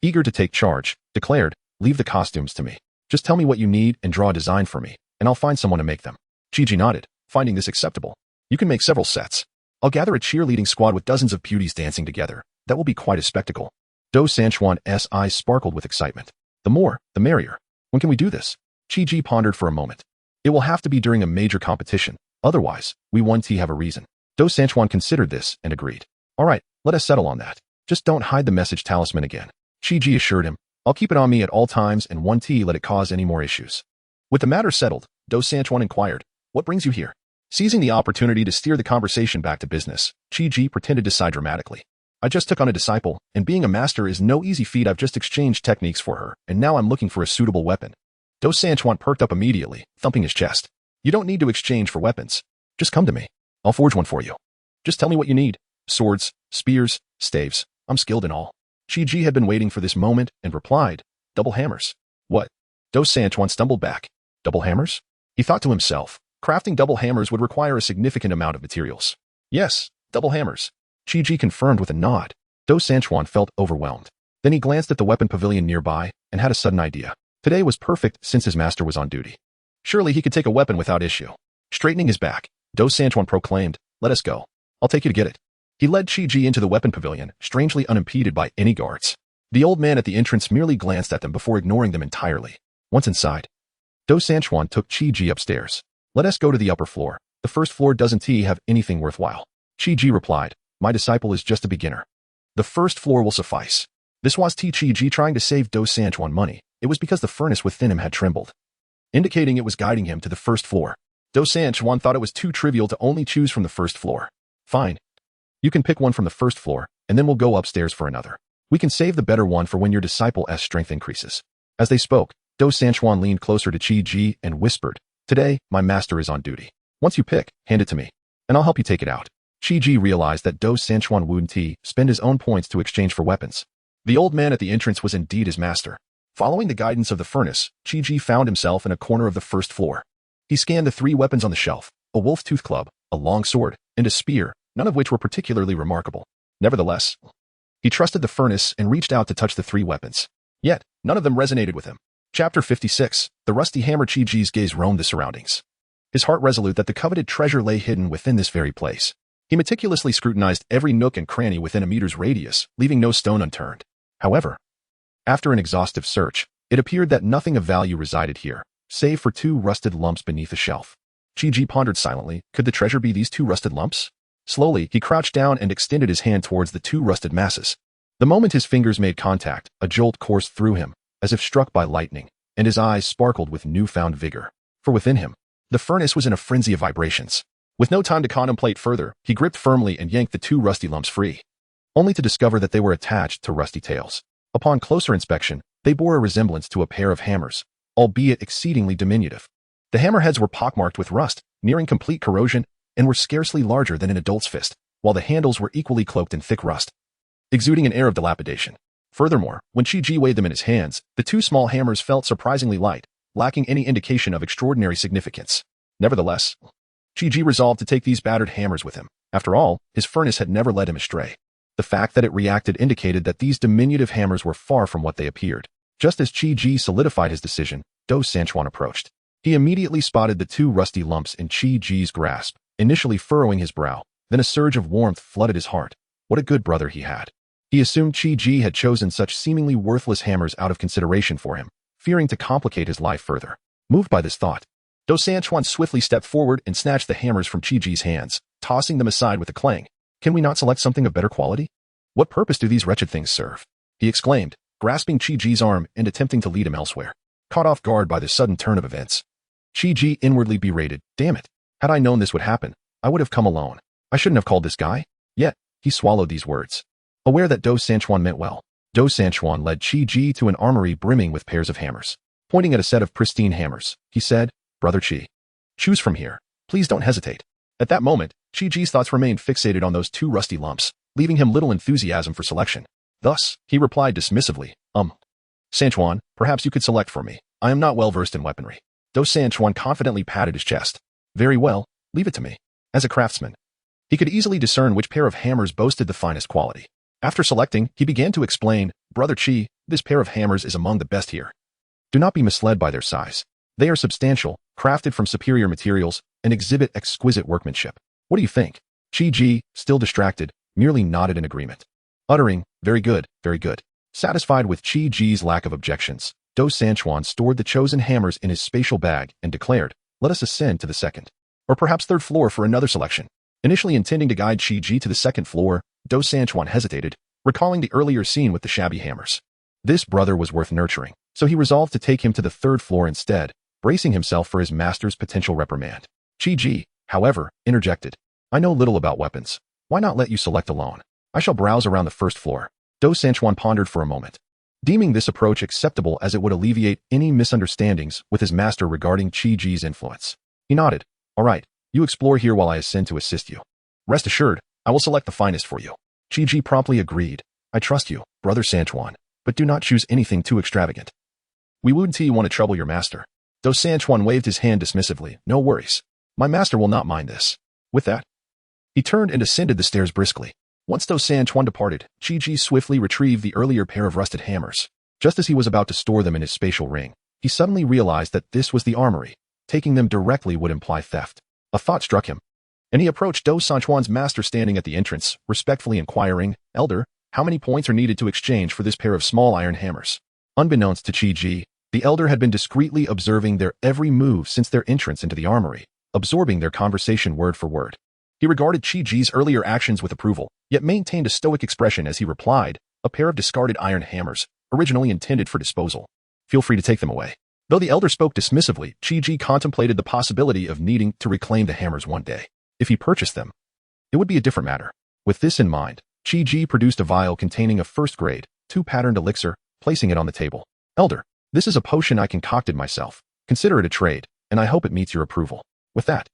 eager to take charge, declared, leave the costumes to me. Just tell me what you need and draw a design for me, and I'll find someone to make them. Chi-Ji nodded, finding this acceptable. You can make several sets. I'll gather a cheerleading squad with dozens of beauties dancing together. That will be quite a spectacle. Do Sanchuan's eyes sparkled with excitement. The more, the merrier. When can we do this? Chi-Ji pondered for a moment. It will have to be during a major competition. Otherwise, we won't have a reason. Do Sanchuan considered this and agreed. All right, let us settle on that. Just don't hide the message talisman again. Chi-Ji assured him. I'll keep it on me at all times and won't let it cause any more issues. With the matter settled, Do Sanchuan inquired, what brings you here? Seizing the opportunity to steer the conversation back to business, Chi-Ji pretended to sigh dramatically. I just took on a disciple, and being a master is no easy feat. I've just exchanged techniques for her, and now I'm looking for a suitable weapon. Do Sanchuan perked up immediately, thumping his chest. You don't need to exchange for weapons. Just come to me. I'll forge one for you. Just tell me what you need. Swords, spears, staves. I'm skilled in all. Chi-Ji had been waiting for this moment and replied, double hammers. What? Do Sanchuan stumbled back. Double hammers? He thought to himself, crafting double hammers would require a significant amount of materials. Yes, double hammers. Chi-Ji confirmed with a nod. Do Sanchuan felt overwhelmed. Then he glanced at the weapon pavilion nearby and had a sudden idea. Today was perfect since his master was on duty. Surely he could take a weapon without issue. Straightening his back, Do Sanchuan proclaimed, let us go. I'll take you to get it. He led Chi-Ji into the weapon pavilion, strangely unimpeded by any guards. The old man at the entrance merely glanced at them before ignoring them entirely. Once inside, Do Sanchuan took Chi-Ji upstairs. Let us go to the upper floor. The first floor doesn't have anything worthwhile. Chi-Ji replied, My disciple is just a beginner. The first floor will suffice. This was Chi trying to save Do Sanchuan money. It was because the furnace within him had trembled, indicating it was guiding him to the first floor. Do Sanchuan thought it was too trivial to only choose from the first floor. Fine. You can pick one from the first floor, and then we'll go upstairs for another. We can save the better one for when your disciple's strength increases. As they spoke, Do Sanchuan leaned closer to Chi and whispered, "Today, my master is on duty. Once you pick, hand it to me, and I'll help you take it out." Chi realized that Do Sanchuan wouldn't spend his own points to exchange for weapons. The old man at the entrance was indeed his master. Following the guidance of the furnace, Chi found himself in a corner of the first floor. He scanned the 3 weapons on the shelf, a wolf-tooth club, a long sword, and a spear, none of which were particularly remarkable. Nevertheless, he trusted the furnace and reached out to touch the 3 weapons. Yet, none of them resonated with him. Chapter 56, The Rusty Hammer. Chi-Ji's gaze roamed the surroundings. His heart resolute that the coveted treasure lay hidden within this very place. He meticulously scrutinized every nook and cranny within a meter's radius, leaving no stone unturned. However, after an exhaustive search, it appeared that nothing of value resided here, save for 2 rusted lumps beneath a shelf. Chi pondered silently, could the treasure be these 2 rusted lumps? Slowly, he crouched down and extended his hand towards the 2 rusted masses. The moment his fingers made contact, a jolt coursed through him, as if struck by lightning, and his eyes sparkled with newfound vigor. For within him, the furnace was in a frenzy of vibrations. With no time to contemplate further, he gripped firmly and yanked the 2 rusty lumps free, only to discover that they were attached to rusty tails. Upon closer inspection, they bore a resemblance to a pair of hammers, albeit exceedingly diminutive. The hammerheads were pockmarked with rust, nearing complete corrosion, and were scarcely larger than an adult's fist, while the handles were equally cloaked in thick rust, exuding an air of dilapidation. Furthermore, when Chi weighed them in his hands, the 2 small hammers felt surprisingly light, lacking any indication of extraordinary significance. Nevertheless, Chi resolved to take these battered hammers with him. After all, his furnace had never led him astray. The fact that it reacted indicated that these diminutive hammers were far from what they appeared. Just as Chi solidified his decision, Do Sanchuan approached. He immediately spotted the 2 rusty lumps in Chi grasp, initially furrowing his brow. Then a surge of warmth flooded his heart. What a good brother he had. He assumed Chi had chosen such seemingly worthless hammers out of consideration for him, fearing to complicate his life further. Moved by this thought, Do Sanchuan swiftly stepped forward and snatched the hammers from Chi hands, tossing them aside with a clang. Can we not select something of better quality? What purpose do these wretched things serve? He exclaimed, grasping Chi arm and attempting to lead him elsewhere. Caught off guard by the sudden turn of events, Chi inwardly berated, damn it, had I known this would happen, I would have come alone. I shouldn't have called this guy. Yet, he swallowed these words, aware that Do Sanchuan meant well. Do Sanchuan led Chi to an armory brimming with pairs of hammers. Pointing at a set of pristine hammers, he said, Brother Chi, choose from here. Please don't hesitate. At that moment, Chi-Ji's thoughts remained fixated on those 2 rusty lumps, leaving him little enthusiasm for selection. Thus, he replied dismissively, Sanchuan, perhaps you could select for me. I am not well versed in weaponry. Do Sanchuan confidently patted his chest. Very well, leave it to me. As a craftsman, he could easily discern which pair of hammers boasted the finest quality. After selecting, he began to explain, Brother Chi, this pair of hammers is among the best here. Do not be misled by their size. They are substantial, crafted from superior materials, and exhibit exquisite workmanship. What do you think? Chi, still distracted, merely nodded in agreement, uttering, very good, very good. Satisfied with Chi-Ji's lack of objections, Do Sanchuan stored the chosen hammers in his spatial bag and declared, let us ascend to the 2nd, or perhaps 3rd floor for another selection. Initially intending to guide Chi to the 2nd floor, Do Sanchuan hesitated, recalling the earlier scene with the shabby hammers. This brother was worth nurturing, so he resolved to take him to the 3rd floor instead, bracing himself for his master's potential reprimand. Chi, however, interjected, I know little about weapons. Why not let you select alone? I shall browse around the 1st floor. Do Sanchuan pondered for a moment, deeming this approach acceptable as it would alleviate any misunderstandings with his master regarding Chi-Ji's influence. He nodded, all right, you explore here while I ascend to assist you. Rest assured, I will select the finest for you. Chi promptly agreed. I trust you, Brother Sanchuan, but do not choose anything too extravagant. We wouldn't want to trouble your master. Do Sanchuan waved his hand dismissively. No worries. My master will not mind this. With that, he turned and ascended the stairs briskly. Once Do Sanchuan departed, Chi swiftly retrieved the earlier pair of rusted hammers. Just as he was about to store them in his spatial ring, he suddenly realized that this was the armory. Taking them directly would imply theft. A thought struck him, and he approached Do Sanchuan's master standing at the entrance, respectfully inquiring, Elder, how many points are needed to exchange for this pair of small iron hammers? Unbeknownst to Chi, the elder had been discreetly observing their every move since their entrance into the armory, absorbing their conversation word for word. He regarded Chi-Ji's earlier actions with approval, yet maintained a stoic expression as he replied, "A pair of discarded iron hammers, originally intended for disposal. Feel free to take them away." Though the elder spoke dismissively, Chi-Ji contemplated the possibility of needing to reclaim the hammers one day. If he purchased them, it would be a different matter. With this in mind, Chi-Ji produced a vial containing a first-grade, 2-patterned elixir, placing it on the table. "Elder, this is a potion I concocted myself. Consider it a trade, and I hope it meets your approval." With that,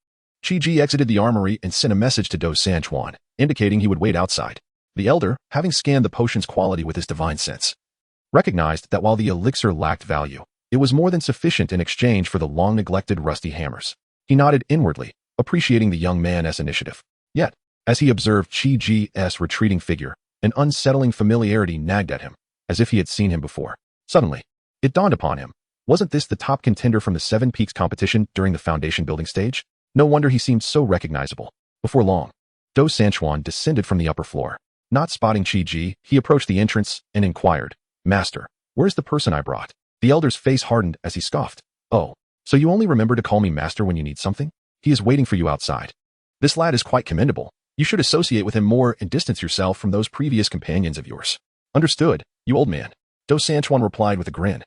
Chi-Ji exited the armory and sent a message to Do Sanchuan, indicating he would wait outside. The elder, having scanned the potion's quality with his divine sense, recognized that while the elixir lacked value, it was more than sufficient in exchange for the long-neglected rusty hammers. He nodded inwardly, appreciating the young man's initiative. Yet, as he observed Chi-Ji's retreating figure, an unsettling familiarity nagged at him, as if he had seen him before. Suddenly, it dawned upon him. Wasn't this the top contender from the Seven Peaks competition during the foundation building stage? No wonder he seemed so recognizable. Before long, Do Sanchuan descended from the upper floor. Not spotting Chi-Ji, he approached the entrance and inquired, "Master, where's the person I brought?" The elder's face hardened as he scoffed. "Oh, so you only remember to call me master when you need something? He is waiting for you outside. This lad is quite commendable. You should associate with him more and distance yourself from those previous companions of yours." "Understood, you old man," Do Sanchuan replied with a grin.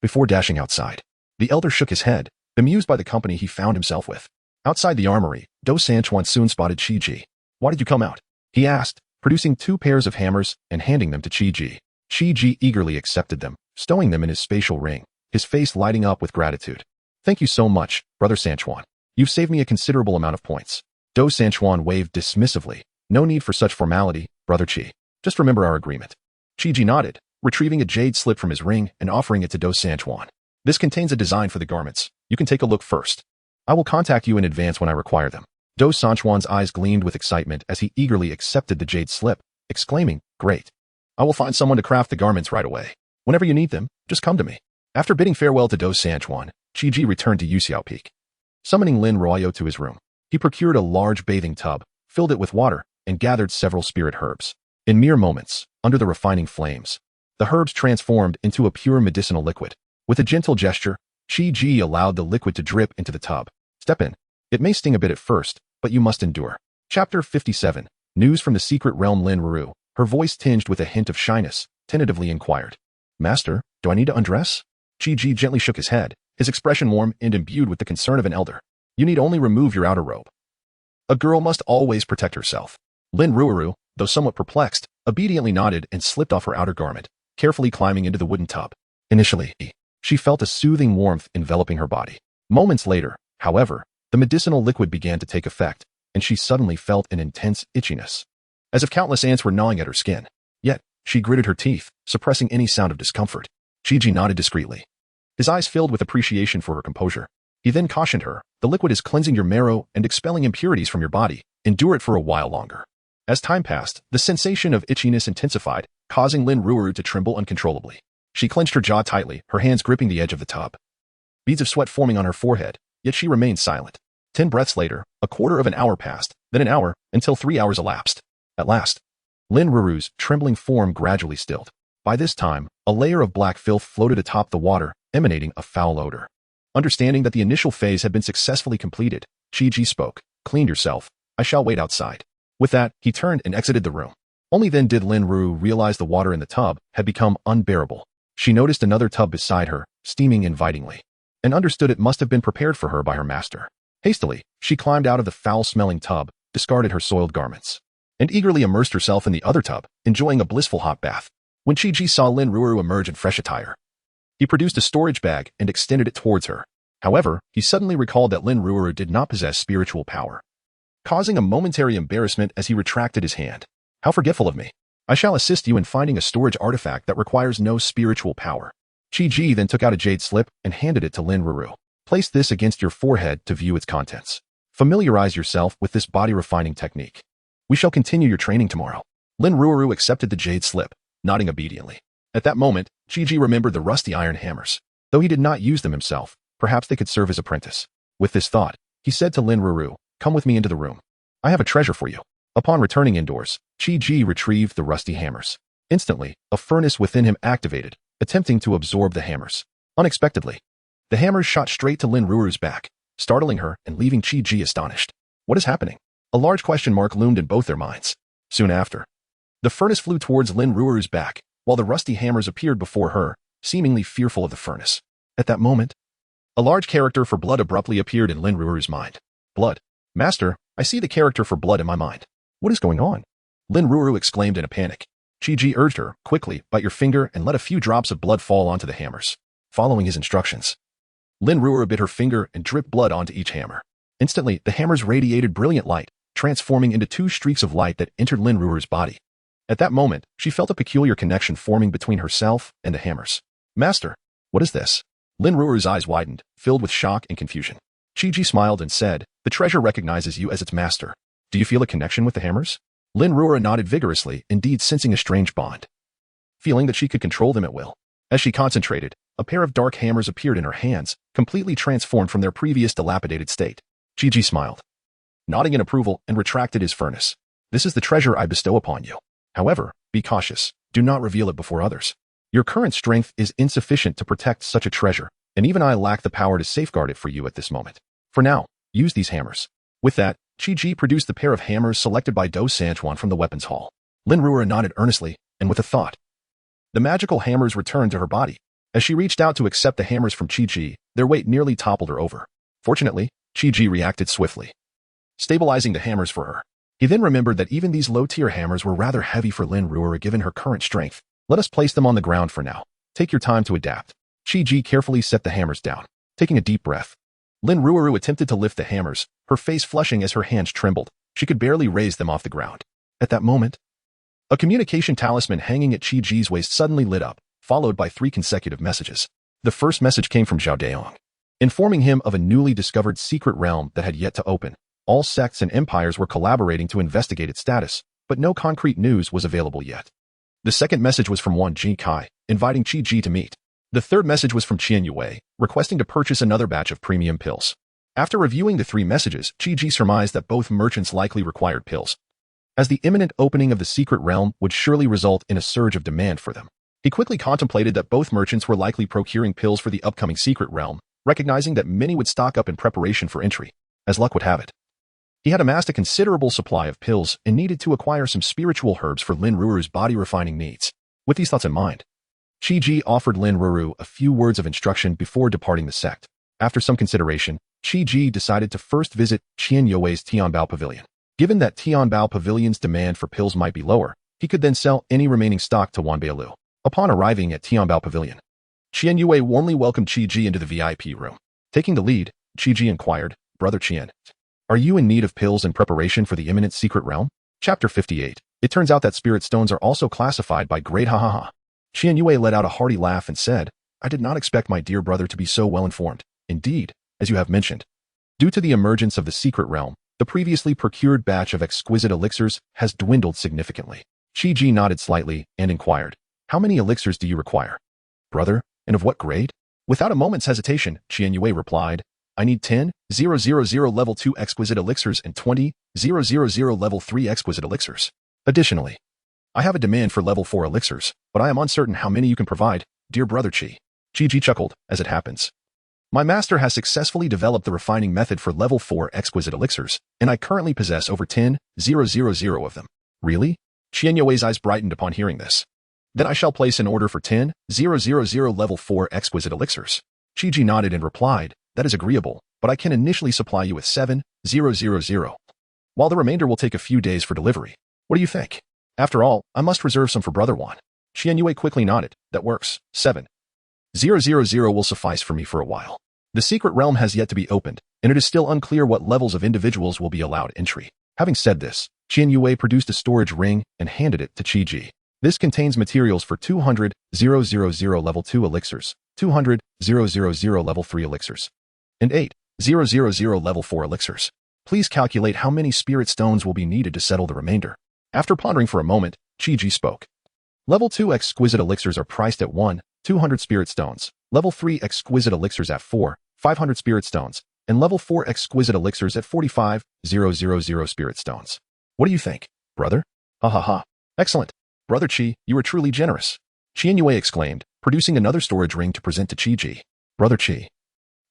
Before dashing outside, the elder shook his head, bemused by the company he found himself with. Outside the armory, Do Sanchuan soon spotted Chi-Ji. "Why did you come out?" he asked, producing 2 pairs of hammers and handing them to Chi-Ji. Chi-Ji eagerly accepted them, stowing them in his spatial ring, his face lighting up with gratitude. "Thank you so much, Brother Sanchuan. You've saved me a considerable amount of points." Do Sanchuan waved dismissively. "No need for such formality, Brother Chi. Just remember our agreement." Chi-Ji nodded, retrieving a jade slip from his ring and offering it to Do Sanchuan. "This contains a design for the garments. You can take a look first. I will contact you in advance when I require them." Do Sanchuan's eyes gleamed with excitement as he eagerly accepted the jade slip, exclaiming, "Great. I will find someone to craft the garments right away. Whenever you need them, just come to me." After bidding farewell to Do Sanchuan, Chi-Ji returned to Yuxiao Peak. Summoning Lin Royo to his room, he procured a large bathing tub, filled it with water, and gathered several spirit herbs. In mere moments, under the refining flames, the herbs transformed into a pure medicinal liquid. With a gentle gesture, Chi-Ji allowed the liquid to drip into the tub. "Step in. It may sting a bit at first, but you must endure." Chapter 57. News from the secret realm. Lin Ruru, her voice tinged with a hint of shyness, tentatively inquired, "Master, do I need to undress?" Chi-Ji gently shook his head, his expression warm and imbued with the concern of an elder. "You need only remove your outer robe. A girl must always protect herself." Lin Ruru, though somewhat perplexed, obediently nodded and slipped off her outer garment, carefully climbing into the wooden tub. Initially, she felt a soothing warmth enveloping her body. Moments later, however, the medicinal liquid began to take effect, and she suddenly felt an intense itchiness, as if countless ants were gnawing at her skin. Yet, she gritted her teeth, suppressing any sound of discomfort. Chi-Ji nodded discreetly, his eyes filled with appreciation for her composure. He then cautioned her, "The liquid is cleansing your marrow and expelling impurities from your body. Endure it for a while longer." As time passed, the sensation of itchiness intensified, causing Lin Ruru to tremble uncontrollably. She clenched her jaw tightly, her hands gripping the edge of the tub. Beads of sweat forming on her forehead, yet she remained silent. 10 breaths later, a quarter of an hour passed, then an hour, until 3 hours elapsed. At last, Lin Ruru's trembling form gradually stilled. By this time, a layer of black filth floated atop the water, emanating a foul odor. Understanding that the initial phase had been successfully completed, Chi-Ji spoke, "Clean yourself. I shall wait outside." With that, he turned and exited the room. Only then did Lin Ruru realize the water in the tub had become unbearable. She noticed another tub beside her, steaming invitingly, and understood it must have been prepared for her by her master. Hastily, she climbed out of the foul-smelling tub, discarded her soiled garments, and eagerly immersed herself in the other tub, enjoying a blissful hot bath. When Chi-Ji saw Lin Ruru emerge in fresh attire, he produced a storage bag and extended it towards her. However, he suddenly recalled that Lin Ruru did not possess spiritual power, causing a momentary embarrassment as he retracted his hand. "How forgetful of me. I shall assist you in finding a storage artifact that requires no spiritual power." Chi-Ji then took out a jade slip and handed it to Lin Ruru. "Place this against your forehead to view its contents. Familiarize yourself with this body-refining technique. We shall continue your training tomorrow." Lin Ruru accepted the jade slip, nodding obediently. At that moment, Chi-Ji remembered the rusty iron hammers. Though he did not use them himself, perhaps they could serve as apprentice. With this thought, he said to Lin Ruru, "Come with me into the room. I have a treasure for you." Upon returning indoors, Chi-Ji retrieved the rusty hammers. Instantly, a furnace within him activated, attempting to absorb the hammers. Unexpectedly, the hammers shot straight to Lin Ruru's back, startling her and leaving Chi-Ji astonished. "What is happening?" A large question mark loomed in both their minds. Soon after, the furnace flew towards Lin Ruoru's back, while the rusty hammers appeared before her, seemingly fearful of the furnace. At that moment, a large character for blood abruptly appeared in Lin Ruoru's mind. Blood. Master, I see the character for blood in my mind. What is going on? Lin Ruoru exclaimed in a panic. Qi urged her, quickly, bite your finger and let a few drops of blood fall onto the hammers. Following his instructions, Lin Ruoru bit her finger and dripped blood onto each hammer. Instantly, the hammers radiated brilliant light, transforming into two streaks of light that entered Lin Ruoru's body. At that moment, she felt a peculiar connection forming between herself and the hammers. Master, what is this? Lin Ruoru's eyes widened, filled with shock and confusion. Qi smiled and said, the treasure recognizes you as its master. Do you feel a connection with the hammers? Lin Ruoru nodded vigorously, indeed sensing a strange bond. Feeling that she could control them at will. As she concentrated, a pair of dark hammers appeared in her hands, completely transformed from their previous dilapidated state. Qi smiled, nodding in approval, and retracted his furnace. This is the treasure I bestow upon you. However, be cautious. Do not reveal it before others. Your current strength is insufficient to protect such a treasure, and even I lack the power to safeguard it for you at this moment. For now, use these hammers. With that, Qi produced the pair of hammers selected by Do Sanchuan from the weapons hall. Lin Ruoru nodded earnestly, and with a thought. The magical hammers returned to her body. As she reached out to accept the hammers from Qi, their weight nearly toppled her over. Fortunately, Qi reacted swiftly, stabilizing the hammers for her. He then remembered that even these low-tier hammers were rather heavy for Lin Ruoru given her current strength. Let us place them on the ground for now. Take your time to adapt. Qi carefully set the hammers down. Taking a deep breath, Lin Ruoru attempted to lift the hammers, her face flushing as her hands trembled. She could barely raise them off the ground. At that moment, a communication talisman hanging at Qi's waist suddenly lit up, followed by 3 consecutive messages. The first message came from Zhao Daong, informing him of a newly discovered secret realm that had yet to open. All sects and empires were collaborating to investigate its status, but no concrete news was available yet. The second message was from Wan Jikai, inviting Qi to meet. The third message was from Qian Yue, requesting to purchase another batch of premium pills. After reviewing the 3 messages, Qi surmised that both merchants likely required pills, as the imminent opening of the secret realm would surely result in a surge of demand for them. He quickly contemplated that both merchants were likely procuring pills for the upcoming secret realm, recognizing that many would stock up in preparation for entry. As luck would have it, he had amassed a considerable supply of pills and needed to acquire some spiritual herbs for Lin Ruoru's body-refining needs. With these thoughts in mind, Qi offered Lin Ruoru a few words of instruction before departing the sect. After some consideration, Qi decided to first visit Qian Yue's Tianbao Pavilion. Given that Tianbao Pavilion's demand for pills might be lower, he could then sell any remaining stock to Wan Beilu. Upon arriving at Tianbao Pavilion, Qian Yue warmly welcomed Qi into the VIP room. Taking the lead, Qi inquired, Brother Qian, are you in need of pills in preparation for the imminent secret realm? Chapter 58. It turns out that spirit stones are also classified by grade ha. Qian Yue let out a hearty laugh and said, I did not expect my dear brother to be so well informed. Indeed, as you have mentioned, due to the emergence of the secret realm, the previously procured batch of exquisite elixirs has dwindled significantly. Qi nodded slightly and inquired, how many elixirs do you require? Brother, and of what grade? Without a moment's hesitation, Qian Yue replied, I need 10,000 level 2 exquisite elixirs and 20,000 level 3 exquisite elixirs. Additionally, I have a demand for level 4 elixirs, but I am uncertain how many you can provide, dear brother Qi. Qi chuckled, as it happens. My master has successfully developed the refining method for level 4 exquisite elixirs, and I currently possess over 10,000 of them. Really? Qian Yue's eyes brightened upon hearing this. Then I shall place an order for 10,000 level 4 exquisite elixirs. Qi nodded and replied, that is agreeable, but I can initially supply you with 7,000, while the remainder will take a few days for delivery. What do you think? After all, I must reserve some for Brother Wan. Qian Yue quickly nodded, that works, 7,000 will suffice for me for a while. The secret realm has yet to be opened, and it is still unclear what levels of individuals will be allowed entry. Having said this, Qian Yue produced a storage ring and handed it to Qi. This contains materials for 200,000 level 2 elixirs, 200,000 level 3 elixirs, and 8,000 level 4 elixirs. Please calculate how many spirit stones will be needed to settle the remainder. After pondering for a moment, Qi spoke. Level 2 exquisite elixirs are priced at 1,200 spirit stones, level 3 exquisite elixirs at 4,500 spirit stones, and level 4 exquisite elixirs at 45,000 spirit stones. What do you think, brother? Ha. Excellent. Brother Qi, you are truly generous. Qian Yue exclaimed, producing another storage ring to present to Qi. Brother Qi.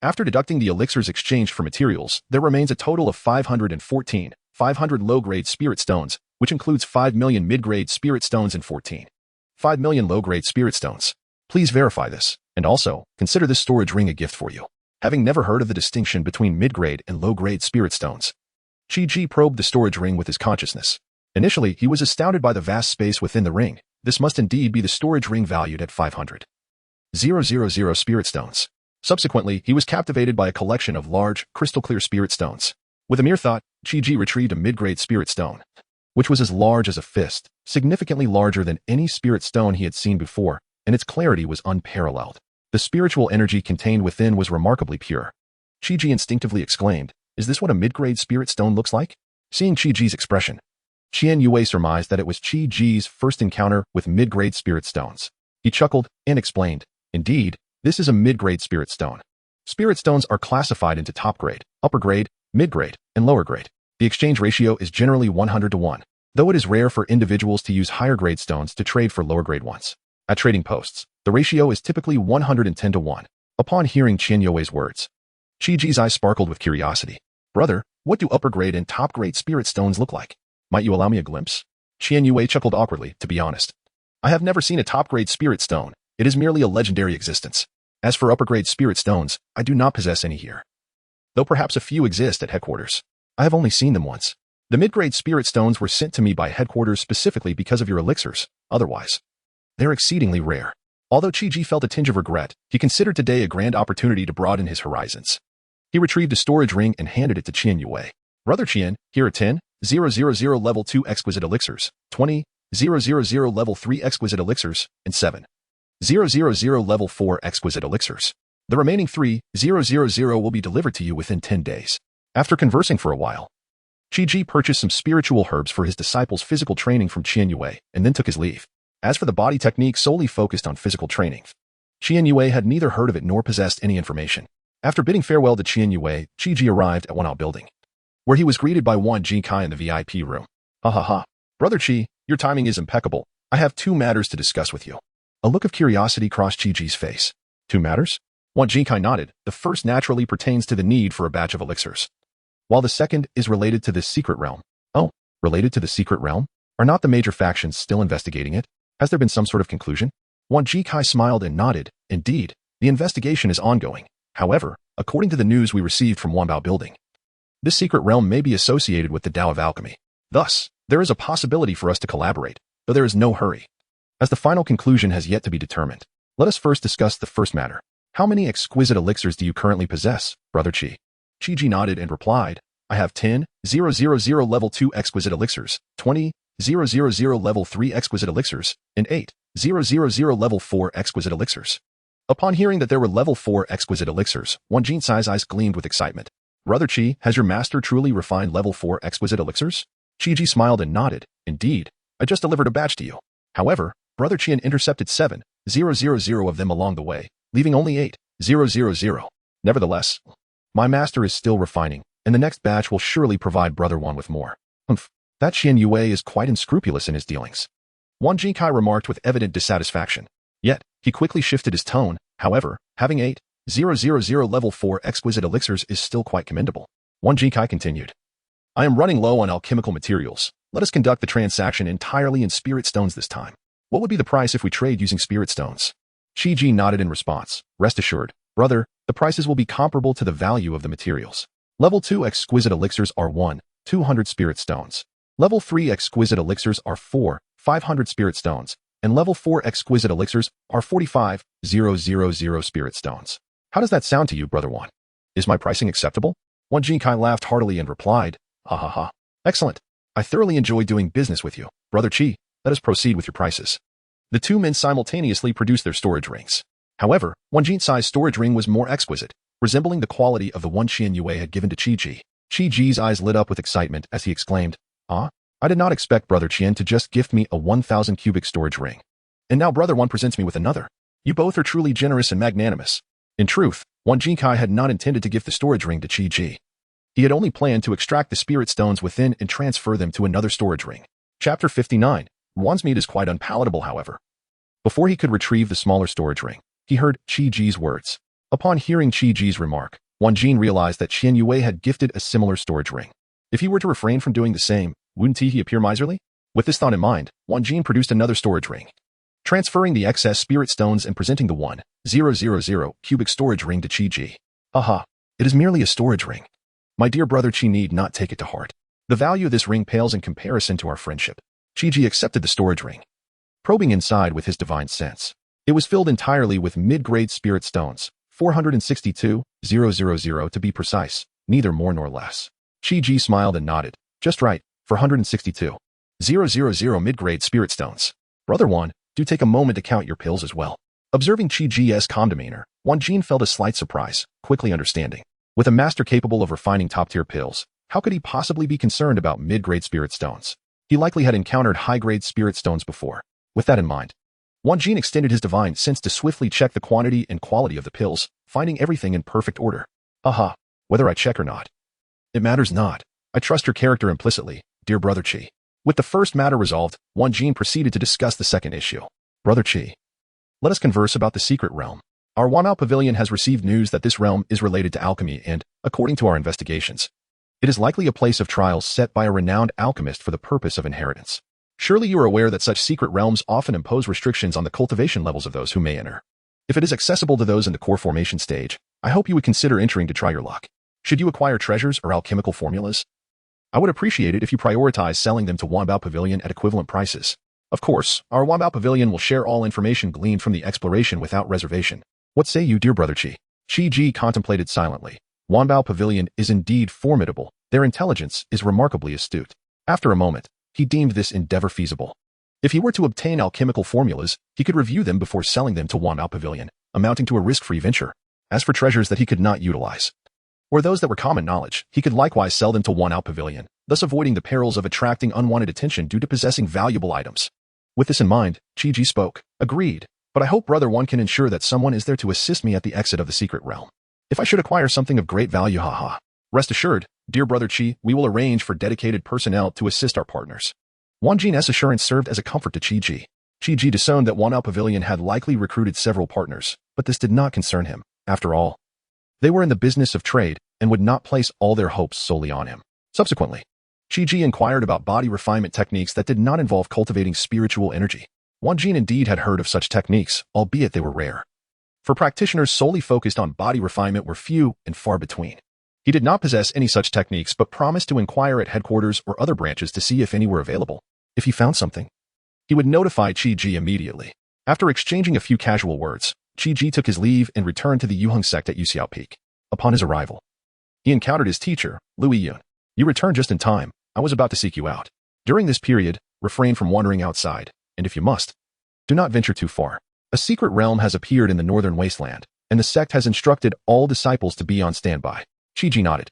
After deducting the elixirs exchanged for materials, there remains a total of 514,000 500 low-grade spirit stones, which includes 5 million mid-grade spirit stones and 5 million low-grade spirit stones. Please verify this, and also, consider this storage ring a gift for you. Having never heard of the distinction between mid-grade and low-grade spirit stones, Chi probed the storage ring with his consciousness. Initially, he was astounded by the vast space within the ring. This must indeed be the storage ring valued at 500,000 spirit stones. Subsequently, he was captivated by a collection of large, crystal-clear spirit stones. With a mere thought, Chi retrieved a mid-grade spirit stone, which was as large as a fist, significantly larger than any spirit stone he had seen before, and its clarity was unparalleled. The spiritual energy contained within was remarkably pure. Chi instinctively exclaimed, "Is this what a mid-grade spirit stone looks like?" Seeing Chi expression, Qian Yue surmised that it was Chi's first encounter with mid-grade spirit stones. He chuckled and explained, "Indeed, this is a mid-grade spirit stone. Spirit stones are classified into top grade, upper grade, mid-grade, and lower grade. The exchange ratio is generally 100 to 1, though it is rare for individuals to use higher grade stones to trade for lower grade ones. At trading posts, the ratio is typically 110 to 1. Upon hearing Qian Yue's words, Chi's eyes sparkled with curiosity. "Brother, what do upper grade and top grade spirit stones look like? Might you allow me a glimpse?" Qian Yue chuckled awkwardly, "To be honest, I have never seen a top grade spirit stone. It is merely a legendary existence. As for upper grade spirit stones, I do not possess any here. Though perhaps a few exist at headquarters. I have only seen them once. The mid-grade spirit stones were sent to me by headquarters specifically because of your elixirs. Otherwise, they're exceedingly rare." Although Chi felt a tinge of regret, he considered today a grand opportunity to broaden his horizons. He retrieved a storage ring and handed it to Qian Yue. "Brother Qian, here are 10,000 level 2 exquisite elixirs, 20,000 level 3 exquisite elixirs, and 7,000 level 4 exquisite elixirs. The remaining 3,000 will be delivered to you within 10 days. After conversing for a while, Chi purchased some spiritual herbs for his disciples' physical training from Qian Yue and then took his leave. As for the body technique solely focused on physical training, Qian Yue had neither heard of it nor possessed any information. After bidding farewell to Qian Yue, Chi arrived at Wanao building, where he was greeted by Wang Jikai in the VIP room. "Ha ha ha. Brother Chi, your timing is impeccable. I have 2 matters to discuss with you." A look of curiosity crossed Chi's face. "2 matters?" Wang Jikai nodded. "The first naturally pertains to the need for a batch of elixirs, while the second is related to this secret realm." "Oh, related to the secret realm? Are not the major factions still investigating it? Has there been some sort of conclusion?" Wang Jikai smiled and nodded. "Indeed, the investigation is ongoing. However, according to the news we received from Wanbao building, this secret realm may be associated with the Tao of Alchemy. Thus, there is a possibility for us to collaborate, though there is no hurry, as the final conclusion has yet to be determined. Let us first discuss the first matter. How many exquisite elixirs do you currently possess, Brother Chi?" Chi nodded and replied, "I have 10,000 level 2 exquisite elixirs, 20,000 level 3 exquisite elixirs, and 8,000 level 4 exquisite elixirs." Upon hearing that there were level 4 exquisite elixirs, Wang Jinsai's eyes gleamed with excitement. "Brother Chi, has your master truly refined level 4 exquisite elixirs?" Chi smiled and nodded. "Indeed, I just delivered a batch to you. However, Brother Qian intercepted 7,000 of them along the way, leaving only 8,000. Nevertheless, my master is still refining, and the next batch will surely provide Brother Wan with more." "Humph, that Qian Yue is quite unscrupulous in his dealings," Wang Jikai remarked with evident dissatisfaction. Yet, he quickly shifted his tone. "However, having 8,000 level 4 exquisite elixirs is still quite commendable." Wang Jikai continued, "I am running low on alchemical materials. Let us conduct the transaction entirely in spirit stones this time. What would be the price if we trade using spirit stones?" Chi nodded in response. "Rest assured, brother, the prices will be comparable to the value of the materials. Level 2 exquisite elixirs are 1,200 spirit stones. Level 3 exquisite elixirs are 4,500 spirit stones, and level 4 exquisite elixirs are 45,000 spirit stones. How does that sound to you, Brother Wan? Is my pricing acceptable?" Wang Jinkai laughed heartily and replied, "Ha ha ha. Excellent. I thoroughly enjoy doing business with you. Brother Chi, let us proceed with your prices." The 2 men simultaneously produced their storage rings. However, Wang Jinsai's storage ring was more exquisite, resembling the quality of the one Qian Yue had given to Chi. Chi's eyes lit up with excitement as he exclaimed, "Ah, I did not expect Brother Qian to just gift me a 1,000 cubic storage ring. And now Brother Wan presents me with another. You both are truly generous and magnanimous." In truth, Wang Jinkai had not intended to gift the storage ring to Chi. He had only planned to extract the spirit stones within and transfer them to another storage ring. Chapter 59. Wan's meat is quite unpalatable, however. Before he could retrieve the smaller storage ring, he heard Chi words. Upon hearing Chi remark, Wang Jin realized that Qian Yue had gifted a similar storage ring. If he were to refrain from doing the same, wouldn't he appear miserly? With this thought in mind, Wang Jin produced another storage ring, transferring the excess spirit stones and presenting the 1,000 cubic storage ring to Qi Ji. Haha, it is merely a storage ring. My dear brother Qi need not take it to heart. The value of this ring pales in comparison to our friendship. Qi Ji accepted the storage ring, probing inside with his divine sense. It was filled entirely with mid-grade spirit stones, 462,000 to be precise, neither more nor less. Qi Ji smiled and nodded. Just right, for 162,000 mid-grade spirit stones. Brother Wan, do take a moment to count your pills as well. Observing Qi Ji's calm demeanor, Wang Jin felt a slight surprise, quickly understanding. With a master capable of refining top-tier pills, how could he possibly be concerned about mid-grade spirit stones? He likely had encountered high-grade spirit stones before. With that in mind, Wang Jin extended his divine sense to swiftly check the quantity and quality of the pills, finding everything in perfect order. Aha, whether I check or not, it matters not. I trust your character implicitly, dear brother Qi. With the first matter resolved, Wang Jin proceeded to discuss the second issue. Brother Qi, let us converse about the secret realm. Our Wanao Pavilion has received news that this realm is related to alchemy and, according to our investigations, it is likely a place of trials set by a renowned alchemist for the purpose of inheritance. Surely you are aware that such secret realms often impose restrictions on the cultivation levels of those who may enter. If it is accessible to those in the core formation stage, I hope you would consider entering to try your luck. Should you acquire treasures or alchemical formulas, I would appreciate it if you prioritize selling them to Wanbao Pavilion at equivalent prices. Of course, our Wanbao Pavilion will share all information gleaned from the exploration without reservation. What say you, dear brother Qi? Qi Ji contemplated silently. Wanbao Pavilion is indeed formidable. Their intelligence is remarkably astute. After a moment, he deemed this endeavor feasible. If he were to obtain alchemical formulas, he could review them before selling them to Wanbao Pavilion, amounting to a risk-free venture. As for treasures that he could not utilize, or those that were common knowledge, he could likewise sell them to Wanbao Pavilion, thus avoiding the perils of attracting unwanted attention due to possessing valuable items. With this in mind, Qi Ji spoke. Agreed, but I hope brother one can ensure that someone is there to assist me at the exit of the secret realm. If I should acquire something of great value, haha. Rest assured, dear brother Qi, we will arrange for dedicated personnel to assist our partners. Wang Jin's assurance served as a comfort to Qi Ji. Qi Ji discerned that Wanao Pavilion had likely recruited several partners, but this did not concern him. After all, they were in the business of trade and would not place all their hopes solely on him. Subsequently, Qi Ji inquired about body refinement techniques that did not involve cultivating spiritual energy. Wang Jin indeed had heard of such techniques, albeit they were rare. For practitioners solely focused on body refinement were few and far between. He did not possess any such techniques but promised to inquire at headquarters or other branches to see if any were available. If he found something, he would notify Qi Ji immediately. After exchanging a few casual words, Qi Ji took his leave and returned to the Yuheng sect at Yuxiao Peak. Upon his arrival, he encountered his teacher, Lu Yun. You returned just in time. I was about to seek you out. During this period, refrain from wandering outside, and if you must, do not venture too far. A secret realm has appeared in the northern wasteland, and the sect has instructed all disciples to be on standby. Qi Ji nodded.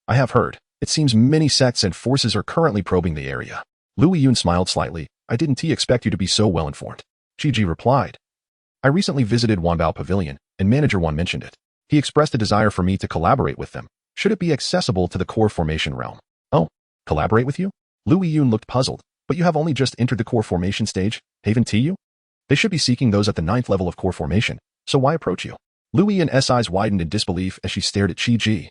I have heard. It seems many sects and forces are currently probing the area. Lu Yun smiled slightly. I didn't expect you to be so well informed. Qi Ji replied. I recently visited Wanbao Pavilion, and Manager Wan mentioned it. He expressed a desire for me to collaborate with them, should it be accessible to the core formation realm. Oh, collaborate with you? Lu Yun looked puzzled. But you have only just entered the core formation stage, haven't you? They should be seeking those at the 9th level of core formation, so why approach you? Lu Yun's eyes widened in disbelief as she stared at Qi Ji.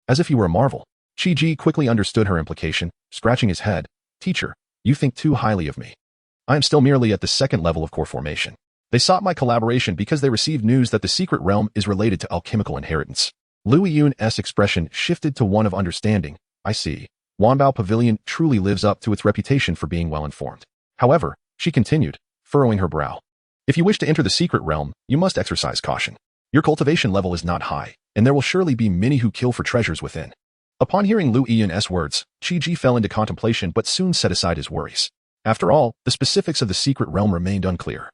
As if he were a marvel. Qi Ji quickly understood her implication, scratching his head. Teacher, you think too highly of me. I am still merely at the 2nd level of core formation. They sought my collaboration because they received news that the secret realm is related to alchemical inheritance. Lu Yun's expression shifted to one of understanding. I see. Wanbao Pavilion truly lives up to its reputation for being well-informed. However, she continued, furrowing her brow. If you wish to enter the secret realm, you must exercise caution. Your cultivation level is not high, and there will surely be many who kill for treasures within. Upon hearing Lu Yun's words, Qi Ji fell into contemplation but soon set aside his worries. After all, the specifics of the secret realm remained unclear,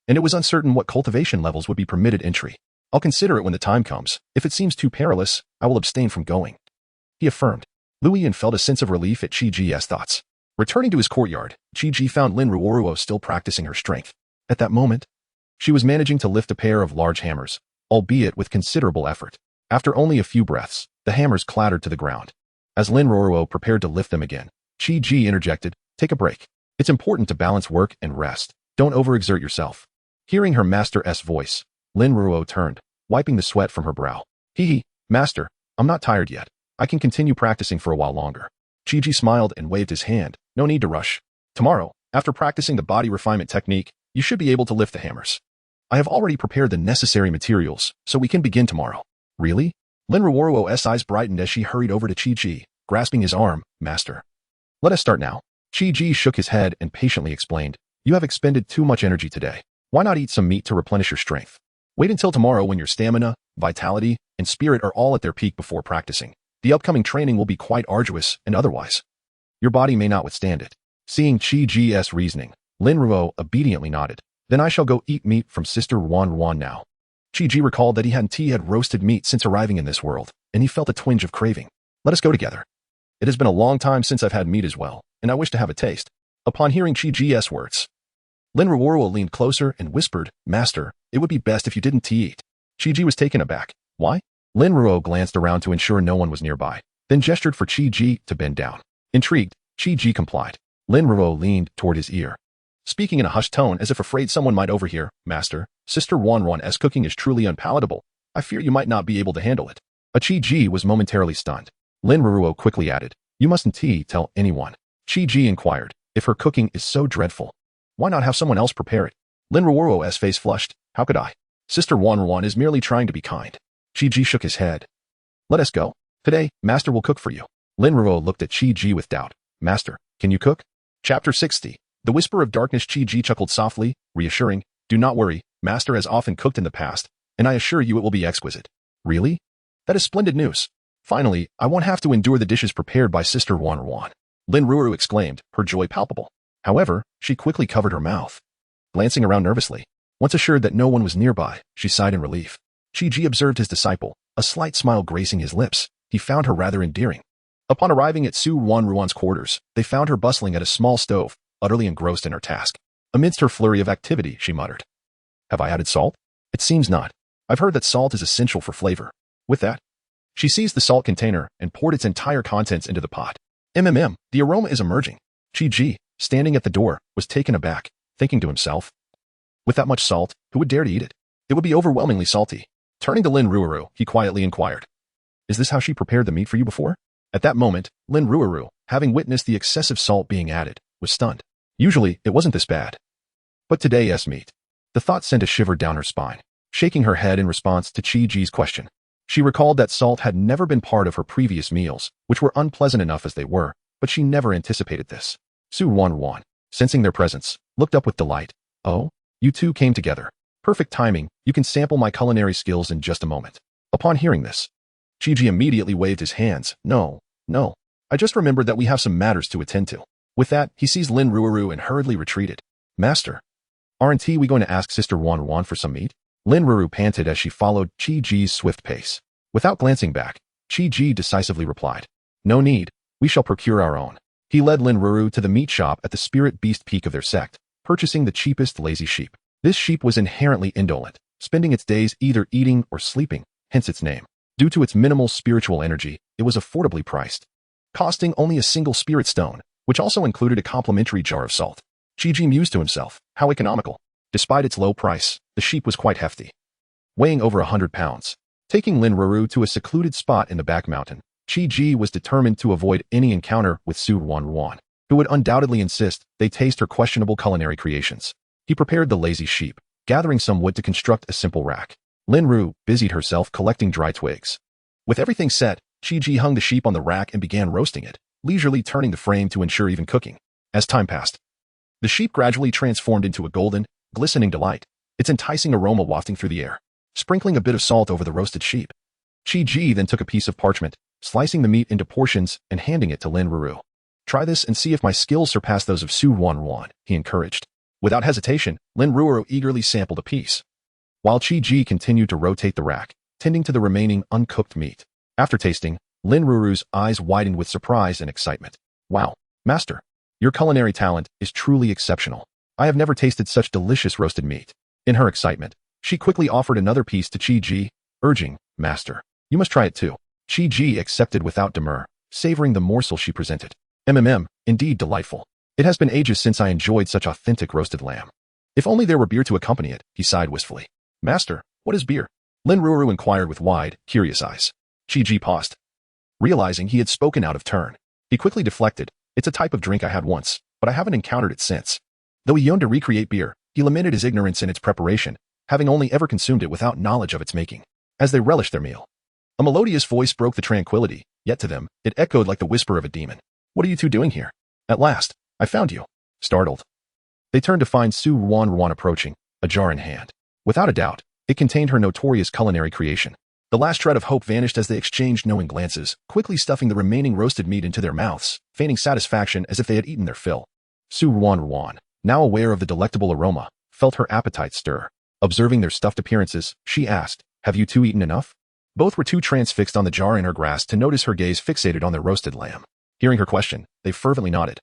and it was uncertain what cultivation levels would be permitted entry. I'll consider it when the time comes. If it seems too perilous, I will abstain from going, he affirmed. Lu Yun felt a sense of relief at Qi Ji's thoughts. Returning to his courtyard, Qi Ji found Lin Ruoruo still practicing her strength. At that moment, she was managing to lift a pair of large hammers, albeit with considerable effort. After only a few breaths, the hammers clattered to the ground. As Lin Ruoruo prepared to lift them again, Qi Ji interjected, take a break. It's important to balance work and rest. Don't overexert yourself. Hearing her master's voice, Lin Ruoruo turned, wiping the sweat from her brow. Master, I'm not tired yet. I can continue practicing for a while longer. Chi smiled and waved his hand. No need to rush. Tomorrow, after practicing the body refinement technique, you should be able to lift the hammers. I have already prepared the necessary materials, so we can begin tomorrow. Really? Lin Ruo's eyes brightened as she hurried over to Chi, grasping his arm. Master. Let us start now. Chi shook his head and patiently explained, you have expended too much energy today. Why not eat some meat to replenish your strength? Wait until tomorrow when your stamina, vitality, and spirit are all at their peak before practicing. The upcoming training will be quite arduous and otherwise. Your body may not withstand it. Seeing Chi's reasoning, Lin Ruo obediently nodded. Then I shall go eat meat from Sister Ruan now. Chi recalled that he hadn't had roasted meat since arriving in this world, and he felt a twinge of craving. Let us go together. It has been a long time since I've had meat as well, and I wish to have a taste. Upon hearing Chi's words, Lin Ruo leaned closer and whispered, Master, it would be best if you didn't eat. Chi was taken aback. Why? Lin Ruo glanced around to ensure no one was nearby, then gestured for Chi to bend down. Intrigued, Chi complied. Lin Ruo leaned toward his ear, speaking in a hushed tone as if afraid someone might overhear. Master, Sister Ruan's cooking is truly unpalatable. I fear you might not be able to handle it. Chi was momentarily stunned. Lin Ruo quickly added, you mustn't tell anyone. Chi inquired, if her cooking is so dreadful, why not have someone else prepare it? Lin Ruo's face flushed. How could I? Sister Ruan is merely trying to be kind. Chi shook his head. Let us go. Today, Master will cook for you. Lin Ruo looked at Chi with doubt. Master, can you cook? Chapter 60. The Whisper of Darkness. Chi chuckled softly, reassuring, do not worry, Master has often cooked in the past, and I assure you it will be exquisite. Really? That is splendid news. Finally, I won't have to endure the dishes prepared by Sister Ruan. Lin Ruo exclaimed, her joy palpable. However, she quickly covered her mouth. Glancing around nervously, once assured that no one was nearby, she sighed in relief. Chi observed his disciple, a slight smile gracing his lips. He found her rather endearing. Upon arriving at Su Ruan's quarters, they found her bustling at a small stove, utterly engrossed in her task. Amidst her flurry of activity, she muttered, have I added salt? It seems not. I've heard that salt is essential for flavor. With that, she seized the salt container and poured its entire contents into the pot. The aroma is emerging. Chi, standing at the door, was taken aback, thinking to himself, with that much salt, who would dare to eat it? It would be overwhelmingly salty. Turning to Lin Ruo, he quietly inquired, is this how she prepared the meat for you before? At that moment, Lin Ruo, having witnessed the excessive salt being added, was stunned. Usually, it wasn't this bad. But today's meat. The thought sent a shiver down her spine, shaking her head in response to Chi's question. She recalled that salt had never been part of her previous meals, which were unpleasant enough as they were, but she never anticipated this. Su Ruan, sensing their presence, looked up with delight. Oh, you two came together. Perfect timing, you can sample my culinary skills in just a moment. Upon hearing this, Chi immediately waved his hands. No. I just remembered that we have some matters to attend to. With that, he seized Lin Ruo and hurriedly retreated. Master, aren't we going to ask Sister Ruan for some meat? Lin Ruo panted as she followed Chi's swift pace. Without glancing back, Chi decisively replied, no need, we shall procure our own. He led Lin Ruo to the meat shop at the spirit beast peak of their sect, purchasing the cheapest lazy sheep. This sheep was inherently indolent, spending its days either eating or sleeping, hence its name. Due to its minimal spiritual energy, it was affordably priced, costing only a single spirit stone, which also included a complimentary jar of salt. Chi mused to himself, how economical. Despite its low price, the sheep was quite hefty, weighing over 100 pounds. Taking Lin Ruo to a secluded spot in the back mountain, Chi was determined to avoid any encounter with Su Ruan, who would undoubtedly insist they taste her questionable culinary creations. He prepared the lazy sheep, gathering some wood to construct a simple rack. Lin Ruo busied herself collecting dry twigs. With everything set, Chi hung the sheep on the rack and began roasting it, leisurely turning the frame to ensure even cooking. As time passed, the sheep gradually transformed into a golden, glistening delight, its enticing aroma wafting through the air. Sprinkling a bit of salt over the roasted sheep, Chi then took a piece of parchment, slicing the meat into portions and handing it to Lin Ruo. Try this and see if my skills surpass those of Su Ruan, he encouraged. Without hesitation, Lin Ruo eagerly sampled a piece, while Chi continued to rotate the rack, tending to the remaining uncooked meat. After tasting, Lin Ruo's eyes widened with surprise and excitement. Wow, Master, your culinary talent is truly exceptional. I have never tasted such delicious roasted meat. In her excitement, she quickly offered another piece to Chi, urging, Master, you must try it too. Chi accepted without demur, savoring the morsel she presented. Indeed delightful. It has been ages since I enjoyed such authentic roasted lamb. If only there were beer to accompany it, he sighed wistfully. Master, what is beer? Lin Ruo inquired with wide, curious eyes. Chi paused, realizing he had spoken out of turn. He quickly deflected. It's a type of drink I had once, but I haven't encountered it since. Though he yearned to recreate beer, he lamented his ignorance in its preparation, having only ever consumed it without knowledge of its making. As they relished their meal, a melodious voice broke the tranquility, yet to them, it echoed like the whisper of a demon. What are you two doing here? At last, I found you. Startled, they turned to find Su Wan approaching, a jar in hand. Without a doubt, it contained her notorious culinary creation. The last shred of hope vanished as they exchanged knowing glances, quickly stuffing the remaining roasted meat into their mouths, feigning satisfaction as if they had eaten their fill. Su Wan, now aware of the delectable aroma, felt her appetite stir. Observing their stuffed appearances, she asked, have you two eaten enough? Both were too transfixed on the jar in her grasp to notice her gaze fixated on their roasted lamb. Hearing her question, they fervently nodded,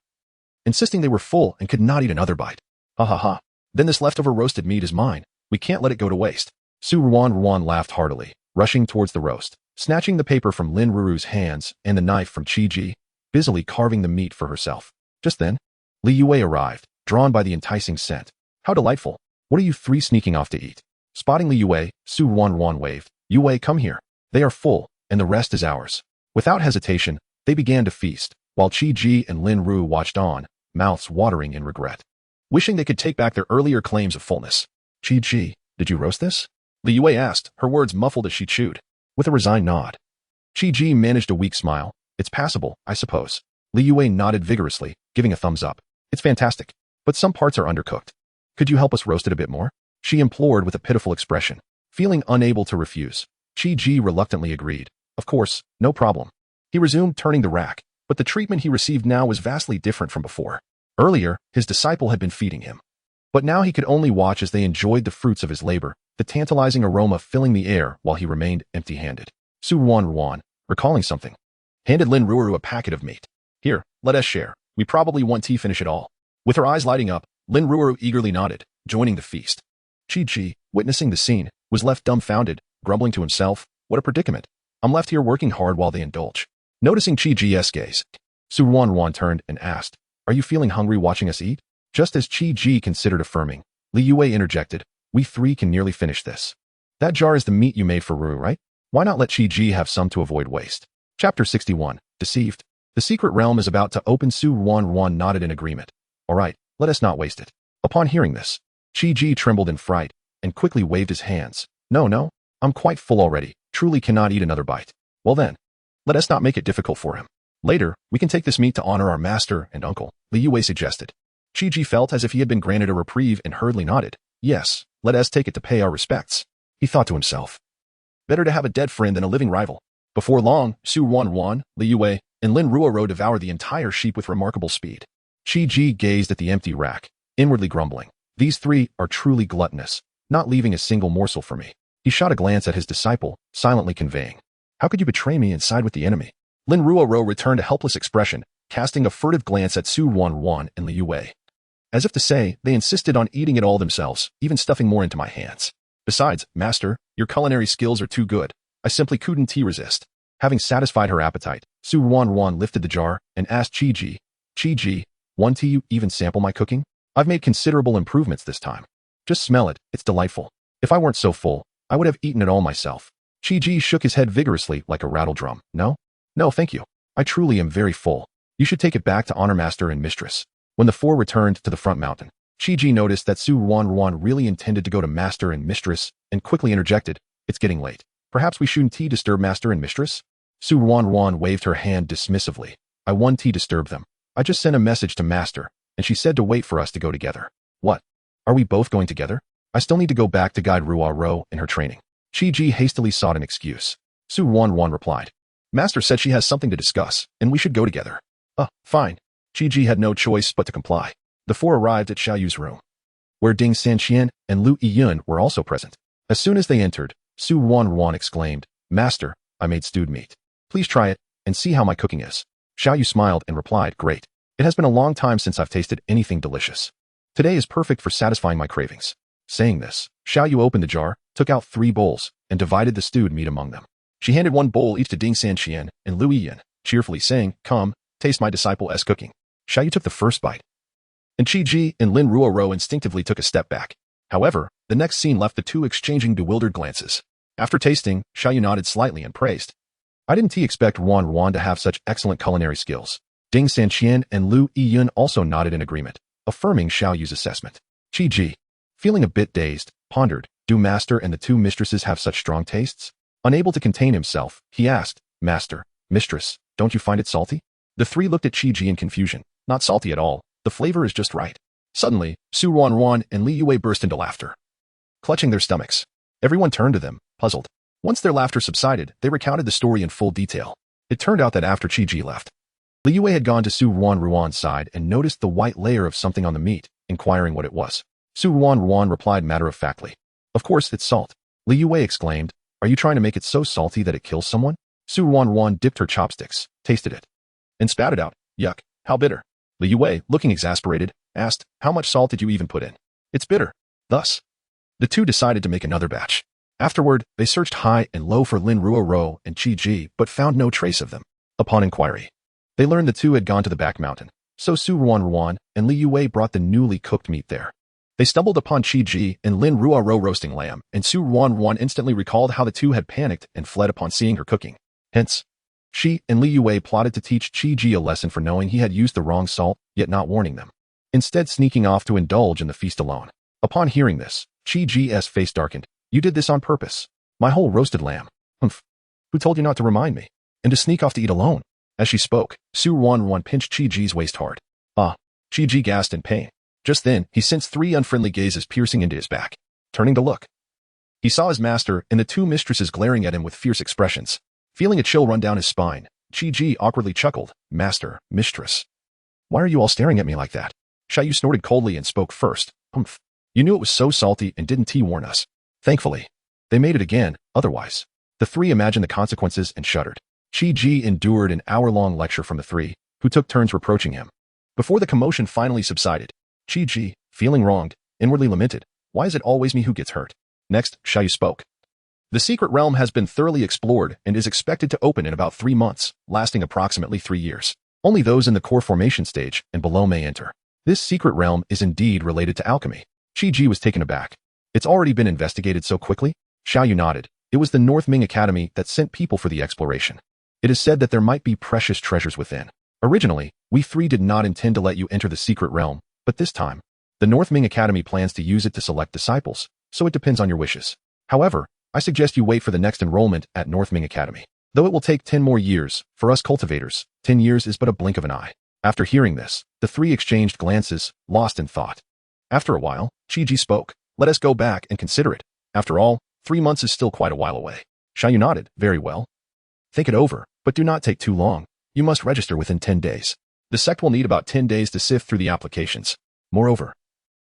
insisting they were full and could not eat another bite. Ha ha ha. Then this leftover roasted meat is mine. We can't let it go to waste. Su Wan laughed heartily, rushing towards the roast, snatching the paper from Lin Ruru's hands and the knife from Chi Ji, busily carving the meat for herself. Just then, Li Yue arrived, drawn by the enticing scent. How delightful. What are you three sneaking off to eat? Spotting Li Yue, Su Wan waved. Yue, come here. They are full, and the rest is ours. Without hesitation, they began to feast, while Chi Ji and Lin Ru watched on, mouths watering in regret, wishing they could take back their earlier claims of fullness. Chi Ji, did you roast this? Li Yue asked, her words muffled as she chewed. With a resigned nod, Chi Ji managed a weak smile. It's passable, I suppose. Li Yue nodded vigorously, giving a thumbs up. It's fantastic, but some parts are undercooked. Could you help us roast it a bit more? She implored with a pitiful expression. Feeling unable to refuse, Chi Ji reluctantly agreed. Of course, no problem. He resumed turning the rack, but the treatment he received now was vastly different from before. Earlier, his disciple had been feeding him, but now he could only watch as they enjoyed the fruits of his labor, the tantalizing aroma filling the air while he remained empty-handed. Su Wan, recalling something, handed Lin Ruru a packet of meat. Here, let us share. We probably won't finish it all. With her eyes lighting up, Lin Ruru eagerly nodded, joining the feast. Chi Ji, witnessing the scene, was left dumbfounded, grumbling to himself, what a predicament. I'm left here working hard while they indulge. Noticing Chi Ji's gaze, Su Wan turned and asked, are you feeling hungry watching us eat? Just as Chi Ji considered affirming, Li Yue interjected, we three can nearly finish this. That jar is the meat you made for Ruru, right? Why not let Chi Ji have some to avoid waste? Chapter 61, Deceived. The secret realm is about to open. Su Wan nodded in agreement. All right, let us not waste it. Upon hearing this, Chi Ji trembled in fright and quickly waved his hands. No, I'm quite full already, truly cannot eat another bite. Well then, let us not make it difficult for him. Later, we can take this meat to honor our master and uncle, Li Yue suggested. Chi Ji felt as if he had been granted a reprieve and hurriedly nodded. Yes, let us take it to pay our respects. He thought to himself. Better to have a dead friend than a living rival. Before long, Su Wan, Li Yue, and Lin Ruoro devoured the entire sheep with remarkable speed. Chi Ji gazed at the empty rack, inwardly grumbling. These three are truly gluttonous, not leaving a single morsel for me. He shot a glance at his disciple, silently conveying, how could you betray me and side with the enemy? Lin Ruoro returned a helpless expression, casting a furtive glance at Su Wan and Li Yue. As if to say, they insisted on eating it all themselves, even stuffing more into my hands. Besides, master, your culinary skills are too good. I simply couldn't resist. Having satisfied her appetite, Su Wan lifted the jar and asked Chi Ji, want you even sample my cooking? I've made considerable improvements this time. Just smell it, it's delightful. If I weren't so full, I would have eaten it all myself. Chi Ji shook his head vigorously like a rattle drum. No, thank you. I truly am very full. You should take it back to honor master and mistress. When the four returned to the front mountain, Chi Ji noticed that Su Wan really intended to go to master and mistress and quickly interjected, it's getting late. Perhaps we shouldn't disturb master and mistress? Su Wan waved her hand dismissively. I won't disturb them. I just sent a message to master, and she said to wait for us to go together. What? Are we both going together? I still need to go back to guide Ruoro in her training. Chi Ji hastily sought an excuse. Su Wan replied. Master said she has something to discuss, and we should go together. Fine. Chi Ji had no choice but to comply. The four arrived at Xiaoyu's room, where Ding Sanqian and Lu Yiyun were also present. As soon as they entered, Su Wan exclaimed, Master, I made stewed meat. Please try it and see how my cooking is. Xiaoyu smiled and replied, Great. It has been a long time since I've tasted anything delicious. Today is perfect for satisfying my cravings. Saying this, Xiaoyu opened the jar, took out 3 bowls, and divided the stewed meat among them. She handed 1 bowl each to Ding Sanqian and Lu Yiyun, cheerfully saying, Come, taste my disciple's cooking. Xiaoyu took the first bite, and Chi Ji and Lin Ruoro instinctively took a step back. However, the next scene left the two exchanging bewildered glances. After tasting, Xiaoyu nodded slightly and praised. I didn't expect Wan to have such excellent culinary skills. Ding Sanqian and Lu Yiyun also nodded in agreement, affirming Xiao Yu's assessment. Qi Ji, feeling a bit dazed, pondered, do Master and the two mistresses have such strong tastes? Unable to contain himself, he asked, Master, Mistress, don't you find it salty? The three looked at Qi Ji in confusion. Not salty at all. The flavor is just right. Suddenly, Su Ruan and Li Yue burst into laughter, clutching their stomachs. Everyone turned to them, puzzled. Once their laughter subsided, they recounted the story in full detail. It turned out that after Qi Ji left, Li Yue had gone to Su Ruan's side and noticed the white layer of something on the meat, inquiring what it was. Su Ruan replied matter-of-factly, Of course, it's salt. Li Yue exclaimed, Are you trying to make it so salty that it kills someone? Su Ruan dipped her chopsticks, tasted it, and spat it out. Yuck, how bitter. Li Yue, looking exasperated, asked, How much salt did you even put in? It's bitter. Thus, the two decided to make another batch. Afterward, they searched high and low for Lin Ruo and Qi Ji, but found no trace of them. Upon inquiry, they learned the two had gone to the back mountain, so Su Ruan and Li Yue brought the newly cooked meat there. They stumbled upon Qi Ji and Lin Ruo roasting lamb, and Su Ruan instantly recalled how the two had panicked and fled upon seeing her cooking. Hence, she and Li Yue plotted to teach Qi Ji a lesson for knowing he had used the wrong salt, yet not warning them, instead sneaking off to indulge in the feast alone. Upon hearing this, Qi Ji's face darkened. You did this on purpose. My whole roasted lamb. Humph. Who told you not to remind me? And to sneak off to eat alone? As she spoke, Su Ruan pinched Qi Ji's waist hard. Ah. Qi Ji gasped in pain. Just then, he sensed three unfriendly gazes piercing into his back. Turning to look, he saw his master and the two mistresses glaring at him with fierce expressions. Feeling a chill run down his spine, Qi Ji awkwardly chuckled. Master, mistress. Why are you all staring at me like that? Xiao snorted coldly and spoke first. Humph. You knew it was so salty and didn't warn us. Thankfully, they made it again, otherwise. The three imagined the consequences and shuddered. Qi Ji endured an hour-long lecture from the three, who took turns reproaching him. Before the commotion finally subsided, Qi Ji, feeling wronged, inwardly lamented, Why is it always me who gets hurt? Next, Xiao spoke. The secret realm has been thoroughly explored and is expected to open in about 3 months, lasting approximately 3 years. Only those in the core formation stage and below may enter. This secret realm is indeed related to alchemy. Qi Ji was taken aback. It's already been investigated so quickly? Xiao nodded. It was the North Ming Academy that sent people for the exploration. It is said that there might be precious treasures within. Originally, we three did not intend to let you enter the secret realm, but this time, the North Ming Academy plans to use it to select disciples, so it depends on your wishes. However, I suggest you wait for the next enrollment at North Ming Academy. Though it will take 10 more years, for us cultivators, 10 years is but a blink of an eye. After hearing this, the three exchanged glances, lost in thought. After a while, Qi Ji spoke. Let us go back and consider it. After all, 3 months is still quite a while away. Xiao nodded. Very well. Think it over, but do not take too long. You must register within 10 days. The sect will need about 10 days to sift through the applications. Moreover,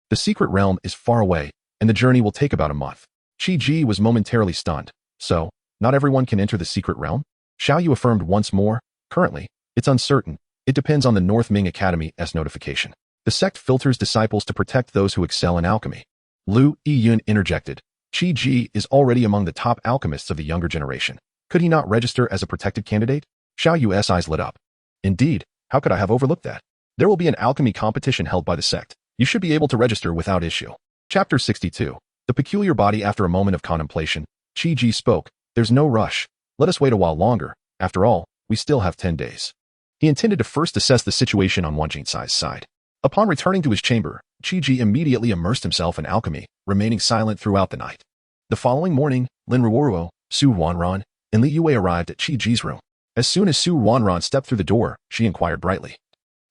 the secret realm is far away, and the journey will take about a month. Qi Ji was momentarily stunned. So, not everyone can enter the secret realm? Xiao affirmed once more. Currently, it's uncertain. It depends on the North Ming Academy's notification. The sect filters disciples to protect those who excel in alchemy. Lu Yiyun interjected. Qi Ji is already among the top alchemists of the younger generation. Could he not register as a protected candidate? Xiao Yu's eyes lit up. Indeed, how could I have overlooked that? There will be an alchemy competition held by the sect. You should be able to register without issue. Chapter 62. The peculiar body. After a moment of contemplation, Qi Ji spoke. There's no rush. Let us wait a while longer. After all, we still have 10 days. He intended to first assess the situation on Wang Jinsai's side. Upon returning to his chamber, Qi Ji immediately immersed himself in alchemy, remaining silent throughout the night. The following morning, Lin Ruo, Su Ruan, and Li Yue arrived at Qi Ji's room. As soon as Su Ruan stepped through the door, she inquired brightly.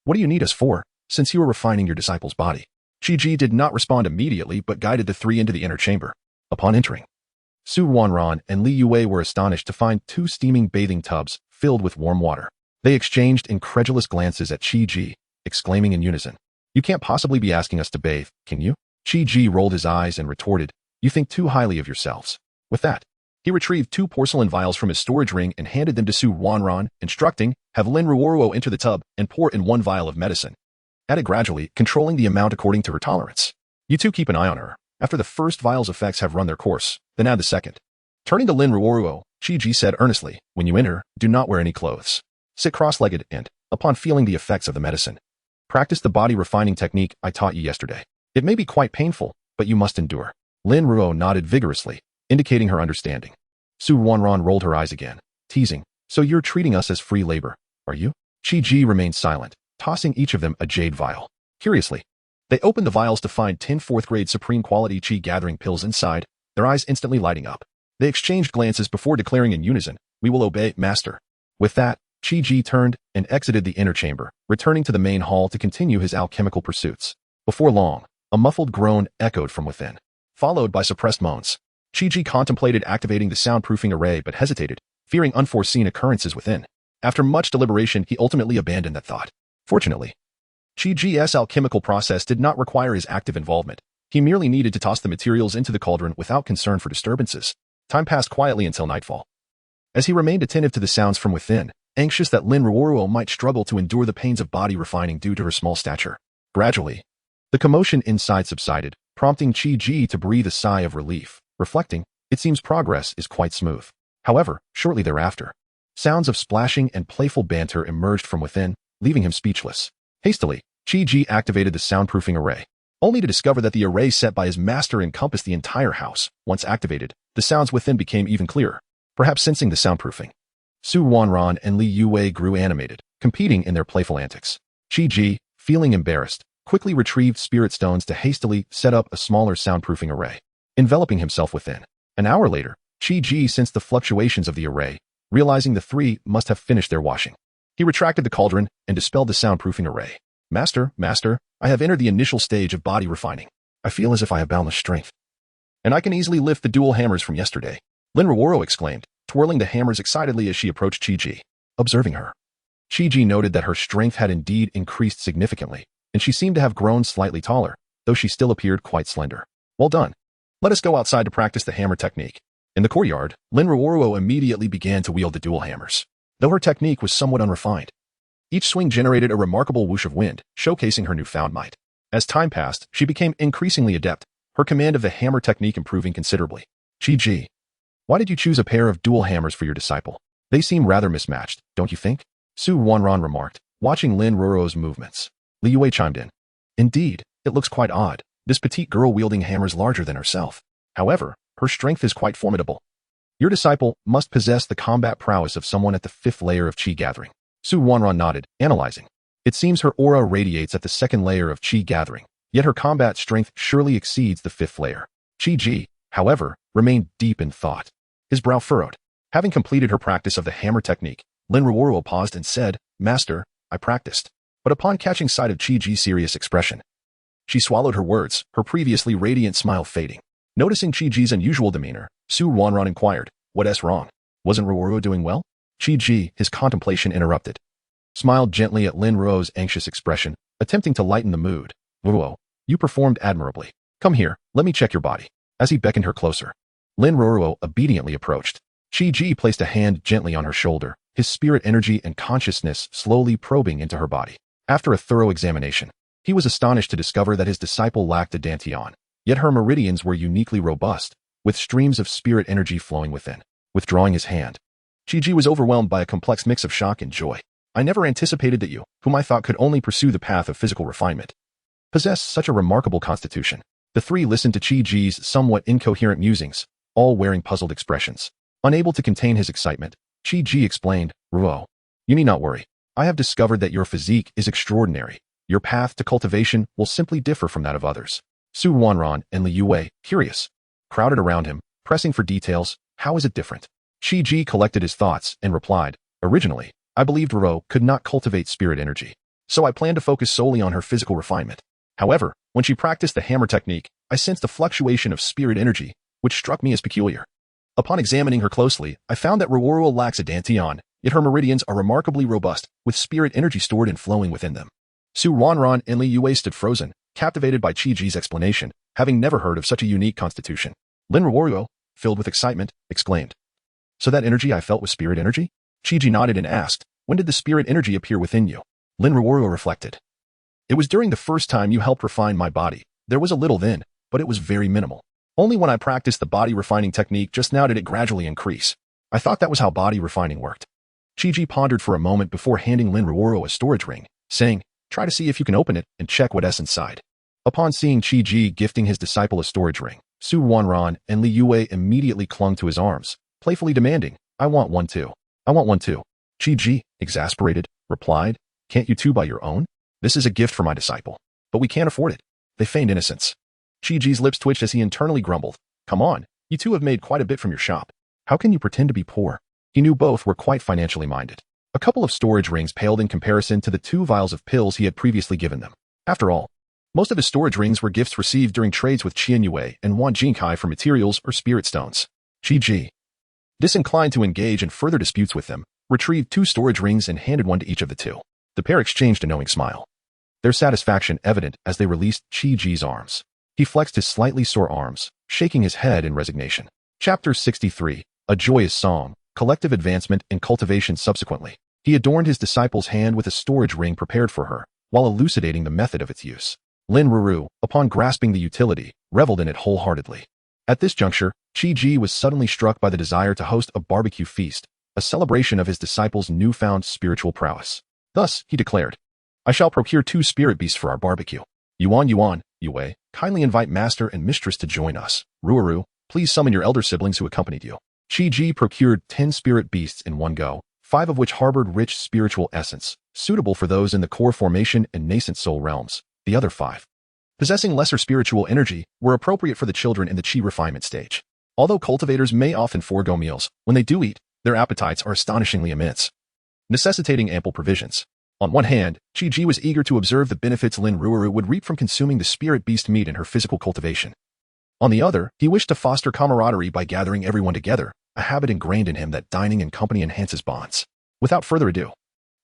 What do you need us for, since you are refining your disciple's body? Qi Ji did not respond immediately but guided the three into the inner chamber. Upon entering, Su Ruan and Li Yue were astonished to find 2 steaming bathing tubs filled with warm water. They exchanged incredulous glances at Qi Ji, exclaiming in unison, You can't possibly be asking us to bathe, can you? Qi Ji rolled his eyes and retorted, You think too highly of yourselves. With that, he retrieved 2 porcelain vials from his storage ring and handed them to Su Ruan, instructing, Have Lin Ruo enter the tub and pour in 1 vial of medicine. Add it gradually, controlling the amount according to her tolerance. You two keep an eye on her. After the first vial's effects have run their course, then add the second. Turning to Lin Ruo, Qi Ji said earnestly, When you enter, do not wear any clothes. Sit cross-legged and, upon feeling the effects of the medicine, practice the body refining technique I taught you yesterday. It may be quite painful, but you must endure. Lin Ruo nodded vigorously, indicating her understanding. Su Ruan rolled her eyes again, teasing, So you're treating us as free labor, are you? Chi-Ji remained silent, tossing each of them a jade vial. Curiously, they opened the vials to find 10 fourth-grade supreme quality Chi gathering pills inside, their eyes instantly lighting up. They exchanged glances before declaring in unison, "We will obey, Master." With that, Chi-Ji turned and exited the inner chamber, returning to the main hall to continue his alchemical pursuits. Before long, a muffled groan echoed from within, followed by suppressed moans. Chi-Ji contemplated activating the soundproofing array but hesitated, fearing unforeseen occurrences within. After much deliberation, he ultimately abandoned that thought. Fortunately, Chi-Ji's alchemical process did not require his active involvement. He merely needed to toss the materials into the cauldron without concern for disturbances. Time passed quietly until nightfall. As he remained attentive to the sounds from within, anxious that Lin Ruoruo might struggle to endure the pains of body refining due to her small stature. Gradually, the commotion inside subsided, prompting Chi-Ji to breathe a sigh of relief, reflecting, "It seems progress is quite smooth." However, shortly thereafter, sounds of splashing and playful banter emerged from within, leaving him speechless. Hastily, Chi-Ji activated the soundproofing array, only to discover that the array set by his master encompassed the entire house. Once activated, the sounds within became even clearer. Perhaps sensing the soundproofing, Su Wanran and Li Yue grew animated, competing in their playful antics. Chi-Ji, feeling embarrassed, quickly retrieved spirit stones to hastily set up a smaller soundproofing array, enveloping himself within. An hour later, Chi-Ji sensed the fluctuations of the array, realizing the three must have finished their washing. He retracted the cauldron and dispelled the soundproofing array. Master, I have entered the initial stage of body refining. I feel as if I have boundless strength, and I can easily lift the dual hammers from yesterday." Lin Ruoruo exclaimed, twirling the hammers excitedly as she approached Chi-Ji. Observing her, Chi-Ji noted that her strength had indeed increased significantly, and she seemed to have grown slightly taller, though she still appeared quite slender. "Well done. Let us go outside to practice the hammer technique." In the courtyard, Lin Ruoruo immediately began to wield the dual hammers, though her technique was somewhat unrefined. Each swing generated a remarkable whoosh of wind, showcasing her newfound might. As time passed, she became increasingly adept, her command of the hammer technique improving considerably. "Chi-Ji, why did you choose a pair of dual hammers for your disciple? They seem rather mismatched, don't you think?" Su Wanran remarked, watching Lin Ruoruo's movements. Li Yue chimed in. "Indeed, it looks quite odd, this petite girl wielding hammers larger than herself. However, her strength is quite formidable. Your disciple must possess the combat prowess of someone at the 5th layer of Qi gathering." Su Wanran nodded, analyzing. "It seems her aura radiates at the 2nd layer of Qi gathering, yet her combat strength surely exceeds the 5th layer." Chi-Ji, however, remained deep in thought, his brow furrowed. Having completed her practice of the hammer technique, Lin Ruoruo paused and said, "Master, I practiced." But upon catching sight of Chi-Ji's serious expression, she swallowed her words, her previously radiant smile fading. Noticing Chi-Ji's unusual demeanor, Su Wanran inquired, "What's wrong? Wasn't Ruoruo doing well?" Chi-Ji, his contemplation interrupted, smiled gently at Lin Ruo's anxious expression, attempting to lighten the mood. "Ruo, you performed admirably. Come here, let me check your body." As he beckoned her closer, Lin Ruoruo obediently approached. Chi-Ji placed a hand gently on her shoulder, his spirit energy and consciousness slowly probing into her body. After a thorough examination, he was astonished to discover that his disciple lacked a dantian, yet her meridians were uniquely robust, with streams of spirit energy flowing within. Withdrawing his hand, Chi-Ji was overwhelmed by a complex mix of shock and joy. "I never anticipated that you, whom I thought could only pursue the path of physical refinement, possess such a remarkable constitution." The three listened to Chi-Ji's somewhat incoherent musings, all wearing puzzled expressions. Unable to contain his excitement, Chi-Ji explained, "Ruo, you need not worry. I have discovered that your physique is extraordinary. Your path to cultivation will simply differ from that of others." Su Wanran and Li Yue, curious, crowded around him, pressing for details. "How is it different?" Chi-Ji collected his thoughts and replied, "Originally, I believed Ruo could not cultivate spirit energy, so I planned to focus solely on her physical refinement. However, when she practiced the hammer technique, I sensed a fluctuation of spirit energy, which struck me as peculiar. Upon examining her closely, I found that Ruoruo lacks a dantian, yet her meridians are remarkably robust, with spirit energy stored and flowing within them." Su Wanran and Li Yue stood frozen, captivated by Chi-Ji's explanation, having never heard of such a unique constitution. Lin Ruoruo, filled with excitement, exclaimed, "So that energy I felt was spirit energy?" Chi-Ji nodded and asked, "When did the spirit energy appear within you?" Lin Ruoruo reflected, "It was during the first time you helped refine my body. There was a little then, but it was very minimal. Only when I practiced the body refining technique just now did it gradually increase. I thought that was how body refining worked." Chi-Ji pondered for a moment before handing Lin Ruoruo a storage ring, saying, "Try to see if you can open it and check what's inside." Upon seeing Chi-Ji gifting his disciple a storage ring, Su Wanran and Li Yue immediately clung to his arms, playfully demanding, "I want one too. I want one too." Chi-Ji, exasperated, replied, "Can't you two buy your own? This is a gift for my disciple. But we can't afford it." They feigned innocence. Chi-Ji's lips twitched as he internally grumbled, "Come on, you two have made quite a bit from your shop. How can you pretend to be poor?" He knew both were quite financially minded. A couple of storage rings paled in comparison to the 2 vials of pills he had previously given them. After all, most of his storage rings were gifts received during trades with Qian Yue and Wan Jinkai for materials or spirit stones. Chi-Ji, disinclined to engage in further disputes with them, retrieved 2 storage rings and handed one to each of the 2. The pair exchanged a knowing smile, their satisfaction evident as they released Chi-Ji's arms. He flexed his slightly sore arms, shaking his head in resignation. Chapter 63, A Joyous Song, Collective Advancement and Cultivation. Subsequently, he adorned his disciple's hand with a storage ring prepared for her, while elucidating the method of its use. Lin Ruru, upon grasping the utility, reveled in it wholeheartedly. At this juncture, Chi-Ji was suddenly struck by the desire to host a barbecue feast, a celebration of his disciple's newfound spiritual prowess. Thus, he declared, "I shall procure 2 spirit beasts for our barbecue. Yuan, Yue, kindly invite master and mistress to join us. Ruuru, please summon your elder siblings who accompanied you." Chi-Ji procured 10 spirit beasts in one go, 5 of which harbored rich spiritual essence, suitable for those in the core formation and nascent soul realms. The other 5, possessing lesser spiritual energy, were appropriate for the children in the chi refinement stage. Although cultivators may often forego meals, when they do eat, their appetites are astonishingly immense, necessitating ample provisions. On one hand, Chi-Ji was eager to observe the benefits Lin Ruuru would reap from consuming the spirit beast meat in her physical cultivation. On the other, he wished to foster camaraderie by gathering everyone together, a habit ingrained in him that dining in company enhances bonds. Without further ado,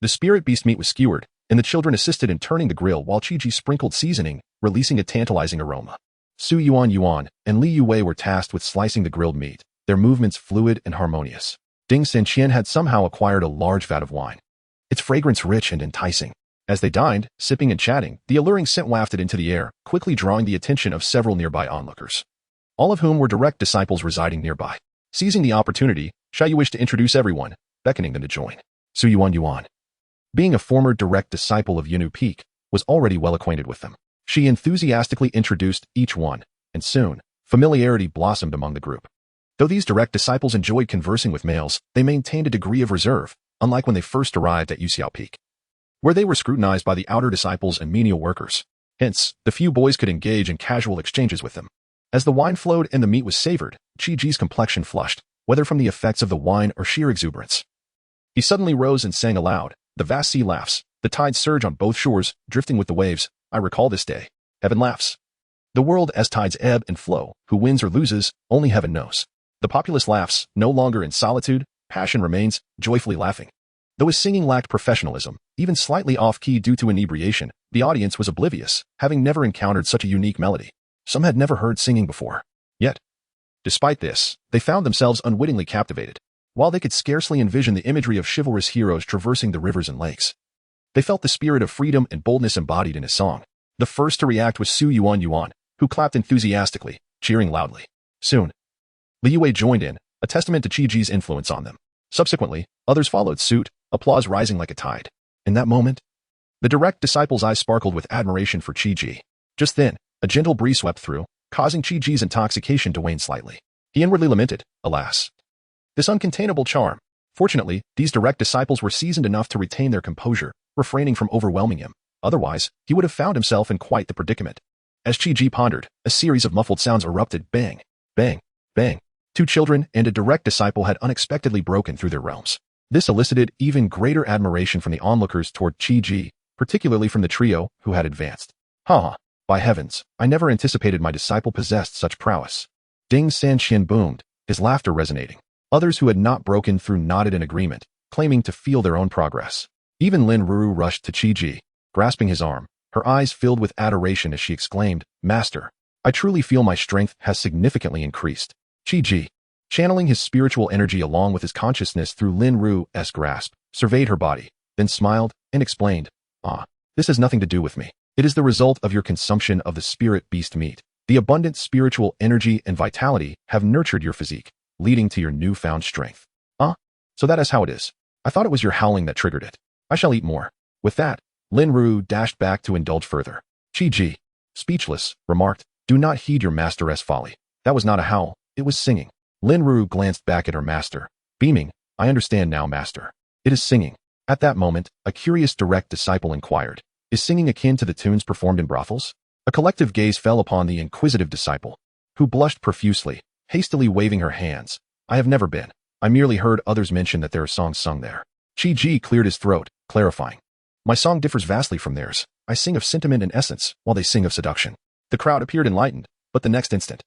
the spirit beast meat was skewered, and the children assisted in turning the grill while Chi-Ji sprinkled seasoning, releasing a tantalizing aroma. Su Yuan and Li Yue were tasked with slicing the grilled meat, their movements fluid and harmonious. Ding Sanqian had somehow acquired a large vat of wine, its fragrance rich and enticing. As they dined, sipping and chatting, the alluring scent wafted into the air, quickly drawing the attention of several nearby onlookers, all of whom were direct disciples residing nearby. Seizing the opportunity, Xiaoyu wished to introduce everyone, beckoning them to join. Su Yuan, being a former direct disciple of Yunu Peak, was already well acquainted with them. She enthusiastically introduced each one, and soon, familiarity blossomed among the group. Though these direct disciples enjoyed conversing with males, they maintained a degree of reserve, unlike when they first arrived at Yuxiao Peak, where they were scrutinized by the outer disciples and menial workers. Hence, the few boys could engage in casual exchanges with them. As the wine flowed and the meat was savored, Chi-Ji's complexion flushed, whether from the effects of the wine or sheer exuberance. He suddenly rose and sang aloud, "The vast sea laughs, the tides surge on both shores, drifting with the waves. I recall this day. Heaven laughs. The world as tides ebb and flow, who wins or loses, only heaven knows. The populace laughs, no longer in solitude, passion remains, joyfully laughing." Though his singing lacked professionalism, even slightly off-key due to inebriation, the audience was oblivious, having never encountered such a unique melody. Some had never heard singing before. Yet, despite this, they found themselves unwittingly captivated. While they could scarcely envision the imagery of chivalrous heroes traversing the rivers and lakes, they felt the spirit of freedom and boldness embodied in his song. The first to react was Su Yuan, who clapped enthusiastically, cheering loudly. Soon, Li Yue joined in, a testament to Chi-Ji's influence on them. Subsequently, others followed suit, applause rising like a tide. In that moment, the direct disciple's eyes sparkled with admiration for Chi-Ji. Just then, a gentle breeze swept through, causing Chi-Ji's intoxication to wane slightly. He inwardly lamented, alas, this uncontainable charm. Fortunately, these direct disciples were seasoned enough to retain their composure, refraining from overwhelming him. Otherwise, he would have found himself in quite the predicament. As Chi-Ji pondered, a series of muffled sounds erupted. Bang, bang, bang. 2 children and a direct disciple had unexpectedly broken through their realms. This elicited even greater admiration from the onlookers toward Chi-Ji, particularly from the trio who had advanced. Ha! By heavens, I never anticipated my disciple possessed such prowess. Ding Sanqian boomed, his laughter resonating. Others who had not broken through nodded in agreement, claiming to feel their own progress. Even Lin Ruru rushed to Chi-Ji, grasping his arm, her eyes filled with adoration as she exclaimed, "Master, I truly feel my strength has significantly increased." Chi-Ji, channeling his spiritual energy along with his consciousness through Lin Ru's grasp, surveyed her body, then smiled and explained, this has nothing to do with me. It is the result of your consumption of the spirit beast meat. The abundant spiritual energy and vitality have nurtured your physique, leading to your newfound strength." So that is how it is. I thought it was your howling that triggered it. I shall eat more. With that, Lin Ru dashed back to indulge further. Chi-Ji, speechless, remarked, "Do not heed your master's folly. That was not a howl, it was singing." Lin Ru glanced back at her master, beaming, "I understand now, master. It is singing." At that moment, a curious direct disciple inquired, "Is singing akin to the tunes performed in brothels?" A collective gaze fell upon the inquisitive disciple, who blushed profusely, hastily waving her hands. "I have never been. I merely heard others mention that there are songs sung there." Chi cleared his throat, clarifying, "My song differs vastly from theirs. I sing of sentiment and essence, while they sing of seduction." The crowd appeared enlightened, but the next instant,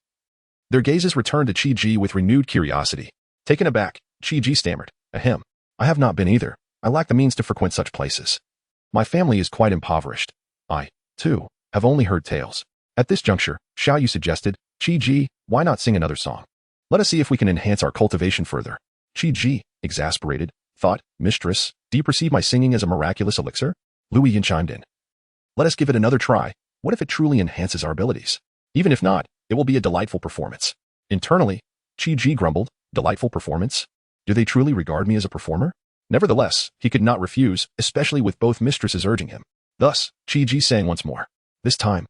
their gazes returned to Chi with renewed curiosity. Taken aback, Chi stammered, "Ahem. I have not been either. I lack the means to frequent such places. My family is quite impoverished. I, too, have only heard tales." At this juncture, Xiao Yu suggested, "Chi, why not sing another song? Let us see if we can enhance our cultivation further." Chi, exasperated, thought, "Mistress, do you perceive my singing as a miraculous elixir?" Lu Yin chimed in, "Let us give it another try. What if it truly enhances our abilities? Even if not, it will be a delightful performance." Internally, Chi grumbled, "Delightful performance? Do they truly regard me as a performer?" Nevertheless, he could not refuse, especially with both mistresses urging him. Thus, Chi sang once more. This time,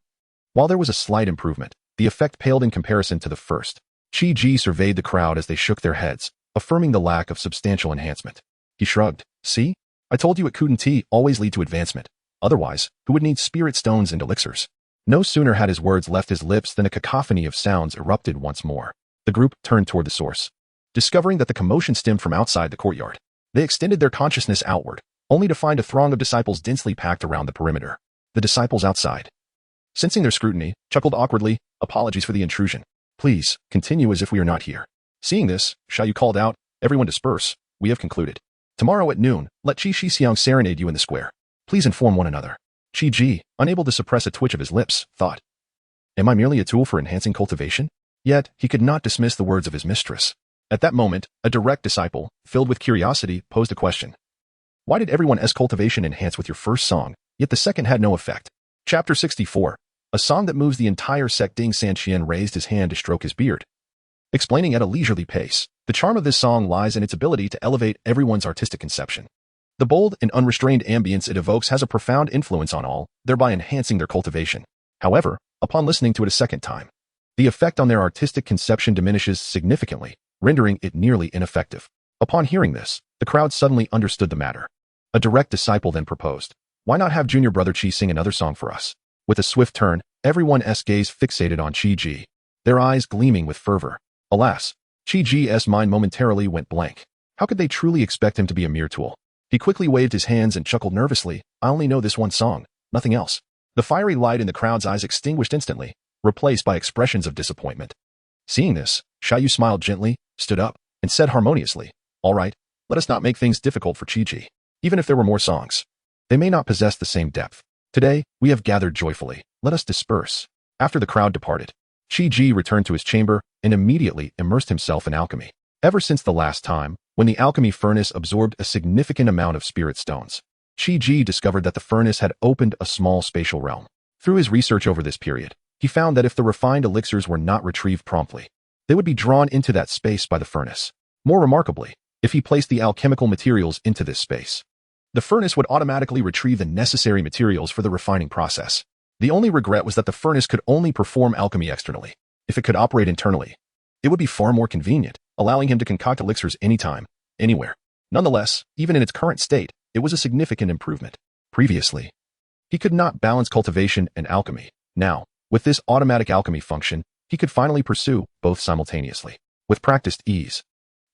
while there was a slight improvement, the effect paled in comparison to the first. Chi surveyed the crowd as they shook their heads, affirming the lack of substantial enhancement. He shrugged. "See? I told you it couldn't always lead to advancement. Otherwise, who would need spirit stones and elixirs?" No sooner had his words left his lips than a cacophony of sounds erupted once more. The group turned toward the source, discovering that the commotion stemmed from outside the courtyard. They extended their consciousness outward, only to find a throng of disciples densely packed around the perimeter. The disciples outside, sensing their scrutiny, chuckled awkwardly, "Apologies for the intrusion. Please, continue as if we are not here." Seeing this, Xiao Yu called out, "Everyone disperse. We have concluded. Tomorrow at noon, let Qi Xiang serenade you in the square. Please inform one another." Chi, unable to suppress a twitch of his lips, thought, "Am I merely a tool for enhancing cultivation?" Yet, he could not dismiss the words of his mistress. At that moment, a direct disciple, filled with curiosity, posed a question. "Why did everyone's cultivation enhance with your first song, yet the second had no effect?" Chapter 64. A song that moves the entire sect. Ding Sanqian raised his hand to stroke his beard, explaining at a leisurely pace, "The charm of this song lies in its ability to elevate everyone's artistic conception. The bold and unrestrained ambience it evokes has a profound influence on all, thereby enhancing their cultivation. However, upon listening to it a second time, the effect on their artistic conception diminishes significantly, rendering it nearly ineffective." Upon hearing this, the crowd suddenly understood the matter. A direct disciple then proposed, "Why not have junior brother Chi sing another song for us?" With a swift turn, everyone's gaze fixated on Chi, their eyes gleaming with fervor. Alas, Chi's mind momentarily went blank. How could they truly expect him to be a mere tool? He quickly waved his hands and chuckled nervously, "I only know this one song, nothing else." The fiery light in the crowd's eyes extinguished instantly, replaced by expressions of disappointment. Seeing this, Xiao Yu smiled gently, stood up, and said harmoniously, "All right, let us not make things difficult for Chi. Even if there were more songs, they may not possess the same depth. Today, we have gathered joyfully. Let us disperse." After the crowd departed, Chi returned to his chamber and immediately immersed himself in alchemy. Ever since the last time, when the alchemy furnace absorbed a significant amount of spirit stones, Chi discovered that the furnace had opened a small spatial realm. Through his research over this period, he found that if the refined elixirs were not retrieved promptly, they would be drawn into that space by the furnace. More remarkably, if he placed the alchemical materials into this space, the furnace would automatically retrieve the necessary materials for the refining process. The only regret was that the furnace could only perform alchemy externally. If it could operate internally, it would be far more convenient, allowing him to concoct elixirs anytime, anywhere. Nonetheless, even in its current state, it was a significant improvement. Previously, he could not balance cultivation and alchemy. Now, with this automatic alchemy function, he could finally pursue both simultaneously. With practiced ease,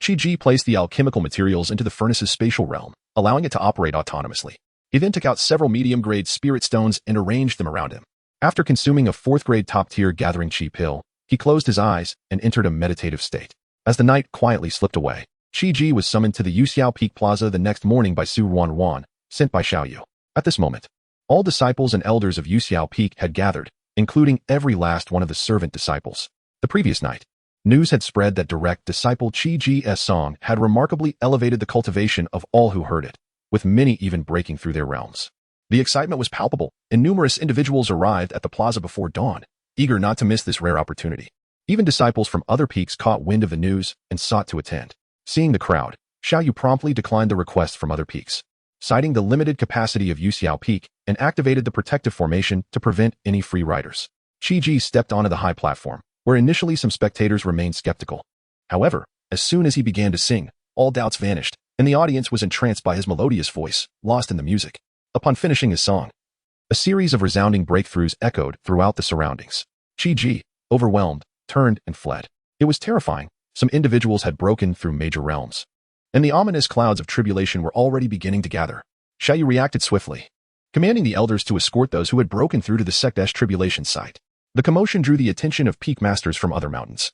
Chi placed the alchemical materials into the furnace's spatial realm, allowing it to operate autonomously. He then took out several medium-grade spirit stones and arranged them around him. After consuming a 4th-grade top-tier gathering chi pill, he closed his eyes and entered a meditative state. As the night quietly slipped away, Chi was summoned to the Yuxiao Peak Plaza the next morning by Su Ruan, sent by Xiao Yu. At this moment, all disciples and elders of Yuxiao Peak had gathered, including every last one of the servant disciples. The previous night, news had spread that direct disciple Chi's song had remarkably elevated the cultivation of all who heard it, with many even breaking through their realms. The excitement was palpable, and numerous individuals arrived at the plaza before dawn, eager not to miss this rare opportunity. Even disciples from other peaks caught wind of the news and sought to attend. Seeing the crowd, Xiao Yu promptly declined the request from other peaks, citing the limited capacity of Yuxiao Peak, and activated the protective formation to prevent any free riders. Chi stepped onto the high platform, where initially some spectators remained skeptical. However, as soon as he began to sing, all doubts vanished, and the audience was entranced by his melodious voice, lost in the music. Upon finishing his song, a series of resounding breakthroughs echoed throughout the surroundings. Chi-Ji, overwhelmed, turned and fled. It was terrifying. Some individuals had broken through major realms, and the ominous clouds of tribulation were already beginning to gather. Xiaoyu reacted swiftly, commanding the elders to escort those who had broken through to the sect tribulation site. The commotion drew the attention of peak masters from other mountains,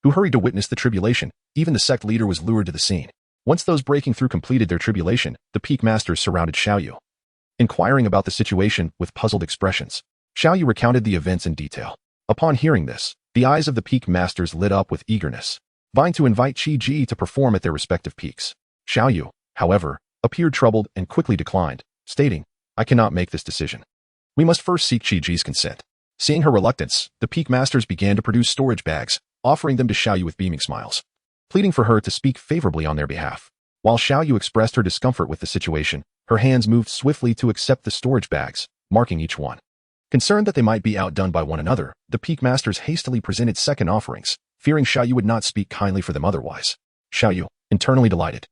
who hurried to witness the tribulation. Even the sect leader was lured to the scene. Once those breaking through completed their tribulation, the peak masters surrounded Xiaoyu, inquiring about the situation with puzzled expressions. Xiaoyu recounted the events in detail. Upon hearing this, the eyes of the peak masters lit up with eagerness, vying to invite Chi-Ji to perform at their respective peaks. Xiaoyu, however, appeared troubled and quickly declined, stating, "I cannot make this decision. We must first seek Chi-Ji's consent." Seeing her reluctance, the peak masters began to produce storage bags, offering them to Xiaoyu with beaming smiles, pleading for her to speak favorably on their behalf. While Xiaoyu expressed her discomfort with the situation, her hands moved swiftly to accept the storage bags, marking each one. Concerned that they might be outdone by one another, the peak masters hastily presented second offerings, fearing Xiaoyu would not speak kindly for them otherwise. Xiaoyu, internally delighted,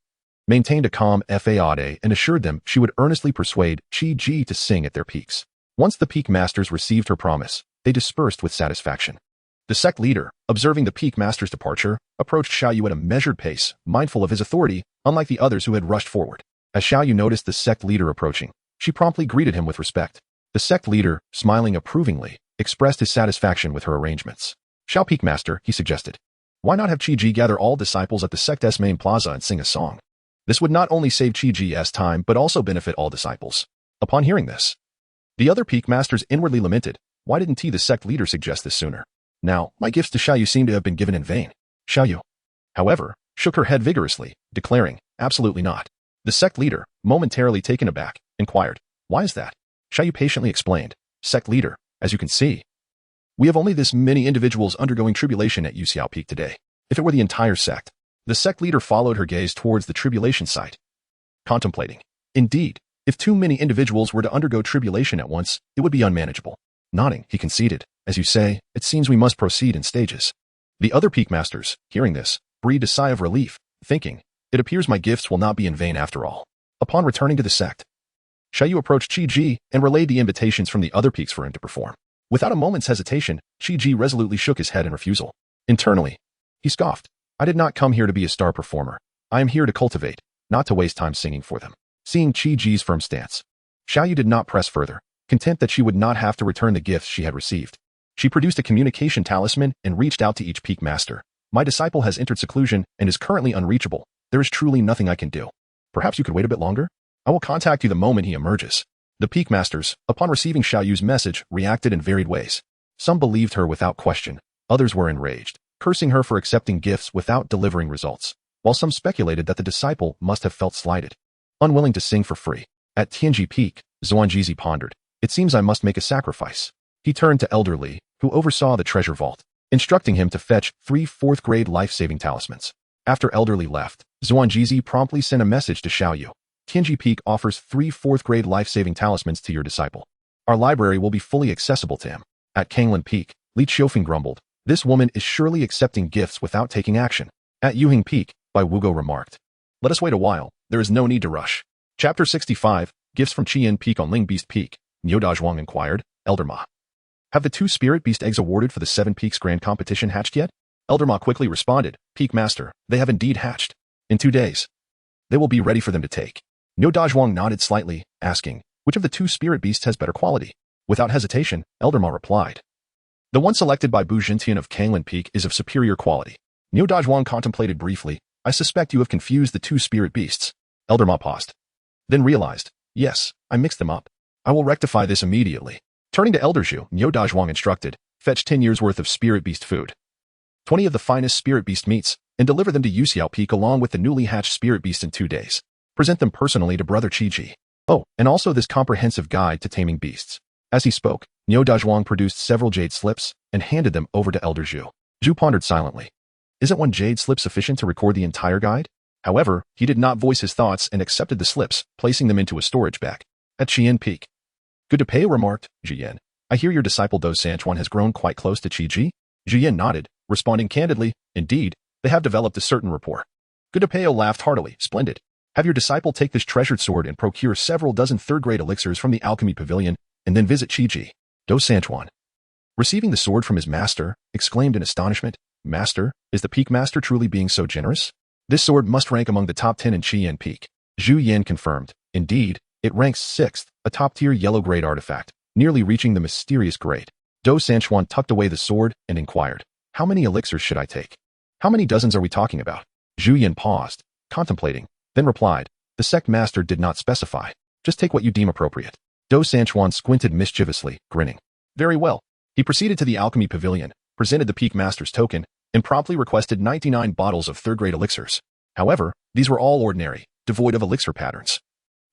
maintained a calm facade and assured them she would earnestly persuade Chi-Ji to sing at their peaks. Once the peak masters received her promise, they dispersed with satisfaction. The sect leader, observing the peak master's departure, approached Xiaoyu at a measured pace, mindful of his authority, unlike the others who had rushed forward. As Xiaoyu noticed the sect leader approaching, she promptly greeted him with respect. The sect leader, smiling approvingly, expressed his satisfaction with her arrangements. "Xiao Peak Master," he suggested, "why not have Chi-Ji gather all disciples at the sect's main plaza and sing a song? This would not only save Chi-Ji's time but also benefit all disciples." Upon hearing this, the other peak masters inwardly lamented, why didn't the sect leader suggest this sooner? Now, my gifts to Xiaoyu seem to have been given in vain. Xiaoyu, however, shook her head vigorously, declaring, "Absolutely not." The sect leader, momentarily taken aback, inquired, "Why is that?" Xiaoyu patiently explained, "Sect leader, as you can see, we have only this many individuals undergoing tribulation at Yuxiao Peak today. If it were the entire sect." The sect leader followed her gaze towards the tribulation site, contemplating. Indeed, if too many individuals were to undergo tribulation at once, it would be unmanageable. Nodding, he conceded, "As you say, it seems we must proceed in stages." The other peak masters, hearing this, breathed a sigh of relief, thinking, "It appears my gifts will not be in vain after all." Upon returning to the sect, Xiaoyu approached Chi-Ji and relayed the invitations from the other peaks for him to perform. Without a moment's hesitation, Chi-Ji resolutely shook his head in refusal. Internally, he scoffed, "I did not come here to be a star performer. I am here to cultivate, not to waste time singing for them." Seeing Chi-Ji's firm stance, Xiaoyu did not press further, content that she would not have to return the gifts she had received. She produced a communication talisman and reached out to each peak master. "My disciple has entered seclusion and is currently unreachable. There is truly nothing I can do. Perhaps you could wait a bit longer? I will contact you the moment he emerges." The peak masters, upon receiving Xiaoyu's message, reacted in varied ways. Some believed her without question, others were enraged, cursing her for accepting gifts without delivering results, while some speculated that the disciple must have felt slighted, unwilling to sing for free. At Tianji Peak, Zhuangjizi pondered, "It seems I must make a sacrifice." He turned to Elder Li, who oversaw the treasure vault, instructing him to fetch 3 fourth-grade life-saving talismans. After Elder Li left, Zhuangjizi promptly sent a message to Xiaoyu. "Tianji Peak offers 3 fourth-grade life-saving talismans to your disciple. Our library will be fully accessible to him." At Kanglin Peak, Li Qiufeng grumbled, "This woman is surely accepting gifts without taking action." At Yuhing Peak, Bai Wugo remarked, "Let us wait a while. There is no need to rush." Chapter 65, Gifts from Qian Peak on Ling Beast Peak, Niu Dazhuang inquired, "Elder Ma, have the 2 spirit beast eggs awarded for the 7 peaks grand competition hatched yet?" Elder Ma quickly responded, "Peak Master, they have indeed hatched. In 2 days, they will be ready for them to take." Niu Dazhuang nodded slightly, asking, "Which of the 2 spirit beasts has better quality?" Without hesitation, Elder Ma replied, "The one selected by Bu Jintian of Kanglin Peak is of superior quality." Niu Dazhuang contemplated briefly, "I suspect you have confused the 2 spirit beasts." Elder Ma paused, then realized, "Yes, I mixed them up. I will rectify this immediately." Turning to Elder Zhu, Niu Dazhuang instructed, "Fetch 10 years' worth of spirit beast food, 20 of the finest spirit beast meats, and deliver them to Yuxiao Peak along with the newly hatched spirit beast in 2 days. Present them personally to Brother Chi-Ji. Oh, and also this comprehensive guide to taming beasts." As he spoke, Niu Dazhuang produced several jade slips and handed them over to Elder Zhu. Zhu pondered silently. Isn't one jade slip sufficient to record the entire guide? However, he did not voice his thoughts and accepted the slips, placing them into a storage bag. At Qian Peak, Good to Pei remarked, "Jiyan, I hear your disciple Do Sanchuan has grown quite close to Chi-Ji?" Jiyan nodded, responding candidly, "Indeed, they have developed a certain rapport." Good to Pei laughed heartily, "Splendid. Have your disciple take this treasured sword and procure several dozen third-grade elixirs from the alchemy pavilion, and then visit Chi-Ji. Do Sanchuan, receiving the sword from his master, exclaimed in astonishment, "Master, is the Peak Master truly being so generous? This sword must rank among the top 10 in Qian Peak." Zhu Yan confirmed. Indeed, it ranks 6th, a top-tier yellow-grade artifact, nearly reaching the mysterious grade. Do Sanchuan tucked away the sword and inquired, "How many elixirs should I take? How many dozens are we talking about?" Zhu Yan paused, contemplating, then replied, "The sect master did not specify. Just take what you deem appropriate." Do Sanchuan squinted mischievously, grinning. "Very well." He proceeded to the alchemy pavilion, presented the Peak Master's token, and promptly requested 99 bottles of third-grade elixirs. However, these were all ordinary, devoid of elixir patterns.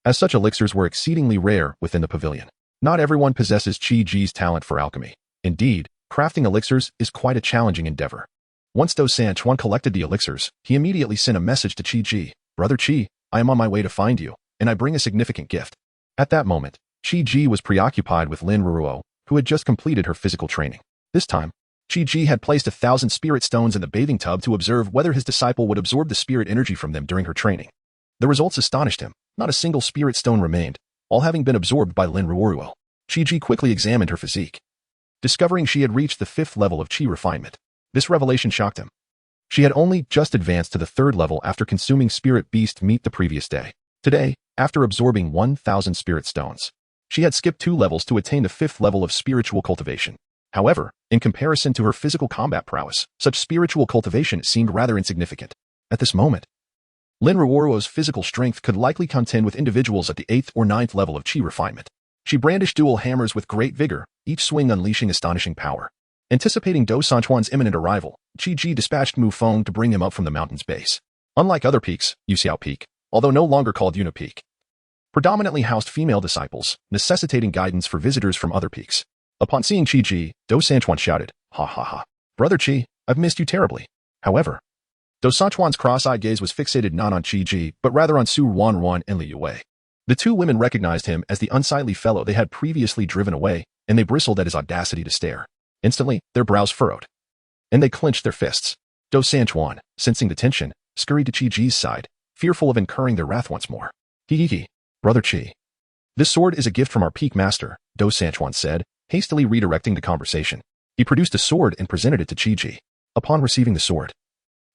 As such elixirs were exceedingly rare within the pavilion. Not everyone possesses Chi-Ji's talent for alchemy. Indeed, crafting elixirs is quite a challenging endeavor. Once Do Sanchuan collected the elixirs, he immediately sent a message to Chi-Ji, "Brother Chi, I am on my way to find you, and I bring a significant gift." At that moment, Chi-Ji was preoccupied with Lin Ruo, who had just completed her physical training. This time, Chi-Ji had placed 1,000 spirit stones in the bathing tub to observe whether his disciple would absorb the spirit energy from them during her training. The results astonished him. Not a single spirit stone remained, all having been absorbed by Lin Ruo. Chi-Ji quickly examined her physique, discovering she had reached the 5th level of Qi refinement. This revelation shocked him. She had only just advanced to the 3rd level after consuming spirit beast meat the previous day. Today, after absorbing 1,000 spirit stones, she had skipped 2 levels to attain the 5th level of spiritual cultivation. However, in comparison to her physical combat prowess, such spiritual cultivation seemed rather insignificant. At this moment, Lin Ruoro's physical strength could likely contend with individuals at the 8th or 9th level of Qi refinement. She brandished dual hammers with great vigor, each swing unleashing astonishing power. Anticipating Do Sanchuan's imminent arrival, Chi-Ji dispatched Mu Feng to bring him up from the mountain's base. Unlike other peaks, Yuxiao Peak, although no longer called Yuna Peak, predominantly housed female disciples, necessitating guidance for visitors from other peaks. Upon seeing Chi-Ji, Do Sanchuan shouted, "Ha ha ha. Brother Chi, I've missed you terribly." However, Do Sanchuan's cross-eyed gaze was fixated not on Chi-Ji, but rather on Su Ruan and Li Yue. The two women recognized him as the unsightly fellow they had previously driven away, and they bristled at his audacity to stare. Instantly, their brows furrowed, and they clenched their fists. Do Sanchuan, sensing the tension, scurried to Chi-Ji's side, fearful of incurring their wrath once more. "Hee, Brother Chi. This sword is a gift from our Peak Master," Do Sanchuan said, hastily redirecting the conversation. He produced a sword and presented it to Chi-Ji. Upon receiving the sword,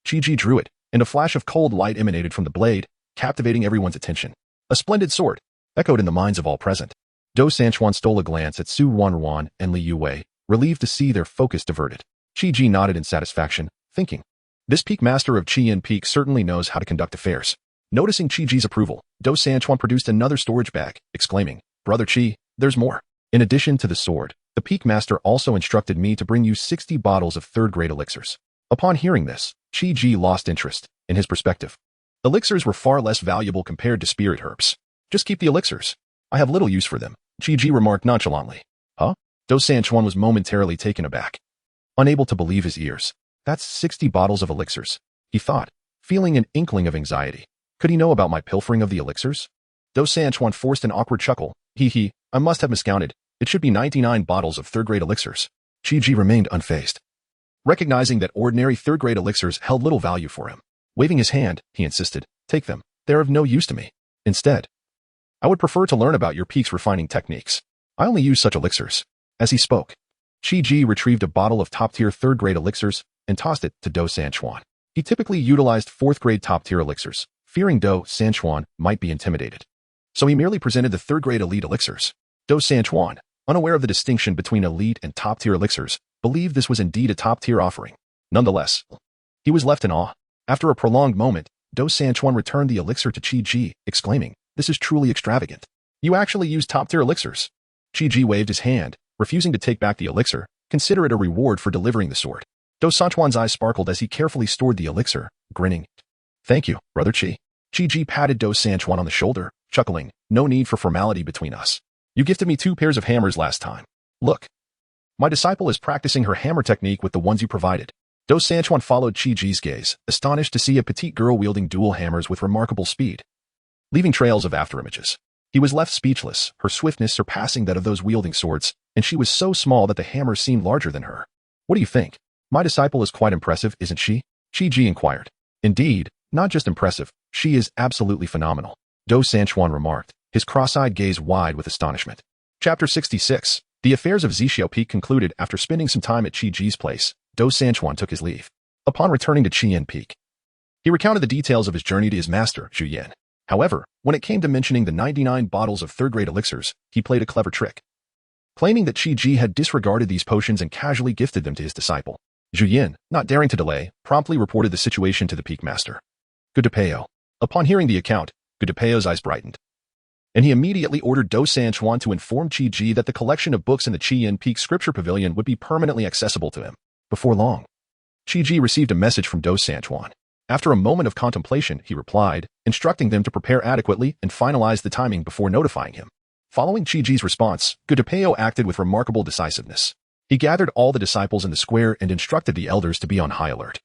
Chi-Ji drew it, and a flash of cold light emanated from the blade, captivating everyone's attention. "A splendid sword," echoed in the minds of all present. Do Sanchuan stole a glance at Su Ruan and Li Yue, relieved to see their focus diverted. Chi-Ji nodded in satisfaction, thinking, "This Peak Master of Qian Peak certainly knows how to conduct affairs." Noticing Chi-Ji's approval, Do Sanchuan produced another storage bag, exclaiming, "Brother Chi, there's more." In addition to the sword, the Peak Master also instructed me to bring you 60 bottles of third-grade elixirs. Upon hearing this, Chi-Ji lost interest. In his perspective, elixirs were far less valuable compared to spirit herbs. "Just keep the elixirs. I have little use for them," Chi-Ji remarked nonchalantly. "Huh?" Do Sanchuan was momentarily taken aback, unable to believe his ears. "That's 60 bottles of elixirs," he thought, feeling an inkling of anxiety. Could he know about my pilfering of the elixirs? Do Sanchuan forced an awkward chuckle. "He, I must have miscounted. It should be 99 bottles of third-grade elixirs." Chi-Ji remained unfazed, recognizing that ordinary third-grade elixirs held little value for him. Waving his hand, he insisted, "Take them. They are of no use to me. Instead, I would prefer to learn about your peak's refining techniques. I only use such elixirs." As he spoke, Chi-Ji retrieved a bottle of top-tier third-grade elixirs and tossed it to Do Sanchuan. He typically utilized 4th-grade top-tier elixirs, fearing Do Sanchuan might be intimidated. So he merely presented the 3rd-grade elite elixirs. Do Sanchuan, unaware of the distinction between elite and top-tier elixirs, believed this was indeed a top-tier offering. Nonetheless, he was left in awe. After a prolonged moment, Do Sanchuan returned the elixir to Chi-Ji, exclaiming, "This is truly extravagant. You actually use top-tier elixirs." Chi-Ji waved his hand, refusing to take back the elixir, consider it a reward for delivering the sword. Do Sanchuan's eyes sparkled as he carefully stored the elixir, grinning. "Thank you, Brother Chi." Chi-Ji patted Do Sanchuan on the shoulder, chuckling, "No need for formality between us. You gifted me 2 pairs of hammers last time. Look. My disciple is practicing her hammer technique with the ones you provided." Do Sanchuan followed Chi-Ji's gaze, astonished to see a petite girl wielding dual hammers with remarkable speed, leaving trails of afterimages. He was left speechless, her swiftness surpassing that of those wielding swords, and she was so small that the hammer seemed larger than her. "What do you think? My disciple is quite impressive, isn't she?" Chi-Ji inquired. "Indeed, not just impressive, She is absolutely phenomenal, Do Sanchuan remarked, his cross-eyed gaze wide with astonishment. Chapter 66. The affairs of Xixiao Peak concluded after spending some time at Qi Ji's place. Do Sanchuan took his leave. Upon returning to Qian Peak, he recounted the details of his journey to his master, Zhu Yan. However, when it came to mentioning the 99 bottles of third-grade elixirs, he played a clever trick, claiming that Qi Ji had disregarded these potions and casually gifted them to his disciple. Zhu Yan, not daring to delay, promptly reported the situation to the Peak Master, Gudapeo. Upon hearing the account, Gudapeo's eyes brightened, and he immediately ordered Do Sanchuan to inform Qi Ji that the collection of books in the Qian Peak Scripture Pavilion would be permanently accessible to him. Before long, Qi Ji received a message from Do Sanchuan. After a moment of contemplation, he replied, instructing them to prepare adequately and finalize the timing before notifying him. Following Qi Ji's response, Gudapeo acted with remarkable decisiveness. He gathered all the disciples in the square and instructed the elders to be on high alert,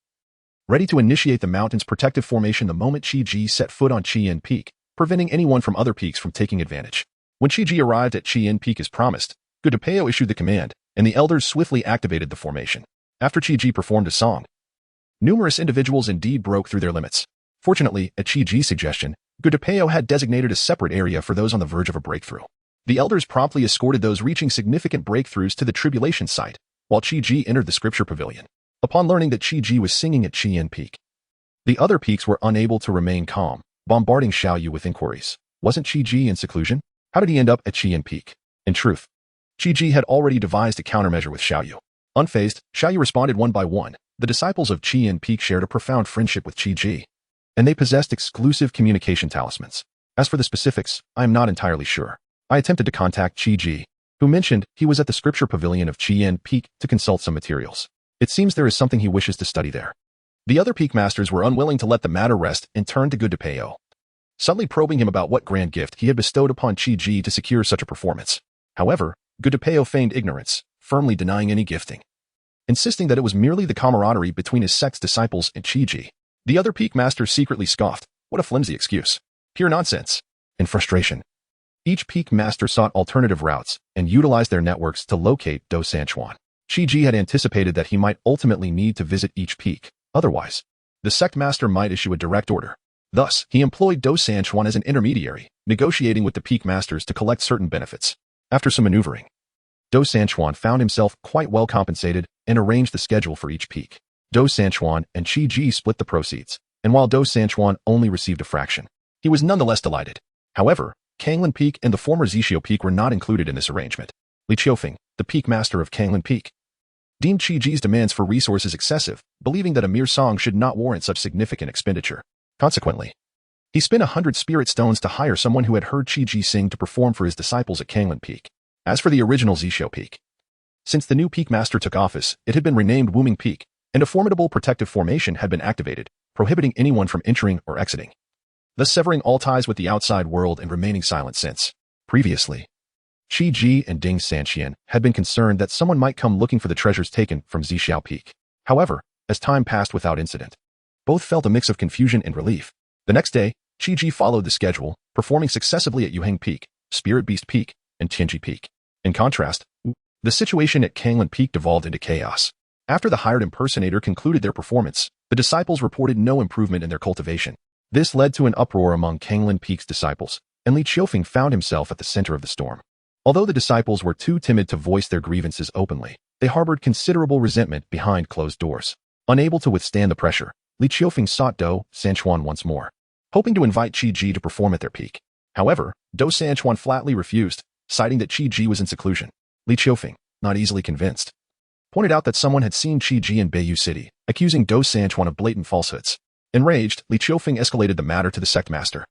ready to initiate the mountain's protective formation the moment Qi Ji set foot on Qian Peak, preventing anyone from other peaks from taking advantage. When Qi Ji arrived at Qian Peak as promised, Gudapeo issued the command, and the elders swiftly activated the formation. After Qi Ji performed a song, numerous individuals indeed broke through their limits. Fortunately, at Qi Ji's suggestion, Gudapeo had designated a separate area for those on the verge of a breakthrough. The elders promptly escorted those reaching significant breakthroughs to the tribulation site, while Qi Ji entered the scripture pavilion. Upon learning that Qi Ji was singing at Qian Peak, the other peaks were unable to remain calm, bombarding Xiaoyu with inquiries. Wasn't Qi Ji in seclusion? How did he end up at Qian Peak? In truth, Qi Ji had already devised a countermeasure with Xiaoyu. Unfazed, Xiaoyu responded one by one. The disciples of Qian Peak shared a profound friendship with Qi Ji, and they possessed exclusive communication talismans. As for the specifics, I am not entirely sure. I attempted to contact Qi Ji, who mentioned he was at the scripture pavilion of Qian Peak to consult some materials. It seems there is something he wishes to study there. The other peak masters were unwilling to let the matter rest and turned to Gudapeo, subtly probing him about what grand gift he had bestowed upon Qi Ji to secure such a performance. However, Gudapeo feigned ignorance, firmly denying any gifting, insisting that it was merely the camaraderie between his sect's disciples and Qi Ji. The other peak masters secretly scoffed. What a flimsy excuse. Pure nonsense. In frustration, each peak master sought alternative routes and utilized their networks to locate Do Sanchuan. Qi Ji had anticipated that he might ultimately need to visit each peak. Otherwise, the sect master might issue a direct order. Thus, he employed Do Sanchuan as an intermediary, negotiating with the peak masters to collect certain benefits. After some maneuvering, Do Sanchuan found himself quite well compensated and arranged the schedule for each peak. Do Sanchuan and Qi Ji split the proceeds, and while Do Sanchuan only received a fraction, he was nonetheless delighted. However, Kanglin Peak and the former Xixiao Peak were not included in this arrangement. Li Qiufeng, the peak master of Kanglin Peak, deemed Qi Ji's demands for resources excessive, believing that a mere song should not warrant such significant expenditure. Consequently, he spent 100 spirit stones to hire someone who had heard Qi Ji sing to perform for his disciples at Kanglin Peak. As for the original Xixiao Peak, since the new peak master took office, it had been renamed Wuming Peak, and a formidable protective formation had been activated, prohibiting anyone from entering or exiting, thus severing all ties with the outside world and remaining silent since. Previously, Qi Ji and Ding Sanqian had been concerned that someone might come looking for the treasures taken from Xixiao Peak. However, as time passed without incident, both felt a mix of confusion and relief. The next day, Qi Ji followed the schedule, performing successively at Yuheng Peak, Spirit Beast Peak, and Tianji Peak. In contrast, the situation at Kanglin Peak devolved into chaos. After the hired impersonator concluded their performance, the disciples reported no improvement in their cultivation. This led to an uproar among Kanglin Peak's disciples, and Li Qiufeng found himself at the center of the storm. Although the disciples were too timid to voice their grievances openly, they harbored considerable resentment behind closed doors. Unable to withstand the pressure, Li Qiufeng sought Do Sanchuan once more, hoping to invite Qi Ji to perform at their peak. However, Do Sanchuan flatly refused, citing that Qi Ji was in seclusion. Li Qiufeng, not easily convinced, pointed out that someone had seen Qi Ji in Beiyu City, accusing Do Sanchuan of blatant falsehoods. Enraged, Li Qiufeng escalated the matter to the sect master.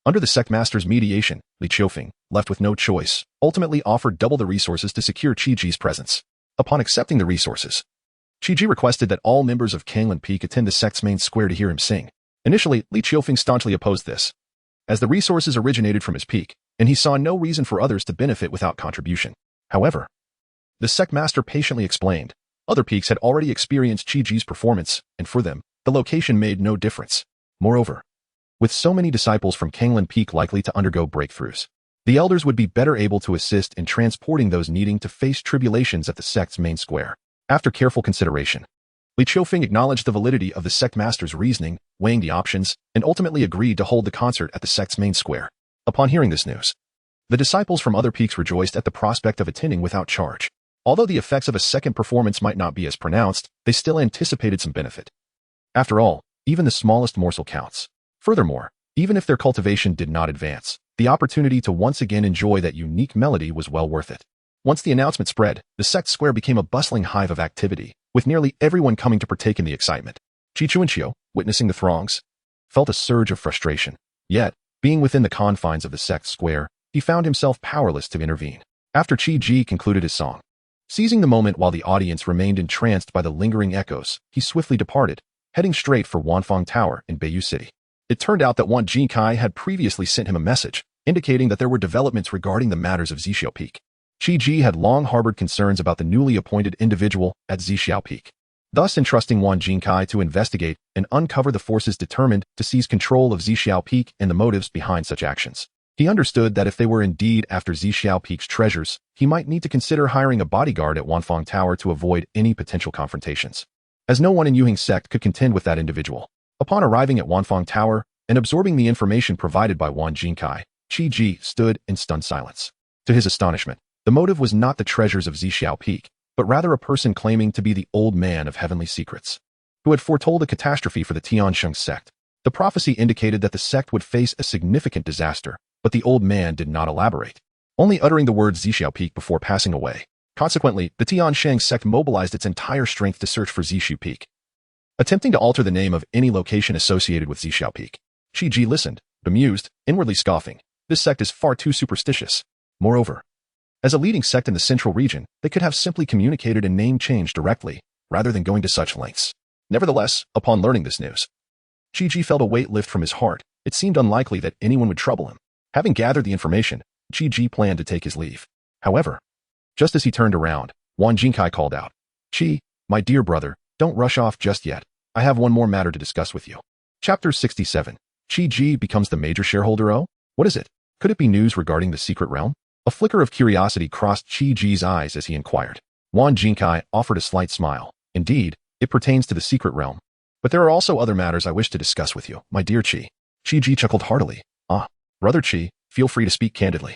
Under the sect master's mediation, Li Qiufeng, left with no choice, ultimately offered double the resources to secure Qi Ji's presence. Upon accepting the resources, Qi Ji requested that all members of Kanglin Peak attend the sect's main square to hear him sing. Initially, Li Qiufeng staunchly opposed this, as the resources originated from his peak, and he saw no reason for others to benefit without contribution. However, the sect master patiently explained, other peaks had already experienced Qi Ji's performance, and for them, the location made no difference. Moreover, with so many disciples from Kanglin Peak likely to undergo breakthroughs, the elders would be better able to assist in transporting those needing to face tribulations at the sect's main square. After careful consideration, Li Qiufeng acknowledged the validity of the sect master's reasoning, weighing the options, and ultimately agreed to hold the concert at the sect's main square. Upon hearing this news, the disciples from other peaks rejoiced at the prospect of attending without charge. Although the effects of a second performance might not be as pronounced, they still anticipated some benefit. After all, even the smallest morsel counts. Furthermore, even if their cultivation did not advance, the opportunity to once again enjoy that unique melody was well worth it. Once the announcement spread, the sect square became a bustling hive of activity, with nearly everyone coming to partake in the excitement. Qi Chuanqiu, witnessing the throngs, felt a surge of frustration. Yet, being within the confines of the sect square, he found himself powerless to intervene. After Qi Ji concluded his song, seizing the moment while the audience remained entranced by the lingering echoes, he swiftly departed, heading straight for Wanfang Tower in Beiyu City. It turned out that Wang Jinkai had previously sent him a message, indicating that there were developments regarding the matters of Zixiao Peak. Qi Ji had long harbored concerns about the newly appointed individual at Zixiao Peak, thus entrusting Wang Jinkai to investigate and uncover the forces determined to seize control of Zixiao Peak and the motives behind such actions. He understood that if they were indeed after Zixiao Peak's treasures, he might need to consider hiring a bodyguard at Wanfang Tower to avoid any potential confrontations, as no one in Yuhing's sect could contend with that individual. Upon arriving at Wanfang Tower and absorbing the information provided by Wang Jinkai, Qi Ji stood in stunned silence. To his astonishment, the motive was not the treasures of Zixiao Peak, but rather a person claiming to be the old man of heavenly secrets, who had foretold a catastrophe for the Tiansheng sect. The prophecy indicated that the sect would face a significant disaster, but the old man did not elaborate, only uttering the words Zixiao Peak before passing away. Consequently, the Tiansheng sect mobilized its entire strength to search for Zixiao Peak, attempting to alter the name of any location associated with Zixiao Peak. Qi Ji listened, bemused, inwardly scoffing. This sect is far too superstitious. Moreover, as a leading sect in the central region, they could have simply communicated a name change directly, rather than going to such lengths. Nevertheless, upon learning this news, Qi Ji felt a weight lift from his heart. It seemed unlikely that anyone would trouble him. Having gathered the information, Qi Ji planned to take his leave. However, just as he turned around, Wang Jinkai called out, "Qi, my dear brother, don't rush off just yet. I have one more matter to discuss with you." Chapter 67. Qi Ji becomes the major shareholder. Oh? What is it? Could it be news regarding the secret realm? A flicker of curiosity crossed Qi Ji's eyes as he inquired. Wang Jinkai offered a slight smile. Indeed, it pertains to the secret realm. But there are also other matters I wish to discuss with you, my dear Qi. Qi Ji chuckled heartily. Ah, brother Qi, feel free to speak candidly.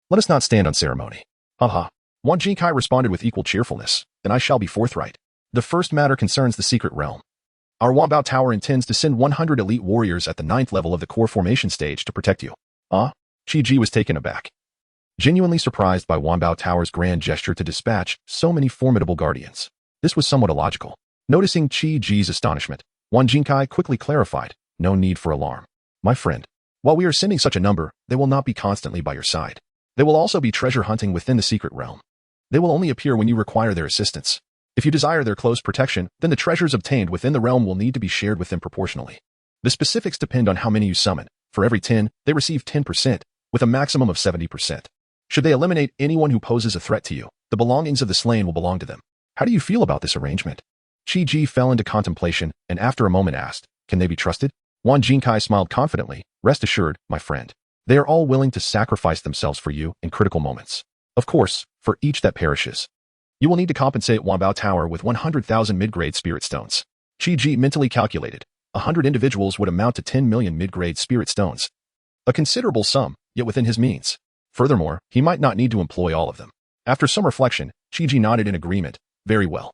Let us not stand on ceremony. Haha. Wang Jinkai responded with equal cheerfulness, and I shall be forthright. The first matter concerns the secret realm. Our Wanbao Tower intends to send 100 elite warriors at the 9th level of the core formation stage to protect you. Ah? Qi Ji was taken aback, genuinely surprised by Wanbao Tower's grand gesture to dispatch so many formidable guardians. This was somewhat illogical. Noticing Qi Ji's astonishment, Wang Jinkai quickly clarified, no need for alarm. My friend, while we are sending such a number, they will not be constantly by your side. They will also be treasure hunting within the secret realm. They will only appear when you require their assistance. If you desire their close protection, then the treasures obtained within the realm will need to be shared with them proportionally. The specifics depend on how many you summon. For every 10, they receive 10%, with a maximum of 70%. Should they eliminate anyone who poses a threat to you, the belongings of the slain will belong to them. How do you feel about this arrangement? Qi Ji fell into contemplation and after a moment asked, can they be trusted? Wang Jinkai smiled confidently, rest assured, my friend. They are all willing to sacrifice themselves for you in critical moments. Of course, for each that perishes, you will need to compensate Wanbao Tower with 100,000 mid-grade spirit stones. Qi Ji mentally calculated, 100 individuals would amount to 10 million mid-grade spirit stones. A considerable sum, yet within his means. Furthermore, he might not need to employ all of them. After some reflection, Qi Ji nodded in agreement. Very well.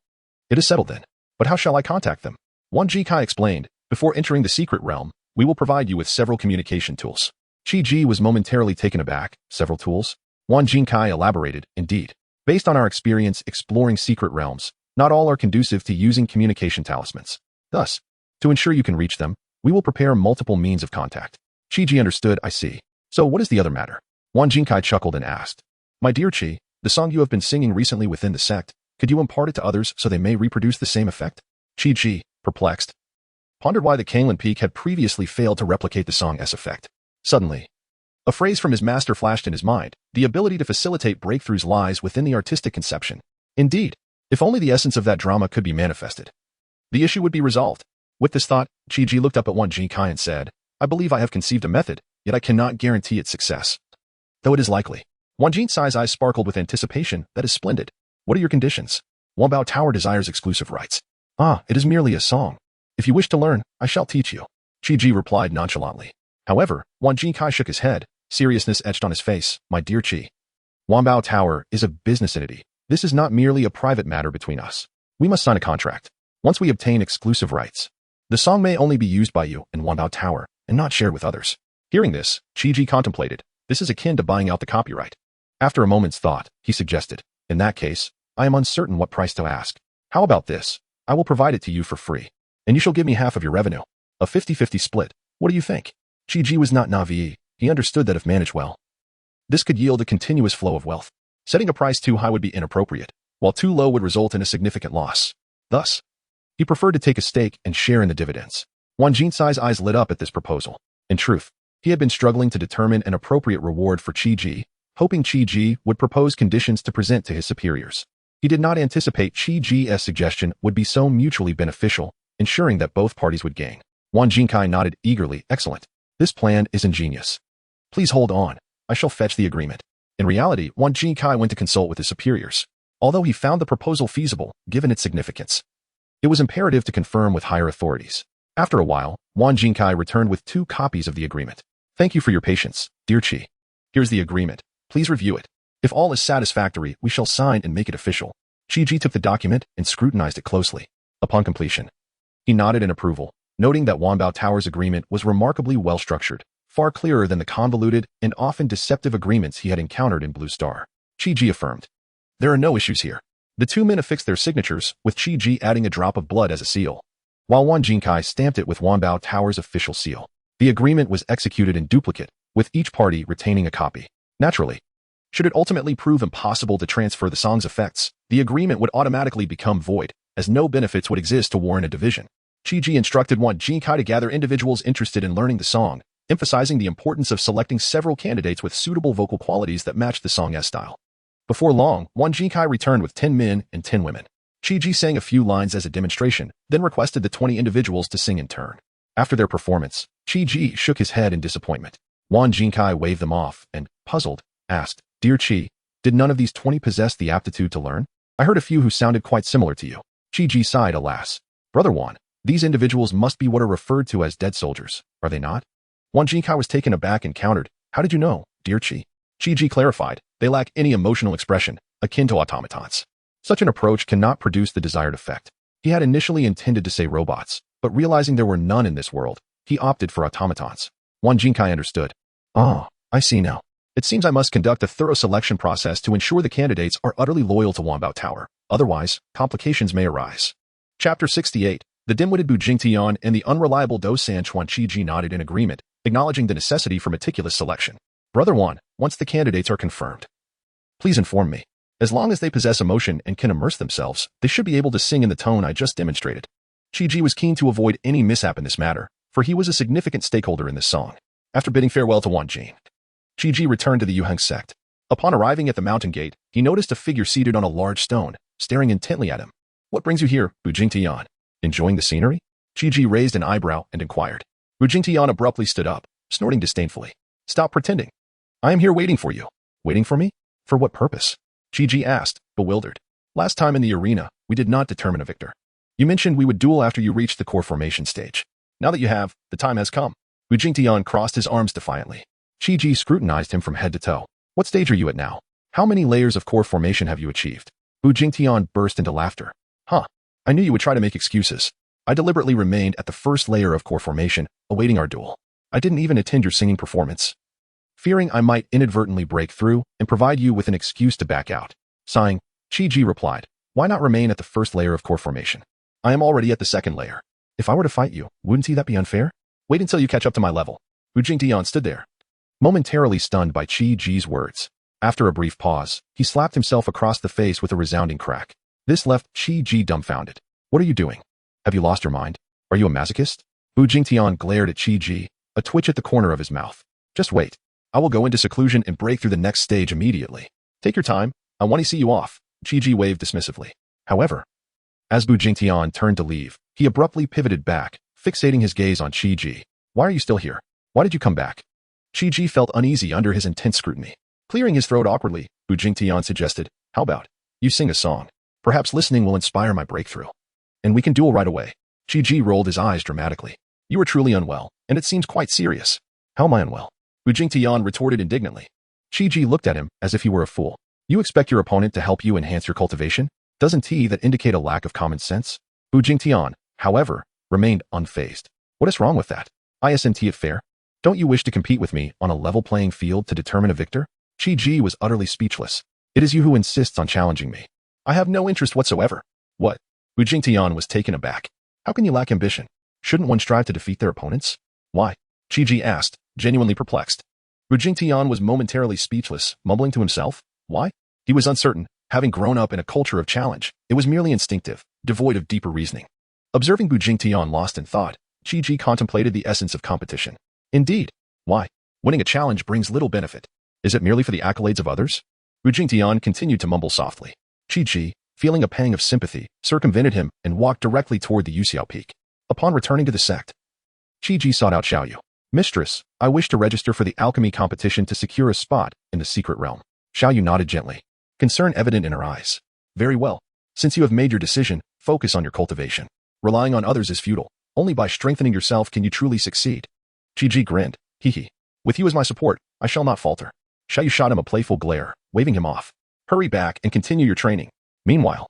It is settled then. But how shall I contact them? Wang Jinkai explained, before entering the secret realm, we will provide you with several communication tools. Qi Ji was momentarily taken aback. Several tools? Wang Jinkai elaborated, indeed. Based on our experience exploring secret realms, not all are conducive to using communication talismans. Thus, to ensure you can reach them, we will prepare multiple means of contact. Qi Ji understood, I see. So what is the other matter? Wang Jinkai chuckled and asked, my dear Qi, the song you have been singing recently within the sect, could you impart it to others so they may reproduce the same effect? Qi Ji, perplexed, pondered why the Kanglan Peak had previously failed to replicate the song's effect. Suddenly, a phrase from his master flashed in his mind. The ability to facilitate breakthroughs lies within the artistic conception. Indeed, if only the essence of that drama could be manifested, the issue would be resolved. With this thought, Qi Ji looked up at Wang Jinkai and said, I believe I have conceived a method, yet I cannot guarantee its success. Though it is likely. Wang Jinkai's eyes sparkled with anticipation. That is splendid. What are your conditions? Wanbao Tower desires exclusive rights. Ah, it is merely a song. If you wish to learn, I shall teach you. Chi replied nonchalantly. However, Wan Jinkai shook his head, seriousness etched on his face. My dear Chi, Wanbao Tower is a business entity. This is not merely a private matter between us. We must sign a contract. Once we obtain exclusive rights, the song may only be used by you and Wanbao Tower, and not shared with others. Hearing this, Chi contemplated. This is akin to buying out the copyright. After a moment's thought, he suggested, in that case, I am uncertain what price to ask. How about this? I will provide it to you for free, and you shall give me half of your revenue. A 50-50 split. What do you think? Chi was not naive. He understood that if managed well, this could yield a continuous flow of wealth. Setting a price too high would be inappropriate, while too low would result in a significant loss. Thus, he preferred to take a stake and share in the dividends. Wan Jinsai's eyes lit up at this proposal. In truth, he had been struggling to determine an appropriate reward for Chi, hoping Chi would propose conditions to present to his superiors. He did not anticipate Chi's suggestion would be so mutually beneficial, ensuring that both parties would gain. Wan Jinkai nodded eagerly. Excellent. This plan is ingenious. Please hold on. I shall fetch the agreement. In reality, Wan Jinkai went to consult with his superiors. Although he found the proposal feasible, given its significance, it was imperative to confirm with higher authorities. After a while, Wan Jinkai returned with 2 copies of the agreement. Thank you for your patience, dear Chi. Here's the agreement. Please review it. If all is satisfactory, we shall sign and make it official. Chi took the document and scrutinized it closely. Upon completion, he nodded in approval, noting that Wanbao Tower's agreement was remarkably well-structured, far clearer than the convoluted and often deceptive agreements he had encountered in Blue Star. Chi affirmed. There are no issues here. The 2 men affixed their signatures, with Chi adding a drop of blood as a seal, while Wan Jinkai stamped it with Wanbao Tower's official seal. The agreement was executed in duplicate, with each party retaining a copy. Naturally, should it ultimately prove impossible to transfer the song's effects, the agreement would automatically become void, as no benefits would exist to warrant a division. Chi instructed Wan Jinkai to gather individuals interested in learning the song, emphasizing the importance of selecting several candidates with suitable vocal qualities that matched the song's style. Before long, Wan Jinkai returned with 10 men and 10 women. Chi sang a few lines as a demonstration, then requested the 20 individuals to sing in turn. After their performance, Chi shook his head in disappointment. Wan Jinkai waved them off and, puzzled, asked, Dear Chi, did none of these 20 possess the aptitude to learn? I heard a few who sounded quite similar to you. Chi sighed, alas. Brother Wan, these individuals must be what are referred to as dead soldiers, are they not? Wan Jinkai was taken aback and countered, How did you know, dear Chi? Chi clarified, they lack any emotional expression, akin to automatons. Such an approach cannot produce the desired effect. He had initially intended to say robots, but realizing there were none in this world, he opted for automatons. Wan Jinkai understood. Ah, I see now. It seems I must conduct a thorough selection process to ensure the candidates are utterly loyal to Wanbao Tower. Otherwise, complications may arise. Chapter 68. The dim-witted Bu Jingtian and the unreliable Do San Chuan. Chi nodded in agreement, acknowledging the necessity for meticulous selection. Brother Wan, once the candidates are confirmed, please inform me. As long as they possess emotion and can immerse themselves, they should be able to sing in the tone I just demonstrated. Chi was keen to avoid any mishap in this matter, for he was a significant stakeholder in this song. After bidding farewell to Wan Jin, Chi returned to the Yuheng sect. Upon arriving at the mountain gate, he noticed a figure seated on a large stone, staring intently at him. What brings you here, Bu Jingtian? Enjoying the scenery? Chi raised an eyebrow and inquired. Bu Jingtian abruptly stood up, snorting disdainfully. Stop pretending. I am here waiting for you. Waiting for me? For what purpose? Chi asked, bewildered. Last time in the arena, we did not determine a victor. You mentioned we would duel after you reached the core formation stage. Now that you have, the time has come. Bu Jingtian crossed his arms defiantly. Chi scrutinized him from head to toe. What stage are you at now? How many layers of core formation have you achieved? Bu Jingtian burst into laughter. Huh. I knew you would try to make excuses. I deliberately remained at the first layer of core formation, awaiting our duel. I didn't even attend your singing performance, fearing I might inadvertently break through and provide you with an excuse to back out. Sighing, Chi replied, Why not remain at the first layer of core formation? I am already at the second layer. If I were to fight you, wouldn't that be unfair? Wait until you catch up to my level. Bu Jingtian stood there, momentarily stunned by Chi's words. After a brief pause, he slapped himself across the face with a resounding crack. This left Chi dumbfounded. What are you doing? Have you lost your mind? Are you a masochist? Bu Jingtian glared at Chi, a twitch at the corner of his mouth. Just wait. I will go into seclusion and break through the next stage immediately. Take your time. I want to see you off. Chi waved dismissively. However, as Bu Jingtian turned to leave, he abruptly pivoted back, fixating his gaze on Chi. Why are you still here? Why did you come back? Chi felt uneasy under his intense scrutiny. Clearing his throat awkwardly, Bu Jingtian suggested, How about you sing a song? Perhaps listening will inspire my breakthrough. and we can duel right away. Chi rolled his eyes dramatically. You are truly unwell, and it seems quite serious. How am I unwell? Wu Jingtian retorted indignantly. Chi looked at him as if he were a fool. You expect your opponent to help you enhance your cultivation? Doesn't that indicate a lack of common sense? Wu Jingtian, however, remained unfazed. What is wrong with that? Isn't it fair? Don't you wish to compete with me on a level playing field to determine a victor? Chi was utterly speechless. It is you who insists on challenging me. I have no interest whatsoever. What? Wu Jingtian was taken aback. How can you lack ambition? Shouldn't one strive to defeat their opponents? Why? Chi asked, genuinely perplexed. Wu Jingtian was momentarily speechless, mumbling to himself. Why? He was uncertain. Having grown up in a culture of challenge, it was merely instinctive, devoid of deeper reasoning. Observing Wu Jingtian lost in thought, Chi contemplated the essence of competition. Indeed. Why? Winning a challenge brings little benefit. Is it merely for the accolades of others? Wu Jingtian continued to mumble softly. Chi, feeling a pang of sympathy, circumvented him and walked directly toward the Yuxiao Peak. Upon returning to the sect, Chi sought out Xiaoyu. Mistress, I wish to register for the alchemy competition to secure a spot in the secret realm. Xiaoyu nodded gently, concern evident in her eyes. Very well. Since you have made your decision, focus on your cultivation. Relying on others is futile. Only by strengthening yourself can you truly succeed. Chi grinned. Hee. With you as my support, I shall not falter. Xiaoyu shot him a playful glare, waving him off. Hurry back and continue your training. Meanwhile,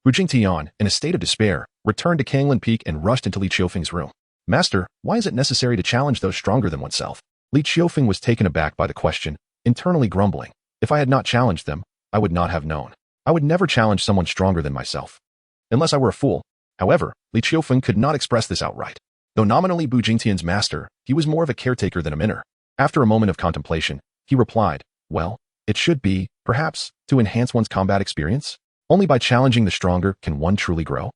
Wu Jingtian, in a state of despair, returned to Kanglin Peak and rushed into Li Qiufeng's room. Master, why is it necessary to challenge those stronger than oneself? Li Qiufeng was taken aback by the question, internally grumbling. If I had not challenged them, I would not have known. I would never challenge someone stronger than myself. Unless I were a fool. However, Li Qiufeng could not express this outright. Though nominally Wu Jingtian's master, he was more of a caretaker than a minor. After a moment of contemplation, he replied, well, it should be, perhaps, to enhance one's combat experience. Only by challenging the stronger can one truly grow.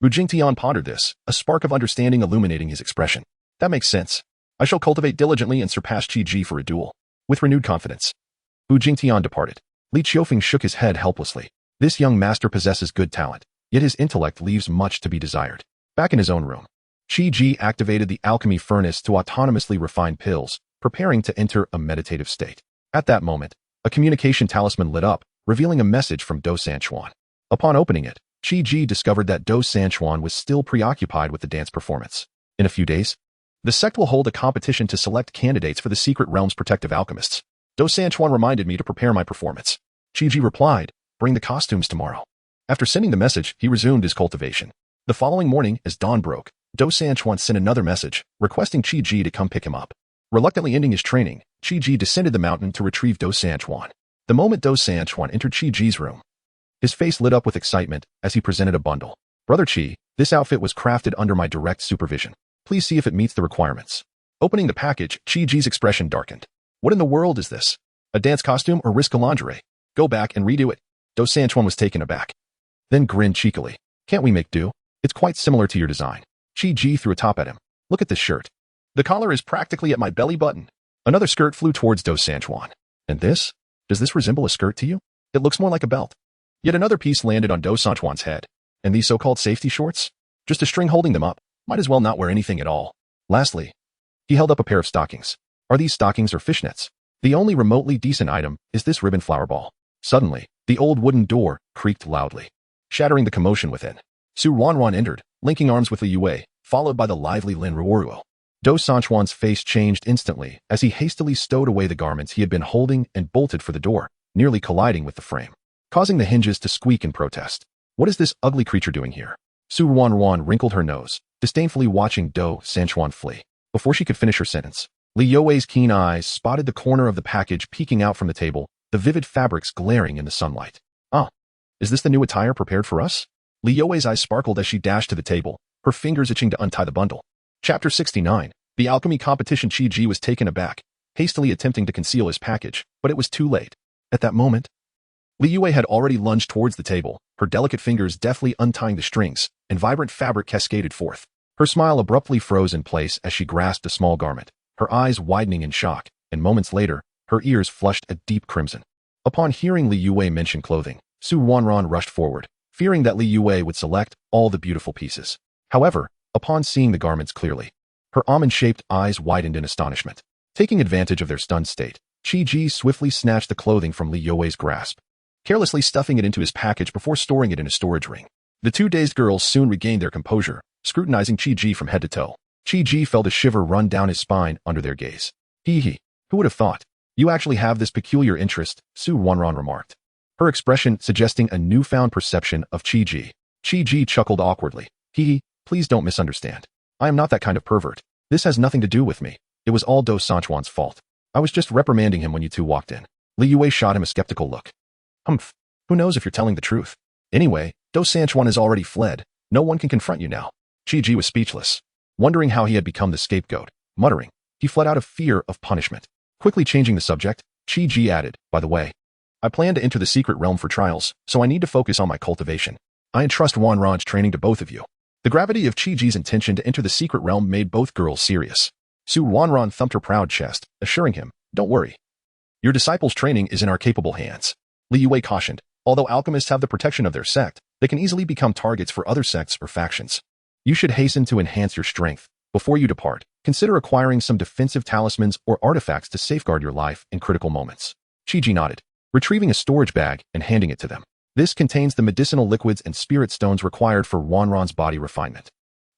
Wu Jingtian pondered this, a spark of understanding illuminating his expression. That makes sense. I shall cultivate diligently and surpass Chi for a duel. With renewed confidence, Wu Jingtian departed. Li Qiufeng shook his head helplessly. This young master possesses good talent, yet his intellect leaves much to be desired. Back in his own room, Chi activated the alchemy furnace to autonomously refine pills, preparing to enter a meditative state. At that moment, a communication talisman lit up, revealing a message from Do Sanchuan. Upon opening it, Chi discovered that Do Sanchuan was still preoccupied with the dance performance. In a few days, the sect will hold a competition to select candidates for the secret realm's protective alchemists. Do Sanchuan reminded me to prepare my performance. Chi replied, bring the costumes tomorrow. After sending the message, he resumed his cultivation. The following morning, as dawn broke, Do Sanchuan sent another message, requesting Chi to come pick him up. Reluctantly ending his training, Chi descended the mountain to retrieve Do Sanchuan. The moment Do Sanchuan entered Chi room, his face lit up with excitement as he presented a bundle. Brother Chi, this outfit was crafted under my direct supervision. Please see if it meets the requirements. Opening the package, Chi expression darkened. What in the world is this? A dance costume or risk a lingerie? Go back and redo it. Do Sanchuan was taken aback. Then grinned cheekily. Can't we make do? It's quite similar to your design. Chi threw a top at him. Look at this shirt. The collar is practically at my belly button. Another skirt flew towards Do Sanchuan. And this? Does this resemble a skirt to you? It looks more like a belt. Yet another piece landed on Do Sanchuan's head. And these so-called safety shorts? Just a string holding them up. Might as well not wear anything at all. Lastly, he held up a pair of stockings. Are these stockings or fishnets? The only remotely decent item is this ribbon flower ball. Suddenly, the old wooden door creaked loudly, shattering the commotion within. Su Wanran entered, linking arms with Li Yue, followed by the lively Lin Ruoruo. Do Sanchuan's face changed instantly as he hastily stowed away the garments he had been holding and bolted for the door, nearly colliding with the frame, causing the hinges to squeak in protest. What is this ugly creature doing here? Su Wanran wrinkled her nose, disdainfully watching Do Sanchuan flee. Before she could finish her sentence, Li Yue's keen eyes spotted the corner of the package peeking out from the table, the vivid fabrics glaring in the sunlight. Ah, is this the new attire prepared for us? Li Yue's eyes sparkled as she dashed to the table, her fingers itching to untie the bundle. Chapter 69. The alchemy competition. Chi was taken aback, hastily attempting to conceal his package, but it was too late. At that moment, Li Yue had already lunged towards the table, her delicate fingers deftly untying the strings, and vibrant fabric cascaded forth. Her smile abruptly froze in place as she grasped a small garment, her eyes widening in shock, and moments later, her ears flushed a deep crimson. Upon hearing Li Yue mention clothing, Su Wanran rushed forward, fearing that Li Yue would select all the beautiful pieces. However, upon seeing the garments clearly, her almond-shaped eyes widened in astonishment. Taking advantage of their stunned state, Chi swiftly snatched the clothing from Li Yue's grasp, carelessly stuffing it into his package before storing it in a storage ring. The two dazed girls soon regained their composure, scrutinizing Chi-Ji from head to toe. Chi-Ji felt a shiver run down his spine under their gaze. Hee, who would have thought? You actually have this peculiar interest, Su Wanran remarked, her expression suggesting a newfound perception of Chi-Ji. Chi-Ji chuckled awkwardly. Hee, please don't misunderstand. I am not that kind of pervert. This has nothing to do with me. It was all Do Sanchuan's fault. I was just reprimanding him when you two walked in. Li Yue shot him a skeptical look. Humph. Who knows if you're telling the truth? Anyway, Do Sanchuan has already fled. No one can confront you now. Chi-Ji was speechless, wondering how he had become the scapegoat. Muttering, he fled out of fear of punishment. Quickly changing the subject, Chi-Ji added, by the way, I plan to enter the secret realm for trials, so I need to focus on my cultivation. I entrust Wanran's training to both of you. The gravity of Chi-Ji's intention to enter the secret realm made both girls serious. Su Wanran thumped her proud chest, assuring him, don't worry. Your disciples' training is in our capable hands. Li Yue cautioned, although alchemists have the protection of their sect, they can easily become targets for other sects or factions. You should hasten to enhance your strength. Before you depart, consider acquiring some defensive talismans or artifacts to safeguard your life in critical moments. Chi-Ji nodded, retrieving a storage bag and handing it to them. This contains the medicinal liquids and spirit stones required for Wanran's body refinement,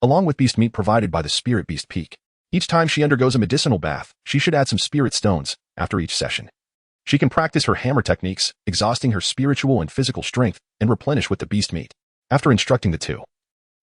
along with beast meat provided by the Spirit Beast Peak. Each time she undergoes a medicinal bath, she should add some spirit stones after each session. She can practice her hammer techniques, exhausting her spiritual and physical strength, and replenish with the beast meat. After instructing the two,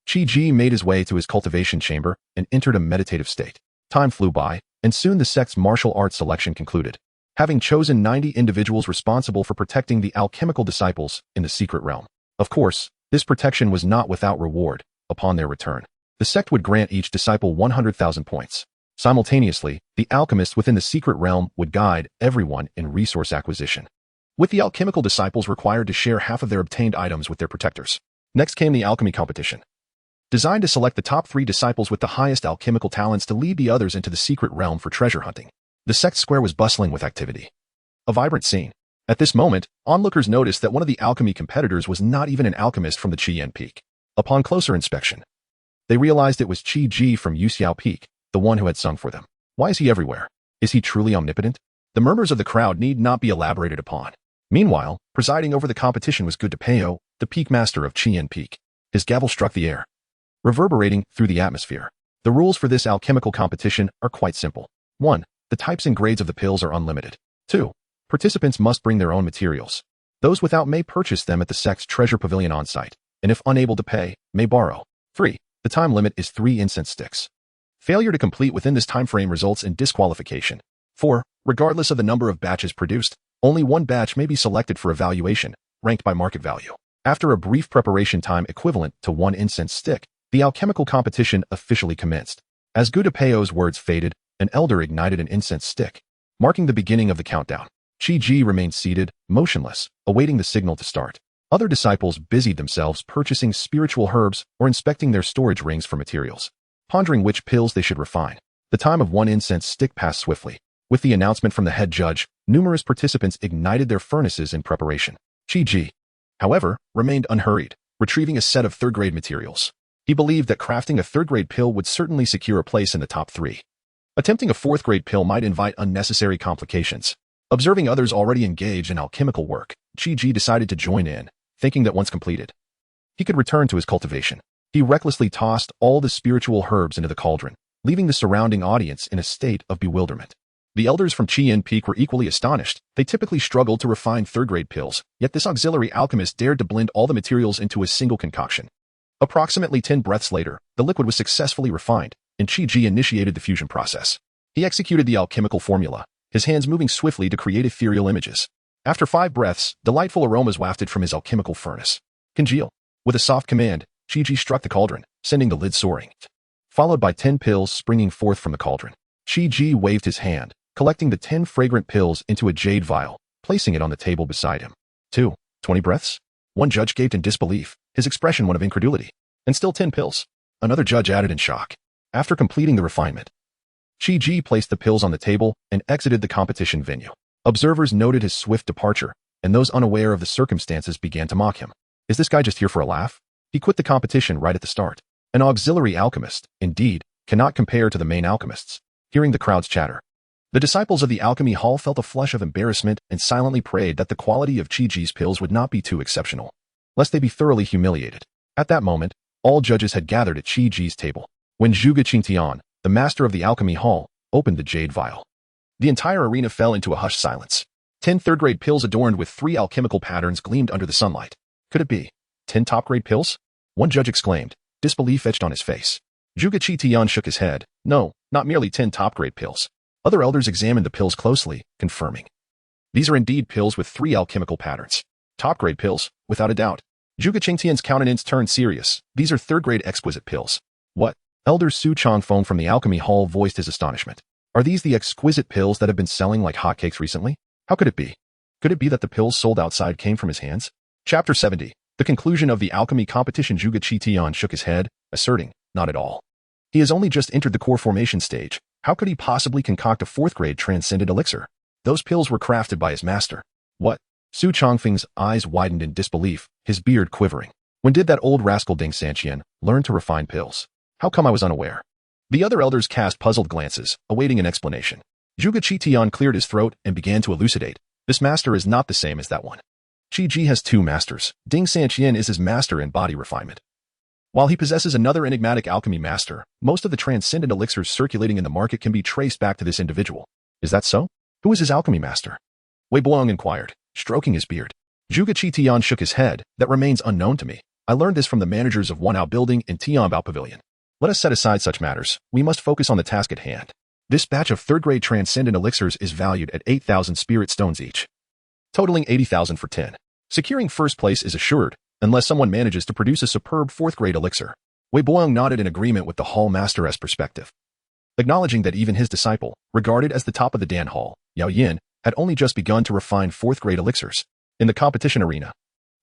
Chi-Ji made his way to his cultivation chamber and entered a meditative state. Time flew by, and soon the sect's martial arts selection concluded, having chosen 90 individuals responsible for protecting the alchemical disciples in the secret realm. Of course, this protection was not without reward. Upon their return, the sect would grant each disciple 100,000 points. Simultaneously, the alchemists within the secret realm would guide everyone in resource acquisition, with the alchemical disciples required to share half of their obtained items with their protectors. Next came the alchemy competition, designed to select the top 3 disciples with the highest alchemical talents to lead the others into the secret realm for treasure hunting. The sect square was bustling with activity, a vibrant scene. At this moment, onlookers noticed that one of the alchemy competitors was not even an alchemist from the Chien Peak. Upon closer inspection, they realized it was Chi-Ji from Yuxiao Peak, the one who had sung for them. Why is he everywhere? Is he truly omnipotent? The murmurs of the crowd need not be elaborated upon. Meanwhile, presiding over the competition was Good Depeo, the peak master of Chien Peak. His gavel struck the air, reverberating through the atmosphere. The rules for this alchemical competition are quite simple. 1. The types and grades of the pills are unlimited. 2. Participants must bring their own materials. Those without may purchase them at the sect's treasure pavilion on-site, and if unable to pay, may borrow. 3. The time limit is 3 incense sticks. Failure to complete within this time frame results in disqualification. 4. Regardless of the number of batches produced, only one batch may be selected for evaluation, ranked by market value. After a brief preparation time equivalent to 1 incense stick, the alchemical competition officially commenced. As Gudapeo's words faded, an elder ignited an incense stick, marking the beginning of the countdown. Chi-Ji remained seated, motionless, awaiting the signal to start. Other disciples busied themselves purchasing spiritual herbs or inspecting their storage rings for materials, pondering which pills they should refine. The time of 1 incense stick passed swiftly. With the announcement from the head judge, numerous participants ignited their furnaces in preparation. Chi-Ji, however, remained unhurried, retrieving a set of third-grade materials. He believed that crafting a third-grade pill would certainly secure a place in the top 3. Attempting a 4th-grade pill might invite unnecessary complications. Observing others already engaged in alchemical work, Chi-Ji decided to join in, thinking that once completed, he could return to his cultivation. He recklessly tossed all the spiritual herbs into the cauldron, leaving the surrounding audience in a state of bewilderment. The elders from Chien Peak were equally astonished. They typically struggled to refine third-grade pills, yet this auxiliary alchemist dared to blend all the materials into a single concoction. Approximately 10 breaths later, the liquid was successfully refined, and Chi-Ji initiated the fusion process. He executed the alchemical formula, his hands moving swiftly to create ethereal images. After 5 breaths, delightful aromas wafted from his alchemical furnace. Congeal. With a soft command, Chi-Ji struck the cauldron, sending the lid soaring, followed by 10 pills springing forth from the cauldron. Chi-Ji waved his hand, collecting the 10 fragrant pills into a jade vial, placing it on the table beside him. 20 breaths? One judge gaped in disbelief, his expression one of incredulity. And still 10 pills. Another judge added in shock. After completing the refinement, Chi-Ji placed the pills on the table and exited the competition venue. Observers noted his swift departure, and those unaware of the circumstances began to mock him. Is this guy just here for a laugh? He quit the competition right at the start. An auxiliary alchemist, indeed, cannot compare to the main alchemists. Hearing the crowd's chatter, the disciples of the alchemy hall felt a flush of embarrassment and silently prayed that the quality of Chi-Ji's pills would not be too exceptional, lest they be thoroughly humiliated. At that moment, all judges had gathered at Qi Ji's table. When Zhuge Qingtian, the master of the alchemy hall, opened the jade vial, the entire arena fell into a hushed silence. 10 third-grade pills adorned with 3 alchemical patterns gleamed under the sunlight. Could it be 10 top-grade pills? One judge exclaimed, disbelief etched on his face. Zhuge Qingtian shook his head. No, not merely 10 top-grade pills. Other elders examined the pills closely, confirming. These are indeed pills with 3 alchemical patterns. Top-grade pills, without a doubt. Zhuge Qingtian's countenance turned serious. These are third-grade exquisite pills. What? Elder Su Changfeng from the alchemy hall voiced his astonishment. Are these the exquisite pills that have been selling like hotcakes recently? How could it be? Could it be that the pills sold outside came from his hands? Chapter 70. The conclusion of the alchemy competition. Zhuge Qingtian shook his head, asserting, not at all. He has only just entered the core formation stage. How could he possibly concoct a 4th-grade transcendent elixir? Those pills were crafted by his master. What? Su Changfeng's eyes widened in disbelief, his beard quivering. When did that old rascal Ding Sanqian learn to refine pills? How come I was unaware? The other elders cast puzzled glances, awaiting an explanation. Zhuge Qingtian cleared his throat and began to elucidate. This master is not the same as that one. Qi Ji has 2 masters. Ding Sanqian is his master in body refinement, while he possesses another enigmatic alchemy master. Most of the transcendent elixirs circulating in the market can be traced back to this individual. Is that so? Who is his alchemy master? Wei Buong inquired, stroking his beard. Zhuge Qingtian shook his head. That remains unknown to me. I learned this from the managers of Wanao Building and Tianbao Pavilion. Let us set aside such matters. We must focus on the task at hand. This batch of third-grade transcendent elixirs is valued at 8,000 spirit stones each, totaling 80,000 for 10. Securing first place is assured, unless someone manages to produce a superb 4th-grade elixir. Wei Buong nodded in agreement with the hall master's perspective, acknowledging that even his disciple, regarded as the top of the Dan Hall, Yao Yin, had only just begun to refine 4th-grade elixirs. In the competition arena,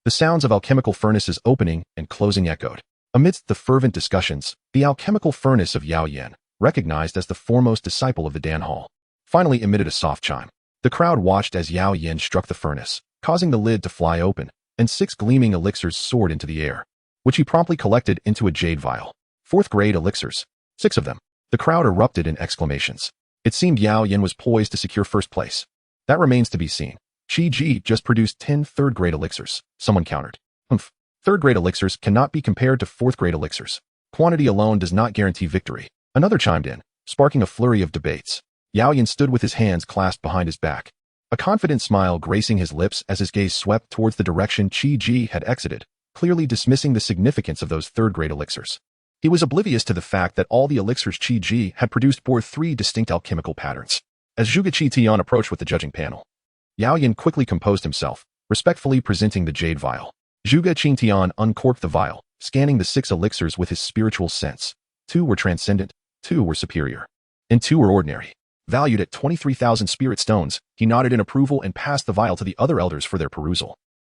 the sounds of alchemical furnaces opening and closing echoed. Amidst the fervent discussions, the alchemical furnace of Yao Yin, recognized as the foremost disciple of the Dan Hall, finally emitted a soft chime. The crowd watched as Yao Yin struck the furnace, causing the lid to fly open, and 6 gleaming elixirs soared into the air, which he promptly collected into a jade vial. 4th-grade elixirs. 6 of them. The crowd erupted in exclamations. It seemed Yao Yin was poised to secure first place. That remains to be seen. Qi Ji just produced 10 third-grade elixirs. Someone countered. Third-grade elixirs cannot be compared to 4th-grade elixirs. Quantity alone does not guarantee victory. Another chimed in, sparking a flurry of debates. Yao Yin stood with his hands clasped behind his back, a confident smile gracing his lips as his gaze swept towards the direction Qi Ji had exited, clearly dismissing the significance of those third-grade elixirs. He was oblivious to the fact that all the elixirs Qi Ji had produced bore 3 distinct alchemical patterns. As Zhuge Qingtian approached with the judging panel, Yao Yin quickly composed himself, respectfully presenting the jade vial. Zhuge Qingtian uncorked the vial, scanning the 6 elixirs with his spiritual sense. 2 were transcendent, 2 were superior, and 2 were ordinary. Valued at 23,000 spirit stones, he nodded in approval and passed the vial to the other elders for their perusal.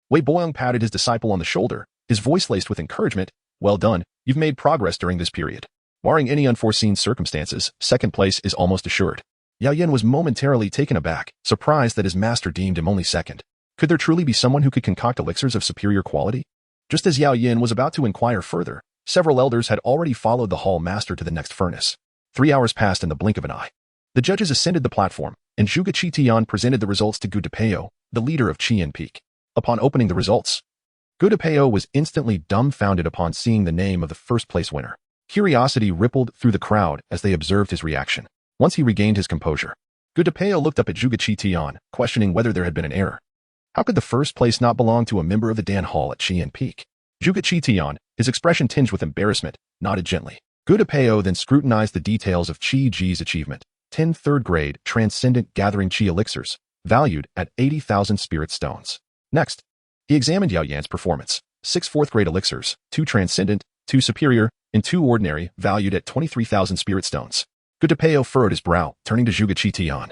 Wei Buong patted his disciple on the shoulder, his voice laced with encouragement. Well done, you've made progress during this period. Barring any unforeseen circumstances, second place is almost assured. Yao Yin was momentarily taken aback, surprised that his master deemed him only second. Could there truly be someone who could concoct elixirs of superior quality? Just as Yao Yin was about to inquire further, several elders had already followed the hall master to the next furnace. 3 hours passed in the blink of an eye. The judges ascended the platform, and Zhuge Qingtian presented the results to Gudapeo, the leader of Qian Peak. Upon opening the results, Gudapeo was instantly dumbfounded upon seeing the name of the first-place winner. Curiosity rippled through the crowd as they observed his reaction. Once he regained his composure, Gudapeo looked up at Zhuge Qingtian, questioning whether there had been an error. How could the first place not belong to a member of the Dan Hall at Qian Peak? Zhuge Qingtian, his expression tinged with embarrassment, nodded gently. Gudapeo then scrutinized the details of Qi Ji's achievement. 10 third-grade transcendent gathering Qi elixirs, valued at 80,000 spirit stones. Next, he examined Yao Yan's performance. 6 4th-grade elixirs, 2 transcendent, 2 superior, and 2 ordinary, valued at 23,000 spirit stones. Gudapeo furrowed his brow, turning to Zhuge Qingtian.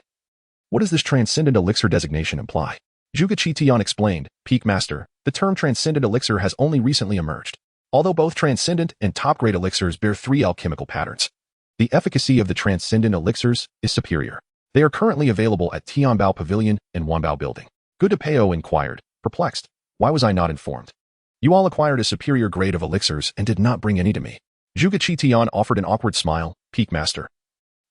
What does this transcendent elixir designation imply? Zhuge Qingtian explained, Peak Master, the term transcendent elixir has only recently emerged. Although both transcendent and top-grade elixirs bear 3 alchemical patterns, the efficacy of the transcendent elixirs is superior. They are currently available at Tianbao Pavilion and Wanbao Building. Gudapeo inquired, perplexed. Why was I not informed? You all acquired a superior grade of elixirs and did not bring any to me. Zhuge Qingtian offered an awkward smile, Peak Master.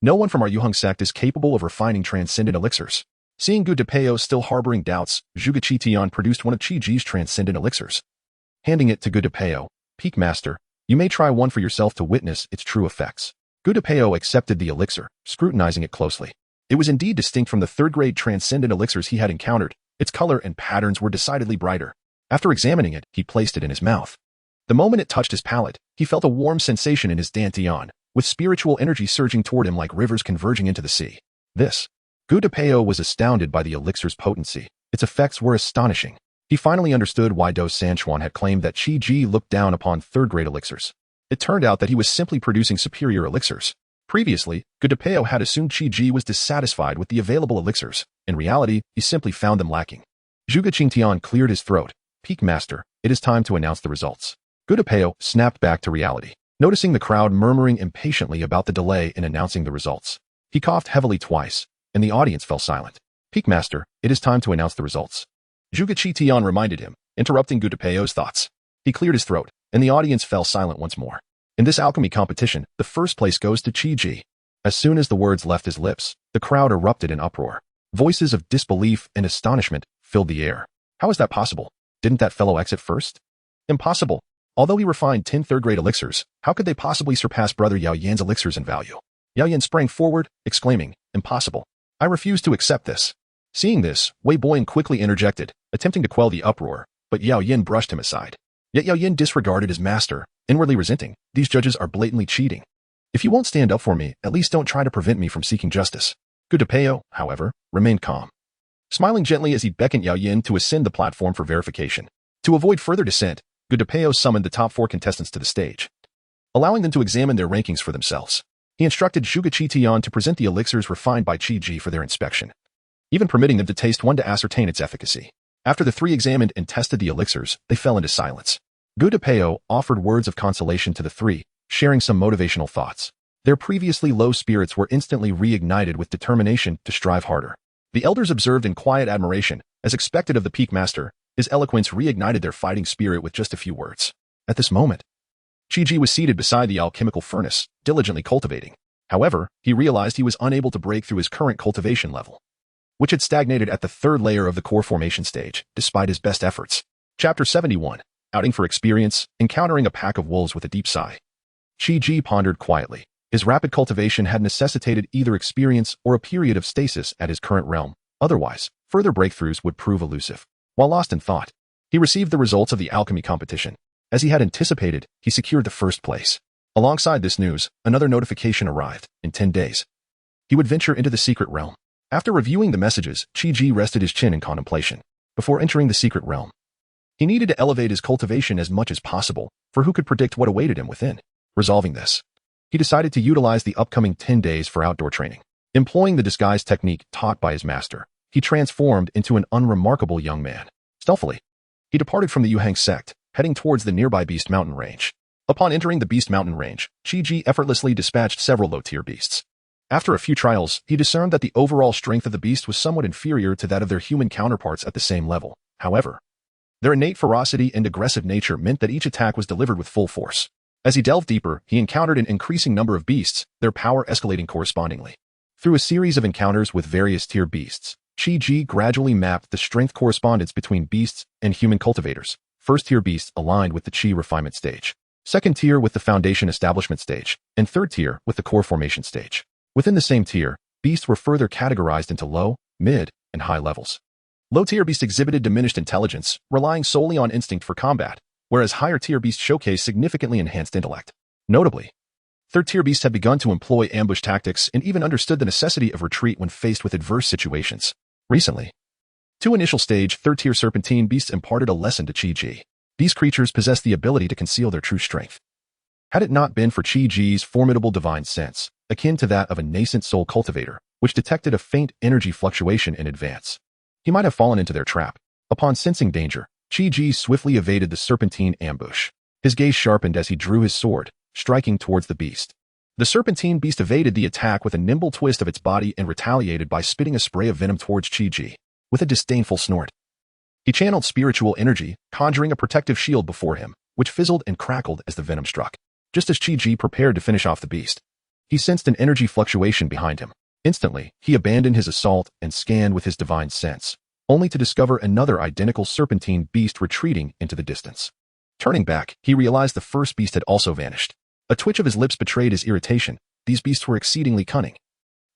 No one from our Yuheng sect is capable of refining transcendent elixirs. Seeing Gudapeo still harboring doubts, Zhuge Qingtian produced one of Qi Ji's transcendent elixirs. Handing it to Gudapeo, Peak Master, you may try one for yourself to witness its true effects. Gudapeo accepted the elixir, scrutinizing it closely. It was indeed distinct from the third-grade transcendent elixirs he had encountered. Its color and patterns were decidedly brighter. After examining it, he placed it in his mouth. The moment it touched his palate, he felt a warm sensation in his dantian, with spiritual energy surging toward him like rivers converging into the sea. Gudapeo was astounded by the elixir's potency. Its effects were astonishing. He finally understood why Do Sanchuan had claimed that Qi Ji looked down upon third-grade elixirs. It turned out that he was simply producing superior elixirs. Previously, Gudapeo had assumed Qi Ji was dissatisfied with the available elixirs. In reality, he simply found them lacking. Zhuge Qingtian cleared his throat. Peak Master, it is time to announce the results. Gudapeo snapped back to reality, noticing the crowd murmuring impatiently about the delay in announcing the results. He coughed heavily twice, and the audience fell silent. Peak Master, it is time to announce the results. Zhuge Qingtian reminded him, interrupting Gudapeo's thoughts. He cleared his throat, and the audience fell silent once more. In this alchemy competition, the first place goes to Qi Ji. As soon as the words left his lips, the crowd erupted in uproar. Voices of disbelief and astonishment filled the air. How is that possible? Didn't that fellow exit first? Impossible. Although he refined 10 third-grade elixirs, how could they possibly surpass brother Yao Yan's elixirs in value? Yao Yan sprang forward, exclaiming, impossible. I refuse to accept this. Seeing this, Wei Boyan quickly interjected, attempting to quell the uproar, but Yao Yan brushed him aside. Yet Yao Yan disregarded his master, inwardly resenting, these judges are blatantly cheating. If you won't stand up for me, at least don't try to prevent me from seeking justice. Gudapeo, however, remained calm. Smiling gently as he beckoned Yao Yan to ascend the platform for verification. To avoid further dissent, Gudapeo summoned the top 4 contestants to the stage, allowing them to examine their rankings for themselves. He instructed Zhuge Qingtian to present the elixirs refined by Qi Ji for their inspection, even permitting them to taste one to ascertain its efficacy. After the 3 examined and tested the elixirs, they fell into silence. Gudapeo offered words of consolation to the 3, sharing some motivational thoughts. Their previously low spirits were instantly reignited with determination to strive harder. The elders observed in quiet admiration, as expected of the Peak Master. His eloquence reignited their fighting spirit with just a few words. At this moment, Qi Ji was seated beside the alchemical furnace, diligently cultivating. However, he realized he was unable to break through his current cultivation level, which had stagnated at the 3rd layer of the core formation stage, despite his best efforts. Chapter 71. Outing for experience, encountering a pack of wolves with a deep sigh. Qi Ji pondered quietly. His rapid cultivation had necessitated either experience or a period of stasis at his current realm. Otherwise, further breakthroughs would prove elusive. While lost in thought, he received the results of the alchemy competition. As he had anticipated, he secured the 1st place. Alongside this news, another notification arrived. In 10 days, he would venture into the secret realm. After reviewing the messages, Qi Ji rested his chin in contemplation. Before entering the secret realm, he needed to elevate his cultivation as much as possible, for who could predict what awaited him within? Resolving this, he decided to utilize the upcoming 10 days for outdoor training. Employing the disguise technique taught by his master, he transformed into an unremarkable young man. Stealthily, he departed from the Yuhang sect, heading towards the nearby Beast Mountain range. Upon entering the Beast Mountain range, Qi Ji effortlessly dispatched several low-tier beasts. After a few trials, he discerned that the overall strength of the beast was somewhat inferior to that of their human counterparts at the same level. However, their innate ferocity and aggressive nature meant that each attack was delivered with full force. As he delved deeper, he encountered an increasing number of beasts, their power escalating correspondingly. Through a series of encounters with various tier beasts, Qi Ji gradually mapped the strength correspondence between beasts and human cultivators. 1st tier beasts aligned with the Qi refinement stage, 2nd tier with the foundation establishment stage, and 3rd tier with the core formation stage. Within the same tier, beasts were further categorized into low, mid, and high levels. Low-tier beasts exhibited diminished intelligence, relying solely on instinct for combat, whereas higher-tier beasts showcased significantly enhanced intellect. Notably, 3rd-tier beasts had begun to employ ambush tactics and even understood the necessity of retreat when faced with adverse situations. Recently, 2 initial stage 3rd-tier serpentine beasts imparted a lesson to Qi Ji. These creatures possessed the ability to conceal their true strength. Had it not been for Qi Ji's formidable divine sense, akin to that of a nascent soul cultivator, which detected a faint energy fluctuation in advance, he might have fallen into their trap. Upon sensing danger, Qi Ji swiftly evaded the serpentine ambush. His gaze sharpened as he drew his sword, striking towards the beast. The serpentine beast evaded the attack with a nimble twist of its body and retaliated by spitting a spray of venom towards Qi Ji. With a disdainful snort, he channeled spiritual energy, conjuring a protective shield before him, which fizzled and crackled as the venom struck. Just as Qi Ji prepared to finish off the beast, he sensed an energy fluctuation behind him. Instantly, he abandoned his assault and scanned with his divine sense, only to discover another identical serpentine beast retreating into the distance. Turning back, he realized the first beast had also vanished. A twitch of his lips betrayed his irritation. These beasts were exceedingly cunning,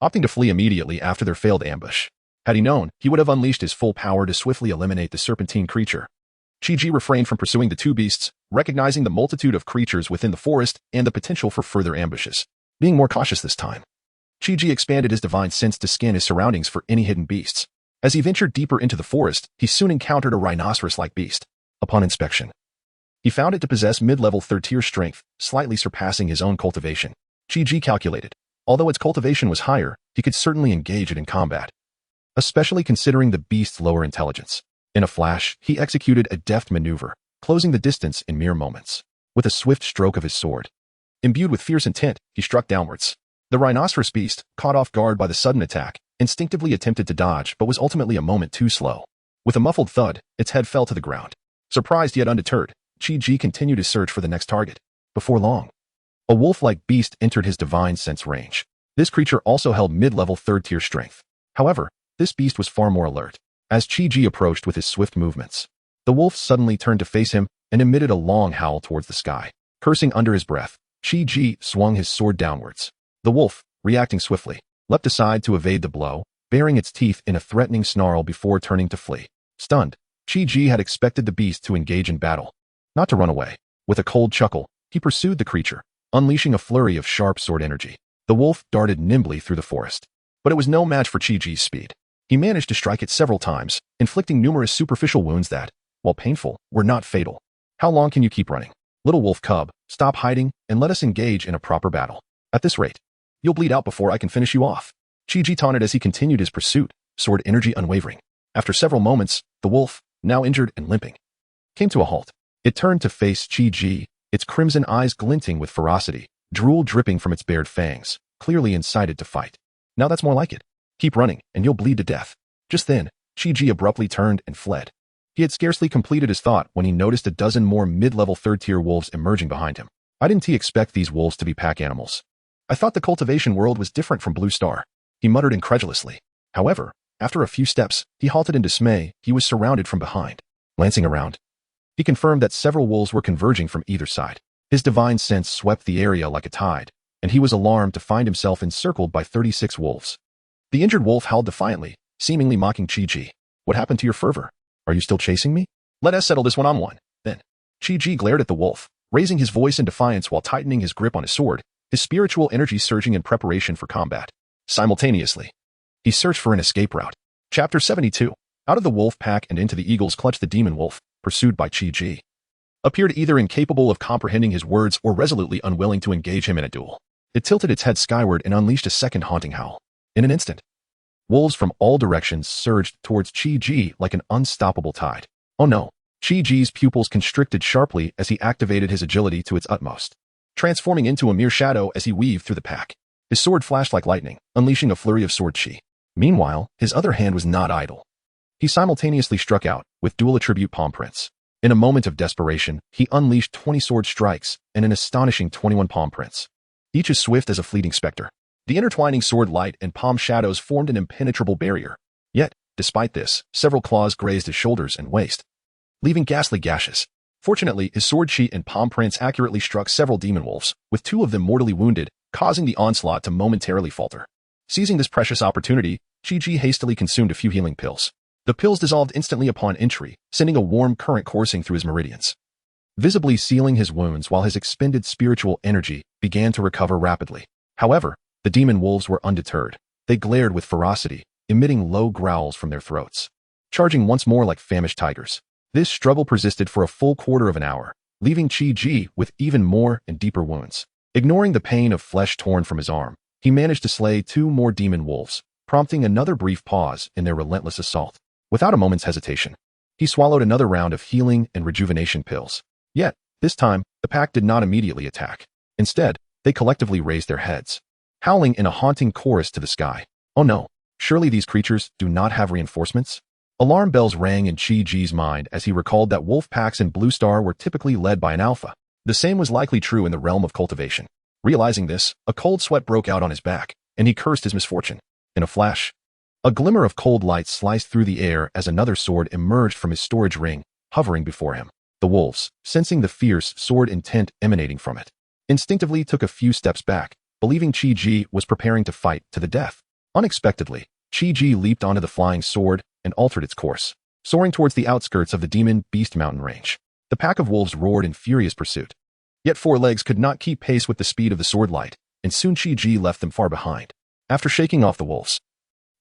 opting to flee immediately after their failed ambush. Had he known, he would have unleashed his full power to swiftly eliminate the serpentine creature. Chi-Ji refrained from pursuing the two beasts, recognizing the multitude of creatures within the forest and the potential for further ambushes. Being more cautious this time, Chi-Ji expanded his divine sense to scan his surroundings for any hidden beasts. As he ventured deeper into the forest, he soon encountered a rhinoceros-like beast. Upon inspection, he found it to possess mid-level third-tier strength, slightly surpassing his own cultivation. Chi-Ji calculated, although its cultivation was higher, he could certainly engage it in combat, especially considering the beast's lower intelligence. In a flash, he executed a deft maneuver, closing the distance in mere moments. With a swift stroke of his sword, imbued with fierce intent, he struck downwards. The rhinoceros beast, caught off guard by the sudden attack, instinctively attempted to dodge but was ultimately a moment too slow. With a muffled thud, its head fell to the ground. Surprised yet undeterred, Chi-Ji continued his search for the next target. Before long, a wolf-like beast entered his divine sense range. This creature also held mid-level third-tier strength. However, this beast was far more alert. As Chi-Ji approached with his swift movements, the wolf suddenly turned to face him and emitted a long howl towards the sky. Cursing under his breath, Chi-Ji swung his sword downwards. The wolf, reacting swiftly, leapt aside to evade the blow, baring its teeth in a threatening snarl before turning to flee. Stunned, Chi-Ji had expected the beast to engage in battle, not to run away. With a cold chuckle, he pursued the creature, unleashing a flurry of sharp sword energy. The wolf darted nimbly through the forest, but it was no match for Chi-Ji's speed. He managed to strike it several times, inflicting numerous superficial wounds that, while painful, were not fatal. How long can you keep running? Little wolf cub, stop hiding and let us engage in a proper battle. At this rate, you'll bleed out before I can finish you off. Chi-Ji taunted as he continued his pursuit, sword energy unwavering. After several moments, the wolf, now injured and limping, came to a halt. It turned to face Chi-Ji, its crimson eyes glinting with ferocity, drool dripping from its bared fangs, clearly incited to fight. Now that's more like it. Keep running, and you'll bleed to death. Just then, Chi-Ji abruptly turned and fled. He had scarcely completed his thought when he noticed a dozen more mid-level third-tier wolves emerging behind him. I didn't expect these wolves to be pack animals. I thought the cultivation world was different from Blue Star, he muttered incredulously. However, after a few steps, he halted in dismay. He was surrounded from behind. Glancing around, he confirmed that several wolves were converging from either side. His divine sense swept the area like a tide, and he was alarmed to find himself encircled by 36 wolves. The injured wolf howled defiantly, seemingly mocking Chi-Ji. What happened to your fervor? Are you still chasing me? Let us settle this one-on-one, then. Chi-Ji glared at the wolf, raising his voice in defiance while tightening his grip on his sword, his spiritual energy surging in preparation for combat. Simultaneously, he searched for an escape route. Chapter 72. Out of the wolf pack and into the eagle's clutch, the demon wolf, pursued by Chi-Ji, appeared either incapable of comprehending his words or resolutely unwilling to engage him in a duel. It tilted its head skyward and unleashed a second haunting howl. In an instant, wolves from all directions surged towards Chi-Ji like an unstoppable tide. Oh no! Chi-Ji's pupils constricted sharply as he activated his agility to its utmost, transforming into a mere shadow as he weaved through the pack. His sword flashed like lightning, unleashing a flurry of sword chi. Meanwhile, his other hand was not idle. He simultaneously struck out, with dual attribute palm prints. In a moment of desperation, he unleashed 20 sword strikes and an astonishing 21 palm prints, each as swift as a fleeting specter. The intertwining sword light and palm shadows formed an impenetrable barrier. Yet, despite this, several claws grazed his shoulders and waist, leaving ghastly gashes. Fortunately, his sword chi and palm prints accurately struck several demon wolves, with 2 of them mortally wounded, causing the onslaught to momentarily falter. Seizing this precious opportunity, Chi-Ji hastily consumed a few healing pills. The pills dissolved instantly upon entry, sending a warm current coursing through his meridians, visibly sealing his wounds while his expended spiritual energy began to recover rapidly. However, the demon wolves were undeterred. They glared with ferocity, emitting low growls from their throats, charging once more like famished tigers. This struggle persisted for a full quarter of an hour, leaving Chi-Ji with even more and deeper wounds. Ignoring the pain of flesh torn from his arm, he managed to slay 2 more demon wolves, prompting another brief pause in their relentless assault. Without a moment's hesitation, he swallowed another round of healing and rejuvenation pills. Yet, this time, the pack did not immediately attack. Instead, they collectively raised their heads, howling in a haunting chorus to the sky. Oh no, surely these creatures do not have reinforcements? Alarm bells rang in Chi-Ji's mind as he recalled that wolf packs in Blue Star were typically led by an alpha. The same was likely true in the realm of cultivation. Realizing this, a cold sweat broke out on his back, and he cursed his misfortune. In a flash, a glimmer of cold light sliced through the air as another sword emerged from his storage ring, hovering before him. The wolves, sensing the fierce, sword intent emanating from it, instinctively took a few steps back, believing Chi-Ji was preparing to fight to the death. Unexpectedly, Chi-Ji leaped onto the flying sword and altered its course, soaring towards the outskirts of the demon beast mountain range. The pack of wolves roared in furious pursuit. Yet four legs could not keep pace with the speed of the sword light, and soon Chi-Ji left them far behind. After shaking off the wolves,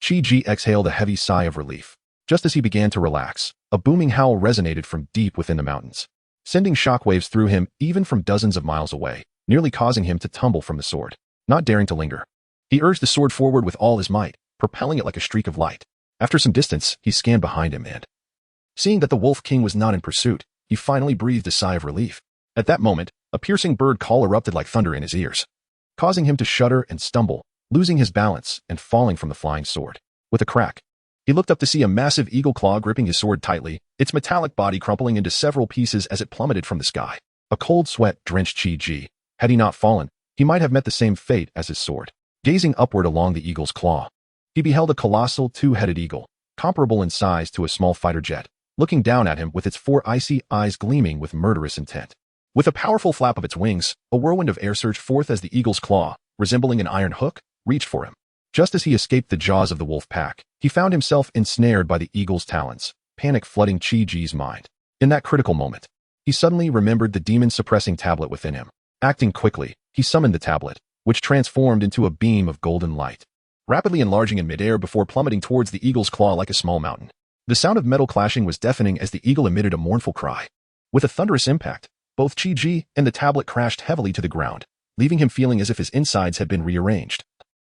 Chi-Ji exhaled a heavy sigh of relief. Just as he began to relax, a booming howl resonated from deep within the mountains, sending shockwaves through him even from dozens of miles away, nearly causing him to tumble from the sword. Not daring to linger, he urged the sword forward with all his might, propelling it like a streak of light. After some distance, he scanned behind him and, seeing that the Wolf King was not in pursuit, he finally breathed a sigh of relief. At that moment, a piercing bird call erupted like thunder in his ears, causing him to shudder and stumble, losing his balance and falling from the flying sword. With a crack, he looked up to see a massive eagle claw gripping his sword tightly, its metallic body crumpling into several pieces as it plummeted from the sky. A cold sweat drenched Chi-Ji. Had he not fallen, he might have met the same fate as his sword. Gazing upward along the eagle's claw, he beheld a colossal two-headed eagle, comparable in size to a small fighter jet, looking down at him with its four icy eyes gleaming with murderous intent. With a powerful flap of its wings, a whirlwind of air surged forth as the eagle's claw, resembling an iron hook, reached for him. Just as he escaped the jaws of the wolf pack, he found himself ensnared by the eagle's talons, panic flooding Chi-Ji's mind. In that critical moment, he suddenly remembered the demon-suppressing tablet within him. Acting quickly, he summoned the tablet, which transformed into a beam of golden light, rapidly enlarging in midair before plummeting towards the eagle's claw like a small mountain. The sound of metal clashing was deafening as the eagle emitted a mournful cry. With a thunderous impact, both Chi-Ji and the tablet crashed heavily to the ground, leaving him feeling as if his insides had been rearranged.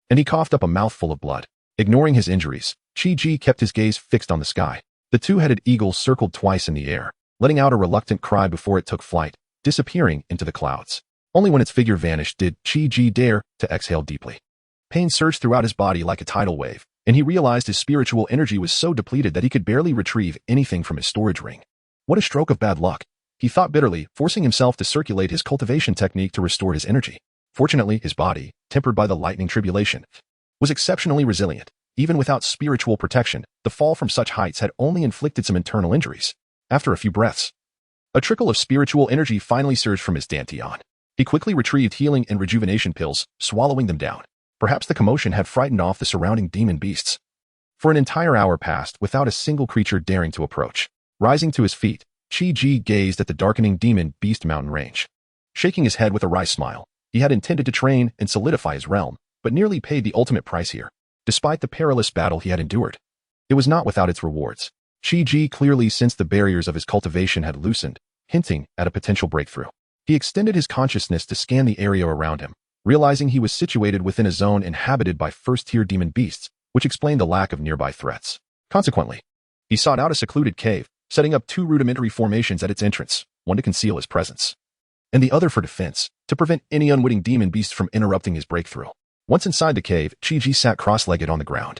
And he coughed up a mouthful of blood. Ignoring his injuries, Chi-Ji kept his gaze fixed on the sky. The two-headed eagle circled twice in the air, letting out a reluctant cry before it took flight, disappearing into the clouds. Only when its figure vanished did Chi-Ji dare to exhale deeply. Pain surged throughout his body like a tidal wave, and he realized his spiritual energy was so depleted that he could barely retrieve anything from his storage ring. What a stroke of bad luck, he thought bitterly, forcing himself to circulate his cultivation technique to restore his energy. Fortunately, his body, tempered by the lightning tribulation, was exceptionally resilient. Even without spiritual protection, the fall from such heights had only inflicted some internal injuries. After a few breaths, a trickle of spiritual energy finally surged from his dantian. He quickly retrieved healing and rejuvenation pills, swallowing them down. Perhaps the commotion had frightened off the surrounding demon beasts. For an entire hour passed without a single creature daring to approach. Rising to his feet, Chi-Ji gazed at the darkening demon beast mountain range. Shaking his head with a wry smile, he had intended to train and solidify his realm, but nearly paid the ultimate price here. Despite the perilous battle he had endured, it was not without its rewards. Chi-Ji clearly sensed the barriers of his cultivation had loosened, hinting at a potential breakthrough. He extended his consciousness to scan the area around him, realizing he was situated within a zone inhabited by first-tier demon beasts, which explained the lack of nearby threats. Consequently, he sought out a secluded cave, setting up two rudimentary formations at its entrance, one to conceal his presence, and the other for defense, to prevent any unwitting demon beast from interrupting his breakthrough. Once inside the cave, Chi-Ji sat cross-legged on the ground,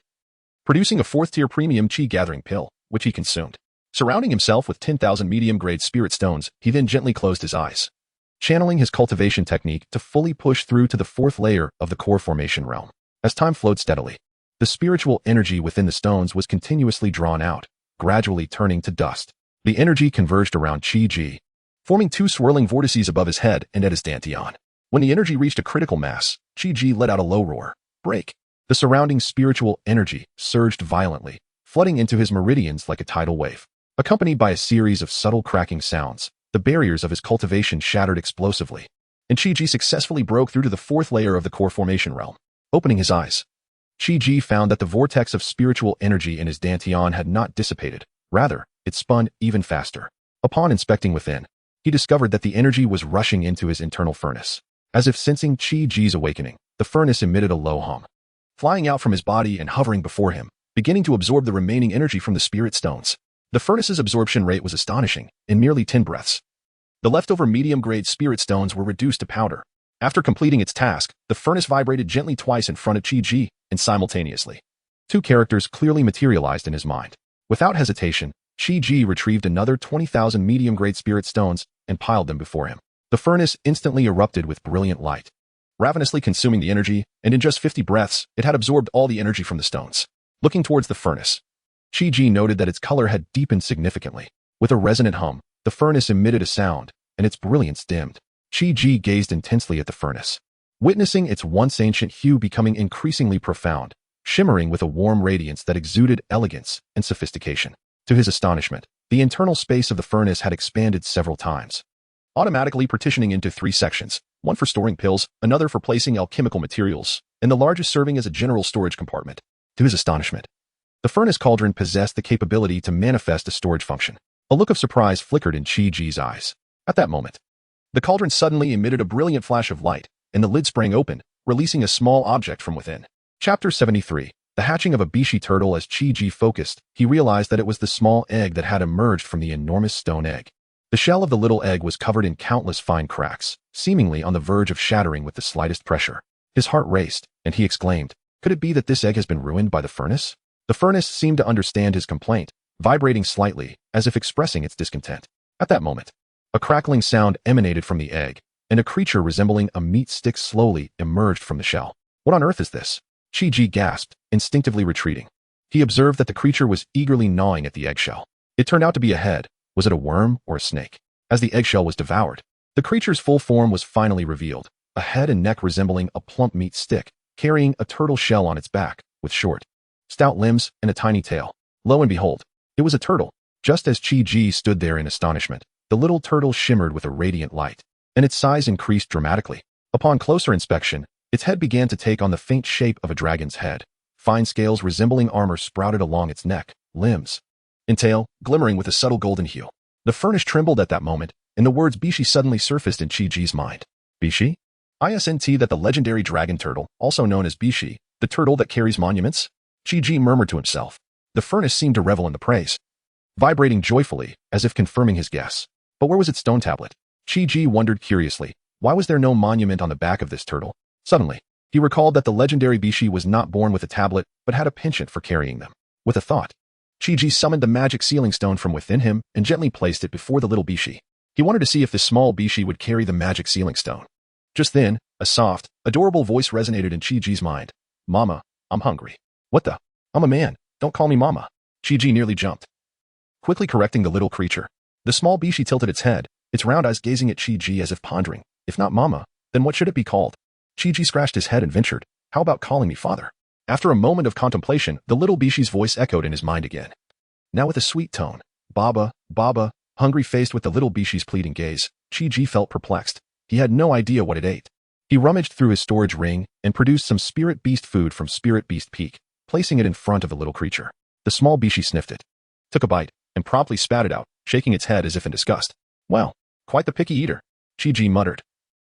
producing a fourth-tier premium chi-gathering pill, which he consumed. Surrounding himself with 10,000 medium-grade spirit stones, he then gently closed his eyes, channeling his cultivation technique to fully push through to the fourth layer of the core formation realm. As time flowed steadily, the spiritual energy within the stones was continuously drawn out, gradually turning to dust. The energy converged around Chi-Ji, forming two swirling vortices above his head and at his dantian. When the energy reached a critical mass, Chi-Ji let out a low roar. Break! The surrounding spiritual energy surged violently, flooding into his meridians like a tidal wave. Accompanied by a series of subtle cracking sounds, the barriers of his cultivation shattered explosively, and Chi-Ji successfully broke through to the fourth layer of the core formation realm. Opening his eyes, Chi-Ji found that the vortex of spiritual energy in his dantian had not dissipated. Rather, it spun even faster. Upon inspecting within, he discovered that the energy was rushing into his internal furnace. As if sensing Chi-Ji's awakening, the furnace emitted a low hum, flying out from his body and hovering before him, beginning to absorb the remaining energy from the spirit stones. The furnace's absorption rate was astonishing. In merely 10 breaths, the leftover medium-grade spirit stones were reduced to powder. After completing its task, the furnace vibrated gently twice in front of Chi-Ji, and simultaneously, two characters clearly materialized in his mind. Without hesitation, Chi-Ji retrieved another 20,000 medium-grade spirit stones and piled them before him. The furnace instantly erupted with brilliant light, ravenously consuming the energy, and in just 50 breaths, it had absorbed all the energy from the stones. Looking towards the furnace, Chi-Ji noted that its color had deepened significantly. With a resonant hum, The furnace emitted a sound, and its brilliance dimmed. Chi-Ji gazed intensely at the furnace, witnessing its once ancient hue becoming increasingly profound, shimmering with a warm radiance that exuded elegance and sophistication. To his astonishment, the internal space of the furnace had expanded several times, automatically partitioning into 3 sections, one for storing pills, another for placing alchemical materials, and the largest serving as a general storage compartment. To his astonishment, the furnace cauldron possessed the capability to manifest a storage function. A look of surprise flickered in Chi-Ji's eyes. At that moment, the cauldron suddenly emitted a brilliant flash of light, and the lid sprang open, releasing a small object from within. Chapter 73. The hatching of a Bishi turtle. As Chi-Ji focused, he realized that it was the small egg that had emerged from the enormous stone egg. The shell of the little egg was covered in countless fine cracks, seemingly on the verge of shattering with the slightest pressure. His heart raced, and he exclaimed, "Could it be that this egg has been ruined by the furnace?" The furnace seemed to understand his complaint, vibrating slightly, as if expressing its discontent. At that moment, a crackling sound emanated from the egg, and a creature resembling a meat stick slowly emerged from the shell. "What on earth is this?" Chi-Ji gasped, instinctively retreating. He observed that the creature was eagerly gnawing at the eggshell. It turned out to be a head. Was it a worm or a snake? As the eggshell was devoured, the creature's full form was finally revealed, a head and neck resembling a plump meat stick, carrying a turtle shell on its back, with short, stout limbs and a tiny tail. Lo and behold, it was a turtle. Just as Chi-Ji stood there in astonishment, the little turtle shimmered with a radiant light, and its size increased dramatically. Upon closer inspection, its head began to take on the faint shape of a dragon's head. Fine scales resembling armor sprouted along its neck, limbs, and tail, glimmering with a subtle golden hue. The furnace trembled at that moment, and the words Bishi suddenly surfaced in Chi-Ji's mind. Bishi? Isn't that the legendary dragon turtle, also known as Bishi, the turtle that carries monuments? Chi-Ji murmured to himself. The furnace seemed to revel in the praise, vibrating joyfully, as if confirming his guess. But where was its stone tablet? Chi-Ji wondered curiously, why was there no monument on the back of this turtle? Suddenly, he recalled that the legendary Bishi was not born with a tablet, but had a penchant for carrying them. With a thought, Chi-Ji summoned the magic sealing stone from within him and gently placed it before the little Bishi. He wanted to see if the small Bishi would carry the magic sealing stone. Just then, a soft, adorable voice resonated in Chi-Ji's mind. "Mama, I'm hungry." "What the? I'm a man. Don't call me Mama." Chi-Ji nearly jumped, quickly correcting the little creature. The small Bishi tilted its head, its round eyes gazing at Chi-Ji as if pondering, if not Mama, then what should it be called? Chi-Ji scratched his head and ventured, "How about calling me Father?" After a moment of contemplation, the little Bishi's voice echoed in his mind again, now with a sweet tone. "Baba, Baba." Hungry faced with the little Bishi's pleading gaze, Chi-Ji felt perplexed. He had no idea what it ate. He rummaged through his storage ring and produced some spirit beast food from Spirit Beast Peak, placing it in front of the little creature. The small Bishi sniffed it, took a bite, and promptly spat it out, shaking its head as if in disgust. "Well, quite the picky eater," Chi-Ji muttered,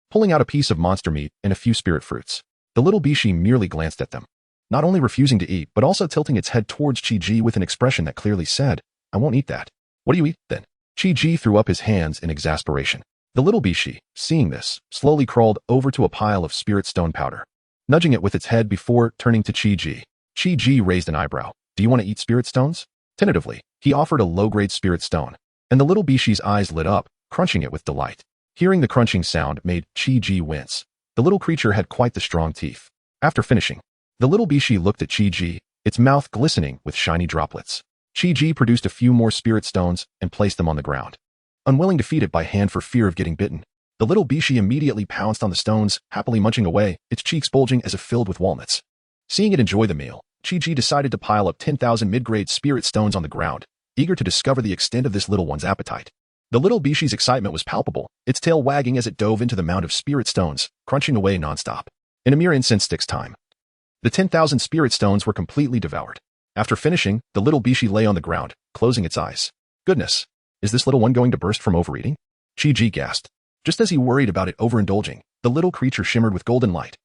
pulling out a piece of monster meat and a few spirit fruits. The little Bishi merely glanced at them, not only refusing to eat, but also tilting its head towards Chi-Ji with an expression that clearly said, "I won't eat that." "What do you eat, then?" Chi-Ji threw up his hands in exasperation. The little Bishi, seeing this, slowly crawled over to a pile of spirit stone powder, nudging it with its head before turning to Chi-Ji. Chi-Ji raised an eyebrow. "Do you want to eat spirit stones?" Tentatively, he offered a low-grade spirit stone, and the little Bishi's eyes lit up, crunching it with delight. Hearing the crunching sound made Chi-Ji wince. The little creature had quite the strong teeth. After finishing, the little Bishi looked at Chi-Ji, its mouth glistening with shiny droplets. Chi-Ji produced a few more spirit stones and placed them on the ground, unwilling to feed it by hand for fear of getting bitten. The little Bishi immediately pounced on the stones, happily munching away, its cheeks bulging as if filled with walnuts. Seeing it enjoy the meal, Chi-Ji decided to pile up 10,000 mid-grade spirit stones on the ground, eager to discover the extent of this little one's appetite. The little Bishi's excitement was palpable, its tail wagging as it dove into the mound of spirit stones, crunching away nonstop. In a mere incense stick's time, the 10,000 spirit stones were completely devoured. After finishing, the little Bishi lay on the ground, closing its eyes. "Goodness, is this little one going to burst from overeating?" Chi-Ji gasped. Just as he worried about it overindulging, the little creature shimmered with golden light,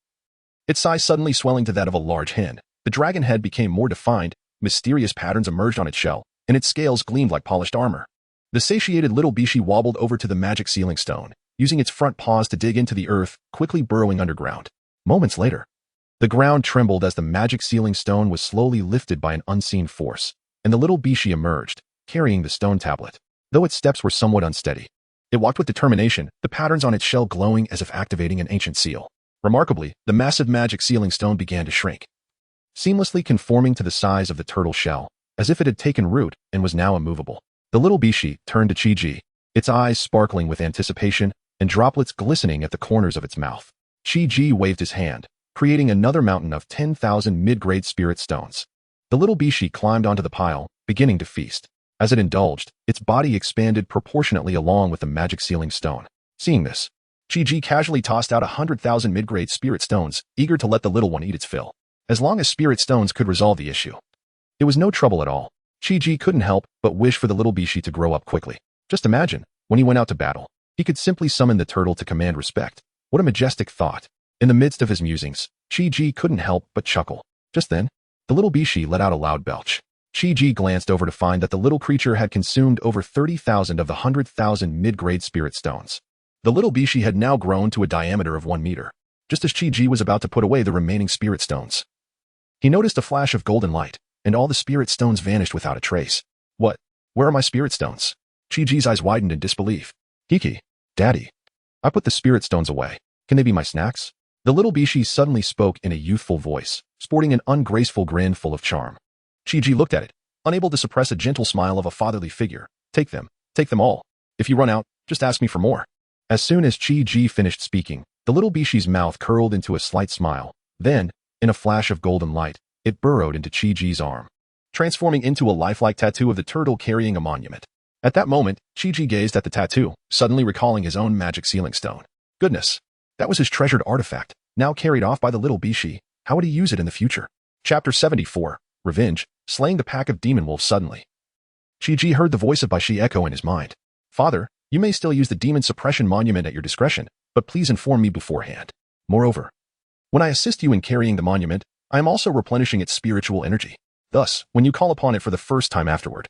its size suddenly swelling to that of a large hen. The dragon head became more defined, mysterious patterns emerged on its shell, and its scales gleamed like polished armor. The satiated little Bishi wobbled over to the magic sealing stone, using its front paws to dig into the earth, quickly burrowing underground. Moments later, the ground trembled as the magic sealing stone was slowly lifted by an unseen force, and the little Bishi emerged, carrying the stone tablet. Though its steps were somewhat unsteady, it walked with determination, the patterns on its shell glowing as if activating an ancient seal. Remarkably, the massive magic sealing stone began to shrink, seamlessly conforming to the size of the turtle shell, as if it had taken root and was now immovable. The little Bishi turned to Chi-Ji, its eyes sparkling with anticipation and droplets glistening at the corners of its mouth. Chi-Ji waved his hand, creating another mountain of 10,000 mid-grade spirit stones. The little Bishi climbed onto the pile, beginning to feast. As it indulged, its body expanded proportionately along with the magic sealing stone. Seeing this, Chi-Ji casually tossed out 100,000 mid-grade spirit stones, eager to let the little one eat its fill. As long as spirit stones could resolve the issue. It was no trouble at all. Chi-Ji couldn't help but wish for the little Bishi to grow up quickly. Just imagine, when he went out to battle, he could simply summon the turtle to command respect. What a majestic thought. In the midst of his musings, Chi-Ji couldn't help but chuckle. Just then, the little Bishi let out a loud belch. Chi-Ji glanced over to find that the little creature had consumed over 30,000 of the 100,000 mid-grade spirit stones. The little Bishi had now grown to a diameter of 1 meter, just as Chi-Ji was about to put away the remaining spirit stones. He noticed a flash of golden light, and all the spirit stones vanished without a trace. What? Where are my spirit stones? Chi-Ji's eyes widened in disbelief. Kiki, Daddy, I put the spirit stones away. Can they be my snacks? The little Bishi suddenly spoke in a youthful voice, sporting an ungraceful grin full of charm. Chi-Ji looked at it, unable to suppress a gentle smile of a fatherly figure. Take them all. If you run out, just ask me for more. As soon as Chi-Ji finished speaking, the little Bishi's mouth curled into a slight smile. Then, in a flash of golden light, it burrowed into Chi-Ji's arm, transforming into a lifelike tattoo of the turtle carrying a monument. At that moment, Chi-Ji gazed at the tattoo, suddenly recalling his own magic sealing stone. Goodness, that was his treasured artifact, now carried off by the little Bishi. How would he use it in the future? Chapter 74, Revenge, slaying the pack of demon wolves suddenly. Chi-Ji heard the voice of Bishi echo in his mind. Father, you may still use the demon suppression monument at your discretion, but please inform me beforehand. Moreover, when I assist you in carrying the monument, I am also replenishing its spiritual energy. Thus, when you call upon it for the first time afterward,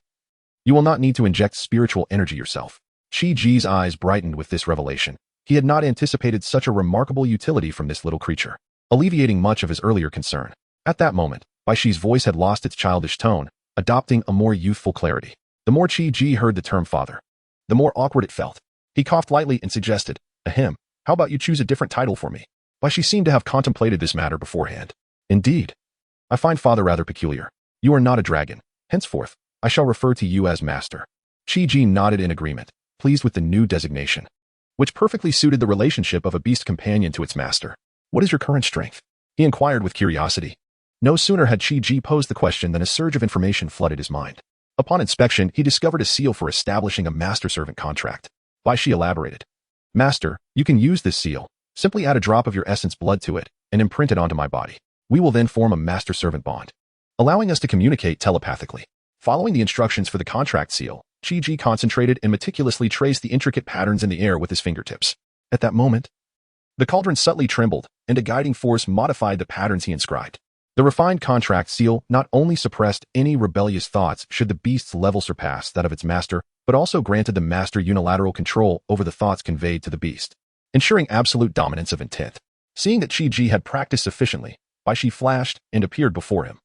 you will not need to inject spiritual energy yourself. Chi-Ji's eyes brightened with this revelation. He had not anticipated such a remarkable utility from this little creature, alleviating much of his earlier concern. At that moment, Baishi's voice had lost its childish tone, adopting a more youthful clarity. The more Chi-Ji heard the term father, the more awkward it felt. He coughed lightly and suggested, Ahem, how about you choose a different title for me? Baishi seemed to have contemplated this matter beforehand. Indeed. I find father rather peculiar. You are not a dragon. Henceforth, I shall refer to you as master. Chi-Ji nodded in agreement, pleased with the new designation, which perfectly suited the relationship of a beast companion to its master. What is your current strength? He inquired with curiosity. No sooner had Chi-Ji posed the question than a surge of information flooded his mind. Upon inspection, he discovered a seal for establishing a master-servant contract. Baishi elaborated. Master, you can use this seal. Simply add a drop of your essence blood to it and imprint it onto my body. We will then form a master-servant bond, allowing us to communicate telepathically. Following the instructions for the contract seal, Chi-Ji concentrated and meticulously traced the intricate patterns in the air with his fingertips. At that moment, the cauldron subtly trembled, and a guiding force modified the patterns he inscribed. The refined contract seal not only suppressed any rebellious thoughts should the beast's level surpass that of its master, but also granted the master unilateral control over the thoughts conveyed to the beast, ensuring absolute dominance of intent. Seeing that Chi-Ji had practiced sufficiently, Baishi flashed and appeared before him,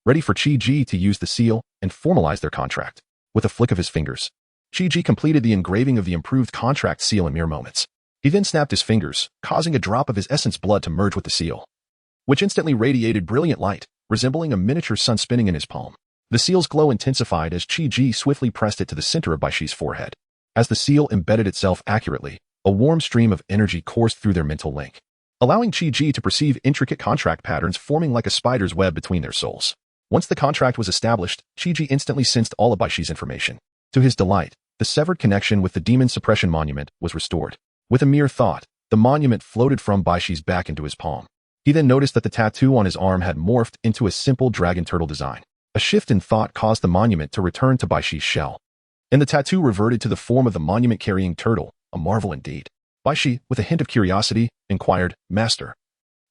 ready for Chi-Ji to use the seal and formalize their contract. With a flick of his fingers, Chi-Ji completed the engraving of the improved contract seal in mere moments. He then snapped his fingers, causing a drop of his essence blood to merge with the seal, which instantly radiated brilliant light, resembling a miniature sun spinning in his palm. The seal's glow intensified as Chi-Ji swiftly pressed it to the center of Baishi's forehead. As the seal embedded itself accurately, a warm stream of energy coursed through their mental link, allowing Chi-Ji to perceive intricate contract patterns forming like a spider's web between their souls. Once the contract was established, Chi-Ji instantly sensed all of Baishi's information. To his delight, the severed connection with the demon suppression monument was restored. With a mere thought, the monument floated from Baishi's back into his palm. He then noticed that the tattoo on his arm had morphed into a simple dragon turtle design. A shift in thought caused the monument to return to Baishi's shell, and the tattoo reverted to the form of the monument-carrying turtle, a marvel indeed. Baishi, with a hint of curiosity, inquired, Master,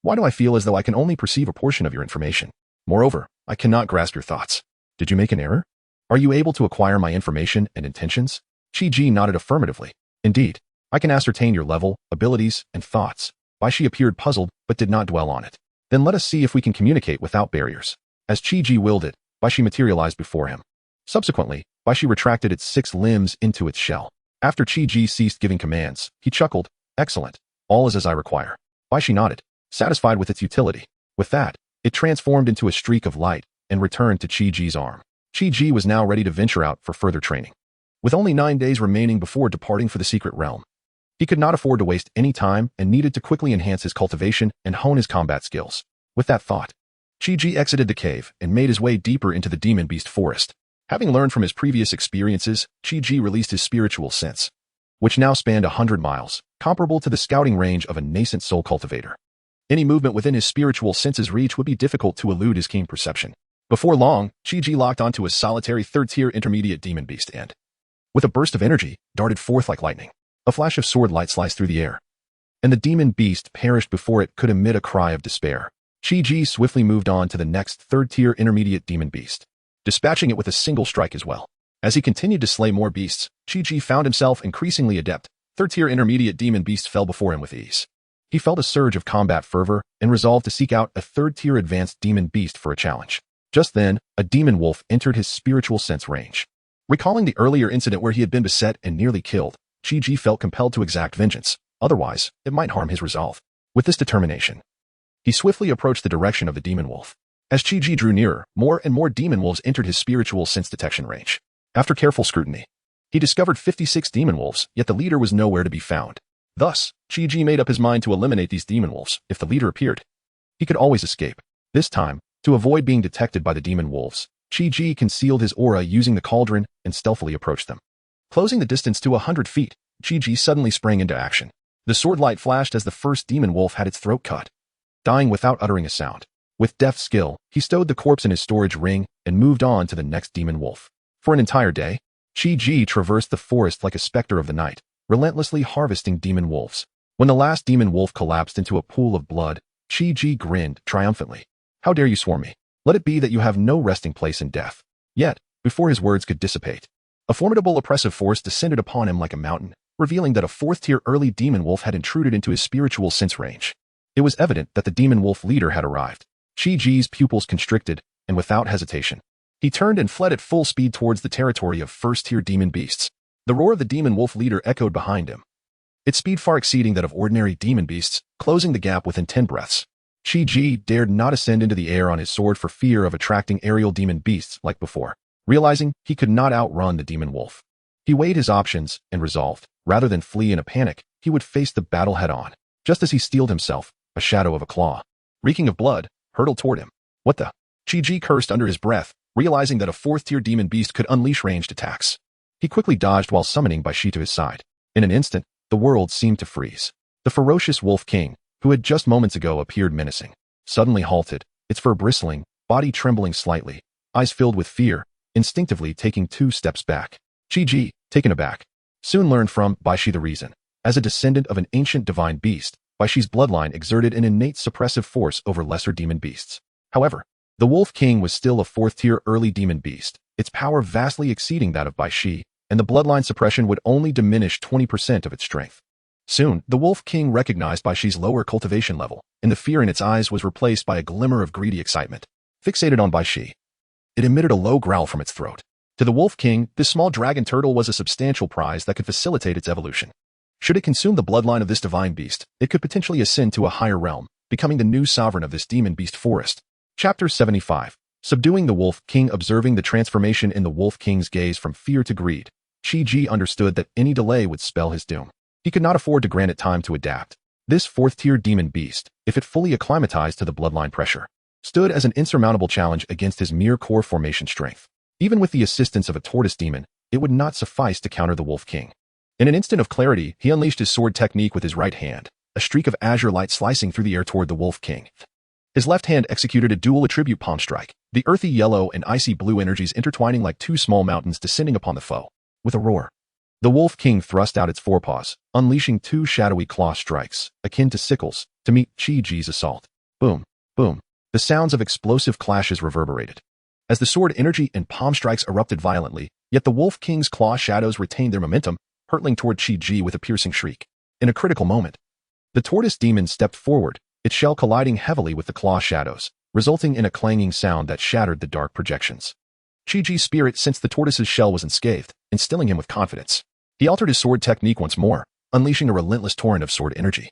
why do I feel as though I can only perceive a portion of your information? Moreover, I cannot grasp your thoughts. Did you make an error? Are you able to acquire my information and intentions? Chi-Ji nodded affirmatively. Indeed, I can ascertain your level, abilities, and thoughts. Baishi appeared puzzled, but did not dwell on it. Then let us see if we can communicate without barriers. As Chi-Ji willed it, Baishi materialized before him. Subsequently, Baishi retracted its 6 limbs into its shell. After Chi-Ji ceased giving commands, he chuckled, Excellent. All is as I require. Baishi nodded, satisfied with its utility. With that, it transformed into a streak of light and returned to Chi-Ji's arm. Chi-Ji was now ready to venture out for further training. With only 9 days remaining before departing for the secret realm, he could not afford to waste any time and needed to quickly enhance his cultivation and hone his combat skills. With that thought, Chi-Ji exited the cave and made his way deeper into the demon beast forest. Having learned from his previous experiences, Chi-Ji released his spiritual sense, which now spanned 100 miles, comparable to the scouting range of a nascent soul cultivator. Any movement within his spiritual sense's reach would be difficult to elude his keen perception. Before long, Chi-Ji locked onto a solitary third-tier intermediate demon beast and, with a burst of energy, darted forth like lightning. A flash of sword light sliced through the air, and the demon beast perished before it could emit a cry of despair. Chi-Ji swiftly moved on to the next third-tier intermediate demon beast, dispatching it with a single strike as well. As he continued to slay more beasts, Chi-Ji found himself increasingly adept. Third-tier intermediate demon beasts fell before him with ease. He felt a surge of combat fervor and resolved to seek out a third-tier advanced demon beast for a challenge. Just then, a demon wolf entered his spiritual sense range. Recalling the earlier incident where he had been beset and nearly killed, Chi-Ji felt compelled to exact vengeance. Otherwise, it might harm his resolve. With this determination, he swiftly approached the direction of the demon wolf. As Chi-Ji drew nearer, more and more demon wolves entered his spiritual sense detection range. After careful scrutiny, he discovered 56 demon wolves, yet the leader was nowhere to be found. Thus, Chi-Ji made up his mind to eliminate these demon wolves. If the leader appeared, he could always escape. This time, to avoid being detected by the demon wolves, Chi-Ji concealed his aura using the cauldron and stealthily approached them. Closing the distance to 100 feet, Chi-Ji suddenly sprang into action. The sword light flashed as the first demon wolf had its throat cut, dying without uttering a sound. With deft skill, he stowed the corpse in his storage ring and moved on to the next demon wolf. For an entire day, Chi-Ji traversed the forest like a specter of the night, relentlessly harvesting demon wolves. When the last demon wolf collapsed into a pool of blood, Chi-Ji grinned triumphantly. "How dare you swarm me? Let it be that you have no resting place in death." Yet, before his words could dissipate, a formidable oppressive force descended upon him like a mountain, revealing that a fourth-tier early demon wolf had intruded into his spiritual sense range. It was evident that the demon wolf leader had arrived. Chi-Ji's pupils constricted, and without hesitation, he turned and fled at full speed towards the territory of first-tier demon beasts. The roar of the demon wolf leader echoed behind him, its speed far exceeding that of ordinary demon beasts, closing the gap within 10 breaths. Chi-Ji dared not ascend into the air on his sword for fear of attracting aerial demon beasts like before. Realizing he could not outrun the demon wolf, he weighed his options and resolved, rather than flee in a panic, he would face the battle head-on. Just as he steeled himself, a shadow of a claw, reeking of blood, hurtled toward him. What the? Chi-Ji cursed under his breath, realizing that a fourth-tier demon beast could unleash ranged attacks. He quickly dodged while summoning Baishi to his side. In an instant, the world seemed to freeze. The ferocious Wolf King, who had just moments ago appeared menacing, suddenly halted, its fur bristling, body trembling slightly, eyes filled with fear, instinctively taking 2 steps back. Chi-Ji, taken aback, soon learned from Baishi the reason. As a descendant of an ancient divine beast, Baishi's bloodline exerted an innate suppressive force over lesser demon beasts. However, the Wolf King was still a fourth-tier early demon beast, its power vastly exceeding that of Baishi, and the bloodline suppression would only diminish 20% of its strength. Soon, the Wolf King recognized Baishi's lower cultivation level, and the fear in its eyes was replaced by a glimmer of greedy excitement. Fixated on Baishi, it emitted a low growl from its throat. To the Wolf King, this small dragon turtle was a substantial prize that could facilitate its evolution. Should it consume the bloodline of this divine beast, it could potentially ascend to a higher realm, becoming the new sovereign of this demon beast forest. Chapter 75. Subduing the Wolf King. Observing the transformation in the Wolf King's gaze from fear to greed, Chi-Ji understood that any delay would spell his doom. He could not afford to grant it time to adapt. This fourth-tier demon beast, if it fully acclimatized to the bloodline pressure, stood as an insurmountable challenge against his mere core formation strength. Even with the assistance of a tortoise demon, it would not suffice to counter the Wolf King. In an instant of clarity, he unleashed his sword technique with his right hand, a streak of azure light slicing through the air toward the Wolf King. His left hand executed a dual attribute palm strike, the earthy yellow and icy blue energies intertwining like 2 small mountains descending upon the foe. With a roar, the Wolf King thrust out its forepaws, unleashing 2 shadowy claw strikes, akin to sickles, to meet Chi-Ji's assault. Boom, boom. The sounds of explosive clashes reverberated, as the sword energy and palm strikes erupted violently, yet the Wolf King's claw shadows retained their momentum, hurtling toward Chi-Ji with a piercing shriek. In a critical moment, the tortoise demon stepped forward, its shell colliding heavily with the claw shadows, resulting in a clanging sound that shattered the dark projections. Chi-Ji's spirit sensed the tortoise's shell was unscathed, instilling him with confidence. He altered his sword technique once more, unleashing a relentless torrent of sword energy,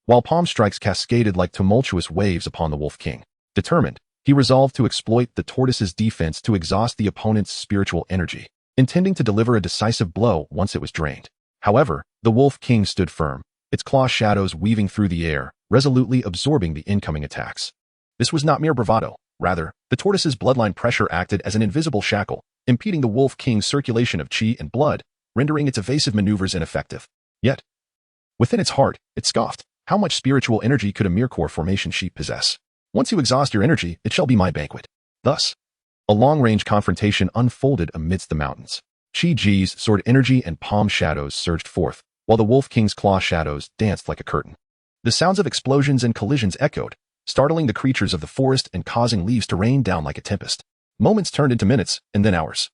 while palm strikes cascaded like tumultuous waves upon the Wolf King. Determined, he resolved to exploit the tortoise's defense to exhaust the opponent's spiritual energy. intending to deliver a decisive blow once it was drained. However, the Wolf King stood firm, its claw shadows weaving through the air, resolutely absorbing the incoming attacks. This was not mere bravado. Rather, the tortoise's bloodline pressure acted as an invisible shackle, impeding the Wolf King's circulation of chi and blood, rendering its evasive maneuvers ineffective. Yet, within its heart, it scoffed. How much spiritual energy could a mere core formation sheep possess? Once you exhaust your energy, it shall be my banquet. Thus, a long-range confrontation unfolded amidst the mountains. Chi-Ji's sword energy and palm shadows surged forth, while the Wolf King's claw shadows danced like a curtain. The sounds of explosions and collisions echoed, startling the creatures of the forest and causing leaves to rain down like a tempest. Moments turned into minutes, and then hours.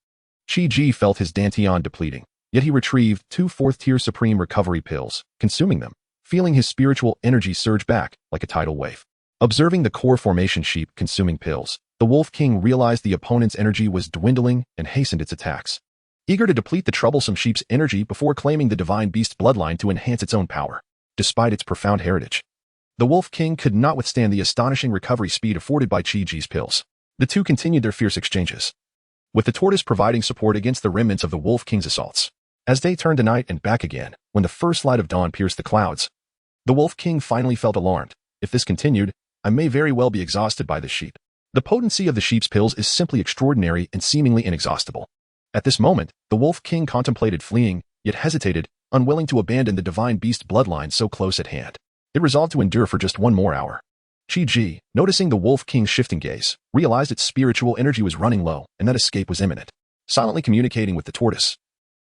Chi-Ji felt his dantian depleting, yet he retrieved 2 fourth-tier supreme recovery pills, consuming them, feeling his spiritual energy surge back like a tidal wave. Observing the core formation sheep consuming pills, the Wolf King realized the opponent's energy was dwindling and hastened its attacks. Eager to deplete the troublesome sheep's energy before claiming the divine beast bloodline to enhance its own power. Despite its profound heritage, the Wolf King could not withstand the astonishing recovery speed afforded by Chi-Ji's pills. The two continued their fierce exchanges, with the tortoise providing support against the remnants of the Wolf King's assaults. As day turned to night and back again, when the first light of dawn pierced the clouds, the Wolf King finally felt alarmed. If this continued, I may very well be exhausted by this sheep. The potency of the sheep's pills is simply extraordinary and seemingly inexhaustible. At this moment, the Wolf King contemplated fleeing, yet hesitated, unwilling to abandon the divine beast bloodline so close at hand. It resolved to endure for just 1 more hour. Chi-Ji, noticing the Wolf King's shifting gaze, realized its spiritual energy was running low and that escape was imminent. Silently communicating with the tortoise,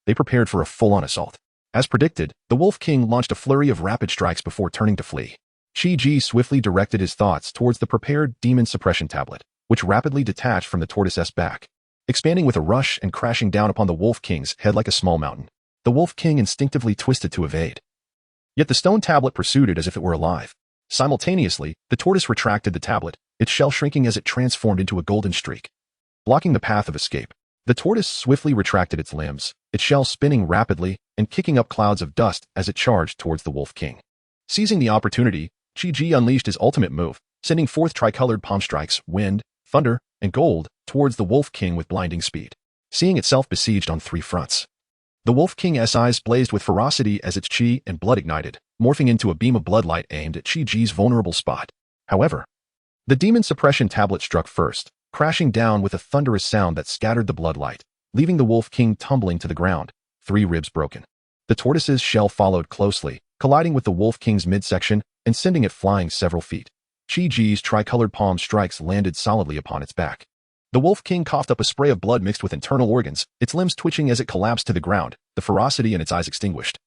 they prepared for a full-on assault. As predicted, the Wolf King launched a flurry of rapid strikes before turning to flee. Chi-Ji swiftly directed his thoughts towards the prepared demon suppression tablet, which rapidly detached from the tortoise's back, expanding with a rush and crashing down upon the Wolf King's head like a small mountain. The Wolf King instinctively twisted to evade. Yet the stone tablet pursued it as if it were alive. Simultaneously, the tortoise retracted the tablet, its shell shrinking as it transformed into a golden streak, blocking the path of escape. The tortoise swiftly retracted its limbs, its shell spinning rapidly and kicking up clouds of dust as it charged towards the Wolf King. Seizing the opportunity, Chi-Ji unleashed his ultimate move, sending forth tricolored palm strikes, wind, thunder, and gold towards the Wolf King with blinding speed. Seeing itself besieged on 3 fronts, the Wolf King's eyes blazed with ferocity as its chi and blood ignited, morphing into a beam of bloodlight aimed at Chi-Ji's vulnerable spot. However, the demon suppression tablet struck first, crashing down with a thunderous sound that scattered the bloodlight, leaving the Wolf King tumbling to the ground, 3 ribs broken. The tortoise's shell followed closely, colliding with the Wolf King's midsection and sending it flying several feet. Chi-Ji's tricolored palm strikes landed solidly upon its back. The Wolf King coughed up a spray of blood mixed with internal organs, its limbs twitching as it collapsed to the ground, the ferocity in its eyes extinguished,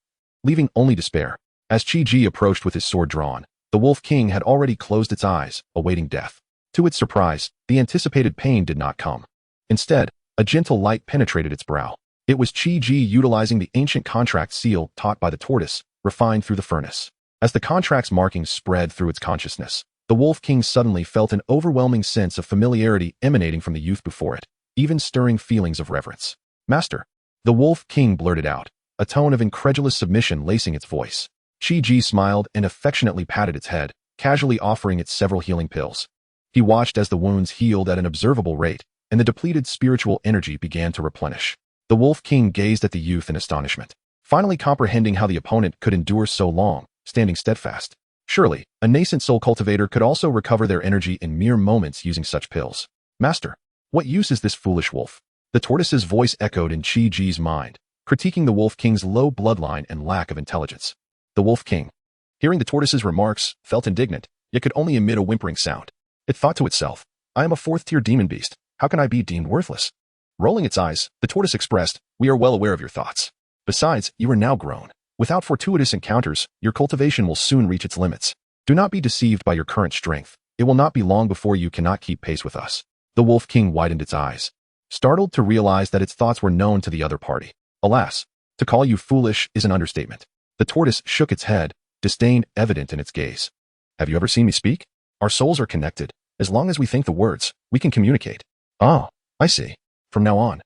leaving only despair. As Chi-Ji approached with his sword drawn, the Wolf King had already closed its eyes, awaiting death. To its surprise, the anticipated pain did not come. Instead, a gentle light penetrated its brow. It was Chi-Ji utilizing the ancient contract seal taught by the tortoise, refined through the furnace. As the contract's markings spread through its consciousness, the Wolf King suddenly felt an overwhelming sense of familiarity emanating from the youth before it, even stirring feelings of reverence. "Master," the Wolf King blurted out, a tone of incredulous submission lacing its voice. Chi-Ji smiled and affectionately patted its head, casually offering it several healing pills. He watched as the wounds healed at an observable rate, and the depleted spiritual energy began to replenish. The Wolf King gazed at the youth in astonishment, finally comprehending how the opponent could endure so long, standing steadfast. Surely, a nascent soul cultivator could also recover their energy in mere moments using such pills. "Master, what use is this foolish wolf?" The tortoise's voice echoed in Chi-Ji's mind, critiquing the Wolf King's low bloodline and lack of intelligence. The Wolf King, hearing the tortoise's remarks, felt indignant, yet could only emit a whimpering sound. It thought to itself, "I am a 4th-tier demon beast. How can I be deemed worthless?" Rolling its eyes, the tortoise expressed, "We are well aware of your thoughts. Besides, you are now grown. Without fortuitous encounters, your cultivation will soon reach its limits. Do not be deceived by your current strength. It will not be long before you cannot keep pace with us." The Wolf King widened its eyes, startled to realize that its thoughts were known to the other party. "Alas, to call you foolish is an understatement." The tortoise shook its head, disdain evident in its gaze. "Have you ever seen me speak? Our souls are connected. As long as we think the words, we can communicate." "Ah, I see. From now on,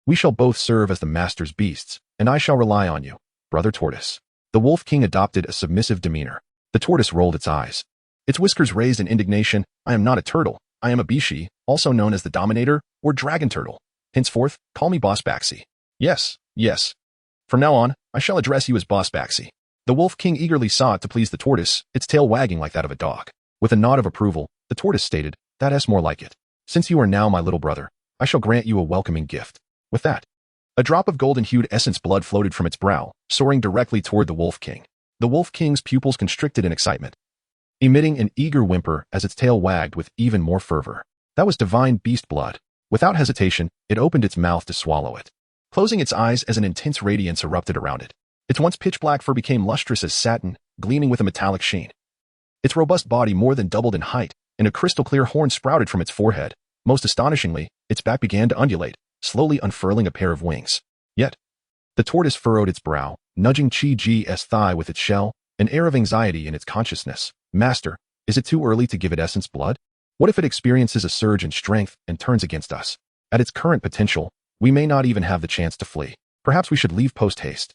we shall both serve as the master's beasts, and I shall rely on you, Brother Tortoise." The Wolf King adopted a submissive demeanor. The tortoise rolled its eyes, its whiskers raised in indignation. "I am not a turtle. I am a bishi, also known as the Dominator or Dragon Turtle. Henceforth, call me Boss Baxi." Yes, yes. From now on, I shall address you as Boss Baxi. The Wolf King eagerly sought to please the tortoise, its tail wagging like that of a dog. With a nod of approval, the tortoise stated, "That's more like it. Since you are now my little brother, I shall grant you a welcoming gift." With that, a drop of golden-hued essence blood floated from its brow, soaring directly toward the Wolf King. The Wolf King's pupils constricted in excitement, emitting an eager whimper as its tail wagged with even more fervor. That was divine beast blood. Without hesitation, it opened its mouth to swallow it, closing its eyes as an intense radiance erupted around it. Its once pitch-black fur became lustrous as satin, gleaming with a metallic sheen. Its robust body more than doubled in height, and a crystal-clear horn sprouted from its forehead. Most astonishingly, its back began to undulate, slowly unfurling a pair of wings. Yet, the tortoise furrowed its brow, nudging Chi-Ji's thigh with its shell, an air of anxiety in its consciousness. "Master, is it too early to give it essence blood? What if it experiences a surge in strength and turns against us? At its current potential, we may not even have the chance to flee. Perhaps we should leave post-haste."